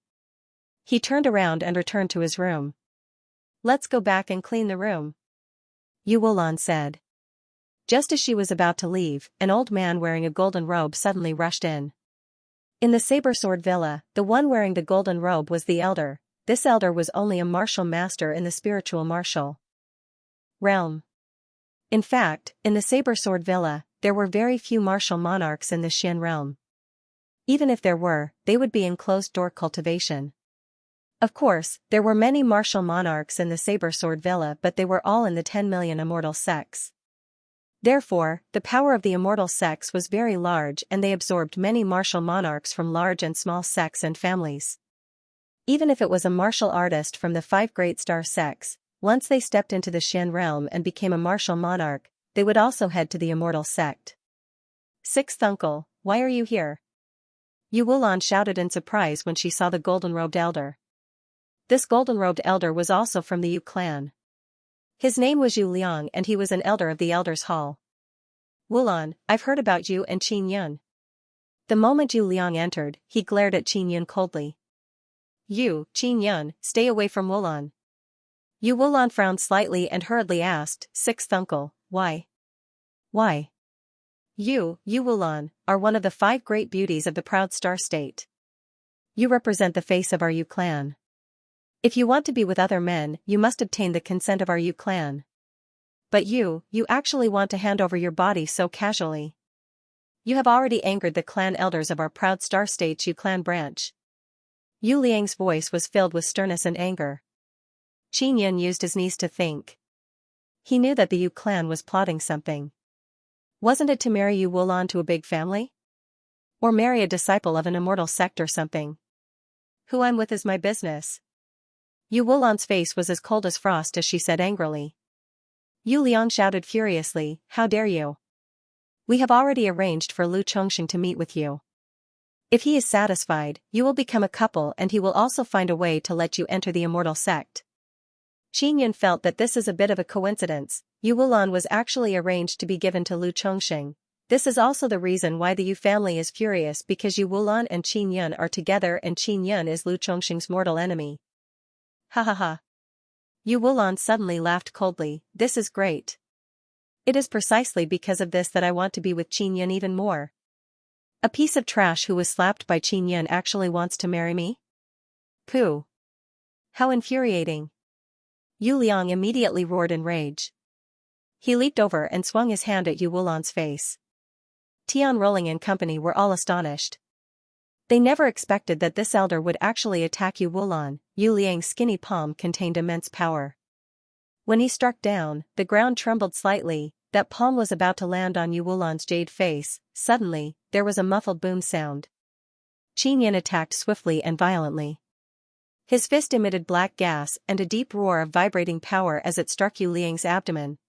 He turned around and returned to his room. Let's go back and clean the room, Yu Wulan said. Just as she was about to leave, an old man wearing a golden robe suddenly rushed in. In the Saber Sword Villa, the one wearing the golden robe was the elder. This elder was only a martial master in the spiritual martial realm. In fact, in the Saber Sword Villa, there were very few martial monarchs in the Xian realm. Even if there were, they would be in closed-door cultivation. Of course, there were many martial monarchs in the Saber Sword Villa, but they were all in the 10 million immortal sects. Therefore, the power of the immortal sects was very large and they absorbed many martial monarchs from large and small sects and families. Even if it was a martial artist from the 5 great star sects, once they stepped into the Xian realm and became a martial monarch, they would also head to the immortal sect. Sixth uncle, why are you here? Yu Wulan shouted in surprise when she saw the golden-robed elder. This golden-robed elder was also from the Yu clan. His name was Yu Liang and he was an elder of the Elders Hall. Wulan, I've heard about you and Qin Yun. The moment Yu Liang entered, he glared at Qin Yun coldly. You, Qin Yun, stay away from Wulan. Yu Wulan frowned slightly and hurriedly asked, "Sixth uncle, why? Why? You, Yu Wulan, are one of the 5 great beauties of the proud star state. You represent the face of our Yu clan. If you want to be with other men, you must obtain the consent of our Yu clan. But you actually want to hand over your body so casually. You have already angered the clan elders of our proud star state's Yu clan branch." Yu Liang's voice was filled with sternness and anger. Qin Yun used his knees to think. He knew that the Yu clan was plotting something. Wasn't it to marry Yu Wulan to a big family? Or marry a disciple of an immortal sect or something? Who I'm with is my business. Yu Wulan's face was as cold as frost as she said angrily. Yu Liang shouted furiously, "How dare you? We have already arranged for Lu Chongqing to meet with you. If he is satisfied, you will become a couple and he will also find a way to let you enter the immortal sect." Qin Yun felt that this is a bit of a coincidence. Yu Wulan was actually arranged to be given to Lu Chongqing. This is also the reason why the Yu family is furious, because Yu Wulan and Qin Yun are together and Qin Yun is Lu Chongqing's mortal enemy. Ha ha ha. Yu Wulan suddenly laughed coldly. "This is great. It is precisely because of this that I want to be with Qin Yun even more. A piece of trash who was slapped by Qin Yun actually wants to marry me? Pooh. How infuriating." Yu Liang immediately roared in rage. He leaped over and swung his hand at Yu Wulan's face. Tian Rolling and company were all astonished. They never expected that this elder would actually attack Yu Wulan. Yu Liang's skinny palm contained immense power. When he struck down, the ground trembled slightly. That palm was about to land on Yu Wulan's jade face. Suddenly, there was a muffled boom sound. Qin Yun attacked swiftly and violently. His fist emitted black gas and a deep roar of vibrating power as it struck Yu Liang's abdomen.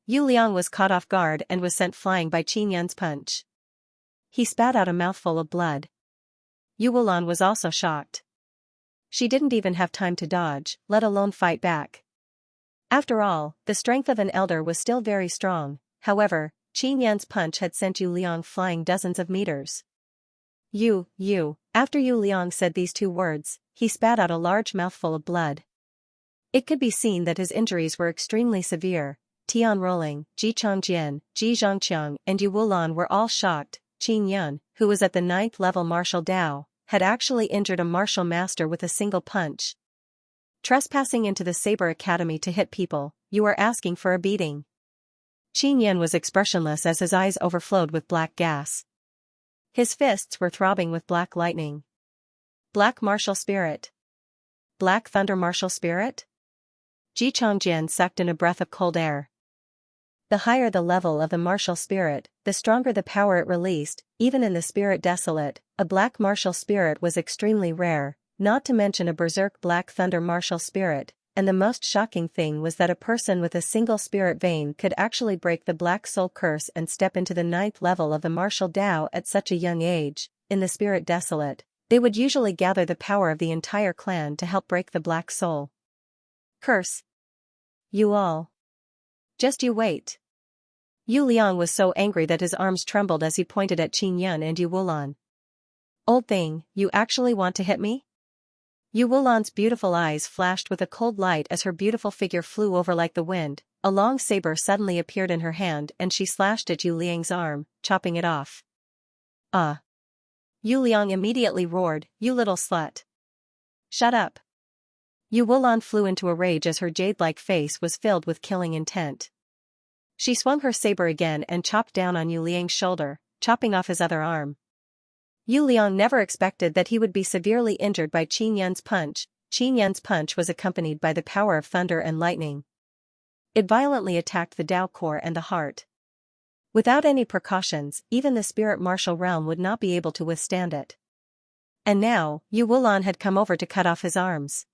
Yu Liang was caught off guard and was sent flying by Qin Yun's punch. He spat out a mouthful of blood. Yu Wulan was also shocked. She didn't even have time to dodge, let alone fight back. After all, the strength of an elder was still very strong. However, Qin Yun's punch had sent Yu Liang flying dozens of meters. After Yu Liang said these 2 words, he spat out a large mouthful of blood. It could be seen that his injuries were extremely severe. Tian Rolling, Ji Chongjian, Ji Zhangqiang and Yu Wulan were all shocked. Qin Yun, who was at the 9th level martial Dao, had actually injured a martial master with a single punch. Trespassing into the Saber Academy to hit people, you are asking for a beating. Qin Yun was expressionless as his eyes overflowed with black gas. His fists were throbbing with black lightning. Black martial spirit. Black thunder martial spirit? Ji Chongjian sucked in a breath of cold air. The higher the level of the martial spirit, the stronger the power it released. Even in the spirit desolate, a black martial spirit was extremely rare, not to mention a berserk black thunder martial spirit, and the most shocking thing was that a person with a single spirit vein could actually break the black soul curse and step into the 9th level of the martial Dao at such a young age. In the spirit desolate, they would usually gather the power of the entire clan to help break the black soul curse. You all. Just you wait. Yu Liang was so angry that his arms trembled as he pointed at Qin Yun and Yu Wulan. Old thing, you actually want to hit me? Yu Wulan's beautiful eyes flashed with a cold light as her beautiful figure flew over like the wind. A long saber suddenly appeared in her hand and she slashed at Yu Liang's arm, chopping it off. Yu Liang immediately roared, "You little slut. Shut up." Yu Wulan flew into a rage as her jade-like face was filled with killing intent. She swung her saber again and chopped down on Yu Liang's shoulder, chopping off his other arm. Yu Liang never expected that he would be severely injured by Qin Yun's punch. Qin Yun's punch was accompanied by the power of thunder and lightning. It violently attacked the Dao core and the heart. Without any precautions, even the spirit martial realm would not be able to withstand it. And now, Yu Wulan had come over to cut off his arms.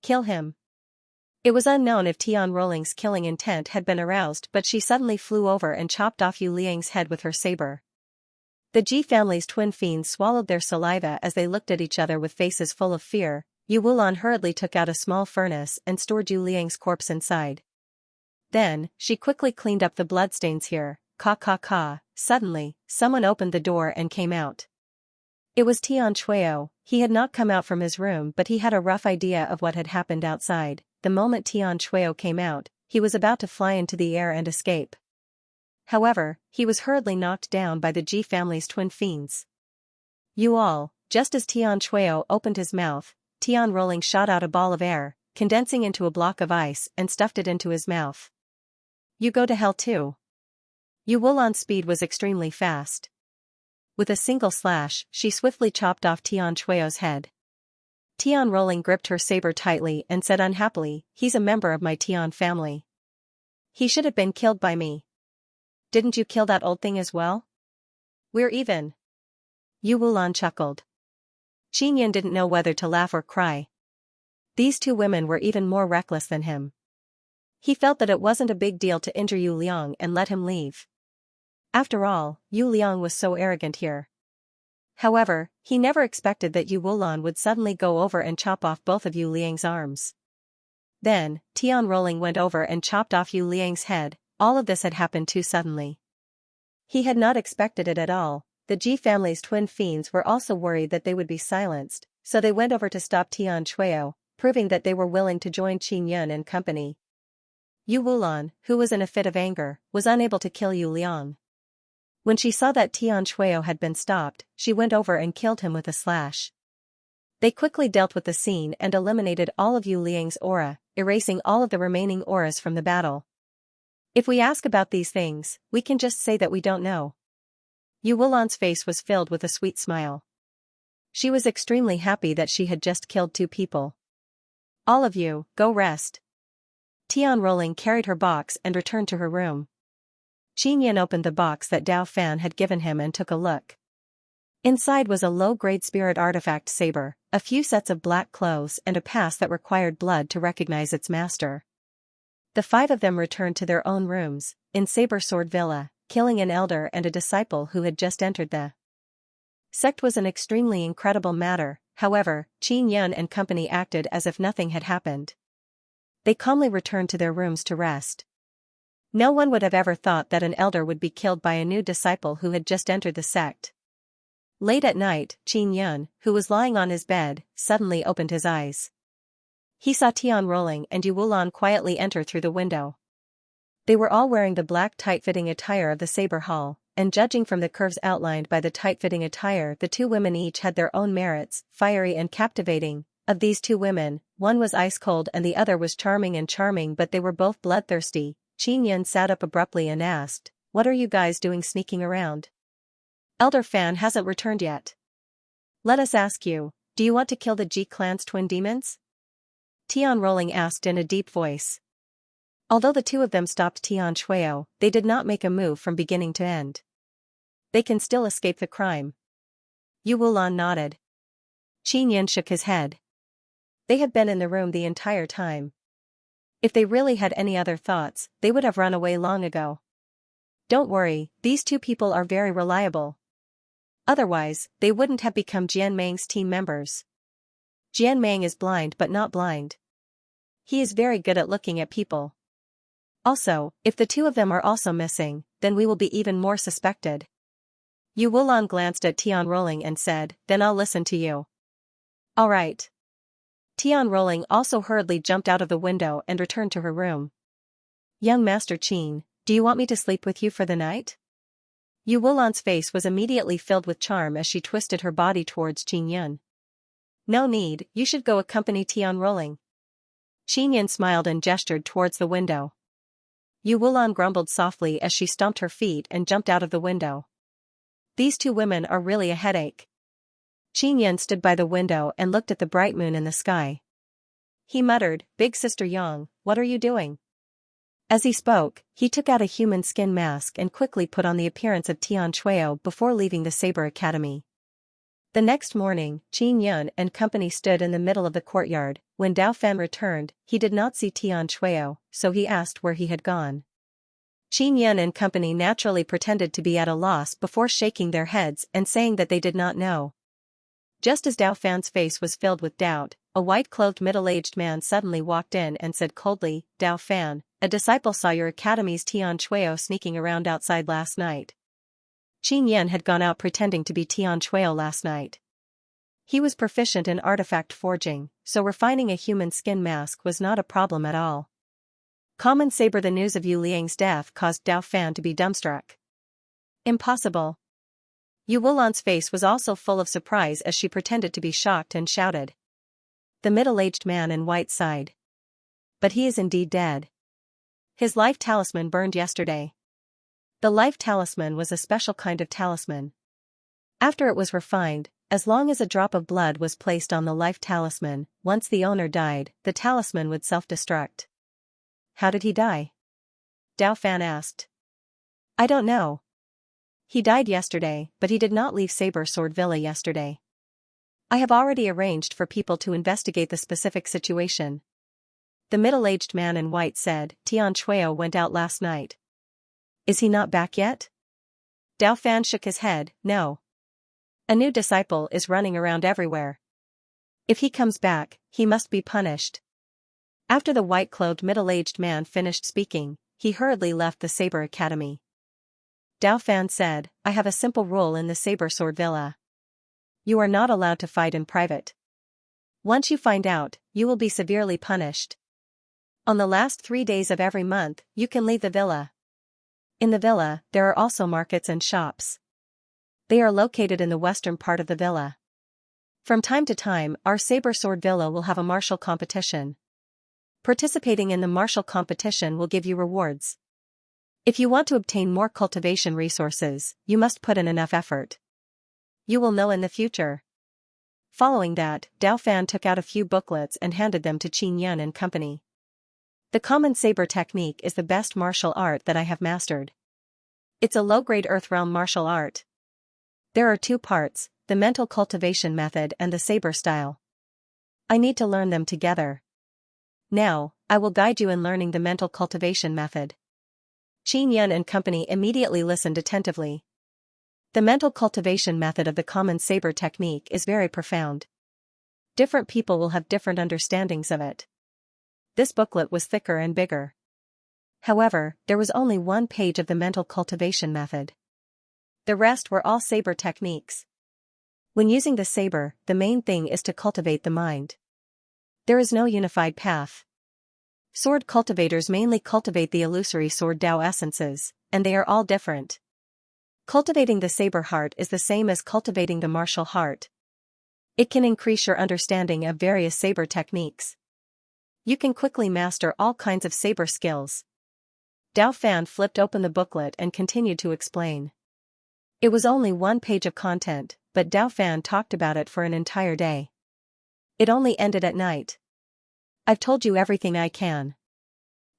Kill him. It was unknown if Tian Rolling's killing intent had been aroused, but she suddenly flew over and chopped off Yu Liang's head with her saber. The Ji family's twin fiends swallowed their saliva as they looked at each other with faces full of fear. Yu Wulan hurriedly took out a small furnace and stored Yu Liang's corpse inside. Then, she quickly cleaned up the bloodstains here. Suddenly, someone opened the door and came out. It was Tian Chueo. He had not come out from his room, but he had a rough idea of what had happened outside. the moment Tian Shuo came out, he was about to fly into the air and escape. However, he was hurriedly knocked down by the Ji family's twin fiends. You all, just as Tian Shuo opened his mouth, Tian Rolling shot out a ball of air, condensing into a block of ice and stuffed it into his mouth. You go to hell too. Yu Wulan's speed was extremely fast. With a single slash, she swiftly chopped off Tian Shuo's head. Tian Rolling gripped her saber tightly and said unhappily, he's a member of my Tian family. He should have been killed by me. Didn't you kill that old thing as well? We're even. Yu Wulan chuckled. Xinyan didn't know whether to laugh or cry. These two women were even more reckless than him. He felt that it wasn't a big deal to injure Yu Liang and let him leave. After all, Yu Liang was so arrogant here. However, he never expected that Yu Wulan would suddenly go over and chop off both of Yu Liang's arms. Then, Tian Rolling went over and chopped off Yu Liang's head. All of this had happened too suddenly. He had not expected it at all. The Ji family's twin fiends were also worried that they would be silenced, so they went over to stop Tian Shuo, proving that they were willing to join Qin Yun and company. Yu Wulan, who was in a fit of anger, was unable to kill Yu Liang. When she saw that Tian Shuo had been stopped, she went over and killed him with a slash. They quickly dealt with the scene and eliminated all of Yu Liang's aura, erasing all of the remaining auras from the battle. If we ask about these things, we can just say that we don't know. Yu Wulan's face was filled with a sweet smile. She was extremely happy that she had just killed two people. All of you, go rest. Tian Rolling carried her box and returned to her room. Qin Yan opened the box that Dao Fan had given him and took a look. Inside was a low-grade spirit artifact saber, a few sets of black clothes and a pass that required blood to recognize its master. The five of them returned to their own rooms, in Saber Sword Villa, killing an elder and a disciple who had just entered the sect was an extremely incredible matter. However, Qin Yun and company acted as if nothing had happened. They calmly returned to their rooms to rest. No one would have ever thought that an elder would be killed by a new disciple who had just entered the sect. Late at night, Qin Yun, who was lying on his bed, suddenly opened his eyes. He saw Tian Rolling and Yu Wulan quietly enter through the window. They were all wearing the black tight-fitting attire of the Saber Hall, and judging from the curves outlined by the tight-fitting attire, the two women each had their own merits, fiery and captivating. Of these two women, one was ice-cold and the other was charming, but they were both bloodthirsty. Qin Yun sat up abruptly and asked, "What are you guys doing sneaking around? Elder Fan hasn't returned yet. Let us ask you, do you want to kill the Ji clan's twin demons?" Tian Rolling asked in a deep voice. Although the two of them stopped Tian Shuo, they did not make a move from beginning to end. They can still escape the crime. Yu Wulan nodded. Qin Yun shook his head. They had been in the room the entire time. If they really had any other thoughts, they would have run away long ago. Don't worry, these two people are very reliable. Otherwise, they wouldn't have become Jian Mang's team members. Jian Mang is blind but not blind. He is very good at looking at people. Also, if the two of them are also missing, then we will be even more suspected. Yu Wulan glanced at Tian Rolling and said, "Then I'll listen to you." All right. Tian Rolling also hurriedly jumped out of the window and returned to her room. "Young Master Qin, do you want me to sleep with you for the night?" Yu Wulan's face was immediately filled with charm as she twisted her body towards Qin Yun. "No need, you should go accompany Tian Rolling." Qin Yun smiled and gestured towards the window. Yu Wulan grumbled softly as she stomped her feet and jumped out of the window. These two women are really a headache. Qin Yun stood by the window and looked at the bright moon in the sky. He muttered, "Big Sister Yang, what are you doing?" As he spoke, he took out a human skin mask and quickly put on the appearance of Tian Shuo before leaving the Saber Academy. The next morning, Qin Yun and company stood in the middle of the courtyard. When Dao Fan returned, he did not see Tian Shuo, so he asked where he had gone. Qin Yun and company naturally pretended to be at a loss before shaking their heads and saying that they did not know. Just as Dao Fan's face was filled with doubt, a white-clothed middle-aged man suddenly walked in and said coldly, "Dao Fan, a disciple saw your academy's Tian Shuo sneaking around outside last night." Qin Yun had gone out pretending to be Tian Shuo last night. He was proficient in artifact forging, so refining a human skin mask was not a problem at all. Common Saber. The news of Yu Liang's death caused Dao Fan to be dumbstruck. Impossible. Yu Wulan's face was also full of surprise as she pretended to be shocked and shouted. The middle-aged man in white sighed. But he is indeed dead. His life talisman burned yesterday. The life talisman was a special kind of talisman. After it was refined, as long as a drop of blood was placed on the life talisman, once the owner died, the talisman would self-destruct. How did he die? Dao Fan asked. I don't know. He died yesterday, but he did not leave Saber Sword Villa yesterday. I have already arranged for people to investigate the specific situation. The middle-aged man in white said, Tian Chueo went out last night. Is he not back yet? Dao Fan shook his head, no. A new disciple is running around everywhere. If he comes back, he must be punished. After the white-clothed middle-aged man finished speaking, he hurriedly left the Saber Academy. Dao Fan said, I have a simple rule in the Saber Sword Villa. You are not allowed to fight in private. Once you find out, you will be severely punished. On the last 3 days of every month, you can leave the villa. In the villa, there are also markets and shops. They are located in the western part of the villa. From time to time, our Saber Sword Villa will have a martial competition. Participating in the martial competition will give you rewards. If you want to obtain more cultivation resources, you must put in enough effort. You will know in the future. Following that, Dao Fan took out a few booklets and handed them to Qin Yan and company. The common saber technique is the best martial art that I have mastered. It's a low-grade earth realm martial art. There are 2 parts, the mental cultivation method and the saber style. I need to learn them together. Now, I will guide you in learning the mental cultivation method. Qin Yan and company immediately listened attentively. The mental cultivation method of the common saber technique is very profound. Different people will have different understandings of it. This booklet was thicker and bigger. However, there was only 1 page of the mental cultivation method. The rest were all saber techniques. When using the saber, the main thing is to cultivate the mind. There is no unified path. Sword cultivators mainly cultivate the illusory sword Dao essences, and they are all different. Cultivating the saber heart is the same as cultivating the martial heart. It can increase your understanding of various saber techniques. You can quickly master all kinds of saber skills. Dao Fan flipped open the booklet and continued to explain. It was only 1 page of content, but Dao Fan talked about it for an entire day. It only ended at night. I've told you everything I can.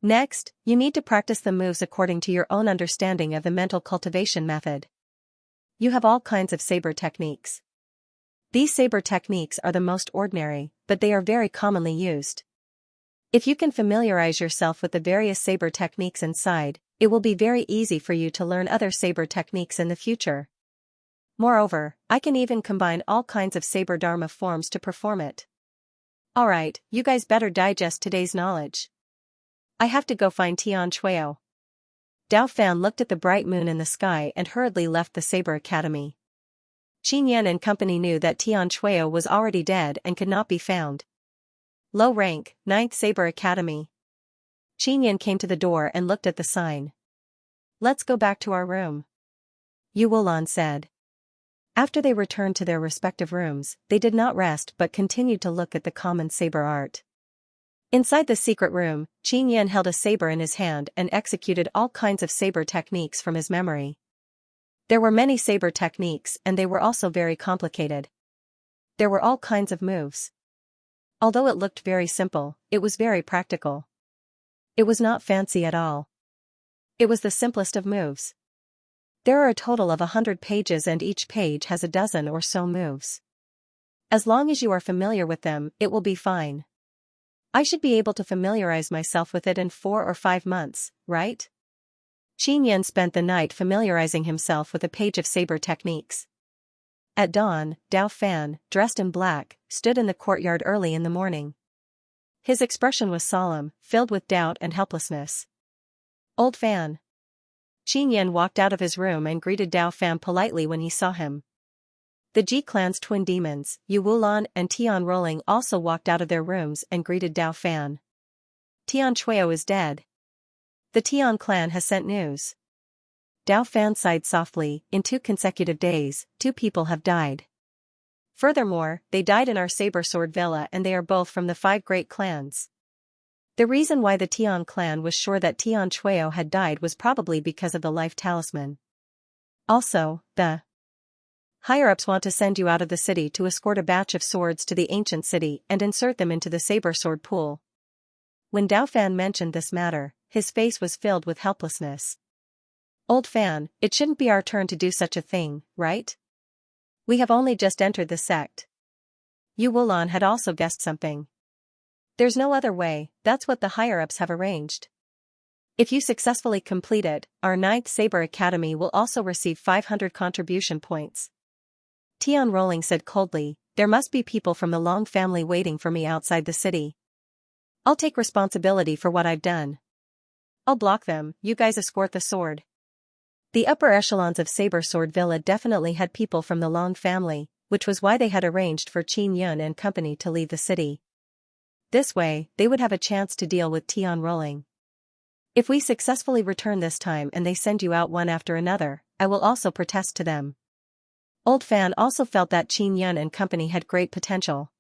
Next, you need to practice the moves according to your own understanding of the mental cultivation method. You have all kinds of saber techniques. These saber techniques are the most ordinary, but they are very commonly used. If you can familiarize yourself with the various saber techniques inside, it will be very easy for you to learn other saber techniques in the future. Moreover, I can even combine all kinds of saber dharma forms to perform it. Alright, you guys better digest today's knowledge. I have to go find Tian Chueo. Dao Fan looked at the bright moon in the sky and hurriedly left the Saber Academy. Qin Yan and company knew that Tian Chueo was already dead and could not be found. Low rank, 9th Saber Academy. Qin Yan came to the door and looked at the sign. Let's go back to our room. Yu Wulan said. After they returned to their respective rooms, they did not rest but continued to look at the common saber art. Inside the secret room, Qin Yan held a saber in his hand and executed all kinds of saber techniques from his memory. There were many saber techniques and they were also very complicated. There were all kinds of moves. Although it looked very simple, it was very practical. It was not fancy at all. It was the simplest of moves. There are a total of 100 pages and each page has a dozen or so moves. As long as you are familiar with them, it will be fine. I should be able to familiarize myself with it in 4 or 5 months, right? Qin Yan spent the night familiarizing himself with a page of saber techniques. At dawn, Dao Fan, dressed in black, stood in the courtyard early in the morning. His expression was solemn, filled with doubt and helplessness. Old Fan. Qin Yan walked out of his room and greeted Dao Fan politely when he saw him. The Ji clan's twin demons, Yu Wulan and Tian Rolling, also walked out of their rooms and greeted Dao Fan. Tian Chueo is dead. The Tian clan has sent news. Dao Fan sighed softly. In 2 consecutive days, 2 people have died. Furthermore, they died in our Saber Sword Villa, and they are both from the 5 great clans. The reason why the Tian clan was sure that Tian Chueo had died was probably because of the life talisman. Also, the higher-ups want to send you out of the city to escort a batch of swords to the ancient city and insert them into the Saber Sword pool. When Dao Fan mentioned this matter, his face was filled with helplessness. Old Fan, it shouldn't be our turn to do such a thing, right? We have only just entered the sect. Yu Wulan had also guessed something. There's no other way, that's what the higher-ups have arranged. If you successfully complete it, our 9th Saber Academy will also receive 500 contribution points. Tian Rolling said coldly, there must be people from the Long family waiting for me outside the city. I'll take responsibility for what I've done. I'll block them, you guys escort the sword. The upper echelons of Saber Sword Villa definitely had people from the Long family, which was why they had arranged for Qin Yun and company to leave the city. This way, they would have a chance to deal with Tian Rolling. If we successfully return this time and they send you out one after another, I will also protest to them. Old Fan also felt that Qin Yun and company had great potential.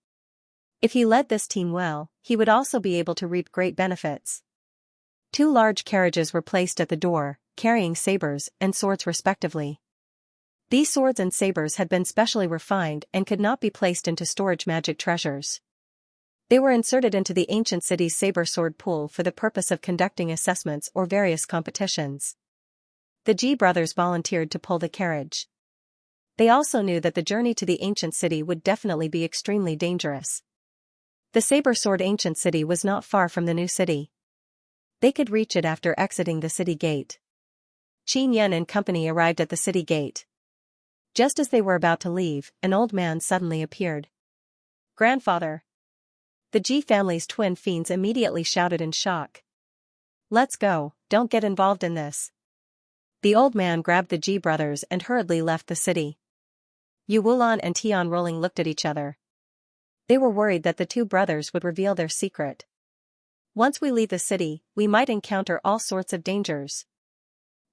If he led this team well, he would also be able to reap great benefits. 2 large carriages were placed at the door, carrying sabers and swords respectively. These swords and sabers had been specially refined and could not be placed into storage magic treasures. They were inserted into the ancient city's saber sword pool for the purpose of conducting assessments or various competitions. The Ji brothers volunteered to pull the carriage. They also knew that the journey to the ancient city would definitely be extremely dangerous. The saber sword ancient city was not far from the new city. They could reach it after exiting the city gate. Qin Yun and company arrived at the city gate. Just as they were about to leave, an old man suddenly appeared. Grandfather! The Ji family's twin fiends immediately shouted in shock. Let's go, don't get involved in this. The old man grabbed the Ji brothers and hurriedly left the city. Yu Wulan and Tian Rolling looked at each other. They were worried that the 2 brothers would reveal their secret. Once we leave the city, we might encounter all sorts of dangers.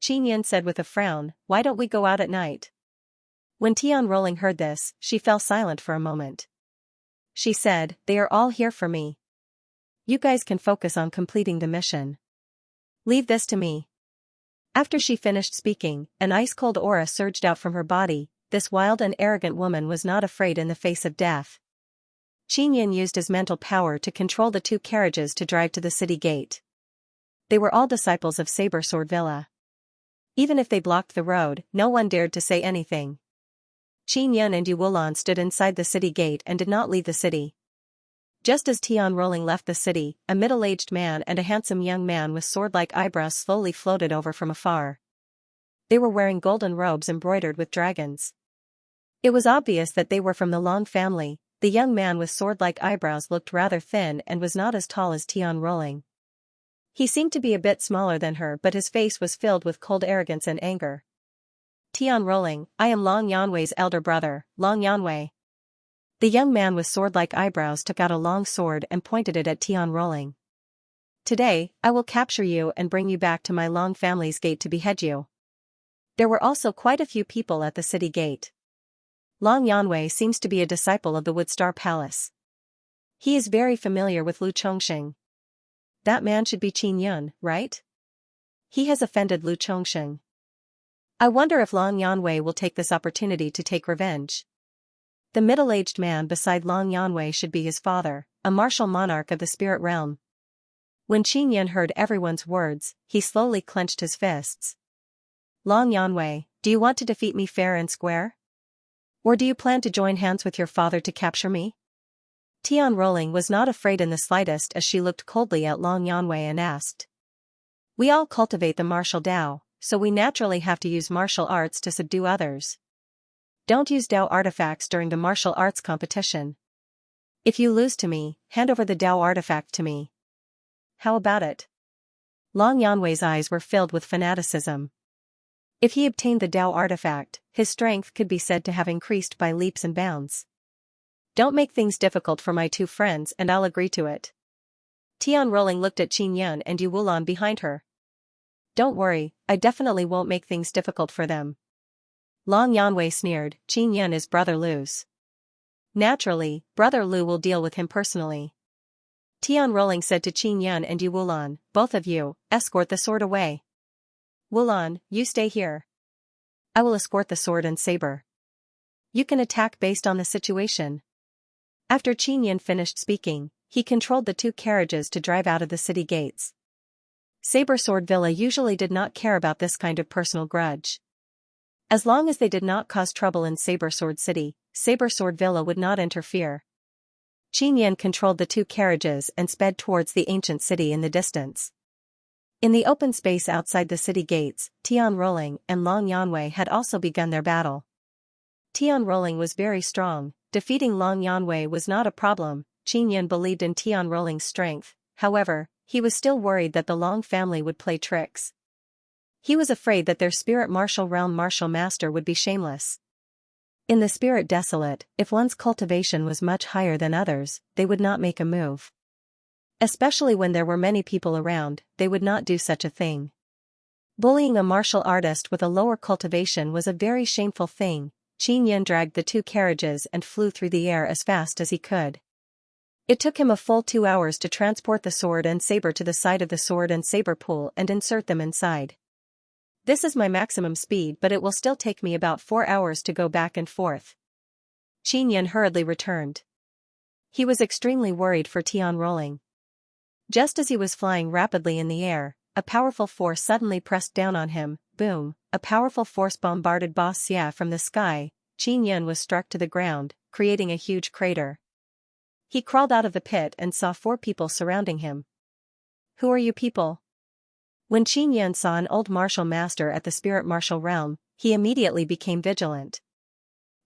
Qin Yun said with a frown, why don't we go out at night? When Tian Rolling heard this, she fell silent for a moment. She said, they are all here for me. You guys can focus on completing the mission. Leave this to me. After she finished speaking, an ice-cold aura surged out from her body. This wild and arrogant woman was not afraid in the face of death. Qin Yun used his mental power to control the 2 carriages to drive to the city gate. They were all disciples of Saber Sword Villa. Even if they blocked the road, no one dared to say anything. Qin Yun and Yu Wulan stood inside the city gate and did not leave the city. Just as Tian Rolling left the city, a middle-aged man and a handsome young man with sword-like eyebrows slowly floated over from afar. They were wearing golden robes embroidered with dragons. It was obvious that they were from the Long family. The young man with sword-like eyebrows looked rather thin and was not as tall as Tian Rolling. He seemed to be a bit smaller than her, but his face was filled with cold arrogance and anger. Tian Rolling, I am Long Yanwei's elder brother, Long Yanwei. The young man with sword-like eyebrows took out a long sword and pointed it at Tian Rolling. Today, I will capture you and bring you back to my Long family's gate to behead you. There were also quite a few people at the city gate. Long Yanwei seems to be a disciple of the Woodstar Palace. He is very familiar with Lu Chongxing. That man should be Qin Yun, right? He has offended Lu Chongxing. I wonder if Long Yanwei will take this opportunity to take revenge. The middle-aged man beside Long Yanwei should be his father, a martial monarch of the spirit realm. When Qin Yun heard everyone's words, he slowly clenched his fists. Long Yanwei, do you want to defeat me fair and square? Or do you plan to join hands with your father to capture me? Tian Rolling was not afraid in the slightest as she looked coldly at Long Yanwei and asked. We all cultivate the martial Dao, so we naturally have to use martial arts to subdue others. Don't use Dao artifacts during the martial arts competition. If you lose to me, hand over the Dao artifact to me. How about it? Long Yanwei's eyes were filled with fanaticism. If he obtained the Dao artifact, his strength could be said to have increased by leaps and bounds. Don't make things difficult for my two friends and I'll agree to it. Tian Rolling looked at Qin Yan and Yu Wulan behind her. Don't worry, I definitely won't make things difficult for them. Long Yanwei sneered, Qin Yan is Brother Lu's. Naturally, Brother Lu will deal with him personally. Tian Rolling said to Qin Yan and Yu Wulan, both of you, escort the sword away. Wulan, you stay here. I will escort the sword and saber. You can attack based on the situation. After Qin Yan finished speaking, he controlled the two carriages to drive out of the city gates. Saber Sword Villa usually did not care about this kind of personal grudge. As long as they did not cause trouble in Saber Sword City, Saber Sword Villa would not interfere. Qin Yan controlled the two carriages and sped towards the ancient city in the distance. In the open space outside the city gates, Tian Rolling and Long Yanwei had also begun their battle. Tian Rolling was very strong, defeating Long Yanwei was not a problem. Qin Yan believed in Tian Rolling's strength, however, he was still worried that the Long family would play tricks. He was afraid that their spirit martial realm martial master would be shameless. In the spirit desolate, if one's cultivation was much higher than others, they would not make a move. Especially when there were many people around, they would not do such a thing. Bullying a martial artist with a lower cultivation was a very shameful thing. Qin Yan dragged the two carriages and flew through the air as fast as he could. It took him a full 2 hours to transport the sword and saber to the side of the sword and saber pool and insert them inside. This is my maximum speed, but it will still take me about 4 hours to go back and forth. Qin Yan hurriedly returned. He was extremely worried for Tian Rolling. Just as he was flying rapidly in the air, a powerful force suddenly pressed down on him. Boom, a powerful force bombarded Ba Xia from the sky. Qin Yan was struck to the ground, creating a huge crater. He crawled out of the pit and saw 4 people surrounding him. Who are you people? When Qin Yan saw an old martial master at the spirit martial realm, he immediately became vigilant.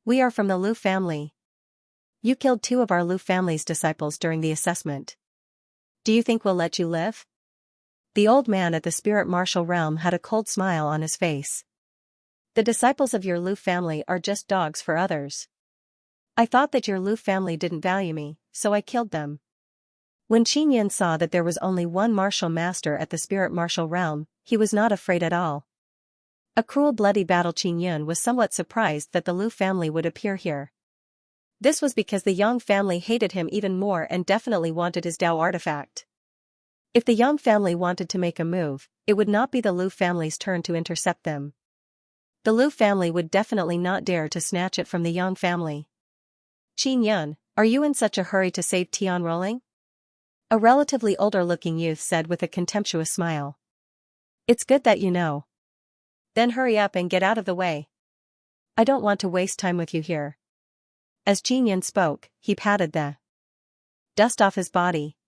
We are from the Lu family. You killed 2 of our Lu family's disciples during the assessment. Do you think we'll let you live? The old man at the spirit martial realm had a cold smile on his face. The disciples of your Lu family are just dogs for others. I thought that your Lu family didn't value me, so I killed them. When Qin Yan saw that there was only one martial master at the spirit martial realm, he was not afraid at all. A cruel bloody battle. Qin Yan was somewhat surprised that the Lu family would appear here. This was because the Yang family hated him even more and definitely wanted his Dao artifact. If the Yang family wanted to make a move, it would not be the Lu family's turn to intercept them. The Lu family would definitely not dare to snatch it from the Yang family. Qin Yan, are you in such a hurry to save Tian Rolling? A relatively older-looking youth said with a contemptuous smile. It's good that you know. Then hurry up and get out of the way. I don't want to waste time with you here. As Qin Yan spoke, he patted the dust off his body.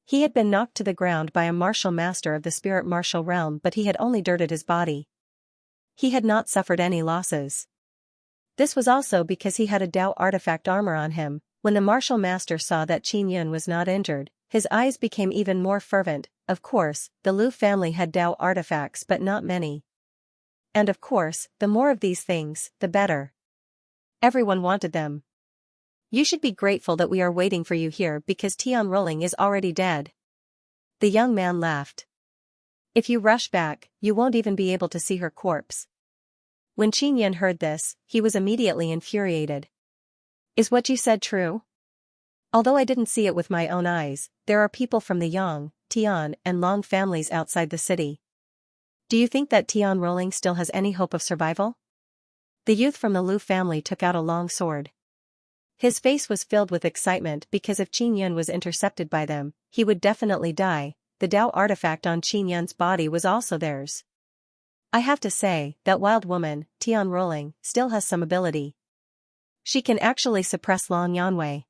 He had been knocked to the ground by a martial master of the spirit martial realm, but he had only dirted his body. He had not suffered any losses. This was also because he had a Dao artifact armor on him. When the martial master saw that Qin Yan was not injured, his eyes became even more fervent. Of course, the Lu family had Dao artifacts but not many. And of course, the more of these things, the better. Everyone wanted them. You should be grateful that we are waiting for you here because Tian Rolling is already dead. The young man laughed. If you rush back, you won't even be able to see her corpse. When Qin Yan heard this, he was immediately infuriated. Is what you said true? Although I didn't see it with my own eyes, there are people from the Yang, Tian, and Long families outside the city. Do you think that Tian Rolling still has any hope of survival? The youth from the Lu family took out a long sword. His face was filled with excitement because if Qin Yan was intercepted by them, he would definitely die. The Dao artifact on Qin Yan's body was also theirs. I have to say, that wild woman, Tian Rolling, still has some ability. She can actually suppress Long Yanwei.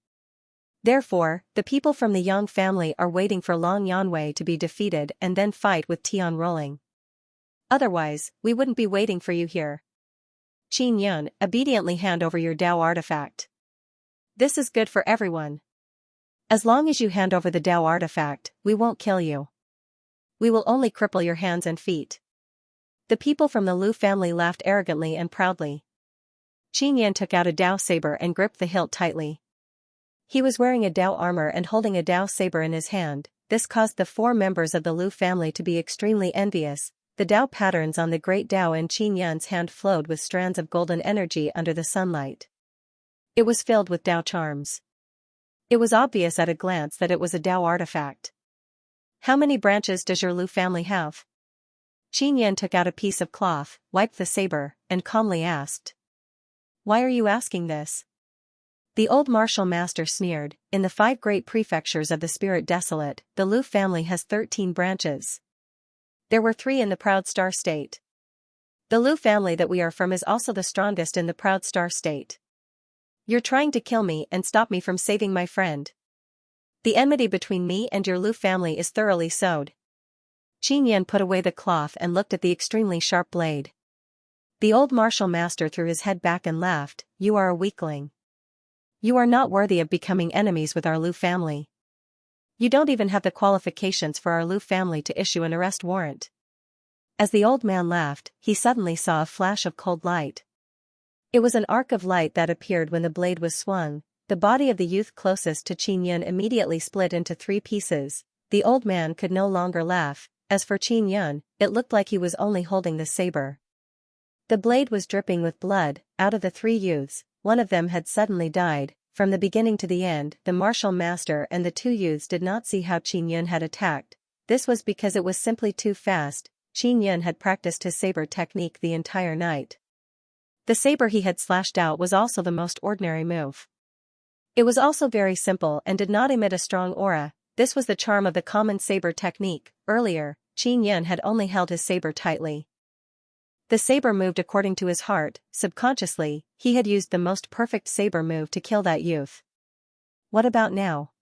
Therefore, the people from the Yang family are waiting for Long Yanwei to be defeated and then fight with Tian Rolling. Otherwise, we wouldn't be waiting for you here. Qin Yan, obediently hand over your Dao artifact. This is good for everyone. As long as you hand over the Dao artifact, we won't kill you. We will only cripple your hands and feet. The people from the Lu family laughed arrogantly and proudly. Qin Yan took out a Dao saber and gripped the hilt tightly. He was wearing a Dao armor and holding a Dao saber in his hand. This caused the 4 members of the Lu family to be extremely envious. The Dao patterns on the great Dao in Qin Yan's hand flowed with strands of golden energy under the sunlight. It was filled with Dao charms. It was obvious at a glance that it was a Dao artifact. How many branches does your Lu family have? Qin Yan took out a piece of cloth, wiped the saber, and calmly asked. Why are you asking this? The old martial master sneered. In the 5 great prefectures of the Spirit Desolate, the Lu family has 13 branches. There were 3 in the Proud Star State. The Lu family that we are from is also the strongest in the Proud Star State. You're trying to kill me and stop me from saving my friend. The enmity between me and your Lu family is thoroughly sowed. Qin Yan put away the cloth and looked at the extremely sharp blade. The old martial master threw his head back and laughed. You are a weakling. You are not worthy of becoming enemies with our Lu family. You don't even have the qualifications for our Lu family to issue an arrest warrant. As the old man laughed, he suddenly saw a flash of cold light. It was an arc of light that appeared when the blade was swung. The body of the youth closest to Qin Yan immediately split into 3 pieces. The old man could no longer laugh. As for Qin Yan, it looked like he was only holding the saber. The blade was dripping with blood. Out of the 3 youths, one of them had suddenly died. From the beginning to the end, the martial master and the 2 youths did not see how Qin Yan had attacked. This was because it was simply too fast. Qin Yan had practiced his saber technique the entire night. The saber he had slashed out was also the most ordinary move. It was also very simple and did not emit a strong aura. This was the charm of the common saber technique. Earlier, Qin Yan had only held his saber tightly. The saber moved according to his heart. Subconsciously, he had used the most perfect saber move to kill that youth. What about now?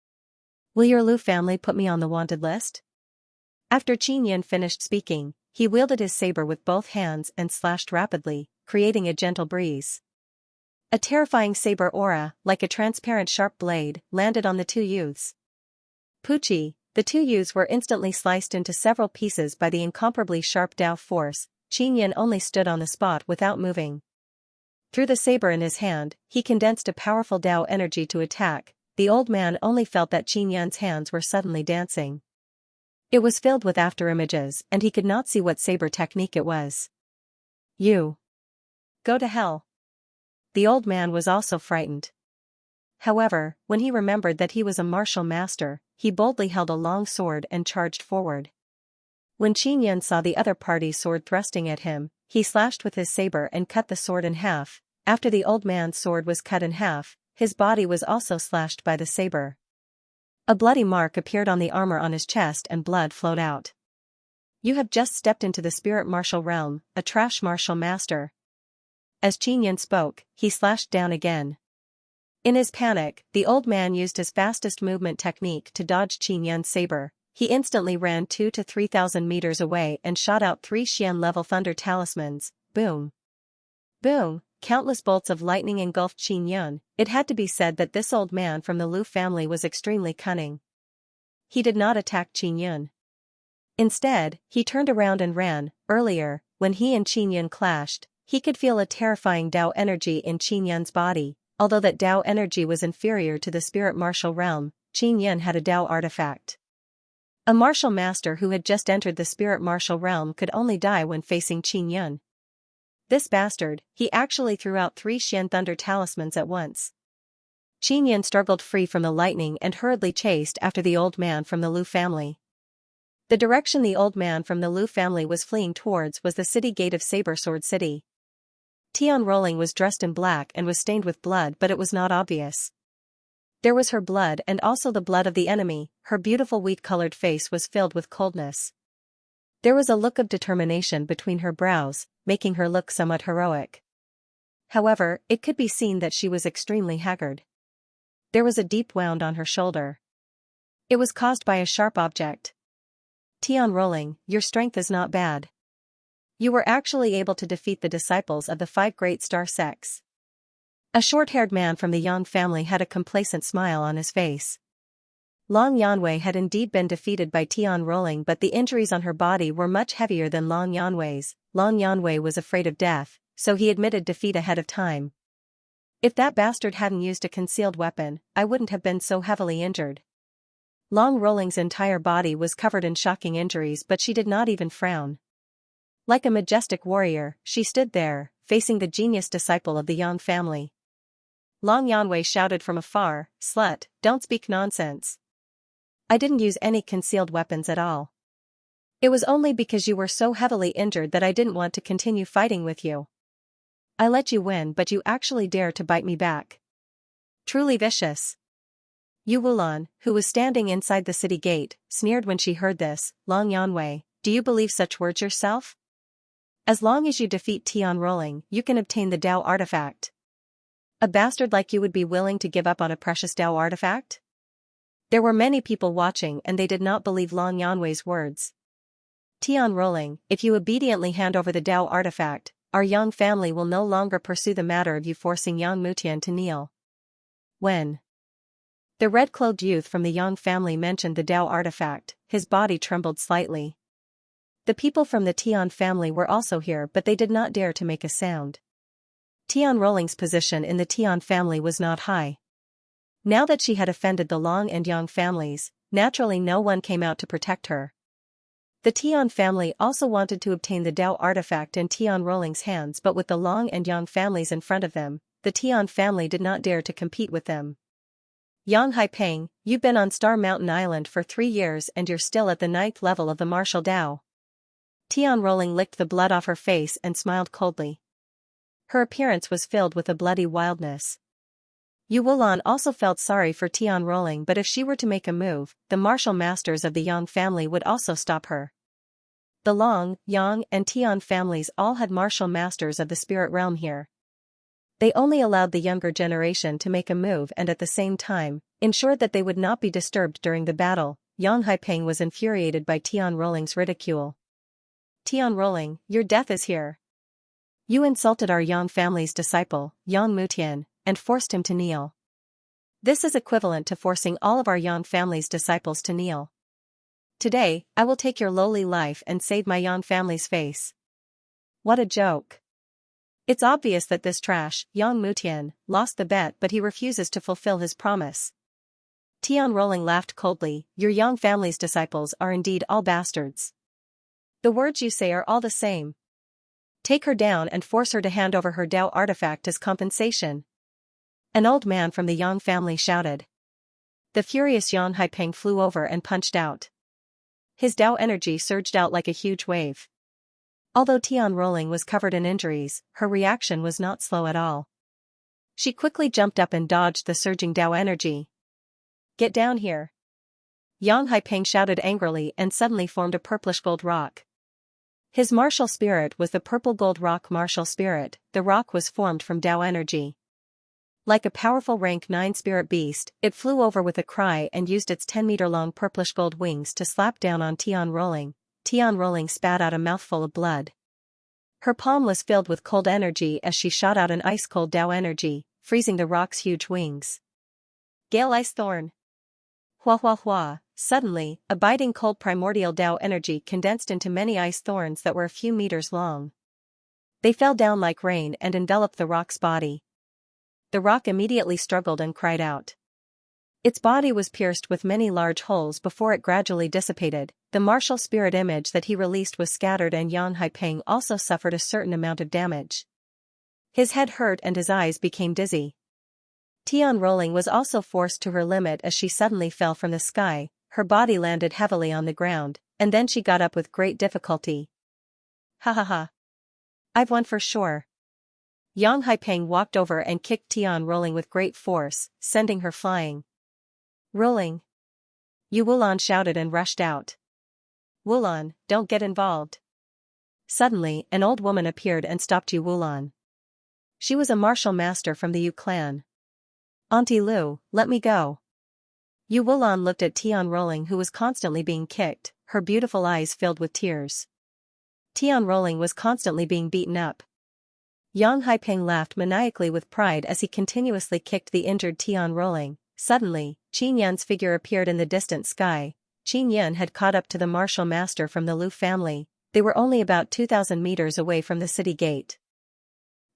Will your Lu family put me on the wanted list? After Qin Yan finished speaking, he wielded his saber with both hands and slashed rapidly, creating a gentle breeze. A terrifying saber aura, like a transparent sharp blade, landed on the 2 youths. Pucci, the 2 youths were instantly sliced into several pieces by the incomparably sharp Dao force. Qin Yan only stood on the spot without moving. Through the saber in his hand, he condensed a powerful Dao energy to attack. The old man only felt that Qin Yan's hands were suddenly dancing. It was filled with afterimages, and he could not see what saber technique it was. You. Go to hell. The old man was also frightened. However, when he remembered that he was a martial master, he boldly held a long sword and charged forward. When Qin Yan saw the other party's sword thrusting at him, he slashed with his saber and cut the sword in half. After the old man's sword was cut in half, his body was also slashed by the saber. A bloody mark appeared on the armor on his chest and blood flowed out. You have just stepped into the spirit martial realm, a trash martial master. As Qin Yan spoke, he slashed down again. In his panic, the old man used his fastest movement technique to dodge Qin Yan's saber. He instantly ran 2,000 to 3,000 meters away and shot out 3 Xian-level thunder talismans. Boom! Boom! Countless bolts of lightning engulfed Qin Yan. It had to be said that this old man from the Lu family was extremely cunning. He did not attack Qin Yan. Instead, he turned around and ran. Earlier, when he and Qin Yan clashed, he could feel a terrifying Dao energy in Qin Yan's body. Although that Dao energy was inferior to the spirit martial realm, Qin Yan had a Dao artifact. A martial master who had just entered the spirit martial realm could only die when facing Qin Yan. This bastard, he actually threw out 3 Xian thunder talismans at once. Qin Yan struggled free from the lightning and hurriedly chased after the old man from the Lu family. The direction the old man from the Lu family was fleeing towards was the city gate of Saber Sword City. Tian Rolling was dressed in black and was stained with blood, but it was not obvious. There was her blood and also the blood of the enemy. Her beautiful wheat-colored face was filled with coldness. There was a look of determination between her brows, making her look somewhat heroic. However, it could be seen that she was extremely haggard. There was a deep wound on her shoulder. It was caused by a sharp object. Tian Rolling, your strength is not bad. You were actually able to defeat the disciples of the 5 great star sects. A short-haired man from the Yang family had a complacent smile on his face. Long Yanwei had indeed been defeated by Tian Rolling, but the injuries on her body were much heavier than Long Yanwei's. Long Yanwei was afraid of death, so he admitted defeat ahead of time. If that bastard hadn't used a concealed weapon, I wouldn't have been so heavily injured. Long Rolling's entire body was covered in shocking injuries, but she did not even frown. Like a majestic warrior, she stood there, facing the genius disciple of the Yang family. Long Yanwei shouted from afar, "Slut, don't speak nonsense. I didn't use any concealed weapons at all. It was only because you were so heavily injured that I didn't want to continue fighting with you. I let you win, but you actually dare to bite me back. Truly vicious." Yu Wulan, who was standing inside the city gate, sneered when she heard this. "Long Yanwei, do you believe such words yourself? As long as you defeat Tian Rolling, you can obtain the Dao artifact. A bastard like you would be willing to give up on a precious Dao artifact?" There were many people watching and they did not believe Long Yanwei's words. "Tian Rolling, if you obediently hand over the Dao artifact, our Yang family will no longer pursue the matter of you forcing Yang Mutian to kneel." When the red-clothed youth from the Yang family mentioned the Dao artifact, his body trembled slightly. The people from the Tian family were also here, but they did not dare to make a sound. Tian Rolling's position in the Tian family was not high. Now that she had offended the Long and Yang families, naturally no one came out to protect her. The Tian family also wanted to obtain the Dao artifact in Tian Rolling's hands, but with the Long and Yang families in front of them, the Tian family did not dare to compete with them. "Yang Haipeng, you've been on Star Mountain Island for 3 years and you're still at the 9th level of the martial Dao." Tian Rolling licked the blood off her face and smiled coldly. Her appearance was filled with a bloody wildness. Yu Wulan also felt sorry for Tian Rolling, but if she were to make a move, the martial masters of the Yang family would also stop her. The Long, Yang, and Tian families all had martial masters of the spirit realm here. They only allowed the younger generation to make a move and at the same time, ensured that they would not be disturbed during the battle. Yang Haipeng was infuriated by Tian Rolling's ridicule. "Tian Rolling, your death is here. You insulted our Yang family's disciple, Yang Mutian, and forced him to kneel. This is equivalent to forcing all of our Yang family's disciples to kneel. Today, I will take your lowly life and save my Yang family's face." What a joke. It's obvious that this trash, Yang Mutian, lost the bet, but he refuses to fulfill his promise. Tian Rolling laughed coldly. "Your Yang family's disciples are indeed all bastards. The words you say are all the same. Take her down and force her to hand over her Dao artifact as compensation." An old man from the Yang family shouted. The furious Yang Haipeng flew over and punched out. His Dao energy surged out like a huge wave. Although Tian Rolling was covered in injuries, her reaction was not slow at all. She quickly jumped up and dodged the surging Dao energy. "Get down here!" Yang Haipeng shouted angrily and suddenly formed a purplish gold rock. His martial spirit was the purple gold rock martial spirit. The rock was formed from Dao energy. Like a powerful rank 9 spirit beast, it flew over with a cry and used its 10-meter-long purplish gold wings to slap down on Tian Rolling. Tian Rolling spat out a mouthful of blood. Her palm was filled with cold energy as she shot out an ice-cold Dao energy, freezing the rock's huge wings. Gale Ice Thorn. Hua hua hua. Suddenly, a biting cold primordial Dao energy condensed into many ice thorns that were a few meters long. They fell down like rain and enveloped the rock's body. The rock immediately struggled and cried out. Its body was pierced with many large holes before it gradually dissipated. The martial spirit image that he released was scattered and Yang Haipeng also suffered a certain amount of damage. His head hurt and his eyes became dizzy. Tian Rolling was also forced to her limit as she suddenly fell from the sky. Her body landed heavily on the ground, and then she got up with great difficulty. "Ha ha ha. I've won for sure." Yang Haipeng walked over and kicked Tian Rolling with great force, sending her flying. "Rolling!" Yu Wulan shouted and rushed out. "Wulan, don't get involved." Suddenly, an old woman appeared and stopped Yu Wulan. She was a martial master from the Yu clan. "Auntie Lu, let me go." Yu Wulan looked at Tian Rolling, who was constantly being kicked, her beautiful eyes filled with tears. Tian Rolling was constantly being beaten up. Yang Haipeng laughed maniacally with pride as he continuously kicked the injured Tian Rolling. Suddenly, Qin Yan's figure appeared in the distant sky. Qin Yan had caught up to the martial master from the Lu family. They were only about 2,000 meters away from the city gate.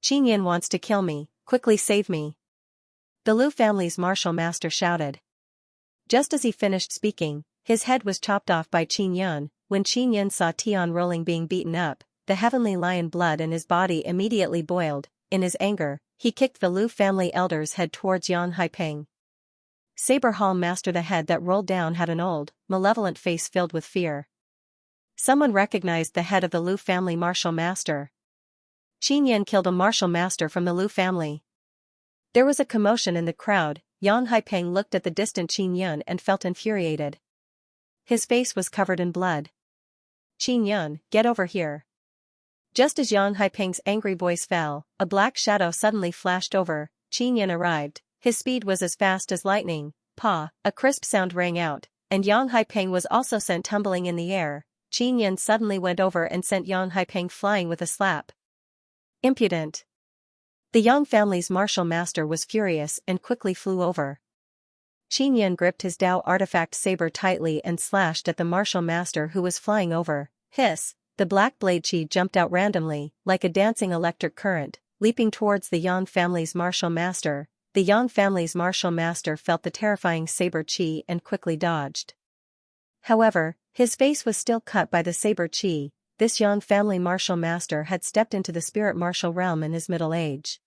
Qin Yan wants to kill me, quickly save me. The Lu family's martial master shouted. Just as he finished speaking, his head was chopped off by Qin Yan. When Qin Yan saw Tian Rolling being beaten up, the heavenly lion blood in his body immediately boiled. In his anger, he kicked the Lu family elder's head towards Yang Haipeng. Saber Hall Master, the head that rolled down had an old, malevolent face filled with fear. Someone recognized the head of the Lu family martial master. Qin Yan killed a martial master from the Lu family. There was a commotion in the crowd. Yang Haipeng looked at the distant Qin Yan and felt infuriated. His face was covered in blood. Qin Yan, get over here. Just as Yang Haipeng's angry voice fell, a black shadow suddenly flashed over. Qin Yan arrived. His speed was as fast as lightning. Pa! A crisp sound rang out, and Yang Haipeng was also sent tumbling in the air. Qin Yan suddenly went over and sent Yang Haipeng flying with a slap. Impudent! The Yang family's martial master was furious and quickly flew over. Qin Yan gripped his Dao artifact saber tightly and slashed at the martial master who was flying over. Hiss! The black blade chi jumped out randomly, like a dancing electric current, leaping towards the Yang family's martial master. The Yang family's martial master felt the terrifying saber chi and quickly dodged. However, his face was still cut by the saber chi. This Yang family martial master had stepped into the spirit martial realm in his middle age.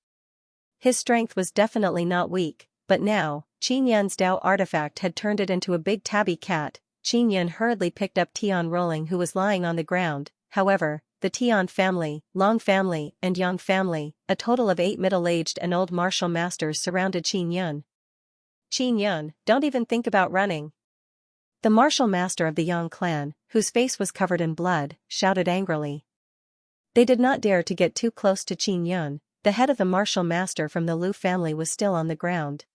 His strength was definitely not weak, but now, Qin Yan's Dao artifact had turned it into a big tabby cat. Qin Yan hurriedly picked up Tian Rolling, who was lying on the ground. However, the Tian family, Long family, and Yang family, a total of 8 middle-aged and old martial masters surrounded Qin Yan. Qin Yan, don't even think about running. The martial master of the Yang clan, whose face was covered in blood, shouted angrily. They did not dare to get too close to Qin Yan. The head of the martial master from the Lu family was still on the ground.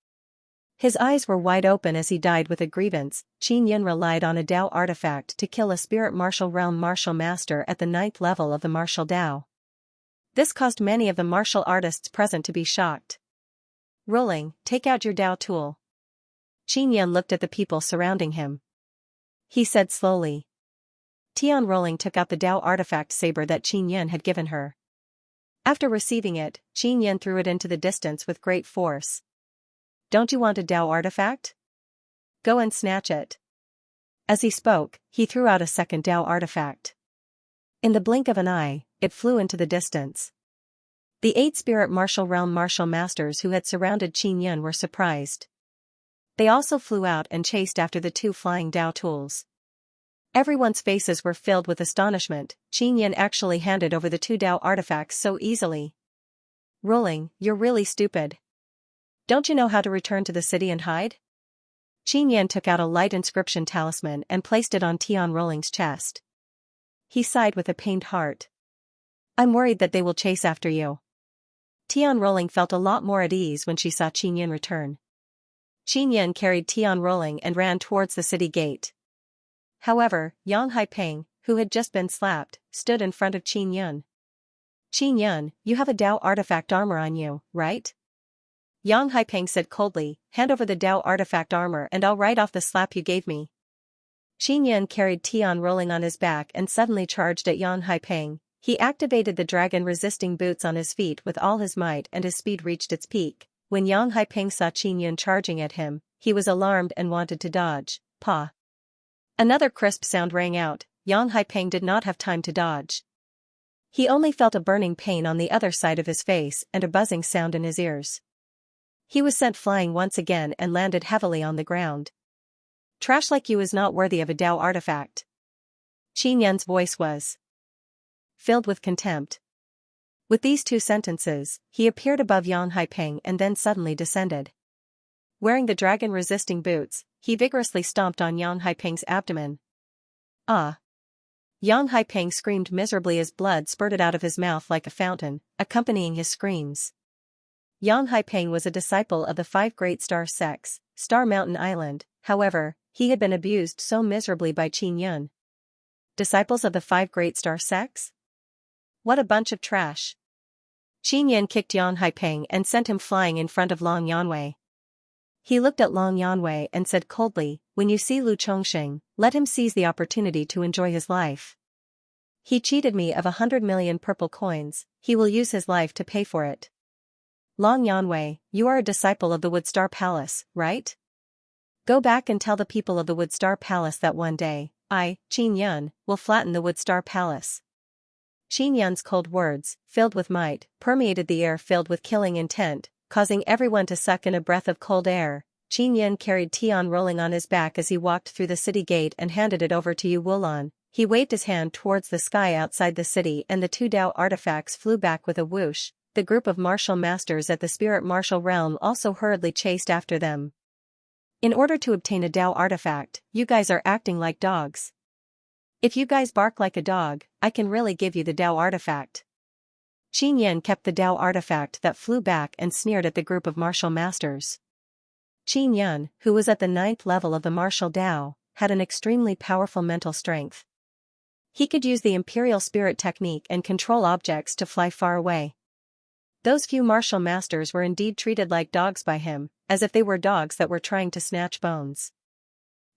His eyes were wide open as he died with a grievance. Qin Yan relied on a Dao artifact to kill a spirit martial realm martial master at the 9th level of the martial Dao. This caused many of the martial artists present to be shocked. Rolling, take out your Dao tool. Qin Yan looked at the people surrounding him. He said slowly. Tian Rolling took out the Dao artifact saber that Qin Yan had given her. After receiving it, Qin Yan threw it into the distance with great force. Don't you want a Dao artifact? Go and snatch it. As he spoke, he threw out a second Dao artifact. In the blink of an eye, it flew into the distance. The 8 spirit martial realm martial masters who had surrounded Qin Yan were surprised. They also flew out and chased after the 2 flying Dao tools. Everyone's faces were filled with astonishment. Qin Yan actually handed over the 2 Dao artifacts so easily. Rolling, you're really stupid. Don't you know how to return to the city and hide? Qin Yan took out a light inscription talisman and placed it on Tian Rolling's chest. He sighed with a pained heart. I'm worried that they will chase after you. Tian Rolling felt a lot more at ease when she saw Qin Yan return. Qin Yan carried Tian Rolling and ran towards the city gate. However, Yang Haipeng, who had just been slapped, stood in front of Qin Yan. Qin Yan, you have a Dao artifact armor on you, right? Yang Haipeng said coldly, hand over the Dao artifact armor and I'll write off the slap you gave me. Qin Yan carried Tian Rolling on his back and suddenly charged at Yang Haipeng. He activated the dragon-resisting boots on his feet with all his might and his speed reached its peak. When Yang Haipeng saw Qin Yan charging at him, he was alarmed and wanted to dodge. Pa! Another crisp sound rang out. Yang Haipeng did not have time to dodge. He only felt a burning pain on the other side of his face and a buzzing sound in his ears. He was sent flying once again and landed heavily on the ground. Trash like you is not worthy of a Dao artifact. Qin Yan's voice was filled with contempt. With these 2 sentences, he appeared above Yang Haipeng and then suddenly descended. Wearing the dragon-resisting boots, he vigorously stomped on Yang Haipeng's abdomen. Ah! Yang Haipeng screamed miserably as blood spurted out of his mouth like a fountain, accompanying his screams. Yang Haipeng was a disciple of the 5 Great Star sects, Star Mountain Island. However, he had been abused so miserably by Qin Yan. Disciples of the 5 Great Star sects? What a bunch of trash. Qin Yan kicked Yang Haipeng and sent him flying in front of Long Yanwei. He looked at Long Yanwei and said coldly, when you see Lu Chongxing, let him seize the opportunity to enjoy his life. He cheated me of 100 million purple coins, he will use his life to pay for it. Long Yanwei, you are a disciple of the Woodstar Palace, right? Go back and tell the people of the Woodstar Palace that one day, I, Qin Yun, will flatten the Woodstar Palace. Qin Yun's cold words, filled with might, permeated the air filled with killing intent, causing everyone to suck in a breath of cold air. Qin Yun carried Tian rolling on his back as he walked through the city gate and handed it over to Yu Wulan. He waved his hand towards the sky outside the city and the two Dao artifacts flew back with a whoosh. The group of martial masters at the spirit martial realm also hurriedly chased after them. In order to obtain a Dao artifact, you guys are acting like dogs. If you guys bark like a dog, I can really give you the Dao artifact. Qin Yan kept the Dao artifact that flew back and sneered at the group of martial masters. Qin Yan, who was at the 9th level of the martial Dao, had an extremely powerful mental strength. He could use the Imperial Spirit technique and control objects to fly far away. Those few martial masters were indeed treated like dogs by him, as if they were dogs that were trying to snatch bones.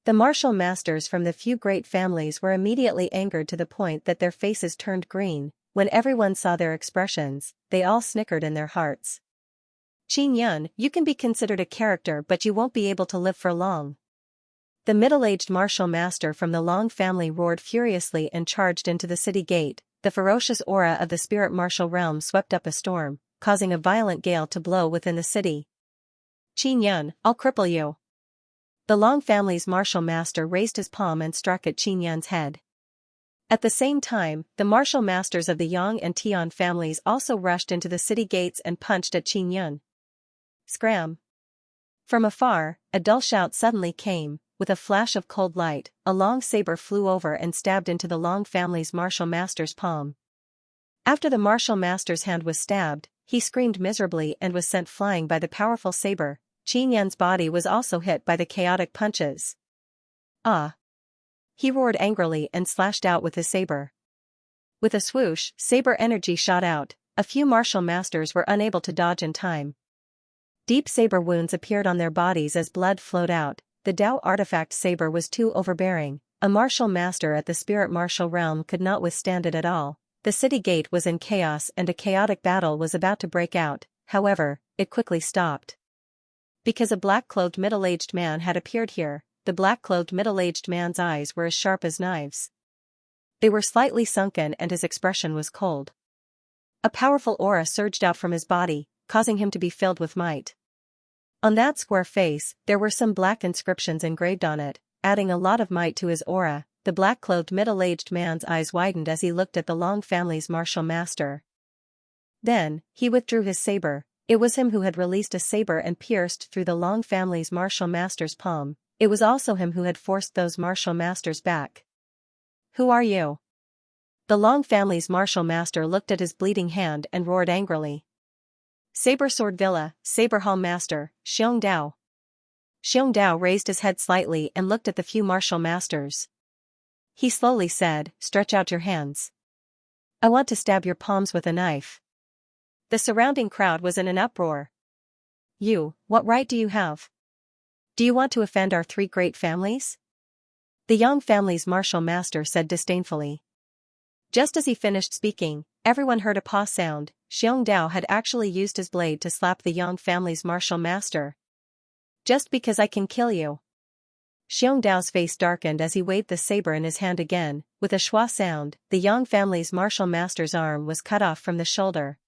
The martial masters from the few great families were immediately angered to the point that their faces turned green. When everyone saw their expressions, they all snickered in their hearts. Qin Yun, you can be considered a character but you won't be able to live for long. The middle-aged martial master from the Long family roared furiously and charged into the city gate. The ferocious aura of the spirit martial realm swept up a storm, causing a violent gale to blow within the city. Qin Yun, I'll cripple you. The Long family's martial master raised his palm and struck at Qin Yun's head. At the same time, the martial masters of the Yang and Tian families also rushed into the city gates and punched at Qin Yun. Scram! From afar, a dull shout suddenly came. With a flash of cold light, a long saber flew over and stabbed into the Long family's martial master's palm. After the martial master's hand was stabbed, he screamed miserably and was sent flying by the powerful saber. Qin Yun's body was also hit by the chaotic punches. Ah! He roared angrily and slashed out with his saber. With a swoosh, saber energy shot out. A few martial masters were unable to dodge in time. Deep saber wounds appeared on their bodies as blood flowed out. The Dao artifact saber was too overbearing. A martial master at the spirit martial realm could not withstand it at all. The city gate was in chaos and a chaotic battle was about to break out. However, it quickly stopped. Because a black-clothed middle-aged man had appeared here. The black-clothed middle-aged man's eyes were as sharp as knives. They were slightly sunken and his expression was cold. A powerful aura surged out from his body, causing him to be filled with might. On that square face, there were some black inscriptions engraved on it, adding a lot of might to his aura. The black-clothed middle-aged man's eyes widened as he looked at the Long family's martial master. Then, he withdrew his saber. It was him who had released a saber and pierced through the Long family's martial master's palm. It was also him who had forced those martial masters back. Who are you? The Long family's martial master looked at his bleeding hand and roared angrily. Saber Sword Villa, Saber Hall Master, Xiong Dao. Xiong Dao raised his head slightly and looked at the few martial masters. He slowly said, stretch out your hands. I want to stab your palms with a knife. The surrounding crowd was in an uproar. You, what right do you have? Do you want to offend our three great families? The Yang family's martial master said disdainfully. Just as he finished speaking, everyone heard a paw sound. Xiong Dao had actually used his blade to slap the Yang family's martial master. Just because I can kill you. Xiong Dao's face darkened as he waved the saber in his hand again. With a schwa sound, the Yang family's martial master's arm was cut off from the shoulder.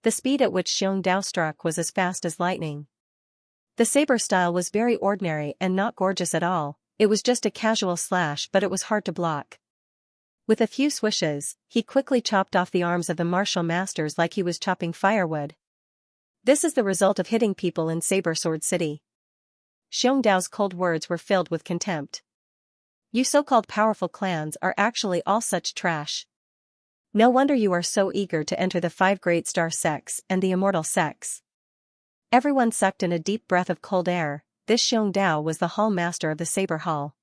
The speed at which Xiong Dao struck was as fast as lightning. The saber style was very ordinary and not gorgeous at all. It was just a casual slash, but it was hard to block. With a few swishes, he quickly chopped off the arms of the martial masters like he was chopping firewood. This is the result of hitting people in Saber Sword City. Xiong Dao's cold words were filled with contempt. You so-called powerful clans are actually all such trash. No wonder you are so eager to enter the 5 great star sects and the immortal sects. Everyone sucked in a deep breath of cold air. This Xiong Dao was the hall master of the Saber Hall.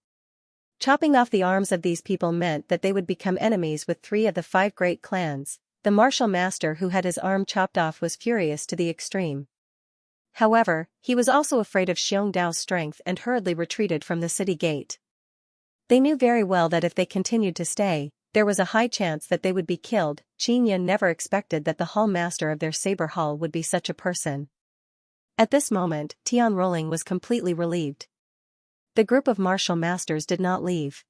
Chopping off the arms of these people meant that they would become enemies with 3 of the 5 great clans. The martial master who had his arm chopped off was furious to the extreme. However, he was also afraid of Xiongdao's strength and hurriedly retreated from the city gate. They knew very well that if they continued to stay, there was a high chance that they would be killed. Qinyan never expected that the hall master of their saber hall would be such a person. At this moment, Tian Rolling was completely relieved. The group of martial masters did not leave.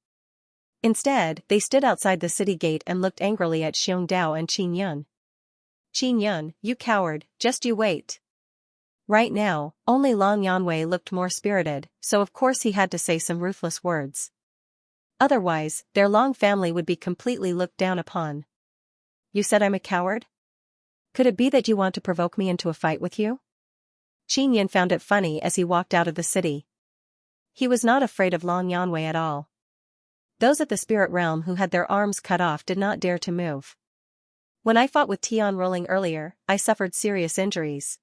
Instead, they stood outside the city gate and looked angrily at Xiongdao and Qinyan. "Qinyan, you coward, just you wait." Right now, only Long Yanwei looked more spirited, so of course he had to say some ruthless words. Otherwise, their Long family would be completely looked down upon. "You said I'm a coward? Could it be that you want to provoke me into a fight with you?" Qinyan found it funny as he walked out of the city. He was not afraid of Long Yanwei at all. Those at the spirit realm who had their arms cut off did not dare to move. "When I fought with Tian Rolling earlier, I suffered serious injuries.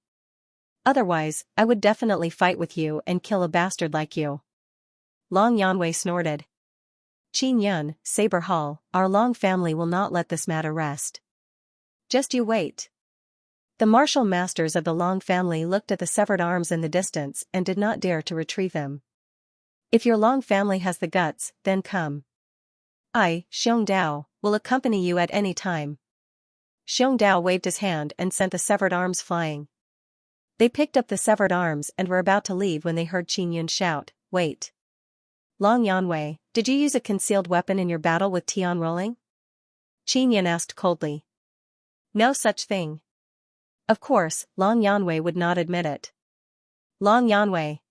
Otherwise, I would definitely fight with you and kill a bastard like you." Long Yanwei snorted. "Qinyan, Saber Hall, our Long family will not let this matter rest. Just you wait." The martial masters of the Long family looked at the severed arms in the distance and did not dare to retrieve them. "If your Long family has the guts, then come. I, Xiongdao, will accompany you at any time." Xiongdao waved his hand and sent the severed arms flying. They picked up the severed arms and were about to leave when they heard Qinyan shout, "Wait. Long Yanwei, did you use a concealed weapon in your battle with Tian Rolling?" Qinyan asked coldly. "No such thing." Of course, Long Yanwei would not admit it. "Long Yanwei,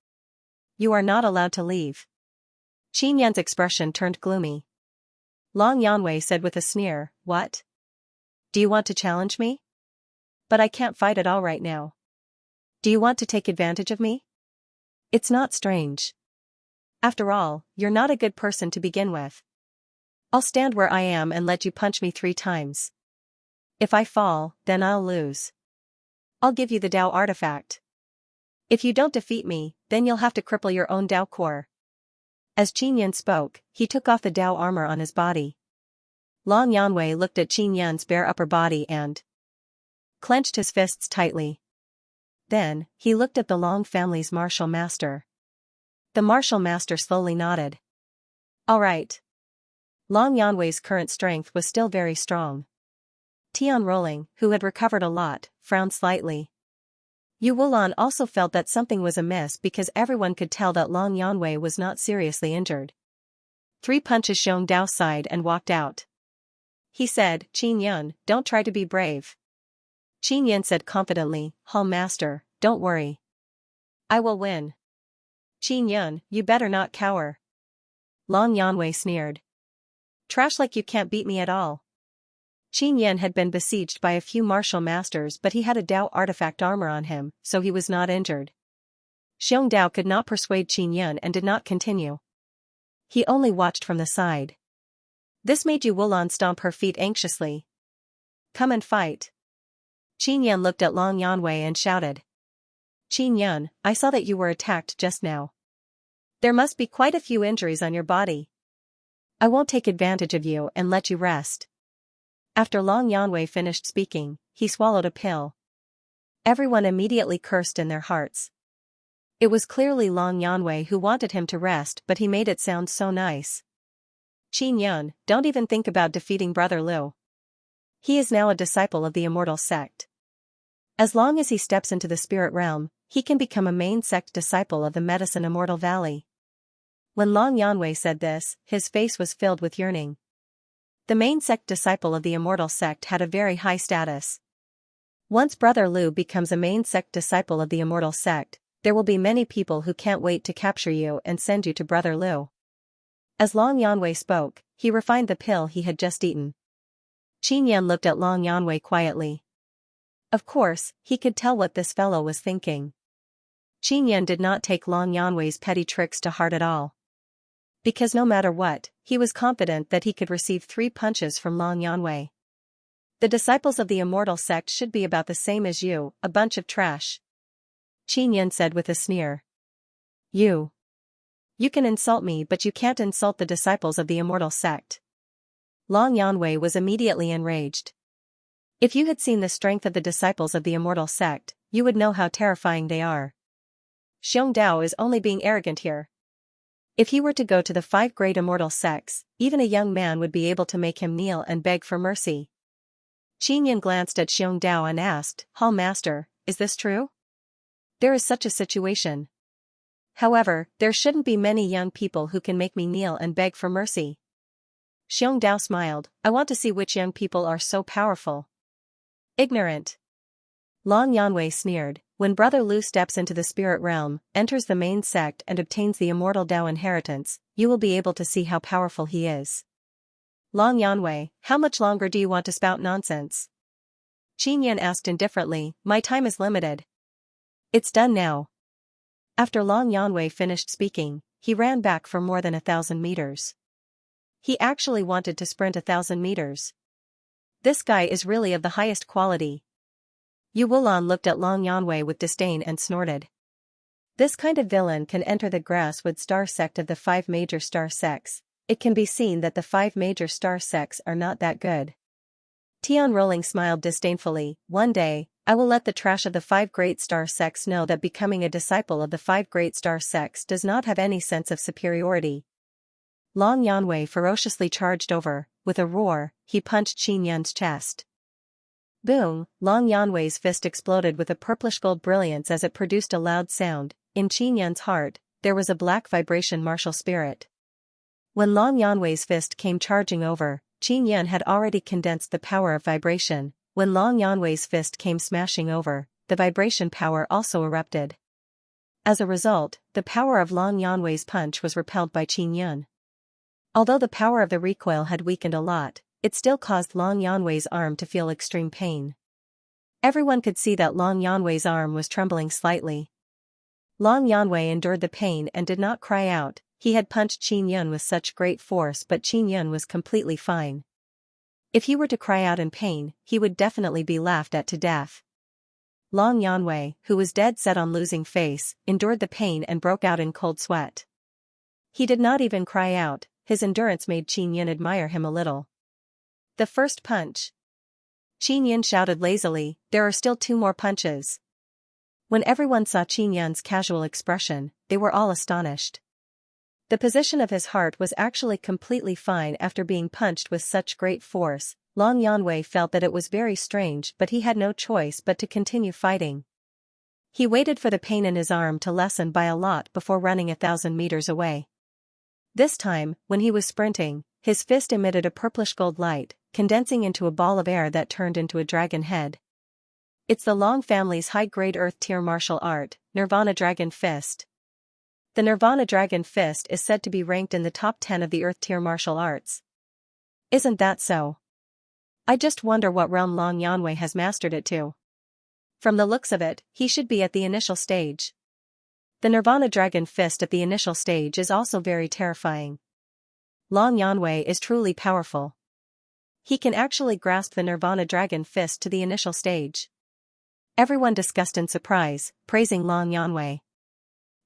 you are not allowed to leave." Qinyan's expression turned gloomy. Long Yanwei said with a sneer, "What? Do you want to challenge me? But I can't fight at all right now. Do you want to take advantage of me? It's not strange. After all, you're not a good person to begin with. I'll stand where I am and let you punch me 3 times. If I fall, then I'll lose. I'll give you the Dao artifact. If you don't defeat me, then you'll have to cripple your own Dao core." As Qinyan spoke, he took off the Dao armor on his body. Long Yanwei looked at Qinyan's bare upper body and clenched his fists tightly. Then, he looked at the Long family's martial master. The martial master slowly nodded. "All right." Long Yanwei's current strength was still very strong. Tian Rolling, who had recovered a lot, frowned slightly. Yu Wulan also felt that something was amiss because everyone could tell that Long Yanwei was not seriously injured. 3 punches Xiongdao sighed and walked out. He said, "Qinyan, don't try to be brave." Qinyan said confidently, "Hall master, don't worry. I will win." "Qinyan, you better not cower." Long Yanwei sneered. "Trash like you can't beat me at all." Qinyan had been besieged by a few martial masters, but he had a Dao artifact armor on him, so he was not injured. Xiongdao could not persuade Qinyan and did not continue. He only watched from the side. This made Yu Wulan stomp her feet anxiously. "Come and fight." Qinyan looked at Long Yanwei and shouted. "Qinyan, I saw that you were attacked just now. There must be quite a few injuries on your body. I won't take advantage of you and let you rest." After Long Yanwei finished speaking, he swallowed a pill. Everyone immediately cursed in their hearts. It was clearly Long Yanwei who wanted him to rest, but he made it sound so nice. "Qinyan, don't even think about defeating Brother Liu. He is now a disciple of the Immortal Sect. As long as he steps into the spirit realm, he can become a main sect disciple of the Medicine Immortal Valley." When Long Yanwei said this, his face was filled with yearning. The main sect disciple of the Immortal Sect had a very high status. Once Brother Liu becomes a main sect disciple of the Immortal Sect, there will be many people who can't wait to capture you and send you to Brother Liu. As Long Yanwei spoke, he refined the pill he had just eaten. Qinyan looked at Long Yanwei quietly. Of course, he could tell what this fellow was thinking. Qinyan did not take Long Yanwei's petty tricks to heart at all. Because no matter what, he was confident that he could receive 3 punches from Long Yanwei. "The disciples of the Immortal Sect should be about the same as you, a bunch of trash," Qinyan said with a sneer. You can insult me, but you can't insult the disciples of the Immortal Sect." Long Yanwei was immediately enraged. If you had seen the strength of the disciples of the Immortal Sect, you would know how terrifying they are. Xiong Dao is only being arrogant here. If he were to go to the 5 great immortal sects, even a young man would be able to make him kneel and beg for mercy. Qinyan glanced at Xiong Dao and asked, Hall Master, is this true? There is such a situation. However, there shouldn't be many young people who can make me kneel and beg for mercy. Xiong Dao smiled, I want to see which young people are so powerful. Ignorant. Long Yanwei sneered, when Brother Lu steps into the spirit realm, enters the main sect and obtains the immortal Dao inheritance, you will be able to see how powerful he is. Long Yanwei, how much longer do you want to spout nonsense? Qinyan asked indifferently, my time is limited. It's done now. After Long Yanwei finished speaking, he ran back for more than 1,000 meters. He actually wanted to sprint 1,000 meters. This guy is really of the highest quality. Yu Wulan looked at Long Yanwei with disdain and snorted. This kind of villain can enter the grasswood star sect of the 5 major star sects. It can be seen that the 5 major star sects are not that good. Tian Rolling smiled disdainfully, one day, I will let the trash of the 5 great star sects know that becoming a disciple of the 5 great star sects does not have any sense of superiority. Long Yanwei ferociously charged over, with a roar, he punched Qinyan's chest. Boom, Long Yanwei's fist exploded with a purplish-gold brilliance as it produced a loud sound. In Qinyan's heart, there was a black vibration martial spirit. When Long Yanwei's fist came charging over, Qinyan had already condensed the power of vibration. When Long Yanwei's fist came smashing over, the vibration power also erupted. As a result, the power of Long Yanwei's punch was repelled by Qinyan. Although the power of the recoil had weakened a lot, it still caused Long Yanwei's arm to feel extreme pain. Everyone could see that Long Yanwei's arm was trembling slightly. Long Yanwei endured the pain and did not cry out. He had punched Qinyan with such great force, but Qinyan was completely fine. If he were to cry out in pain, he would definitely be laughed at to death. Long Yanwei, who was dead set on losing face, endured the pain and broke out in cold sweat. He did not even cry out. His endurance made Qinyan admire him a little. The first punch. Qinyan shouted lazily, there are still 2 more punches. When everyone saw Qinyan's casual expression, they were all astonished. The position of his heart was actually completely fine after being punched with such great force. Long Yanwei felt that it was very strange, but he had no choice but to continue fighting. He waited for the pain in his arm to lessen by a lot before running 1,000 meters away. This time, when he was sprinting, his fist emitted a purplish-gold light, condensing into a ball of air that turned into a dragon head. It's the Long family's high-grade Earth-tier martial art, Nirvana Dragon Fist. The Nirvana Dragon Fist is said to be ranked in the top 10 of the Earth-tier martial arts. Isn't that so? I just wonder what realm Long Yanwei has mastered it to. From the looks of it, he should be at the initial stage. The Nirvana Dragon Fist at the initial stage is also very terrifying. Long Yanwei is truly powerful. He can actually grasp the Nirvana Dragon Fist to the initial stage. Everyone discussed in surprise, praising Long Yanwei.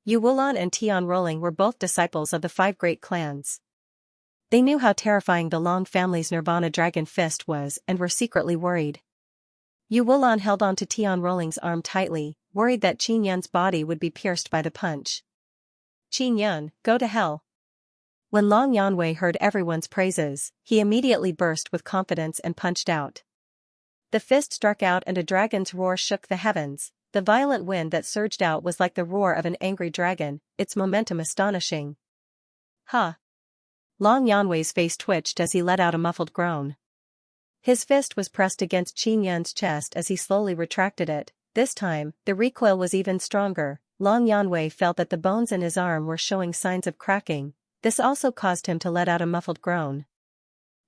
Yu Wulan and Tian Rolling were both disciples of the 5 great clans. They knew how terrifying the Long family's Nirvana Dragon Fist was and were secretly worried. Yu Wulan held on to Tian Rolling's arm tightly, worried that Qinyan's body would be pierced by the punch. Qinyan, go to hell. When Long Yanwei heard everyone's praises, he immediately burst with confidence and punched out. The fist struck out and a dragon's roar shook the heavens. The violent wind that surged out was like the roar of an angry dragon, its momentum astonishing. Huh! Long Yanwei's face twitched as he let out a muffled groan. His fist was pressed against Qinyan's chest as he slowly retracted it. This time, the recoil was even stronger. Long Yanwei felt that the bones in his arm were showing signs of cracking. This also caused him to let out a muffled groan.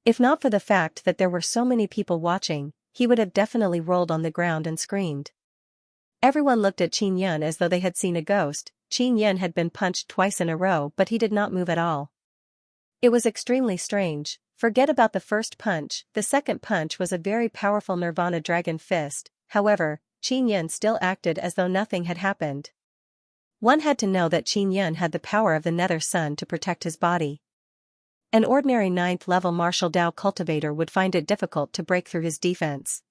If not for the fact that there were so many people watching, he would have definitely rolled on the ground and screamed. Everyone looked at Qinyan as though they had seen a ghost. Qinyan had been punched twice in a row, but he did not move at all. It was extremely strange. Forget about the first punch, the second punch was a very powerful Nirvana Dragon Fist. However, Qinyan still acted as though nothing had happened. One had to know that Qinyan had the power of the Nether Sun to protect his body. An ordinary 9th-level martial Dao cultivator would find it difficult to break through his defense.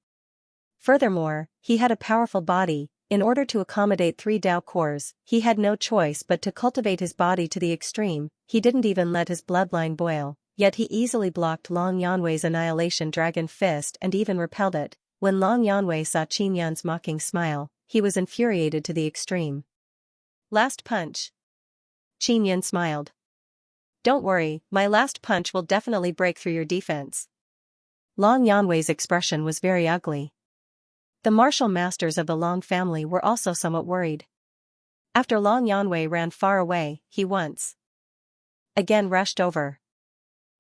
Furthermore, he had a powerful body. In order to accommodate 3 Dao cores, he had no choice but to cultivate his body to the extreme. He didn't even let his bloodline boil, yet he easily blocked Long Yanwei's Annihilation Dragon Fist and even repelled it. When Long Yanwei saw Qin Yan's mocking smile, he was infuriated to the extreme. Last punch. Qin Yan smiled. Don't worry, my last punch will definitely break through your defense. Long Yanwei's expression was very ugly. The martial masters of the Long family were also somewhat worried. After Long Yanwei ran far away, he once again rushed over.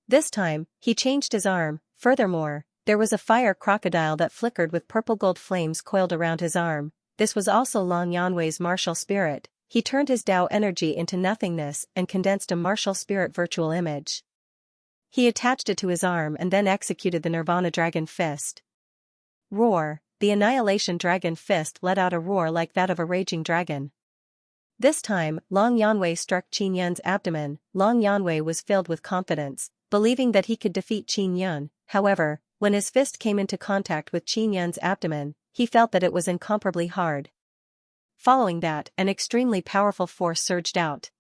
This time, he changed his arm. Furthermore, there was a fire crocodile that flickered with purple gold flames coiled around his arm. This was also Long Yanwei's martial spirit. He turned his Dao energy into nothingness and condensed a martial spirit virtual image. He attached it to his arm and then executed the Nirvana Dragon Fist. Roar! The Annihilation Dragon Fist let out a roar like that of a raging dragon. This time, Long Yanwei struck Qin Yan's abdomen. Long Yanwei was filled with confidence, believing that he could defeat Qin Yan. However, when his fist came into contact with Qin Yan's abdomen, he felt that it was incomparably hard. Following that, an extremely powerful force surged out.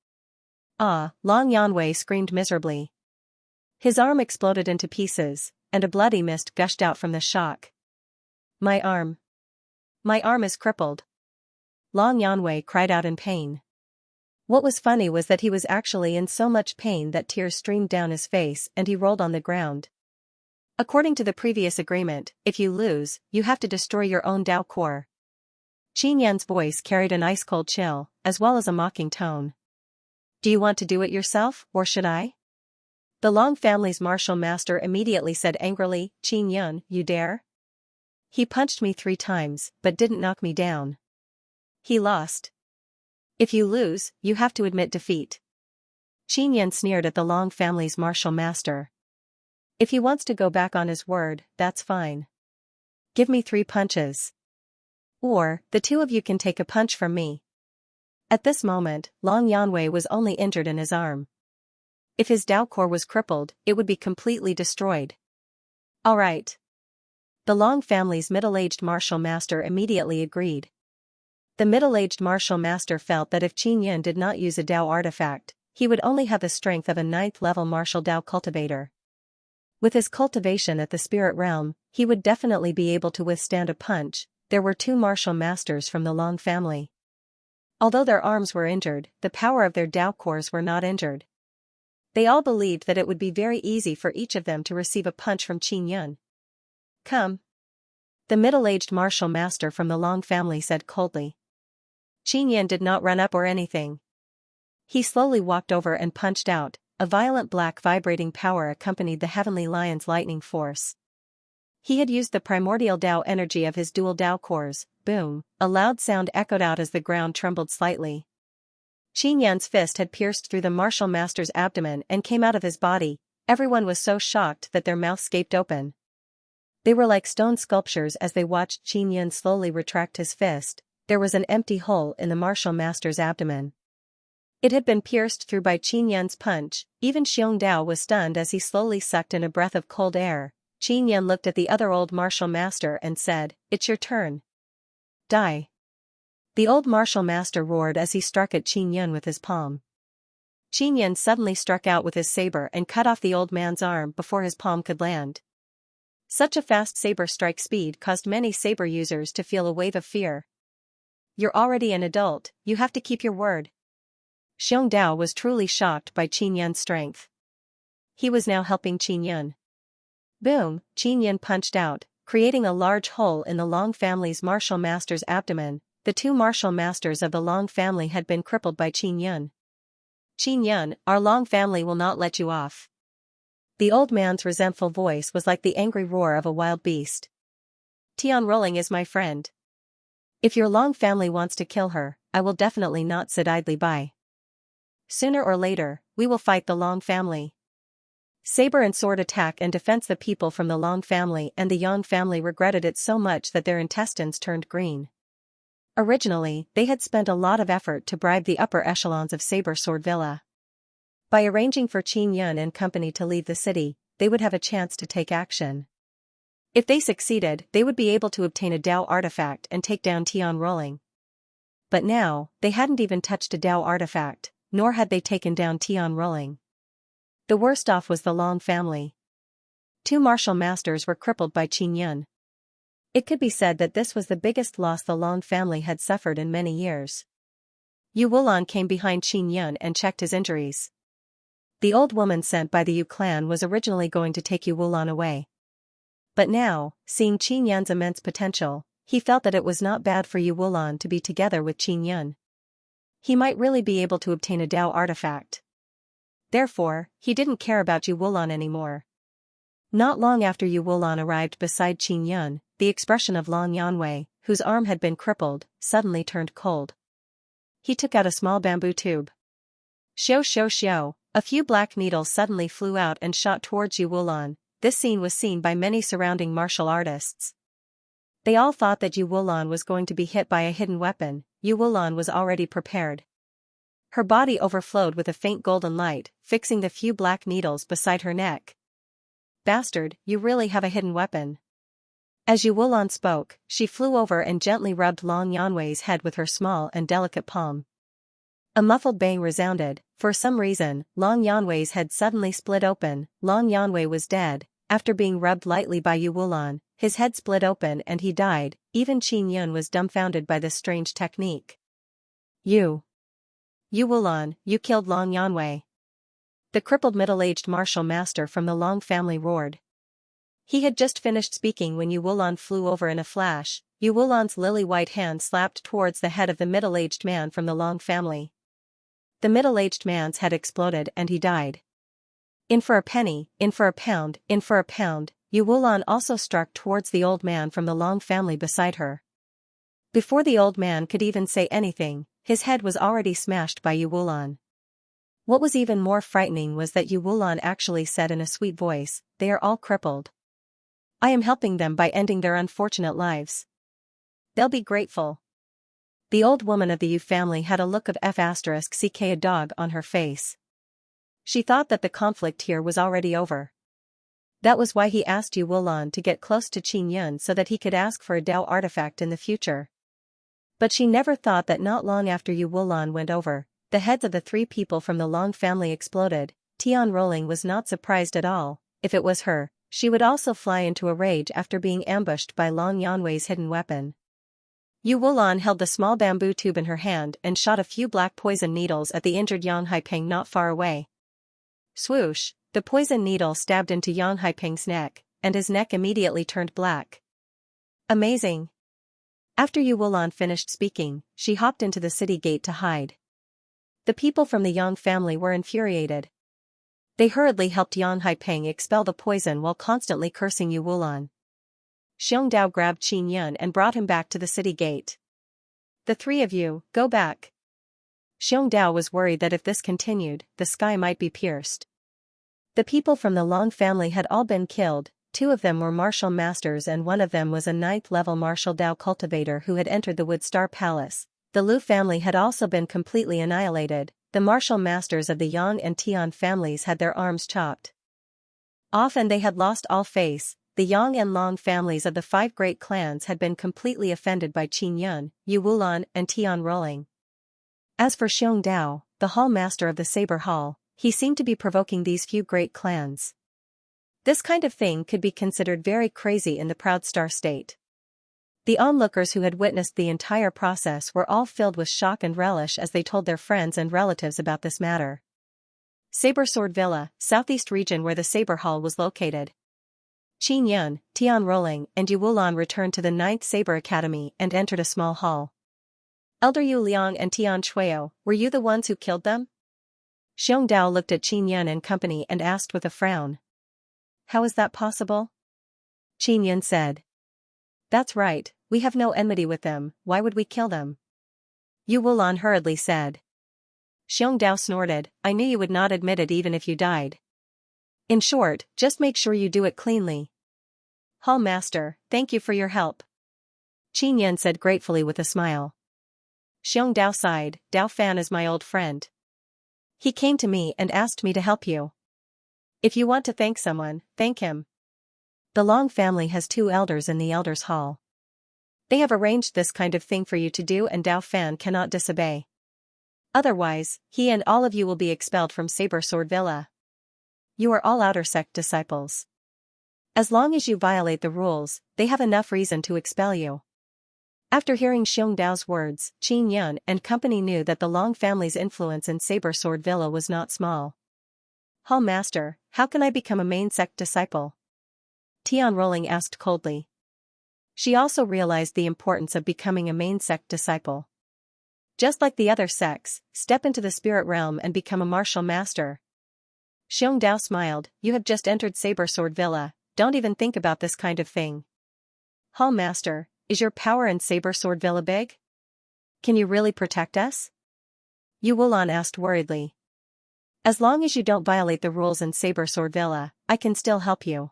Ah! Long Yanwei screamed miserably. His arm exploded into pieces, and a bloody mist gushed out from the shock. My arm. My arm is crippled. Long Yanwei cried out in pain. What was funny was that he was actually in so much pain that tears streamed down his face and he rolled on the ground. According to the previous agreement, if you lose, you have to destroy your own Dao core. Qin Yan's voice carried an ice-cold chill, as well as a mocking tone. Do you want to do it yourself, or should I? The Long family's martial master immediately said angrily, Qin Yan, you dare? He punched me 3 times, but didn't knock me down. He lost. If you lose, you have to admit defeat. Qin Yan sneered at the Long family's martial master. If he wants to go back on his word, that's fine. Give me 3 punches. Or, the 2 of you can take a punch from me. At this moment, Long Yanwei was only injured in his arm. If his Dao core was crippled, it would be completely destroyed. All right. The Long family's middle-aged martial master immediately agreed. The middle-aged martial master felt that if Qin Yan did not use a Dao artifact, he would only have the strength of a 9th-level martial Dao cultivator. With his cultivation at the spirit realm, he would definitely be able to withstand a punch. There were 2 martial masters from the Long family. Although their arms were injured, the power of their Dao cores were not injured. They all believed that it would be very easy for each of them to receive a punch from Qin Yan. Come. The middle-aged martial master from the Long family said coldly. Qin Yan did not run up or anything. He slowly walked over and punched out. A violent black vibrating power accompanied the Heavenly Lion's lightning force. He had used the primordial Dao energy of his dual Dao cores. Boom! A loud sound echoed out as the ground trembled slightly. Qin Yan's fist had pierced through the martial master's abdomen and came out of his body. Everyone was so shocked that their mouths gaped open. They were like stone sculptures as they watched Qin Yan slowly retract his fist. There was an empty hole in the martial master's abdomen. It had been pierced through by Qin Yan's punch. Even Xiong Dao was stunned as he slowly sucked in a breath of cold air. Qin Yan looked at the other old martial master and said, It's your turn. Die. The old martial master roared as he struck at Qin Yan with his palm. Qin Yan suddenly struck out with his saber and cut off the old man's arm before his palm could land. Such a fast saber strike speed caused many saber users to feel a wave of fear. You're already an adult, you have to keep your word. Xiong Dao was truly shocked by Qin Yan's strength. He was now helping Qin Yan. Boom! Qin Yan punched out, creating a large hole in the Long family's martial master's abdomen. The 2 martial masters of the Long family had been crippled by Qin Yan. Qin Yan, our Long family will not let you off. The old man's resentful voice was like the angry roar of a wild beast. Tian Rolling is my friend. If your Long family wants to kill her, I will definitely not sit idly by. Sooner or later, we will fight the Long family. Saber and sword attack and defense. The people from the Long family and the Yang family regretted it so much that their intestines turned green. Originally, they had spent a lot of effort to bribe the upper echelons of Saber Sword Villa. By arranging for Qin Yan and company to leave the city, they would have a chance to take action. If they succeeded, they would be able to obtain a Dao artifact and take down Tian Rolling. But now, they hadn't even touched a Dao artifact, nor had they taken down Tian Rolling. The worst off was the Long family. 2 martial masters were crippled by Qin Yun. It could be said that this was the biggest loss the Long family had suffered in many years. Yu Wulan came behind Qin Yun and checked his injuries. The old woman sent by the Yu clan was originally going to take Yu Wulan away. But now, seeing Qin Yun's immense potential, he felt that it was not bad for Yu Wulan to be together with Qin Yun. He might really be able to obtain a Dao artifact. Therefore, he didn't care about Yu Wulan anymore. Not long after Yu Wulan arrived beside Qin Yun, the expression of Long Yanwei, whose arm had been crippled, suddenly turned cold. He took out a small bamboo tube. Xiao xiao xiao, a few black needles suddenly flew out and shot towards Yu Wulan. This scene was seen by many surrounding martial artists. They all thought that Yu Wulan was going to be hit by a hidden weapon. Yu Wulan was already prepared. Her body overflowed with a faint golden light, fixing the few black needles beside her neck. Bastard, you really have a hidden weapon. As Yu Wulan spoke, she flew over and gently rubbed Long Yanwei's head with her small and delicate palm. A muffled bang resounded. For some reason, Long Yanwei's head suddenly split open. Long Yanwei was dead. After being rubbed lightly by Yu Wulan, his head split open and he died. Even Qin Yun was dumbfounded by this strange technique. Yu Wulan, you killed Long Yanwei. The crippled middle-aged martial master from the Long family roared. He had just finished speaking when Yu Wulan flew over in a flash. Yu Wulan's lily-white hand slapped towards the head of the middle-aged man from the Long family. The middle-aged man's head exploded and he died. In for a penny, in for a pound, in for a pound. Yu Wulan also struck towards the old man from the Long family beside her. Before the old man could even say anything, his head was already smashed by Yu Wulan. What was even more frightening was that Yu Wulan actually said in a sweet voice, "They are all crippled. I am helping them by ending their unfortunate lives. They'll be grateful." The old woman of the Yu family had a look of *ck a dog on her face. She thought that the conflict here was already over. That was why he asked Yu Wulan to get close to Qin Yun so that he could ask for a Dao artifact in the future. But she never thought that not long after Yu Wulan went over, the heads of the 3 people from the Long family exploded. Tian Rolling was not surprised at all. If it was her, she would also fly into a rage after being ambushed by Long Yanwei's hidden weapon. Yu Wulan held the small bamboo tube in her hand and shot a few black poison needles at the injured Yang Haipeng not far away. Swoosh, the poison needle stabbed into Yang Haipeng's neck, and his neck immediately turned black. Amazing. After Yu Wulan finished speaking, she hopped into the city gate to hide. The people from the Yang family were infuriated. They hurriedly helped Yang Haipeng expel the poison while constantly cursing Yu Wulan. Xiongdao grabbed Qin Yun and brought him back to the city gate. "The 3 of you, go back." Xiongdao was worried that if this continued, the sky might be pierced. The people from the Long family had all been killed. 2 of them were martial masters and one of them was a 9th-level martial Dao cultivator who had entered the Wood Star Palace. The Lu family had also been completely annihilated. The martial masters of the Yang and Tian families had their arms chopped off and they had lost all face. The Yang and Long families of the 5 great clans had been completely offended by Qin Yun, Yu Wulan, and Tian Rolling. As for Xiongdao, the hall master of the Saber Hall, he seemed to be provoking these few great clans. This kind of thing could be considered very crazy in the Proud Star state. The onlookers who had witnessed the entire process were all filled with shock and relish as they told their friends and relatives about this matter. Saber Sword Villa, southeast region where the Saber Hall was located. Qin Yun, Tian Rolling, and Yu Wulan returned to the 9th Saber Academy and entered a small hall. "Elder Yu Liang and Tian Chueo, were you the ones who killed them?" Xiongdao looked at Qin Yun and company and asked with a frown. "How is that possible?" Qin Yun said. "That's right, we have no enmity with them, why would we kill them?" Yu Wulan hurriedly said. Xiongdao snorted, "I knew you would not admit it even if you died. In short, just make sure you do it cleanly." "Hall Master, thank you for your help," Qin Yun said gratefully with a smile. Xiongdao sighed, "Dao Fan is my old friend. He came to me and asked me to help you. If you want to thank someone, thank him." The Long family has 2 elders in the Elders' Hall. They have arranged this kind of thing for you to do and Dao Fan cannot disobey. Otherwise, he and all of you will be expelled from Saber Sword Villa. You are all outer sect disciples. As long as you violate the rules, they have enough reason to expel you. After hearing Xiong Dao's words, Qin Yun and company knew that the Long family's influence in Saber Sword Villa was not small. Hall Master, how can I become a main sect disciple? Tian Rolling asked coldly. She also realized the importance of becoming a main sect disciple. Just like the other sects, step into the spirit realm and become a martial master. Xiong Dao smiled, you have just entered Saber Sword Villa, don't even think about this kind of thing. Hall Master, is your power in Saber Sword Villa big? Can you really protect us? Yu Wulan asked worriedly. As long as you don't violate the rules in Saber Sword Villa, I can still help you.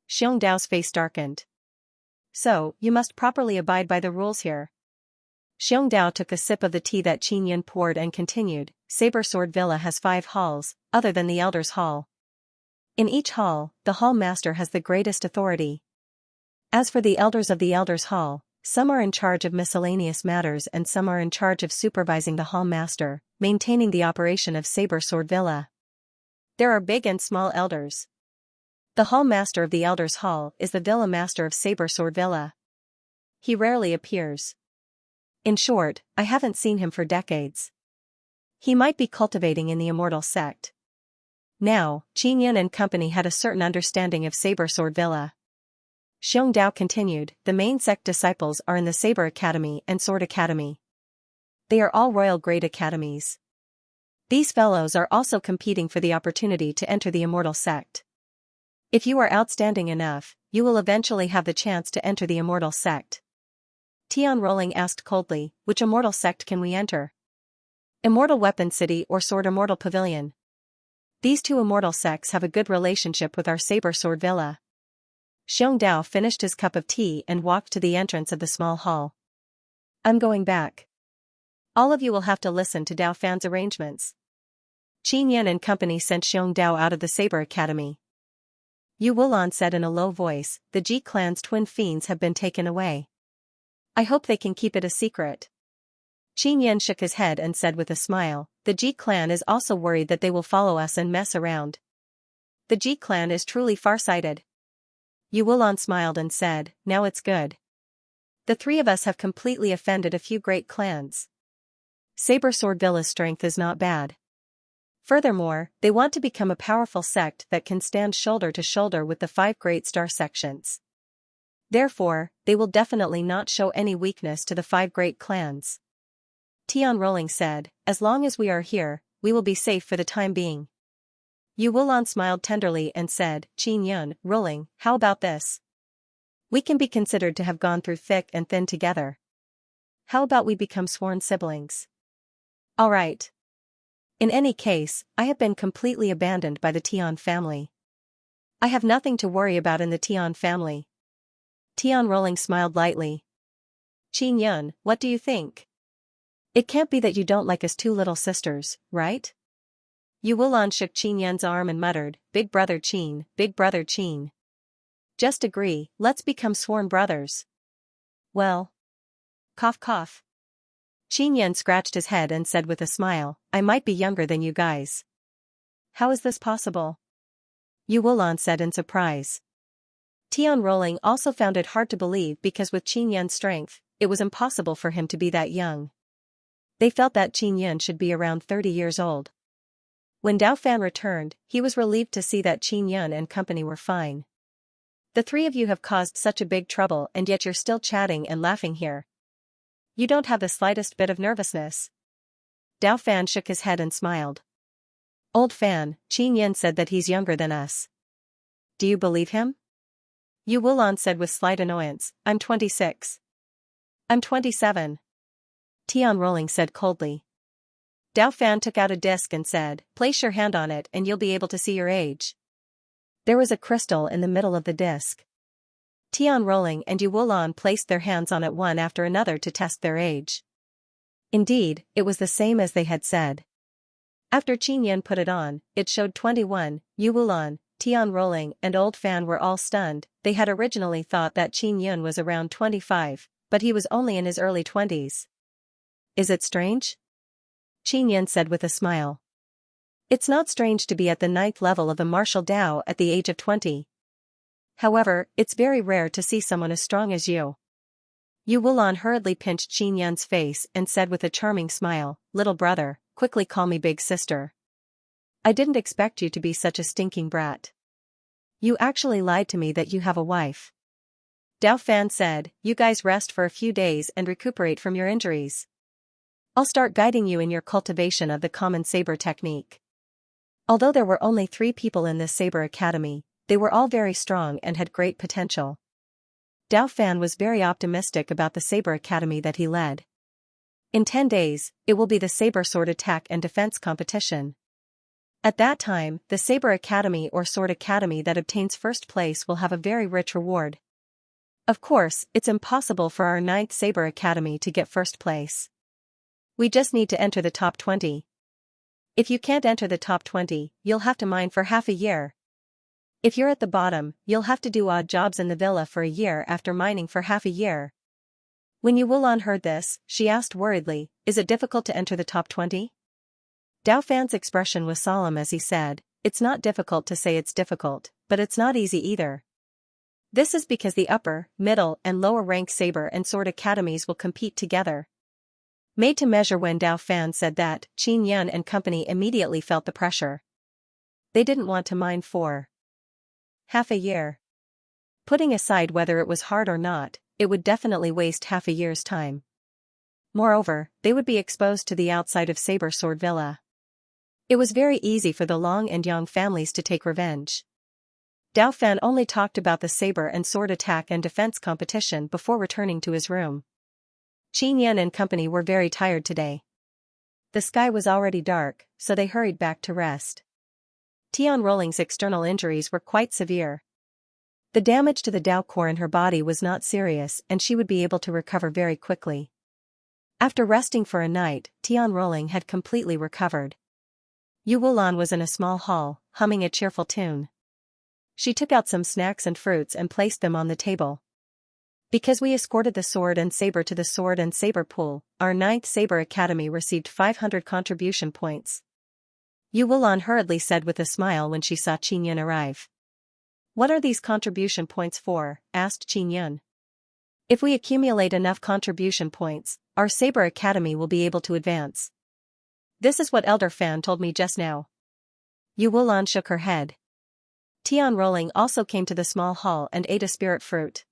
Xiong Dao's face darkened. So, you must properly abide by the rules here. Xiong Dao took a sip of the tea that Qin Yun poured and continued, Saber Sword Villa has 5 halls, other than the Elder's Hall. In each hall, the Hall Master has the greatest authority. As for the elders of the Elder's Hall, some are in charge of miscellaneous matters and some are in charge of supervising the Hall Master, maintaining the operation of Saber Sword Villa. There are big and small elders. The Hall Master of the Elder's Hall is the Villa Master of Saber Sword Villa. He rarely appears. In short, I haven't seen him for decades. He might be cultivating in the Immortal Sect. Now, Qin Yun and company had a certain understanding of Saber Sword Villa. Xiong Dao continued, the main sect disciples are in the Saber Academy and Sword Academy. They are all royal grade academies. These fellows are also competing for the opportunity to enter the Immortal Sect. If you are outstanding enough, you will eventually have the chance to enter the Immortal Sect. Tian Rolling asked coldly, which Immortal Sect can we enter? Immortal Weapon City or Sword Immortal Pavilion? These 2 immortal sects have a good relationship with our Saber Sword Villa. Xiong Dao finished his cup of tea and walked to the entrance of the small hall. I'm going back. All of you will have to listen to Dao Fan's arrangements. Qin Yun and company sent Xiong Dao out of the Saber Academy. Yu Wulan said in a low voice, the Ji clan's twin fiends have been taken away. I hope they can keep it a secret. Qin Yun shook his head and said with a smile, the Ji clan is also worried that they will follow us and mess around. The Ji clan is truly farsighted. Yu Wulan smiled and said, now it's good. The 3 of us have completely offended a few great clans. Saber Sword Villa's strength is not bad. Furthermore, they want to become a powerful sect that can stand shoulder to shoulder with the 5 great star sections. Therefore, they will definitely not show any weakness to the 5 great clans. Tian Rolling said, as long as we are here, we will be safe for the time being. Yu Wulan smiled tenderly and said, Qin Yun, Rolling, how about this? We can be considered to have gone through thick and thin together. How about we become sworn siblings? All right. In any case, I have been completely abandoned by the Tian family. I have nothing to worry about in the Tian family. Tian Rolling smiled lightly. Qin Yun, what do you think? It can't be that you don't like us 2 little sisters, right? Yu Wulan shook Qin Yun's arm and muttered, Big brother Qin, Big brother Qin. Just agree, let's become sworn brothers. Well. Cough cough. Qin Yun scratched his head and said with a smile, I might be younger than you guys. How is this possible? Yu Wulan said in surprise. Tian Rolling also found it hard to believe because with Qin Yun's strength, it was impossible for him to be that young. They felt that Qin Yun should be around 30 years old. When Dao Fan returned, he was relieved to see that Qin Yun and company were fine. The 3 of you have caused such a big trouble and yet you're still chatting and laughing here. You don't have the slightest bit of nervousness. Dao Fan shook his head and smiled. Old Fan, Qin Yun said that he's younger than us. Do you believe him? Yu Wulan said with slight annoyance, I'm 26. I'm 27. Tian Rolling said coldly. Dao Fan took out a disc and said, place your hand on it and you'll be able to see your age. There was a crystal in the middle of the disc. Tian Rolling and Yu Wulan placed their hands on it one after another to test their age. Indeed, it was the same as they had said. After Qin Yun put it on, it showed 21, Yu Wulan, Tian Rolling and Old Fan were all stunned. They had originally thought that Qin Yun was around 25, but he was only in his early 20s. Is it strange? Qin said with a smile. It's not strange to be at the 9th level of the martial Dao at the age of 20. However, it's very rare to see someone as strong as you. Yu Wulan hurriedly pinched Qin face and said with a charming smile, "Little brother, quickly call me big sister. I didn't expect you to be such a stinking brat. You actually lied to me that you have a wife." Dao Fan said, "You guys rest for a few days and recuperate from your injuries. I'll start guiding you in your cultivation of the common saber technique." Although there were only 3 people in this saber academy, they were all very strong and had great potential. Dao Fan was very optimistic about the saber academy that he led. In 10 days, it will be the saber sword attack and defense competition. At that time, the saber academy or sword academy that obtains first place will have a very rich reward. Of course, it's impossible for our 9th saber academy to get first place. We just need to enter the top 20. If you can't enter the top 20, you'll have to mine for half a year. If you're at the bottom, you'll have to do odd jobs in the villa for a year after mining for half a year. When Yu Wulan heard this, she asked worriedly, "Is it difficult to enter the top 20? Dao Fan's expression was solemn as he said, "It's not difficult to say it's difficult, but it's not easy either. This is because the upper, middle and lower rank saber and sword academies will compete together." Made to measure. When Dao Fan said that, Qin and company immediately felt the pressure. They didn't want to mine for half a year. Putting aside whether it was hard or not, it would definitely waste half a year's time. Moreover, they would be exposed to the outside of Saber Sword Villa. It was very easy for the Long and Yang families to take revenge. Dao Fan only talked about the saber and sword attack and defense competition before returning to his room. Qin and company were very tired today. The sky was already dark, so they hurried back to rest. Tian Rolling's external injuries were quite severe. The damage to the Dao core in her body was not serious and she would be able to recover very quickly. After resting for a night, Tian Rolling had completely recovered. Yu Wulan was in a small hall, humming a cheerful tune. She took out some snacks and fruits and placed them on the table. Because we escorted the sword and saber to the sword and saber pool, our 9th Saber Academy received 500 contribution points. Yu Wulan hurriedly said with a smile when she saw Qin arrive. "What are these contribution points for?" asked Qin. "If we accumulate enough contribution points, our Saber Academy will be able to advance. This is what Elder Fan told me just now." Yu Wulan shook her head. Tian Rolling also came to the small hall and ate a spirit fruit.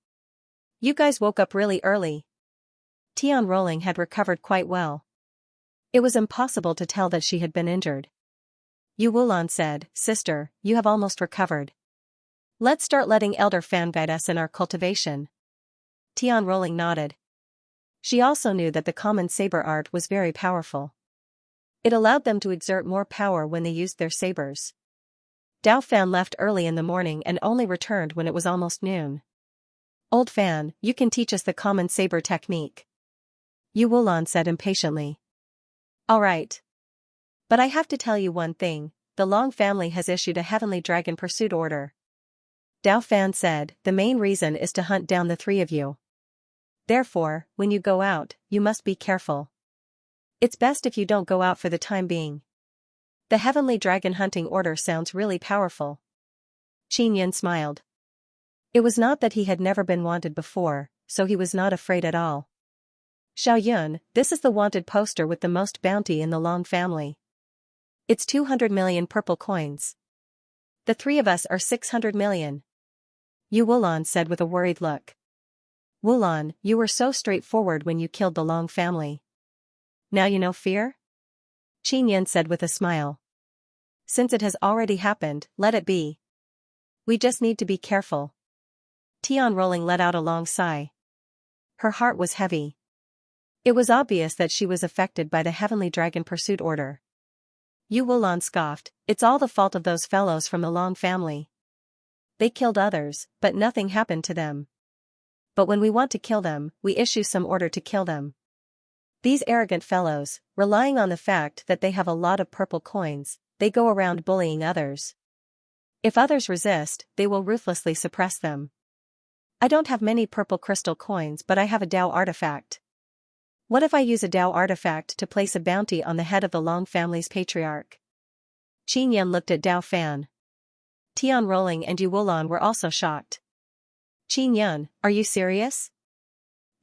"You guys woke up really early." Tian Rolling had recovered quite well. It was impossible to tell that she had been injured. Yu Wulan said, "Sister, you have almost recovered. Let's start letting Elder Fan guide us in our cultivation." Tian Rolling nodded. She also knew that the common saber art was very powerful. It allowed them to exert more power when they used their sabers. Dao Fan left early in the morning and only returned when it was almost noon. "Old Fan, you can teach us the common saber technique," Yu Wulan said impatiently. "All right. But I have to tell you one thing, the Long family has issued a heavenly dragon pursuit order." Dao Fan said, "The main reason is to hunt down the 3 of you. Therefore, when you go out, you must be careful. It's best if you don't go out for the time being." The heavenly dragon hunting order sounds really powerful. Qin smiled. It was not that he had never been wanted before, so he was not afraid at all. "Xiaoyun, this is the wanted poster with the most bounty in the Long family. It's 200 million purple coins. The 3 of us are 600 million. Yu Wulan said with a worried look. "Wulan, you were so straightforward when you killed the Long family. Now you know fear?" Qin said with a smile. "Since it has already happened, let it be. We just need to be careful." Tian Rolling let out a long sigh. Her heart was heavy. It was obvious that she was affected by the heavenly dragon pursuit order. Yu Wulan scoffed, "It's all the fault of those fellows from the Long family. They killed others, but nothing happened to them. But when we want to kill them, we issue some order to kill them. These arrogant fellows, relying on the fact that they have a lot of purple coins, they go around bullying others. If others resist, they will ruthlessly suppress them. I don't have many purple crystal coins, but I have a Dao artifact. What if I use a Dao artifact to place a bounty on the head of the Long family's patriarch? Qin looked at Dao Fan. Tian Rolling and Yu Wulan were also shocked. Qin, are you serious?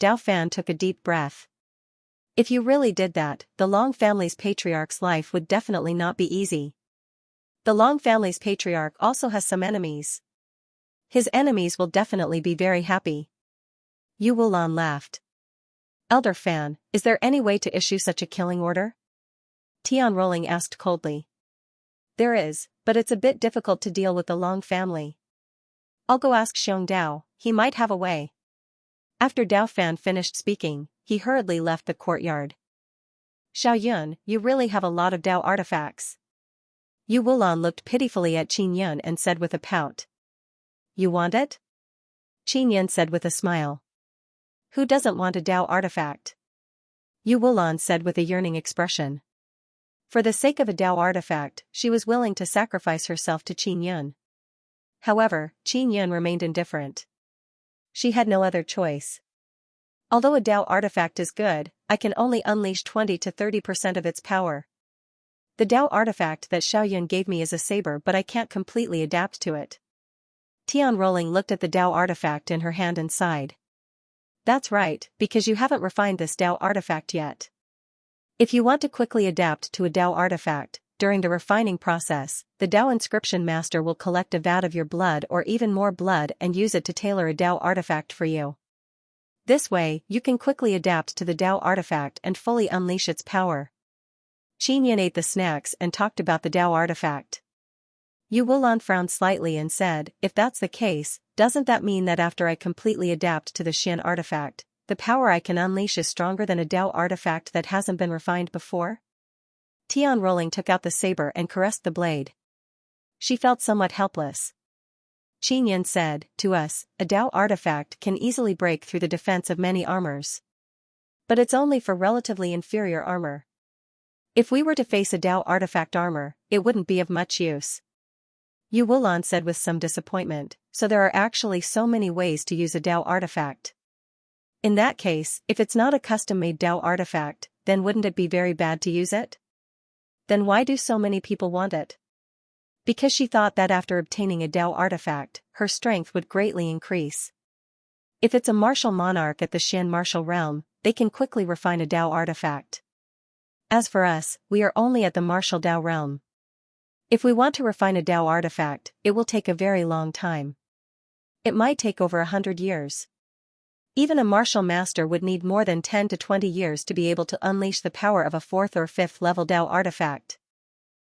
Dao Fan took a deep breath. If you really did that, the Long family's patriarch's life would definitely not be easy. The Long family's patriarch also has some enemies. His enemies will definitely be very happy. Yu Wulan laughed. Elder Fan, is there any way to issue such a killing order? Tian Rolling asked coldly. There is, but it's a bit difficult to deal with the Long family. I'll go ask Xiong Dao, he might have a way. After Dao Fan finished speaking, he hurriedly left the courtyard. Xiaoyun, you really have a lot of Dao artifacts. Yu Wulan looked pitifully at Qin and said with a pout. You want it? Qin said with a smile. Who doesn't want a Dao artifact? Yu Wulan said with a yearning expression. For the sake of a Dao artifact, she was willing to sacrifice herself to Qin. However, Qin remained indifferent. She had no other choice. Although a Dao artifact is good, I can only unleash 20 to 30% of its power. The Dao artifact that Xiaoyun gave me is a saber, but I can't completely adapt to it. Tian Rolling looked at the Dao artifact in her hand and sighed. That's right, because you haven't refined this Dao artifact yet. If you want to quickly adapt to a Dao artifact, during the refining process, the Dao inscription master will collect a vat of your blood or even more blood and use it to tailor a Dao artifact for you. This way, you can quickly adapt to the Dao artifact and fully unleash its power. Qin ate the snacks and talked about the Dao artifact. Yu Wulan frowned slightly and said, if that's the case, doesn't that mean that after I completely adapt to the Xian artifact, the power I can unleash is stronger than a Dao artifact that hasn't been refined before? Tian Rolling took out the saber and caressed the blade. She felt somewhat helpless. Qin said, to us, a Dao artifact can easily break through the defense of many armors. But it's only for relatively inferior armor. If we were to face a Dao artifact armor, it wouldn't be of much use. Yu Wulan said with some disappointment, so there are actually so many ways to use a Dao artifact. In that case, if it's not a custom-made Dao artifact, then wouldn't it be very bad to use it? Then why do so many people want it? Because she thought that after obtaining a Dao artifact, her strength would greatly increase. If it's a martial monarch at the Xian martial realm, they can quickly refine a Dao artifact. As for us, we are only at the martial Dao realm. If we want to refine a Dao artifact, it will take a very long time. It might take over 100 years. Even a martial master would need more than 10 to 20 years to be able to unleash the power of a 4th or 5th level Dao artifact.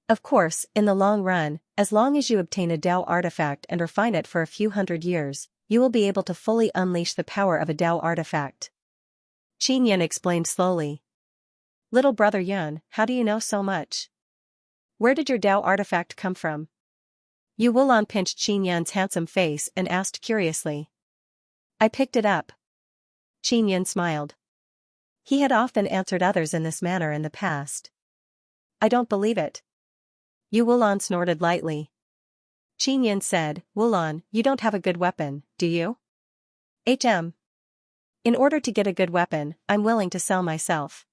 Of course, in the long run, as long as you obtain a Dao artifact and refine it for a few hundred years, you will be able to fully unleash the power of a Dao artifact. Qin explained slowly. Little brother Yun, how do you know so much? Where did your Dao artifact come from? Yu Wulan pinched Qin's handsome face and asked curiously. I picked it up. Qin smiled. He had often answered others in this manner in the past. I don't believe it. Yu Wulan snorted lightly. Qin said, Wulan, you don't have a good weapon, do you? In order to get a good weapon, I'm willing to sell myself.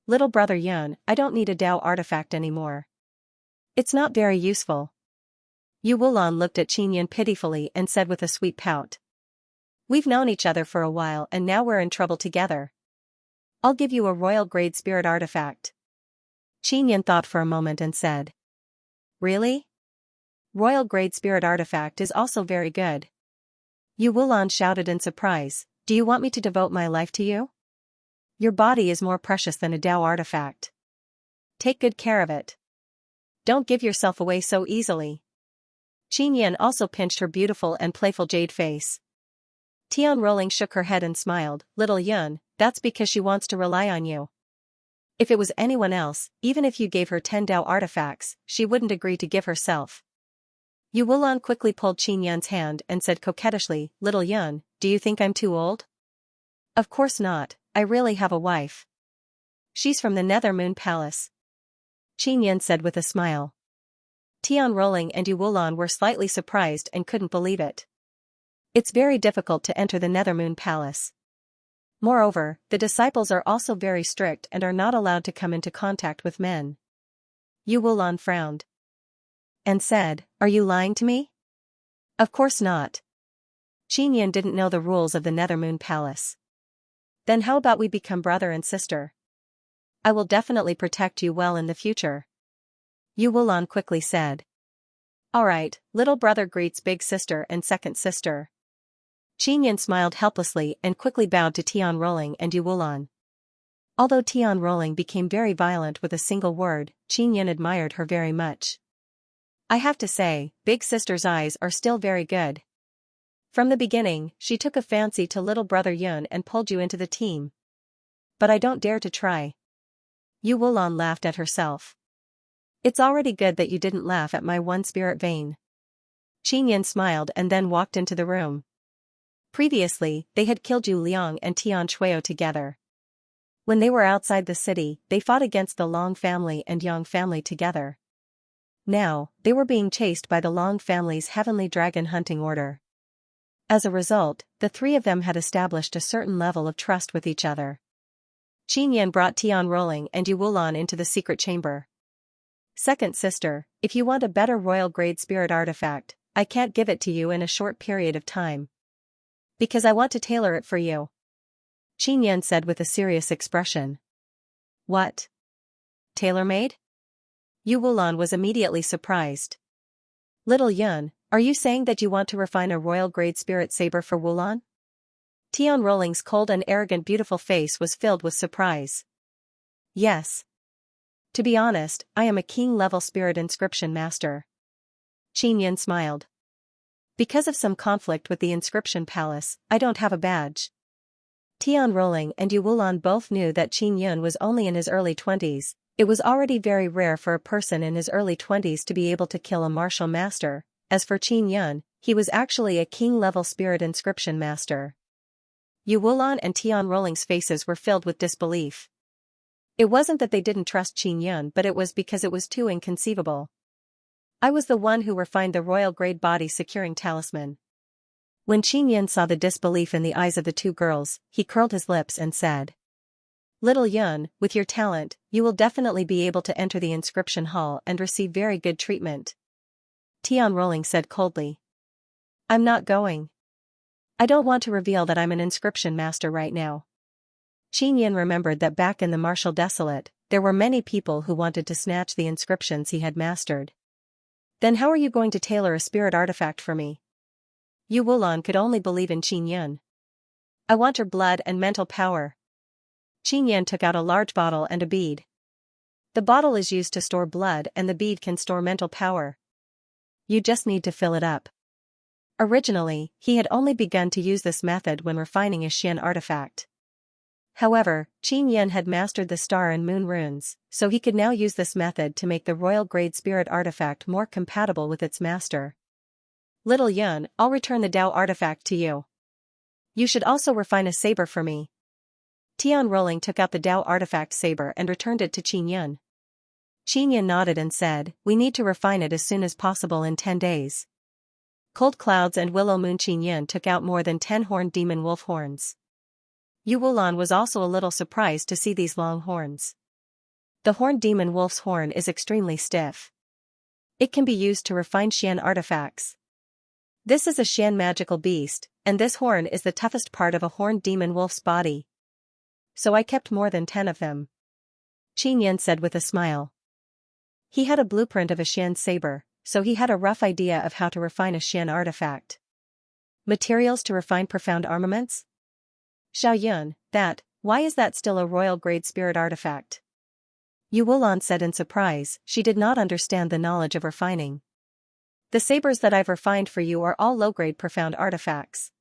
Little brother Yun, I don't need a Dao artifact anymore. It's not very useful. Yu Wulan looked at Qin pitifully and said with a sweet pout. We've known each other for a while and now we're in trouble together. I'll give you a royal grade spirit artifact. Qin thought for a moment and said. Really? Royal grade spirit artifact is also very good. Yu Wulan shouted in surprise, do you want me to devote my life to you? Your body is more precious than a Dao artifact. Take good care of it. Don't give yourself away so easily. Qin also pinched her beautiful and playful jade face. Tian Rolling shook her head and smiled, Little Yun, that's because she wants to rely on you. If it was anyone else, even if you gave her 10 Dao artifacts, she wouldn't agree to give herself. Yu Wulan quickly pulled Qin's hand and said coquettishly, Little Yun, do you think I'm too old? Of course not, I really have a wife. She's from the Nether Moon Palace. Qin said with a smile. Tian Rolling and Yu Wulan were slightly surprised and couldn't believe it. It's very difficult to enter the Nethermoon Palace. Moreover, the disciples are also very strict and are not allowed to come into contact with men. Yu Wulan frowned and said, "Are you lying to me?" "Of course not." Qinyan didn't know the rules of the Nethermoon Palace. "Then how about we become brother and sister? I will definitely protect you well in the future." Yu Wulan quickly said. "Alright, little brother greets big sister and second sister." Qinyan smiled helplessly and quickly bowed to Tian Rolling and Yu Wulan. Although Tian Rolling became very violent with a single word, Qinyan admired her very much. "I have to say, big sister's eyes are still very good. From the beginning, she took a fancy to little brother Yun and pulled you into the team. But I don't dare to try." Yu Wulan laughed at herself. "It's already good that you didn't laugh at my one spirit vein." Qinyan smiled and then walked into the room. Previously, they had killed Yu Liang and Tian Shuio together. When they were outside the city, they fought against the Long family and Yang family together. Now, they were being chased by the Long family's heavenly dragon hunting order. As a result, the three of them had established a certain level of trust with each other. Qinyan brought Tian Rolling and Yu Wulan into the secret chamber. "Second sister, if you want a better royal grade spirit artifact, I can't give it to you in a short period of time. Because I want to tailor it for you," Qinyan said with a serious expression. "What? Tailor-made?" Yu Wulan was immediately surprised. "Little Yun, are you saying that you want to refine a royal grade spirit saber for Wulan?" Tian Rolling's cold and arrogant beautiful face was filled with surprise. "Yes. To be honest, I am a king-level spirit inscription master." Qinyan smiled. "Because of some conflict with the inscription palace, I don't have a badge." Tian Rolling and Yu Wulan both knew that Qin Yun was only in his early 20s. It was already very rare for a person in his early 20s to be able to kill a martial master. As for Qin Yun, he was actually a king-level spirit inscription master. Yu Wulan and Tian Rolling's faces were filled with disbelief. It wasn't that they didn't trust Qin Yun, but it was because it was too inconceivable. "I was the one who refined the royal grade body securing talisman." When Qin Yun saw the disbelief in the eyes of the two girls, he curled his lips and said, "Little Yun, with your talent, you will definitely be able to enter the inscription hall and receive very good treatment." Tian Rolling said coldly. "I'm not going. I don't want to reveal that I'm an inscription master right now." Qin Yun remembered that back in the Martial Desolate, there were many people who wanted to snatch the inscriptions he had mastered. "Then how are you going to tailor a spirit artifact for me?" Yu Wulan could only believe in Qin Yun. "I want her blood and mental power." Qin Yun took out a large bottle and a bead. "The bottle is used to store blood and the bead can store mental power. You just need to fill it up." Originally, he had only begun to use this method when refining a Xian artifact. However, Qin Yun had mastered the star and moon runes, so he could now use this method to make the royal grade spirit artifact more compatible with its master. "Little Yun, I'll return the Dao artifact to you. You should also refine a saber for me." Tian Rolling took out the Dao artifact saber and returned it to Qin Yun. Qin Yun nodded and said, "We need to refine it as soon as possible in 10 days. Cold Clouds and Willow Moon. Qin Yun took out more than 10 horned demon wolf horns. Yu Wulan was also a little surprised to see these long horns. The horned demon wolf's horn is extremely stiff. It can be used to refine Xian artifacts. This is a Xian magical beast, and this horn is the toughest part of a horned demon wolf's body. So I kept more than 10 of them," Qin Yun said with a smile. He had a blueprint of a Xian saber, so he had a rough idea of how to refine a Xian artifact. Materials to refine profound armaments? "Xiao Yun, why is that still a royal grade spirit artifact?" Yu Wulan said in surprise. She did not understand the knowledge of refining. "The sabers that I've refined for you are all low-grade profound artifacts.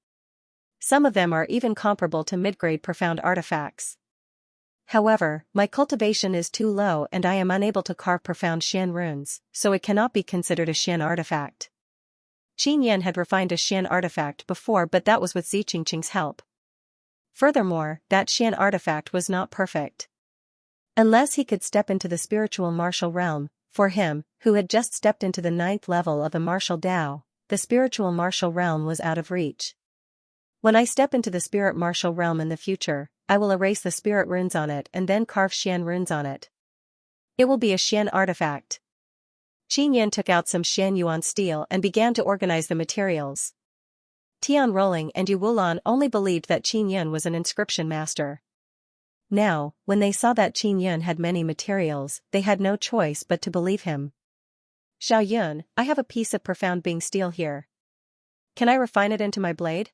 Some of them are even comparable to mid-grade profound artifacts. However, my cultivation is too low and I am unable to carve profound Xian runes, so it cannot be considered a Xian artifact." Qin Yun had refined a Xian artifact before, but that was with Ziqingqing's help. Furthermore, that Xian artifact was not perfect. Unless he could step into the spiritual martial realm, for him, who had just stepped into the 9th level of the martial Dao, the spiritual martial realm was out of reach. When I step into the spirit martial realm in the future, I will erase the spirit runes on it and then carve Xian runes on it. It will be a Xian artifact. Qin Yan took out some Xian yuan steel and began to organize the materials. Tian Rolling and Yu Wulan only believed that Qin Yan was an inscription master. Now, when they saw that Qin Yan had many materials, they had no choice but to believe him. Xiao Yun, I have a piece of profound Bing steel here. Can I refine it into my blade?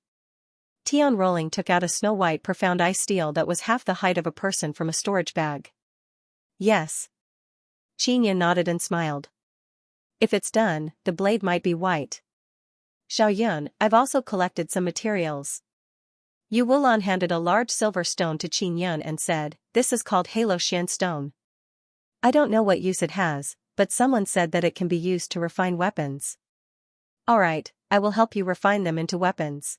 Tian Rolling took out a snow-white profound ice steel that was half the height of a person from a storage bag. Yes. Qin Yan nodded and smiled. If it's done, the blade might be white. Xiao Yun, I've also collected some materials. Yu Wulan handed a large silver stone to Qin Yan and said, this is called Halo Xian stone. I don't know what use it has, but someone said that it can be used to refine weapons. Alright, I will help you refine them into weapons.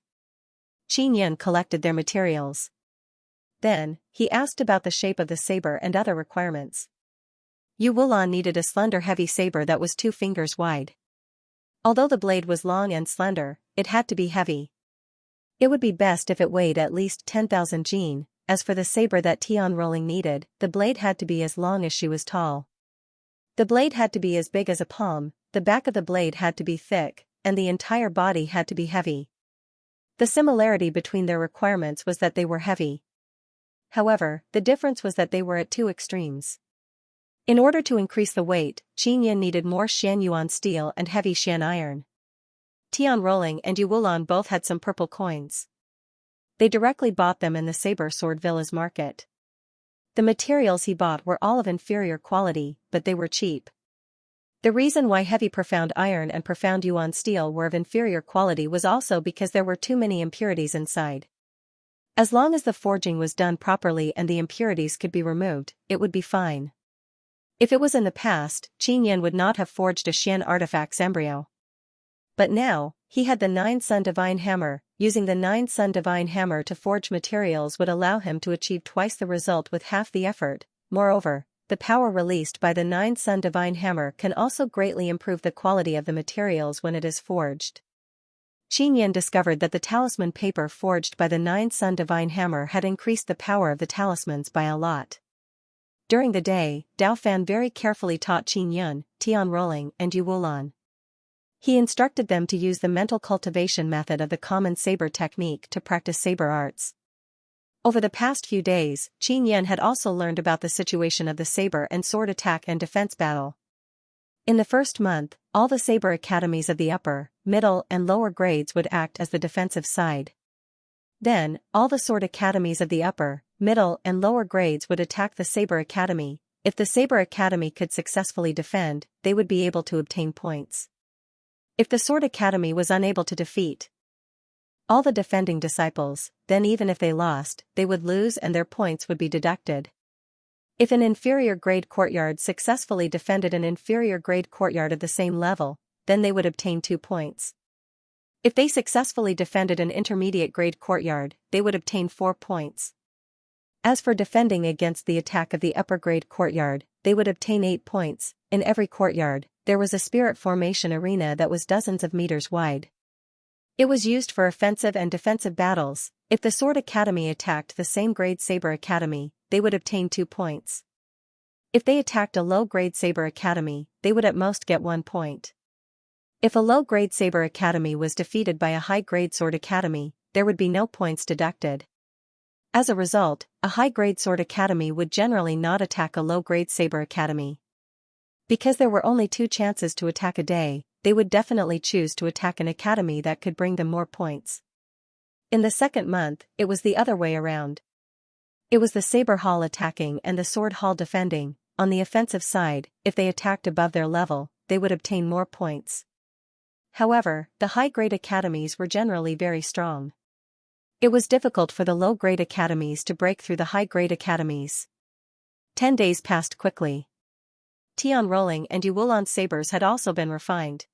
Qin Yan collected their materials. Then, he asked about the shape of the saber and other requirements. Yu Wulan needed a slender heavy saber that was 2 fingers wide. Although the blade was long and slender, it had to be heavy. It would be best if it weighed at least 10,000 jin. As for the saber that Tian Rolling needed, the blade had to be as long as she was tall. The blade had to be as big as a palm, the back of the blade had to be thick, and the entire body had to be heavy. The similarity between their requirements was that they were heavy. However, the difference was that they were at 2 extremes. In order to increase the weight, Qin Yan needed more Xian yuan steel and heavy Xian iron. Tian Rolling and Yu Wulan both had some purple coins. They directly bought them in the Saber Sword Villa's market. The materials he bought were all of inferior quality, but they were cheap. The reason why heavy profound iron and profound yuan steel were of inferior quality was also because there were too many impurities inside. As long as the forging was done properly and the impurities could be removed, it would be fine. If it was in the past, Qin Yan would not have forged a Xian artifact's embryo. But now, he had the 9 Sun Divine Hammer. Using the 9 Sun Divine Hammer to forge materials would allow him to achieve twice the result with half the effort. Moreover, the power released by the 9 Sun Divine Hammer can also greatly improve the quality of the materials when it is forged. Qin Yan discovered that the talisman paper forged by the 9 Sun Divine Hammer had increased the power of the talismans by a lot. During the day, Dao Fan very carefully taught Qin Yan, Tian Rolling and Yu Wulan. He instructed them to use the mental cultivation method of the common saber technique to practice saber arts. Over the past few days, Qin Yan had also learned about the situation of the saber and sword attack and defense battle. In the first month, all the saber academies of the upper, middle and lower grades would act as the defensive side. Then, all the sword academies of the upper, middle and lower grades would attack the saber academy. If the saber academy could successfully defend, they would be able to obtain points. If the Sword Academy was unable to defeat all the defending disciples, then even if they lost, they would lose and their points would be deducted. If an inferior grade courtyard successfully defended an inferior grade courtyard of the same level, then they would obtain 2 points. If they successfully defended an intermediate grade courtyard, they would obtain 4 points. As for defending against the attack of the upper grade courtyard, they would obtain 8 points. In every courtyard, there was a spirit formation arena that was dozens of meters wide. It was used for offensive and defensive battles. If the Sword Academy attacked the same grade Saber Academy, they would obtain 2 points. If they attacked a low-grade Saber Academy, they would at most get 1 point. If a low-grade Saber Academy was defeated by a high-grade Sword Academy, there would be no points deducted. As a result, a high-grade Sword Academy would generally not attack a low-grade Saber Academy. Because there were only 2 chances to attack a day, they would definitely choose to attack an academy that could bring them more points. In the second month, it was the other way around. It was the Saber Hall attacking and the Sword Hall defending. On the offensive side, if they attacked above their level, they would obtain more points. However, the high-grade academies were generally very strong. It was difficult for the low-grade academies to break through the high-grade academies. 10 days passed quickly. Tian Rolling and Yu Wulan sabers had also been refined.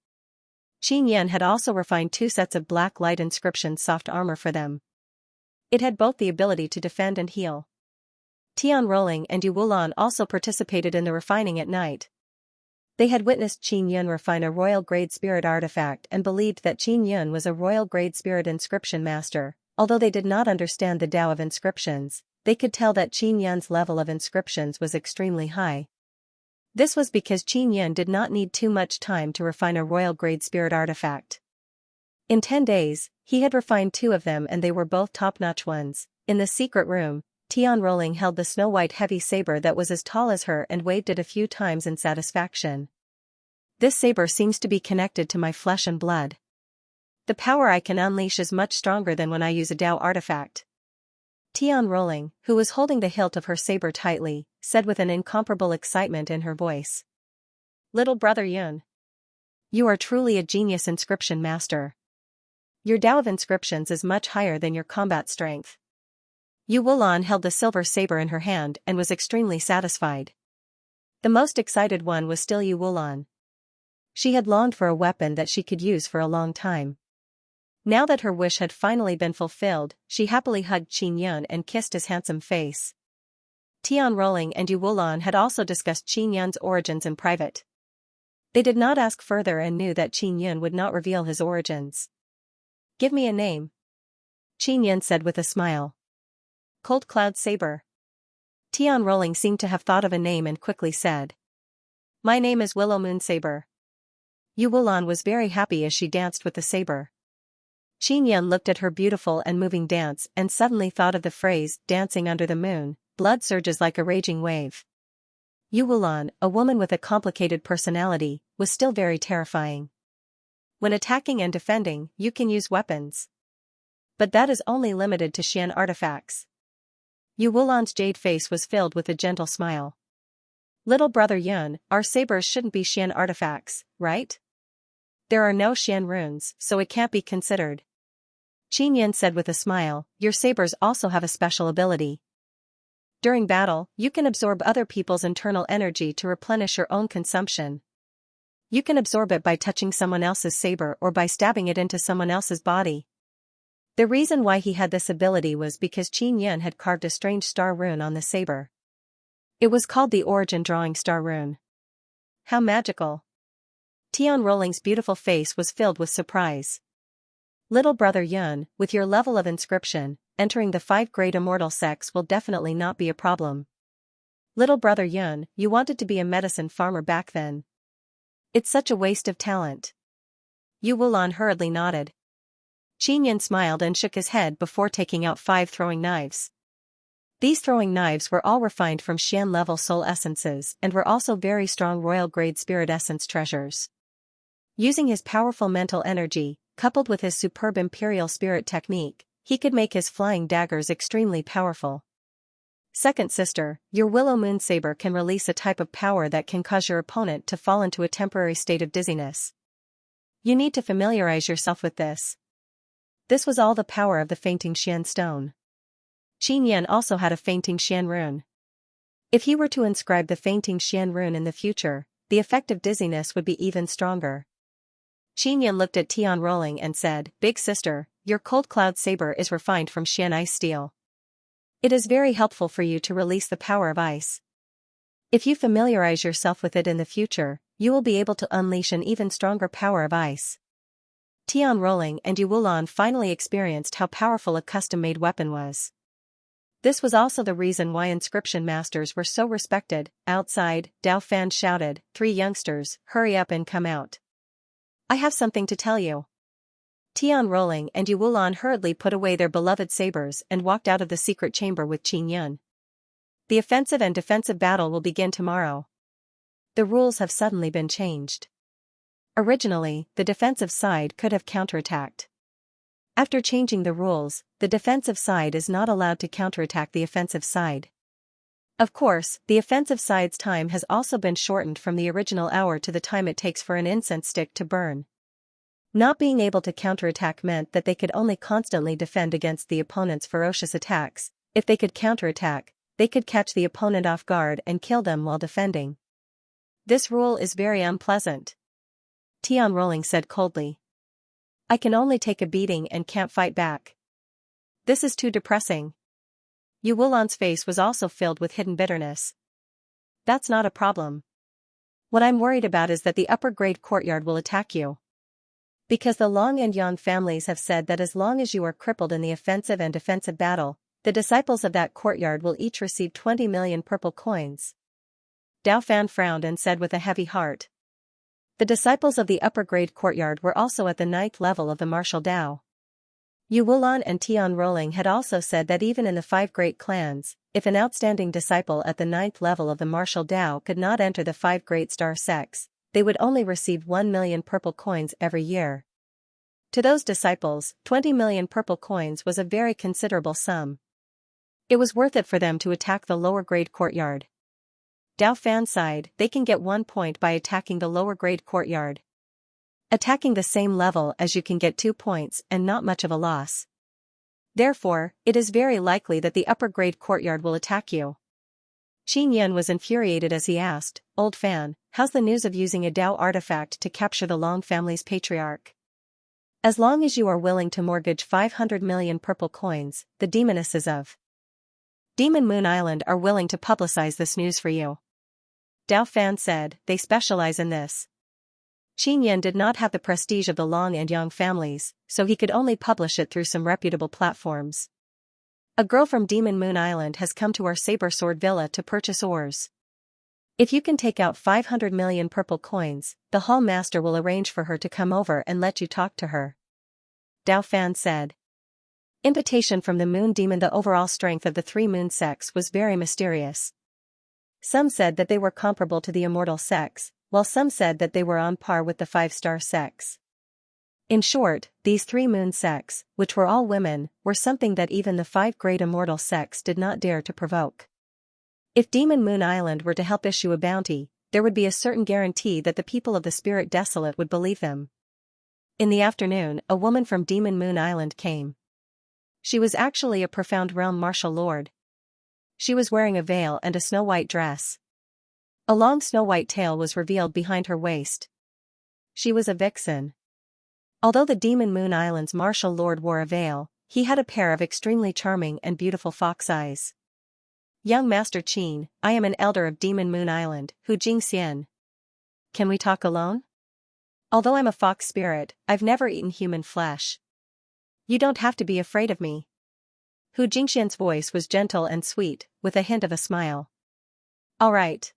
Qin Yan had also refined 2 sets of black light inscription soft armor for them. It had both the ability to defend and heal. Tian Rolling and Yu Wulan also participated in the refining at night. They had witnessed Qin Yan refine a royal grade spirit artifact and believed that Qin Yan was a royal grade spirit inscription master. Although they did not understand the Tao of inscriptions, they could tell that Qin Yun's level of inscriptions was extremely high. This was because Qin Yun did not need too much time to refine a royal-grade spirit artifact. In 10 days, he had refined 2 of them, and they were both top-notch ones. In the secret room, Tian Rolling held the snow-white heavy saber that was as tall as her and waved it a few times in satisfaction. This saber seems to be connected to my flesh and blood. The power I can unleash is much stronger than when I use a Tao artifact. Tian Rolling, who was holding the hilt of her saber tightly, said with an incomparable excitement in her voice. Little brother Yun. You are truly a genius inscription master. Your Tao of inscriptions is much higher than your combat strength. Yu Wulan held the silver saber in her hand and was extremely satisfied. The most excited one was still Yu Wulan. She had longed for a weapon that she could use for a long time. Now that her wish had finally been fulfilled, she happily hugged Qin Yun and kissed his handsome face. Tian Rolling and Yu Wulan had also discussed Qin Yun's origins in private. They did not ask further and knew that Qin Yun would not reveal his origins. Give me a name. Qin Yun said with a smile. Cold Cloud Saber. Tian Rolling seemed to have thought of a name and quickly said. My name is Willow Moon Saber. Yu Wulan was very happy as she danced with the saber. Qin Yun looked at her beautiful and moving dance and suddenly thought of the phrase, dancing under the moon, blood surges like a raging wave. Yu Wulan, a woman with a complicated personality, was still very terrifying. When attacking and defending, you can use weapons. But that is only limited to Xian artifacts. Yu Wulan's jade face was filled with a gentle smile. Little brother Yun, our sabers shouldn't be Xian artifacts, right? There are no Xian runes, so it can't be considered. Qin Yun said with a smile, your sabers also have a special ability. During battle, you can absorb other people's internal energy to replenish your own consumption. You can absorb it by touching someone else's saber or by stabbing it into someone else's body. The reason why he had this ability was because Qin Yun had carved a strange star rune on the saber. It was called the Origin Drawing Star Rune. How magical. Tian Rolling's beautiful face was filled with surprise. Little brother Yun, with your level of inscription, entering the 5 great immortal sects will definitely not be a problem. Little brother Yun, you wanted to be a medicine farmer back then. It's such a waste of talent. Yu Wulan hurriedly nodded. Qin Yun smiled and shook his head before taking out 5 throwing knives. These throwing knives were all refined from Xian-level soul essences and were also very strong royal-grade spirit essence treasures. Using his powerful mental energy, coupled with his superb imperial spirit technique, he could make his flying daggers extremely powerful. Second sister, your Willow Moon Saber can release a type of power that can cause your opponent to fall into a temporary state of dizziness. You need to familiarize yourself with this. This was all the power of the fainting Xian stone. Qin Yun also had a fainting Xian rune. If he were to inscribe the fainting Xian rune in the future, the effect of dizziness would be even stronger. Qin Yun looked at Tian Rolling and said, Big sister, your Cold Cloud Saber is refined from Xian ice steel. It is very helpful for you to release the power of ice. If you familiarize yourself with it in the future, you will be able to unleash an even stronger power of ice. Tian Rolling and Yu Wulan finally experienced how powerful a custom-made weapon was. This was also the reason why inscription masters were so respected. Outside, Dao Fan shouted, 3 youngsters, hurry up and come out. I have something to tell you. Tian Rolling and Yu Wulan hurriedly put away their beloved sabers and walked out of the secret chamber with Qin Yun. The offensive and defensive battle will begin tomorrow. The rules have suddenly been changed. Originally, the defensive side could have counterattacked. After changing the rules, the defensive side is not allowed to counterattack the offensive side. Of course, the offensive side's time has also been shortened from the original hour to the time it takes for an incense stick to burn. Not being able to counterattack meant that they could only constantly defend against the opponent's ferocious attacks. If they could counterattack, they could catch the opponent off guard and kill them while defending. This rule is very unpleasant. Tian Rolling said coldly. I can only take a beating and can't fight back. This is too depressing. Yu Wulan's face was also filled with hidden bitterness. That's not a problem. What I'm worried about is that the upper grade courtyard will attack you. Because the Long and Yang families have said that as long as you are crippled in the offensive and defensive battle, the disciples of that courtyard will each receive 20 million purple coins. Dao Fan frowned and said with a heavy heart. The disciples of the upper grade courtyard were also at the 9th level of the martial Dao. Yu Wulan and Tian Roling had also said that even in the 5 great clans, if an outstanding disciple at the 9th level of the martial Dao could not enter the 5 great star sects, they would only receive 1 million purple coins every year. To those disciples, 20 million purple coins was a very considerable sum. It was worth it for them to attack the lower grade courtyard. Dao Fan sighed, they can get 1 point by attacking the lower grade courtyard. Attacking the same level as you can get 2 points and not much of a loss. Therefore, it is very likely that the upper grade courtyard will attack you. Qin Yan was infuriated as he asked, Old Fan, how's the news of using a Dao artifact to capture the Long family's patriarch? As long as you are willing to mortgage 500 million purple coins, the demonesses of Demon Moon Island are willing to publicize this news for you. Dao Fan said, they specialize in this. Qin Yan did not have the prestige of the Long and Yang families, so he could only publish it through some reputable platforms. A girl from Demon Moon Island has come to our Saber Sword Villa to purchase ores. If you can take out 500 million purple coins, the hall master will arrange for her to come over and let you talk to her. Dao Fan said. Invitation from the Moon Demon. The overall strength of the 3 moon sects was very mysterious. Some said that they were comparable to the immortal sects, while some said that they were on par with the 5-star sects. In short, these 3 moon sects, which were all women, were something that even the 5 great immortal sects did not dare to provoke. If Demon Moon Island were to help issue a bounty, there would be a certain guarantee that the people of the Spirit Desolate would believe them. In the afternoon, a woman from Demon Moon Island came. She was actually a profound realm martial lord. She was wearing a veil and a snow-white dress. A long snow-white tail was revealed behind her waist. She was a vixen. Although the Demon Moon Island's martial lord wore a veil, he had a pair of extremely charming and beautiful fox eyes. Young Master Qin, I am an elder of Demon Moon Island, Hu Jingxian. Can we talk alone? Although I'm a fox spirit, I've never eaten human flesh. You don't have to be afraid of me. Hu Jingxian's voice was gentle and sweet, with a hint of a smile. All right.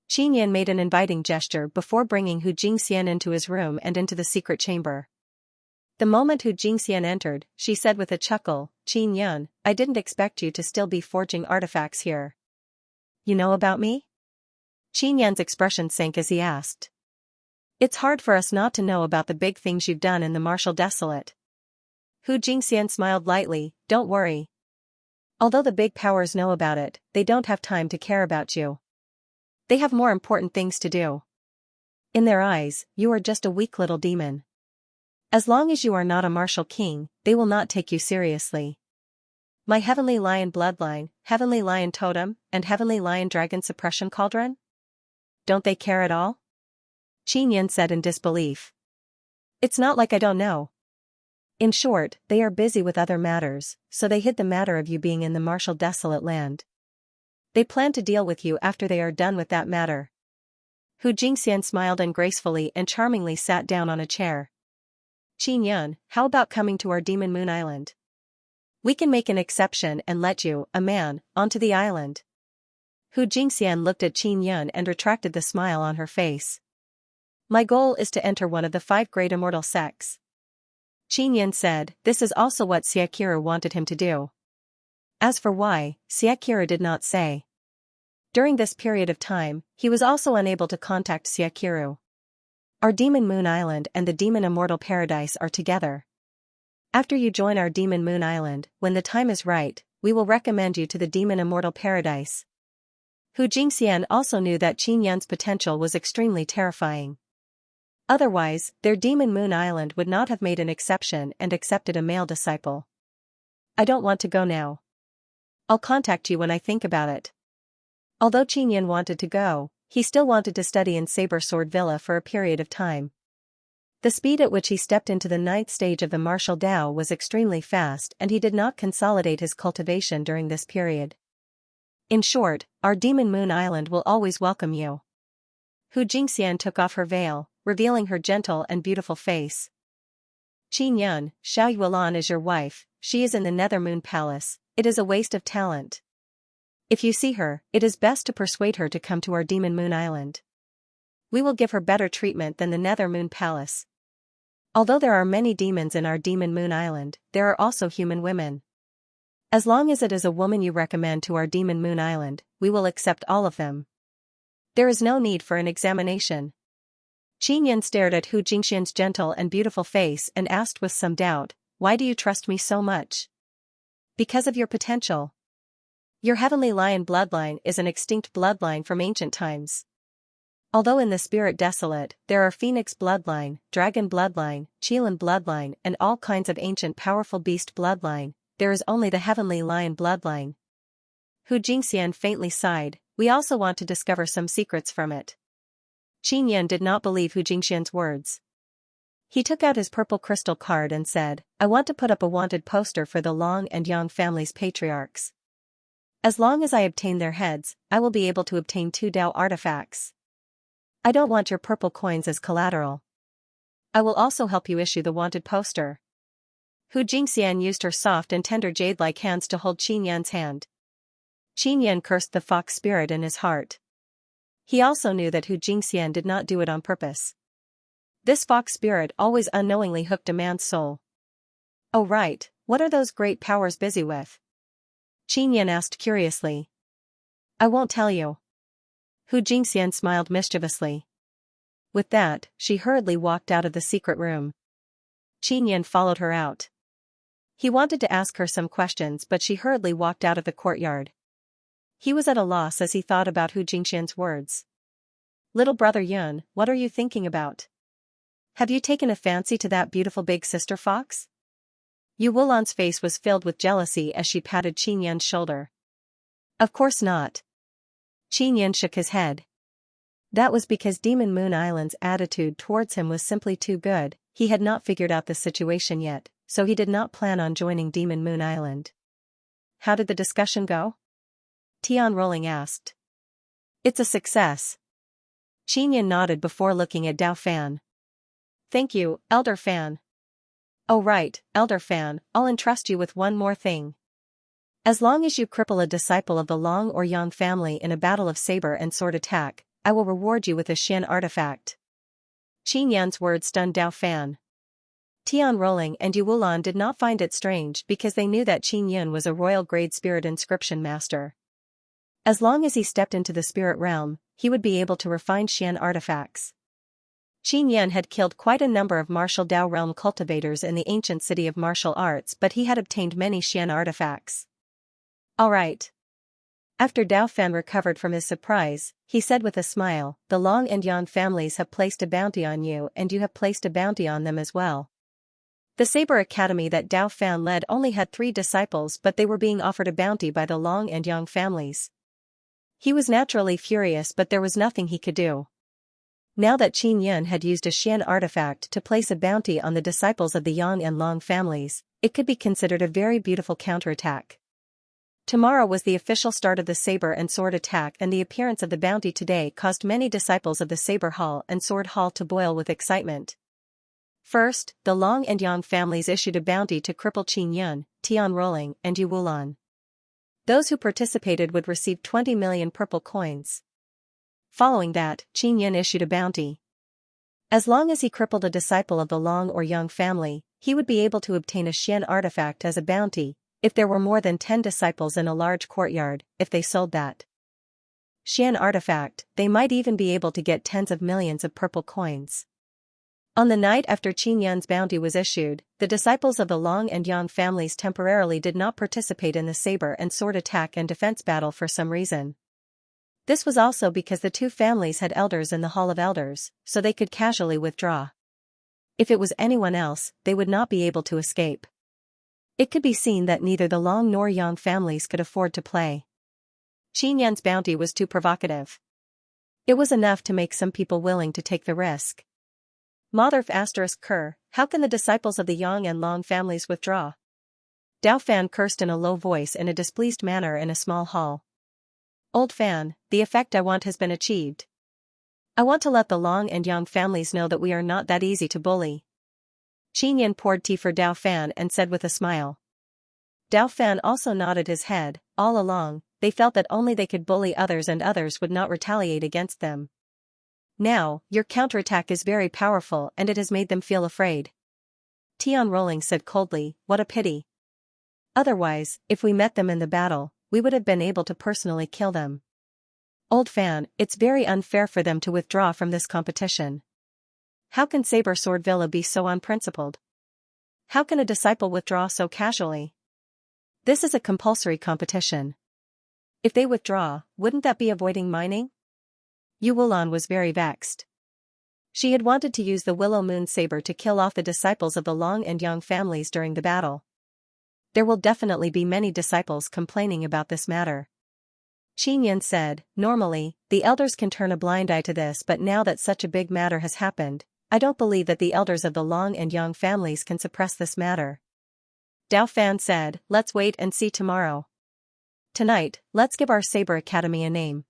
Qin Yan made an inviting gesture before bringing Hu Jingxian into his room and into the secret chamber. The moment Hu Jingxian entered, she said with a chuckle, Qin Yan, I didn't expect you to still be forging artifacts here. You know about me? Qin Yan's expression sank as he asked. It's hard for us not to know about the big things you've done in the Martial Desolate. Hu Jingxian smiled lightly, don't worry. Although the big powers know about it, they don't have time to care about you. They have more important things to do. In their eyes, you are just a weak little demon. As long as you are not a martial king, they will not take you seriously. My Heavenly Lion bloodline, Heavenly Lion totem, and Heavenly Lion dragon suppression cauldron? Don't they care at all? Qin Yan said in disbelief. It's not like I don't know. In short, they are busy with other matters, so they hid the matter of you being in the Martial Desolate land. They plan to deal with you after they are done with that matter. Hu Jingxian smiled and gracefully and charmingly sat down on a chair. Qin Yan, how about coming to our Demon Moon Island? We can make an exception and let you, a man, onto the island. Hu Jingxian looked at Qin Yan and retracted the smile on her face. My goal is to enter one of the 5 great immortal sects. Qin Yan said, this is also what Xianxia wanted him to do. As for why, Xianxia did not say. During this period of time, he was also unable to contact Xianxia. Our Demon Moon Island and the Demon Immortal Paradise are together. After you join our Demon Moon Island, when the time is right, we will recommend you to the Demon Immortal Paradise. Hu Jingxian also knew that Qin Yan's potential was extremely terrifying. Otherwise, their Demon Moon Island would not have made an exception and accepted a male disciple. I don't want to go now. I'll contact you when I think about it. Although Qin Yan wanted to go, he still wanted to study in Saber Sword Villa for a period of time. The speed at which he stepped into the 9th stage of the martial Dao was extremely fast and he did not consolidate his cultivation during this period. In short, our Demon Moon Island will always welcome you. Hu Jingxian took off her veil, revealing her gentle and beautiful face. Qin Yun, Xiao Yulan is your wife, she is in the Nether Moon Palace, it is a waste of talent. If you see her, it is best to persuade her to come to our Demon Moon Island. We will give her better treatment than the Nether Moon Palace. Although there are many demons in our Demon Moon Island, there are also human women. As long as it is a woman you recommend to our Demon Moon Island, we will accept all of them. There is no need for an examination. Qin Yun stared at Hu Jingxian's gentle and beautiful face and asked with some doubt, why do you trust me so much? Because of your potential. Your heavenly lion bloodline is an extinct bloodline from ancient times. Although in the spirit desolate, there are phoenix bloodline, dragon bloodline, Qilin bloodline and all kinds of ancient powerful beast bloodline, there is only the heavenly lion bloodline. Hu Jingxian faintly sighed, we also want to discover some secrets from it. Qin Yun did not believe Hu Jingxian's words. He took out his purple crystal card and said, I want to put up a wanted poster for the Long and Yang family's patriarchs. As long as I obtain their heads, I will be able to obtain 2 Dao artifacts. I don't want your purple coins as collateral. I will also help you issue the wanted poster. Hu Jingxian used her soft and tender jade-like hands to hold Qin Yun's hand. Qin Yun cursed the fox spirit in his heart. He also knew that Hu Jingxian did not do it on purpose. This fox spirit always unknowingly hooked a man's soul. Oh right, what are those great powers busy with? Qin Yun asked curiously. I won't tell you. Hu Jingxian smiled mischievously. With that, she hurriedly walked out of the secret room. Qin Yun followed her out. He wanted to ask her some questions but she hurriedly walked out of the courtyard. He was at a loss as he thought about Hu Jingxian's words. Little brother Yun, what are you thinking about? Have you taken a fancy to that beautiful big sister fox? Yu Wulan's face was filled with jealousy as she patted Qin Yun's shoulder. Of course not. Qin Yun shook his head. That was because Demon Moon Island's attitude towards him was simply too good, he had not figured out the situation yet, so he did not plan on joining Demon Moon Island. How did the discussion go? Tian Rolling asked. It's a success. Qin Yun nodded before looking at Dao Fan. Thank you, Elder Fan. Oh right, Elder Fan, I'll entrust you with one more thing. As long as you cripple a disciple of the Long or Yang family in a battle of saber and sword attack, I will reward you with a Xian artifact. Qin Yun's words stunned Dao Fan. Tian Rolling and Yu Wulan did not find it strange because they knew that Qin Yun was a royal-grade spirit inscription master. As long as he stepped into the spirit realm, he would be able to refine Xian artifacts. Qin Yun had killed quite a number of martial Dao realm cultivators in the ancient city of martial arts but he had obtained many Xian artifacts. Alright. After Dao Fan recovered from his surprise, he said with a smile, the Long and Yang families have placed a bounty on you and you have placed a bounty on them as well. The Saber Academy that Dao Fan led only had 3 disciples but they were being offered a bounty by the Long and Yang families. He was naturally furious but there was nothing he could do. Now that Qin Yun had used a Xian artifact to place a bounty on the disciples of the Yang and Long families, it could be considered a very beautiful counterattack. Tomorrow was the official start of the saber and sword attack and the appearance of the bounty today caused many disciples of the Saber Hall and Sword Hall to boil with excitement. First, the Long and Yang families issued a bounty to cripple Qin Yun, Tian Rolling, and Yu Wulan. Those who participated would receive 20 million purple coins. Following that, Qin Yun issued a bounty. As long as he crippled a disciple of the Long or Yang family, he would be able to obtain a Xian artifact as a bounty, if there were more than 10 disciples in a large courtyard, if they sold that Xian artifact, they might even be able to get tens of millions of purple coins. On the night after Qin Yun's bounty was issued, the disciples of the Long and Yang families temporarily did not participate in the saber and sword attack and defense battle for some reason. This was also because the 2 families had elders in the Hall of Elders, so they could casually withdraw. If it was anyone else, they would not be able to escape. It could be seen that neither the Long nor Yang families could afford to play. Qin Yun's bounty was too provocative. It was enough to make some people willing to take the risk. Motherf ****, how can the disciples of the Yang and Long families withdraw? Dao Fan cursed in a low voice in a displeased manner in a small hall. Old Fan, the effect I want has been achieved. I want to let the Long and Yang families know that we are not that easy to bully. Qin Yan poured tea for Dao Fan and said with a smile. Dao Fan also nodded his head. All along, they felt that only they could bully others and others would not retaliate against them. Now, your counterattack is very powerful and it has made them feel afraid. Tian Rolling said coldly, what a pity. Otherwise, if we met them in the battle, we would have been able to personally kill them. Old Fan, it's very unfair for them to withdraw from this competition. How can Saber Sword Villa be so unprincipled? How can a disciple withdraw so casually? This is a compulsory competition. If they withdraw, wouldn't that be avoiding mining? Yu Wulan was very vexed. She had wanted to use the Willow Moon Saber to kill off the disciples of the Long and Yang families during the battle. There will definitely be many disciples complaining about this matter. Qin Yan said, normally, the elders can turn a blind eye to this, but now that such a big matter has happened, I don't believe that the elders of the Long and Yang families can suppress this matter. Dao Fan said, let's wait and see tomorrow. Tonight, let's give our Saber Academy a name.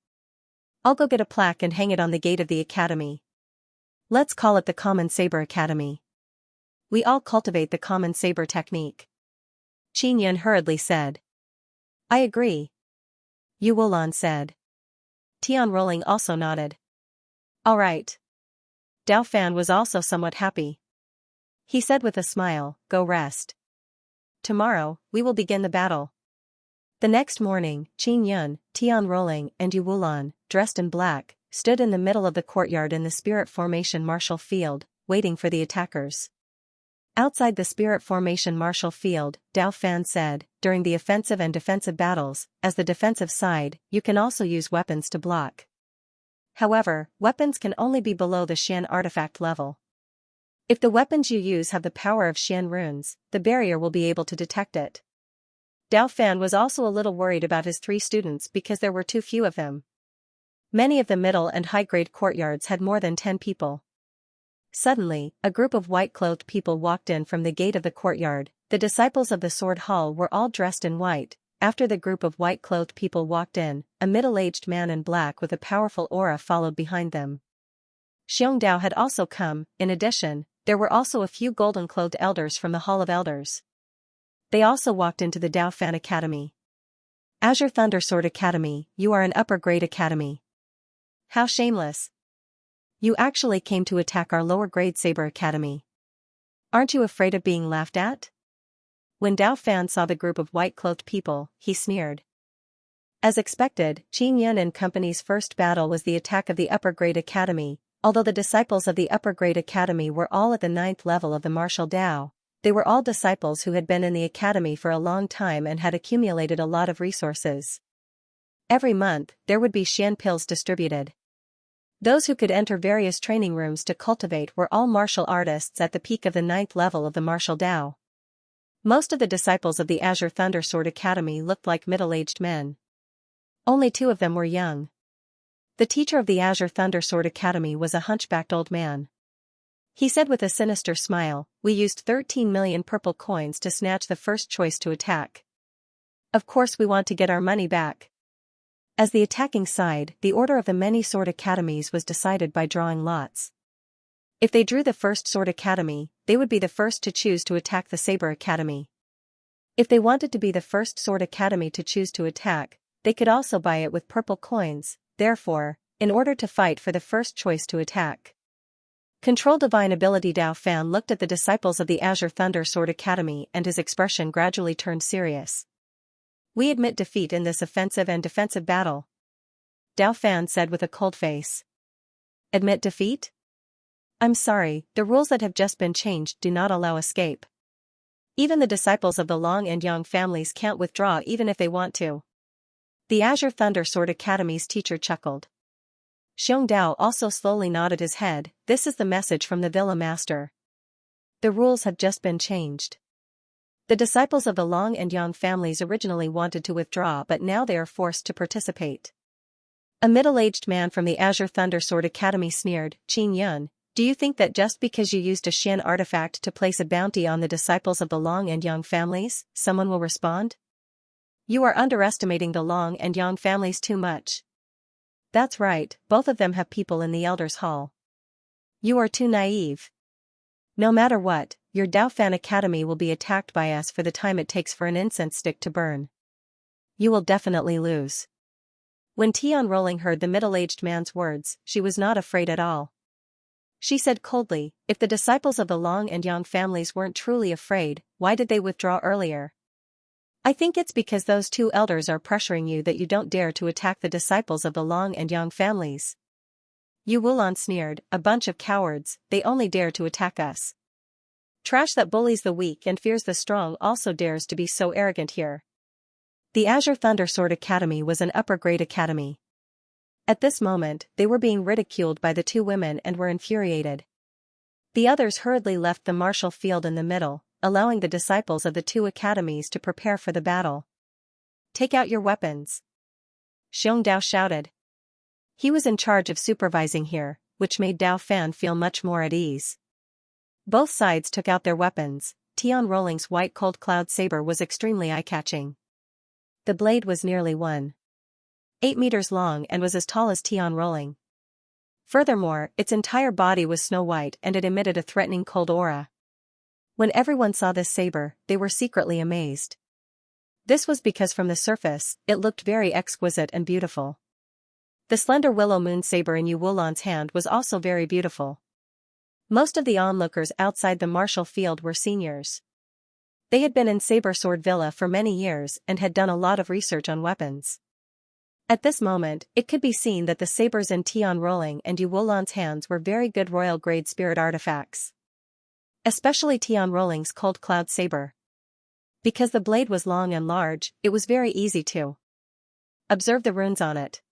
I'll go get a plaque and hang it on the gate of the academy. Let's call it the Common Saber Academy. We all cultivate the Common Saber technique. Qin Yan hurriedly said. I agree. Yu Wulan said. Tian Rolling also nodded. All right. Dao Fan was also somewhat happy. He said with a smile, go rest. Tomorrow, we will begin the battle. The next morning, Qin Yun, Tian Rolling, and Yu Wulan, dressed in black, stood in the middle of the courtyard in the Spirit Formation Martial Field, waiting for the attackers. Outside the Spirit Formation Martial Field, Dao Fan said, during the offensive and defensive battles, as the defensive side, you can also use weapons to block. However, weapons can only be below the Xian artifact level. If the weapons you use have the power of Xian runes, the barrier will be able to detect it. Dao Fan was also a little worried about his 3 students because there were too few of them. Many of the middle and high-grade courtyards had more than 10 people. Suddenly, a group of white-clothed people walked in from the gate of the courtyard. The disciples of the Sword Hall were all dressed in white. After the group of white-clothed people walked in, a middle-aged man in black with a powerful aura followed behind them. Xiongdao had also come. In addition, there were also a few golden-clothed elders from the Hall of Elders. They also walked into the Dao Fan Academy. Azure Thundersword Academy, you are an upper-grade academy. How shameless. You actually came to attack our lower-grade Saber Academy. Aren't you afraid of being laughed at? When Dao Fan saw the group of white-clothed people, he sneered. As expected, Qin Yan and company's first battle was the attack of the upper-grade academy. Although the disciples of the upper-grade academy were all at the 9th level of the martial Dao, they were all disciples who had been in the academy for a long time and had accumulated a lot of resources. Every month, there would be Xian pills distributed. Those who could enter various training rooms to cultivate were all martial artists at the peak of the 9th level of the martial Dao. Most of the disciples of the Azure Thundersword Academy looked like middle-aged men. Only 2 of them were young. The teacher of the Azure Thundersword Academy was a hunchbacked old man. He said with a sinister smile, we used 13 million purple coins to snatch the first choice to attack. Of course we want to get our money back. As the attacking side, the order of the many sword academies was decided by drawing lots. If they drew the first sword academy, they would be the first to choose to attack the Saber Academy. If they wanted to be the first sword academy to choose to attack, they could also buy it with purple coins. Therefore, in order to fight for the first choice to attack. Control Divine Ability. Dao Fan looked at the disciples of the Azure Thunder Sword Academy and his expression gradually turned serious. We admit defeat in this offensive and defensive battle. Dao Fan said with a cold face. Admit defeat? I'm sorry, the rules that have just been changed do not allow escape. Even the disciples of the Long and Yang families can't withdraw even if they want to. The Azure Thunder Sword Academy's teacher chuckled. Xiongdao also slowly nodded his head. This is the message from the Villa Master. The rules have just been changed. The disciples of the Long and Yang families originally wanted to withdraw, but now they are forced to participate. A middle-aged man from the Azure Thunder Sword Academy sneered, Qin Yun, do you think that just because you used a Xian artifact to place a bounty on the disciples of the Long and Yang families, someone will respond? You are underestimating the Long and Yang families too much. That's right, both of them have people in the Elders' Hall. You are too naive. No matter what, your Dao Fan Academy will be attacked by us for the time it takes for an incense stick to burn. You will definitely lose. When Tian Rolling heard the middle-aged man's words, she was not afraid at all. She said coldly, if the disciples of the Long and Yang families weren't truly afraid, why did they withdraw earlier? I think it's because those two elders are pressuring you that you don't dare to attack the disciples of the Long and Yang families. Yu Wulan sneered, a bunch of cowards, they only dare to attack us. Trash that bullies the weak and fears the strong also dares to be so arrogant here. The Azure Thunder Sword Academy was an upper-grade academy. At this moment, they were being ridiculed by the two women and were infuriated. The others hurriedly left the martial field in the middle, allowing the disciples of the two academies to prepare for the battle. Take out your weapons. Xiong Dao shouted. He was in charge of supervising here, which made Dao Fan feel much more at ease. Both sides took out their weapons. Tian Rolling's white cold cloud saber was extremely eye-catching. The blade was nearly 1.8 meters long and was as tall as Tian Rolling. Furthermore, its entire body was snow-white and it emitted a threatening cold aura. When everyone saw this saber, they were secretly amazed. This was because from the surface, it looked very exquisite and beautiful. The slender willow moon saber in Yu Wulan's hand was also very beautiful. Most of the onlookers outside the martial field were seniors. They had been in Saber Sword Villa for many years and had done a lot of research on weapons. At this moment, it could be seen that the sabers in Tian Rolling and Yu Wulan's hands were very good royal-grade spirit artifacts. Especially Tian Rolling's Cold Cloud Saber. Because the blade was long and large, it was very easy to observe the runes on it.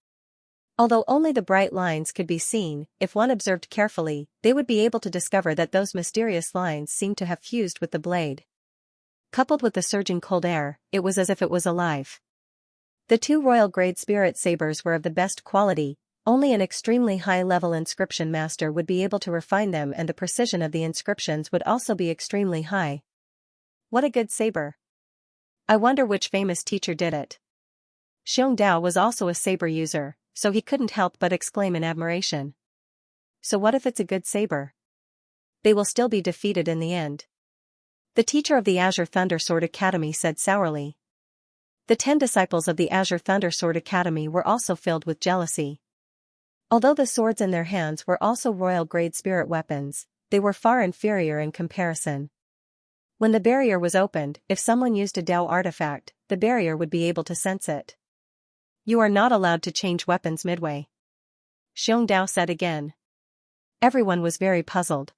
Although only the bright lines could be seen, if one observed carefully, they would be able to discover that those mysterious lines seemed to have fused with the blade. Coupled with the surging cold air, it was as if it was alive. The two royal-grade spirit sabers were of the best quality, only an extremely high-level inscription master would be able to refine them and the precision of the inscriptions would also be extremely high. What a good saber. I wonder which famous teacher did it. Xiong Dao was also a saber user, so he couldn't help but exclaim in admiration. So what if it's a good saber? They will still be defeated in the end. The teacher of the Azure Thunder Sword Academy said sourly. The 10 disciples of the Azure Thunder Sword Academy were also filled with jealousy. Although the swords in their hands were also royal-grade spirit weapons, they were far inferior in comparison. When the barrier was opened, if someone used a Dao artifact, the barrier would be able to sense it. You are not allowed to change weapons midway. Xiong Dao said again. Everyone was very puzzled.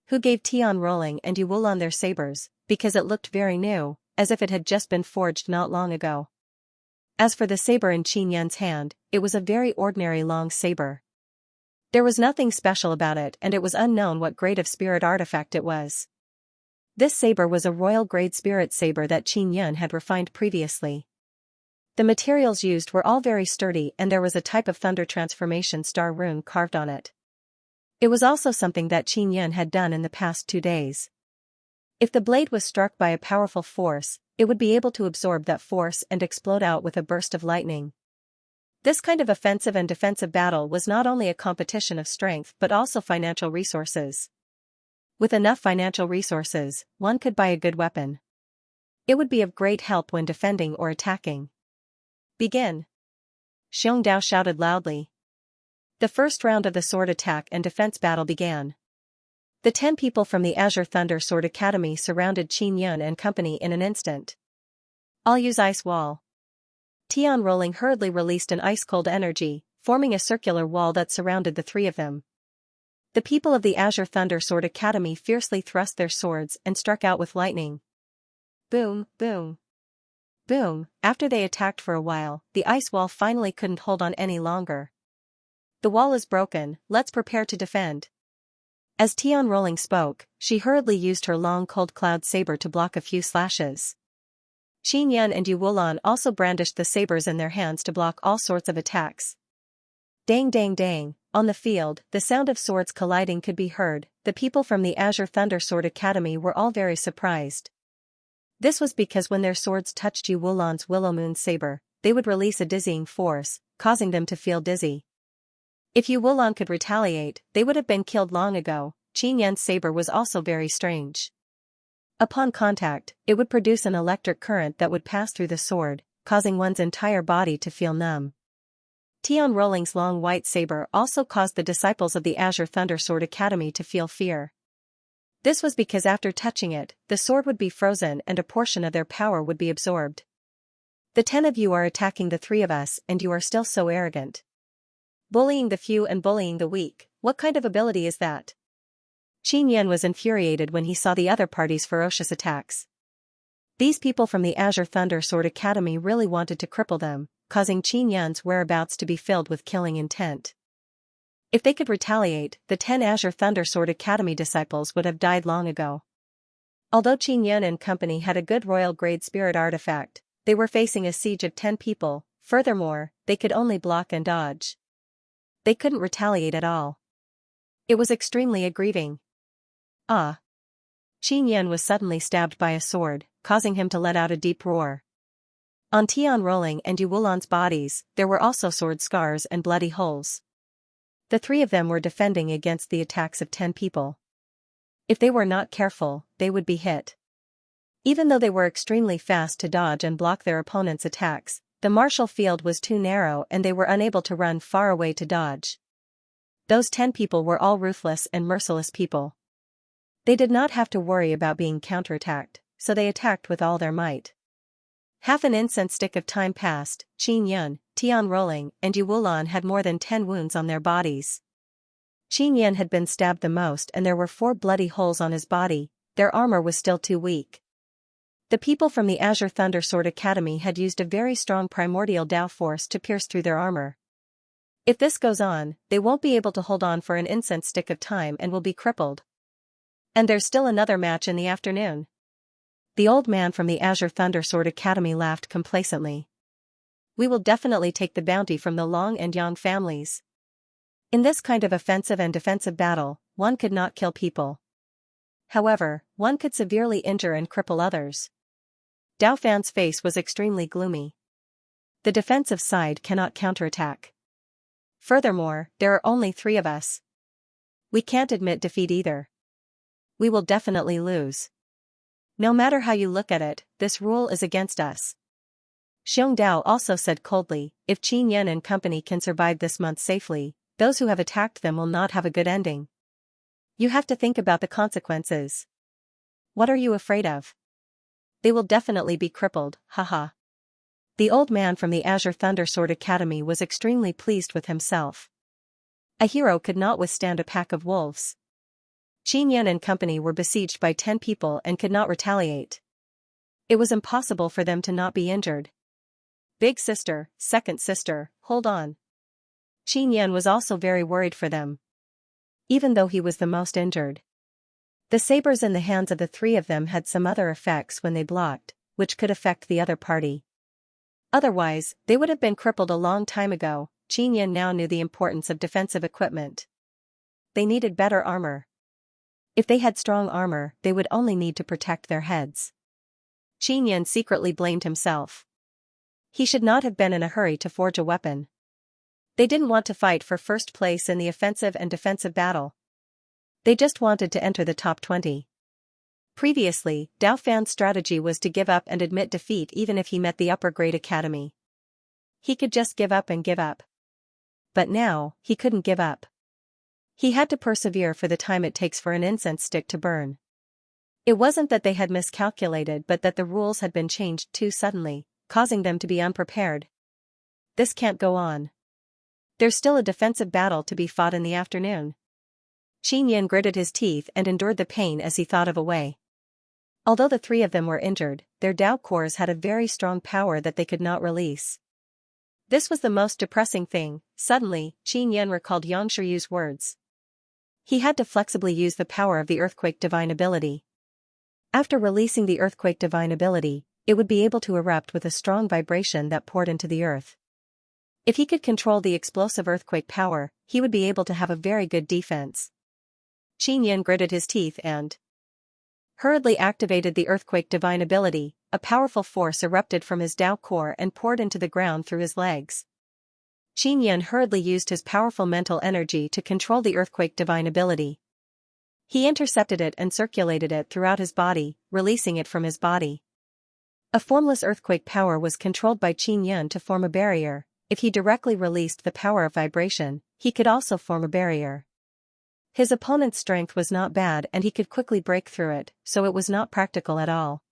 Who gave Tian Rolling and Yu Wulan their sabers, because it looked very new, as if it had just been forged not long ago. As for the saber in Qin Yan's hand, it was a very ordinary long saber. There was nothing special about it and it was unknown what grade of spirit artifact it was. This saber was a royal-grade spirit saber that Qin Yan had refined previously. The materials used were all very sturdy and there was a type of thunder transformation star rune carved on it. It was also something that Qin Yan had done in the past 2 days. If the blade was struck by a powerful force, it would be able to absorb that force and explode out with a burst of lightning. This kind of offensive and defensive battle was not only a competition of strength but also financial resources. With enough financial resources, one could buy a good weapon. It would be of great help when defending or attacking. Begin! Xiong Dao shouted loudly. The first round of the sword attack and defense battle began. The 10 people from the Azure Thunder Sword Academy surrounded Qin Yan and company in an instant. I'll use Ice Wall. Tian Rolling hurriedly released an ice-cold energy, forming a circular wall that surrounded the 3 of them. The people of the Azure Thunder Sword Academy fiercely thrust their swords and struck out with lightning. Boom, boom. Boom, after they attacked for a while, the ice wall finally couldn't hold on any longer. The wall is broken, let's prepare to defend. As Tian Rolling spoke, she hurriedly used her long cold cloud saber to block a few slashes. Qin Yan and Yu Wulan also brandished the sabers in their hands to block all sorts of attacks. Dang dang dang, on the field, the sound of swords colliding could be heard. The people from the Azure Thunder Sword Academy were all very surprised. This was because when their swords touched Yu Wulan's Willow Moon saber, they would release a dizzying force, causing them to feel dizzy. If Yu Wulan could retaliate, they would have been killed long ago. Qin Yan's saber was also very strange. Upon contact, it would produce an electric current that would pass through the sword, causing one's entire body to feel numb. Tian Rolling's long white saber also caused the disciples of the Azure Thunder Sword Academy to feel fear. This was because after touching it, the sword would be frozen and a portion of their power would be absorbed. The 10 of you are attacking the 3 of us and you are still so arrogant. Bullying the few and bullying the weak, what kind of ability is that? Qin Yan was infuriated when he saw the other party's ferocious attacks. These people from the Azure Thunder Sword Academy really wanted to cripple them, causing Qin Yan's whereabouts to be filled with killing intent. If they could retaliate, the 10 Azure Thunder Sword Academy disciples would have died long ago. Although Qin Yan and company had a good royal-grade spirit artifact, they were facing a siege of 10 people. Furthermore, they could only block and dodge. They couldn't retaliate at all. It was extremely aggrieving. Ah! Qin Yan was suddenly stabbed by a sword, causing him to let out a deep roar. On Tian Rolling and Yu Wulan's bodies, there were also sword scars and bloody holes. The 3 of them were defending against the attacks of 10 people. If they were not careful, they would be hit. Even though they were extremely fast to dodge and block their opponent's attacks, the martial field was too narrow and they were unable to run far away to dodge. Those 10 people were all ruthless and merciless people. They did not have to worry about being counterattacked, so they attacked with all their might. Half an incense stick of time passed. Qin Yan, Tian Rolling, and Yu Wulan had more than 10 wounds on their bodies. Qin Yan had been stabbed the most and there were 4 bloody holes on his body. Their armor was still too weak. The people from the Azure Thunder Sword Academy had used a very strong primordial Dao force to pierce through their armor. If this goes on, they won't be able to hold on for an incense stick of time and will be crippled. And there's still another match in the afternoon. The old man from the Azure Thunder Sword Academy laughed complacently. We will definitely take the bounty from the Long and Yang families. In this kind of offensive and defensive battle, one could not kill people. However, one could severely injure and cripple others. Dao Fan's face was extremely gloomy. The defensive side cannot counterattack. Furthermore, there are only 3 of us. We can't admit defeat either. We will definitely lose. No matter how you look at it, this rule is against us. Xiong Dao also said coldly, if Qin Yan and company can survive this month safely, those who have attacked them will not have a good ending. You have to think about the consequences. What are you afraid of? They will definitely be crippled, haha. The old man from the Azure Thunder Sword Academy was extremely pleased with himself. A hero could not withstand a pack of wolves. Qin Yan and company were besieged by 10 people and could not retaliate. It was impossible for them to not be injured. Big sister, second sister, hold on. Qin Yan was also very worried for them. Even though he was the most injured. The sabers in the hands of the 3 of them had some other effects when they blocked, which could affect the other party. Otherwise, they would have been crippled a long time ago. Qin Yan now knew the importance of defensive equipment. They needed better armor. If they had strong armor, they would only need to protect their heads. Qin Yan secretly blamed himself. He should not have been in a hurry to forge a weapon. They didn't want to fight for first place in the offensive and defensive battle. They just wanted to enter the top 20. Previously, Dao Fan's strategy was to give up and admit defeat even if he met the upper grade academy. He could just give up and give up. But now, he couldn't give up. He had to persevere for the time it takes for an incense stick to burn. It wasn't that they had miscalculated but that the rules had been changed too suddenly, causing them to be unprepared. This can't go on. There's still a defensive battle to be fought in the afternoon. Qin Yan gritted his teeth and endured the pain as he thought of a way. Although the 3 of them were injured, their Dao cores had a very strong power that they could not release. This was the most depressing thing. Suddenly, Qin Yan recalled Yang Shiryu's words. He had to flexibly use the power of the Earthquake Divine ability. After releasing the Earthquake Divine ability, it would be able to erupt with a strong vibration that poured into the earth. If he could control the explosive earthquake power, he would be able to have a very good defense. Qin Yan gritted his teeth and hurriedly activated the Earthquake Divine ability. A powerful force erupted from his Dao core and poured into the ground through his legs. Qin Yan hurriedly used his powerful mental energy to control the Earthquake Divine ability. He intercepted it and circulated it throughout his body, releasing it from his body. A formless earthquake power was controlled by Qin Yun to form a barrier. If he directly released the power of vibration, he could also form a barrier. His opponent's strength was not bad and he could quickly break through it, so it was not practical at all.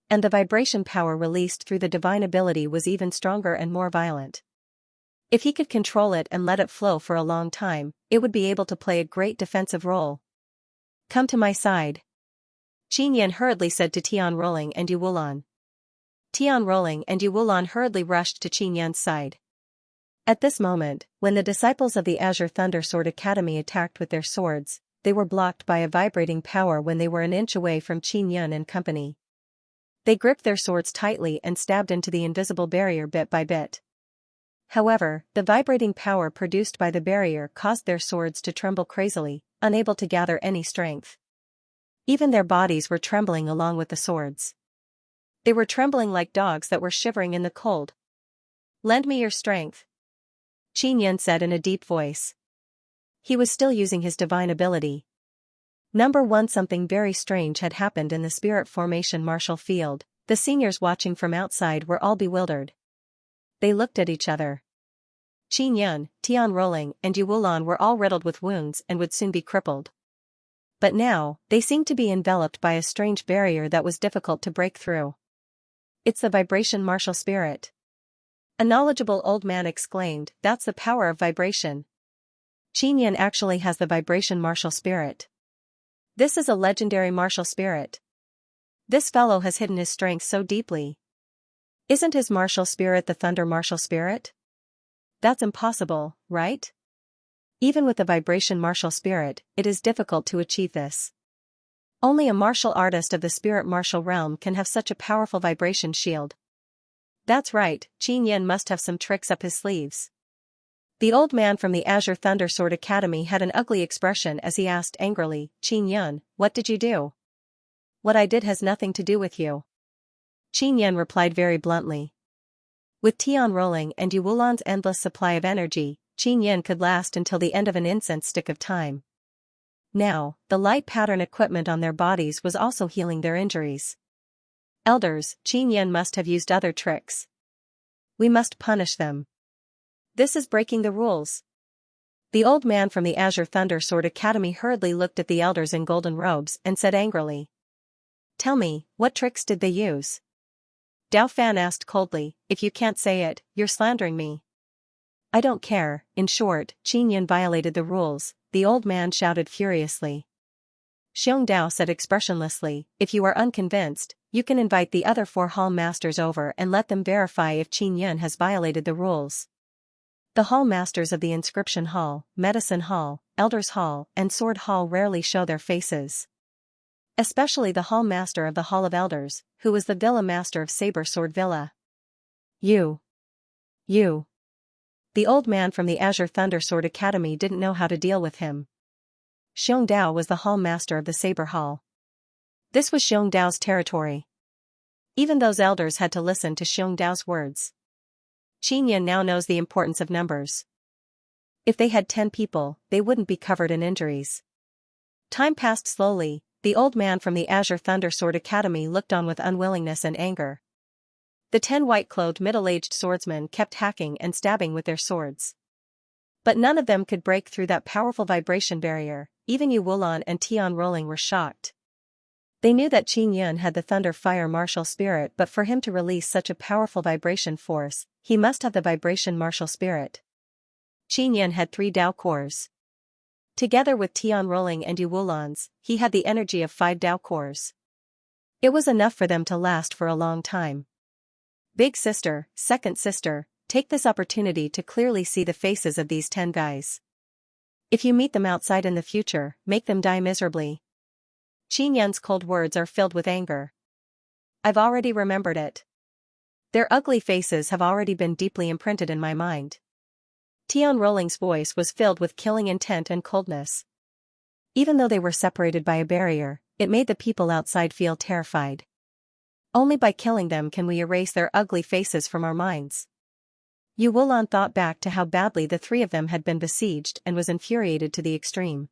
And the vibration power released through the divine ability was even stronger and more violent. If he could control it and let it flow for a long time, it would be able to play a great defensive role. Come to my side. Qin Yun hurriedly said to Tian Rolling and Yu Wulan. Tian Rolling and Yu Wulan hurriedly rushed to Qin Yun's side. At this moment, when the disciples of the Azure Thunder Sword Academy attacked with their swords, they were blocked by a vibrating power when they were an inch away from Qin Yun and company. They gripped their swords tightly and stabbed into the invisible barrier bit by bit. However, the vibrating power produced by the barrier caused their swords to tremble crazily, unable to gather any strength. Even their bodies were trembling along with the swords. They were trembling like dogs that were shivering in the cold. "Lend me your strength," Qin Yun said in a deep voice. He was still using his divine ability. Number 1. Something very strange had happened in the spirit formation martial field. The seniors watching from outside were all bewildered. They looked at each other. Qin Yun, Tian Rolling, and Yu Wulan were all riddled with wounds and would soon be crippled. But now, they seemed to be enveloped by a strange barrier that was difficult to break through. "It's the vibration martial spirit," a knowledgeable old man exclaimed. "That's the power of vibration. Qin Yun actually has the vibration martial spirit. This is a legendary martial spirit. This fellow has hidden his strength so deeply. Isn't his martial spirit the thunder martial spirit? That's impossible, right? Even with the vibration martial spirit, it is difficult to achieve this. Only a martial artist of the spirit martial realm can have such a powerful vibration shield. That's right, Qin Yun must have some tricks up his sleeves." The old man from the Azure Thunder Sword Academy had an ugly expression as he asked angrily, "Qin Yun, what did you do?" "What I did has nothing to do with you," Qin Yun replied very bluntly. With Tian Rolling and Yu Wulan's endless supply of energy, Qin Yun could last until the end of an incense stick of time. Now, the light pattern equipment on their bodies was also healing their injuries. "Elders, Qin Yun must have used other tricks. We must punish them. This is breaking the rules." The old man from the Azure Thunder Sword Academy hurriedly looked at the elders in golden robes and said angrily, "Tell me, what tricks did they use?" Dao Fan asked coldly, "If you can't say it, you're slandering me." "I don't care." In short, Qin Yun violated the rules, the old man shouted furiously. Xiong Dao said expressionlessly, "If you are unconvinced, you can invite the other 4 hall masters over and let them verify if Qin Yun has violated the rules." The hall masters of the Inscription Hall, Medicine Hall, Elders Hall, and Sword Hall rarely show their faces. Especially the hall master of the Hall of Elders, who was the villa master of Saber Sword Villa. You. The old man from the Azure Thunder Sword Academy didn't know how to deal with him. Xiong Dao was the hall master of the Saber Hall. This was Xiong Dao's territory. Even those elders had to listen to Xiong Dao's words. Qin Yun now knows the importance of numbers. If they had 10 people, they wouldn't be covered in injuries. Time passed slowly. The old man from the Azure Thunder Sword Academy looked on with unwillingness and anger. The 10 white-clothed middle-aged swordsmen kept hacking and stabbing with their swords. But none of them could break through that powerful vibration barrier. Even Yu Wulan and Tian Rolling were shocked. They knew that Qin Yun had the thunder fire martial spirit, but for him to release such a powerful vibration force, he must have the vibration martial spirit. Qin Yun had 3 Dao cores. Together with Tian Rolling and Yu Wulan's, he had the energy of 5 Dao cores. It was enough for them to last for a long time. Big sister, second sister, take this opportunity to clearly see the faces of these 10 guys. If you meet them outside in the future, make them die miserably. Qin Yun's cold words are filled with anger. I've already remembered it. Their ugly faces have already been deeply imprinted in my mind. Tian Rolling's voice was filled with killing intent and coldness. Even though they were separated by a barrier, it made the people outside feel terrified. Only by killing them can we erase their ugly faces from our minds. Yu Wulan thought back to how badly the 3 of them had been besieged and was infuriated to the extreme.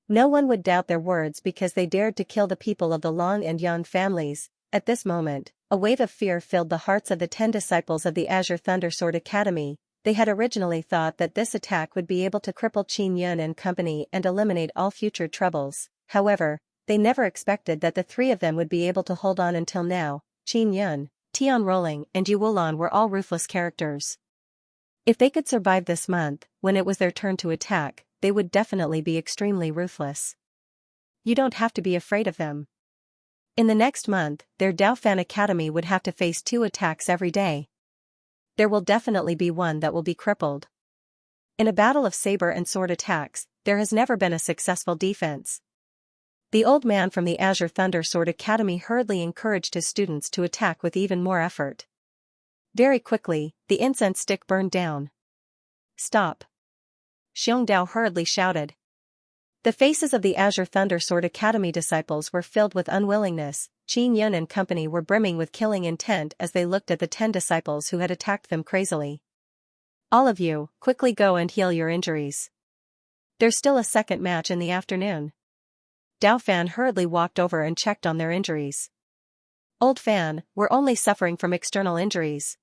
No one would doubt their words because they dared to kill the people of the Long and Yan families. At this moment, a wave of fear filled the hearts of the 10 disciples of the Azure Thundersword Academy. They had originally thought that this attack would be able to cripple Qin Yun and company and eliminate all future troubles. However, they never expected that the 3 of them would be able to hold on until now. Qin Yun, Tian Rolling, and Yu Wulan were all ruthless characters. If they could survive this month, when it was their turn to attack, they would definitely be extremely ruthless. You don't have to be afraid of them. In the next month, their Daofan Academy would have to face 2 attacks every day. There will definitely be one that will be crippled. In a battle of saber and sword attacks, there has never been a successful defense. The old man from the Azure Thundersword Academy hurriedly encouraged his students to attack with even more effort. Very quickly, the incense stick burned down. Stop! Xiongdao hurriedly shouted. The faces of the Azure Thundersword Academy disciples were filled with unwillingness. Qin Yun and company were brimming with killing intent as they looked at the 10 disciples who had attacked them crazily. All of you, quickly go and heal your injuries. There's still a second match in the afternoon. Dao Fan hurriedly walked over and checked on their injuries. Old Fan, we're only suffering from external injuries.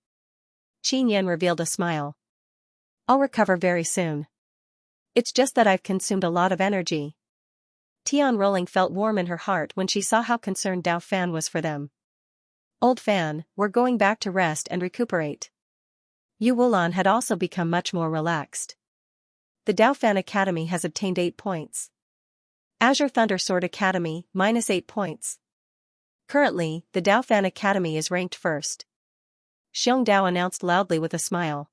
Qin Yun revealed a smile. I'll recover very soon. It's just that I've consumed a lot of energy. Tian Rolling felt warm in her heart when she saw how concerned Dao Fan was for them. Old Fan, we're going back to rest and recuperate. Yu Wulan had also become much more relaxed. The Daofan Academy has obtained 8 points. Azure Thundersword Academy, -8 points. Currently, the Daofan Academy is ranked first. Xiongdao announced loudly with a smile.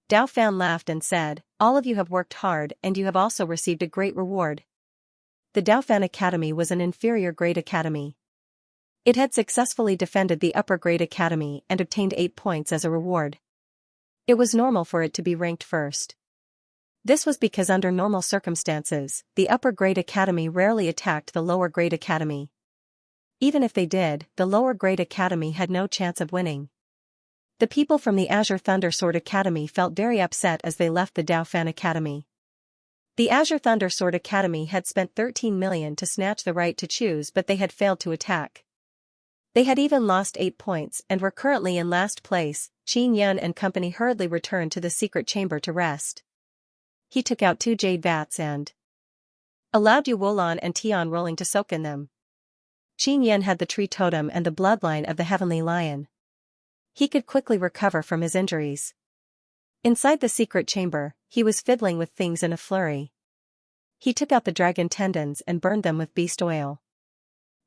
Daofan laughed and said, all of you have worked hard and you have also received a great reward. The Daofan Academy was an inferior grade academy. It had successfully defended the upper grade academy and obtained 8 points as a reward. It was normal for it to be ranked first. This was because under normal circumstances, the upper grade academy rarely attacked the lower grade academy. Even if they did, the lower grade academy had no chance of winning. The people from the Azure Thundersword Academy felt very upset as they left the Daofan Academy. The Azure Thundersword Academy had spent 13 million to snatch the right to choose, but they had failed to attack. They had even lost 8 points and were currently in last place. Qin Yun and company hurriedly returned to the secret chamber to rest. He took out 2 jade vats and allowed Yu Wulan and Tian Rolling to soak in them. Qin Yun had the tree totem and the bloodline of the heavenly lion. He could quickly recover from his injuries. Inside the secret chamber, he was fiddling with things in a flurry. He took out the dragon tendons and burned them with beast oil.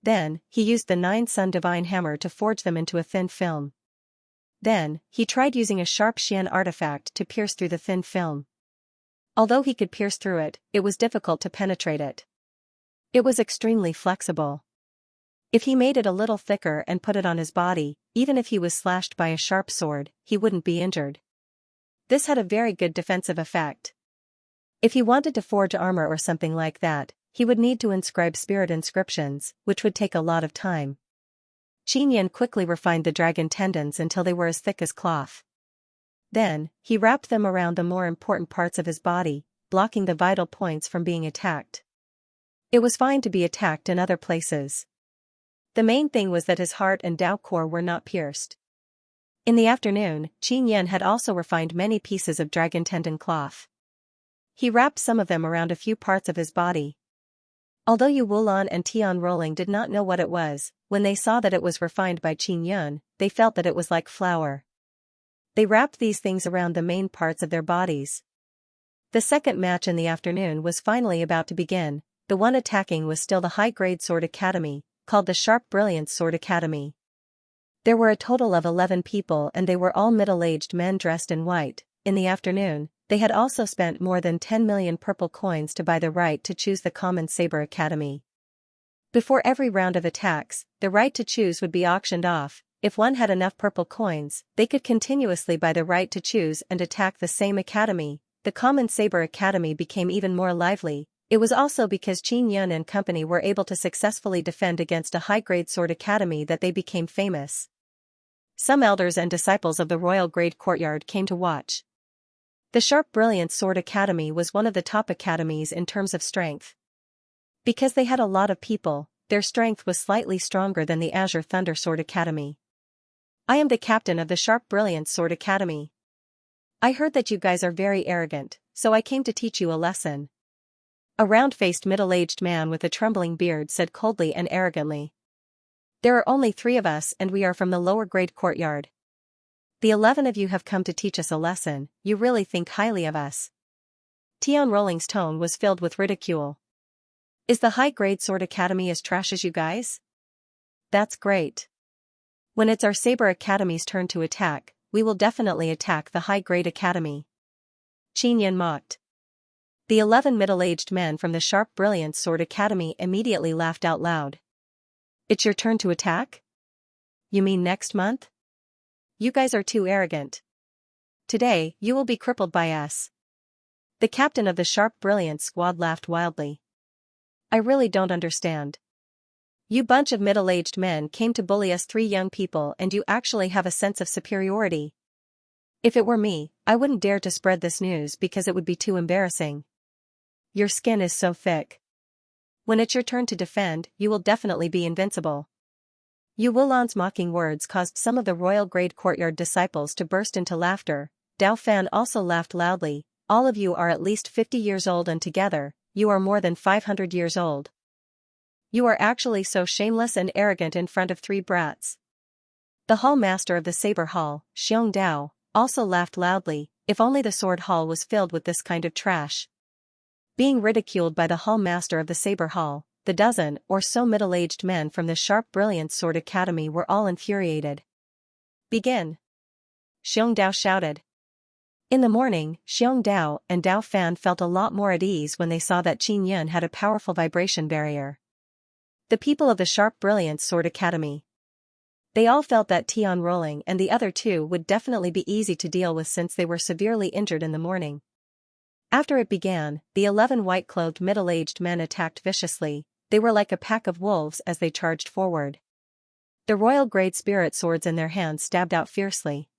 Then, he used the 9 Sun Divine Hammer to forge them into a thin film. Then, he tried using a sharp Xian artifact to pierce through the thin film. Although he could pierce through it, it was difficult to penetrate it. It was extremely flexible. If he made it a little thicker and put it on his body, even if he was slashed by a sharp sword, he wouldn't be injured. This had a very good defensive effect. If he wanted to forge armor or something like that, he would need to inscribe spirit inscriptions, which would take a lot of time. Qin Yun quickly refined the dragon tendons until they were as thick as cloth. Then, he wrapped them around the more important parts of his body, blocking the vital points from being attacked. It was fine to be attacked in other places. The main thing was that his heart and Dao core were not pierced. In the afternoon, Qin Yun had also refined many pieces of dragon tendon cloth. He wrapped some of them around a few parts of his body. Although Yu Wulan and Tian Rolling did not know what it was, when they saw that it was refined by Qin Yun, they felt that it was like flour. They wrapped these things around the main parts of their bodies. The second match in the afternoon was finally about to begin. The one attacking was still the high-grade sword academy, called the Sharp Brilliance Sword Academy. There were a total of 11 people and they were all middle-aged men dressed in white. In the afternoon, they had also spent more than 10 million purple coins to buy the right to choose the Common Saber Academy. Before every round of attacks, the right to choose would be auctioned off. If one had enough purple coins, they could continuously buy the right to choose and attack the same academy. The Common Saber Academy became even more lively. It was also because Qin Yun and company were able to successfully defend against a high-grade sword academy that they became famous. Some elders and disciples of the Royal Grade Courtyard came to watch. The Sharp Brilliance Sword Academy was one of the top academies in terms of strength. Because they had a lot of people, their strength was slightly stronger than the Azure Thunder Sword Academy. I am the captain of the Sharp Brilliance Sword Academy. I heard that you guys are very arrogant, so I came to teach you a lesson. A round-faced middle-aged man with a trembling beard said coldly and arrogantly. There are only 3 of us and we are from the lower grade courtyard. The 11 of you have come to teach us a lesson. You really think highly of us. Tian Rolling's tone was filled with ridicule. Is the high-grade sword academy as trash as you guys? That's great. When it's our Saber Academy's turn to attack, we will definitely attack the high-grade academy. Qin Yan mocked. The 11 middle-aged men from the Sharp Brilliance Sword Academy immediately laughed out loud. It's your turn to attack? You mean next month? You guys are too arrogant. Today, you will be crippled by us. The captain of the Sharp Brilliance squad laughed wildly. I really don't understand. You bunch of middle-aged men came to bully us 3 young people and you actually have a sense of superiority. If it were me, I wouldn't dare to spread this news because it would be too embarrassing. Your skin is so thick. When it's your turn to defend, you will definitely be invincible. Yu Wulan's mocking words caused some of the royal grade courtyard disciples to burst into laughter. Dao Fan also laughed loudly. All of you are at least 50 years old and together, you are more than 500 years old. You are actually so shameless and arrogant in front of 3 brats. The hall master of the Saber Hall, Xiong Dao, also laughed loudly. If only the sword hall was filled with this kind of trash. Being ridiculed by the hall master of the Saber Hall, the dozen or so middle-aged men from the Sharp Brilliance Sword Academy were all infuriated. Begin! Xiong Dao shouted. In the morning, Xiong Dao and Dao Fan felt a lot more at ease when they saw that Qin Yun had a powerful vibration barrier. The people of the Sharp Brilliance Sword Academy. They all felt that Tian Rolling and the other 2 would definitely be easy to deal with since they were severely injured in the morning. After it began, the 11 white-clothed middle-aged men attacked viciously. They were like a pack of wolves as they charged forward. The royal-grade spirit swords in their hands stabbed out fiercely.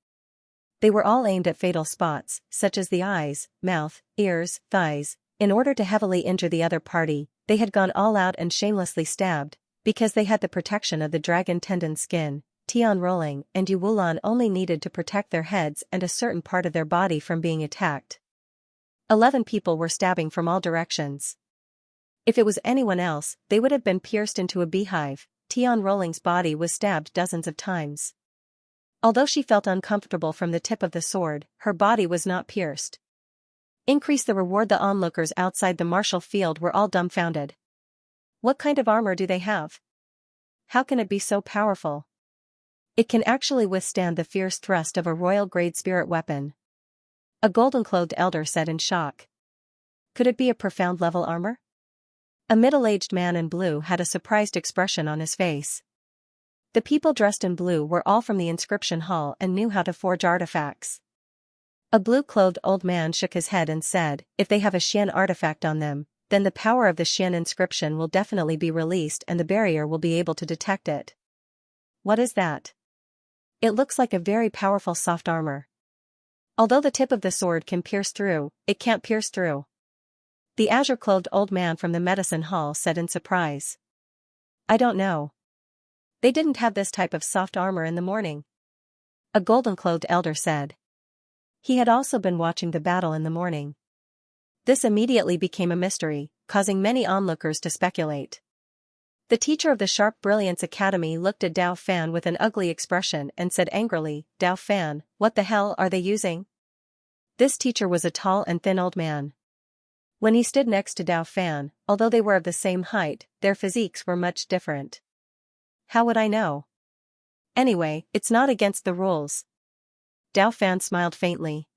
They were all aimed at fatal spots, such as the eyes, mouth, ears, thighs. In order to heavily injure the other party, they had gone all out and shamelessly stabbed. Because they had the protection of the dragon tendon skin, Tian Rolling and Yu Wulan only needed to protect their heads and a certain part of their body from being attacked. 11 people were stabbing from all directions. If it was anyone else, they would have been pierced into a beehive. Tian Rolling's body was stabbed dozens of times. Although she felt uncomfortable from the tip of the sword, her body was not pierced. Increase the reward. The onlookers outside the martial field were all dumbfounded. What kind of armor do they have? How can it be so powerful? It can actually withstand the fierce thrust of a royal-grade spirit weapon. A golden-clothed elder said in shock. Could it be a profound-level armor? A middle-aged man in blue had a surprised expression on his face. The people dressed in blue were all from the inscription hall and knew how to forge artifacts. A blue-clothed old man shook his head and said, if they have a Xian artifact on them, then the power of the Xian inscription will definitely be released and the barrier will be able to detect it. What is that? It looks like a very powerful soft armor. Although the tip of the sword can pierce through, it can't pierce through. The azure-clothed old man from the medicine hall said in surprise. I don't know. They didn't have this type of soft armor in the morning. A golden-clothed elder said. He had also been watching the battle in the morning. This immediately became a mystery, causing many onlookers to speculate. The teacher of the Sharp Brilliance Academy looked at Dao Fan with an ugly expression and said angrily, Dao Fan, what the hell are they using? This teacher was a tall and thin old man. When he stood next to Dao Fan, although they were of the same height, their physiques were much different. How would I know? Anyway, it's not against the rules. Dao Fan smiled faintly.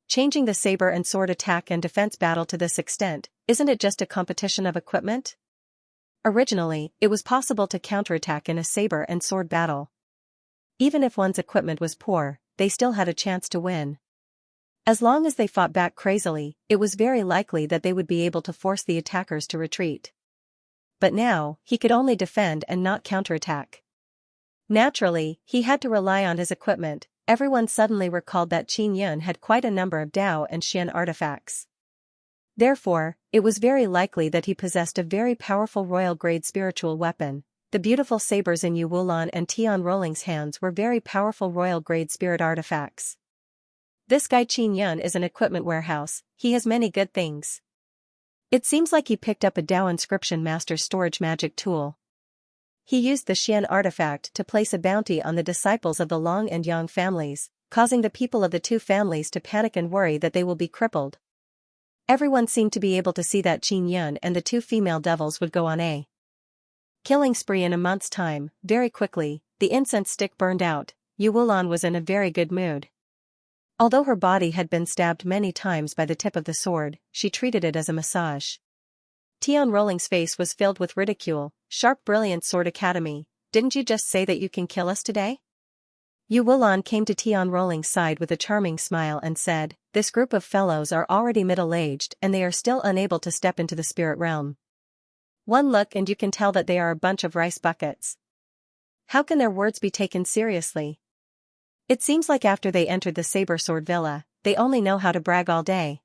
Changing the saber and sword attack and defense battle to this extent, isn't it just a competition of equipment? Originally, it was possible to counterattack in a saber and sword battle. Even if one's equipment was poor, they still had a chance to win. As long as they fought back crazily, it was very likely that they would be able to force the attackers to retreat. But now, he could only defend and not counterattack. Naturally, he had to rely on his equipment. Everyone suddenly recalled that Qin Yun had quite a number of Dao and Xian artifacts. Therefore, it was very likely that he possessed a very powerful royal-grade spiritual weapon. The beautiful sabers in Yu Wulan and Tian Rolling's hands were very powerful royal-grade spirit artifacts. This guy Qin Yun is an equipment warehouse, he has many good things. It seems like he picked up a Dao Inscription Master's storage magic tool. He used the Xian artifact to place a bounty on the disciples of the Long and Yang families, causing the people of the two families to panic and worry that they will be crippled. Everyone seemed to be able to see that Qin Yun and the two female devils would go on a killing spree in a month's time. Very quickly, the incense stick burned out. Yu Wulan was in a very good mood. Although her body had been stabbed many times by the tip of the sword, she treated it as a massage. Tian Rolling's face was filled with ridicule. Sharp Brilliant Sword Academy, didn't you just say that you can kill us today? Yu Wulan came to Tian Rolling's side with a charming smile and said, this group of fellows are already middle-aged and they are still unable to step into the spirit realm. One look and you can tell that they are a bunch of rice buckets. How can their words be taken seriously? It seems like after they entered the Saber Sword Villa, they only know how to brag all day.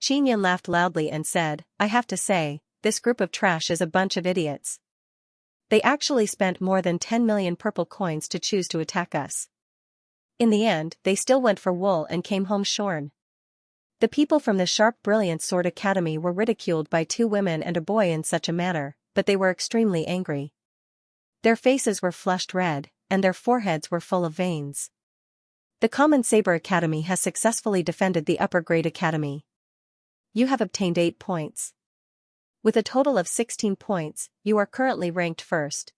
Qin Yun laughed loudly and said, I have to say, this group of trash is a bunch of idiots. They actually spent more than 10 million purple coins to choose to attack us. In the end, they still went for wool and came home shorn. The people from the Sharp Brilliant Sword Academy were ridiculed by 2 women and a boy in such a manner, but they were extremely angry. Their faces were flushed red, and their foreheads were full of veins. The Common Saber Academy has successfully defended the Upper Grade Academy. You have obtained 8 points. With a total of 16 points, you are currently ranked first.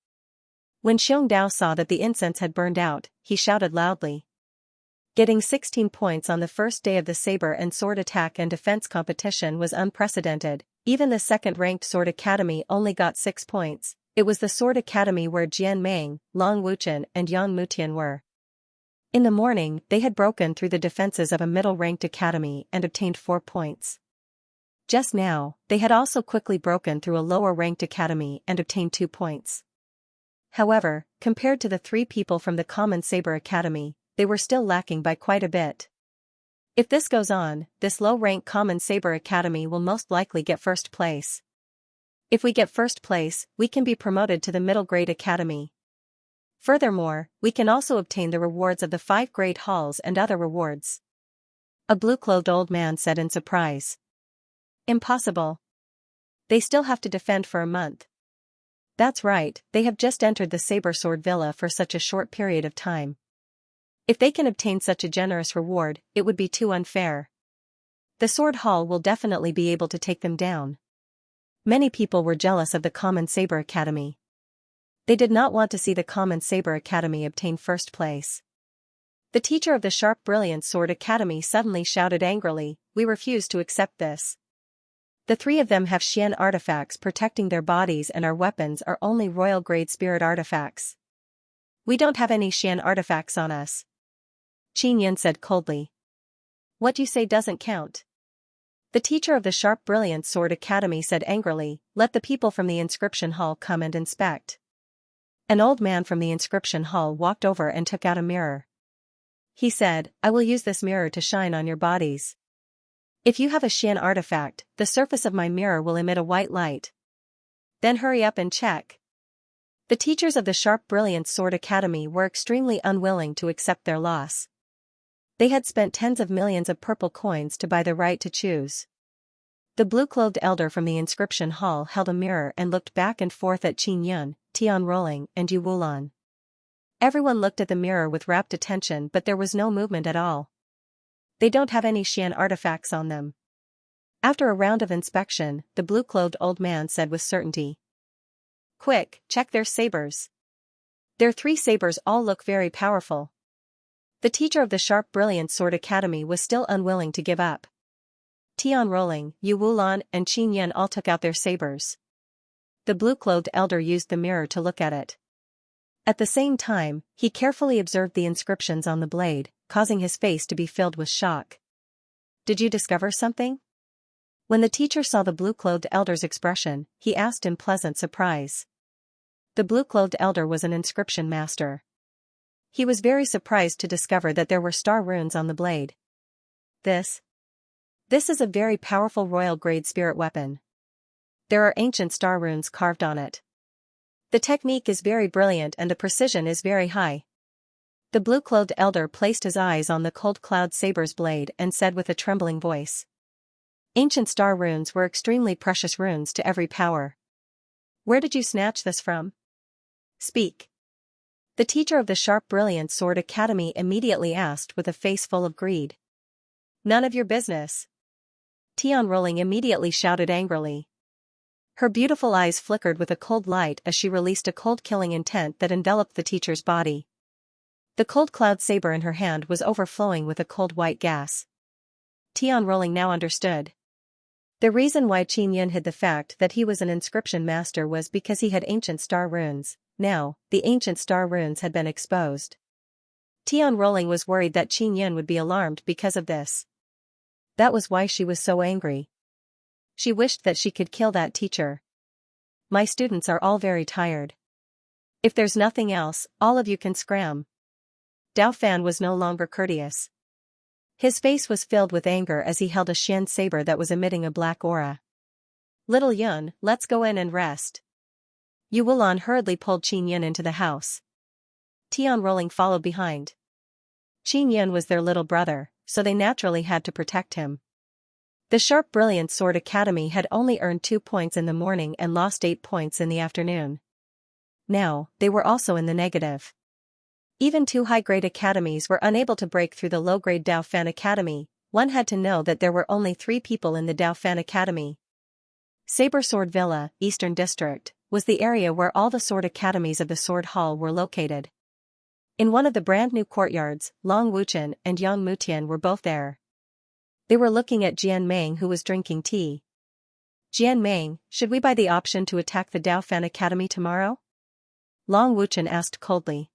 When Xiong Dao saw that the incense had burned out, he shouted loudly. Getting 16 points on the first day of the saber and sword attack and defense competition was unprecedented. Even the second-ranked Sword Academy only got 6 points. It was the Sword Academy where Jian Meng, Long Wuchen and Yang Mutian were. In the morning, they had broken through the defenses of a middle-ranked academy and obtained 4 points. Just now, they had also quickly broken through a lower-ranked academy and obtained 2 points. However, compared to the 3 people from the Common Saber Academy, they were still lacking by quite a bit. If this goes on, this low-rank Common Saber Academy will most likely get first place. If we get first place, we can be promoted to the Middle Grade Academy. Furthermore, we can also obtain the rewards of the 5 Great Halls and other rewards. A blue-clothed old man said in surprise. Impossible. They still have to defend for a month. That's right, they have just entered the Saber Sword Villa for such a short period of time. If they can obtain such a generous reward, it would be too unfair. The Sword Hall will definitely be able to take them down. Many people were jealous of the Common Saber Academy. They did not want to see the Common Saber Academy obtain first place. The teacher of the Sharp Brilliant Sword Academy suddenly shouted angrily, we refuse to accept this. The 3 of them have Xian artifacts protecting their bodies and our weapons are only royal-grade spirit artifacts. We don't have any Xian artifacts on us. Qin Yun said coldly. What you say doesn't count. The teacher of the Sharp Brilliant Sword Academy said angrily, let the people from the inscription hall come and inspect. An old man from the inscription hall walked over and took out a mirror. He said, I will use this mirror to shine on your bodies. If you have a Xian artifact, the surface of my mirror will emit a white light. Then hurry up and check. The teachers of the Sharp Brilliant Sword Academy were extremely unwilling to accept their loss. They had spent tens of millions of purple coins to buy the right to choose. The blue-clothed elder from the inscription hall held a mirror and looked back and forth at Qin Yun, Tian Rolling, and Yu Wulan. Everyone looked at the mirror with rapt attention but there was no movement at all. They don't have any Xian artifacts on them. After a round of inspection, the blue-clothed old man said with certainty. Quick, check their sabers. Their 3 sabers all look very powerful. The teacher of the Sharp Brilliant Sword Academy was still unwilling to give up. Tian Rolling, Yu Wulan and Qin Yun all took out their sabers. The blue-clothed elder used the mirror to look at it. At the same time, he carefully observed the inscriptions on the blade, causing his face to be filled with shock. Did you discover something? When the teacher saw the blue-clothed elder's expression, he asked in pleasant surprise. The blue-clothed elder was an inscription master. He was very surprised to discover that there were star runes on the blade. This This is a very powerful royal-grade spirit weapon. There are ancient star runes carved on it. The technique is very brilliant and the precision is very high. The blue-clothed elder placed his eyes on the cold cloud saber's blade and said with a trembling voice. Ancient star runes were extremely precious runes to every power. Where did you snatch this from? Speak. The teacher of the Sharp Brilliant Sword Academy immediately asked with a face full of greed. None of your business. Tian Rolling immediately shouted angrily. Her beautiful eyes flickered with a cold light as she released a cold killing intent that enveloped the teacher's body. The cold cloud saber in her hand was overflowing with a cold white gas. Tian Rolling now understood. The reason why Qin Yun hid the fact that he was an inscription master was because he had ancient star runes. Now, the ancient star runes had been exposed. Tian Rolling was worried that Qin Yun would be alarmed because of this. That was why she was so angry. She wished that she could kill that teacher. My students are all very tired. If there's nothing else, all of you can scram. Dao Fan was no longer courteous. His face was filled with anger as he held a Xian saber that was emitting a black aura. Little Yun, let's go in and rest. Yu Wulan hurriedly pulled Qin Yun into the house. Tian Rolling followed behind. Qin Yun was their little brother, so they naturally had to protect him. The Sharp Brilliant Sword Academy had only earned 2 points in the morning and lost 8 points in the afternoon. Now, they were also in the negative. Even 2 high-grade academies were unable to break through the low-grade Dao Fan Academy. One had to know that there were only 3 people in the Dao Fan Academy. Saber Sword Villa, Eastern District, was the area where all the sword academies of the Sword Hall were located. In one of the brand new courtyards, Long Wuchen and Yang Mutian were both there. They were looking at Jian Meng, who was drinking tea. Jian Meng, should we buy the option to attack the Dao Fan Academy tomorrow? Long Wuchen asked coldly.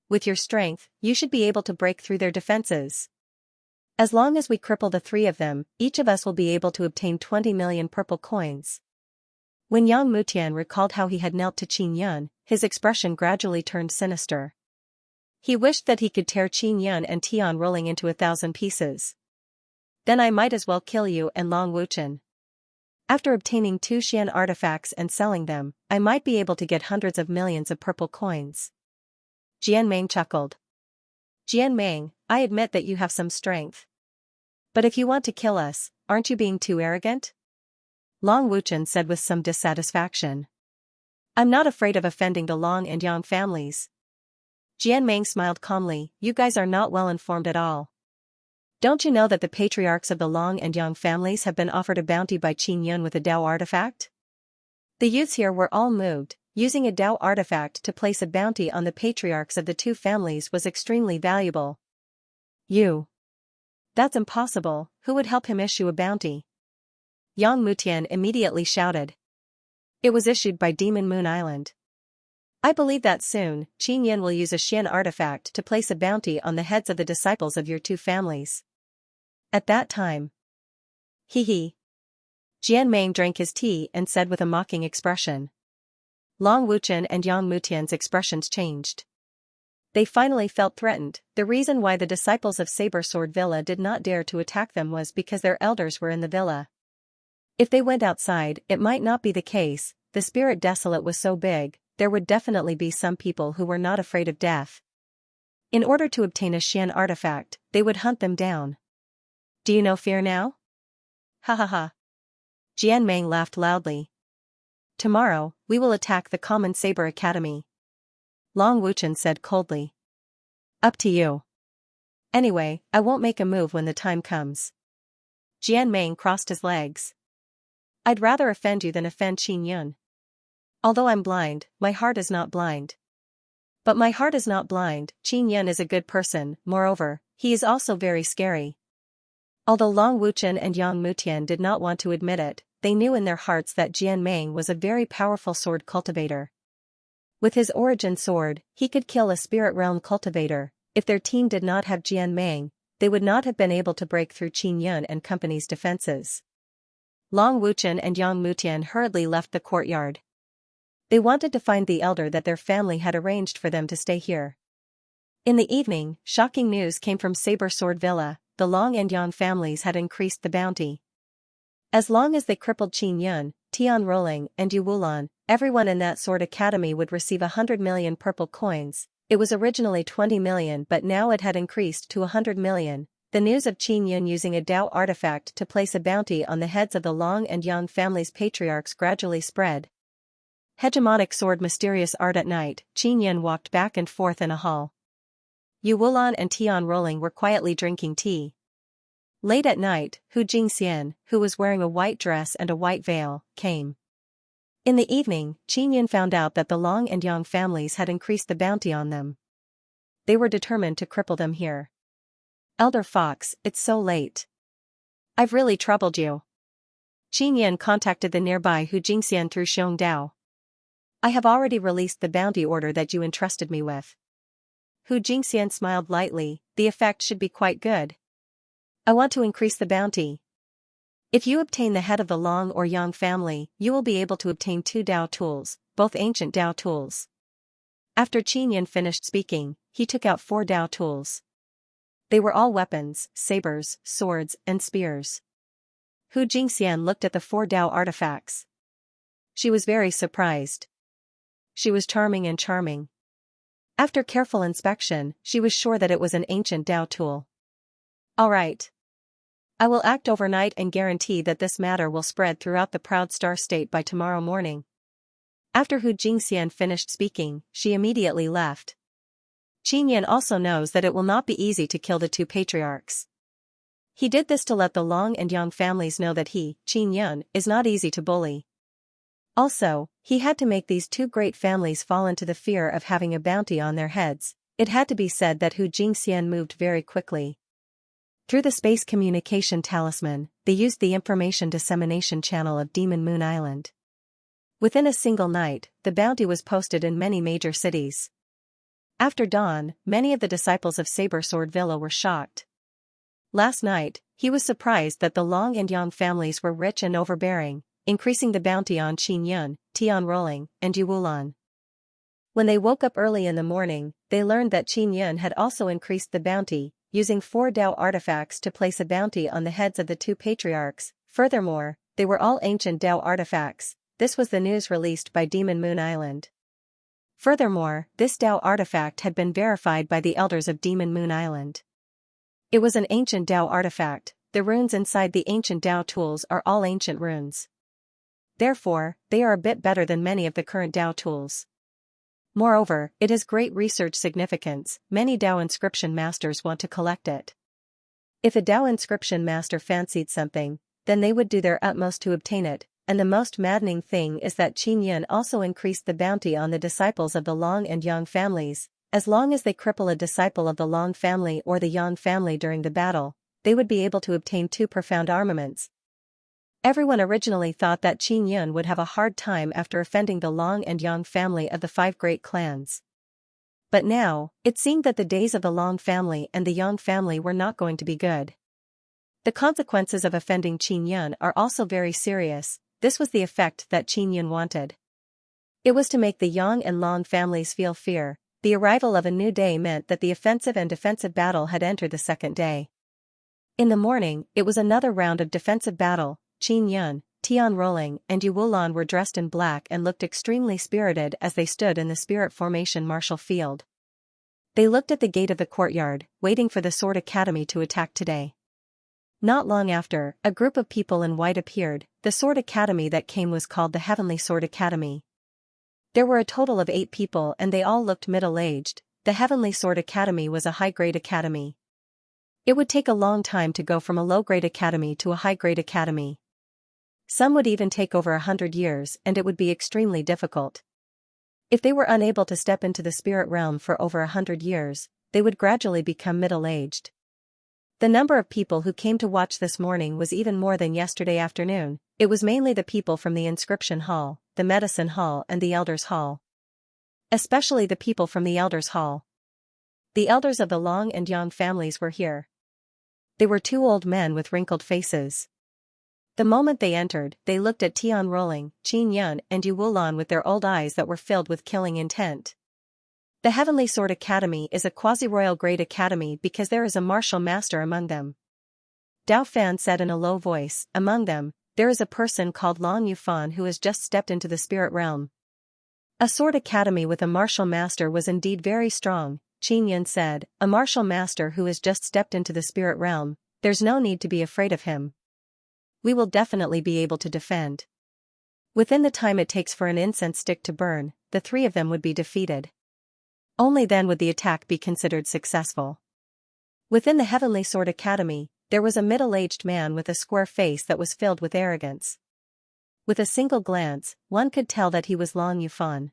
With your strength, you should be able to break through their defenses. As long as we cripple the 3 of them, each of us will be able to obtain 20 million purple coins. When Yang Mutian recalled how he had knelt to Qin Yun, his expression gradually turned sinister. He wished that he could tear Qin Yun and Tian Rolling into 1,000 pieces. Then I might as well kill you and Long Wuchen. After obtaining 2 Xian artifacts and selling them, I might be able to get hundreds of millions of purple coins. Jian Meng chuckled. Jian Meng, I admit that you have some strength. But if you want to kill us, aren't you being too arrogant? Long Wuchen said with some dissatisfaction. I'm not afraid of offending the Long and Yang families. Jian Meng smiled calmly. You guys are not well informed at all. Don't you know that the patriarchs of the Long and Yang families have been offered a bounty by Qin Yun with a Dao artifact? The youths here were all moved. Using a Dao artifact to place a bounty on the patriarchs of the 2 families was extremely valuable. You. That's impossible. Who would help him issue a bounty? Yang Mutian immediately shouted. It was issued by Demon Moon Island. I believe that soon, Qin Yun will use a Xian artifact to place a bounty on the heads of the disciples of your 2 families. At that time. Hee. Jian Meng drank his tea and said with a mocking expression. Long Wuchen and Yang Mutian's expressions changed. They finally felt threatened. The reason why the disciples of Saber Sword Villa did not dare to attack them was because their elders were in the villa. If they went outside, it might not be the case. The spirit desolate was so big, there would definitely be some people who were not afraid of death. In order to obtain a Xian artifact, they would hunt them down. Do you know fear now? Ha ha ha. Jian Meng laughed loudly. Tomorrow, we will attack the Common Saber Academy. Long Wuchen said coldly. Up to you. Anyway, I won't make a move when the time comes. Jian Meng crossed his legs. I'd rather offend you than offend Qin Yun. Although I'm blind, my heart is not blind. But my heart is not blind. Qin Yun is a good person, moreover, he is also very scary. Although Long Wuchen and Yang Mutian did not want to admit it, they knew in their hearts that Jian Meng was a very powerful sword cultivator. With his origin sword, he could kill a spirit realm cultivator. If their team did not have Jian Meng, they would not have been able to break through Qin Yun and company's defenses. Long Wuchen and Yang Mutian hurriedly left the courtyard. They wanted to find the elder that their family had arranged for them to stay here. In the evening, shocking news came from Saber Sword Villa. the Long and Yang families had increased the bounty. As long as they crippled Qin Yun, Tian Rolling, and Yu Wulan, everyone in that sword academy would receive 100 million purple coins. It was originally 20 million, but now it had increased to 100 million. The news of Qin Yun using a Dao artifact to place a bounty on the heads of the Long and Yang families' patriarchs gradually spread. Hegemonic sword mysterious art at night, Qin Yun walked back and forth in a hall. Yu Wulan and Tian Rolling were quietly drinking tea. Late at night, Hu Jingxian, who was wearing a white dress and a white veil, came. In the evening, Qin Yun found out that the Long and Yang families had increased the bounty on them. They were determined to cripple them here. Elder Fox, it's so late. I've really troubled you. Qin Yun contacted the nearby Hu Jingxian through Xiong Dao. I have already released the bounty order that you entrusted me with. Hu Jingxian smiled lightly, the effect should be quite good. I want to increase the bounty. If you obtain the head of the Long or Yang family, you will be able to obtain 2 Dao tools, both ancient Dao tools. After Qin Yun finished speaking, he took out 4 Dao tools. They were all weapons, sabers, swords, and spears. Hu Jingxian looked at the 4 Dao artifacts. She was very surprised. She was charming and charming. After careful inspection, she was sure that it was an ancient Dao tool. All right. I will act overnight and guarantee that this matter will spread throughout the Proud Star State by tomorrow morning. After Hu Jingxian finished speaking, she immediately left. Qin Yun also knows that it will not be easy to kill the 2 patriarchs. He did this to let the Long and Yang families know that he, Qin Yun, is not easy to bully. Also, he had to make these 2 great families fall into the fear of having a bounty on their heads. It had to be said that Hu Jingxian moved very quickly. Through the space communication talisman, they used the information dissemination channel of Demon Moon Island. Within a single night, the bounty was posted in many major cities. After dawn, many of the disciples of Saber Sword Villa were shocked. Last night, he was surprised that the Long and Yang families were rich and overbearing, increasing the bounty on Qin Yun, Tian Rolling, and Yu Wulan. When they woke up early in the morning, they learned that Qin Yun had also increased the bounty, using 4 Dao artifacts to place a bounty on the heads of the 2 patriarchs. Furthermore, they were all ancient Dao artifacts. This was the news released by Demon Moon Island. Furthermore, this Dao artifact had been verified by the elders of Demon Moon Island. It was an ancient Dao artifact. The runes inside the ancient Dao tools are all ancient runes. Therefore, they are a bit better than many of the current Dao tools. Moreover, it has great research significance. Many Dao inscription masters want to collect it. If a Dao inscription master fancied something, then they would do their utmost to obtain it, and the most maddening thing is that Qin Yun also increased the bounty on the disciples of the Long and Yang families. As long as they cripple a disciple of the Long family or the Yang family during the battle, they would be able to obtain 2 profound armaments. Everyone originally thought that Qin Yun would have a hard time after offending the Long and Yang family of the 5 great clans. But now, it seemed that the days of the Long family and the Yang family were not going to be good. The consequences of offending Qin Yun are also very serious. This was the effect that Qin Yun wanted. It was to make the Yang and Long families feel fear. The arrival of a new day meant that the offensive and defensive battle had entered the 2nd day. In the morning, it was another round of defensive battle. Qin Yun, Tian Rolling, and Yu Wulan were dressed in black and looked extremely spirited as they stood in the spirit formation martial field. They looked at the gate of the courtyard, waiting for the Sword Academy to attack today. Not long after, a group of people in white appeared. The Sword Academy that came was called the Heavenly Sword Academy. There were a total of 8 people and they all looked middle-aged. The Heavenly Sword Academy was a high-grade academy. It would take a long time to go from a low-grade academy to a high-grade academy. Some would even take over 100 years and it would be extremely difficult. If they were unable to step into the spirit realm for over 100 years, they would gradually become middle-aged. The number of people who came to watch this morning was even more than yesterday afternoon. It was mainly the people from the Inscription Hall, the Medicine Hall and the Elders Hall. Especially the people from the Elders Hall. The elders of the Long and Yang families were here. They were 2 old men with wrinkled faces. The moment they entered, they looked at Tian Rolling, Qin Yun and Yu Wulan with their old eyes that were filled with killing intent. The Heavenly Sword Academy is a quasi-royal grade academy because there is a martial master among them. Dao Fan said in a low voice, among them, there is a person called Long Yufan who has just stepped into the spirit realm. A sword academy with a martial master was indeed very strong, Qin Yan said, a martial master who has just stepped into the spirit realm, there's no need to be afraid of him. We will definitely be able to defend. Within the time it takes for an incense stick to burn, the three of them would be defeated. Only then would the attack be considered successful. Within the Heavenly Sword Academy, there was a middle-aged man with a square face that was filled with arrogance. With a single glance, one could tell that he was Long Yufan.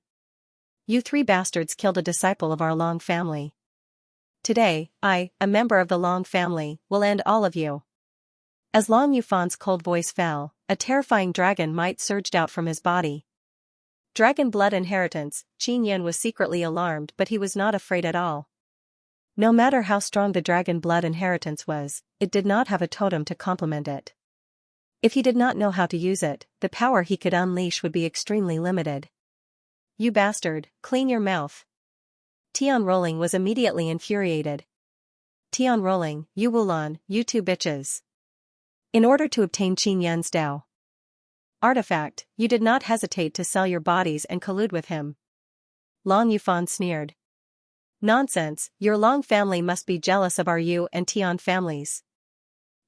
You three bastards killed a disciple of our Long family. Today, I, a member of the Long family, will end all of you. As Long Yufan's cold voice fell, a terrifying dragon might surged out from his body. Dragon blood inheritance, Qin Yan was secretly alarmed, but he was not afraid at all. No matter how strong the dragon blood inheritance was, it did not have a totem to complement it. If he did not know how to use it, the power he could unleash would be extremely limited. You bastard, clean your mouth. Tian Rolling was immediately infuriated. Tian Rolling, you Wulan, you two bitches. In order to obtain Qin Yan's Dao artifact, you did not hesitate to sell your bodies and collude with him. Long Yufan sneered. Nonsense, your Long family must be jealous of our Yu and Tian families.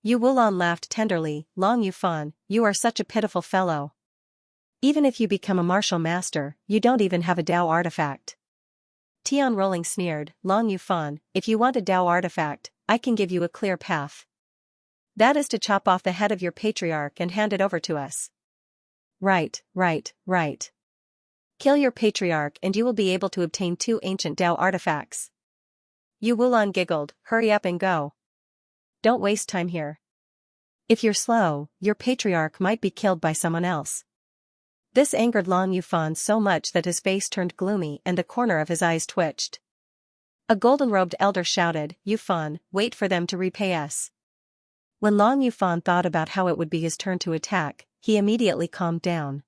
Yu Wulan laughed tenderly, Long Yufan, you are such a pitiful fellow. Even if you become a martial master, you don't even have a Dao artifact. Tian Rolling sneered, Long Yufan, if you want a Dao artifact, I can give you a clear path. That is to chop off the head of your patriarch and hand it over to us. Right. Kill your patriarch and you will be able to obtain 2 ancient Dao artifacts. Yu Wulan giggled, hurry up and go. Don't waste time here. If you're slow, your patriarch might be killed by someone else. This angered Long Yufan so much that his face turned gloomy and the corner of his eyes twitched. A golden-robed elder shouted, Yufan, wait for them to repay us. When Long Yufan thought about how it would be his turn to attack, he immediately calmed down.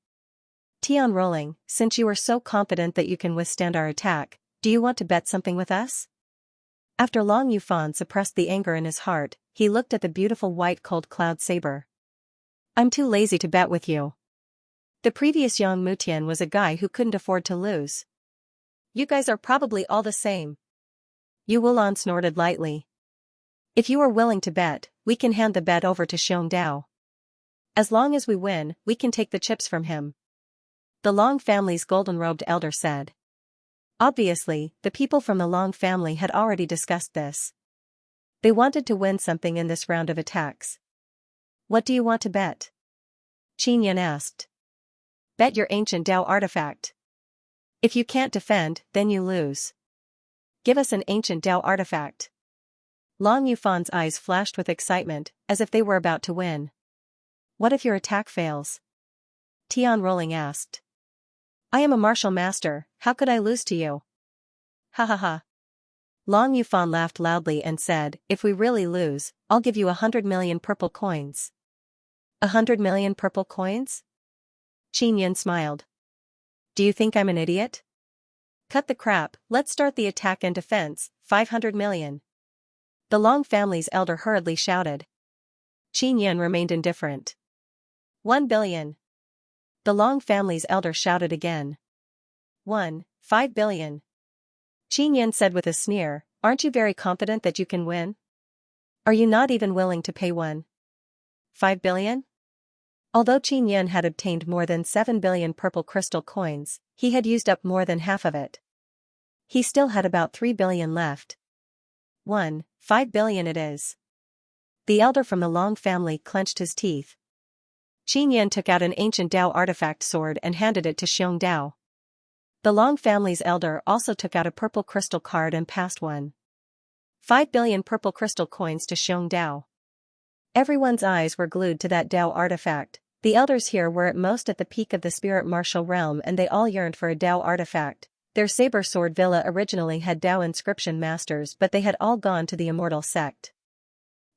Tian Rolling, since you are so confident that you can withstand our attack, do you want to bet something with us? After Long Yufan suppressed the anger in his heart, he looked at the beautiful white cold cloud saber. I'm too lazy to bet with you. The previous Yang Mutian was a guy who couldn't afford to lose. You guys are probably all the same. Yu Wulan snorted lightly. If you are willing to bet, we can hand the bet over to Xiong Dao. As long as we win, we can take the chips from him. The Long family's golden-robed elder said. Obviously, the people from the Long family had already discussed this. They wanted to win something in this round of attacks. What do you want to bet? Qin Yan asked. Bet your ancient Dao artifact. If you can't defend, then you lose. Give us an ancient Dao artifact. Long Yufan's eyes flashed with excitement, as if they were about to win. What if your attack fails? Tian Rolling asked. I am a martial master, how could I lose to you? Ha ha ha. Long Yufan laughed loudly and said, if we really lose, I'll give you 100 million purple coins. 100 million purple coins? Qin Yan smiled. Do you think I'm an idiot? Cut the crap, let's start the attack and defense, 500 million. The Long family's elder hurriedly shouted. Qin Yan remained indifferent. 1 billion. The Long family's elder shouted again. 5 billion. Qin Yan said with a sneer, aren't you very confident that you can win? Are you not even willing to pay 5 billion? Although Qin Yan had obtained more than 7 billion purple crystal coins, he had used up more than half of it. He still had about 3 billion left. 5 billion it is. The elder from the Long family clenched his teeth. Qin Yan took out an ancient Dao artifact sword and handed it to Xiong Dao. The Long family's elder also took out a purple crystal card and passed 5 billion purple crystal coins to Xiong Dao. Everyone's eyes were glued to that Dao artifact. The elders here were at most at the peak of the spirit martial realm and they all yearned for a Dao artifact. Their saber sword villa originally had Dao inscription masters but they had all gone to the immortal sect.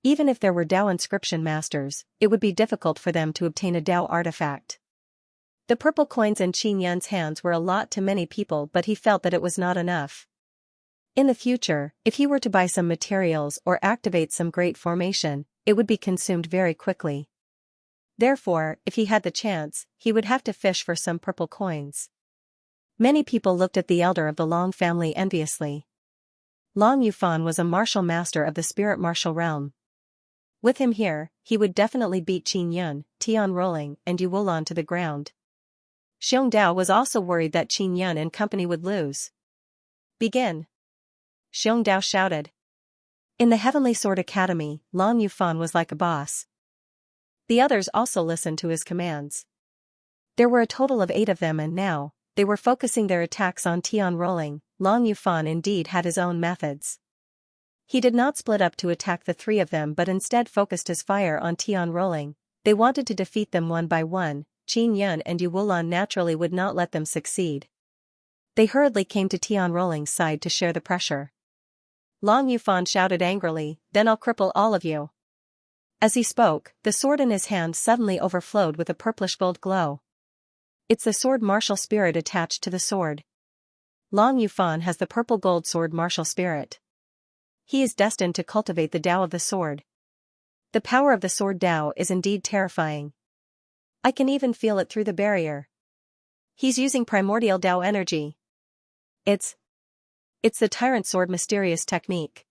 Even if there were Dao inscription masters, it would be difficult for them to obtain a Dao artifact. The purple coins in Qin Yan's hands were a lot to many people but he felt that it was not enough. In the future, if he were to buy some materials or activate some great formation, it would be consumed very quickly. Therefore, if he had the chance, he would have to fish for some purple coins. Many people looked at the elder of the Long family enviously. Long Yufan was a martial master of the spirit martial realm. With him here, he would definitely beat Qin Yun, Tian Rolling, and Yu Wulan to the ground. Xiong Dao was also worried that Qin Yun and company would lose. Begin! Xiong Dao shouted. In the Heavenly Sword Academy, Long Yufan was like a boss. The others also listened to his commands. There were a total of 8 of them and now, they were focusing their attacks on Tian Rolling. Long Yufan indeed had his own methods. He did not split up to attack the 3 of them but instead focused his fire on Tian Rolling. They wanted to defeat them one by one. Qin Yun and Yu Wulan naturally would not let them succeed. They hurriedly came to Tian Rolling's side to share the pressure. Long Yufan shouted angrily, "Then I'll cripple all of you." As he spoke, the sword in his hand suddenly overflowed with a purplish gold glow. It's the sword martial spirit attached to the sword. Long Yufan has the purple gold sword martial spirit. He is destined to cultivate the Tao of the sword. The power of the sword Tao is indeed terrifying. I can even feel it through the barrier. He's using primordial Tao energy. It's the Tyrant Sword mysterious technique.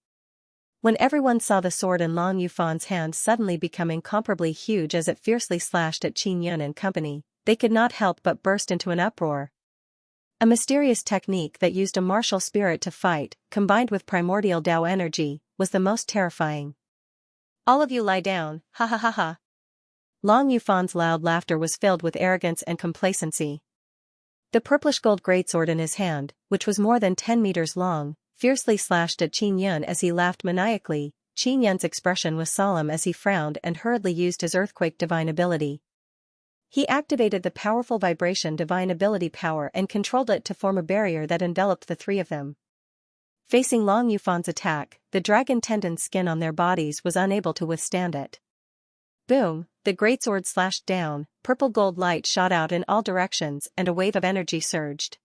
When everyone saw the sword in Long Yufan's hand suddenly become incomparably huge as it fiercely slashed at Qin Yun and company, they could not help but burst into an uproar. A mysterious technique that used a martial spirit to fight, combined with primordial Tao energy, was the most terrifying. All of you lie down, ha ha ha ha. Long Yufan's loud laughter was filled with arrogance and complacency. The purplish gold greatsword in his hand, which was more than 10 meters long, fiercely slashed at Qin Yun as he laughed maniacally. Qin Yun's expression was solemn as he frowned and hurriedly used his earthquake divine ability. He activated the powerful vibration divine ability power and controlled it to form a barrier that enveloped the 3 of them. Facing Long Yufan's attack, the dragon tendon skin on their bodies was unable to withstand it. Boom, the greatsword slashed down, purple gold light shot out in all directions and a wave of energy surged.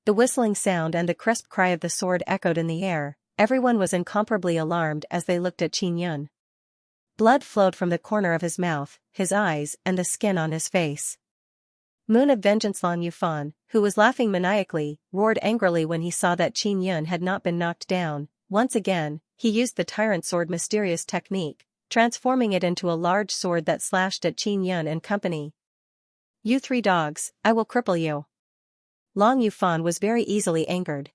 The whistling sound and the crisp cry of the sword echoed in the air. Everyone was incomparably alarmed as they looked at Qin Yun. Blood flowed from the corner of his mouth, his eyes, and the skin on his face. Moon of Vengeance Long Yufan, who was laughing maniacally, roared angrily when he saw that Qin Yun had not been knocked down. Once again, he used the Tyrant Sword mysterious technique, transforming it into a large sword that slashed at Qin Yun and company. You 3 dogs, I will cripple you. Long Yufan was very easily angered.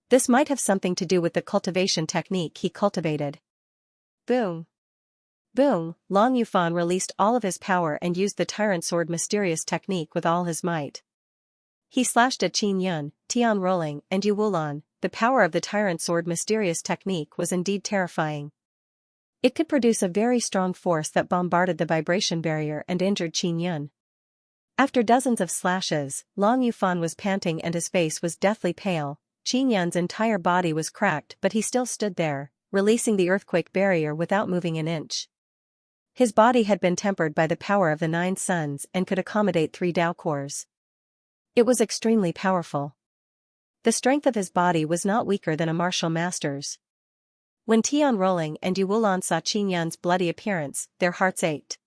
This might have something to do with the cultivation technique he cultivated. Boom. Boom, Long Yufan released all of his power and used the Tyrant Sword mysterious technique with all his might. He slashed at Qin Yun, Tian Rolling, and Yu Wulan. The power of the Tyrant Sword mysterious technique was indeed terrifying. It could produce a very strong force that bombarded the vibration barrier and injured Qin Yun. After dozens of slashes, Long Yufan was panting and his face was deathly pale. Qin Yun's entire body was cracked but he still stood there, releasing the earthquake barrier without moving an inch. His body had been tempered by the power of the 9 suns and could accommodate 3 Tao cores. It was extremely powerful. The strength of his body was not weaker than a martial master's. When Tian Rolling and Yu Wulan saw Qin Yun's bloody appearance, their hearts ached.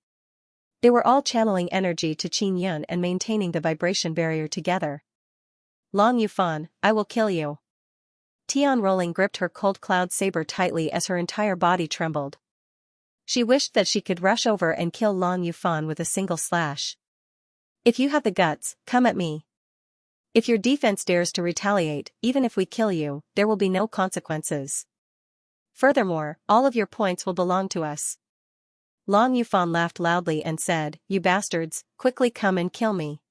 They were all channeling energy to Qin Yun and maintaining the vibration barrier together. Long Yufan, I will kill you. Tian Rolling gripped her cold cloud saber tightly as her entire body trembled. She wished that she could rush over and kill Long Yufan with a single slash. If you have the guts, come at me. If your defense dares to retaliate, even if we kill you, there will be no consequences. Furthermore, all of your points will belong to us. Long Yufan laughed loudly and said, You bastards, quickly come and kill me.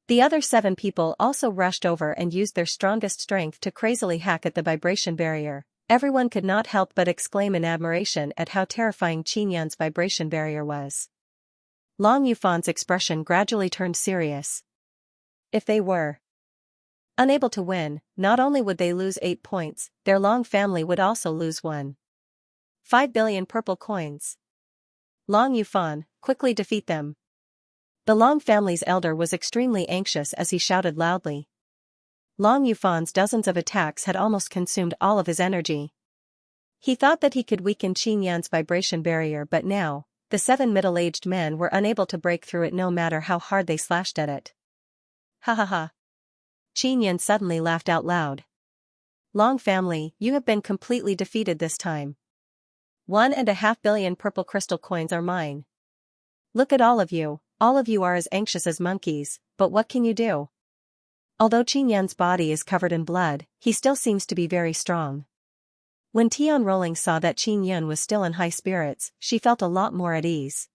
The other 7 people also rushed over and used their strongest strength to crazily hack at the vibration barrier. Everyone could not help but exclaim in admiration at how terrifying Qin Yun's vibration barrier was. Long Yufan's expression gradually turned serious. If they were unable to win, not only would they lose 8 points, their Long family would also lose 1.5 billion purple coins. Long Yufan, quickly defeat them. The Long family's elder was extremely anxious as he shouted loudly. Long Yufan's dozens of attacks had almost consumed all of his energy. He thought that he could weaken Qin Yan's vibration barrier, but now, the 7 middle-aged men were unable to break through it no matter how hard they slashed at it. Ha ha ha. Qin Yan suddenly laughed out loud. Long family, you have been completely defeated this time. 1.5 billion purple crystal coins are mine. Look at all of you are as anxious as monkeys, but what can you do? Although Qin Yan's body is covered in blood, he still seems to be very strong. When Tian Rolling saw that Qin Yan was still in high spirits, she felt a lot more at ease.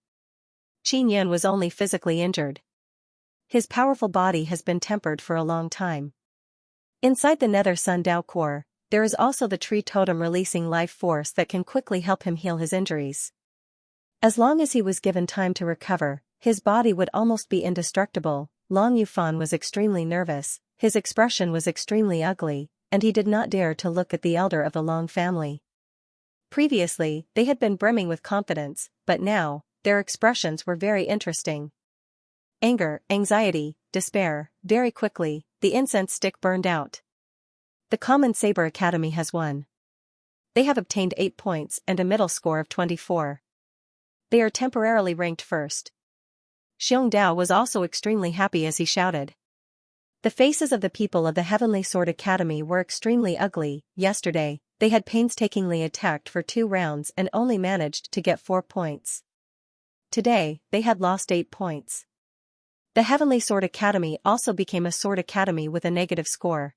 Qin Yan was only physically injured. His powerful body has been tempered for a long time. Inside the Nether Sun Dao core, there is also the tree totem releasing life force that can quickly help him heal his injuries. As long as he was given time to recover, his body would almost be indestructible. Long Yufan was extremely nervous, his expression was extremely ugly, and he did not dare to look at the elder of the Long family. Previously, they had been brimming with confidence, but now, their expressions were very interesting. Anger, anxiety, despair. Very quickly, the incense stick burned out. The Common Saber Academy has won. They have obtained 8 points and a middle score of 24. They are temporarily ranked first. Xiong Dao was also extremely happy as he shouted. The faces of the people of the Heavenly Sword Academy were extremely ugly. Yesterday, they had painstakingly attacked for 2 rounds and only managed to get 4 points. Today, they had lost 8 points. The Heavenly Sword Academy also became a Sword Academy with a negative score.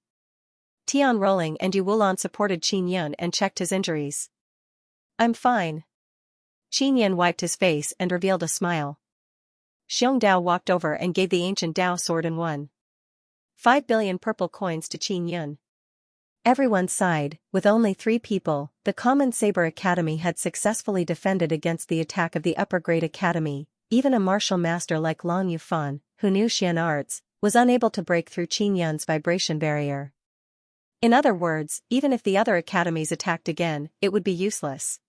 Tian Rolling and Yu Wulan supported Qin Yan and checked his injuries. I'm fine. Qin Yan wiped his face and revealed a smile. Xiong Dao walked over and gave the ancient Dao sword and won 5 billion purple coins to Qin Yan. Everyone sighed. With only 3 people, the Common Saber Academy had successfully defended against the attack of the upper grade academy. Even a martial master like Long Yufan, who knew Xian arts, was unable to break through Qin Yan's vibration barrier. In other words, even if the other academies attacked again, it would be useless.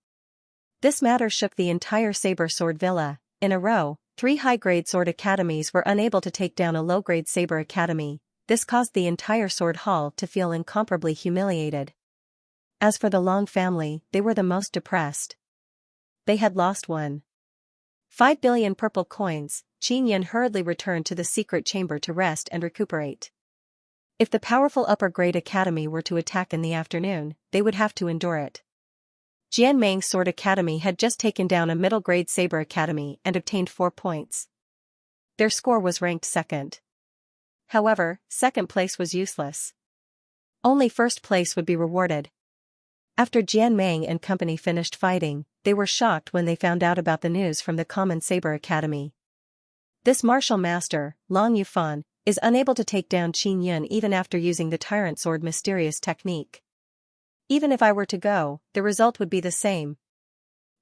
This matter shook the entire Saber Sword Villa. In a row, 3 high-grade sword academies were unable to take down a low-grade saber academy. This caused the entire sword hall to feel incomparably humiliated. As for the Long family, they were the most depressed. They had lost 1.5 billion purple coins. Qin Yan hurriedly returned to the secret chamber to rest and recuperate. If the powerful upper-grade academy were to attack in the afternoon, they would have to endure it. Jianmeng's Sword Academy had just taken down a middle-grade saber academy and obtained 4 points. Their score was ranked second. However, second place was useless. Only first place would be rewarded. After Jianmeng and company finished fighting, they were shocked when they found out about the news from the Common Saber Academy. This martial master, Long Yufan, is unable to take down Qin Yan even after using the Tyrant Sword mysterious technique. Even if I were to go, the result would be the same.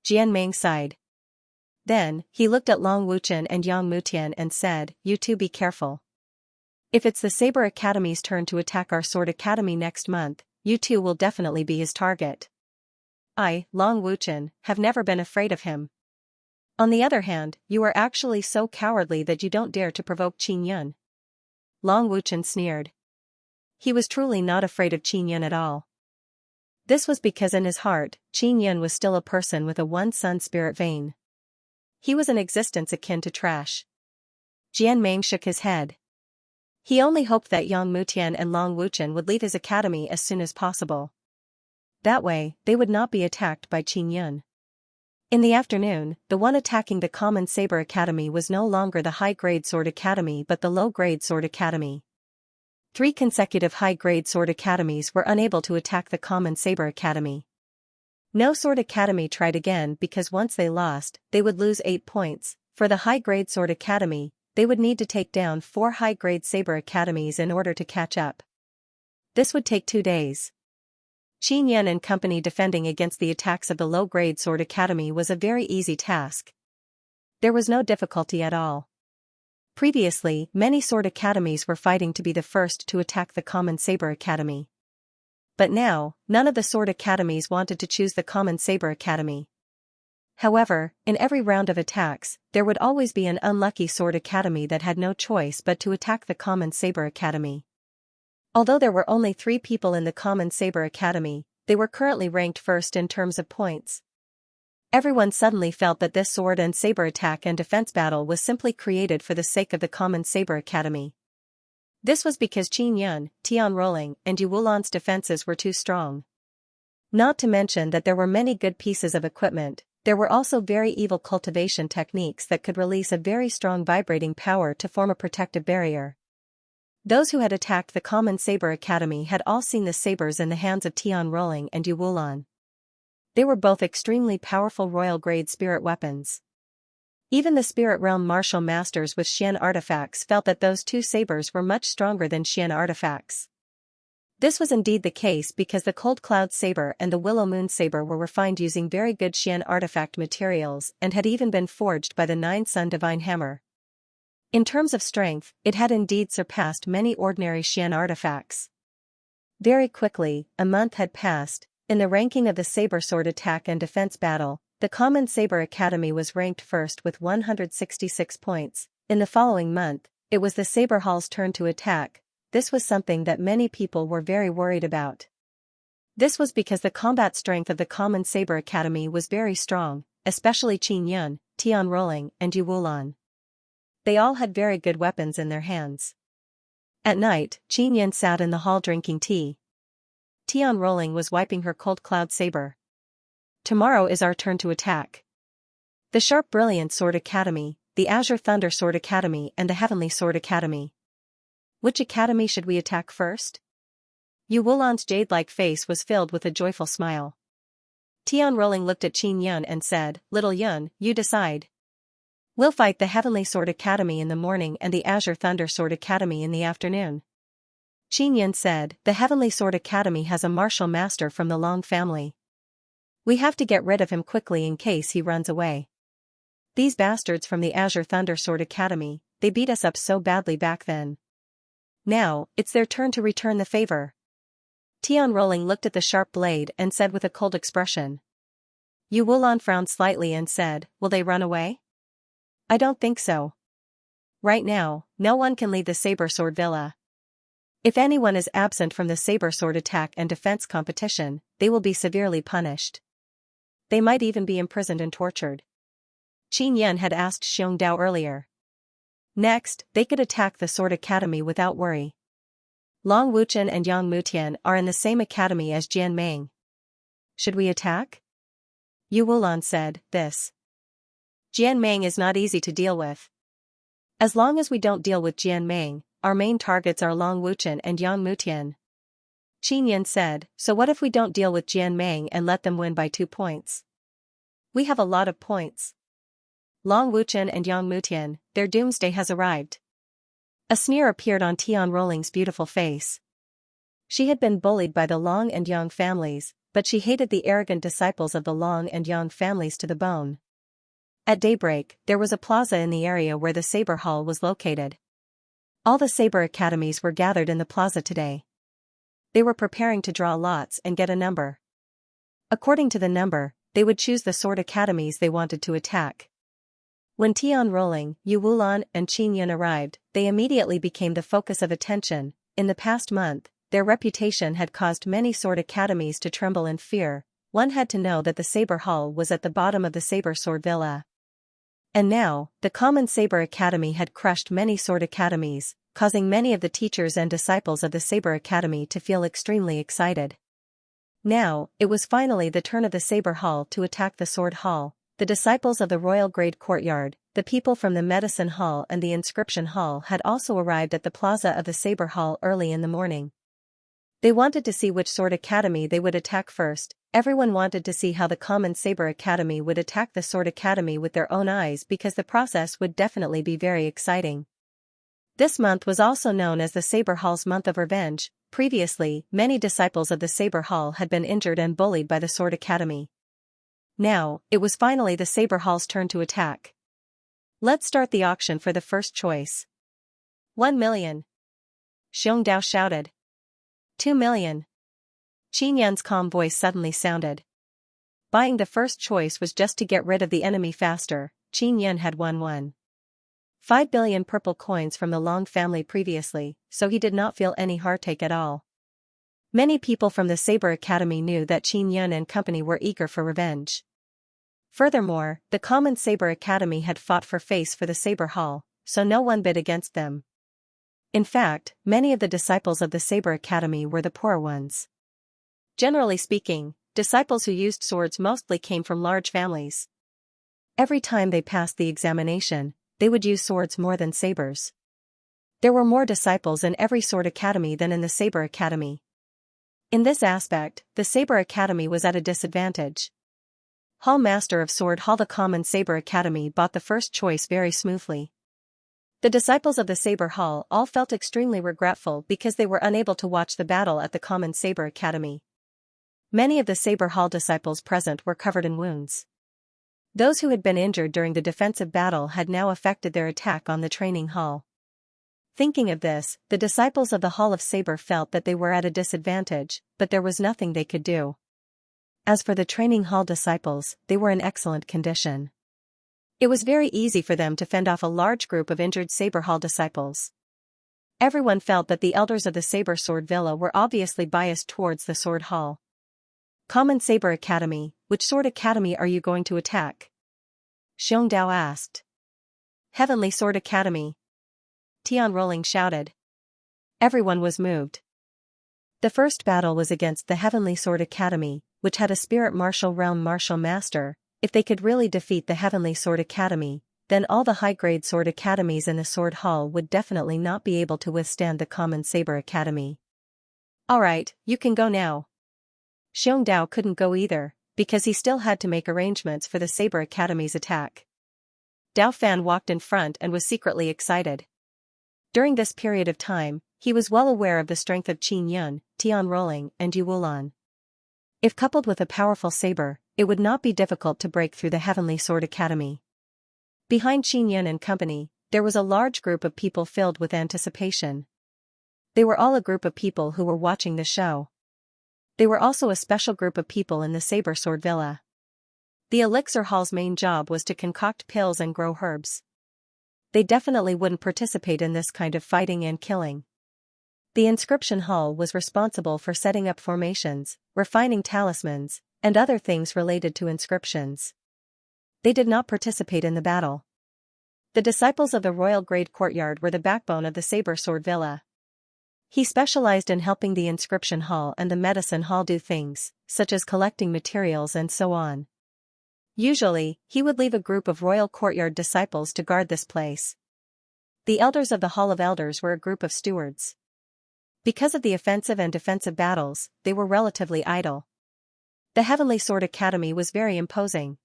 Jianmeng sighed. Then, he looked at Long Wuchen and Yang Mutian and said, you two be careful. If it's the Saber Academy's turn to attack our Sword Academy next month, you two will definitely be his target. I, Long Wuchen, have never been afraid of him. On the other hand, you are actually so cowardly that you don't dare to provoke Qin Yan. Long Wuchen sneered. He was truly not afraid of Qin Yan at all. This was because in his heart, Qin Yan was still a person with a one-sun spirit vein. He was an existence akin to trash. Jianmeng shook his head. He only hoped that Yang Mutian and Long Wuchen would leave his academy as soon as possible. That way, they would not be attacked by Qin Yan. In the afternoon, the one attacking the Common Saber Academy was no longer the high-grade Sword Academy but the low-grade Sword Academy. 3 consecutive high-grade Sword Academies were unable to attack the Common Saber Academy. No Sword Academy tried again because once they lost, they would lose 8 points. For the high-grade Sword Academy, they would need to take down 4 high-grade Saber Academies in order to catch up. This would take 2 days. Qin Yan and company defending against the attacks of the low-grade Sword Academy was a very easy task. There was no difficulty at all. Previously, many Sword Academies were fighting to be the first to attack the Common Saber Academy. But now, none of the Sword Academies wanted to choose the Common Saber Academy. However, in every round of attacks, there would always be an unlucky Sword Academy that had no choice but to attack the Common Saber Academy. Although there were only 3 people in the Common Saber Academy, they were currently ranked first in terms of points. Everyone suddenly felt that this sword and saber attack and defense battle was simply created for the sake of the Common Saber Academy. This was because Qin Yun, Tian Rolling, and Yu Wulan's defenses were too strong. Not to mention that there were many good pieces of equipment, there were also very evil cultivation techniques that could release a very strong vibrating power to form a protective barrier. Those who had attacked the Common Saber Academy had all seen the sabers in the hands of Tian Rolling and Yu Wulan. They were both extremely powerful royal-grade spirit weapons. Even the spirit realm martial masters with Xian artifacts felt that those two sabers were much stronger than Xian artifacts. This was indeed the case because the Cold Cloud Saber and the Willow Moon Saber were refined using very good Xian artifact materials and had even been forged by the Nine Sun Divine Hammer. In terms of strength, it had indeed surpassed many ordinary Xian artifacts. Very quickly, a month had passed. In the ranking of the saber sword attack and defense battle, the Common Saber Academy was ranked first with 166 points. In the following month, it was the Saber Hall's turn to attack. This was something that many people were very worried about. This was because the combat strength of the Common Saber Academy was very strong, especially Qin Yun, Tian Rolling, and Yu Wulan. They all had very good weapons in their hands. At night, Qin Yun sat in the hall drinking tea. Tian Rolling was wiping her Cold Cloud Saber. Tomorrow is our turn to attack. The Sharp Brilliant Sword Academy, the Azure Thunder Sword Academy and the Heavenly Sword Academy. Which academy should we attack first? Yu Wulan's jade-like face was filled with a joyful smile. Tian Rolling looked at Qin Yun and said, "Little Yun, you decide. We'll fight the Heavenly Sword Academy in the morning and the Azure Thunder Sword Academy in the afternoon." Qin Yun said, "The Heavenly Sword Academy has a martial master from the Long family. We have to get rid of him quickly in case he runs away. These bastards from the Azure Thunder Sword Academy, they beat us up so badly back then. Now, it's their turn to return the favor." Tian Rolling looked at the sharp blade and said with a cold expression. Yu Wulan frowned slightly and said, "Will they run away?" "I don't think so. Right now, no one can leave the Saber Sword Villa. If anyone is absent from the saber sword attack and defense competition, they will be severely punished. They might even be imprisoned and tortured." Qin Yun had asked Xiong Dao earlier. Next, they could attack the Sword Academy without worry. Long Wuchen and Yang Mutian are in the same academy as Jian Meng. Should we attack? Yu Wulan said, "This Jian Meng is not easy to deal with. As long as we don't deal with Jian Meng, our main targets are Long Wuchen and Yang Mutian." Qin Yun said, "So what if we don't deal with Jian Meng and let them win by 2 points? We have a lot of points. Long Wuchen and Yang Mutian, their doomsday has arrived." A sneer appeared on Tian Rolling's beautiful face. She had been bullied by the Long and Yang families, but she hated the arrogant disciples of the Long and Yang families to the bone. At daybreak, there was a plaza in the area where the Saber Hall was located. All the Saber Academies were gathered in the plaza today. They were preparing to draw lots and get a number. According to the number, they would choose the Sword Academies they wanted to attack. When Tian Rolling, Yu Wulan and Qin Yun arrived, they immediately became the focus of attention. In the past month, their reputation had caused many Sword Academies to tremble in fear. One had to know that the Saber Hall was at the bottom of the Saber Sword Villa. And now, the Common Saber Academy had crushed many Sword Academies, causing many of the teachers and disciples of the Saber Academy to feel extremely excited. Now, it was finally the turn of the Saber Hall to attack the Sword Hall. The disciples of the Royal Grade Courtyard, the people from the Medicine Hall and the Inscription Hall had also arrived at the plaza of the Saber Hall early in the morning. They wanted to see which Sword Academy they would attack first. Everyone wanted to see how the Common Saber Academy would attack the Sword Academy with their own eyes because the process would definitely be very exciting. This month was also known as the Saber Hall's Month of Revenge. Previously, many disciples of the Saber Hall had been injured and bullied by the Sword Academy. Now, it was finally the Saber Hall's turn to attack. "Let's start the auction for the first choice." 1 million. Xiong Dao shouted. 2 million. Qin Yun's calm voice suddenly sounded. Buying the first choice was just to get rid of the enemy faster. Qin Yun had won 5 billion purple coins from the Long family previously, so he did not feel any heartache at all. Many people from the Saber Academy knew that Qin Yun and company were eager for revenge. Furthermore, the common Saber Academy had fought for the Saber Hall, so no one bid against them. In fact, many of the disciples of the Saber Academy were the poorer ones. Generally speaking, disciples who used swords mostly came from large families. Every time they passed the examination, they would use swords more than sabers. There were more disciples in every sword academy than in the Saber Academy. In this aspect, the Saber Academy was at a disadvantage. Hall Master of Sword Hall. The common Saber Academy bought the first choice very smoothly. The disciples of the Saber Hall all felt extremely regretful because they were unable to watch the battle at the common Saber Academy. Many of the Saber Hall disciples present were covered in wounds. Those who had been injured during the defensive battle had now affected their attack on the training hall. Thinking of this, the disciples of the Hall of Saber felt that they were at a disadvantage, but there was nothing they could do. As for the training hall disciples, they were in excellent condition. It was very easy for them to fend off a large group of injured Saber Hall disciples. Everyone felt that the elders of the Saber Sword Villa were obviously biased towards the Sword Hall. Common Saber Academy, which sword academy are you going to attack? Xianxia asked. Heavenly Sword Academy. Tian Rolling shouted. Everyone was moved. The first battle was against the Heavenly Sword Academy, which had a spirit martial realm martial master. If they could really defeat the Heavenly Sword Academy, then all the high-grade sword academies in the Sword Hall would definitely not be able to withstand the common Saber Academy. Alright, you can go now. Xiongdao couldn't go either, because he still had to make arrangements for the Saber Academy's attack. Dao Fan walked in front and was secretly excited. During this period of time, he was well aware of the strength of Qin Yun, Tian Rolling, and Yu Wulan. If coupled with a powerful saber, it would not be difficult to break through the Heavenly Sword Academy. Behind Qin Yun and company, there was a large group of people filled with anticipation. They were all a group of people who were watching the show. They were also a special group of people in the Saber Sword Villa. The Elixir Hall's main job was to concoct pills and grow herbs. They definitely wouldn't participate in this kind of fighting and killing. The Inscription Hall was responsible for setting up formations, refining talismans, and other things related to inscriptions. They did not participate in the battle. The disciples of the Royal Grade Courtyard were the backbone of the Saber Sword Villa. He specialized in helping the Inscription Hall and the Medicine Hall do things, such as collecting materials and so on. Usually, he would leave a group of Royal Courtyard disciples to guard this place. The elders of the Hall of Elders were a group of stewards. Because of the offensive and defensive battles, they were relatively idle. The Heavenly Sword Academy was very imposing.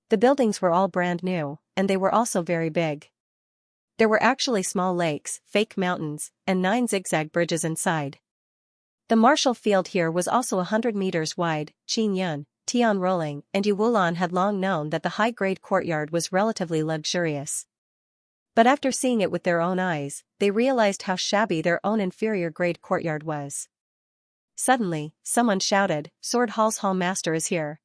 The buildings were all brand new, and they were also very big. There were actually small lakes, fake mountains, and 9 zigzag bridges inside. The martial field here was also 100 meters wide. Qin Yun, Tian Rolling, and Yu Wulan had long known that the high-grade courtyard was relatively luxurious. But after seeing it with their own eyes, they realized how shabby their own inferior-grade courtyard was. Suddenly, someone shouted, "Sword Hall's Hall Master is here."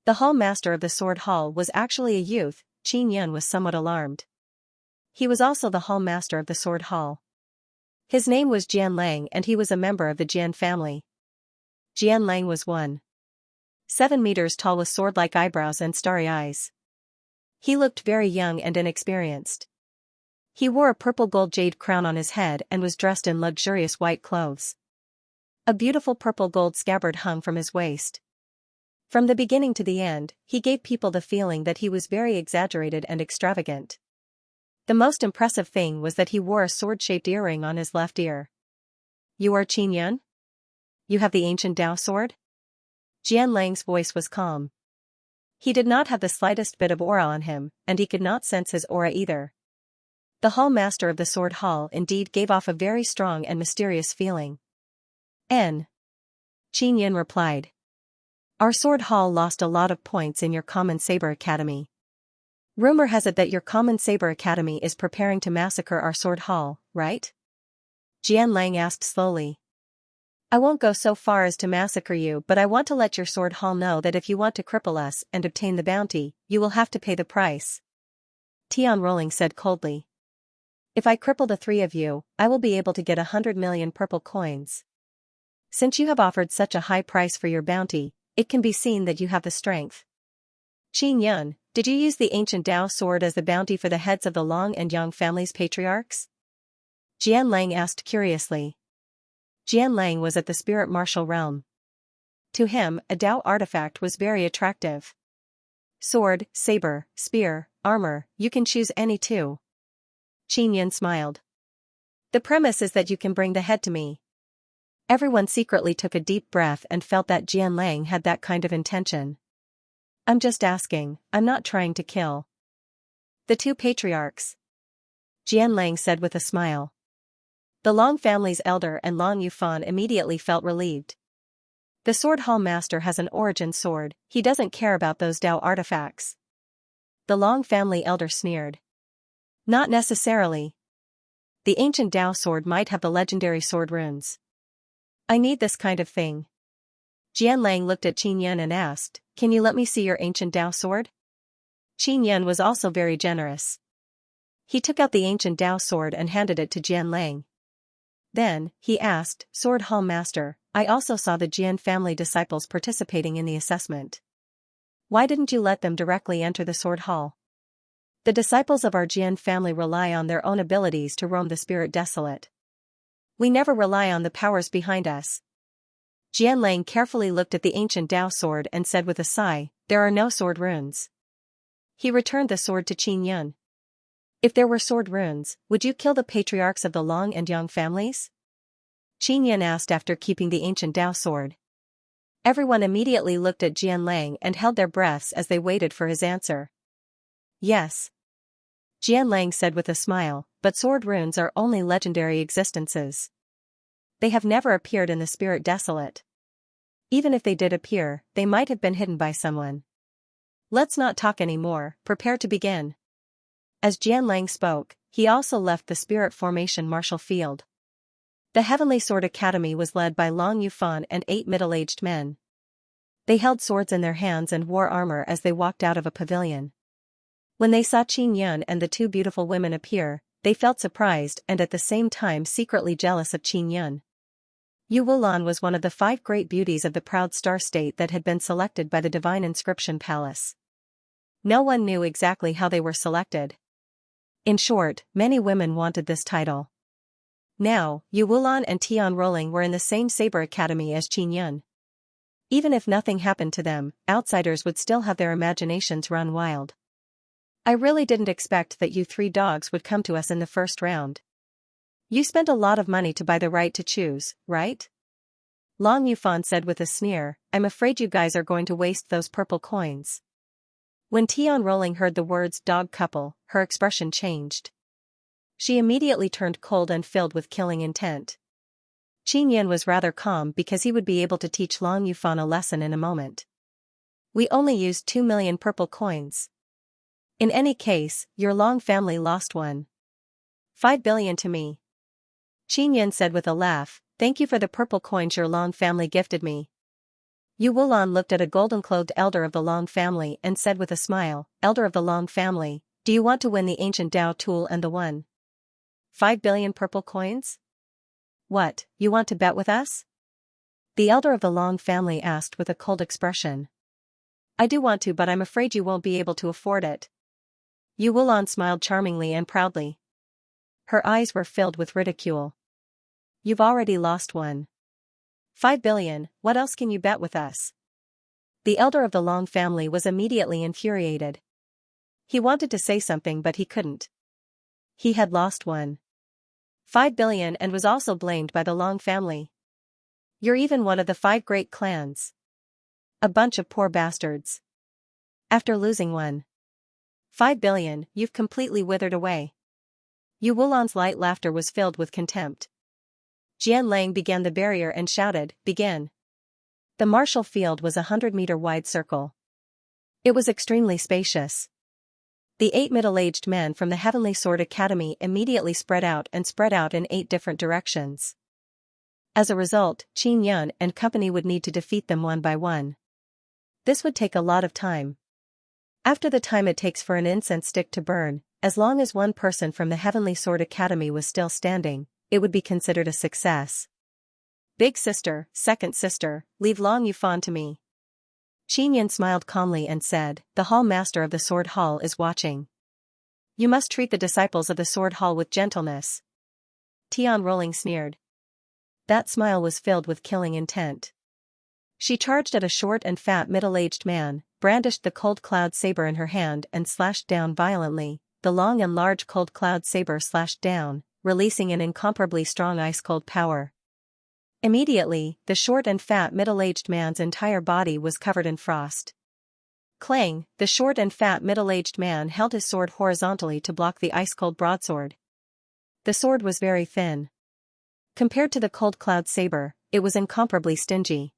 The Hall Master of the Sword Hall was actually a youth. Qin Yun was somewhat alarmed. He was also the Hall Master of the Sword Hall. His name was Jian Lang and he was a member of the Jian family. Jian Lang was 1.7 meters tall with sword-like eyebrows and starry eyes. He looked very young and inexperienced. He wore a purple gold jade crown on his head and was dressed in luxurious white clothes. A beautiful purple gold scabbard hung from his waist. From the beginning to the end, he gave people the feeling that he was very exaggerated and extravagant. The most impressive thing was that he wore a sword-shaped earring on his left ear. "You are Qin Yun? You have the ancient Dao sword?" Jian Lang's voice was calm. He did not have the slightest bit of aura on him, and he could not sense his aura either. The Hall Master of the Sword Hall indeed gave off a very strong and mysterious feeling. Qin Yun replied. "Our Sword Hall lost a lot of points in your Common Saber Academy. Rumor has it that your Common Saber Academy is preparing to massacre our Sword Hall, right?" Jian Lang asked slowly. "I won't go so far as to massacre you, but I want to let your Sword Hall know that if you want to cripple us and obtain the bounty, you will have to pay the price," Tian Rolling said coldly. "If I cripple the 3 of you, I will be able to get 100 million purple coins." Since you have offered such a high price for your bounty, it can be seen that you have the strength. Qin Yun, did you use the ancient Dao sword as the bounty for the heads of the Long and Yang family's patriarchs? Jian Lang asked curiously. Jian Lang was at the spirit martial realm. To him, a Dao artifact was very attractive. Sword, saber, spear, armor, you can choose any two. Qin Yun smiled. The premise is that you can bring the head to me. Everyone secretly took a deep breath and felt that Jian Lang had that kind of intention. I'm just asking, I'm not trying to kill. The two patriarchs. Jian Lang said with a smile. The Long family's elder and Long Yufan immediately felt relieved. The sword hall master has an origin sword, he doesn't care about those Dao artifacts. The Long family elder sneered. Not necessarily. The ancient Dao sword might have the legendary sword runes. I need this kind of thing. Jian Lang looked at Qin Yun and asked, can you let me see your ancient Dao sword? Qin Yun was also very generous. He took out the ancient Dao sword and handed it to Jian Lang. Then, he asked, Sword Hall Master, I also saw the Jian family disciples participating in the assessment. Why didn't you let them directly enter the Sword Hall? The disciples of our Jian family rely on their own abilities to roam the spirit desolate. We never rely on the powers behind us. Jian Lang carefully looked at the ancient Dao sword and said with a sigh, there are no sword runes. He returned the sword to Qin Yun. If there were sword runes, would you kill the patriarchs of the Long and Yang families? Qin Yun asked after keeping the ancient Dao sword. Everyone immediately looked at Jian Lang and held their breaths as they waited for his answer. Yes. Jian Lang said with a smile, but sword runes are only legendary existences. They have never appeared in the spirit desolate. Even if they did appear, they might have been hidden by someone. Let's not talk anymore, prepare to begin. As Jian Lang spoke, he also left the spirit formation martial field. The Heavenly Sword Academy was led by Long Yufan and 8 middle-aged men. They held swords in their hands and wore armor as they walked out of a pavilion. When they saw Qin Yun and the two beautiful women appear, they felt surprised and at the same time secretly jealous of Qin Yun. Yu Wulan was one of the 5 great beauties of the proud star state that had been selected by the Divine Inscription Palace. No one knew exactly how they were selected. In short, many women wanted this title. Now, Yu Wulan and Tian Rolling were in the same saber academy as Qin Yun. Even if nothing happened to them, outsiders would still have their imaginations run wild. I really didn't expect that you 3 dogs would come to us in the first round. You spent a lot of money to buy the right to choose, right? Long Yufan said with a sneer, I'm afraid you guys are going to waste those purple coins. When Tian Rolling heard the words dog couple, her expression changed. She immediately turned cold and filled with killing intent. Qin Yun was rather calm because he would be able to teach Long Yufan a lesson in a moment. We only used 2 million purple coins. In any case, your Long family lost one. 5 billion to me. Qin Yun said with a laugh, thank you for the purple coins your Long family gifted me. Yu Wulan looked at a golden-clothed elder of the Long family and said with a smile, Elder of the Long family, do you want to win the ancient Dao tool and the 1.5 billion purple coins? What, you want to bet with us? The elder of the Long family asked with a cold expression. I do want to, but I'm afraid you won't be able to afford it. Yu Wulan smiled charmingly and proudly. Her eyes were filled with ridicule. You've already lost 1.5 billion, what else can you bet with us? The elder of the Long family was immediately infuriated. He wanted to say something but he couldn't. He had lost 1.5 billion and was also blamed by the Long family. You're even one of the 5 great clans. A bunch of poor bastards. After losing 1.5 billion, you've completely withered away. Yu Wulan's light laughter was filled with contempt. Jian Lang began the barrier and shouted, begin. The martial field was a 100-meter wide circle. It was extremely spacious. The 8 middle-aged men from the Heavenly Sword Academy immediately spread out in 8 different directions. As a result, Qin Yun and company would need to defeat them one by one. This would take a lot of time. After the time it takes for an incense stick to burn, as long as one person from the Heavenly Sword Academy was still standing, it would be considered a success. Big sister, second sister, leave Long Yufan to me. Qinyan smiled calmly and said, the hall master of the sword hall is watching. You must treat the disciples of the sword hall with gentleness. Tian Rolling sneered. That smile was filled with killing intent. She charged at a short and fat middle-aged man, brandished the cold cloud saber in her hand and slashed down violently. The long and large cold cloud saber slashed down, releasing an incomparably strong ice-cold power. Immediately, the short and fat middle-aged man's entire body was covered in frost. Clang, the short and fat middle-aged man held his sword horizontally to block the ice-cold broadsword. The sword was very thin. Compared to the cold cloud saber, it was incomparably stingy.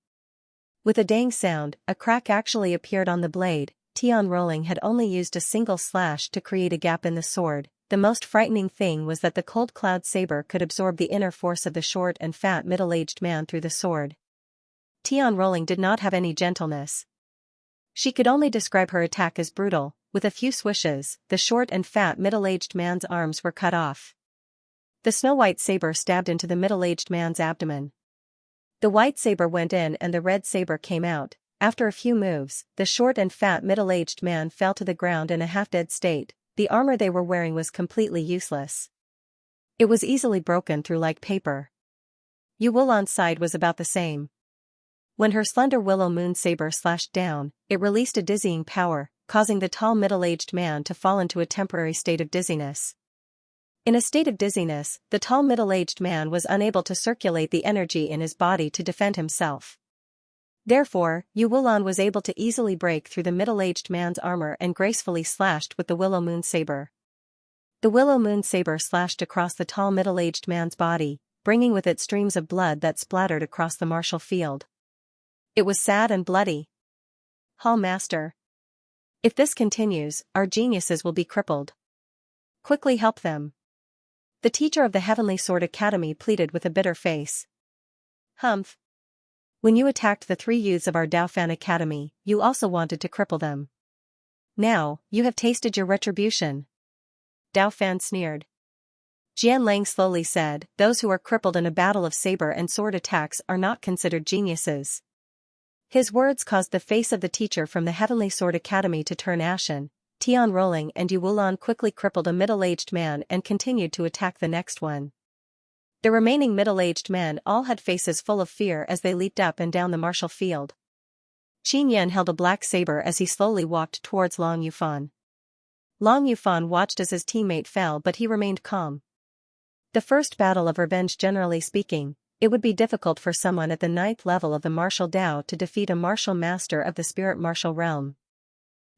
With a dang sound, a crack actually appeared on the blade. Tian Rolling had only used a single slash to create a gap in the sword. The most frightening thing was that the cold cloud saber could absorb the inner force of the short and fat middle-aged man through the sword. Tian Rolling did not have any gentleness. She could only describe her attack as brutal. With a few swishes, the short and fat middle-aged man's arms were cut off. The snow-white saber stabbed into the middle-aged man's abdomen. The white saber went in and the red saber came out. After a few moves, the short and fat middle-aged man fell to the ground in a half-dead state. The armor they were wearing was completely useless. It was easily broken through like paper. Yu Wulan's side was about the same. When her slender willow moon saber slashed down, it released a dizzying power, causing the tall middle-aged man to fall into a temporary state of dizziness. In a state of dizziness, the tall middle-aged man was unable to circulate the energy in his body to defend himself. Therefore, Yu Wulan was able to easily break through the middle-aged man's armor and gracefully slashed with the willow moon saber. The willow moon saber slashed across the tall middle-aged man's body, bringing with it streams of blood that splattered across the martial field. It was sad and bloody. Hall Master. If this continues, our geniuses will be crippled. Quickly help them. The teacher of the Heavenly Sword Academy pleaded with a bitter face. Humph. When you attacked the 3 youths of our Daofan Academy, you also wanted to cripple them. Now, you have tasted your retribution. Daofan sneered. Jian Lang slowly said, those who are crippled in a battle of saber and sword attacks are not considered geniuses. His words caused the face of the teacher from the Heavenly Sword Academy to turn ashen. Tian Rolling and Yu Wulan quickly crippled a middle-aged man and continued to attack the next one. The remaining middle-aged men all had faces full of fear as they leaped up and down the martial field. Qin Yan held a black saber as he slowly walked towards Long Yufan. Long Yufan watched as his teammate fell, but he remained calm. The first battle of revenge. Generally speaking, it would be difficult for someone at the 9th level of the martial Dao to defeat a martial master of the spirit martial realm.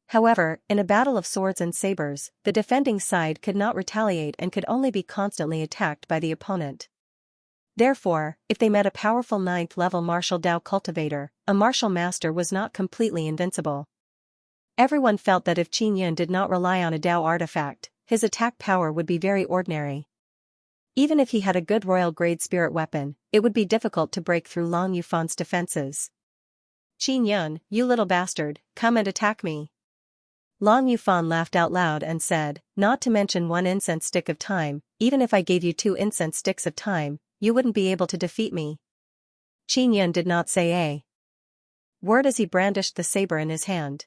However, in a battle of swords and sabers, the defending side could not retaliate and could only be constantly attacked by the opponent. Therefore, if they met a powerful 9th level martial Dao cultivator, a martial master was not completely invincible. Everyone felt that if Qin Yan did not rely on a Dao artifact, his attack power would be very ordinary. Even if he had a good royal grade spirit weapon, it would be difficult to break through Long Yufan's defenses. Qin Yan, you little bastard, come and attack me. Long Yufan laughed out loud and said, not to mention 1 incense stick of time, even if I gave you 2 incense sticks of time, you wouldn't be able to defeat me. Qin Yan did not say a word as he brandished the saber in his hand.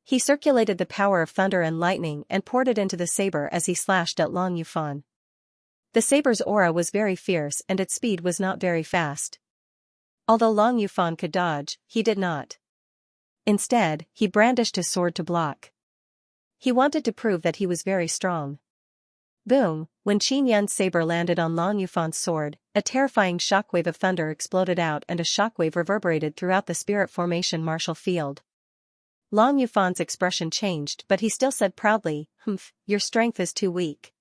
He circulated the power of thunder and lightning and poured it into the saber as he slashed at Long Yufan. The saber's aura was very fierce and its speed was not very fast. Although Long Yufan could dodge, he did not. Instead, he brandished his sword to block. He wanted to prove that he was very strong. Boom! When Qin Yan's saber landed on Long Yufan's sword, a terrifying shockwave of thunder exploded out and a shockwave reverberated throughout the spirit formation martial field. Long Yufan's expression changed, but he still said proudly, "Humph, your strength is too weak.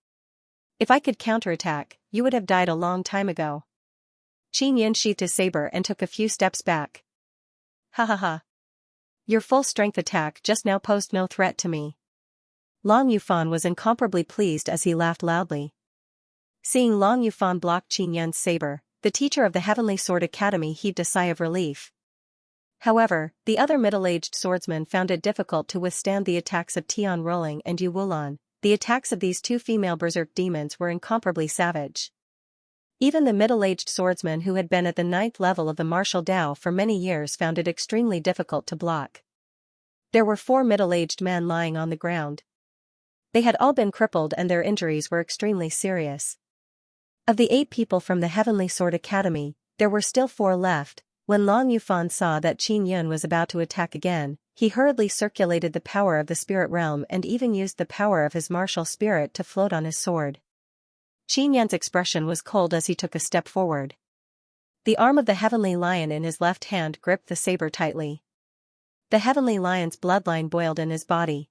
If I could counterattack, you would have died a long time ago." Qin Yan sheathed his saber and took a few steps back. Ha ha ha. Your full strength attack just now posed no threat to me. Long Yufan was incomparably pleased as he laughed loudly. Seeing Long Yufan block Qin Yan's saber, the teacher of the Heavenly Sword Academy heaved a sigh of relief. However, the other middle-aged swordsmen found it difficult to withstand the attacks of Tian Rolling and Yu Wulan. The attacks of these 2 female berserk demons were incomparably savage. Even the middle-aged swordsman who had been at the 9th level of the martial Dao for many years found it extremely difficult to block. There were 4 middle-aged men lying on the ground. They had all been crippled and their injuries were extremely serious. Of the 8 people from the Heavenly Sword Academy, there were still 4 left. When Long Yufan saw that Qin Yun was about to attack again, he hurriedly circulated the power of the spirit realm and even used the power of his martial spirit to float on his sword. Qin Yun's expression was cold as he took a step forward. The arm of the Heavenly Lion in his left hand gripped the saber tightly. The Heavenly Lion's bloodline boiled in his body.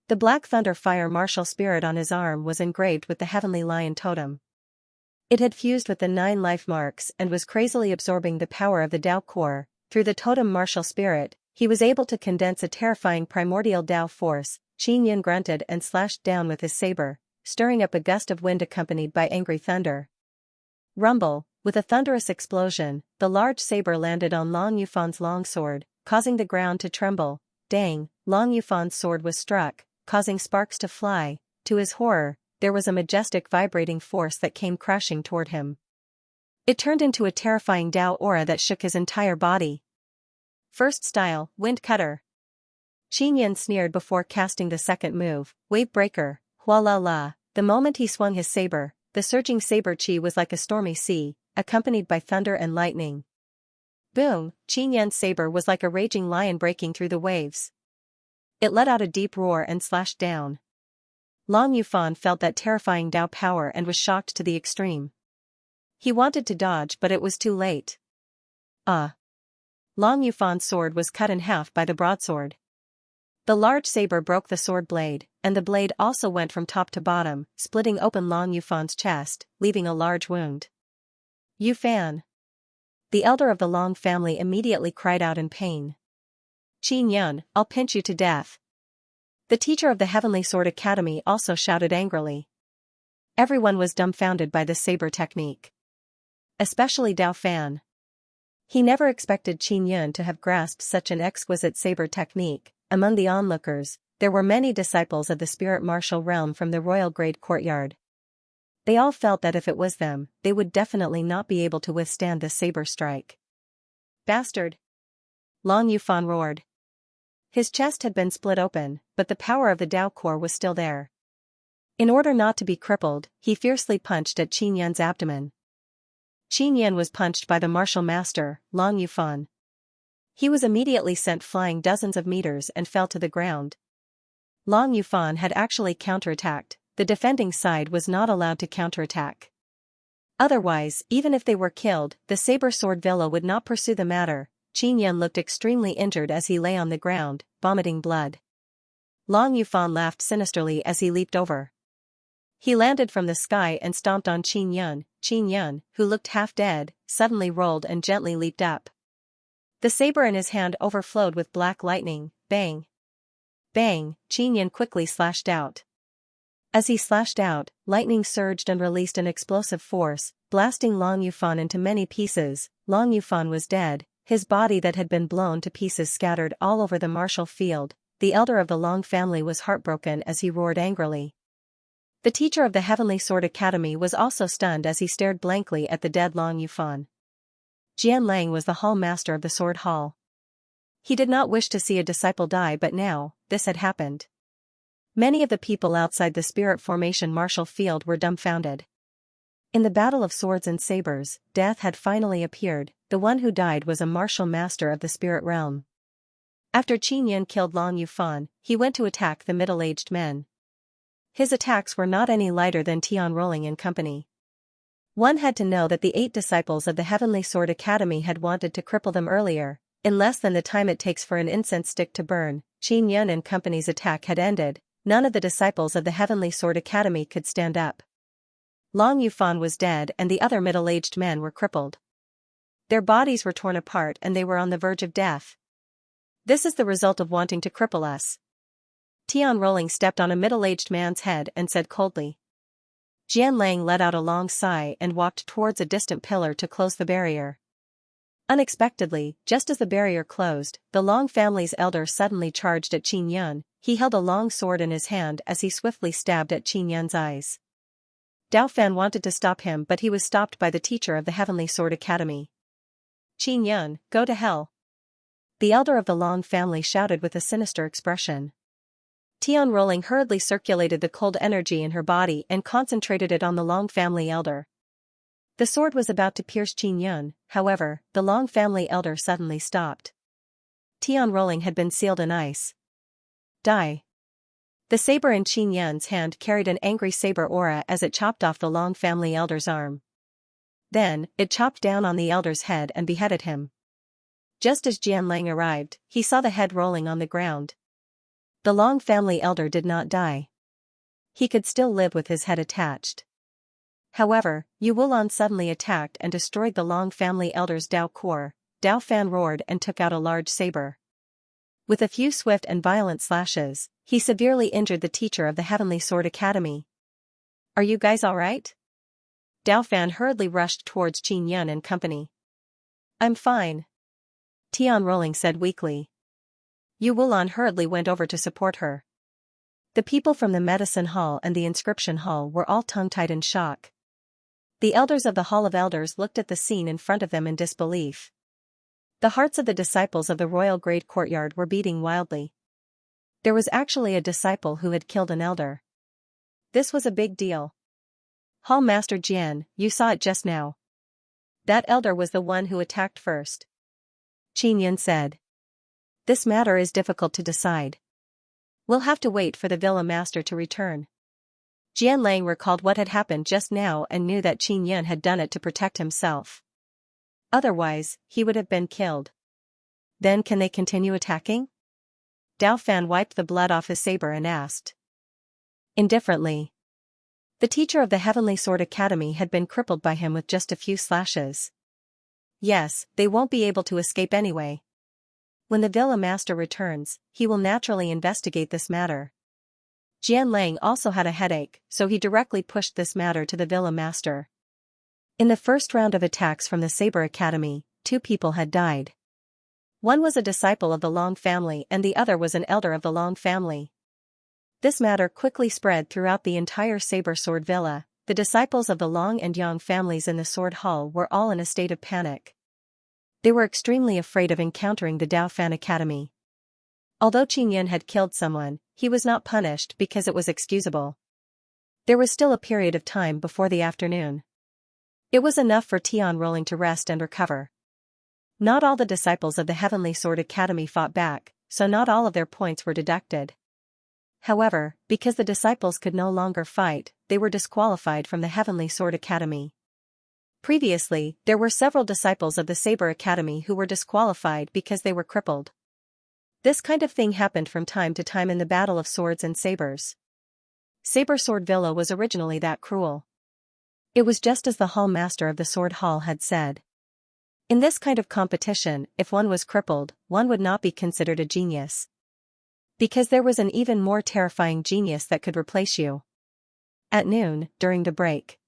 The Black Thunder Fire martial spirit on his arm was engraved with the Heavenly Lion totem. It had fused with the 9 life marks and was crazily absorbing the power of the Dao core. Through the totem martial spirit, he was able to condense a terrifying primordial Dao force. Qin Yun grunted and slashed down with his saber, stirring up a gust of wind accompanied by angry thunder. Rumble, with a thunderous explosion, the large saber landed on Long Yufan's long sword, causing the ground to tremble. Dang, Long Yufan's sword was struck, causing sparks to fly. To his horror, there was a majestic vibrating force that came crashing toward him. It turned into a terrifying Dao aura that shook his entire body. First style, Wind Cutter. Qin Yun sneered before casting the second move, Wave Breaker. Hua la la. The moment he swung his saber, the surging saber chi was like a stormy sea, accompanied by thunder and lightning. Boom, Qin Yun's saber was like a raging lion breaking through the waves. It let out a deep roar and slashed down. Long Yufan felt that terrifying Dao power and was shocked to the extreme. He wanted to dodge but it was too late. Long Yufan's sword was cut in half by the broadsword. The large saber broke the sword blade, and the blade also went from top to bottom, splitting open Long Yufan's chest, leaving a large wound. Yufan. The elder of the Long family immediately cried out in pain. Qin Yun, I'll pinch you to death. The teacher of the Heavenly Sword Academy also shouted angrily. Everyone was dumbfounded by this saber technique. Especially Dao Fan. He never expected Qin Yun to have grasped such an exquisite saber technique. Among the onlookers, there were many disciples of the spirit martial realm from the royal grade courtyard. They all felt that if it was them, they would definitely not be able to withstand the saber strike. Bastard! Long Yufan roared. His chest had been split open, but the power of the Dao core was still there. In order not to be crippled, he fiercely punched at Qin Yun's abdomen. Qin Yun was punched by the martial master, Long Yufan. He was immediately sent flying dozens of meters and fell to the ground. Long Yufan had actually counterattacked. The defending side was not allowed to counterattack. Otherwise, even if they were killed, the saber sword villa would not pursue the matter. Qin Yun looked extremely injured as he lay on the ground, vomiting blood. Long Yufan laughed sinisterly as he leaped over. He landed from the sky and stomped on Qin Yun. Qin Yun, who looked half dead, suddenly rolled and gently leaped up. The saber in his hand overflowed with black lightning. Bang! Bang! Qin Yun quickly slashed out. As he slashed out, lightning surged and released an explosive force, blasting Long Yufan into many pieces. Long Yufan was dead, his body that had been blown to pieces scattered all over the martial field. The elder of the Long family was heartbroken as he roared angrily. The teacher of the Heavenly Sword Academy was also stunned as he stared blankly at the dead Long Yufan. Jian Lang was the hall master of the sword hall. He did not wish to see a disciple die, but now, this had happened. Many of the people outside the spirit formation martial field were dumbfounded. In the battle of swords and sabers, death had finally appeared. The one who died was a martial master of the spirit realm. After Qin Yun killed Long Yufan, he went to attack the middle-aged men. His attacks were not any lighter than Tian Rolling and company. One had to know that the 8 disciples of the Heavenly Sword Academy had wanted to cripple them earlier. In less than the time it takes for an incense stick to burn, Qin Yun and company's attack had ended. None of the disciples of the Heavenly Sword Academy could stand up. Long Yufan was dead and the other middle-aged men were crippled. Their bodies were torn apart and they were on the verge of death. This is the result of wanting to cripple us. Tian Rolling stepped on a middle-aged man's head and said coldly. Jian Lang let out a long sigh and walked towards a distant pillar to close the barrier. Unexpectedly, just as the barrier closed, the Long family's elder suddenly charged at Qin Yun. He held a long sword in his hand as he swiftly stabbed at Qin Yun's eyes. Dao Fan wanted to stop him, but he was stopped by the teacher of the Heavenly Sword Academy. "Qin Yun, go to hell!" the elder of the Long family shouted with a sinister expression. Tian Rolling hurriedly circulated the cold energy in her body and concentrated it on the Long family elder. The sword was about to pierce Qin Yun, however, the Long family elder suddenly stopped. Tian Rolling had been sealed in ice. Die. The saber in Qin Yun's hand carried an angry saber aura as it chopped off the Long family elder's arm. Then, it chopped down on the elder's head and beheaded him. Just as Jian Lang arrived, he saw the head rolling on the ground. The Long family elder did not die. He could still live with his head attached. However, Yu Wulan suddenly attacked and destroyed the Long family elder's Dao core. Dao Fan roared and took out a large saber. With a few swift and violent slashes, he severely injured the teacher of the Heavenly Sword Academy. "Are you guys alright?" Dao Fan hurriedly rushed towards Qin Yun and company. "I'm fine," Tian Rolling said weakly. Yu Wulan hurriedly went over to support her. The people from the medicine hall and the inscription hall were all tongue-tied in shock. The elders of the Hall of Elders looked at the scene in front of them in disbelief. The hearts of the disciples of the royal grade courtyard were beating wildly. There was actually a disciple who had killed an elder. This was a big deal. "Hall Master Jian, you saw it just now. That elder was the one who attacked first," Qin Yun said. "This matter is difficult to decide. We'll have to wait for the Villa Master to return." Jian Lang recalled what had happened just now and knew that Qin Yun had done it to protect himself. Otherwise, he would have been killed. Then can they continue attacking? Dao Fan wiped the blood off his saber and asked. Indifferently. The teacher of the Heavenly Sword Academy had been crippled by him with just a few slashes. Yes, they won't be able to escape anyway. When the Villa Master returns, he will naturally investigate this matter. Jian Lang also had a headache, so he directly pushed this matter to the Villa Master. In the first round of attacks from the Saber Academy, 2 people had died. One was a disciple of the Long family and the other was an elder of the Long family. This matter quickly spread throughout the entire Saber Sword Villa. The disciples of the Long and Yang families in the Sword Hall were all in a state of panic. They were extremely afraid of encountering the Dao Fan Academy. Although Qin Yun had killed someone, he was not punished because it was excusable. There was still a period of time before the afternoon. It was enough for Tian Rolling to rest and recover. Not all the disciples of the Heavenly Sword Academy fought back, so not all of their points were deducted. However, because the disciples could no longer fight, they were disqualified from the Heavenly Sword Academy. Previously, there were several disciples of the Saber Academy who were disqualified because they were crippled. This kind of thing happened from time to time in the Battle of Swords and Sabers. Saber Sword Villa was originally that cruel. It was just as the Hall Master of the Sword Hall had said. In this kind of competition, if one was crippled, one would not be considered a genius. Because there was an even more terrifying genius that could replace you. At noon, during the break,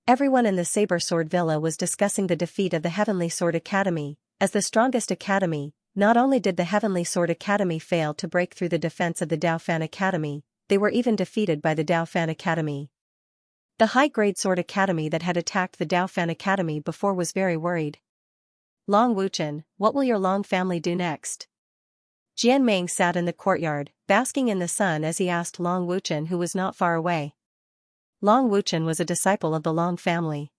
everyone in the Saber Sword Villa was discussing the defeat of the Heavenly Sword Academy. As the strongest academy, not only did the Heavenly Sword Academy fail to break through the defense of the Dao Fan Academy, they were even defeated by the Dao Fan Academy. The high-grade Sword Academy that had attacked the Dao Fan Academy before was very worried. Long Wuchen, what will your Long family do next? Jian Meng sat in the courtyard, basking in the sun as he asked Long Wuchen, who was not far away. Long Wuchen was a disciple of the Long family.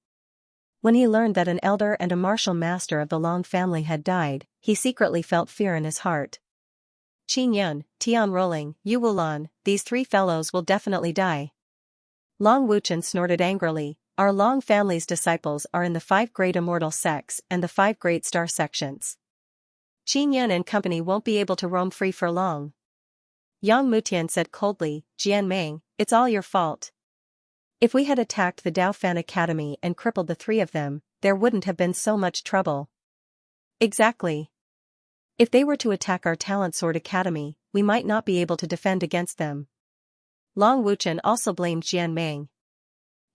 When he learned that an elder and a martial master of the Long family had died, he secretly felt fear in his heart. Qin Yun, Tian Rolling, Yu Wulan, these 3 fellows will definitely die. Long Wuchen snorted angrily. Our Long family's disciples are in the 5 great immortal sects and the 5 great star sections. Qin Yun and company won't be able to roam free for long. Yang Mutian said coldly, Jian Meng, it's all your fault. If we had attacked the Dao Fan Academy and crippled the 3 of them, there wouldn't have been so much trouble. Exactly. If they were to attack our Talent Sword Academy, we might not be able to defend against them. Long Wuchen also blamed Jian Meng.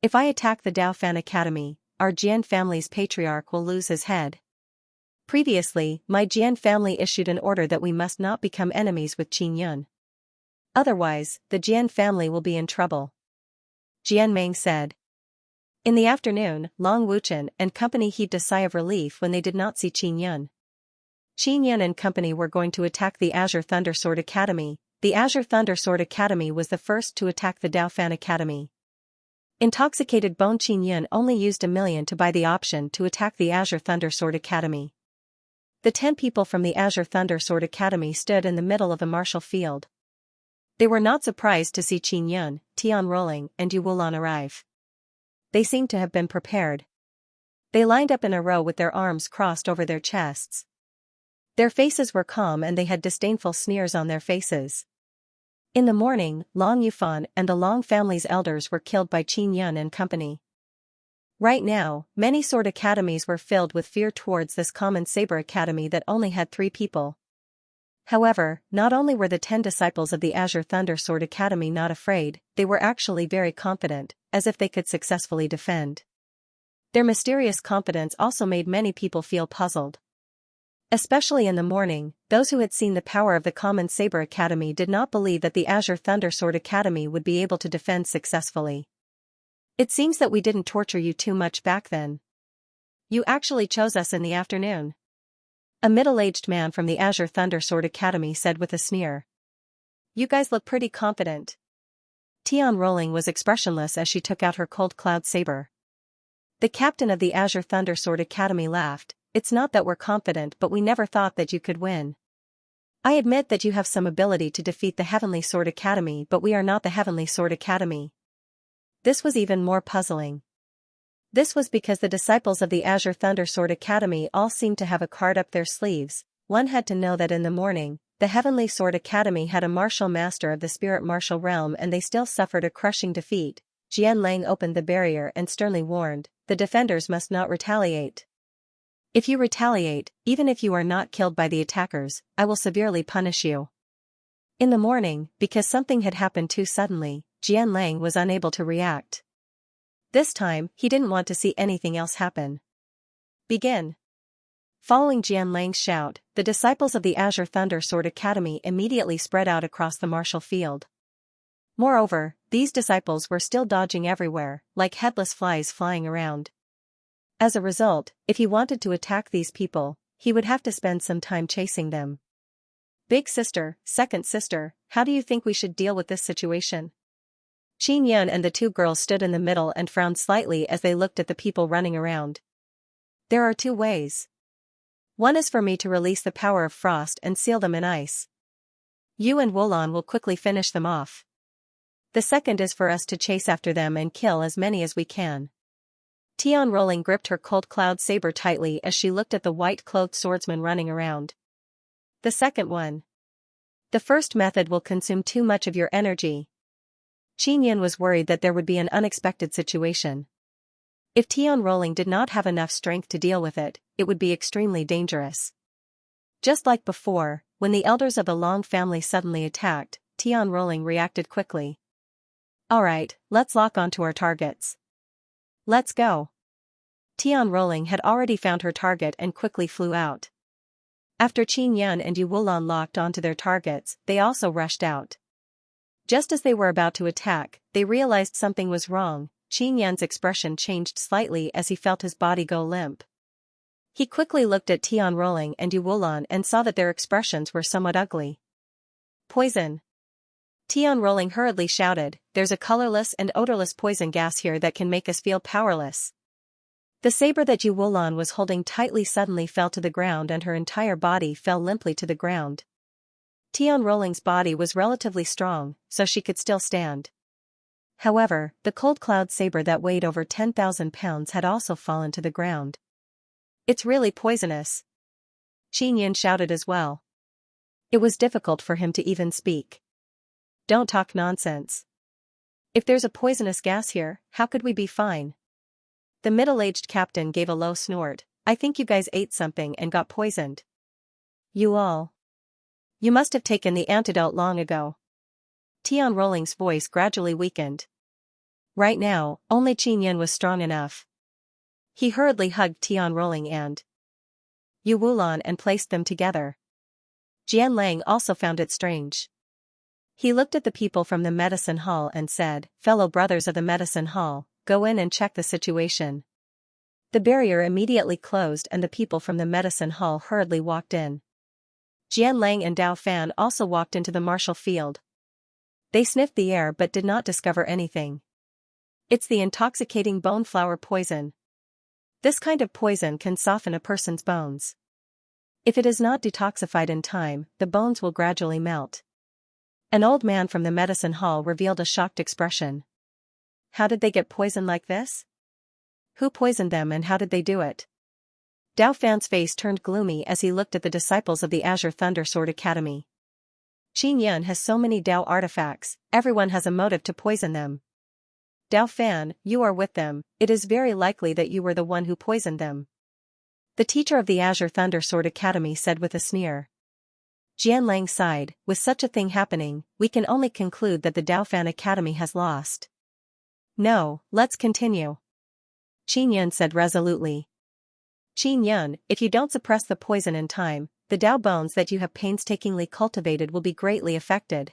If I attack the Dao Fan Academy, our Jian family's patriarch will lose his head. Previously, my Jian family issued an order that we must not become enemies with Qin Yun. Otherwise, the Jian family will be in trouble. Jian Meng said. In the afternoon, Long Wuchen and company heaved a sigh of relief when they did not see Qin Yun. Qin Yun and company were going to attack the Azure Thundersword Academy. The Azure Thundersword Academy was the first to attack the Daofan Academy. Intoxicated Bone Qin Yun only used $1 million to buy the option to attack the Azure Thundersword Academy. The 10 people from the Azure Thundersword Academy stood in the middle of the martial field. They were not surprised to see Qin Yun, Tian Rolling, and Yu Wulan arrive. They seemed to have been prepared. They lined up in a row with their arms crossed over their chests. Their faces were calm and they had disdainful sneers on their faces. In the morning, Long Yufan and the Long family's elders were killed by Qin Yun and company. Right now, many sword academies were filled with fear towards this common saber academy that only had 3 people. However, not only were the 10 disciples of the Azure Thunder Sword Academy not afraid, they were actually very confident, as if they could successfully defend. Their mysterious confidence also made many people feel puzzled. Especially in the morning, those who had seen the power of the Common Saber Academy did not believe that the Azure Thunder Sword Academy would be able to defend successfully. It seems that we didn't torture you too much back then. You actually chose us in the afternoon. A middle-aged man from the Azure Thunder Sword Academy said with a sneer. You guys look pretty confident. Tian Rolling was expressionless as she took out her cold cloud saber. The captain of the Azure Thunder Sword Academy laughed. It's not that we're confident, but we never thought that you could win. I admit that you have some ability to defeat the Heavenly Sword Academy, but we are not the Heavenly Sword Academy. This was even more puzzling. This was because the disciples of the Azure Thunder Sword Academy all seemed to have a card up their sleeves. One had to know that in the morning, the Heavenly Sword Academy had a martial master of the spirit martial realm and they still suffered a crushing defeat. Jian Lang opened the barrier and sternly warned, the defenders must not retaliate. If you retaliate, even if you are not killed by the attackers, I will severely punish you. In the morning, because something had happened too suddenly, Jian Lang was unable to react. This time, he didn't want to see anything else happen. Begin. Following Jian Lang's shout, the disciples of the Azure Thunder Sword Academy immediately spread out across the martial field. Moreover, these disciples were still dodging everywhere, like headless flies flying around. As a result, if he wanted to attack these people, he would have to spend some time chasing them. Big sister, second sister, how do you think we should deal with this situation? Qin Yun and the 2 girls stood in the middle and frowned slightly as they looked at the people running around. There are 2 ways. One is for me to release the power of frost and seal them in ice. You and Wulan will quickly finish them off. The second is for us to chase after them and kill as many as we can. Tian Rolling gripped her cold cloud saber tightly as she looked at the white-clothed swordsman running around. The second one. The first method will consume too much of your energy. Qin Yun was worried that there would be an unexpected situation. If Tian Rolling did not have enough strength to deal with it, it would be extremely dangerous. Just like before, when the elders of the Long family suddenly attacked, Tian Rolling reacted quickly. Alright, let's lock onto our targets. Let's go. Tian Rolling had already found her target and quickly flew out. After Qin Yun and Yu Wulan locked onto their targets, they also rushed out. Just as they were about to attack, they realized something was wrong. Qin Yun's expression changed slightly as he felt his body go limp. He quickly looked at Tian Rolling and Yu Wulan and saw that their expressions were somewhat ugly. Poison. Tian Rolling hurriedly shouted, there's a colorless and odorless poison gas here that can make us feel powerless. The saber that Yu Wulan was holding tightly suddenly fell to the ground and her entire body fell limply to the ground. Tian Rolling's body was relatively strong, so she could still stand. However, the cold cloud saber that weighed over 10,000 pounds had also fallen to the ground. It's really poisonous. Qin Yun shouted as well. It was difficult for him to even speak. Don't talk nonsense. If there's a poisonous gas here, how could we be fine? The middle-aged captain gave a low snort. I think you guys ate something and got poisoned. You all. You must have taken the antidote long ago. Tian Rolling's voice gradually weakened. Right now, only Qin Yun was strong enough. He hurriedly hugged Tian Rolling and Yu Wulan and placed them together. Jian Lang also found it strange. He looked at the people from the medicine hall and said, fellow brothers of the medicine hall, go in and check the situation. The barrier immediately closed and the people from the medicine hall hurriedly walked in. Jian Lang and Dao Fan also walked into the martial field. They sniffed the air but did not discover anything. It's the intoxicating bone flower poison. This kind of poison can soften a person's bones. If it is not detoxified in time, the bones will gradually melt. An old man from the medicine hall revealed a shocked expression. How did they get poisoned like this? Who poisoned them and how did they do it? Dao Fan's face turned gloomy as he looked at the disciples of the Azure Thunder Sword Academy. Qin Yun has so many Dao artifacts, everyone has a motive to poison them. Dao Fan, you are with them, it is very likely that you were the one who poisoned them. The teacher of the Azure Thunder Sword Academy said with a sneer. Jian Lang sighed, with such a thing happening, we can only conclude that the Dao Fan Academy has lost. No, let's continue. Qin Yun said resolutely. Qin Yun, if you don't suppress the poison in time, the Dao bones that you have painstakingly cultivated will be greatly affected.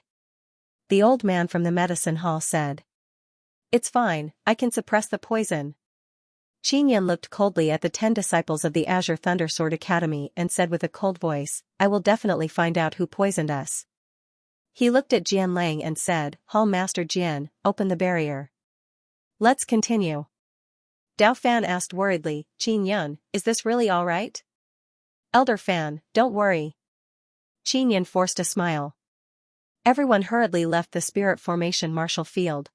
The old man from the medicine hall said. It's fine, I can suppress the poison. Qin Yun looked coldly at the 10 disciples of the Azure Thunder Sword Academy and said with a cold voice, I will definitely find out who poisoned us. He looked at Jian Lang and said, Hall Master Jian, open the barrier. Let's continue. Dao Fan asked worriedly, Qin Yun, is this really all right? Elder Fan, don't worry. Qin Yun forced a smile. Everyone hurriedly left the spirit formation martial field.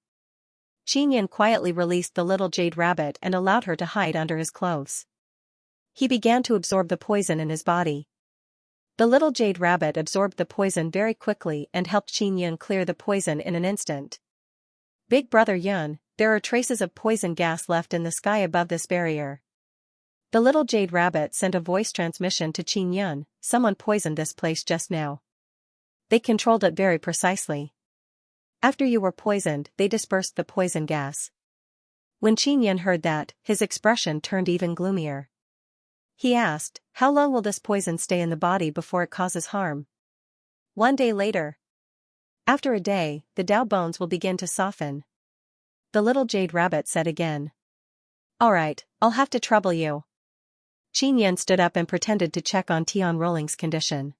Qin Yun quietly released the little jade rabbit and allowed her to hide under his clothes. He began to absorb the poison in his body. The little jade rabbit absorbed the poison very quickly and helped Qin Yun clear the poison in an instant. Big Brother Yun, there are traces of poison gas left in the sky above this barrier. The little jade rabbit sent a voice transmission to Qin Yun, someone poisoned this place just now. They controlled it very precisely. After you were poisoned, they dispersed the poison gas. When Qin Yun heard that, his expression turned even gloomier. He asked, how long will this poison stay in the body before it causes harm? 1 day later. After a day, the Dao bones will begin to soften. The little jade rabbit said again. Alright, I'll have to trouble you. Qin Yun stood up and pretended to check on Tian Rolling's condition.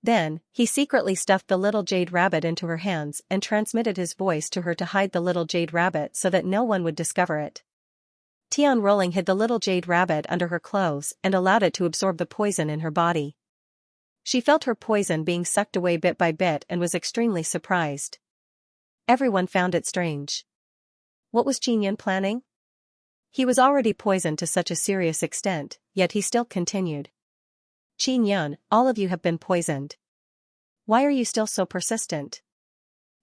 Then, he secretly stuffed the little jade rabbit into her hands and transmitted his voice to her to hide the little jade rabbit so that no one would discover it. Tian Rolling hid the little jade rabbit under her clothes and allowed it to absorb the poison in her body. She felt her poison being sucked away bit by bit and was extremely surprised. Everyone found it strange. What was Qin Yun planning? He was already poisoned to such a serious extent, yet he still continued. Qin Yun, all of you have been poisoned. Why are you still so persistent?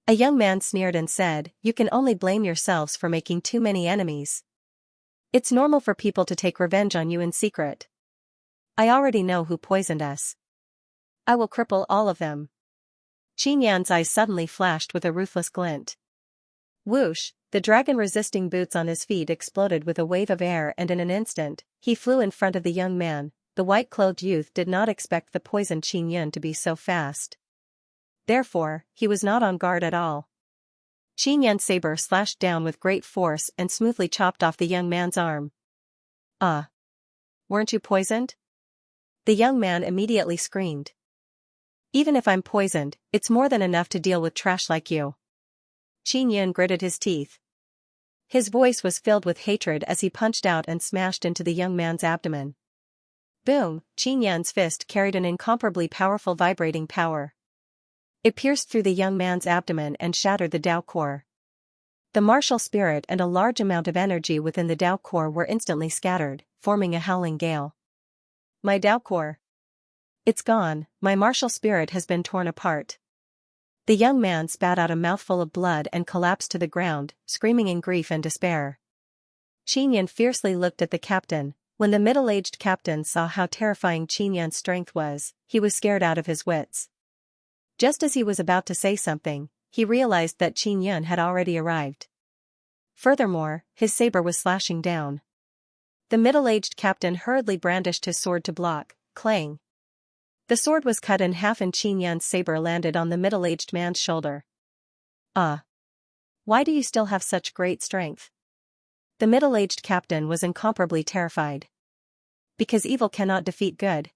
A young man sneered and said, you can only blame yourselves for making too many enemies. It's normal for people to take revenge on you in secret. I already know who poisoned us. I will cripple all of them. Qin Yan's eyes suddenly flashed with a ruthless glint. Whoosh, the dragon-resisting boots on his feet exploded with a wave of air and in an instant, he flew in front of the young man. The white-clothed youth did not expect the poisoned Qin Yun to be so fast. Therefore, he was not on guard at all. Qin Yun's saber slashed down with great force and smoothly chopped off the young man's arm. Weren't you poisoned? The young man immediately screamed. Even if I'm poisoned, it's more than enough to deal with trash like you. Qin Yun gritted his teeth. His voice was filled with hatred as he punched out and smashed into the young man's abdomen. Boom, Qin Yun's fist carried an incomparably powerful vibrating power. It pierced through the young man's abdomen and shattered the Dao core. The martial spirit and a large amount of energy within the Dao core were instantly scattered, forming a howling gale. My Dao core. It's gone, my martial spirit has been torn apart. The young man spat out a mouthful of blood and collapsed to the ground, screaming in grief and despair. Qin Yun fiercely looked at the captain. When the middle-aged captain saw how terrifying Qin Yun's strength was, he was scared out of his wits. Just as he was about to say something, he realized that Qin Yun had already arrived. Furthermore, his saber was slashing down. The middle-aged captain hurriedly brandished his sword to block, clang. The sword was cut in half and Qin Yun's saber landed on the middle-aged man's shoulder. Why do you still have such great strength? The middle-aged captain was incomparably terrified. Because evil cannot defeat good.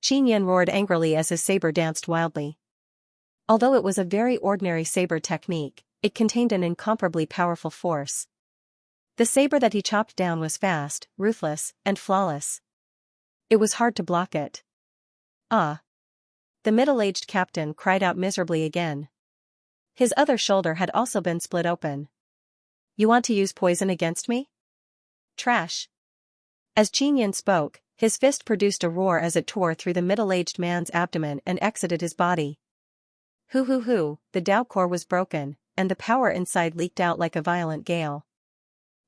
Xianxia roared angrily as his saber danced wildly. Although it was a very ordinary saber technique, it contained an incomparably powerful force. The saber that he chopped down was fast, ruthless, and flawless. It was hard to block it. Ah! The middle-aged captain cried out miserably again. His other shoulder had also been split open. You want to use poison against me? Trash! As Xianxia spoke, his fist produced a roar as it tore through the middle-aged man's abdomen and exited his body. Hoo! The Tao core was broken, and the power inside leaked out like a violent gale.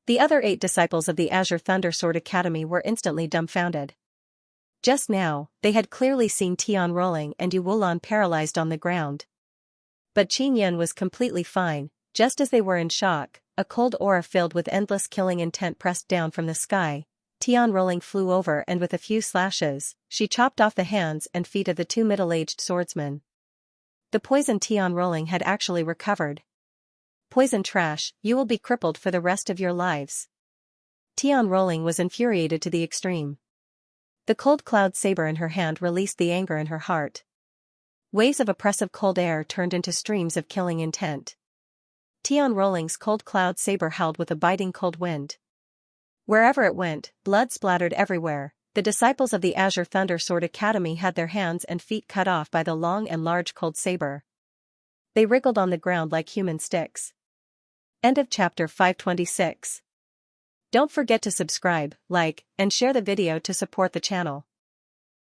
The other 8 disciples of the Azure Thunder Sword Academy were instantly dumbfounded. Just now, they had clearly seen Tian rolling and Yu Wulan paralyzed on the ground. But Xianxia was completely fine. Just as they were in shock, a cold aura filled with endless killing intent pressed down from the sky. Tian rolling flew over and with a few slashes, she chopped off the hands and feet of the 2 middle-aged swordsmen. The poisoned Tian rolling had actually recovered. Poison trash, you will be crippled for the rest of your lives. Tian rolling was infuriated to the extreme. The cold cloud saber in her hand released the anger in her heart. Waves of oppressive cold air turned into streams of killing intent. Tian rolling's cold cloud saber howled with a biting cold wind. Wherever it went, blood splattered everywhere. The disciples of the Azure Thunder Sword Academy had their hands and feet cut off by the long and large cold saber. They wriggled on the ground like human sticks. End of chapter 526. Don't forget to subscribe, like, and share the video to support the channel.